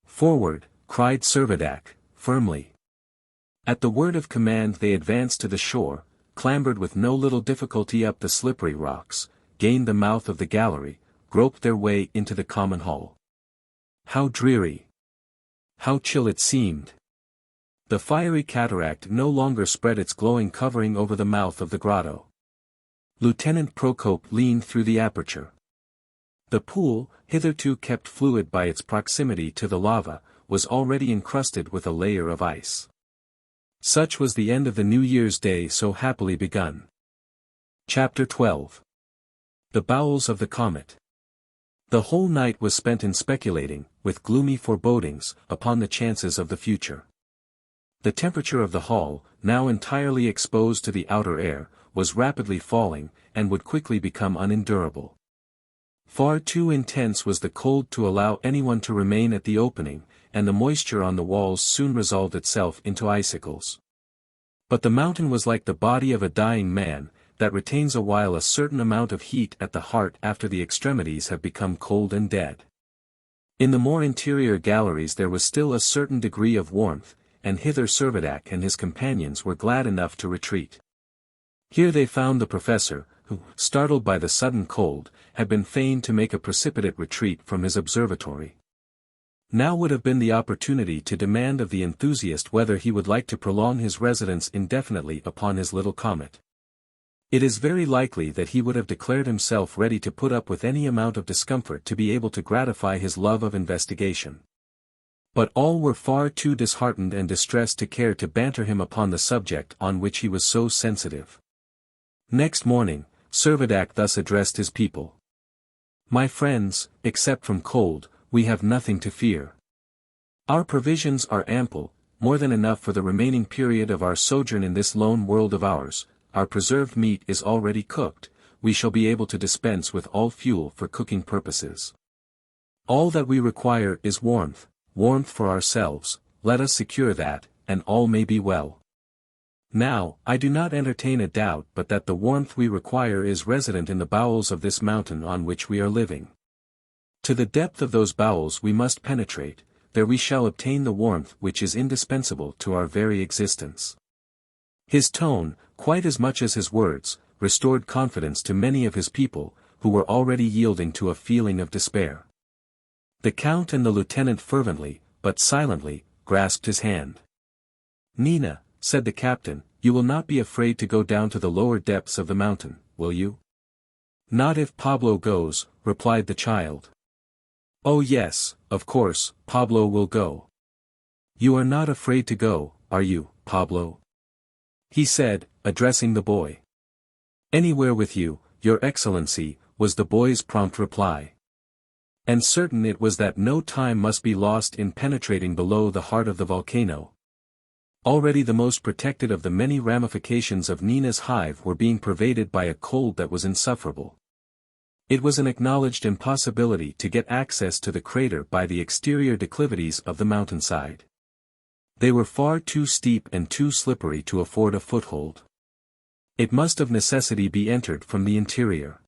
"Forward," cried Servadac, firmly. At the word of command they advanced to the shore, clambered with no little difficulty up the slippery rocks, gained the mouth of the gallery, groped their way into the common hall. How dreary! How chill it seemed! The fiery cataract no longer spread its glowing covering over the mouth of the grotto. Lieutenant Procope leaned through the aperture. The pool, hitherto kept fluid by its proximity to the lava, was already encrusted with a layer of ice. Such was the end of the New Year's Day so happily begun. Chapter 12. The Bowels of the Comet. The whole night was spent in speculating, with gloomy forebodings, upon the chances of the future. The temperature of the hall, now entirely exposed to the outer air, was rapidly falling, and would quickly become unendurable. Far too intense was the cold to allow anyone to remain at the opening, and the moisture on the walls soon resolved itself into icicles. But the mountain was like the body of a dying man, that retains a while a certain amount of heat at the heart after the extremities have become cold and dead. In the more interior galleries there was still a certain degree of warmth, and hither Servadac and his companions were glad enough to retreat. Here they found the professor, who, startled by the sudden cold, had been fain to make a precipitate retreat from his observatory. Now would have been the opportunity to demand of the enthusiast whether he would like to prolong his residence indefinitely upon his little comet. It is very likely that he would have declared himself ready to put up with any amount of discomfort to be able to gratify his love of investigation. But all were far too disheartened and distressed to care to banter him upon the subject on which he was so sensitive. Next morning, Servadac thus addressed his people. "My friends, except from cold, we have nothing to fear. Our provisions are ample, more than enough for the remaining period of our sojourn in this lone world of ours, our preserved meat is already cooked, we shall be able to dispense with all fuel for cooking purposes. All that we require is warmth, warmth for ourselves, let us secure that, and all may be well. Now, I do not entertain a doubt but that the warmth we require is resident in the bowels of this mountain on which we are living. To the depth of those bowels we must penetrate, there we shall obtain the warmth which is indispensable to our very existence." His tone, quite as much as his words, restored confidence to many of his people, who were already yielding to a feeling of despair. The Count and the Lieutenant fervently, but silently, grasped his hand. "Nina," said the captain, "you will not be afraid to go down to the lower depths of the mountain, will you?" "Not if Pablo goes," replied the child. "Oh yes, of course, Pablo will go. You are not afraid to go, are you, Pablo?" he said, addressing the boy. "Anywhere with you, your excellency," was the boy's prompt reply. And certain it was that no time must be lost in penetrating below the heart of the volcano. Already the most protected of the many ramifications of Nina's hive were being pervaded by a cold that was insufferable. It was an acknowledged impossibility to get access to the crater by the exterior declivities of the mountainside. They were far too steep and too slippery to afford a foothold. It must of necessity be entered from the interior.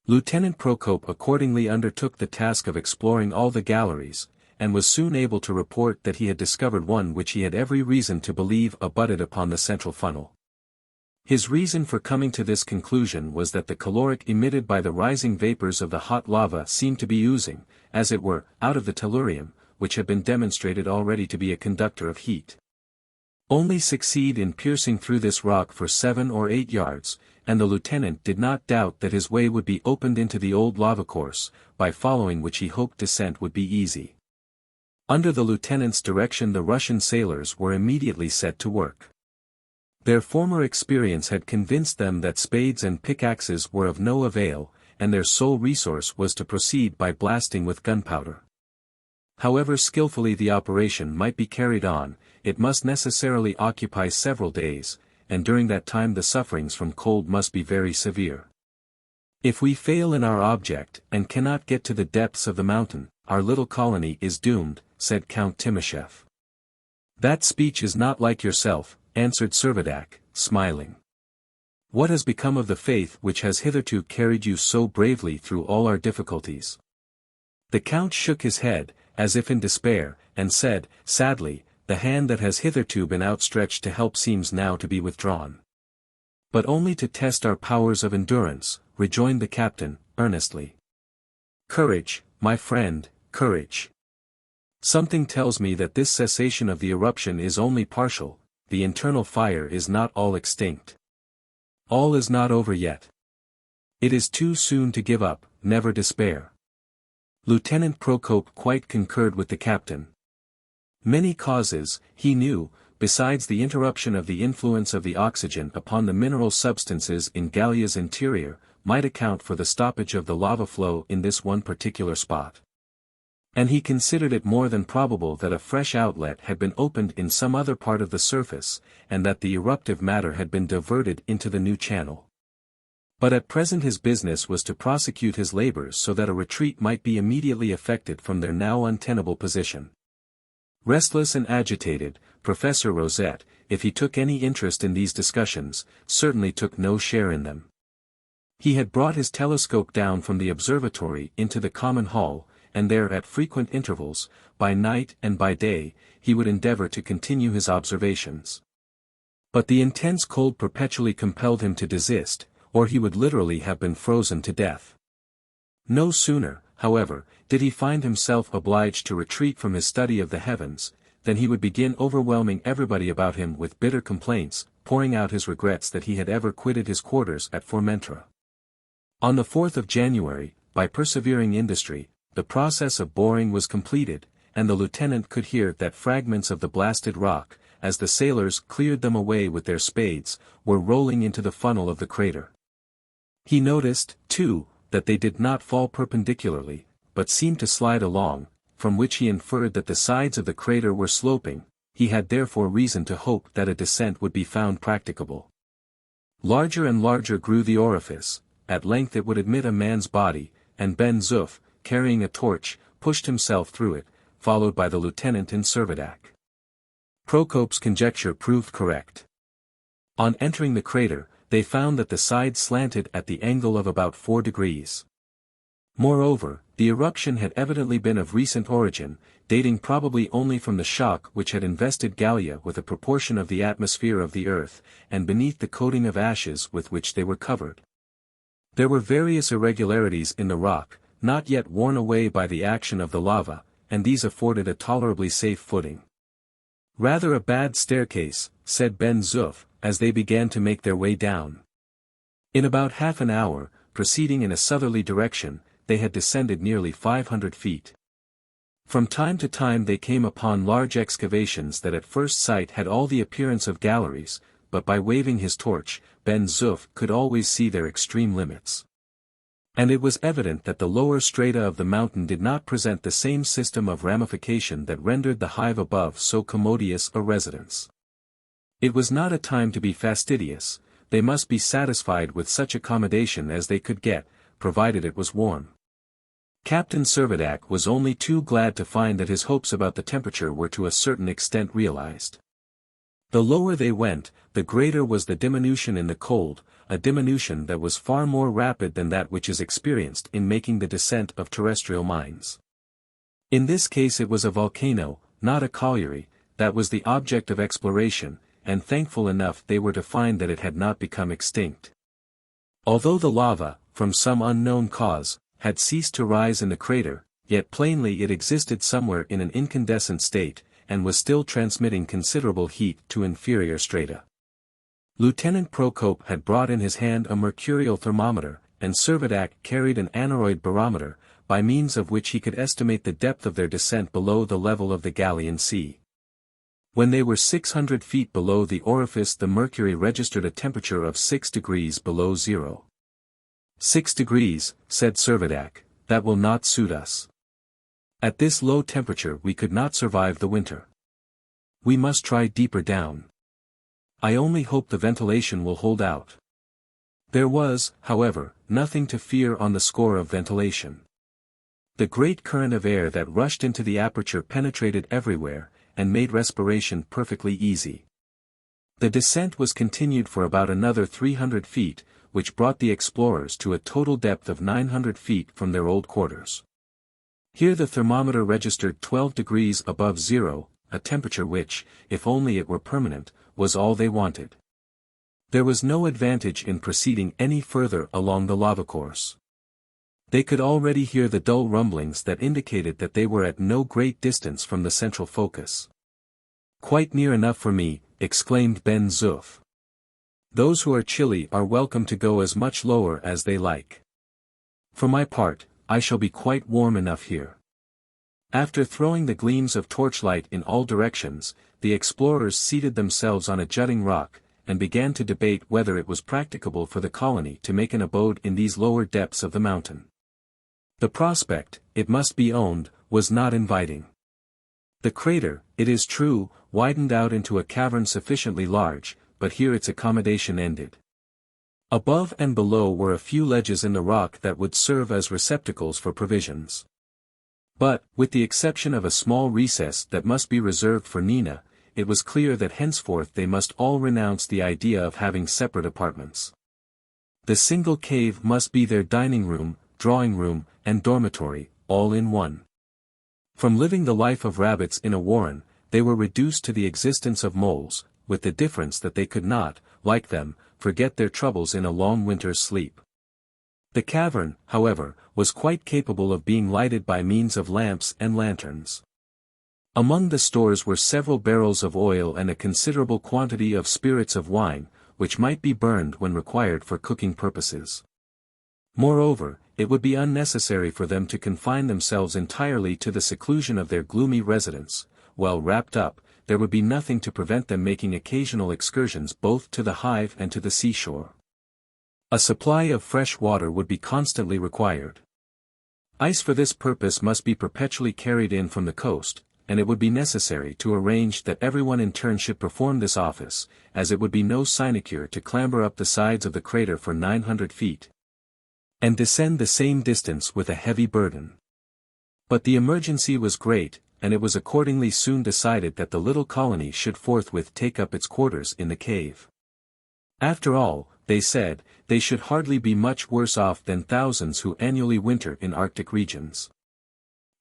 Lieutenant Procope accordingly undertook the task of exploring all the galleries, and was soon able to report that he had discovered one which he had every reason to believe abutted upon the central funnel. His reason for coming to this conclusion was that the caloric emitted by the rising vapors of the hot lava seemed to be oozing, as it were, out of the tellurium, which had been demonstrated already to be a conductor of heat. Only succeed in piercing through this rock for 7 or 8 yards, and the lieutenant did not doubt that his way would be opened into the old lava course, by following which he hoped descent would be easy. Under the lieutenant's direction the Russian sailors were immediately set to work. Their former experience had convinced them that spades and pickaxes were of no avail, and their sole resource was to proceed by blasting with gunpowder. However skillfully the operation might be carried on, it must necessarily occupy several days, and during that time the sufferings from cold must be very severe. If we fail in our object, and cannot get to the depths of the mountain, our little colony is doomed, said Count Timoshev. That speech is not like yourself, answered Servadac, smiling. What has become of the faith which has hitherto carried you so bravely through all our difficulties? The Count shook his head, as if in despair, and said, sadly, the hand that has hitherto been outstretched to help seems now to be withdrawn. But only to test our powers of endurance, rejoined the captain, earnestly. Courage, my friend, courage. Something tells me that this cessation of the eruption is only partial, the internal fire is not all extinct. All is not over yet. It is too soon to give up, never despair. Lieutenant Procope quite concurred with the captain. Many causes, he knew, besides the interruption of the influence of the oxygen upon the mineral substances in Gallia's interior, might account for the stoppage of the lava flow in this one particular spot. And he considered it more than probable that a fresh outlet had been opened in some other part of the surface, and that the eruptive matter had been diverted into the new channel. But at present his business was to prosecute his labors so that a retreat might be immediately effected from their now untenable position. Restless and agitated, Professor Rosette, if he took any interest in these discussions, certainly took no share in them. He had brought his telescope down from the observatory into the common hall, and there at frequent intervals, by night and by day, he would endeavor to continue his observations. But the intense cold perpetually compelled him to desist, or he would literally have been frozen to death. No sooner, however, did he find himself obliged to retreat from his study of the heavens, than he would begin overwhelming everybody about him with bitter complaints, pouring out his regrets that he had ever quitted his quarters at Formentera. On the 4th of January, by persevering industry, the process of boring was completed, and the lieutenant could hear that fragments of the blasted rock, as the sailors cleared them away with their spades, were rolling into the funnel of the crater. He noticed, too, that they did not fall perpendicularly, but seemed to slide along, from which he inferred that the sides of the crater were sloping. He had therefore reason to hope that a descent would be found practicable. Larger and larger grew the orifice, at length it would admit a man's body, and Ben Zoof, carrying a torch, pushed himself through it, followed by the lieutenant and Servadac. Procope's conjecture proved correct. On entering the crater, they found that the sides slanted at the angle of about 4 degrees. Moreover, the eruption had evidently been of recent origin, dating probably only from the shock which had invested Gallia with a proportion of the atmosphere of the earth, and beneath the coating of ashes with which they were covered. There were various irregularities in the rock, not yet worn away by the action of the lava, and these afforded a tolerably safe footing. Rather a bad staircase, said Ben Zoof, as they began to make their way down. In about half an hour, proceeding in a southerly direction, they had descended nearly 500 feet. From time to time they came upon large excavations that at first sight had all the appearance of galleries, but by waving his torch, Ben Zoof could always see their extreme limits. And it was evident that the lower strata of the mountain did not present the same system of ramification that rendered the hive above so commodious a residence. It was not a time to be fastidious, they must be satisfied with such accommodation as they could get, provided it was warm. Captain Servadac was only too glad to find that his hopes about the temperature were to a certain extent realized. The lower they went, the greater was the diminution in the cold, a diminution that was far more rapid than that which is experienced in making the descent of terrestrial mines. In this case it was a volcano, not a colliery, that was the object of exploration, and thankful enough they were to find that it had not become extinct. Although the lava, from some unknown cause, had ceased to rise in the crater, yet plainly it existed somewhere in an incandescent state, and was still transmitting considerable heat to inferior strata. Lieutenant Procope had brought in his hand a mercurial thermometer, and Servadac carried an aneroid barometer, by means of which he could estimate the depth of their descent below the level of the Gallian Sea. When they were 600 feet below the orifice, the mercury registered a temperature of 6 degrees below zero. 6 degrees, said Servadac, that will not suit us. At this low temperature we could not survive the winter. We must try deeper down. I only hope the ventilation will hold out. There was, however, nothing to fear on the score of ventilation. The great current of air that rushed into the aperture penetrated everywhere, and made respiration perfectly easy. The descent was continued for about another 300 feet, which brought the explorers to a total depth of 900 feet from their old quarters. Here the thermometer registered 12 degrees above zero, a temperature which, if only it were permanent, was all they wanted. There was no advantage in proceeding any further along the lava course. They could already hear the dull rumblings that indicated that they were at no great distance from the central focus. "Quite near enough for me," exclaimed Ben Zoof. "Those who are chilly are welcome to go as much lower as they like. For my part, I shall be quite warm enough here." After throwing the gleams of torchlight in all directions, the explorers seated themselves on a jutting rock, and began to debate whether it was practicable for the colony to make an abode in these lower depths of the mountain. The prospect, it must be owned, was not inviting. The crater, it is true, widened out into a cavern sufficiently large, but here its accommodation ended. Above and below were a few ledges in the rock that would serve as receptacles for provisions. But, with the exception of a small recess that must be reserved for Nina, it was clear that henceforth they must all renounce the idea of having separate apartments. The single cave must be their dining room, drawing room, and dormitory, all in one. From living the life of rabbits in a warren, they were reduced to the existence of moles, with the difference that they could not, like them, forget their troubles in a long winter's sleep. The cavern, however, was quite capable of being lighted by means of lamps and lanterns. Among the stores were several barrels of oil and a considerable quantity of spirits of wine, which might be burned when required for cooking purposes. Moreover, it would be unnecessary for them to confine themselves entirely to the seclusion of their gloomy residence. Well wrapped up, there would be nothing to prevent them making occasional excursions both to the hive and to the seashore. A supply of fresh water would be constantly required. Ice for this purpose must be perpetually carried in from the coast, and it would be necessary to arrange that everyone in turn should perform this office, as it would be no sinecure to clamber up the sides of the crater for 900 feet. And descend the same distance with a heavy burden. But the emergency was great, and it was accordingly soon decided that the little colony should forthwith take up its quarters in the cave. After all, they said, they should hardly be much worse off than thousands who annually winter in Arctic regions.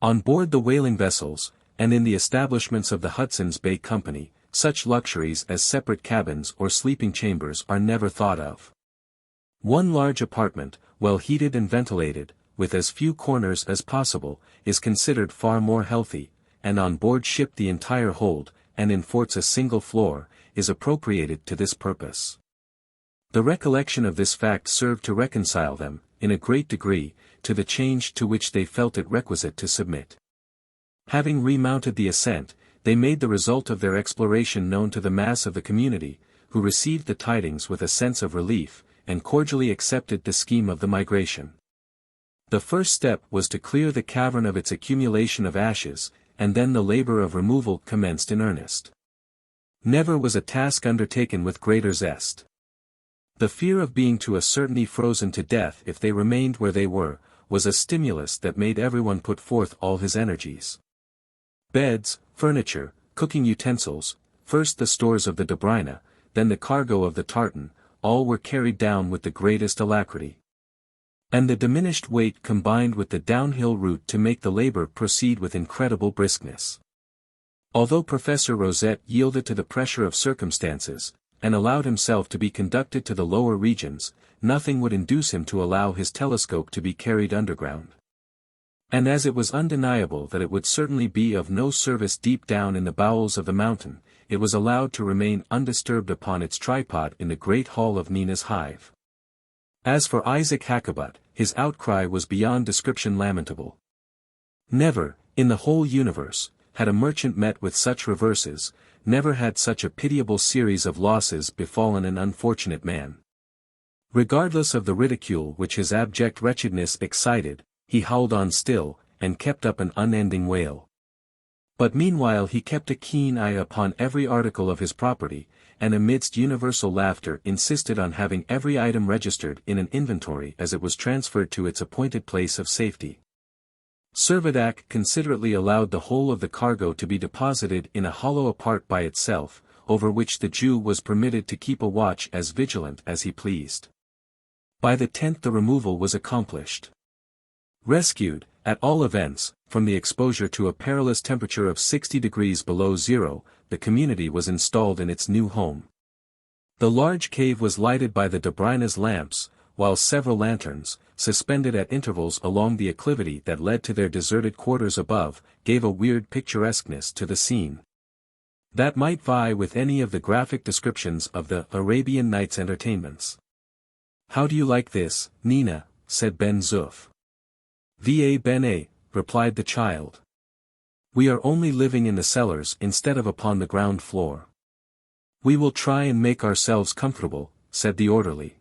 On board the whaling vessels, and in the establishments of the Hudson's Bay Company, such luxuries as separate cabins or sleeping chambers are never thought of. One large apartment, well heated and ventilated, with as few corners as possible, is considered far more healthy, and on board ship the entire hold, and in forts a single floor, is appropriated to this purpose. The recollection of this fact served to reconcile them, in a great degree, to the change to which they felt it requisite to submit. Having remounted the ascent, they made the result of their exploration known to the mass of the community, who received the tidings with a sense of relief, and cordially accepted the scheme of the migration. The first step was to clear the cavern of its accumulation of ashes, and then the labor of removal commenced in earnest. Never was a task undertaken with greater zest. The fear of being to a certainty frozen to death if they remained where they were, was a stimulus that made everyone put forth all his energies. Beds, furniture, cooking utensils, first the stores of the Dobryna, then the cargo of the tartan, all were carried down with the greatest alacrity. And the diminished weight combined with the downhill route to make the labor proceed with incredible briskness. Although Professor Rosette yielded to the pressure of circumstances, and allowed himself to be conducted to the lower regions, nothing would induce him to allow his telescope to be carried underground. And as it was undeniable that it would certainly be of no service deep down in the bowels of the mountain, it was allowed to remain undisturbed upon its tripod in the great hall of Nina's hive. As for Isaac Hakkabut, his outcry was beyond description lamentable. Never, in the whole universe, had a merchant met with such reverses, never had such a pitiable series of losses befallen an unfortunate man. Regardless of the ridicule which his abject wretchedness excited, he howled on still, and kept up an unending wail. But meanwhile he kept a keen eye upon every article of his property, and amidst universal laughter insisted on having every item registered in an inventory as it was transferred to its appointed place of safety. Servadac considerately allowed the whole of the cargo to be deposited in a hollow apart by itself, over which the Jew was permitted to keep a watch as vigilant as he pleased. By the 10th the removal was accomplished. Rescued, at all events, from the exposure to a perilous temperature of 60 degrees below zero, the community was installed in its new home. The large cave was lighted by the Dobrina's lamps, while several lanterns, suspended at intervals along the acclivity that led to their deserted quarters above, gave a weird picturesqueness to the scene that might vie with any of the graphic descriptions of the Arabian Nights entertainments. "How do you like this, Nina?" said Ben Zoof. "Va bene," replied the child. "We are only living in the cellars instead of upon the ground floor." "We will try and make ourselves comfortable," said the orderly.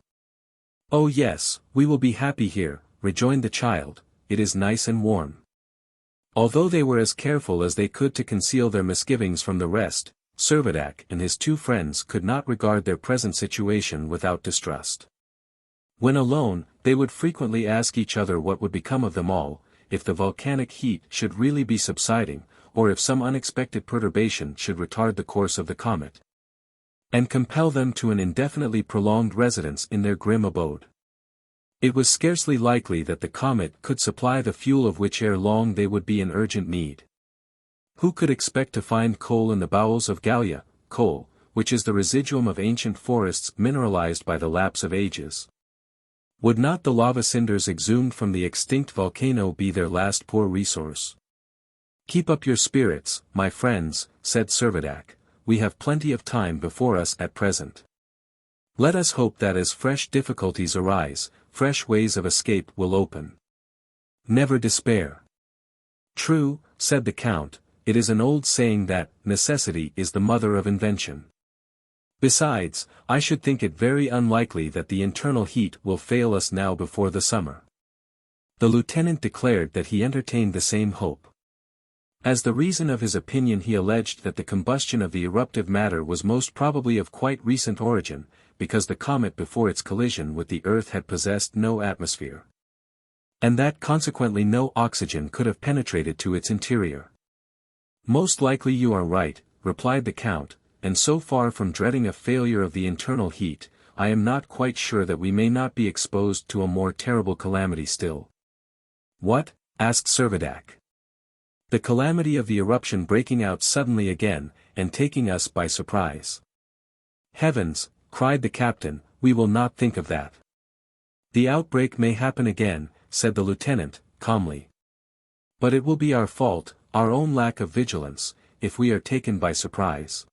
"Oh yes, we will be happy here," rejoined the child, "it is nice and warm." Although they were as careful as they could to conceal their misgivings from the rest, Servadac and his two friends could not regard their present situation without distrust. When alone, they would frequently ask each other what would become of them all, if the volcanic heat should really be subsiding, or if some unexpected perturbation should retard the course of the comet, and compel them to an indefinitely prolonged residence in their grim abode. It was scarcely likely that the comet could supply the fuel of which ere long they would be in urgent need. Who could expect to find coal in the bowels of Gallia, coal, which is the residuum of ancient forests mineralized by the lapse of ages? Would not the lava cinders exhumed from the extinct volcano be their last poor resource? "Keep up your spirits, my friends," said Servadac, "we have plenty of time before us at present. Let us hope that as fresh difficulties arise, fresh ways of escape will open. Never despair." "True," said the Count, "it is an old saying that, necessity is the mother of invention. Besides, I should think it very unlikely that the internal heat will fail us now before the summer." The lieutenant declared that he entertained the same hope. As the reason of his opinion he alleged that the combustion of the eruptive matter was most probably of quite recent origin, because the comet before its collision with the earth had possessed no atmosphere, and that consequently no oxygen could have penetrated to its interior. "Most likely you are right," replied the Count, "and so far from dreading a failure of the internal heat, I am not quite sure that we may not be exposed to a more terrible calamity still." "What?" asked Servadac. "The calamity of the eruption breaking out suddenly again, and taking us by surprise." "Heavens!" cried the captain, "we will not think of that." "The outbreak may happen again," said the lieutenant, calmly. "But it will be our fault, our own lack of vigilance, if we are taken by surprise."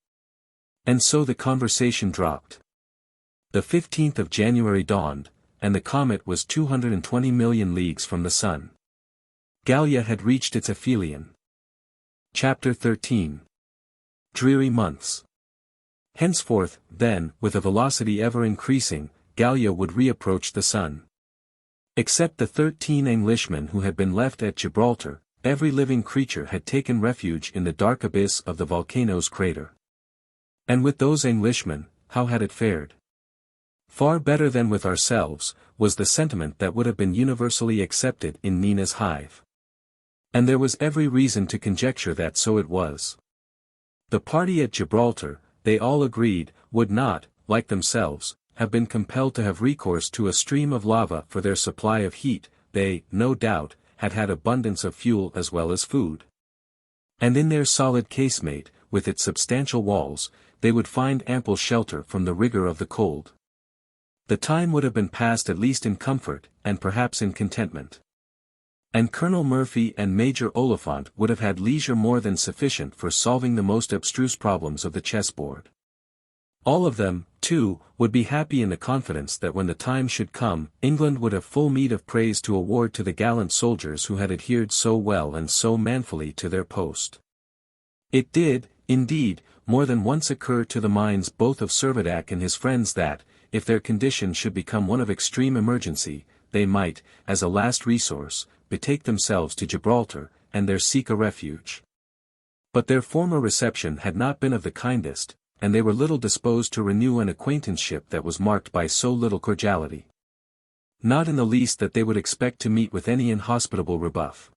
And so the conversation dropped. The 15th of January dawned, and the comet was 220 million leagues from the sun. Gallia had reached its aphelion. Chapter 13. Dreary months. Henceforth, then, with a velocity ever increasing, Gallia would reapproach the sun. Except the 13 Englishmen who had been left at Gibraltar, every living creature had taken refuge in the dark abyss of the volcano's crater. And with those Englishmen, how had it fared? Far better than with ourselves, was the sentiment that would have been universally accepted in Nina's hive. And there was every reason to conjecture that so it was. The party at Gibraltar, they all agreed, would not, like themselves, have been compelled to have recourse to a stream of lava for their supply of heat. They, no doubt, had had abundance of fuel as well as food. And in their solid casemate, with its substantial walls, they would find ample shelter from the rigor of the cold. The time would have been passed at least in comfort, and perhaps in contentment. And Colonel Murphy and Major Oliphant would have had leisure more than sufficient for solving the most abstruse problems of the chessboard. All of them, too, would be happy in the confidence that when the time should come, England would have full meed of praise to award to the gallant soldiers who had adhered so well and so manfully to their post. It did, indeed, more than once occur to the minds both of Servadac and his friends that, if their condition should become one of extreme emergency, they might, as a last resource, betake themselves to Gibraltar, and there seek a refuge. But their former reception had not been of the kindest, and they were little disposed to renew an acquaintanceship that was marked by so little cordiality. Not in the least that they would expect to meet with any inhospitable rebuff.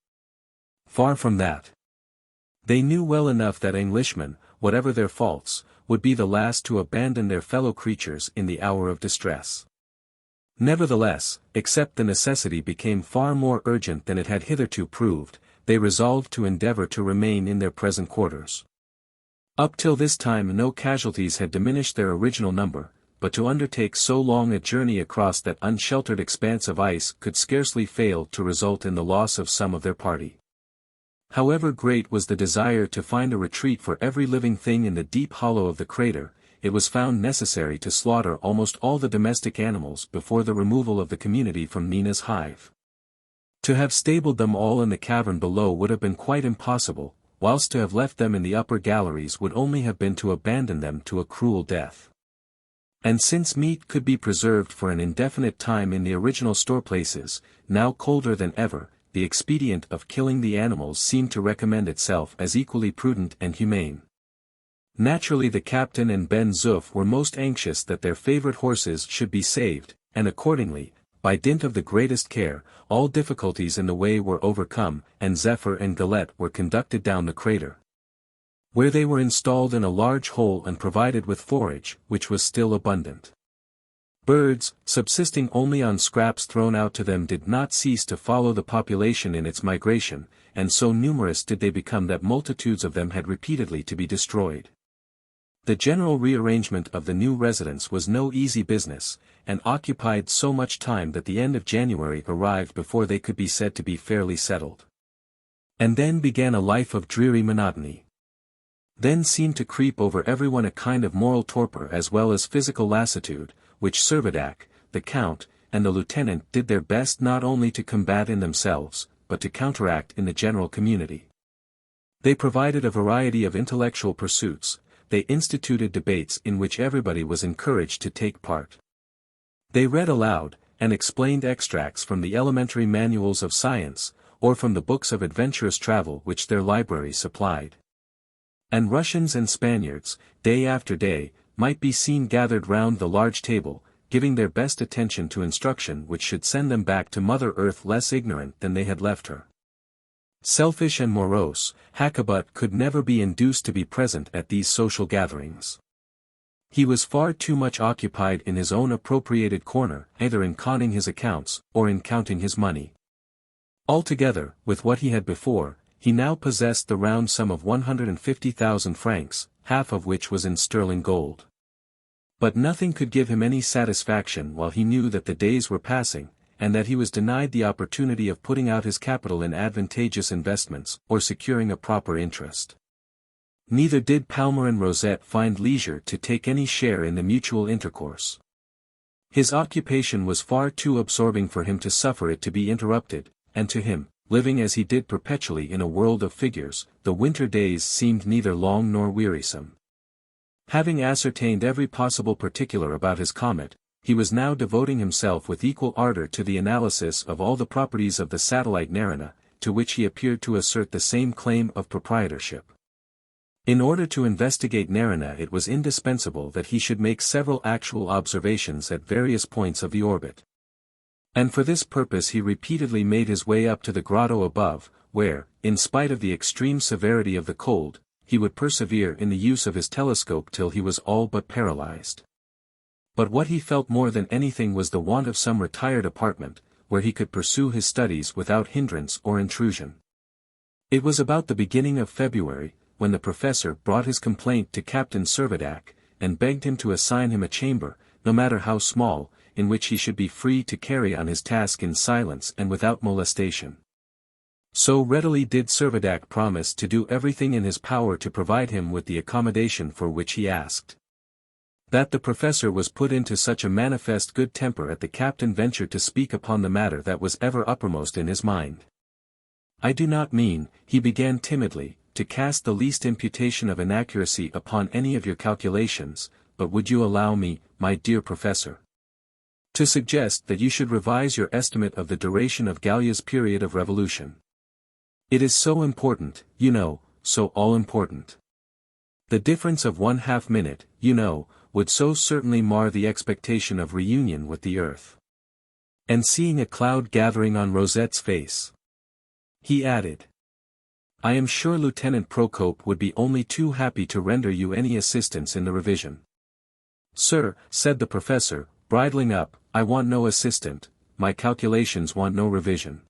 Far from that. They knew well enough that Englishmen, whatever their faults, would be the last to abandon their fellow creatures in the hour of distress. Nevertheless, except the necessity became far more urgent than it had hitherto proved, they resolved to endeavor to remain in their present quarters. Up till this time no casualties had diminished their original number, but to undertake so long a journey across that unsheltered expanse of ice could scarcely fail to result in the loss of some of their party. However great was the desire to find a retreat for every living thing in the deep hollow of the crater, it was found necessary to slaughter almost all the domestic animals before the removal of the community from Nina's hive. To have stabled them all in the cavern below would have been quite impossible, whilst to have left them in the upper galleries would only have been to abandon them to a cruel death. And since meat could be preserved for an indefinite time in the original storeplaces, now colder than ever, the expedient of killing the animals seemed to recommend itself as equally prudent and humane. Naturally the captain and Ben Zoof were most anxious that their favorite horses should be saved, and accordingly, by dint of the greatest care, all difficulties in the way were overcome, and Zephyr and Galette were conducted down the crater, where they were installed in a large hole and provided with forage, which was still abundant. Birds, subsisting only on scraps thrown out to them, did not cease to follow the population in its migration, and so numerous did they become that multitudes of them had repeatedly to be destroyed. The general rearrangement of the new residence was no easy business, and occupied so much time that the end of January arrived before they could be said to be fairly settled. And then began a life of dreary monotony. Then seemed to creep over everyone a kind of moral torpor as well as physical lassitude, which Servadac, the Count, and the Lieutenant did their best not only to combat in themselves, but to counteract in the general community. They provided a variety of intellectual pursuits, they instituted debates in which everybody was encouraged to take part. They read aloud, and explained extracts from the elementary manuals of science, or from the books of adventurous travel which their library supplied. And Russians and Spaniards, day after day, might be seen gathered round the large table, giving their best attention to instruction which should send them back to Mother Earth less ignorant than they had left her. Selfish and morose, Hakkabut could never be induced to be present at these social gatherings. He was far too much occupied in his own appropriated corner, either in conning his accounts, or in counting his money. Altogether, with what he had before, he now possessed the round sum of 150,000 francs, half of which was in sterling gold. But nothing could give him any satisfaction while he knew that the days were passing, and that he was denied the opportunity of putting out his capital in advantageous investments, or securing a proper interest. Neither did Palmyrin Rosette find leisure to take any share in the mutual intercourse. His occupation was far too absorbing for him to suffer it to be interrupted, and to him, living as he did perpetually in a world of figures, the winter days seemed neither long nor wearisome. Having ascertained every possible particular about his comet, he was now devoting himself with equal ardor to the analysis of all the properties of the satellite Nerina, to which he appeared to assert the same claim of proprietorship. In order to investigate Nerina it was indispensable that he should make several actual observations at various points of the orbit. And for this purpose he repeatedly made his way up to the grotto above, where, in spite of the extreme severity of the cold, he would persevere in the use of his telescope till he was all but paralyzed. But what he felt more than anything was the want of some retired apartment, where he could pursue his studies without hindrance or intrusion. It was about the beginning of February, when the professor brought his complaint to Captain Servadac, and begged him to assign him a chamber, no matter how small, in which he should be free to carry on his task in silence and without molestation. So readily did Servadac promise to do everything in his power to provide him with the accommodation for which he asked, that the professor was put into such a manifest good temper that the captain ventured to speak upon the matter that was ever uppermost in his mind. "I do not mean," he began timidly, "to cast the least imputation of inaccuracy upon any of your calculations, but would you allow me, my dear professor, to suggest that you should revise your estimate of the duration of Gallia's period of revolution? It is so important, you know, so all-important. The difference of 1/2 minute, you know, would so certainly mar the expectation of reunion with the earth." And seeing a cloud gathering on Rosette's face, he added, "I am sure Lieutenant Procope would be only too happy to render you any assistance in the revision." "Sir," said the professor, bridling up, "I want no assistant, my calculations want no revision.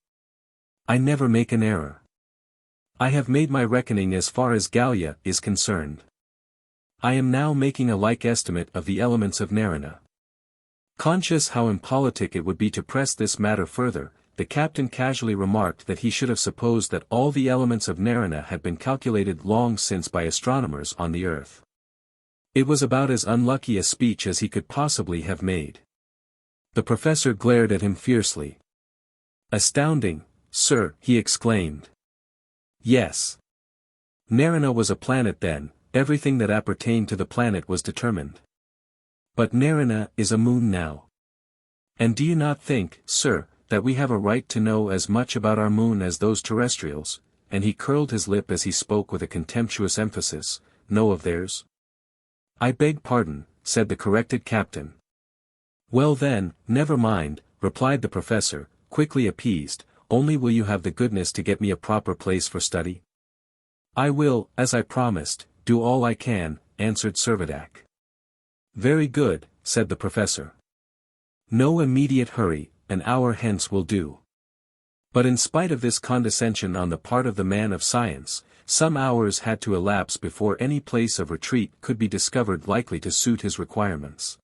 I never make an error. I have made my reckoning as far as Gallia is concerned. I am now making a like estimate of the elements of Nerina." Conscious how impolitic it would be to press this matter further, the captain casually remarked that he should have supposed that all the elements of Nerina had been calculated long since by astronomers on the earth. It was about as unlucky a speech as he could possibly have made. The professor glared at him fiercely. "Astounding, sir," he exclaimed. "Yes. Nerina was a planet then, everything that appertained to the planet was determined. But Nerina is a moon now. And do you not think, sir, that we have a right to know as much about our moon as those terrestrials," and he curled his lip as he spoke with a contemptuous emphasis, "know of theirs?" "I beg pardon," said the corrected captain. "Well then, never mind," replied the professor, quickly appeased, "only will you have the goodness to get me a proper place for study?" "I will, as I promised, do all I can," answered Servadac. "Very good," said the professor. "No immediate hurry, an hour hence will do." But in spite of this condescension on the part of the man of science, some hours had to elapse before any place of retreat could be discovered likely to suit his requirements.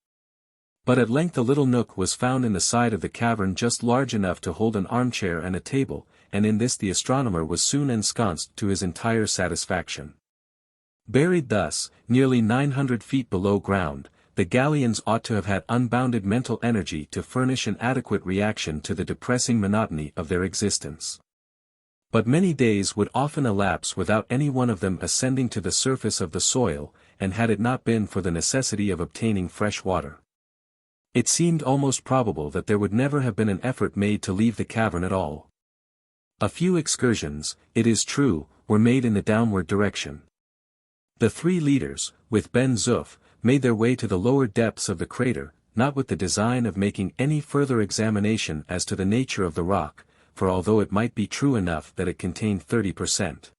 But at length a little nook was found in the side of the cavern just large enough to hold an armchair and a table, and in this the astronomer was soon ensconced to his entire satisfaction. Buried thus, nearly 900 feet below ground, the Gallians ought to have had unbounded mental energy to furnish an adequate reaction to the depressing monotony of their existence. But many days would often elapse without any one of them ascending to the surface of the soil, and had it not been for the necessity of obtaining fresh water, it seemed almost probable that there would never have been an effort made to leave the cavern at all. A few excursions, it is true, were made in the downward direction. The three leaders, with Ben Zoof, made their way to the lower depths of the crater, not with the design of making any further examination as to the nature of the rock, for although it might be true enough that it contained 30%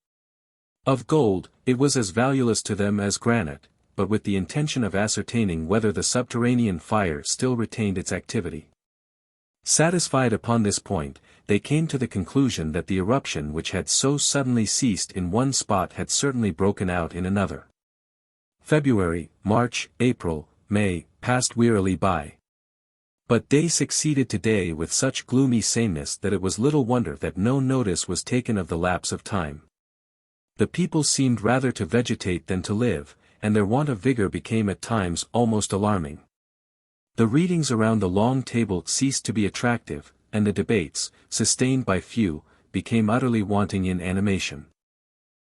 of gold, it was as valueless to them as granite, but with the intention of ascertaining whether the subterranean fire still retained its activity. Satisfied upon this point, they came to the conclusion that the eruption which had so suddenly ceased in one spot had certainly broken out in another. February, March, April, May, passed wearily by. But day succeeded to day with such gloomy sameness that it was little wonder that no notice was taken of the lapse of time. The people seemed rather to vegetate than to live, and their want of vigor became at times almost alarming. The readings around the long table ceased to be attractive, and the debates, sustained by few, became utterly wanting in animation.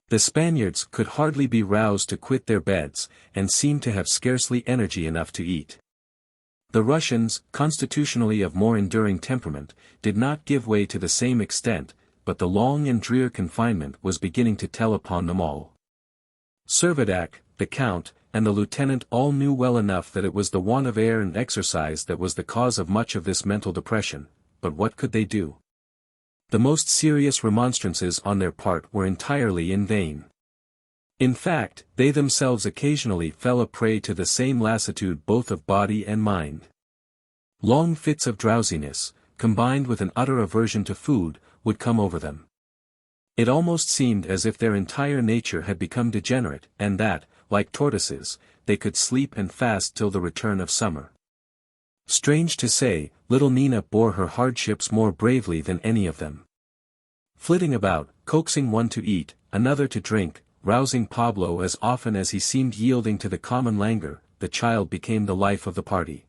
The Spaniards could hardly be roused to quit their beds, and seemed to have scarcely energy enough to eat. The Russians, constitutionally of more enduring temperament, did not give way to the same extent, but the long and drear confinement was beginning to tell upon them all. Servadac, the Count, and the Lieutenant all knew well enough that it was the want of air and exercise that was the cause of much of this mental depression, but what could they do? The most serious remonstrances on their part were entirely in vain. In fact, they themselves occasionally fell a prey to the same lassitude both of body and mind. Long fits of drowsiness, combined with an utter aversion to food, would come over them. It almost seemed as if their entire nature had become degenerate, and that, like tortoises, they could sleep and fast till the return of summer. Strange to say, little Nina bore her hardships more bravely than any of them. Flitting about, coaxing one to eat, another to drink, rousing Pablo as often as he seemed yielding to the common languor, the child became the life of the party.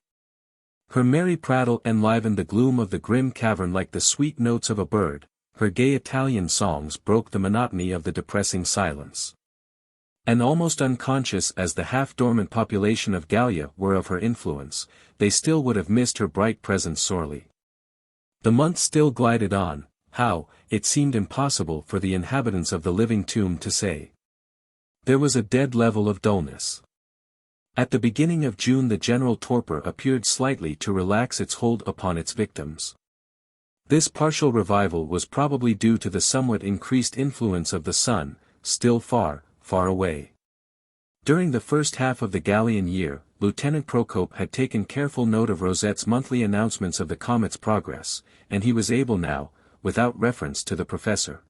Her merry prattle enlivened the gloom of the grim cavern like the sweet notes of a bird, her gay Italian songs broke the monotony of the depressing silence. And almost unconscious as the half-dormant population of Gallia were of her influence, they still would have missed her bright presence sorely. The months still glided on, how, it seemed impossible for the inhabitants of the living tomb to say. There was a dead level of dullness. At the beginning of June the general torpor appeared slightly to relax its hold upon its victims. This partial revival was probably due to the somewhat increased influence of the sun, still far, far away. During the first half of the Gallian year, Lieutenant Procope had taken careful note of Rosette's monthly announcements of the comet's progress, and he was able now, without reference to the professor,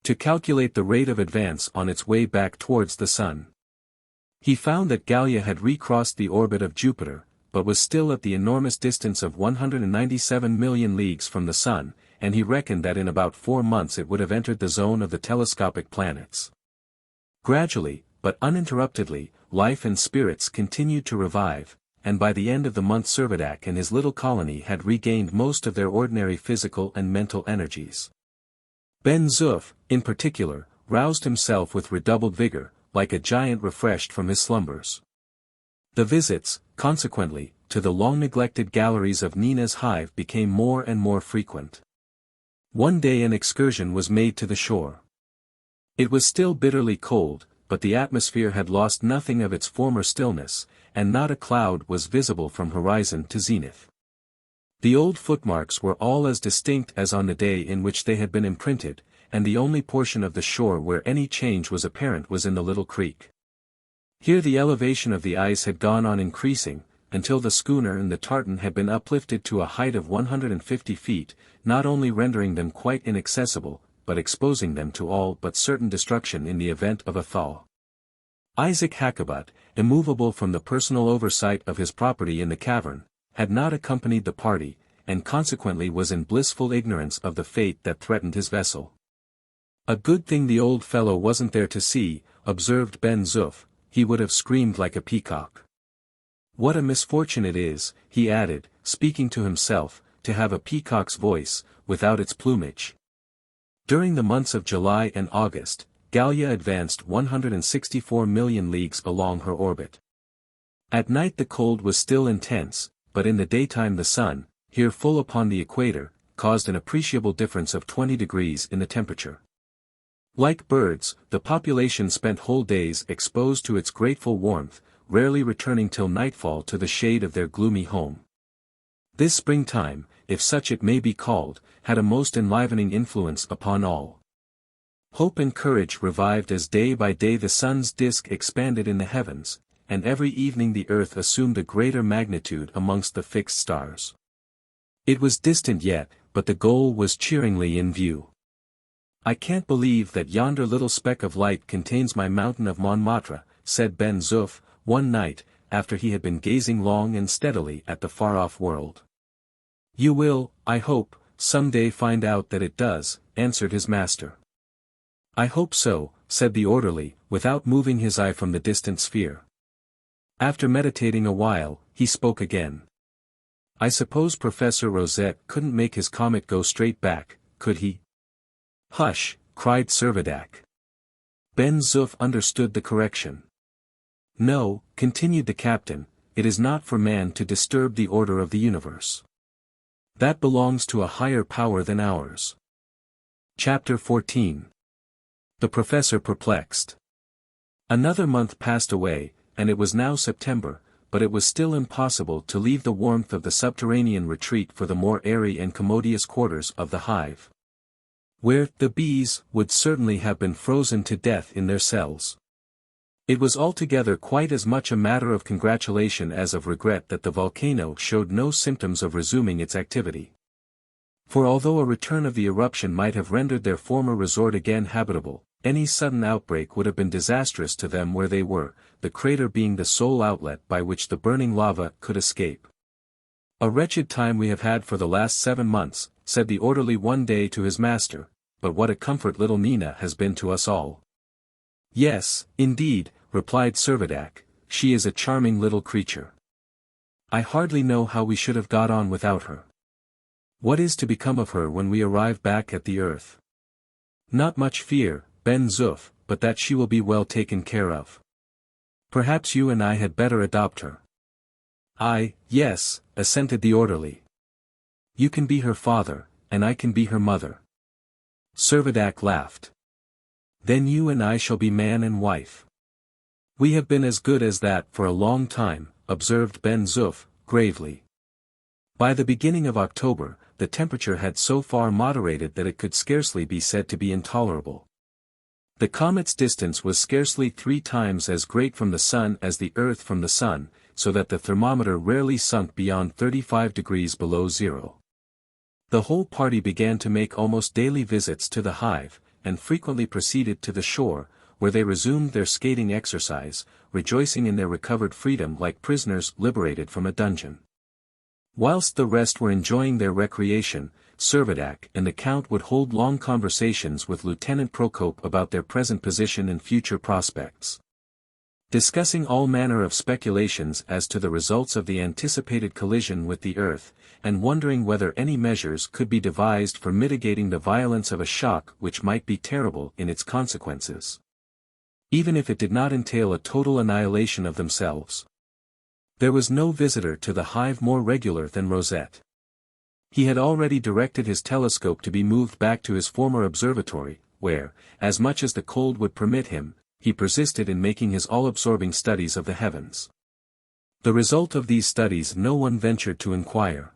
to calculate the rate of advance on its way back towards the sun. He found that Gallia had recrossed the orbit of Jupiter, but was still at the enormous distance of 197 million leagues from the sun, and he reckoned that in about 4 months it would have entered the zone of the telescopic planets. Gradually, but uninterruptedly, life and spirits continued to revive, and by the end of the month Servadac and his little colony had regained most of their ordinary physical and mental energies. Ben Zoof, in particular, roused himself with redoubled vigor, like a giant refreshed from his slumbers. The visits, consequently, to the long-neglected galleries of Nina's hive became more and more frequent. One day an excursion was made to the shore. It was still bitterly cold, but the atmosphere had lost nothing of its former stillness, and not a cloud was visible from horizon to zenith. The old footmarks were all as distinct as on the day in which they had been imprinted, and the only portion of the shore where any change was apparent was in the little creek. Here the elevation of the ice had gone on increasing, until the schooner and the tartan had been uplifted to a height of 150 feet, not only rendering them quite inaccessible, but exposing them to all but certain destruction in the event of a thaw. Isaac Hakkabut, immovable from the personal oversight of his property in the cavern, had not accompanied the party, and consequently was in blissful ignorance of the fate that threatened his vessel. "A good thing the old fellow wasn't there to see," observed Ben Zoof, "he would have screamed like a peacock. What a misfortune it is," he added, speaking to himself, "to have a peacock's voice, without its plumage." During the months of July and August, Gallia advanced 164 million leagues along her orbit. At night the cold was still intense, but in the daytime the sun, here full upon the equator, caused an appreciable difference of 20 degrees in the temperature. Like birds, the population spent whole days exposed to its grateful warmth, rarely returning till nightfall to the shade of their gloomy home. This springtime, if such it may be called, had a most enlivening influence upon all. Hope and courage revived as day by day the sun's disk expanded in the heavens, and every evening the earth assumed a greater magnitude amongst the fixed stars. It was distant yet, but the goal was cheeringly in view. "I can't believe that yonder little speck of light contains my mountain of Montmartre," said Ben Zoof, one night, after he had been gazing long and steadily at the far-off world. "You will, I hope, some day find out that it does," answered his master. "I hope so," said the orderly, without moving his eye from the distant sphere. After meditating a while, he spoke again. "I suppose Professor Rosette couldn't make his comet go straight back, could he?" "Hush," cried Servadac. Ben Zoof understood the correction. "No," continued the captain, "it is not for man to disturb the order of the universe. That belongs to a higher power than ours." Chapter 14. The professor perplexed. Another month passed away, and it was now September, but it was still impossible to leave the warmth of the subterranean retreat for the more airy and commodious quarters of the hive, where the bees would certainly have been frozen to death in their cells. It was altogether quite as much a matter of congratulation as of regret that the volcano showed no symptoms of resuming its activity. For although a return of the eruption might have rendered their former resort again habitable, any sudden outbreak would have been disastrous to them where they were, the crater being the sole outlet by which the burning lava could escape. "A wretched time we have had for the last 7 months," said the orderly one day to his master, "but what a comfort little Nina has been to us all." "Yes, indeed," replied Servadac, "she is a charming little creature. I hardly know how we should have got on without her. What is to become of her when we arrive back at the earth?" "Not much fear, Ben Zoof, but that she will be well taken care of. Perhaps you and I had better adopt her." Yes," assented the orderly. "You can be her father, and I can be her mother." Servadac laughed. "Then you and I shall be man and wife." "We have been as good as that for a long time," observed Ben Zoof, gravely. By the beginning of October, the temperature had so far moderated that it could scarcely be said to be intolerable. The comet's distance was scarcely 3 times as great from the sun as the earth from the sun, so that the thermometer rarely sunk beyond 35 degrees below zero. The whole party began to make almost daily visits to the hive, and frequently proceeded to the shore, where they resumed their skating exercise, rejoicing in their recovered freedom like prisoners liberated from a dungeon. Whilst the rest were enjoying their recreation, Servadac and the Count would hold long conversations with Lieutenant Procope about their present position and future prospects. Discussing all manner of speculations as to the results of the anticipated collision with the Earth, and wondering whether any measures could be devised for mitigating the violence of a shock which might be terrible in its consequences, even if it did not entail a total annihilation of themselves. There was no visitor to the hive more regular than Rosette. He had already directed his telescope to be moved back to his former observatory, where, as much as the cold would permit him, he persisted in making his all-absorbing studies of the heavens. The result of these studies no one ventured to inquire.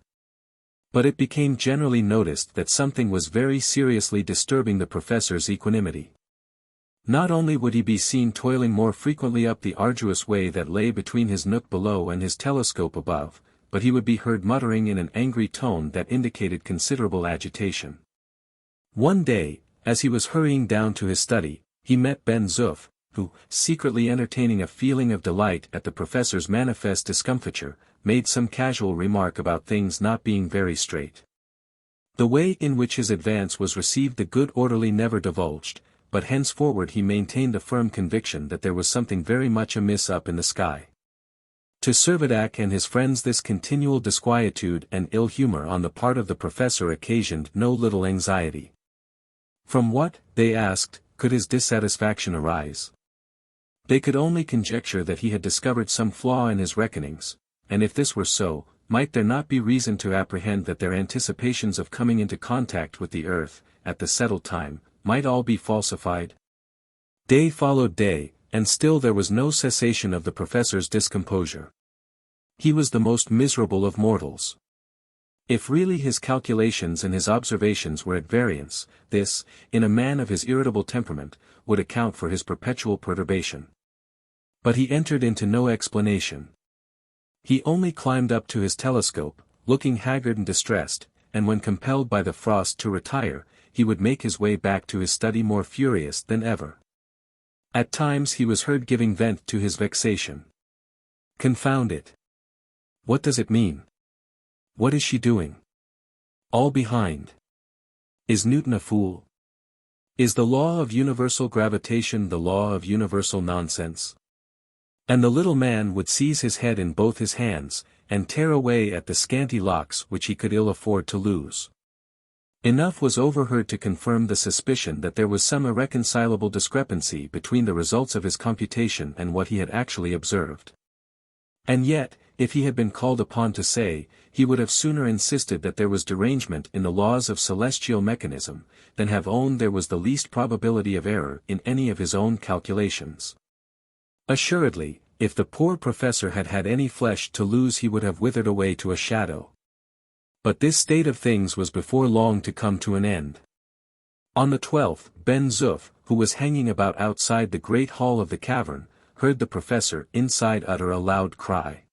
But it became generally noticed that something was very seriously disturbing the professor's equanimity. Not only would he be seen toiling more frequently up the arduous way that lay between his nook below and his telescope above, but he would be heard muttering in an angry tone that indicated considerable agitation. One day, as he was hurrying down to his study, he met Ben Zoof, who, secretly entertaining a feeling of delight at the professor's manifest discomfiture, made some casual remark about things not being very straight. The way in which his advance was received the good orderly never divulged, but henceforward he maintained a firm conviction that there was something very much amiss up in the sky. To Servadac and his friends this continual disquietude and ill humor on the part of the professor occasioned no little anxiety. From what, they asked, could his dissatisfaction arise? They could only conjecture that he had discovered some flaw in his reckonings, and if this were so, might there not be reason to apprehend that their anticipations of coming into contact with the earth, at the settled time, might all be falsified? Day followed day, and still there was no cessation of the professor's discomposure. He was the most miserable of mortals. If really his calculations and his observations were at variance, this, in a man of his irritable temperament, would account for his perpetual perturbation. But he entered into no explanation. He only climbed up to his telescope, looking haggard and distressed, and when compelled by the frost to retire, he would make his way back to his study more furious than ever. At times he was heard giving vent to his vexation. "Confound it! What does it mean? What is she doing? All behind. Is Newton a fool? Is the law of universal gravitation the law of universal nonsense?" And the little man would seize his head in both his hands, and tear away at the scanty locks which he could ill afford to lose. Enough was overheard to confirm the suspicion that there was some irreconcilable discrepancy between the results of his computation and what he had actually observed. And yet, if he had been called upon to say, he would have sooner insisted that there was derangement in the laws of celestial mechanism, than have owned there was the least probability of error in any of his own calculations. Assuredly, if the poor professor had had any flesh to lose he would have withered away to a shadow. But this state of things was before long to come to an end. On the 12th, Ben Zoof, who was hanging about outside the great hall of the cavern, heard the professor inside utter a loud cry.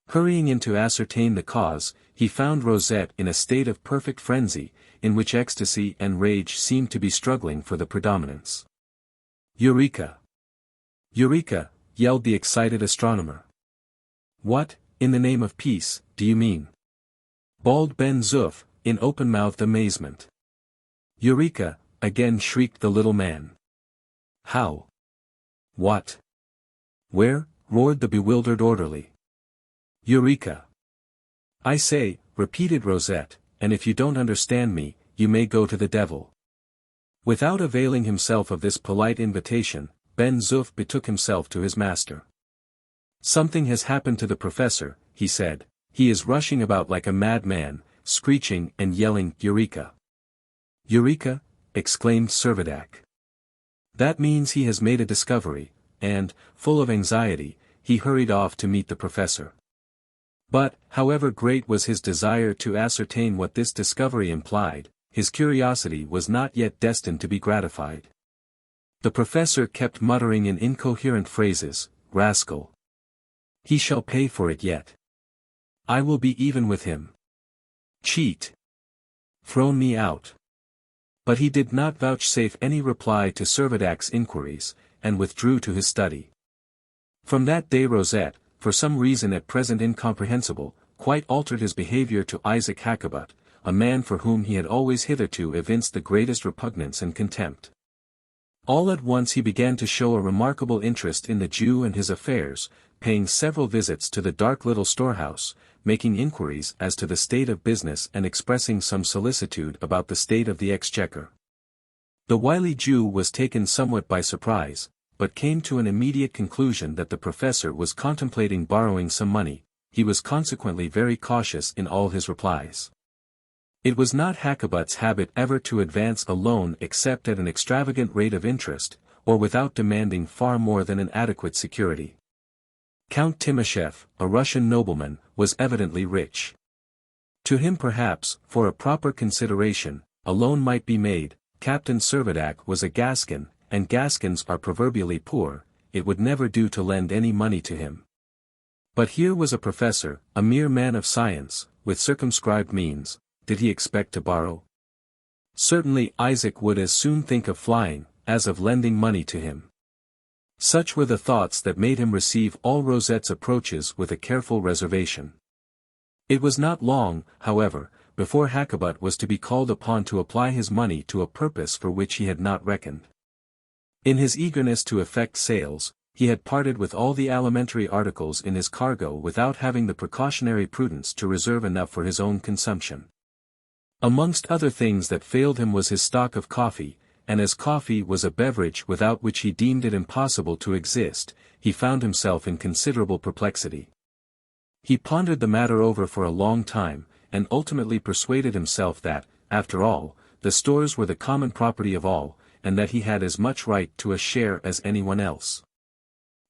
Hurrying in to ascertain the cause, he found Rosette in a state of perfect frenzy, in which ecstasy and rage seemed to be struggling for the predominance. "Eureka! Eureka!" yelled the excited astronomer. "What, in the name of peace, do you mean?" bawled Ben Zoof, in open-mouthed amazement. "Eureka!" again shrieked the little man. "How? What? Where?" roared the bewildered orderly. "Eureka! I say," repeated Rosette, "and if you don't understand me, you may go to the devil." Without availing himself of this polite invitation, Ben Zoof betook himself to his master. "Something has happened to the professor," he said. "He is rushing about like a madman, screeching and yelling, 'Eureka! Eureka!'" exclaimed Servadac. "That means he has made a discovery," and, full of anxiety, he hurried off to meet the professor. But, however great was his desire to ascertain what this discovery implied, his curiosity was not yet destined to be gratified. The professor kept muttering in incoherent phrases, "Rascal! He shall pay for it yet. I will be even with him. Cheat! Thrown me out." But he did not vouchsafe any reply to Servadac's inquiries, and withdrew to his study. From that day Rosette, for some reason at present incomprehensible, quite altered his behavior to Isaac Hakkabut, a man for whom he had always hitherto evinced the greatest repugnance and contempt. All at once he began to show a remarkable interest in the Jew and his affairs, paying several visits to the dark little storehouse, making inquiries as to the state of business and expressing some solicitude about the state of the exchequer. The wily Jew was taken somewhat by surprise, but came to an immediate conclusion that the professor was contemplating borrowing some money. He was consequently very cautious in all his replies. It was not Hakkabut's habit ever to advance a loan except at an extravagant rate of interest, or without demanding far more than an adequate security. Count Timoshev, a Russian nobleman, was evidently rich. To him perhaps, for a proper consideration, a loan might be made. Captain Servadac was a Gascon, and Gascons are proverbially poor. It would never do to lend any money to him. But here was a professor, a mere man of science, with circumscribed means. Did he expect to borrow? Certainly Isaac would as soon think of flying, as of lending money to him. Such were the thoughts that made him receive all Rosette's approaches with a careful reservation. It was not long, however, before Hakkabut was to be called upon to apply his money to a purpose for which he had not reckoned. In his eagerness to effect sales, he had parted with all the alimentary articles in his cargo without having the precautionary prudence to reserve enough for his own consumption. Amongst other things that failed him was his stock of coffee, and as coffee was a beverage without which he deemed it impossible to exist, he found himself in considerable perplexity. He pondered the matter over for a long time, and ultimately persuaded himself that, after all, the stores were the common property of all, and that he had as much right to a share as anyone else.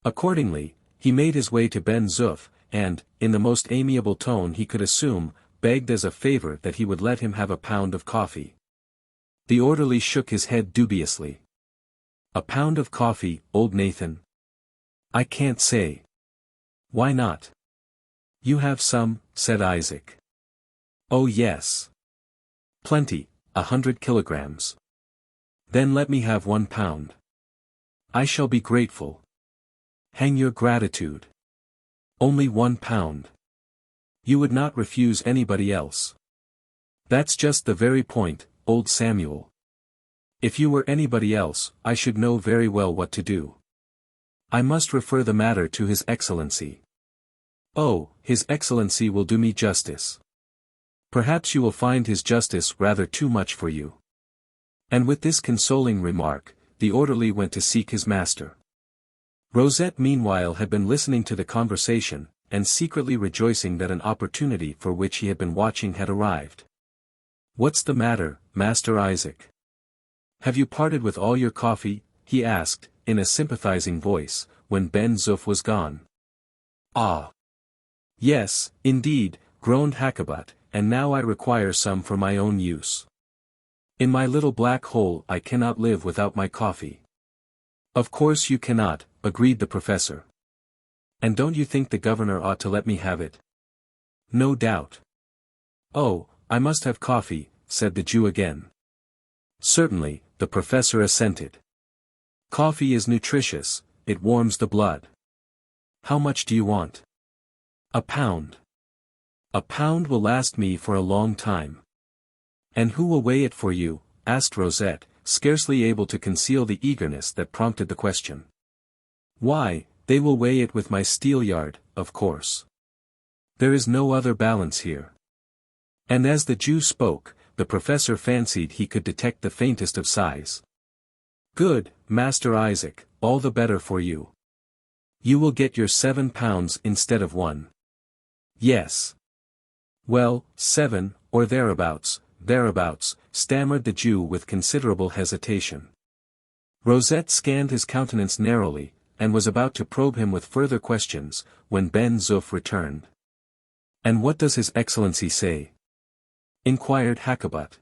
Accordingly, he made his way to Ben Zoof, and, in the most amiable tone he could assume, begged as a favor that he would let him have a pound of coffee. The orderly shook his head dubiously. "A pound of coffee, old Nathan? I can't say." "Why not?" "You have some," said Isaac. "Oh yes. Plenty, 100 kilograms." "Then let me have 1 pound. I shall be grateful." "Hang your gratitude. Only 1 pound. You would not refuse anybody else." "That's just the very point, old Samuel. If you were anybody else, I should know very well what to do. I must refer the matter to His Excellency." "Oh, His Excellency will do me justice." "Perhaps you will find his justice rather too much for you." And with this consoling remark, the orderly went to seek his master. Rosette meanwhile had been listening to the conversation, and secretly rejoicing that an opportunity for which he had been watching had arrived. "What's the matter, Master Isaac? Have you parted with all your coffee?" he asked, in a sympathizing voice, when Ben Zoof was gone. "Ah! Yes, indeed," groaned Hakkabut, "and now I require some for my own use. In my little black hole I cannot live without my coffee." "Of course you cannot," agreed the professor. And don't you think the governor ought to let me have it? No doubt. Oh, I must have coffee, said the Jew again. Certainly, the professor assented. Coffee is nutritious, it warms the blood. How much do you want? £1. £1 will last me for a long time. And who will weigh it for you? Asked Rosette, scarcely able to conceal the eagerness that prompted the question. Why, they will weigh it with my Steelyard, of course. There is no other balance here. And as the Jew spoke, the professor fancied he could detect the faintest of sighs. Good, Master Isaac, all the better for you. You will get your £7 instead of 1. Yes. Well, 7, or thereabouts, stammered the Jew with considerable hesitation. Rosette scanned his countenance narrowly, and was about to probe him with further questions, when Ben Zoof returned. And what does His Excellency say? Inquired Hakkabut.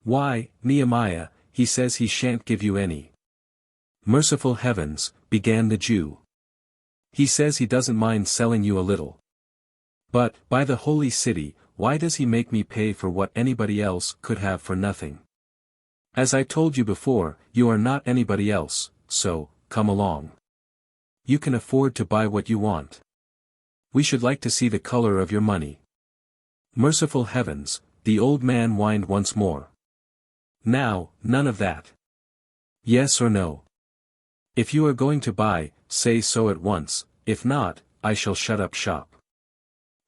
Why, Nehemiah, he says he shan't give you any. Merciful heavens, began the Jew. He says he doesn't mind selling you a little. But, by the holy city, why does he make me pay for what anybody else could have for nothing? As I told you before, you are not anybody else, so, come along. You can afford to buy what you want. We should like to see the color of your money. Merciful heavens, the old man whined once more. Now, none of that. Yes or no? If you are going to buy, say so at once, if not, I shall shut up shop.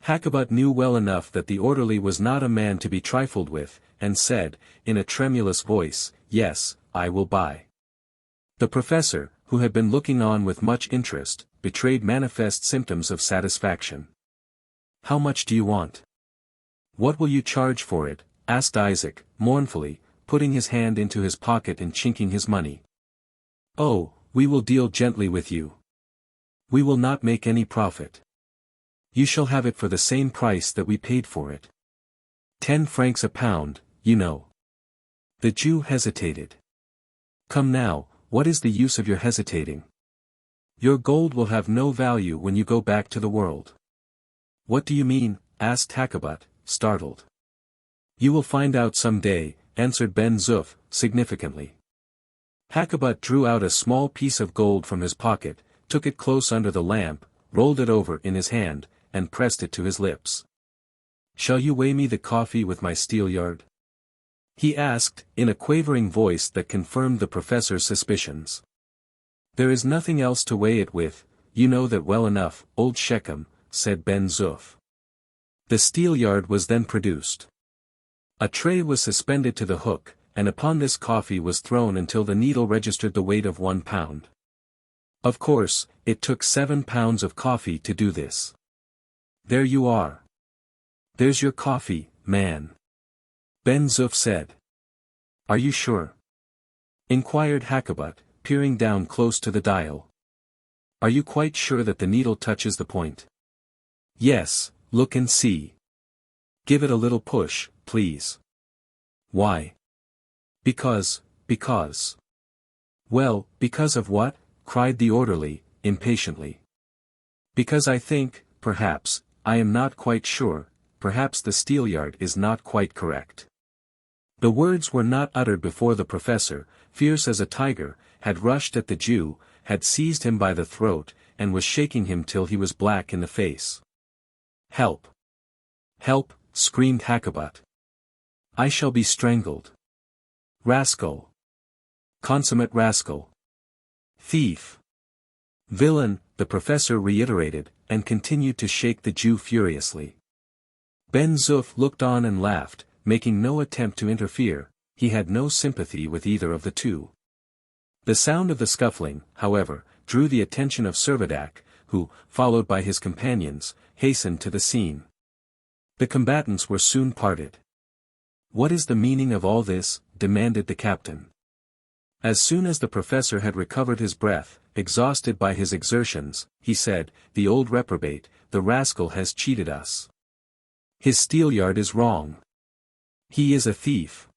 Hakkabut knew well enough that the orderly was not a man to be trifled with, and said, in a tremulous voice, Yes, I will buy. The professor, who had been looking on with much interest, betrayed manifest symptoms of satisfaction. How much do you want? What will you charge for it? Asked Isaac, mournfully, putting his hand into his pocket and chinking his money. Oh, we will deal gently with you. We will not make any profit. You shall have it for the same price that we paid for it. 10 francs a pound, you know. The Jew hesitated. Come now, what is the use of your hesitating? Your gold will have no value when you go back to the world. What do you mean? Asked Hakkabut, startled. You will find out some day, answered Ben Zoof, significantly. Hakkabut drew out a small piece of gold from his pocket, took it close under the lamp, rolled it over in his hand, and pressed it to his lips. Shall you weigh me the coffee with my Steelyard? He asked, in a quavering voice that confirmed the professor's suspicions. There is nothing else to weigh it with, you know that well enough, old Shechem, said Ben Zoof. The Steelyard was then produced. A tray was suspended to the hook, and upon this coffee was thrown until the needle registered the weight of 1 pound. Of course, it took 7 pounds of coffee to do this. There you are. There's your coffee, man. Ben Zoof said. Are you sure? Inquired Hakkabut, peering down close to the dial. Are you quite sure that the needle touches the point? Yes, look and see. Give it a little push, please. Why? Because. Well, because of what? Cried the orderly, impatiently. Because I think, perhaps, I am not quite sure, perhaps the Steelyard is not quite correct. The words were not uttered before the professor, fierce as a tiger, had rushed at the Jew, had seized him by the throat, and was shaking him till he was black in the face. Help! Help! Screamed Hakkabut. I shall be strangled. Rascal! Consummate rascal! Thief! Villain! The professor reiterated, and continued to shake the Jew furiously. Ben Zoof looked on and laughed, making no attempt to interfere. He had no sympathy with either of the two. The sound of the scuffling, however, drew the attention of Servadac, who, followed by his companions, hastened to the scene. The combatants were soon parted. What is the meaning of all this? Demanded the captain. As soon as the professor had recovered his breath, exhausted by his exertions, he said, the old reprobate, the rascal has cheated us. His Steelyard is wrong. He is a thief.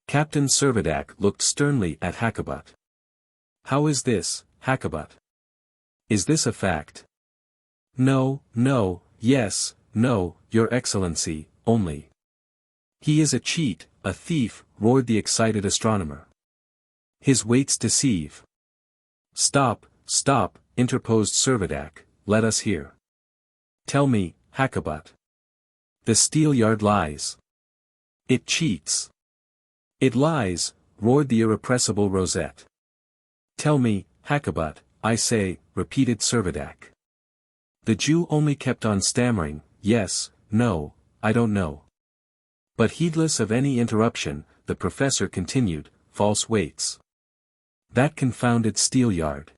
Captain Servadac looked sternly at Hakkabut. How is this, Hakkabut? Is this a fact? No, no, yes, no, your excellency, only. He is a cheat, a thief, roared the excited astronomer. His weights deceive. Stop, stop, interposed Servadac, let us hear. Tell me, Hackabut. The Steelyard lies. It cheats. It lies, roared the irrepressible Rosette. Tell me, Hackabut, I say, repeated Servadac. The Jew only kept on stammering, yes, no, I don't know. But heedless of any interruption, the professor continued, false weights. That confounded Steelyard.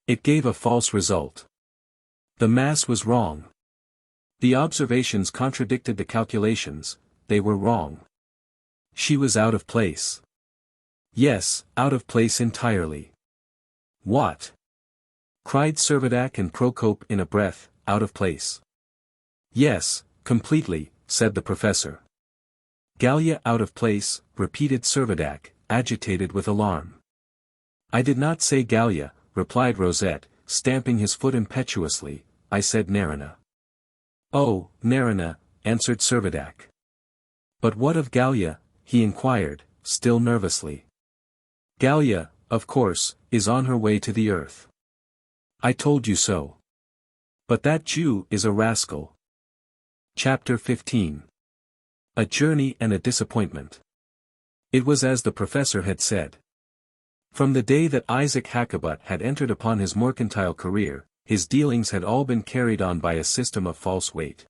It gave a false result. The mass was wrong. The observations contradicted the calculations, they were wrong. She was out of place. Yes, out of place entirely. What? Cried Servadac and Procope in a breath, out of place. Yes, completely, said the professor. Gallia out of place, repeated Servadac, agitated with alarm. I did not say Gallia, replied Rosette, stamping his foot impetuously, I said Nerina. Oh, Nerina, answered Servadac. But what of Gallia, he inquired, still nervously. Gallia, of course, is on her way to the earth. I told you so. But that Jew is a rascal. Chapter 15. A journey and a disappointment. It was as the professor had said. From the day that Isaac Hackabut had entered upon his mercantile career, his dealings had all been carried on by a system of false weight.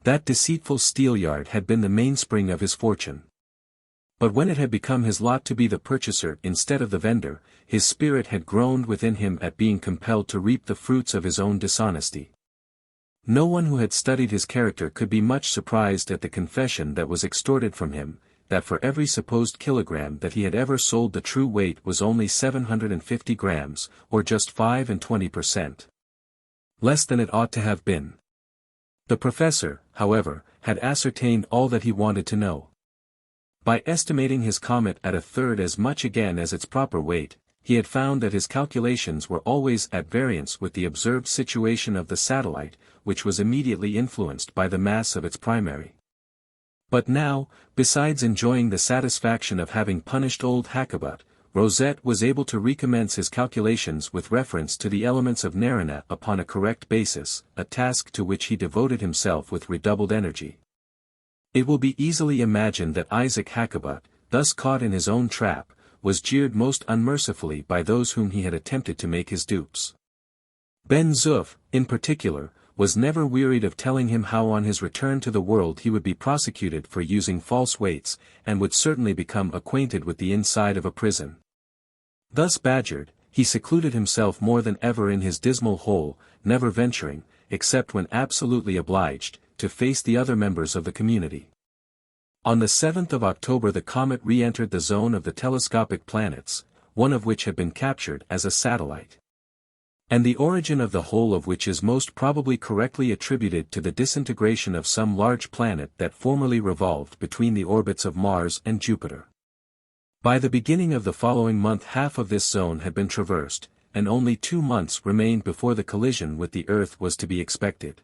That deceitful Steelyard had been the mainspring of his fortune. But when it had become his lot to be the purchaser instead of the vendor, his spirit had groaned within him at being compelled to reap the fruits of his own dishonesty. No one who had studied his character could be much surprised at the confession that was extorted from him, that for every supposed kilogram that he had ever sold the true weight was only 750 grams, or just 25%. Less than it ought to have been. The professor, however, had ascertained all that he wanted to know. By estimating his comet at a third as much again as its proper weight, he had found that his calculations were always at variance with the observed situation of the satellite, which was immediately influenced by the mass of its primary. But now, besides enjoying the satisfaction of having punished old Hackabut, Rosette was able to recommence his calculations with reference to the elements of Nerina upon a correct basis, a task to which he devoted himself with redoubled energy. It will be easily imagined that Isaac Hackabut, thus caught in his own trap, was jeered most unmercifully by those whom he had attempted to make his dupes. Ben Zoof, in particular, was never wearied of telling him how on his return to the world he would be prosecuted for using false weights, and would certainly become acquainted with the inside of a prison. Thus badgered, he secluded himself more than ever in his dismal hole, never venturing, except when absolutely obliged, to face the other members of the community. On the 7th of October the comet re-entered the zone of the telescopic planets, one of which had been captured as a satellite. And the origin of the whole of which is most probably correctly attributed to the disintegration of some large planet that formerly revolved between the orbits of Mars and Jupiter. By the beginning of the following month half of this zone had been traversed, and only 2 months remained before the collision with the Earth was to be expected.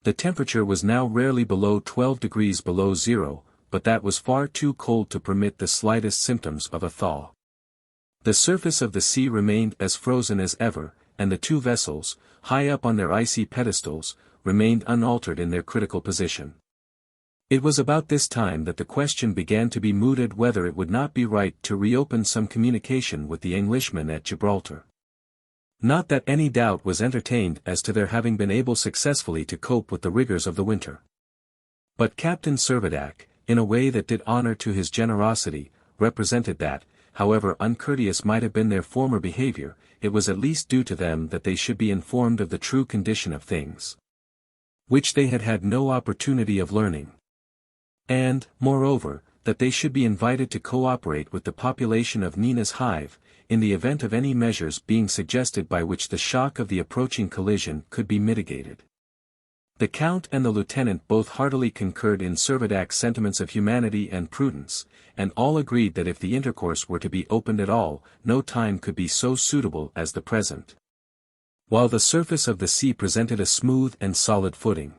The temperature was now rarely below 12 degrees below zero, but that was far too cold to permit the slightest symptoms of a thaw. The surface of the sea remained as frozen as ever, and the two vessels, high up on their icy pedestals, remained unaltered in their critical position. It was about this time that the question began to be mooted whether it would not be right to reopen some communication with the Englishmen at Gibraltar. Not that any doubt was entertained as to their having been able successfully to cope with the rigors of the winter. But Captain Servadac, in a way that did honor to his generosity, represented that, however uncourteous might have been their former behavior, it was at least due to them that they should be informed of the true condition of things, which they had had no opportunity of learning. And, moreover, that they should be invited to cooperate with the population of Nina's hive, in the event of any measures being suggested by which the shock of the approaching collision could be mitigated. The Count and the Lieutenant both heartily concurred in Servadac's sentiments of humanity and prudence, and all agreed that if the intercourse were to be opened at all, no time could be so suitable as the present. while the surface of the sea presented a smooth and solid footing.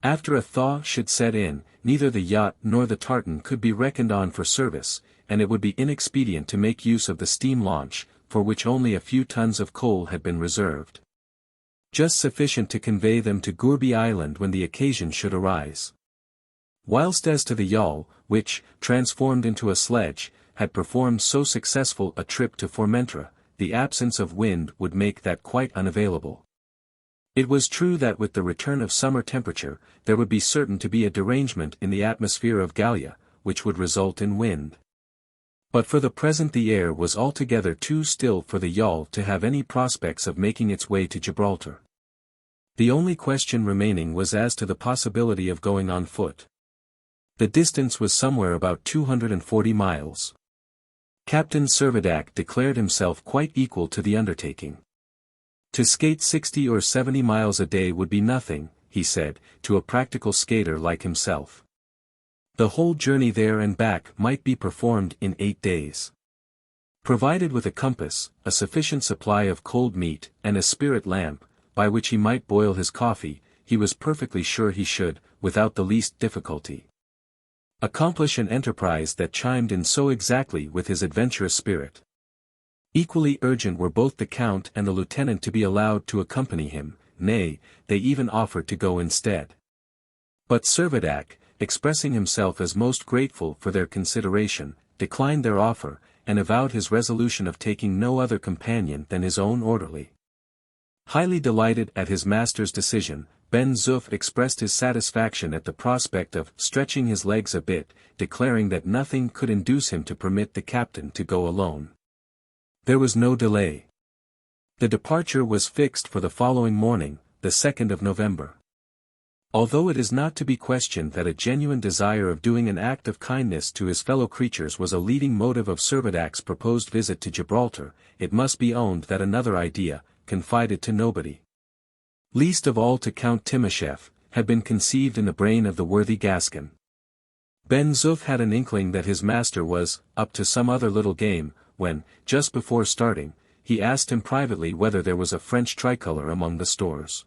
After a thaw should set in, neither the yacht nor the tartan could be reckoned on for service, and it would be inexpedient to make use of the steam launch, for which only a few tons of coal had been reserved. Just sufficient to convey them to Gourbi Island when the occasion should arise. Whilst as to the yawl, which, transformed into a sledge, had performed so successful a trip to Formentera, the absence of wind would make that quite unavailable. It was true that with the return of summer temperature, there would be certain to be a derangement in the atmosphere of Gallia, which would result in wind. But for the present the air was altogether too still for the yawl to have any prospects of making its way to Gibraltar. The only question remaining was as to the possibility of going on foot. The distance was somewhere about 240 miles. Captain Servadac declared himself quite equal to the undertaking. To skate 60 or 70 miles a day would be nothing, he said, to a practical skater like himself. The whole journey there and back might be performed in 8 days. Provided with a compass, a sufficient supply of cold meat, and a spirit lamp, by which he might boil his coffee, he was perfectly sure he should, without the least difficulty, accomplish an enterprise that chimed in so exactly with his adventurous spirit. Equally urgent were both the Count and the Lieutenant to be allowed to accompany him, nay, they even offered to go instead. But Servadac, expressing himself as most grateful for their consideration, declined their offer, and avowed his resolution of taking no other companion than his own orderly. Highly delighted at his master's decision, Ben Zoof expressed his satisfaction at the prospect of stretching his legs a bit, declaring that nothing could induce him to permit the captain to go alone. There was no delay. The departure was fixed for the following morning, the 2nd of November. Although it is not to be questioned that a genuine desire of doing an act of kindness to his fellow creatures was a leading motive of Servadac's proposed visit to Gibraltar, it must be owned that another idea, confided to nobody, least of all to Count Timascheff, had been conceived in the brain of the worthy Gascon. Ben Zoof had an inkling that his master was up to some other little game, when, just before starting, he asked him privately whether there was a French tricolour among the stores.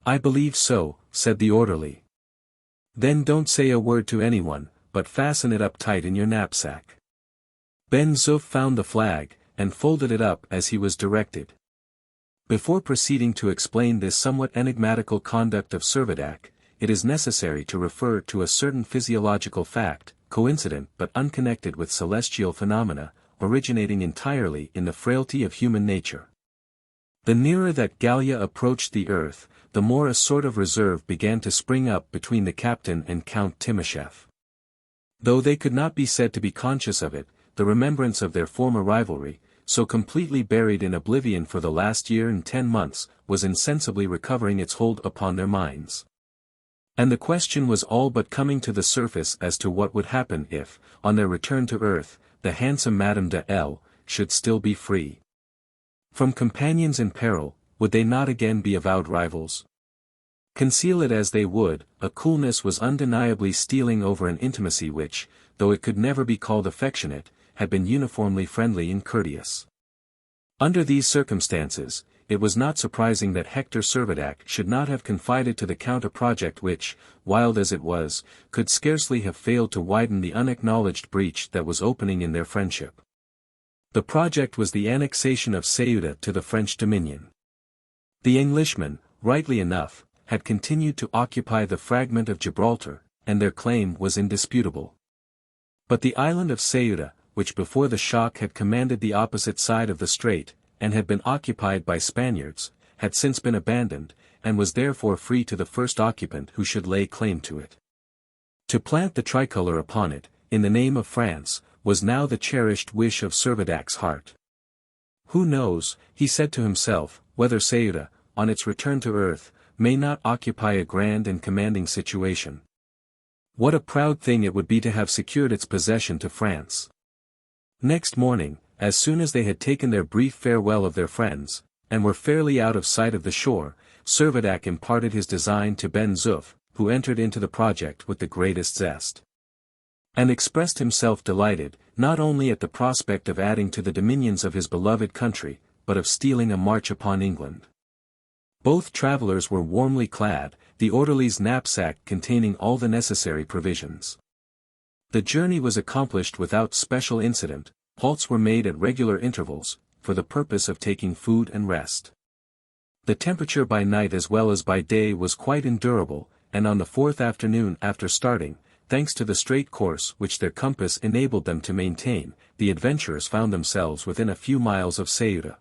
"I believe so," said the orderly. "Then don't say a word to anyone, but fasten it up tight in your knapsack." Ben Zoof found the flag, and folded it up as he was directed. Before proceeding to explain this somewhat enigmatical conduct of Servadac, it is necessary to refer to a certain physiological fact, coincident but unconnected with celestial phenomena, originating entirely in the frailty of human nature. The nearer that Gallia approached the earth, the more a sort of reserve began to spring up between the captain and Count Timascheff. Though they could not be said to be conscious of it, the remembrance of their former rivalry, so completely buried in oblivion for the last year and 10 months, was insensibly recovering its hold upon their minds. And the question was all but coming to the surface as to what would happen if, on their return to earth, the handsome Madame de L. should still be free. From companions in peril, would they not again be avowed rivals? Conceal it as they would, a coolness was undeniably stealing over an intimacy which, though it could never be called affectionate, had been uniformly friendly and courteous. Under these circumstances, it was not surprising that Hector Servadac should not have confided to the Count a project which, wild as it was, could scarcely have failed to widen the unacknowledged breach that was opening in their friendship. The project was the annexation of Ceuta to the French dominion. The Englishmen, rightly enough, had continued to occupy the fragment of Gibraltar, and their claim was indisputable. But the island of Ceuta, which before the shock had commanded the opposite side of the strait, and had been occupied by Spaniards, had since been abandoned, and was therefore free to the first occupant who should lay claim to it. To plant the tricolour upon it, in the name of France, was now the cherished wish of Servadac's heart. Who knows, he said to himself, whether Ceuta, on its return to earth, may not occupy a grand and commanding situation. What a proud thing it would be to have secured its possession to France. Next morning, as soon as they had taken their brief farewell of their friends, and were fairly out of sight of the shore, Servadac imparted his design to Ben Zoof, who entered into the project with the greatest zest, and expressed himself delighted, not only at the prospect of adding to the dominions of his beloved country, but of stealing a march upon England. Both travelers were warmly clad, the orderly's knapsack containing all the necessary provisions. The journey was accomplished without special incident. Halts were made at regular intervals, for the purpose of taking food and rest. The temperature by night as well as by day was quite endurable, and on the fourth afternoon after starting, thanks to the straight course which their compass enabled them to maintain, the adventurers found themselves within a few miles of Ceuta.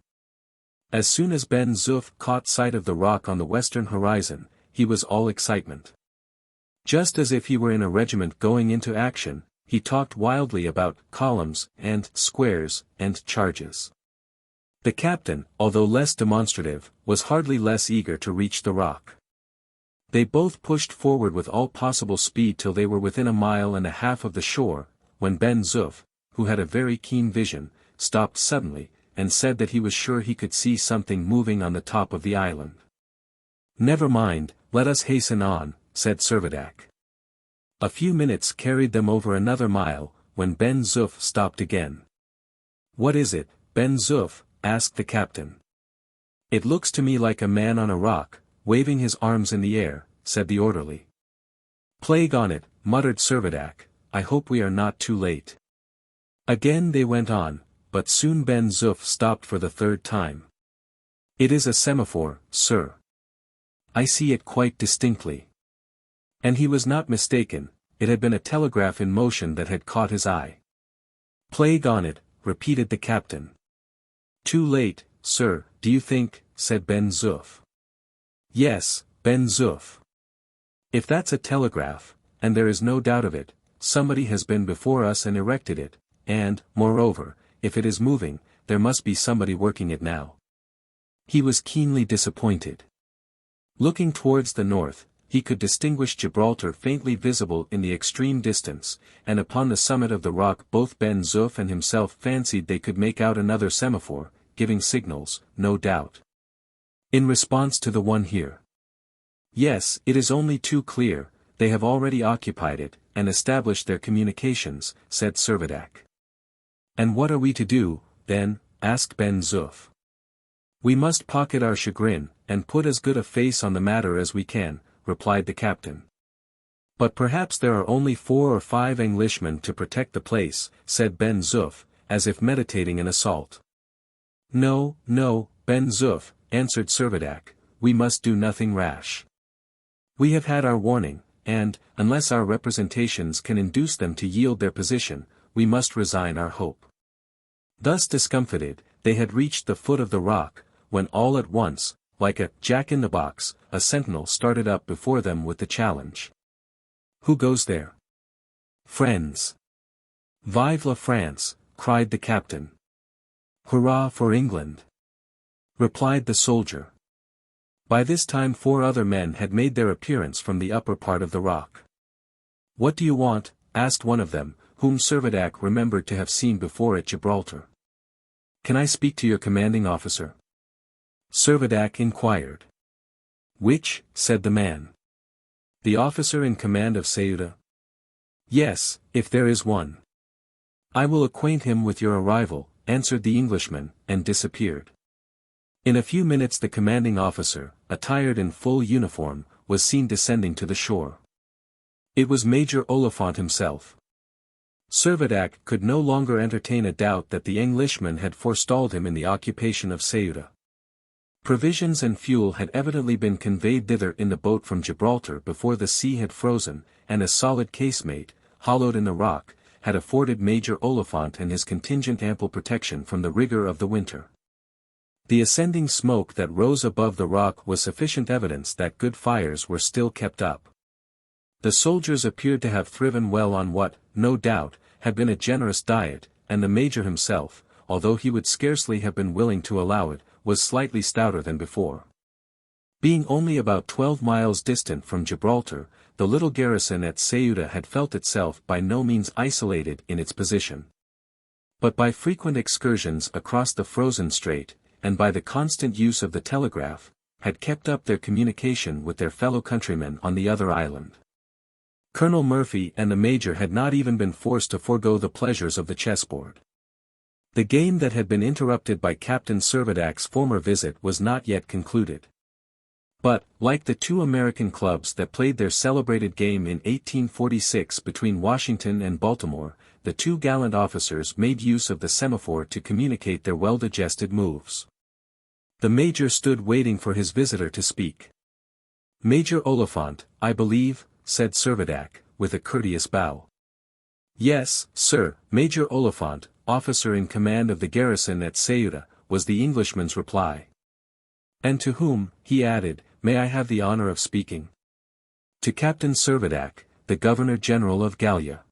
As soon as Ben Zoof caught sight of the rock on the western horizon, he was all excitement. Just as if he were in a regiment going into action, he talked wildly about columns, and squares, and charges. The captain, although less demonstrative, was hardly less eager to reach the rock. They both pushed forward with all possible speed till they were within 1.5 miles of the shore, when Ben Zoof, who had a very keen vision, stopped suddenly, and said that he was sure he could see something moving on the top of the island. "Never mind, let us hasten on," said Servadac. A few minutes carried them over another mile, when Ben Zoof stopped again. "What is it, Ben Zoof?" asked the captain. "It looks to me like a man on a rock, waving his arms in the air," said the orderly. "Plague on it," muttered Servadac, "I hope we are not too late." Again they went on, but soon Ben Zoof stopped for the third time. "It is a semaphore, sir. I see it quite distinctly." And he was not mistaken, it had been a telegraph in motion that had caught his eye. "Plague on it," repeated the captain. "Too late, sir, do you think?" said Ben Zoof. "Yes, Ben Zoof. If that's a telegraph, and there is no doubt of it, somebody has been before us and erected it, and, moreover, if it is moving, there must be somebody working it now." He was keenly disappointed. Looking towards the north, he could distinguish Gibraltar faintly visible in the extreme distance, and upon the summit of the rock both Ben Zoof and himself fancied they could make out another semaphore, giving signals, no doubt. In response to the one here. "Yes, it is only too clear, they have already occupied it, and established their communications," said Servadac. "And what are we to do, then?" asked Ben Zoof. "We must pocket our chagrin, and put as good a face on the matter as we can," replied the captain. "But perhaps there are only 4 or 5 Englishmen to protect the place," said Ben Zoof, as if meditating an assault. "No, no, Ben Zoof," answered Servadac, "we must do nothing rash. We have had our warning, and, unless our representations can induce them to yield their position, we must resign our hope." Thus discomfited, they had reached the foot of the rock, when all at once, like a jack-in-the-box, a sentinel started up before them with the challenge. "Who goes there?" "Friends." "Vive la France," cried the captain. "Hurrah for England," replied the soldier. By this time 4 other men had made their appearance from the upper part of the rock. "What do you want?" asked one of them, whom Servadac remembered to have seen before at Gibraltar. "Can I speak to your commanding officer?" Servadac inquired. "Which?" said the man. "The officer in command of Ceuta?" "Yes, if there is one." "I will acquaint him with your arrival," answered the Englishman, and disappeared. In a few minutes the commanding officer, attired in full uniform, was seen descending to the shore. It was Major Oliphant himself. Servadac could no longer entertain a doubt that the Englishman had forestalled him in the occupation of Ceuta. Provisions and fuel had evidently been conveyed thither in the boat from Gibraltar before the sea had frozen, and a solid casemate, hollowed in the rock, had afforded Major Oliphant and his contingent ample protection from the rigor of the winter. The ascending smoke that rose above the rock was sufficient evidence that good fires were still kept up. The soldiers appeared to have thriven well on what, no doubt, had been a generous diet, and the Major himself, although he would scarcely have been willing to allow it, was slightly stouter than before. Being only about 12 miles distant from Gibraltar, the little garrison at Ceuta had felt itself by no means isolated in its position. But by frequent excursions across the frozen strait, and by the constant use of the telegraph, had kept up their communication with their fellow countrymen on the other island. Colonel Murphy and the Major had not even been forced to forego the pleasures of the chessboard. The game that had been interrupted by Captain Servadac's former visit was not yet concluded. But, like the two American clubs that played their celebrated game in 1846 between Washington and Baltimore, the two gallant officers made use of the semaphore to communicate their well-digested moves. The Major stood waiting for his visitor to speak. "Major Oliphant, I believe," said Servadac, with a courteous bow. "Yes, sir, Major Oliphant, officer in command of the garrison at Ceuta," was the Englishman's reply. "And to whom," he added, "may I have the honor of speaking?" "To Captain Servadac, the Governor-General of Gallia."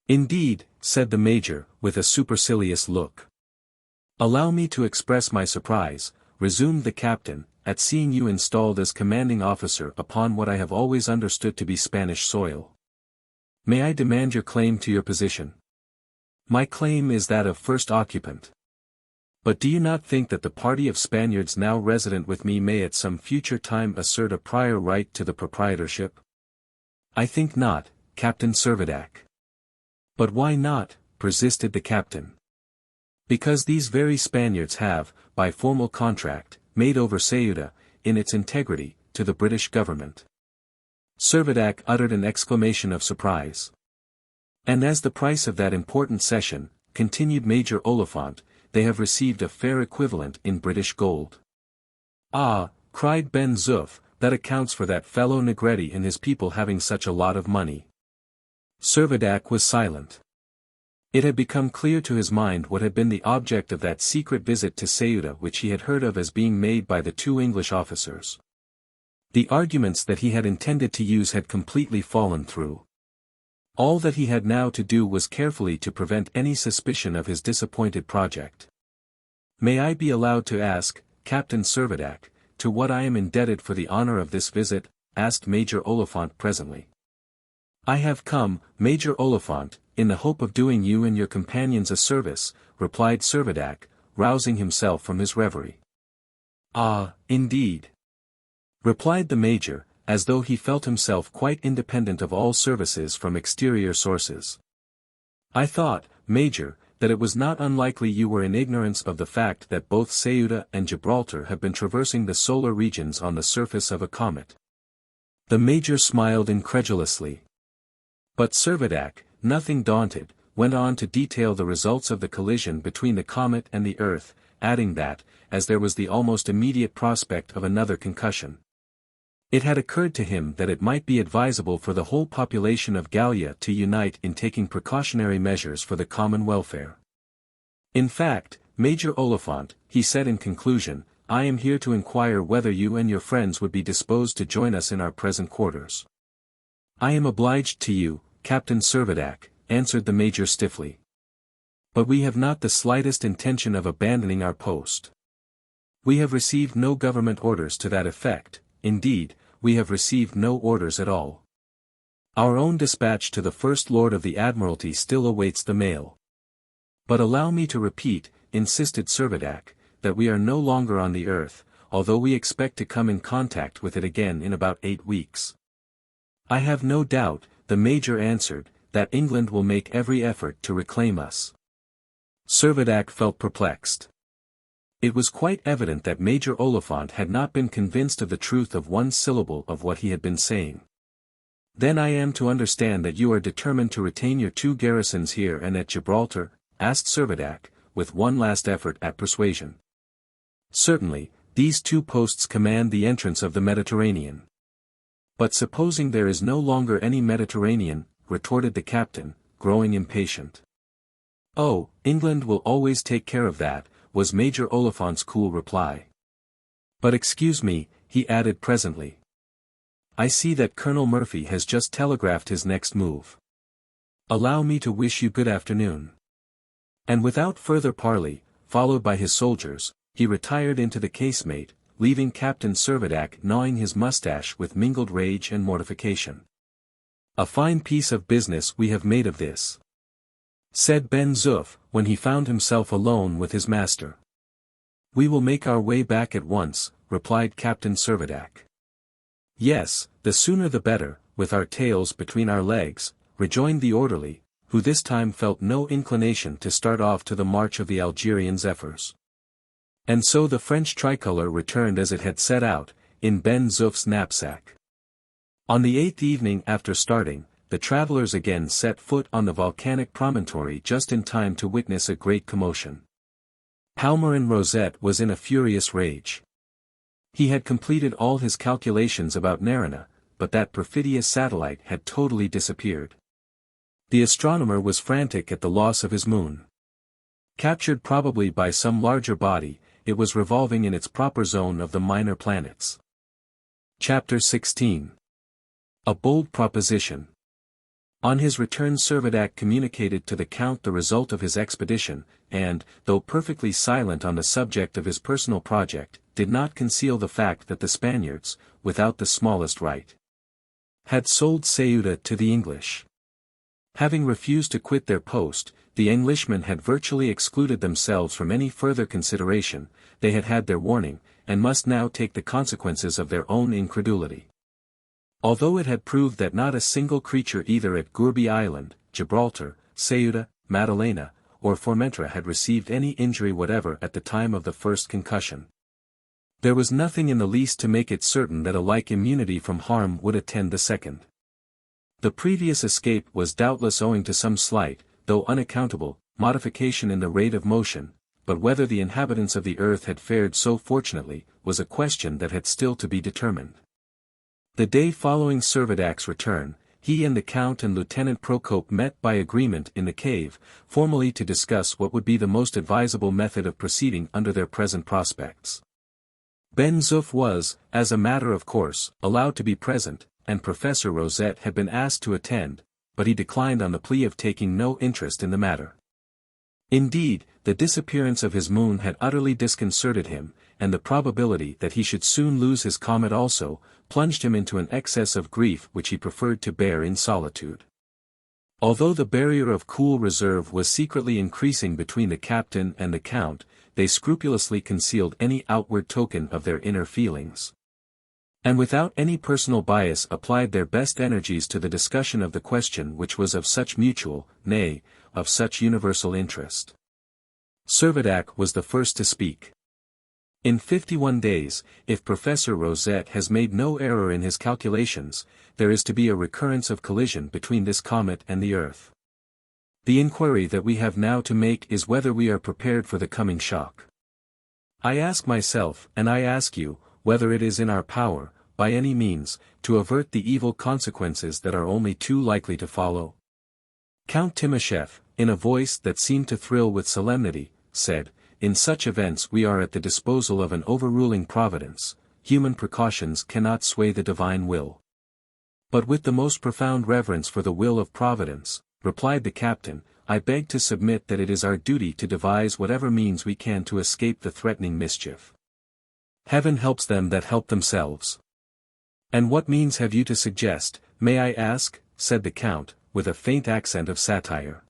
"Indeed," said the Major, with a supercilious look. "Allow me to express my surprise," resumed the captain, "at seeing you installed as commanding officer upon what I have always understood to be Spanish soil. May I demand your claim to your position?" "My claim is that of first occupant. But do you not think that the party of Spaniards now resident with me may at some future time assert a prior right to the proprietorship?" "I think not, Captain Servadac." "But why not?" persisted the captain. "Because these very Spaniards have, by formal contract, made over Ceuta, in its integrity, to the British government." Servadac uttered an exclamation of surprise. "And as the price of that important cession," continued Major Oliphant, "they have received a fair equivalent in British gold." "Ah," cried Ben Zoof, "that accounts for that fellow Negretti and his people having such a lot of money." Servadac was silent. It had become clear to his mind what had been the object of that secret visit to Ceuta which he had heard of as being made by the two English officers. The arguments that he had intended to use had completely fallen through. All that he had now to do was carefully to prevent any suspicion of his disappointed project. "May I be allowed to ask, Captain Servadac, to what I am indebted for the honor of this visit?" asked Major Oliphant presently. "I have come, Major Oliphant, in the hope of doing you and your companions a service," replied Servadac, rousing himself from his reverie. "Ah, indeed," replied the Major, as though he felt himself quite independent of all services from exterior sources. "I thought, Major, that it was not unlikely you were in ignorance of the fact that both Ceuta and Gibraltar have been traversing the solar regions on the surface of a comet." The Major smiled incredulously. But Servadac, nothing daunted, went on to detail the results of the collision between the comet and the Earth, adding that, as there was the almost immediate prospect of another concussion, it had occurred to him that it might be advisable for the whole population of Gallia to unite in taking precautionary measures for the common welfare. "In fact, Major Oliphant," he said in conclusion, "I am here to inquire whether you and your friends would be disposed to join us in our present quarters." "I am obliged to you, Captain Servadac," answered the Major stiffly. "But we have not the slightest intention of abandoning our post. We have received no government orders to that effect, indeed, we have received no orders at all. Our own dispatch to the First Lord of the Admiralty still awaits the mail." "But allow me to repeat," insisted Servadac, "that we are no longer on the Earth, although we expect to come in contact with it again in about 8 weeks. "I have no doubt," the Major answered, "that England will make every effort to reclaim us." Servadac felt perplexed. It was quite evident that Major Oliphant had not been convinced of the truth of one syllable of what he had been saying. "Then I am to understand that you are determined to retain your two garrisons here and at Gibraltar?" asked Servadac, with one last effort at persuasion. "Certainly, these two posts command the entrance of the Mediterranean." "But supposing there is no longer any Mediterranean," retorted the captain, growing impatient. "Oh, England will always take care of that," was Major Oliphant's cool reply. "But excuse me," he added presently. "I see that Colonel Murphy has just telegraphed his next move. Allow me to wish you good afternoon." And without further parley, followed by his soldiers, he retired into the casemate, leaving Captain Servadac gnawing his mustache with mingled rage and mortification. "A fine piece of business we have made of this," said Ben Zoof, when he found himself alone with his master. "We will make our way back at once," replied Captain Servadac. "Yes, the sooner the better, with our tails between our legs," rejoined the orderly, who this time felt no inclination to start off to the march of the Algerian zephyrs. And so the French tricolour returned as it had set out, in Ben Zoof's knapsack. On the 8th evening after starting, the travellers again set foot on the volcanic promontory just in time to witness a great commotion. Palmyrin Rosette was in a furious rage. He had completed all his calculations about Nerina, but that perfidious satellite had totally disappeared. The astronomer was frantic at the loss of his moon. Captured probably by some larger body, it was revolving in its proper zone of the minor planets. Chapter 16. A bold proposition. On his return Servadac communicated to the Count the result of his expedition, and, though perfectly silent on the subject of his personal project, did not conceal the fact that the Spaniards, without the smallest right, had sold Ceuta to the English. Having refused to quit their post, the Englishmen had virtually excluded themselves from any further consideration. They had had their warning, and must now take the consequences of their own incredulity. Although it had proved that not a single creature either at Gourbi Island, Gibraltar, Ceuta, Madalena, or Formentera had received any injury whatever at the time of the first concussion, there was nothing in the least to make it certain that a like immunity from harm would attend the second. The previous escape was doubtless owing to some slight, though unaccountable, modification in the rate of motion, but whether the inhabitants of the earth had fared so fortunately, was a question that had still to be determined. The day following Servadac's return, he and the Count and Lieutenant Procope met by agreement in the cave, formally to discuss what would be the most advisable method of proceeding under their present prospects. Ben Zoof was, as a matter of course, allowed to be present, and Professor Rosette had been asked to attend, but he declined on the plea of taking no interest in the matter. Indeed, the disappearance of his moon had utterly disconcerted him, and the probability that he should soon lose his comet also, plunged him into an excess of grief which he preferred to bear in solitude. Although the barrier of cool reserve was secretly increasing between the captain and the Count, they scrupulously concealed any outward token of their inner feelings, and without any personal bias applied their best energies to the discussion of the question which was of such mutual, nay, of such universal interest. Servadac was the first to speak. In 51 days, if Professor Rosette has made no error in his calculations, there is to be a recurrence of collision between this comet and the Earth. The inquiry that we have now to make is whether we are prepared for the coming shock. I ask myself, and I ask you, whether it is in our power, by any means, to avert the evil consequences that are only too likely to follow. Count Timoshev, in a voice that seemed to thrill with solemnity, said, "In such events we are at the disposal of an overruling providence. Human precautions cannot sway the divine will." "But with the most profound reverence for the will of Providence," replied the captain, "I beg to submit that it is our duty to devise whatever means we can to escape the threatening mischief. Heaven helps them that help themselves." "And what means have you to suggest, may I ask?" said the Count, with a faint accent of satire.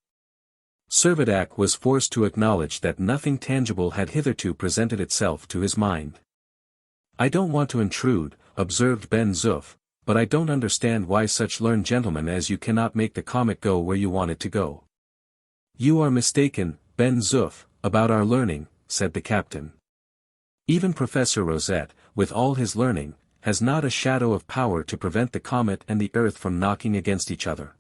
Servadac was forced to acknowledge that nothing tangible had hitherto presented itself to his mind. "I don't want to intrude," observed Ben Zoof, "but I don't understand why such learned gentlemen as you cannot make the comet go where you want it to go." "You are mistaken, Ben Zoof, about our learning," said the captain. "Even Professor Rosette, with all his learning, has not a shadow of power to prevent the comet and the earth from knocking against each other."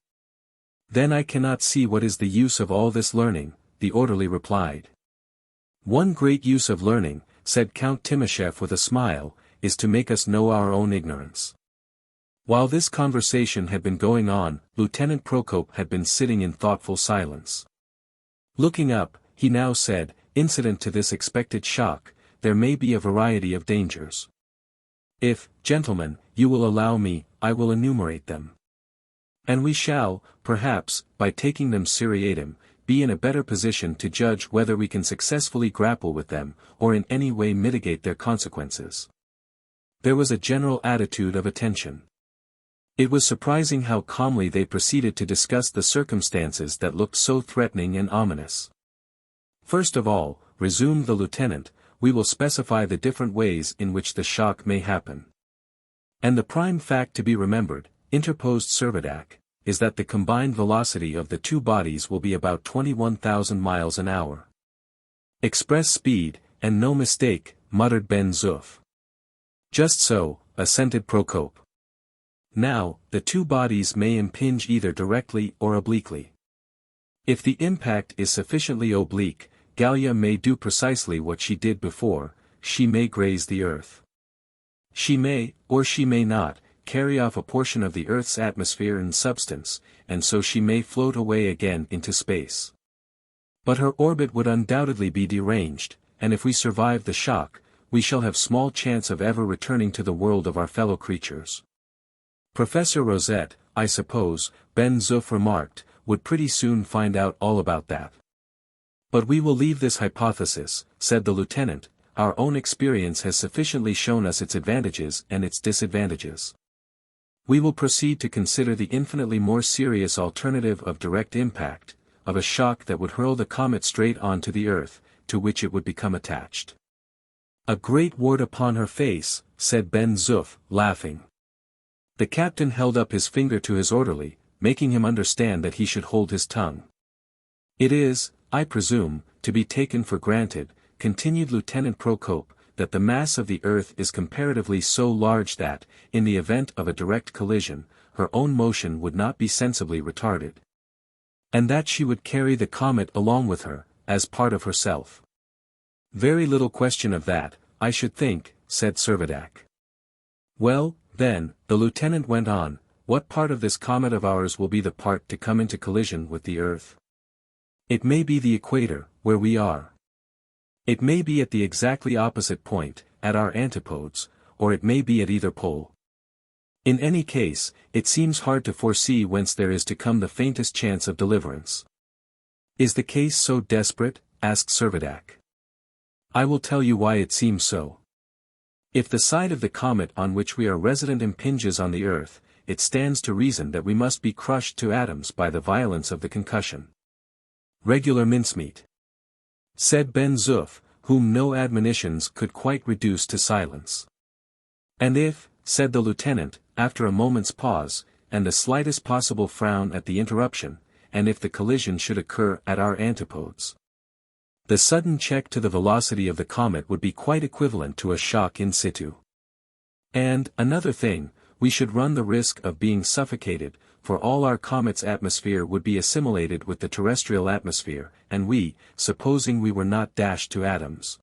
"Then I cannot see what is the use of all this learning," the orderly replied. "One great use of learning," said Count Timoshev with a smile, "is to make us know our own ignorance." While this conversation had been going on, Lieutenant Procope had been sitting in thoughtful silence. Looking up, he now said, "Incident to this expected shock, there may be a variety of dangers. If, gentlemen, you will allow me, I will enumerate them. And we shall, perhaps, by taking them seriatim, be in a better position to judge whether we can successfully grapple with them, or in any way mitigate their consequences." There was a general attitude of attention. It was surprising how calmly they proceeded to discuss the circumstances that looked so threatening and ominous. "First of all," resumed the lieutenant, "we will specify the different ways in which the shock may happen." "And the prime fact to be remembered," interposed Servadac, is that the combined velocity of the two bodies will be about 21,000 miles an hour. Express speed, and no mistake, muttered Ben Zoof. Just so, assented Procope. Now, the two bodies may impinge either directly or obliquely. If the impact is sufficiently oblique, Gallia may do precisely what she did before, she may graze the Earth. She may, or she may not, carry off a portion of the Earth's atmosphere and substance, and so she may float away again into space. But her orbit would undoubtedly be deranged, and if we survive the shock, we shall have small chance of ever returning to the world of our fellow creatures. Professor Rosette, I suppose, Ben Zoof remarked, would pretty soon find out all about that. But we will leave this hypothesis, said the lieutenant, our own experience has sufficiently shown us its advantages and its disadvantages. We will proceed to consider the infinitely more serious alternative of direct impact, of a shock that would hurl the comet straight onto the Earth, to which it would become attached. A great wart upon her face, said Ben Zoof, laughing. The captain held up his finger to his orderly, making him understand that he should hold his tongue. It is, I presume, to be taken for granted, continued Lieutenant Procope, that the mass of the Earth is comparatively so large that, in the event of a direct collision, her own motion would not be sensibly retarded. And that she would carry the comet along with her, as part of herself. Very little question of that, I should think, said Servadac. Well, then, the lieutenant went on, what part of this comet of ours will be the part to come into collision with the Earth? It may be the equator, where we are. It may be at the exactly opposite point, at our antipodes, or it may be at either pole. In any case, it seems hard to foresee whence there is to come the faintest chance of deliverance. Is the case so desperate? Asked Servadac. I will tell you why it seems so. If the side of the comet on which we are resident impinges on the Earth, it stands to reason that we must be crushed to atoms by the violence of the concussion. Regular mincemeat, said Ben Zoof, whom no admonitions could quite reduce to silence. And if, said the lieutenant, after a moment's pause, and the slightest possible frown at the interruption, and if the collision should occur at our antipodes, the sudden check to the velocity of the comet would be quite equivalent to a shock in situ. And, another thing, we should run the risk of being suffocated, for all our comet's atmosphere would be assimilated with the terrestrial atmosphere, and we, supposing we were not dashed to atoms,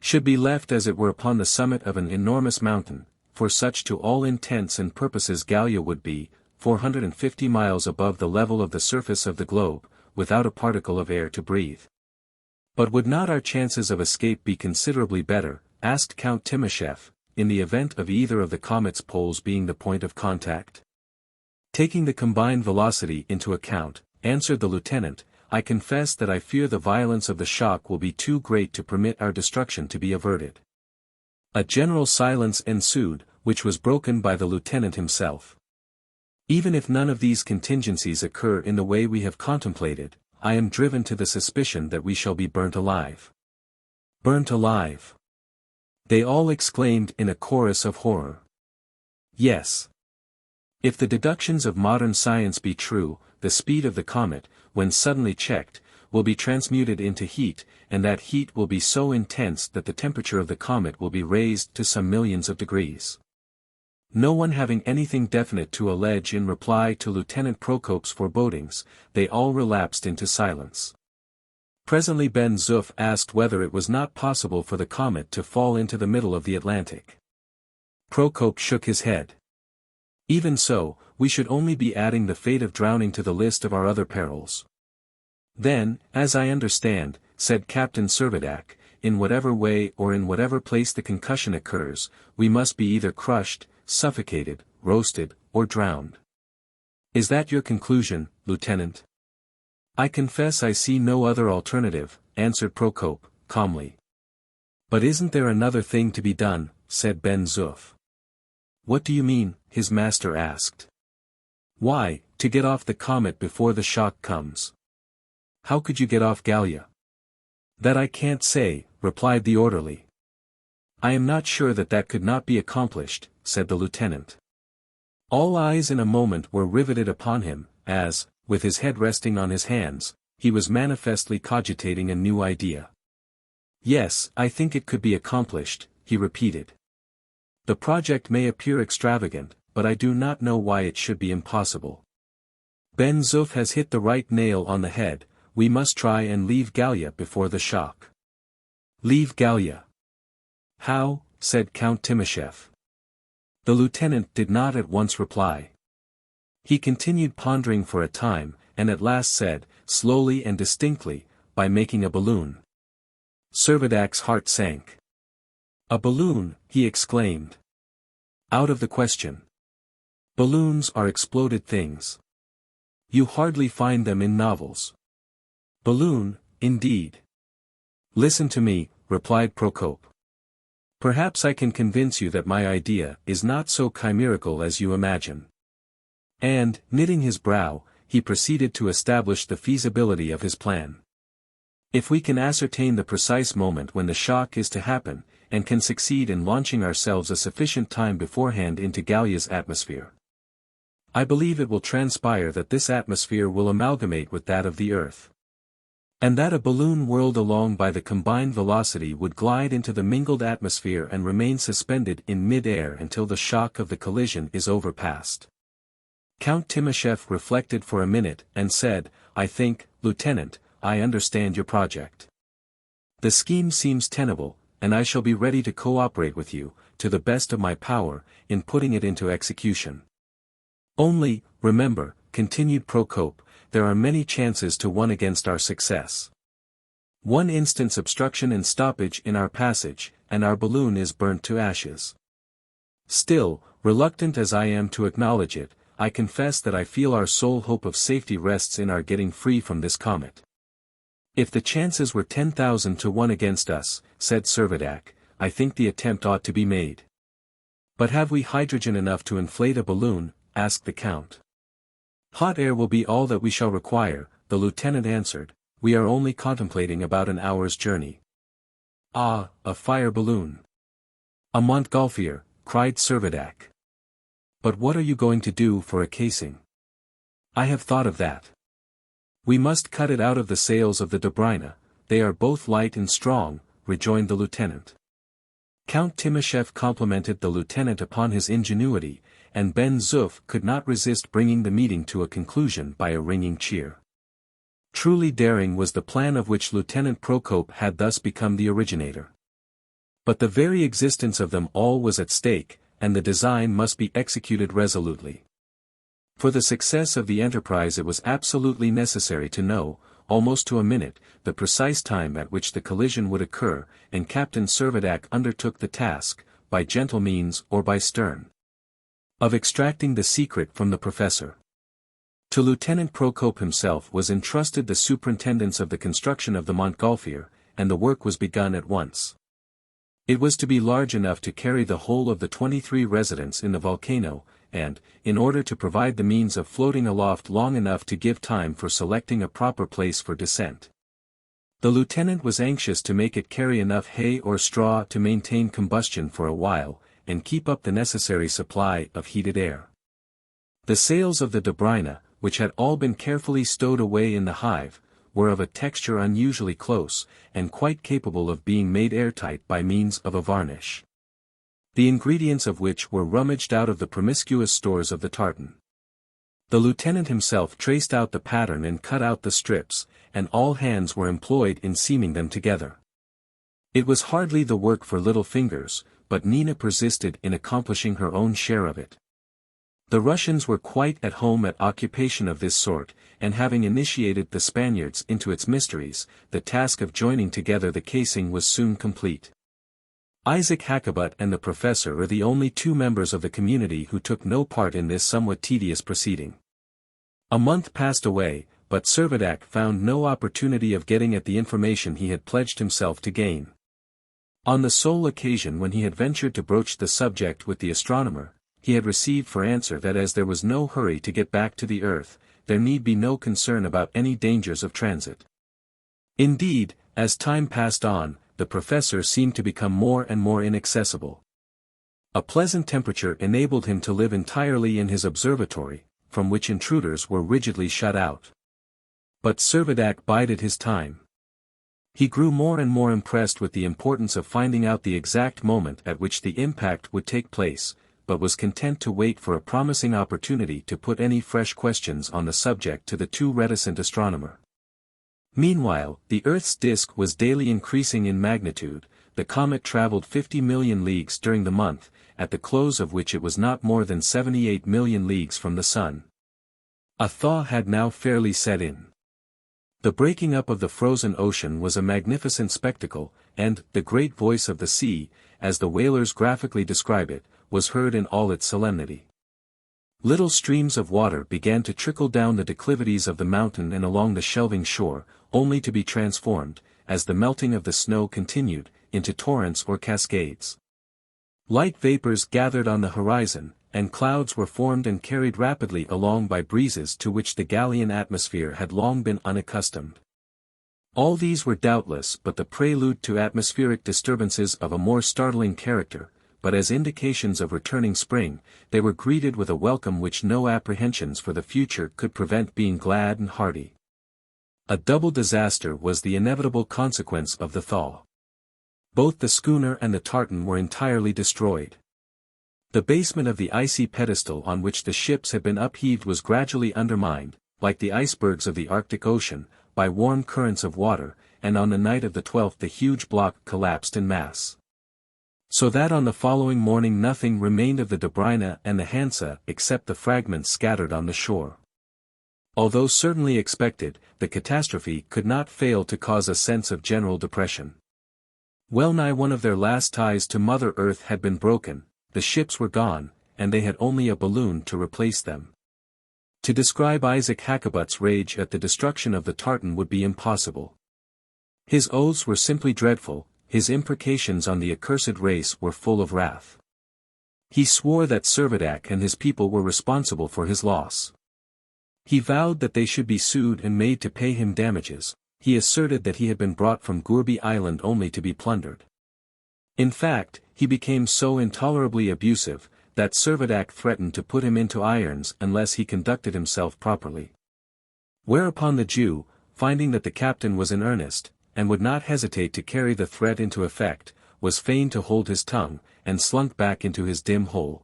should be left as it were upon the summit of an enormous mountain, for such to all intents and purposes Gallia would be, 450 miles above the level of the surface of the globe, without a particle of air to breathe. But would not our chances of escape be considerably better, asked Count Timascheff, in the event of either of the comet's poles being the point of contact? Taking the combined velocity into account, answered the lieutenant, I confess that I fear the violence of the shock will be too great to permit our destruction to be averted. A general silence ensued, which was broken by the lieutenant himself. Even if none of these contingencies occur in the way we have contemplated, I am driven to the suspicion that we shall be burnt alive. Burnt alive! They all exclaimed in a chorus of horror. Yes. If the deductions of modern science be true, the speed of the comet, when suddenly checked, will be transmuted into heat, and that heat will be so intense that the temperature of the comet will be raised to some millions of degrees. No one having anything definite to allege in reply to Lieutenant Procope's forebodings, they all relapsed into silence. Presently Ben Zoof asked whether it was not possible for the comet to fall into the middle of the Atlantic. Procope shook his head. Even so, we should only be adding the fate of drowning to the list of our other perils. Then, as I understand, said Captain Servadac, in whatever way or in whatever place the concussion occurs, we must be either crushed, suffocated, roasted, or drowned. Is that your conclusion, Lieutenant? I confess I see no other alternative, answered Procope, calmly. But isn't there another thing to be done, said Ben Zoof. What do you mean? His master asked. Why, to get off the comet before the shock comes. How could you get off Gallia? That I can't say, replied the orderly. I am not sure that could not be accomplished, said the lieutenant. All eyes in a moment were riveted upon him, as, with his head resting on his hands, he was manifestly cogitating a new idea. "Yes, I think it could be accomplished," he repeated. "The project may appear extravagant, but I do not know why it should be impossible. Ben Zoof has hit the right nail on the head. We must try and leave Gallia before the shock." "Leave Gallia? How?" said Count Timascheff. The lieutenant did not at once reply. He continued pondering for a time, and at last said, slowly and distinctly, "By making a balloon." Servadac's heart sank. "A balloon," he exclaimed. "Out of the question. Balloons are exploded things. You hardly find them in novels. Balloon, indeed." "Listen to me," replied Procope. "Perhaps I can convince you that my idea is not so chimerical as you imagine." And, knitting his brow, he proceeded to establish the feasibility of his plan. "If we can ascertain the precise moment when the shock is to happen, and can succeed in launching ourselves a sufficient time beforehand into Gallia's atmosphere, I believe it will transpire that this atmosphere will amalgamate with that of the Earth, and that a balloon whirled along by the combined velocity would glide into the mingled atmosphere and remain suspended in mid-air until the shock of the collision is overpassed." Count Timascheff reflected for a minute and said, "I think, Lieutenant, I understand your project. The scheme seems tenable, and I shall be ready to cooperate with you, to the best of my power, in putting it into execution. Only, remember," continued Procope, "there are many chances to 1 against our success. One instant's obstruction and stoppage in our passage, and our balloon is burnt to ashes. Still, reluctant as I am to acknowledge it, I confess that I feel our sole hope of safety rests in our getting free from this comet." "If the chances were 10,000 to 1 against us," said Servadac, "I think the attempt ought to be made." "But have we hydrogen enough to inflate a balloon?" asked the Count. "Hot air will be all that we shall require," the lieutenant answered. "We are only contemplating about an hour's journey." "Ah, a fire balloon! A Montgolfier," cried Servadac. "But what are you going to do for a casing?" "I have thought of that. We must cut it out of the sails of the Dobryna. They are both light and strong," rejoined the lieutenant. Count Timascheff complimented the lieutenant upon his ingenuity, and Ben Zoof could not resist bringing the meeting to a conclusion by a ringing cheer. Truly daring was the plan of which Lieutenant Procope had thus become the originator. But the very existence of them all was at stake, and the design must be executed resolutely. For the success of the enterprise it was absolutely necessary to know, almost to a minute, the precise time at which the collision would occur, and Captain Servadac undertook the task, by gentle means or by stern, of extracting the secret from the professor. To Lieutenant Procope himself was entrusted the superintendence of the construction of the Montgolfier, and the work was begun at once. It was to be large enough to carry the whole of the 23 residents in the volcano, and, in order to provide the means of floating aloft long enough to give time for selecting a proper place for descent. The lieutenant was anxious to make it carry enough hay or straw to maintain combustion for a while, and keep up the necessary supply of heated air. The sails of the Dobryna, which had all been carefully stowed away in the hive, were of a texture unusually close, and quite capable of being made airtight by means of a varnish, the ingredients of which were rummaged out of the promiscuous stores of the tartan. The lieutenant himself traced out the pattern and cut out the strips, and all hands were employed in seaming them together. It was hardly the work for little fingers, but Nina persisted in accomplishing her own share of it. The Russians were quite at home at occupation of this sort, and having initiated the Spaniards into its mysteries, the task of joining together the casing was soon complete. Isaac Hakkabut and the professor are the only 2 members of the community who took no part in this somewhat tedious proceeding. A month passed away, but Servadac found no opportunity of getting at the information he had pledged himself to gain. On the sole occasion when he had ventured to broach the subject with the astronomer, he had received for answer that as there was no hurry to get back to the earth, there need be no concern about any dangers of transit. Indeed, as time passed on, the professor seemed to become more and more inaccessible. A pleasant temperature enabled him to live entirely in his observatory, from which intruders were rigidly shut out. But Servadac bided his time. He grew more and more impressed with the importance of finding out the exact moment at which the impact would take place, but was content to wait for a promising opportunity to put any fresh questions on the subject to the too reticent astronomer. Meanwhile, the Earth's disk was daily increasing in magnitude. The comet traveled 50 million leagues during the month, at the close of which it was not more than 78 million leagues from the Sun. A thaw had now fairly set in. The breaking up of the frozen ocean was a magnificent spectacle, and the great voice of the sea, as the whalers graphically describe it, was heard in all its solemnity. Little streams of water began to trickle down the declivities of the mountain and along the shelving shore, only to be transformed, as the melting of the snow continued, into torrents or cascades. Light vapors gathered on the horizon, and clouds were formed and carried rapidly along by breezes to which the Gallian atmosphere had long been unaccustomed. All these were doubtless but the prelude to atmospheric disturbances of a more startling character, but as indications of returning spring, they were greeted with a welcome which no apprehensions for the future could prevent being glad and hearty. A double disaster was the inevitable consequence of the thaw. Both the schooner and the tartan were entirely destroyed. The basement of the icy pedestal on which the ships had been upheaved was gradually undermined, like the icebergs of the Arctic Ocean, by warm currents of water, and on the night of the 12th the huge block collapsed in mass. So that on the following morning nothing remained of the Dobryna and the Hansa except the fragments scattered on the shore. Although certainly expected, the catastrophe could not fail to cause a sense of general depression. Well-nigh one of their last ties to Mother Earth had been broken, the ships were gone, and they had only a balloon to replace them. To describe Isaac Hakkabut's rage at the destruction of the tartan would be impossible. His oaths were simply dreadful, his imprecations on the accursed race were full of wrath. He swore that Servadac and his people were responsible for his loss. He vowed that they should be sued and made to pay him damages. He asserted that he had been brought from Gourbi Island only to be plundered. In fact, he became so intolerably abusive, that Servadac threatened to put him into irons unless he conducted himself properly. Whereupon the Jew, finding that the captain was in earnest, and would not hesitate to carry the threat into effect, was fain to hold his tongue, and slunk back into his dim hole.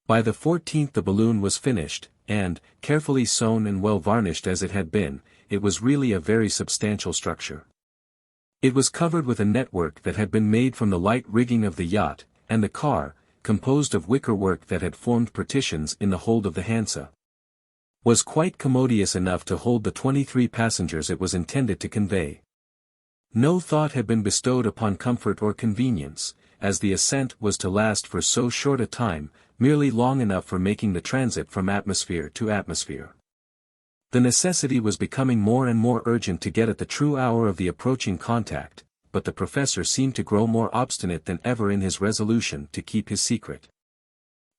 By the 14th the balloon was finished, and, carefully sewn and well varnished as it had been, it was really a very substantial structure. It was covered with a network that had been made from the light rigging of the yacht, and the car, composed of wickerwork that had formed partitions in the hold of the Hansa, was quite commodious enough to hold the 23 passengers it was intended to convey. No thought had been bestowed upon comfort or convenience, as the ascent was to last for so short a time, merely long enough for making the transit from atmosphere to atmosphere. The necessity was becoming more and more urgent to get at the true hour of the approaching contact, but the professor seemed to grow more obstinate than ever in his resolution to keep his secret.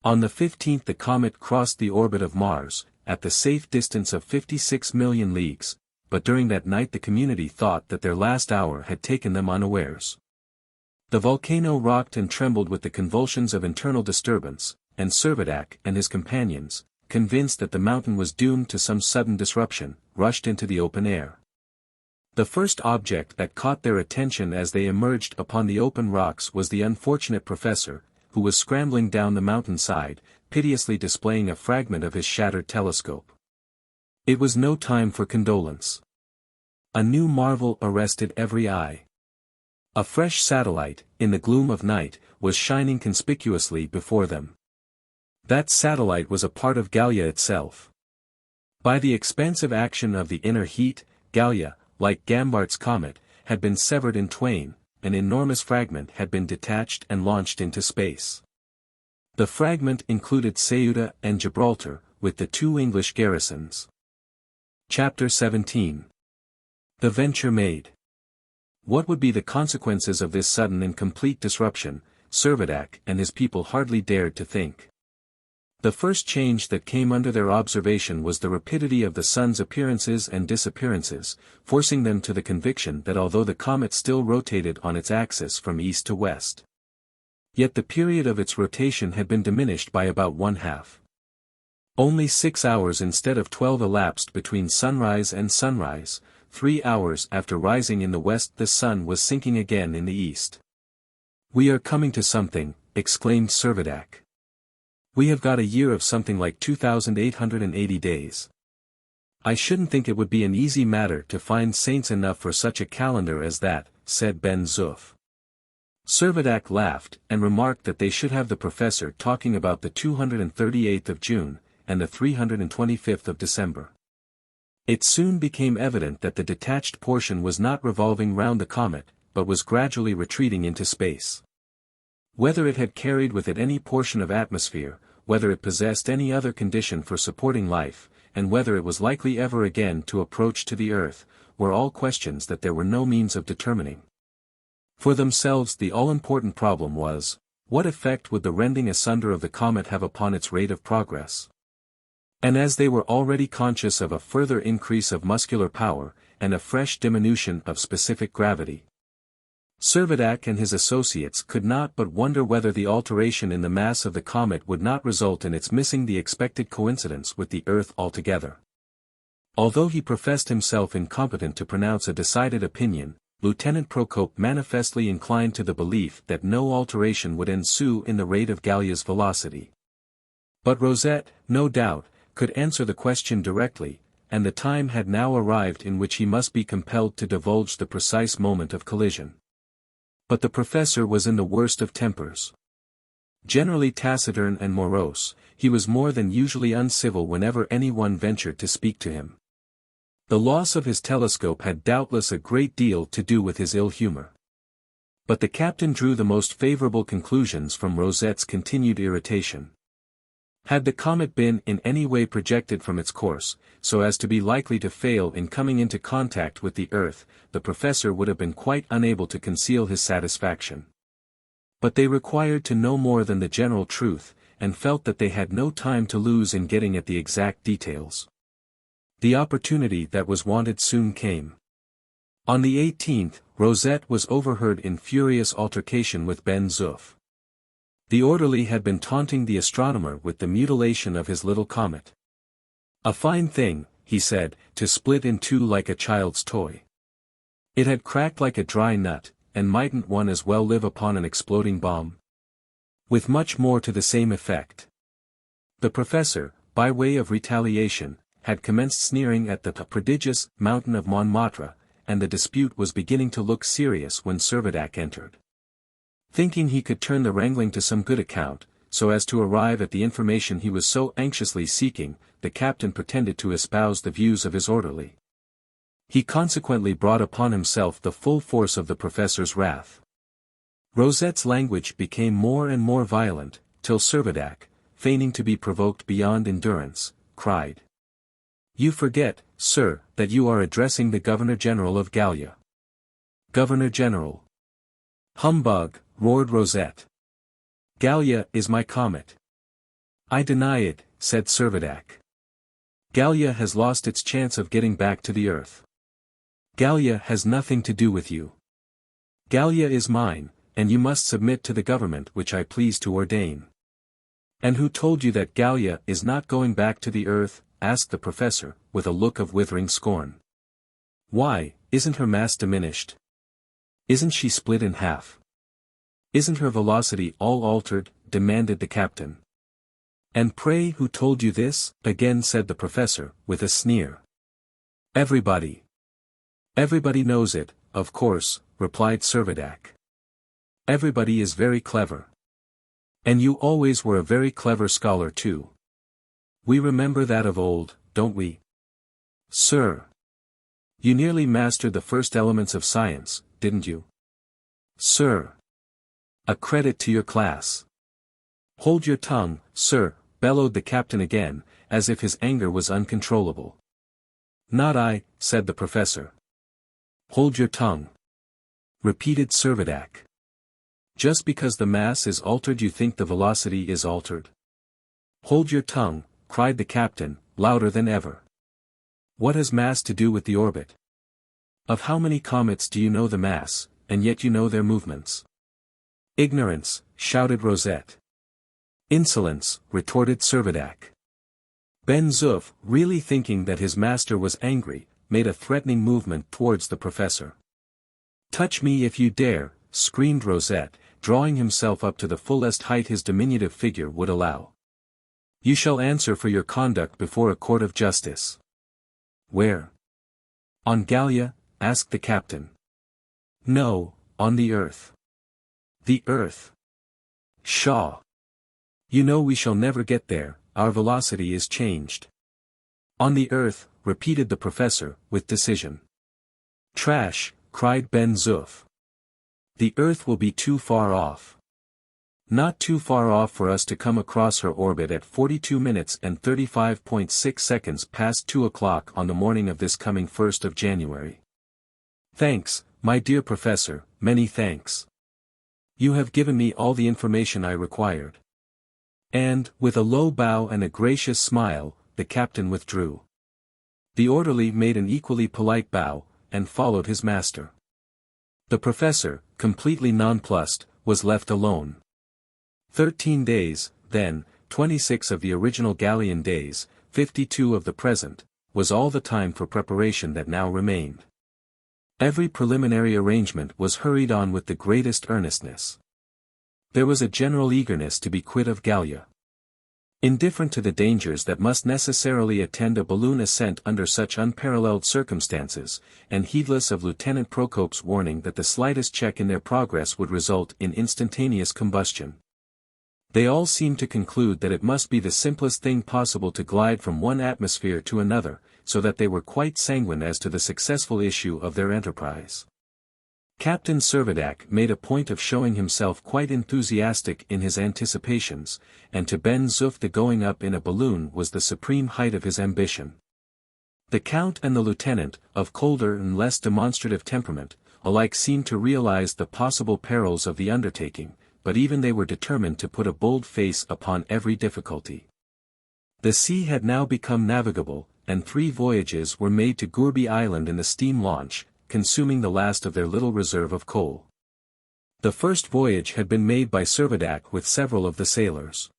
On the 15th the comet crossed the orbit of Mars, at the safe distance of 56 million leagues, but during that night the community thought that their last hour had taken them unawares. The volcano rocked and trembled with the convulsions of internal disturbance, and Servadac and his companions, convinced that the mountain was doomed to some sudden disruption, rushed into the open air. The first object that caught their attention as they emerged upon the open rocks was the unfortunate professor, who was scrambling down the mountainside, piteously displaying a fragment of his shattered telescope. It was no time for condolence. A new marvel arrested every eye. A fresh satellite, in the gloom of night, was shining conspicuously before them. That satellite was a part of Gallia itself. By the expansive action of the inner heat, Gallia, like Gambart's comet, had been severed in twain, an enormous fragment had been detached and launched into space. The fragment included Ceuta and Gibraltar, with the 2 English garrisons. Chapter 17. The venture made. What would be the consequences of this sudden and complete disruption, Servadac and his people hardly dared to think. The first change that came under their observation was the rapidity of the sun's appearances and disappearances, forcing them to the conviction that although the comet still rotated on its axis from east to west, Yet the period of its rotation had been diminished by about one-half. Only 6 hours instead of 12 elapsed between sunrise and sunrise. 3 hours after rising in the west the sun was sinking again in the east. "We are coming to something," exclaimed Servadac. "We have got a year of something like 2,880 days. I shouldn't think it would be an easy matter to find saints enough for such a calendar as that," said Ben Zoof. Servadac laughed, and remarked that they should have the professor talking about the 238th of June, and the 325th of December. It soon became evident that the detached portion was not revolving round the comet, but was gradually retreating into space. Whether it had carried with it any portion of atmosphere, whether it possessed any other condition for supporting life, and whether it was likely ever again to approach to the earth, were all questions that there were no means of determining. For themselves the all-important problem was, what effect would the rending asunder of the comet have upon its rate of progress? And as they were already conscious of a further increase of muscular power, and a fresh diminution of specific gravity, Servadac and his associates could not but wonder whether the alteration in the mass of the comet would not result in its missing the expected coincidence with the Earth altogether. Although he professed himself incompetent to pronounce a decided opinion, Lieutenant Procope manifestly inclined to the belief that no alteration would ensue in the rate of Gallia's velocity. But Rosette, no doubt, could answer the question directly, and the time had now arrived in which he must be compelled to divulge the precise moment of collision. But the professor was in the worst of tempers. Generally taciturn and morose, he was more than usually uncivil whenever anyone ventured to speak to him. The loss of his telescope had doubtless a great deal to do with his ill humor. But the captain drew the most favorable conclusions from Rosette's continued irritation. Had the comet been in any way projected from its course, so as to be likely to fail in coming into contact with the earth, the professor would have been quite unable to conceal his satisfaction. But they required to know more than the general truth, and felt that they had no time to lose in getting at the exact details. The opportunity that was wanted soon came. On the 18th, Rosette was overheard in furious altercation with Ben Zoof. The orderly had been taunting the astronomer with the mutilation of his little comet. "A fine thing," he said, "to split in two like a child's toy. It had cracked like a dry nut, and mightn't one as well live upon an exploding bomb?" With much more to the same effect. The professor, by way of retaliation, had commenced sneering at the prodigious mountain of Montmartre, and the dispute was beginning to look serious when Servadac entered. Thinking he could turn the wrangling to some good account, so as to arrive at the information he was so anxiously seeking, the captain pretended to espouse the views of his orderly. He consequently brought upon himself the full force of the professor's wrath. Rosette's language became more and more violent, till Servadac, feigning to be provoked beyond endurance, cried, "You forget, sir, that you are addressing the Governor-General of Gallia." "Governor-General? Humbug," roared Rosette. "Gallia is my comet." "I deny it," said Servadac. "Gallia has lost its chance of getting back to the earth. Gallia has nothing to do with you. Gallia is mine, and you must submit to the government which I please to ordain." "And who told you that Gallia is not going back to the earth?" asked the professor, with a look of withering scorn. "Why, isn't her mass diminished? Isn't she split in half? Isn't her velocity all altered?" demanded the captain. "And pray who told you this?" again said the professor, with a sneer. "Everybody. Everybody knows it, of course," replied Servadac. "Everybody is very clever. And you always were a very clever scholar too. We remember that of old, don't we? Sir. You nearly mastered the first elements of science, didn't you? Sir. A credit to your class." "Hold your tongue, sir," bellowed the captain again, as if his anger was uncontrollable. "Not I," said the professor. "Hold your tongue," repeated Servadac. "Just because the mass is altered you think the velocity is altered?" "Hold your tongue," cried the captain, louder than ever. "What has mass to do with the orbit? Of how many comets do you know the mass, and yet you know their movements? Ignorance, shouted Rosette. Insolence, retorted Servadac. Ben Zoof, really thinking that his master was angry, made a threatening movement towards the professor. Touch me if you dare, screamed Rosette, drawing himself up to the fullest height his diminutive figure would allow. You shall answer for your conduct before a court of justice. Where? On Gallia? Asked the captain. No, on the earth. The earth? Pshaw! You know we shall never get there, our velocity is changed. On the earth, repeated the professor, with decision. Trash, cried Ben Zoof. The earth will be too far off. Not too far off for us to come across her orbit at 42 minutes and 35.6 seconds past 2 o'clock on the morning of this coming 1st of January. Thanks, my dear professor, many thanks. You have given me all the information I required. And, with a low bow and a gracious smile, the captain withdrew. The orderly made an equally polite bow, and followed his master. The professor, completely nonplussed, was left alone. 13 days, then, 26 of the original Gallian days, 52 of the present, was all the time for preparation that now remained. Every preliminary arrangement was hurried on with the greatest earnestness. There was a general eagerness to be quit of Gallia. Indifferent to the dangers that must necessarily attend a balloon ascent under such unparalleled circumstances, and heedless of Lieutenant Procope's warning that the slightest check in their progress would result in instantaneous combustion. They all seemed to conclude that it must be the simplest thing possible to glide from one atmosphere to another, so that they were quite sanguine as to the successful issue of their enterprise. Captain Servadac made a point of showing himself quite enthusiastic in his anticipations, and to Ben Zoof the going up in a balloon was the supreme height of his ambition. The Count and the Lieutenant, of colder and less demonstrative temperament, alike seemed to realize the possible perils of the undertaking, but even they were determined to put a bold face upon every difficulty. The sea had now become navigable, and 3 voyages were made to Gourbi Island in the steam launch, consuming the last of their little reserve of coal. The first voyage had been made by Servadac with several of the sailors.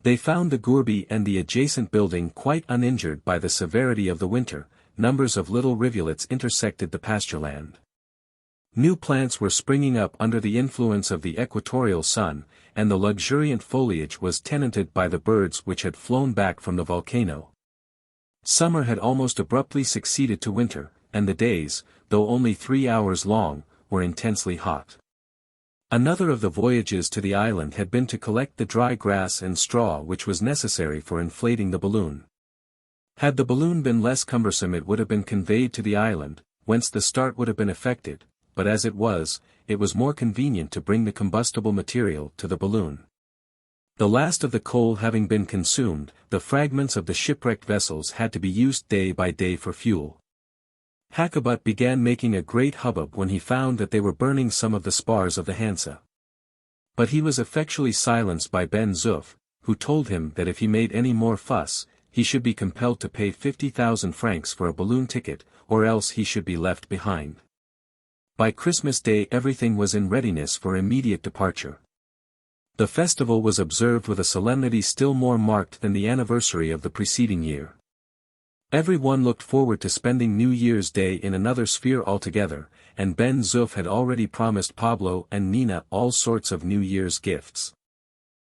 They found the Gourbi and the adjacent building quite uninjured by the severity of the winter. Numbers of little rivulets intersected the pastureland. New plants were springing up under the influence of the equatorial sun, and the luxuriant foliage was tenanted by the birds which had flown back from the volcano. Summer had almost abruptly succeeded to winter, and the days, though only 3 hours long, were intensely hot. Another of the voyages to the island had been to collect the dry grass and straw which was necessary for inflating the balloon. Had the balloon been less cumbersome it would have been conveyed to the island, whence the start would have been effected, but as it was more convenient to bring the combustible material to the balloon. The last of the coal having been consumed, the fragments of the shipwrecked vessels had to be used day by day for fuel. Hakkabut began making a great hubbub when he found that they were burning some of the spars of the Hansa. But he was effectually silenced by Ben Zoof, who told him that if he made any more fuss, he should be compelled to pay 50,000 francs for a balloon ticket, or else he should be left behind. By Christmas Day everything was in readiness for immediate departure. The festival was observed with a solemnity still more marked than the anniversary of the preceding year. Every one looked forward to spending New Year's Day in another sphere altogether, and Ben Zoof had already promised Pablo and Nina all sorts of New Year's gifts.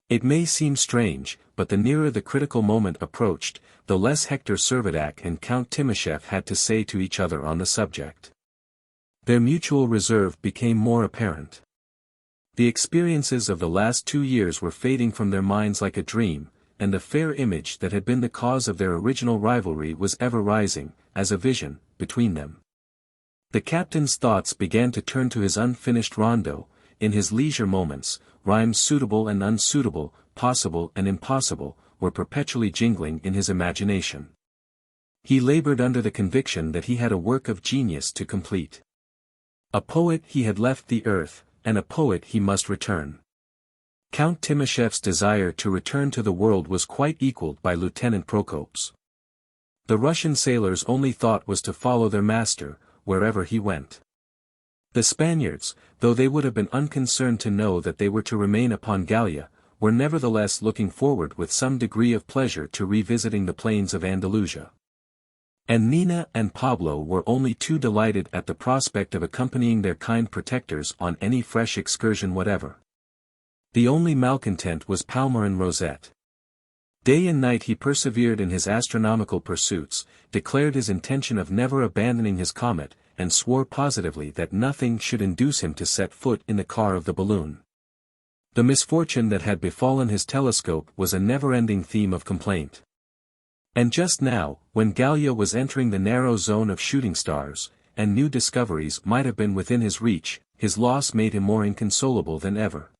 It may seem strange, but the nearer the critical moment approached, the less Hector Servadac and Count Timascheff had to say to each other on the subject. Their mutual reserve became more apparent. The experiences of the last 2 years were fading from their minds like a dream, and the fair image that had been the cause of their original rivalry was ever rising, as a vision, between them. The captain's thoughts began to turn to his unfinished rondo. In his leisure moments, rhymes suitable and unsuitable, possible and impossible, were perpetually jingling in his imagination. He labored under the conviction that he had a work of genius to complete. A poet he had left the earth, and a poet he must return. Count Timasheff's desire to return to the world was quite equalled by Lieutenant Procope's. The Russian sailors' only thought was to follow their master, wherever he went. The Spaniards, though they would have been unconcerned to know that they were to remain upon Gallia, were nevertheless looking forward with some degree of pleasure to revisiting the plains of Andalusia. And Nina and Pablo were only too delighted at the prospect of accompanying their kind protectors on any fresh excursion whatever. The only malcontent was Palmyrin Rosette. Day and night he persevered in his astronomical pursuits, declared his intention of never abandoning his comet, and swore positively that nothing should induce him to set foot in the car of the balloon. The misfortune that had befallen his telescope was a never-ending theme of complaint. And just now, when Gallia was entering the narrow zone of shooting stars, and new discoveries might have been within his reach, his loss made him more inconsolable than ever.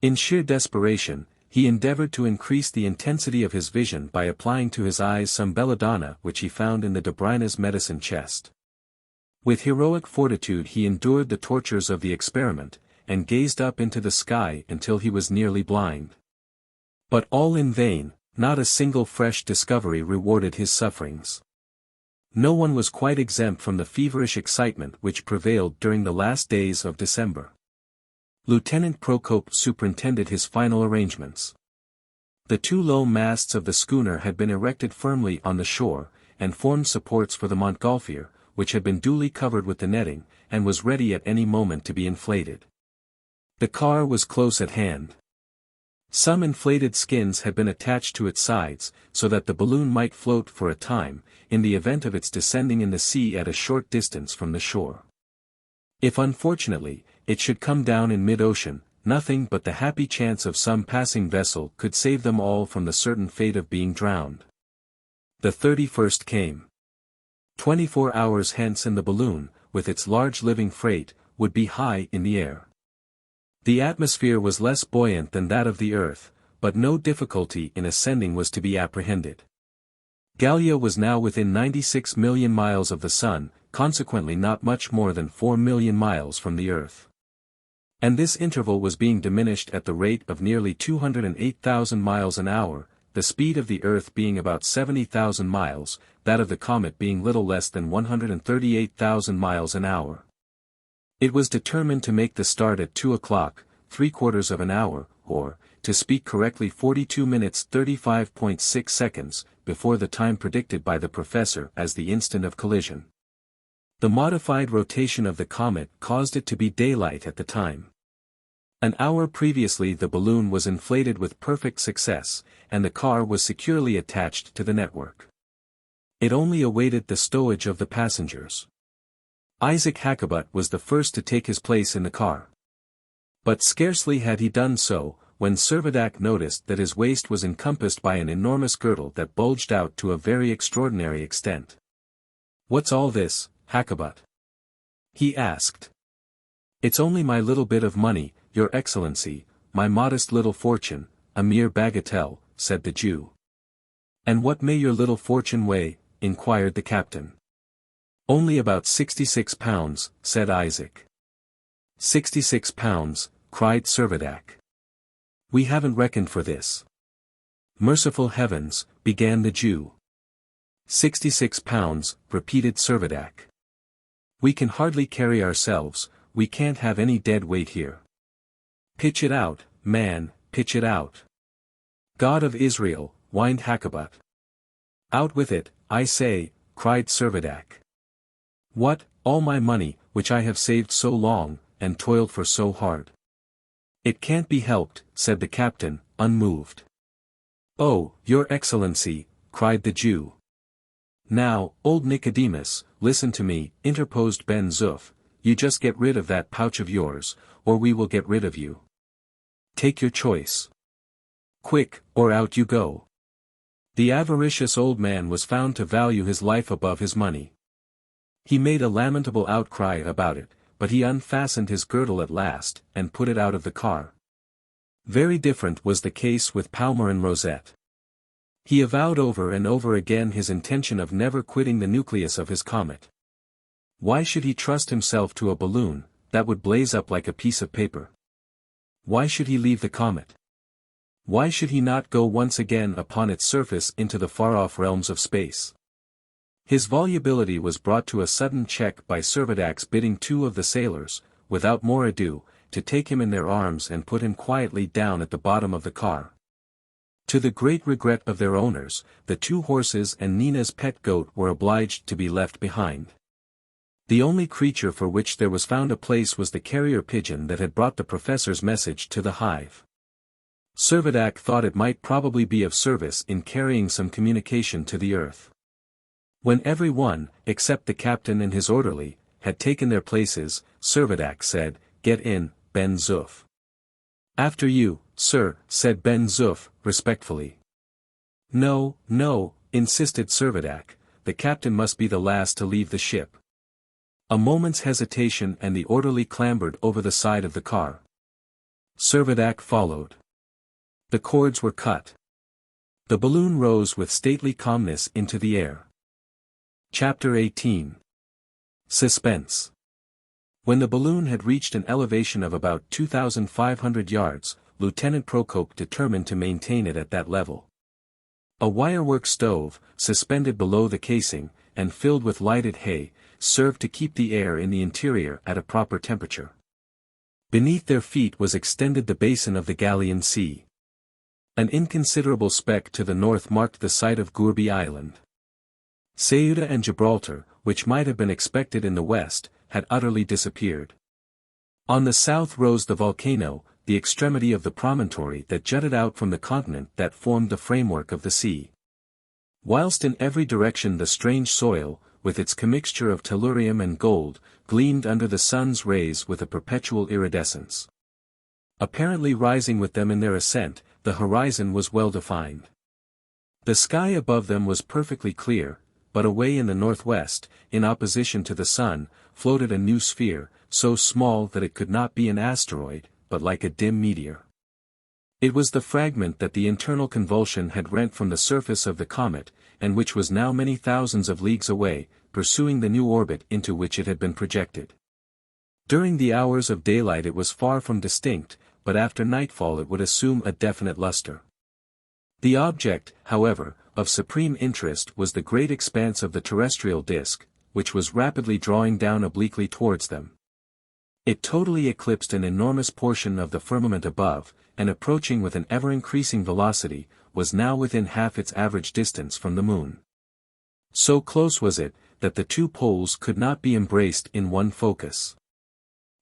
In sheer desperation, he endeavored to increase the intensity of his vision by applying to his eyes some belladonna which he found in the Dobrina's medicine chest. With heroic fortitude he endured the tortures of the experiment, and gazed up into the sky until he was nearly blind. But all in vain. Not a single fresh discovery rewarded his sufferings. No one was quite exempt from the feverish excitement which prevailed during the last days of December. Lieutenant Procope superintended his final arrangements. The two low masts of the schooner had been erected firmly on the shore, and formed supports for the Montgolfier, which had been duly covered with the netting, and was ready at any moment to be inflated. The car was close at hand. Some inflated skins had been attached to its sides, so that the balloon might float for a time, in the event of its descending in the sea at a short distance from the shore. If unfortunately, it should come down in mid-ocean, nothing but the happy chance of some passing vessel could save them all from the certain fate of being drowned. The 31st came. 24 hours hence and the balloon, with its large living freight, would be high in the air. The atmosphere was less buoyant than that of the earth, but no difficulty in ascending was to be apprehended. Gallia was now within 96 million miles of the sun, consequently not much more than 4 million miles from the earth. And this interval was being diminished at the rate of nearly 208,000 miles an hour, the speed of the earth being about 70,000 miles, that of the comet being little less than 138,000 miles an hour. It was determined to make the start at 2 o'clock, 3/4 of an hour, or, to speak correctly 42 minutes 35.6 seconds, before the time predicted by the professor as the instant of collision. The modified rotation of the comet caused it to be daylight at the time. An hour previously the balloon was inflated with perfect success, and the car was securely attached to the network. It only awaited the stowage of the passengers. Isaac Hakkabut was the first to take his place in the car. But scarcely had he done so, when Servadac noticed that his waist was encompassed by an enormous girdle that bulged out to a very extraordinary extent. "What's all this, Hakkabut?" he asked. "It's only my little bit of money, your excellency, my modest little fortune, a mere bagatelle," said the Jew. "And what may your little fortune weigh?" inquired the captain. "Only about 66 pounds, said Isaac. 66 pounds, cried Servadac. "We haven't reckoned for this." "Merciful heavens," began the Jew. 66 pounds, repeated Servadac. "We can hardly carry ourselves, we can't have any dead weight here." "Pitch it out, man, pitch it out." "God of Israel," whined Hakkabut. "Out with it, I say," cried Servadac. "What, all my money, which I have saved so long, and toiled for so hard?" "It can't be helped," said the captain, unmoved. "Oh, your excellency," cried the Jew. "Now, old Nicodemus, listen to me," interposed Ben Zoof, "you just get rid of that pouch of yours, or we will get rid of you. Take your choice. Quick, or out you go." The avaricious old man was found to value his life above his money. He made a lamentable outcry about it, but he unfastened his girdle at last, and put it out of the car. Very different was the case with Palmyrin Rosette. He avowed over and over again his intention of never quitting the nucleus of his comet. Why should he trust himself to a balloon, that would blaze up like a piece of paper? Why should he leave the comet? Why should he not go once again upon its surface into the far-off realms of space? His volubility was brought to a sudden check by Servadac's bidding two of the sailors, without more ado, to take him in their arms and put him quietly down at the bottom of the car. To the great regret of their owners, the two horses and Nina's pet goat were obliged to be left behind. The only creature for which there was found a place was the carrier-pigeon that had brought the professor's message to the hive. Servadac thought it might probably be of service in carrying some communication to the earth. When every one, except the captain and his orderly, had taken their places, Servadac said, "Get in, Ben Zoof." "After you, sir," said Ben Zoof, respectfully. "No, no," insisted Servadac, "the captain must be the last to leave the ship." A moment's hesitation and the orderly clambered over the side of the car. Servadac followed. The cords were cut. The balloon rose with stately calmness into the air. Chapter 18. Suspense. When the balloon had reached an elevation of about 2,500 yards, Lieutenant Procope determined to maintain it at that level. A wirework stove, suspended below the casing, and filled with lighted hay, served to keep the air in the interior at a proper temperature. Beneath their feet was extended the basin of the Gallian Sea. An inconsiderable speck to the north marked the site of Gourbi Island. Ceuta and Gibraltar, which might have been expected in the west, had utterly disappeared. On the south rose the volcano, the extremity of the promontory that jutted out from the continent that formed the framework of the sea. Whilst in every direction the strange soil, with its commixture of tellurium and gold, gleamed under the sun's rays with a perpetual iridescence. Apparently rising with them in their ascent, the horizon was well defined. The sky above them was perfectly clear, but away in the northwest, in opposition to the sun, floated a new sphere, so small that it could not be an asteroid, but like a dim meteor. It was the fragment that the internal convulsion had rent from the surface of the comet, and which was now many thousands of leagues away, pursuing the new orbit into which it had been projected. During the hours of daylight it was far from distinct, but after nightfall it would assume a definite luster. The object, however, of supreme interest was the great expanse of the terrestrial disk, which was rapidly drawing down obliquely towards them. It totally eclipsed an enormous portion of the firmament above, and approaching with an ever-increasing velocity, was now within half its average distance from the moon. So close was it, that the two poles could not be embraced in one focus.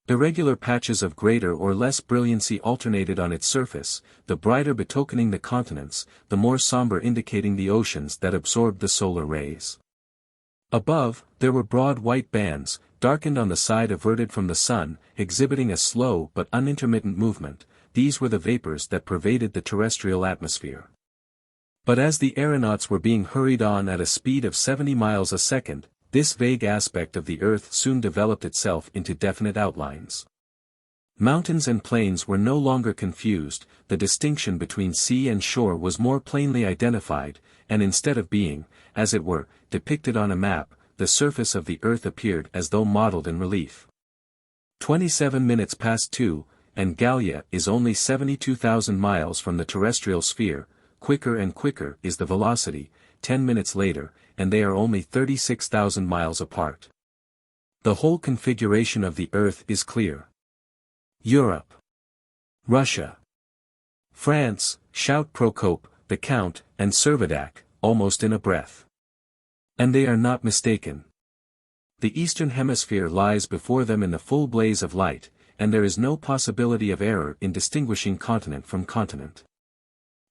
Irregular patches of greater or less brilliancy alternated on its surface, the brighter betokening the continents, the more somber indicating the oceans that absorbed the solar rays. Above, there were broad white bands, darkened on the side averted from the sun, exhibiting a slow but unintermittent movement. These were the vapors that pervaded the terrestrial atmosphere. But as the aeronauts were being hurried on at a speed of 70 miles a second, this vague aspect of the earth soon developed itself into definite outlines. Mountains and plains were no longer confused, the distinction between sea and shore was more plainly identified, and instead of being, as it were, depicted on a map, the surface of the earth appeared as though modeled in relief. 27 minutes past 2, and Gallia is only 72,000 miles from the terrestrial sphere. Quicker and quicker is the velocity, 10 minutes later, and they are only 36,000 miles apart. The whole configuration of the earth is clear. Europe. Russia. France, shout Procope, the Count, and Servadac, almost in a breath. And they are not mistaken. The eastern hemisphere lies before them in the full blaze of light, and there is no possibility of error in distinguishing continent from continent.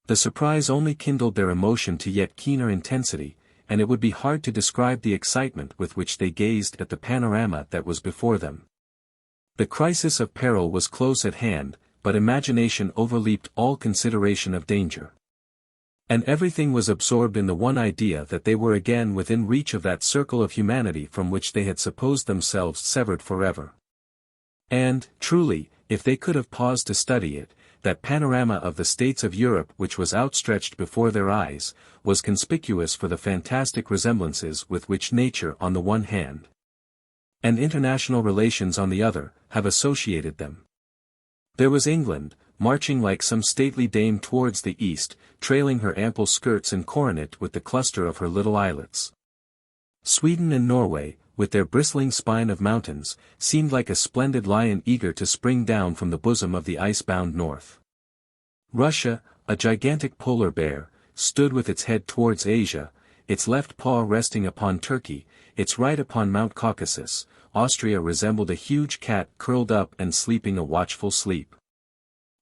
The surprise only kindled their emotion to yet keener intensity, and it would be hard to describe the excitement with which they gazed at the panorama that was before them. The crisis of peril was close at hand, but imagination overleaped all consideration of danger. And everything was absorbed in the one idea that they were again within reach of that circle of humanity from which they had supposed themselves severed forever. And, truly, if they could have paused to study it, that panorama of the states of Europe which was outstretched before their eyes, was conspicuous for the fantastic resemblances with which nature on the one hand, and international relations on the other, have associated them. There was England, marching like some stately dame towards the east, trailing her ample skirts and coronet with the cluster of her little islets. Sweden and Norway, with their bristling spine of mountains, seemed like a splendid lion eager to spring down from the bosom of the ice-bound north. Russia, a gigantic polar bear, stood with its head towards Asia, its left paw resting upon Turkey, its right upon Mount Caucasus. Austria resembled a huge cat curled up and sleeping a watchful sleep.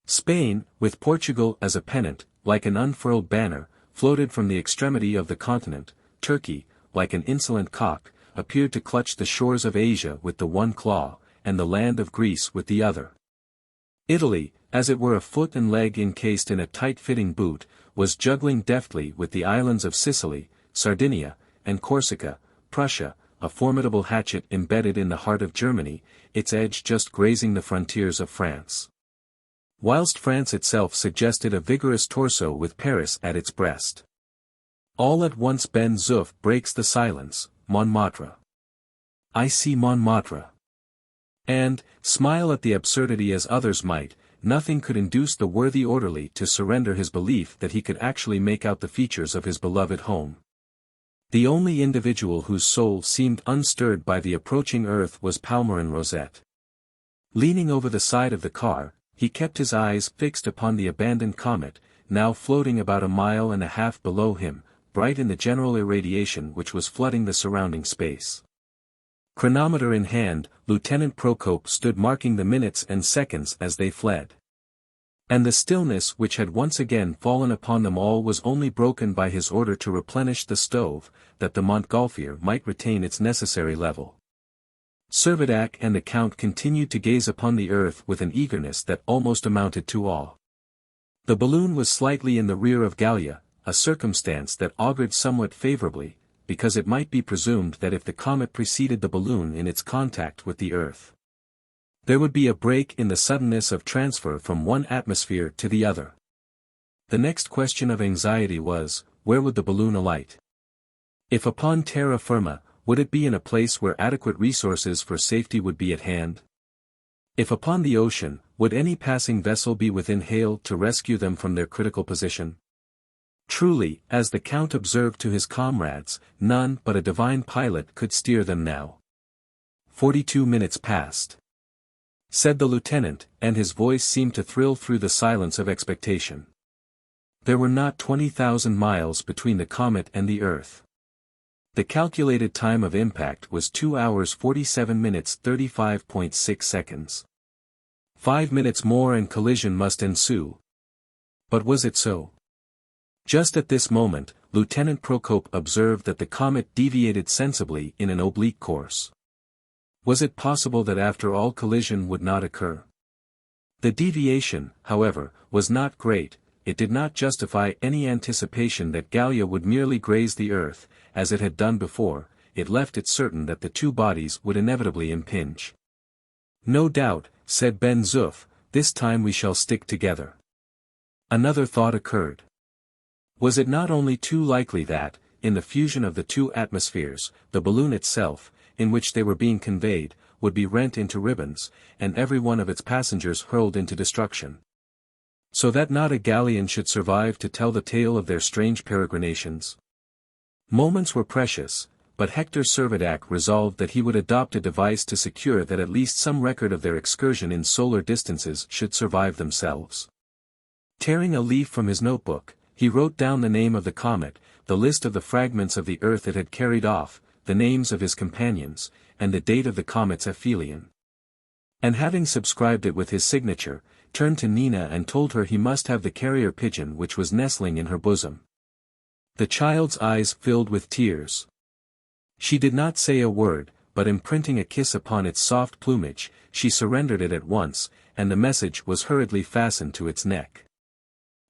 Spain, with Portugal as a pennant, like an unfurled banner, floated from the extremity of the continent. Turkey, like an insolent cock, appeared to clutch the shores of Asia with the one claw, and the land of Greece with the other. Italy, as it were a foot and leg encased in a tight-fitting boot, was juggling deftly with the islands of Sicily, Sardinia, and Corsica. Prussia, a formidable hatchet embedded in the heart of Germany, its edge just grazing the frontiers of France. Whilst France itself suggested a vigorous torso with Paris at its breast. All at once Ben Zoof breaks the silence. Montmartre. I see Montmartre. And, smile at the absurdity as others might, nothing could induce the worthy orderly to surrender his belief that he could actually make out the features of his beloved home. The only individual whose soul seemed unstirred by the approaching earth was Palmyrin Rosette. Leaning over the side of the car, he kept his eyes fixed upon the abandoned comet, now floating about 1.5 miles below him, bright in the general irradiation which was flooding the surrounding space. Chronometer in hand, Lieutenant Procope stood marking the minutes and seconds as they fled. And the stillness which had once again fallen upon them all was only broken by his order to replenish the stove, that the Montgolfier might retain its necessary level. Servadac and the Count continued to gaze upon the earth with an eagerness that almost amounted to awe. The balloon was slightly in the rear of Gallia, a circumstance that augured somewhat favorably, because it might be presumed that if the comet preceded the balloon in its contact with the earth, there would be a break in the suddenness of transfer from one atmosphere to the other. The next question of anxiety was, where would the balloon alight? If upon terra firma, would it be in a place where adequate resources for safety would be at hand? If upon the ocean, would any passing vessel be within hail to rescue them from their critical position? Truly, as the Count observed to his comrades, none but a divine pilot could steer them now. 42 minutes passed, said the lieutenant, and his voice seemed to thrill through the silence of expectation. There were not 20,000 miles between the comet and the earth. The calculated time of impact was 2 hours 47 minutes 35.6 seconds. 5 minutes more and collision must ensue. But was it so? Just at this moment, Lieutenant Procope observed that the comet deviated sensibly in an oblique course. Was it possible that after all collision would not occur? The deviation, however, was not great. It did not justify any anticipation that Gallia would merely graze the earth, as it had done before. It left it certain that the two bodies would inevitably impinge. No doubt, said Ben Zoof, this time we shall stick together. Another thought occurred. Was it not only too likely that, in the fusion of the two atmospheres, the balloon itself, in which they were being conveyed, would be rent into ribbons, and every one of its passengers hurled into destruction? So that not a galleon should survive to tell the tale of their strange peregrinations. Moments were precious, but Hector Servadac resolved that he would adopt a device to secure that at least some record of their excursion in solar distances should survive themselves. Tearing a leaf from his notebook, he wrote down the name of the comet, the list of the fragments of the earth it had carried off, the names of his companions, and the date of the comet's aphelion. And having subscribed it with his signature, turned to Nina and told her he must have the carrier-pigeon which was nestling in her bosom. The child's eyes filled with tears. She did not say a word, but imprinting a kiss upon its soft plumage, she surrendered it at once, and the message was hurriedly fastened to its neck.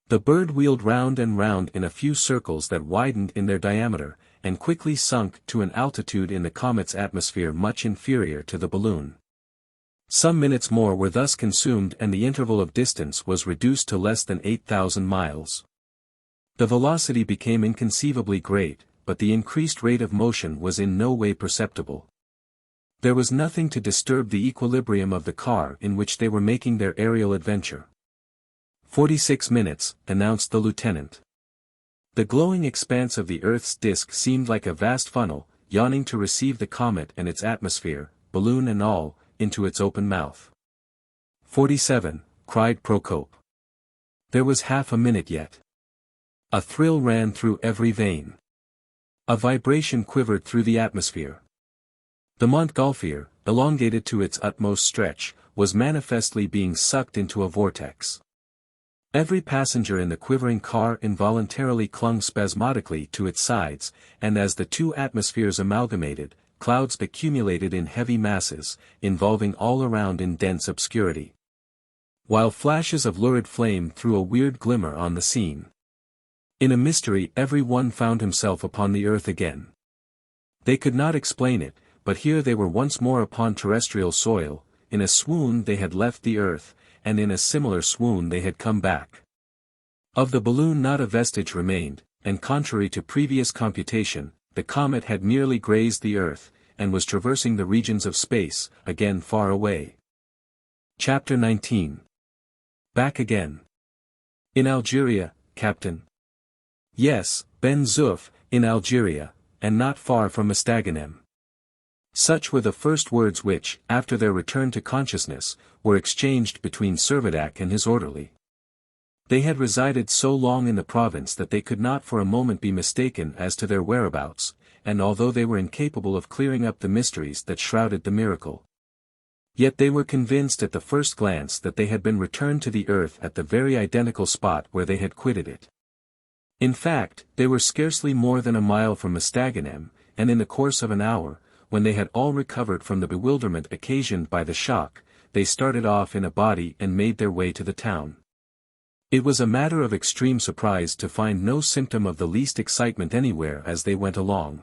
The bird wheeled round and round in a few circles that widened in their diameter, and quickly sunk to an altitude in the comet's atmosphere much inferior to the balloon. Some minutes more were thus consumed and the interval of distance was reduced to less than 8,000 miles. The velocity became inconceivably great, but the increased rate of motion was in no way perceptible. There was nothing to disturb the equilibrium of the car in which they were making their aerial adventure. 46 minutes, announced the lieutenant. The glowing expanse of the Earth's disk seemed like a vast funnel, yawning to receive the comet and its atmosphere, balloon and all, into its open mouth. 47, cried Procope. There was half a minute yet. A thrill ran through every vein. A vibration quivered through the atmosphere. The Montgolfier, elongated to its utmost stretch, was manifestly being sucked into a vortex. Every passenger in the quivering car involuntarily clung spasmodically to its sides, and as the two atmospheres amalgamated, clouds accumulated in heavy masses, involving all around in dense obscurity. While flashes of lurid flame threw a weird glimmer on the scene. In a mystery every one found himself upon the earth again. They could not explain it, but here they were once more upon terrestrial soil. In a swoon they had left the earth, and in a similar swoon they had come back. Of the balloon not a vestige remained, and contrary to previous computation, the comet had merely grazed the earth, and was traversing the regions of space, again far away. Chapter 19. Back again. In Algeria, Captain. Yes, Ben Zoof, in Algeria, and not far from Mostaganem. Such were the first words which, after their return to consciousness, were exchanged between Servadac and his orderly. They had resided so long in the province that they could not for a moment be mistaken as to their whereabouts, and although they were incapable of clearing up the mysteries that shrouded the miracle, yet they were convinced at the first glance that they had been returned to the earth at the very identical spot where they had quitted it. In fact, they were scarcely more than a mile from Mostaganem, and in the course of an hour, when they had all recovered from the bewilderment occasioned by the shock, they started off in a body and made their way to the town. It was a matter of extreme surprise to find no symptom of the least excitement anywhere as they went along.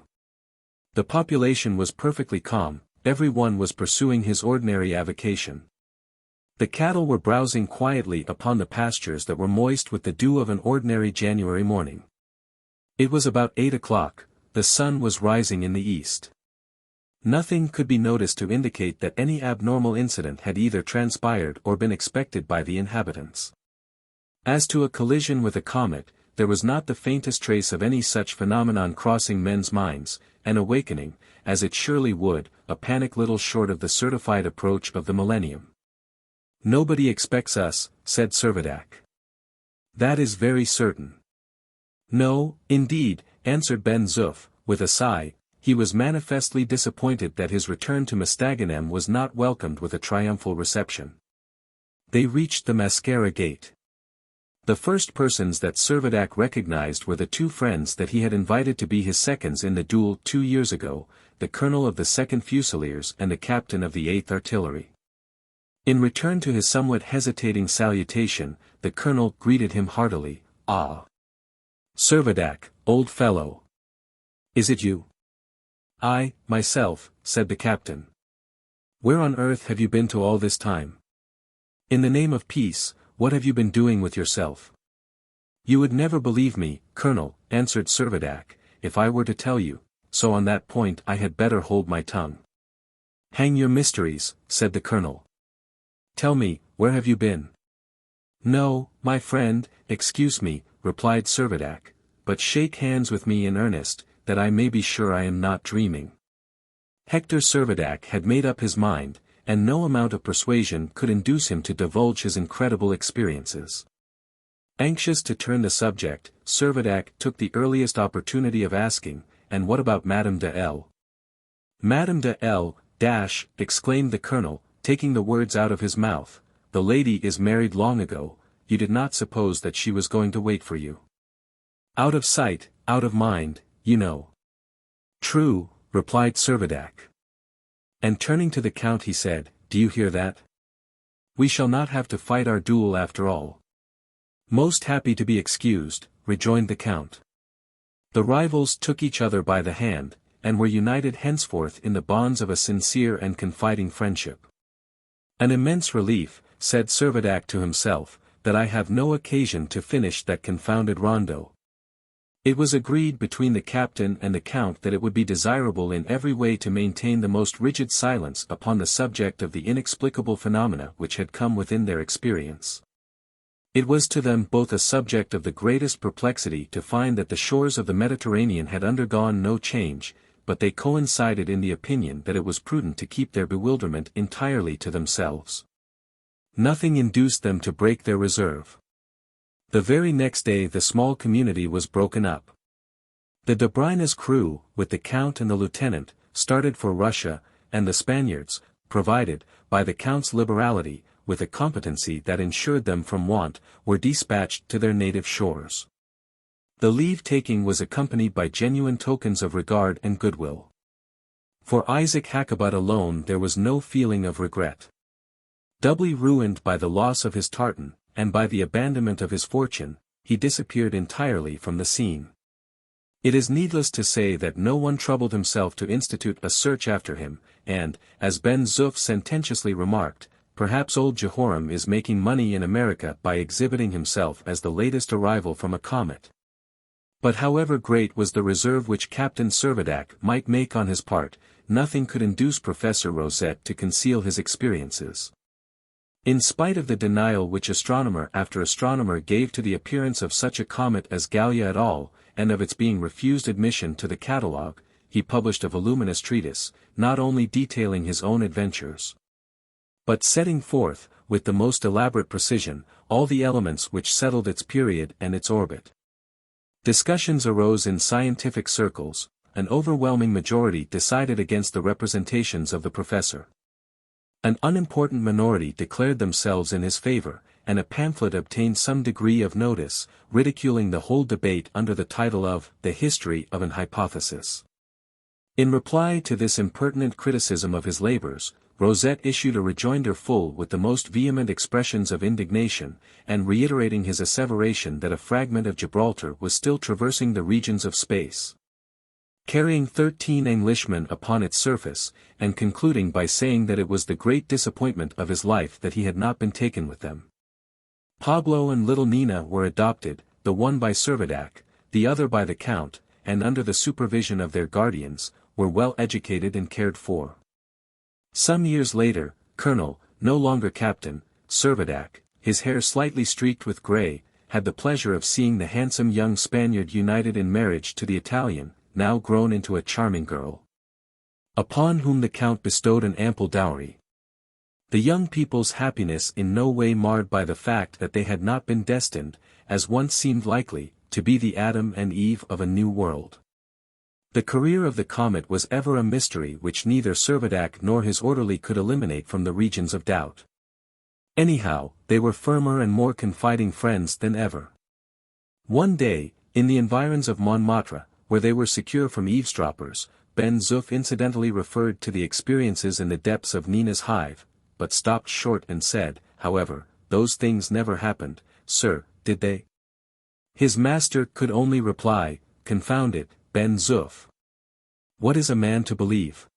The population was perfectly calm, every one was pursuing his ordinary avocation. The cattle were browsing quietly upon the pastures that were moist with the dew of an ordinary January morning. It was about 8 o'clock, the sun was rising in the east. Nothing could be noticed to indicate that any abnormal incident had either transpired or been expected by the inhabitants. As to a collision with a comet, there was not the faintest trace of any such phenomenon crossing men's minds, and awakening, as it surely would, a panic little short of the certified approach of the millennium. "Nobody expects us," said Servadac. "That is very certain." "No, indeed," answered Ben Zoof, with a sigh. He was manifestly disappointed that his return to Mostaganem was not welcomed with a triumphal reception. They reached the Mascara gate. The first persons that Servadac recognized were the two friends that he had invited to be his seconds in the duel 2 years ago, the colonel of the 2nd Fusiliers and the captain of the 8th Artillery. In return to his somewhat hesitating salutation, the colonel greeted him heartily. "Ah! Servadac, old fellow! Is it you?" "I, myself," said the captain. "Where on earth have you been to all this time? In the name of peace, what have you been doing with yourself?" "You would never believe me, Colonel," answered Servadac, "if I were to tell you, so on that point I had better hold my tongue." "Hang your mysteries," said the colonel. "Tell me, where have you been?" "No, my friend, excuse me," replied Servadac, "but shake hands with me in earnest, that I may be sure I am not dreaming." Hector Servadac had made up his mind, and no amount of persuasion could induce him to divulge his incredible experiences. Anxious to turn the subject, Servadac took the earliest opportunity of asking, "And what about Madame de L?" "Madame de L, exclaimed the colonel, taking the words out of his mouth, "the lady is married long ago. You did not suppose that she was going to wait for you. Out of sight, out of mind, you know." "True," replied Servadac. And turning to the count he said, "Do you hear that? We shall not have to fight our duel after all." "Most happy to be excused," rejoined the count. The rivals took each other by the hand, and were united henceforth in the bonds of a sincere and confiding friendship. "An immense relief," said Servadac to himself, "that I have no occasion to finish that confounded rondo." It was agreed between the captain and the count that it would be desirable in every way to maintain the most rigid silence upon the subject of the inexplicable phenomena which had come within their experience. It was to them both a subject of the greatest perplexity to find that the shores of the Mediterranean had undergone no change, but they coincided in the opinion that it was prudent to keep their bewilderment entirely to themselves. Nothing induced them to break their reserve. The very next day the small community was broken up. The Dobryna's crew, with the Count and the Lieutenant, started for Russia, and the Spaniards, provided, by the Count's liberality, with a competency that ensured them from want, were dispatched to their native shores. The leave-taking was accompanied by genuine tokens of regard and goodwill. For Isaac Hakkabut alone there was no feeling of regret. Doubly ruined by the loss of his tartan, and by the abandonment of his fortune, he disappeared entirely from the scene. It is needless to say that no one troubled himself to institute a search after him, and, as Ben Zoof sententiously remarked, perhaps old Jehoram is making money in America by exhibiting himself as the latest arrival from a comet. But however great was the reserve which Captain Servadac might make on his part, nothing could induce Professor Rosette to conceal his experiences. In spite of the denial which astronomer after astronomer gave to the appearance of such a comet as Gallia at all, and of its being refused admission to the catalogue, he published a voluminous treatise, not only detailing his own adventures, but setting forth, with the most elaborate precision, all the elements which settled its period and its orbit. Discussions arose in scientific circles, an overwhelming majority decided against the representations of the professor. An unimportant minority declared themselves in his favor, and a pamphlet obtained some degree of notice, ridiculing the whole debate under the title of The History of an Hypothesis. In reply to this impertinent criticism of his labors, Rosette issued a rejoinder full with the most vehement expressions of indignation, and reiterating his asseveration that a fragment of Gibraltar was still traversing the regions of space, carrying 13 Englishmen upon its surface, and concluding by saying that it was the great disappointment of his life that he had not been taken with them. Pablo and little Nina were adopted, the one by Servadac, the other by the Count, and under the supervision of their guardians, were well educated and cared for. Some years later, Colonel, no longer Captain, Servadac, his hair slightly streaked with grey, had the pleasure of seeing the handsome young Spaniard united in marriage to the Italian, now grown into a charming girl, upon whom the Count bestowed an ample dowry. The young people's happiness in no way marred by the fact that they had not been destined, as once seemed likely, to be the Adam and Eve of a new world. The career of the comet was ever a mystery which neither Servadac nor his orderly could eliminate from the regions of doubt. Anyhow, they were firmer and more confiding friends than ever. One day, in the environs of Montmartre, where they were secure from eavesdroppers, Ben Zoof incidentally referred to the experiences in the depths of Nina's hive, but stopped short and said, however, "Those things never happened, sir, did they?" His master could only reply, "Confound it, Ben Zoof. What is a man to believe?"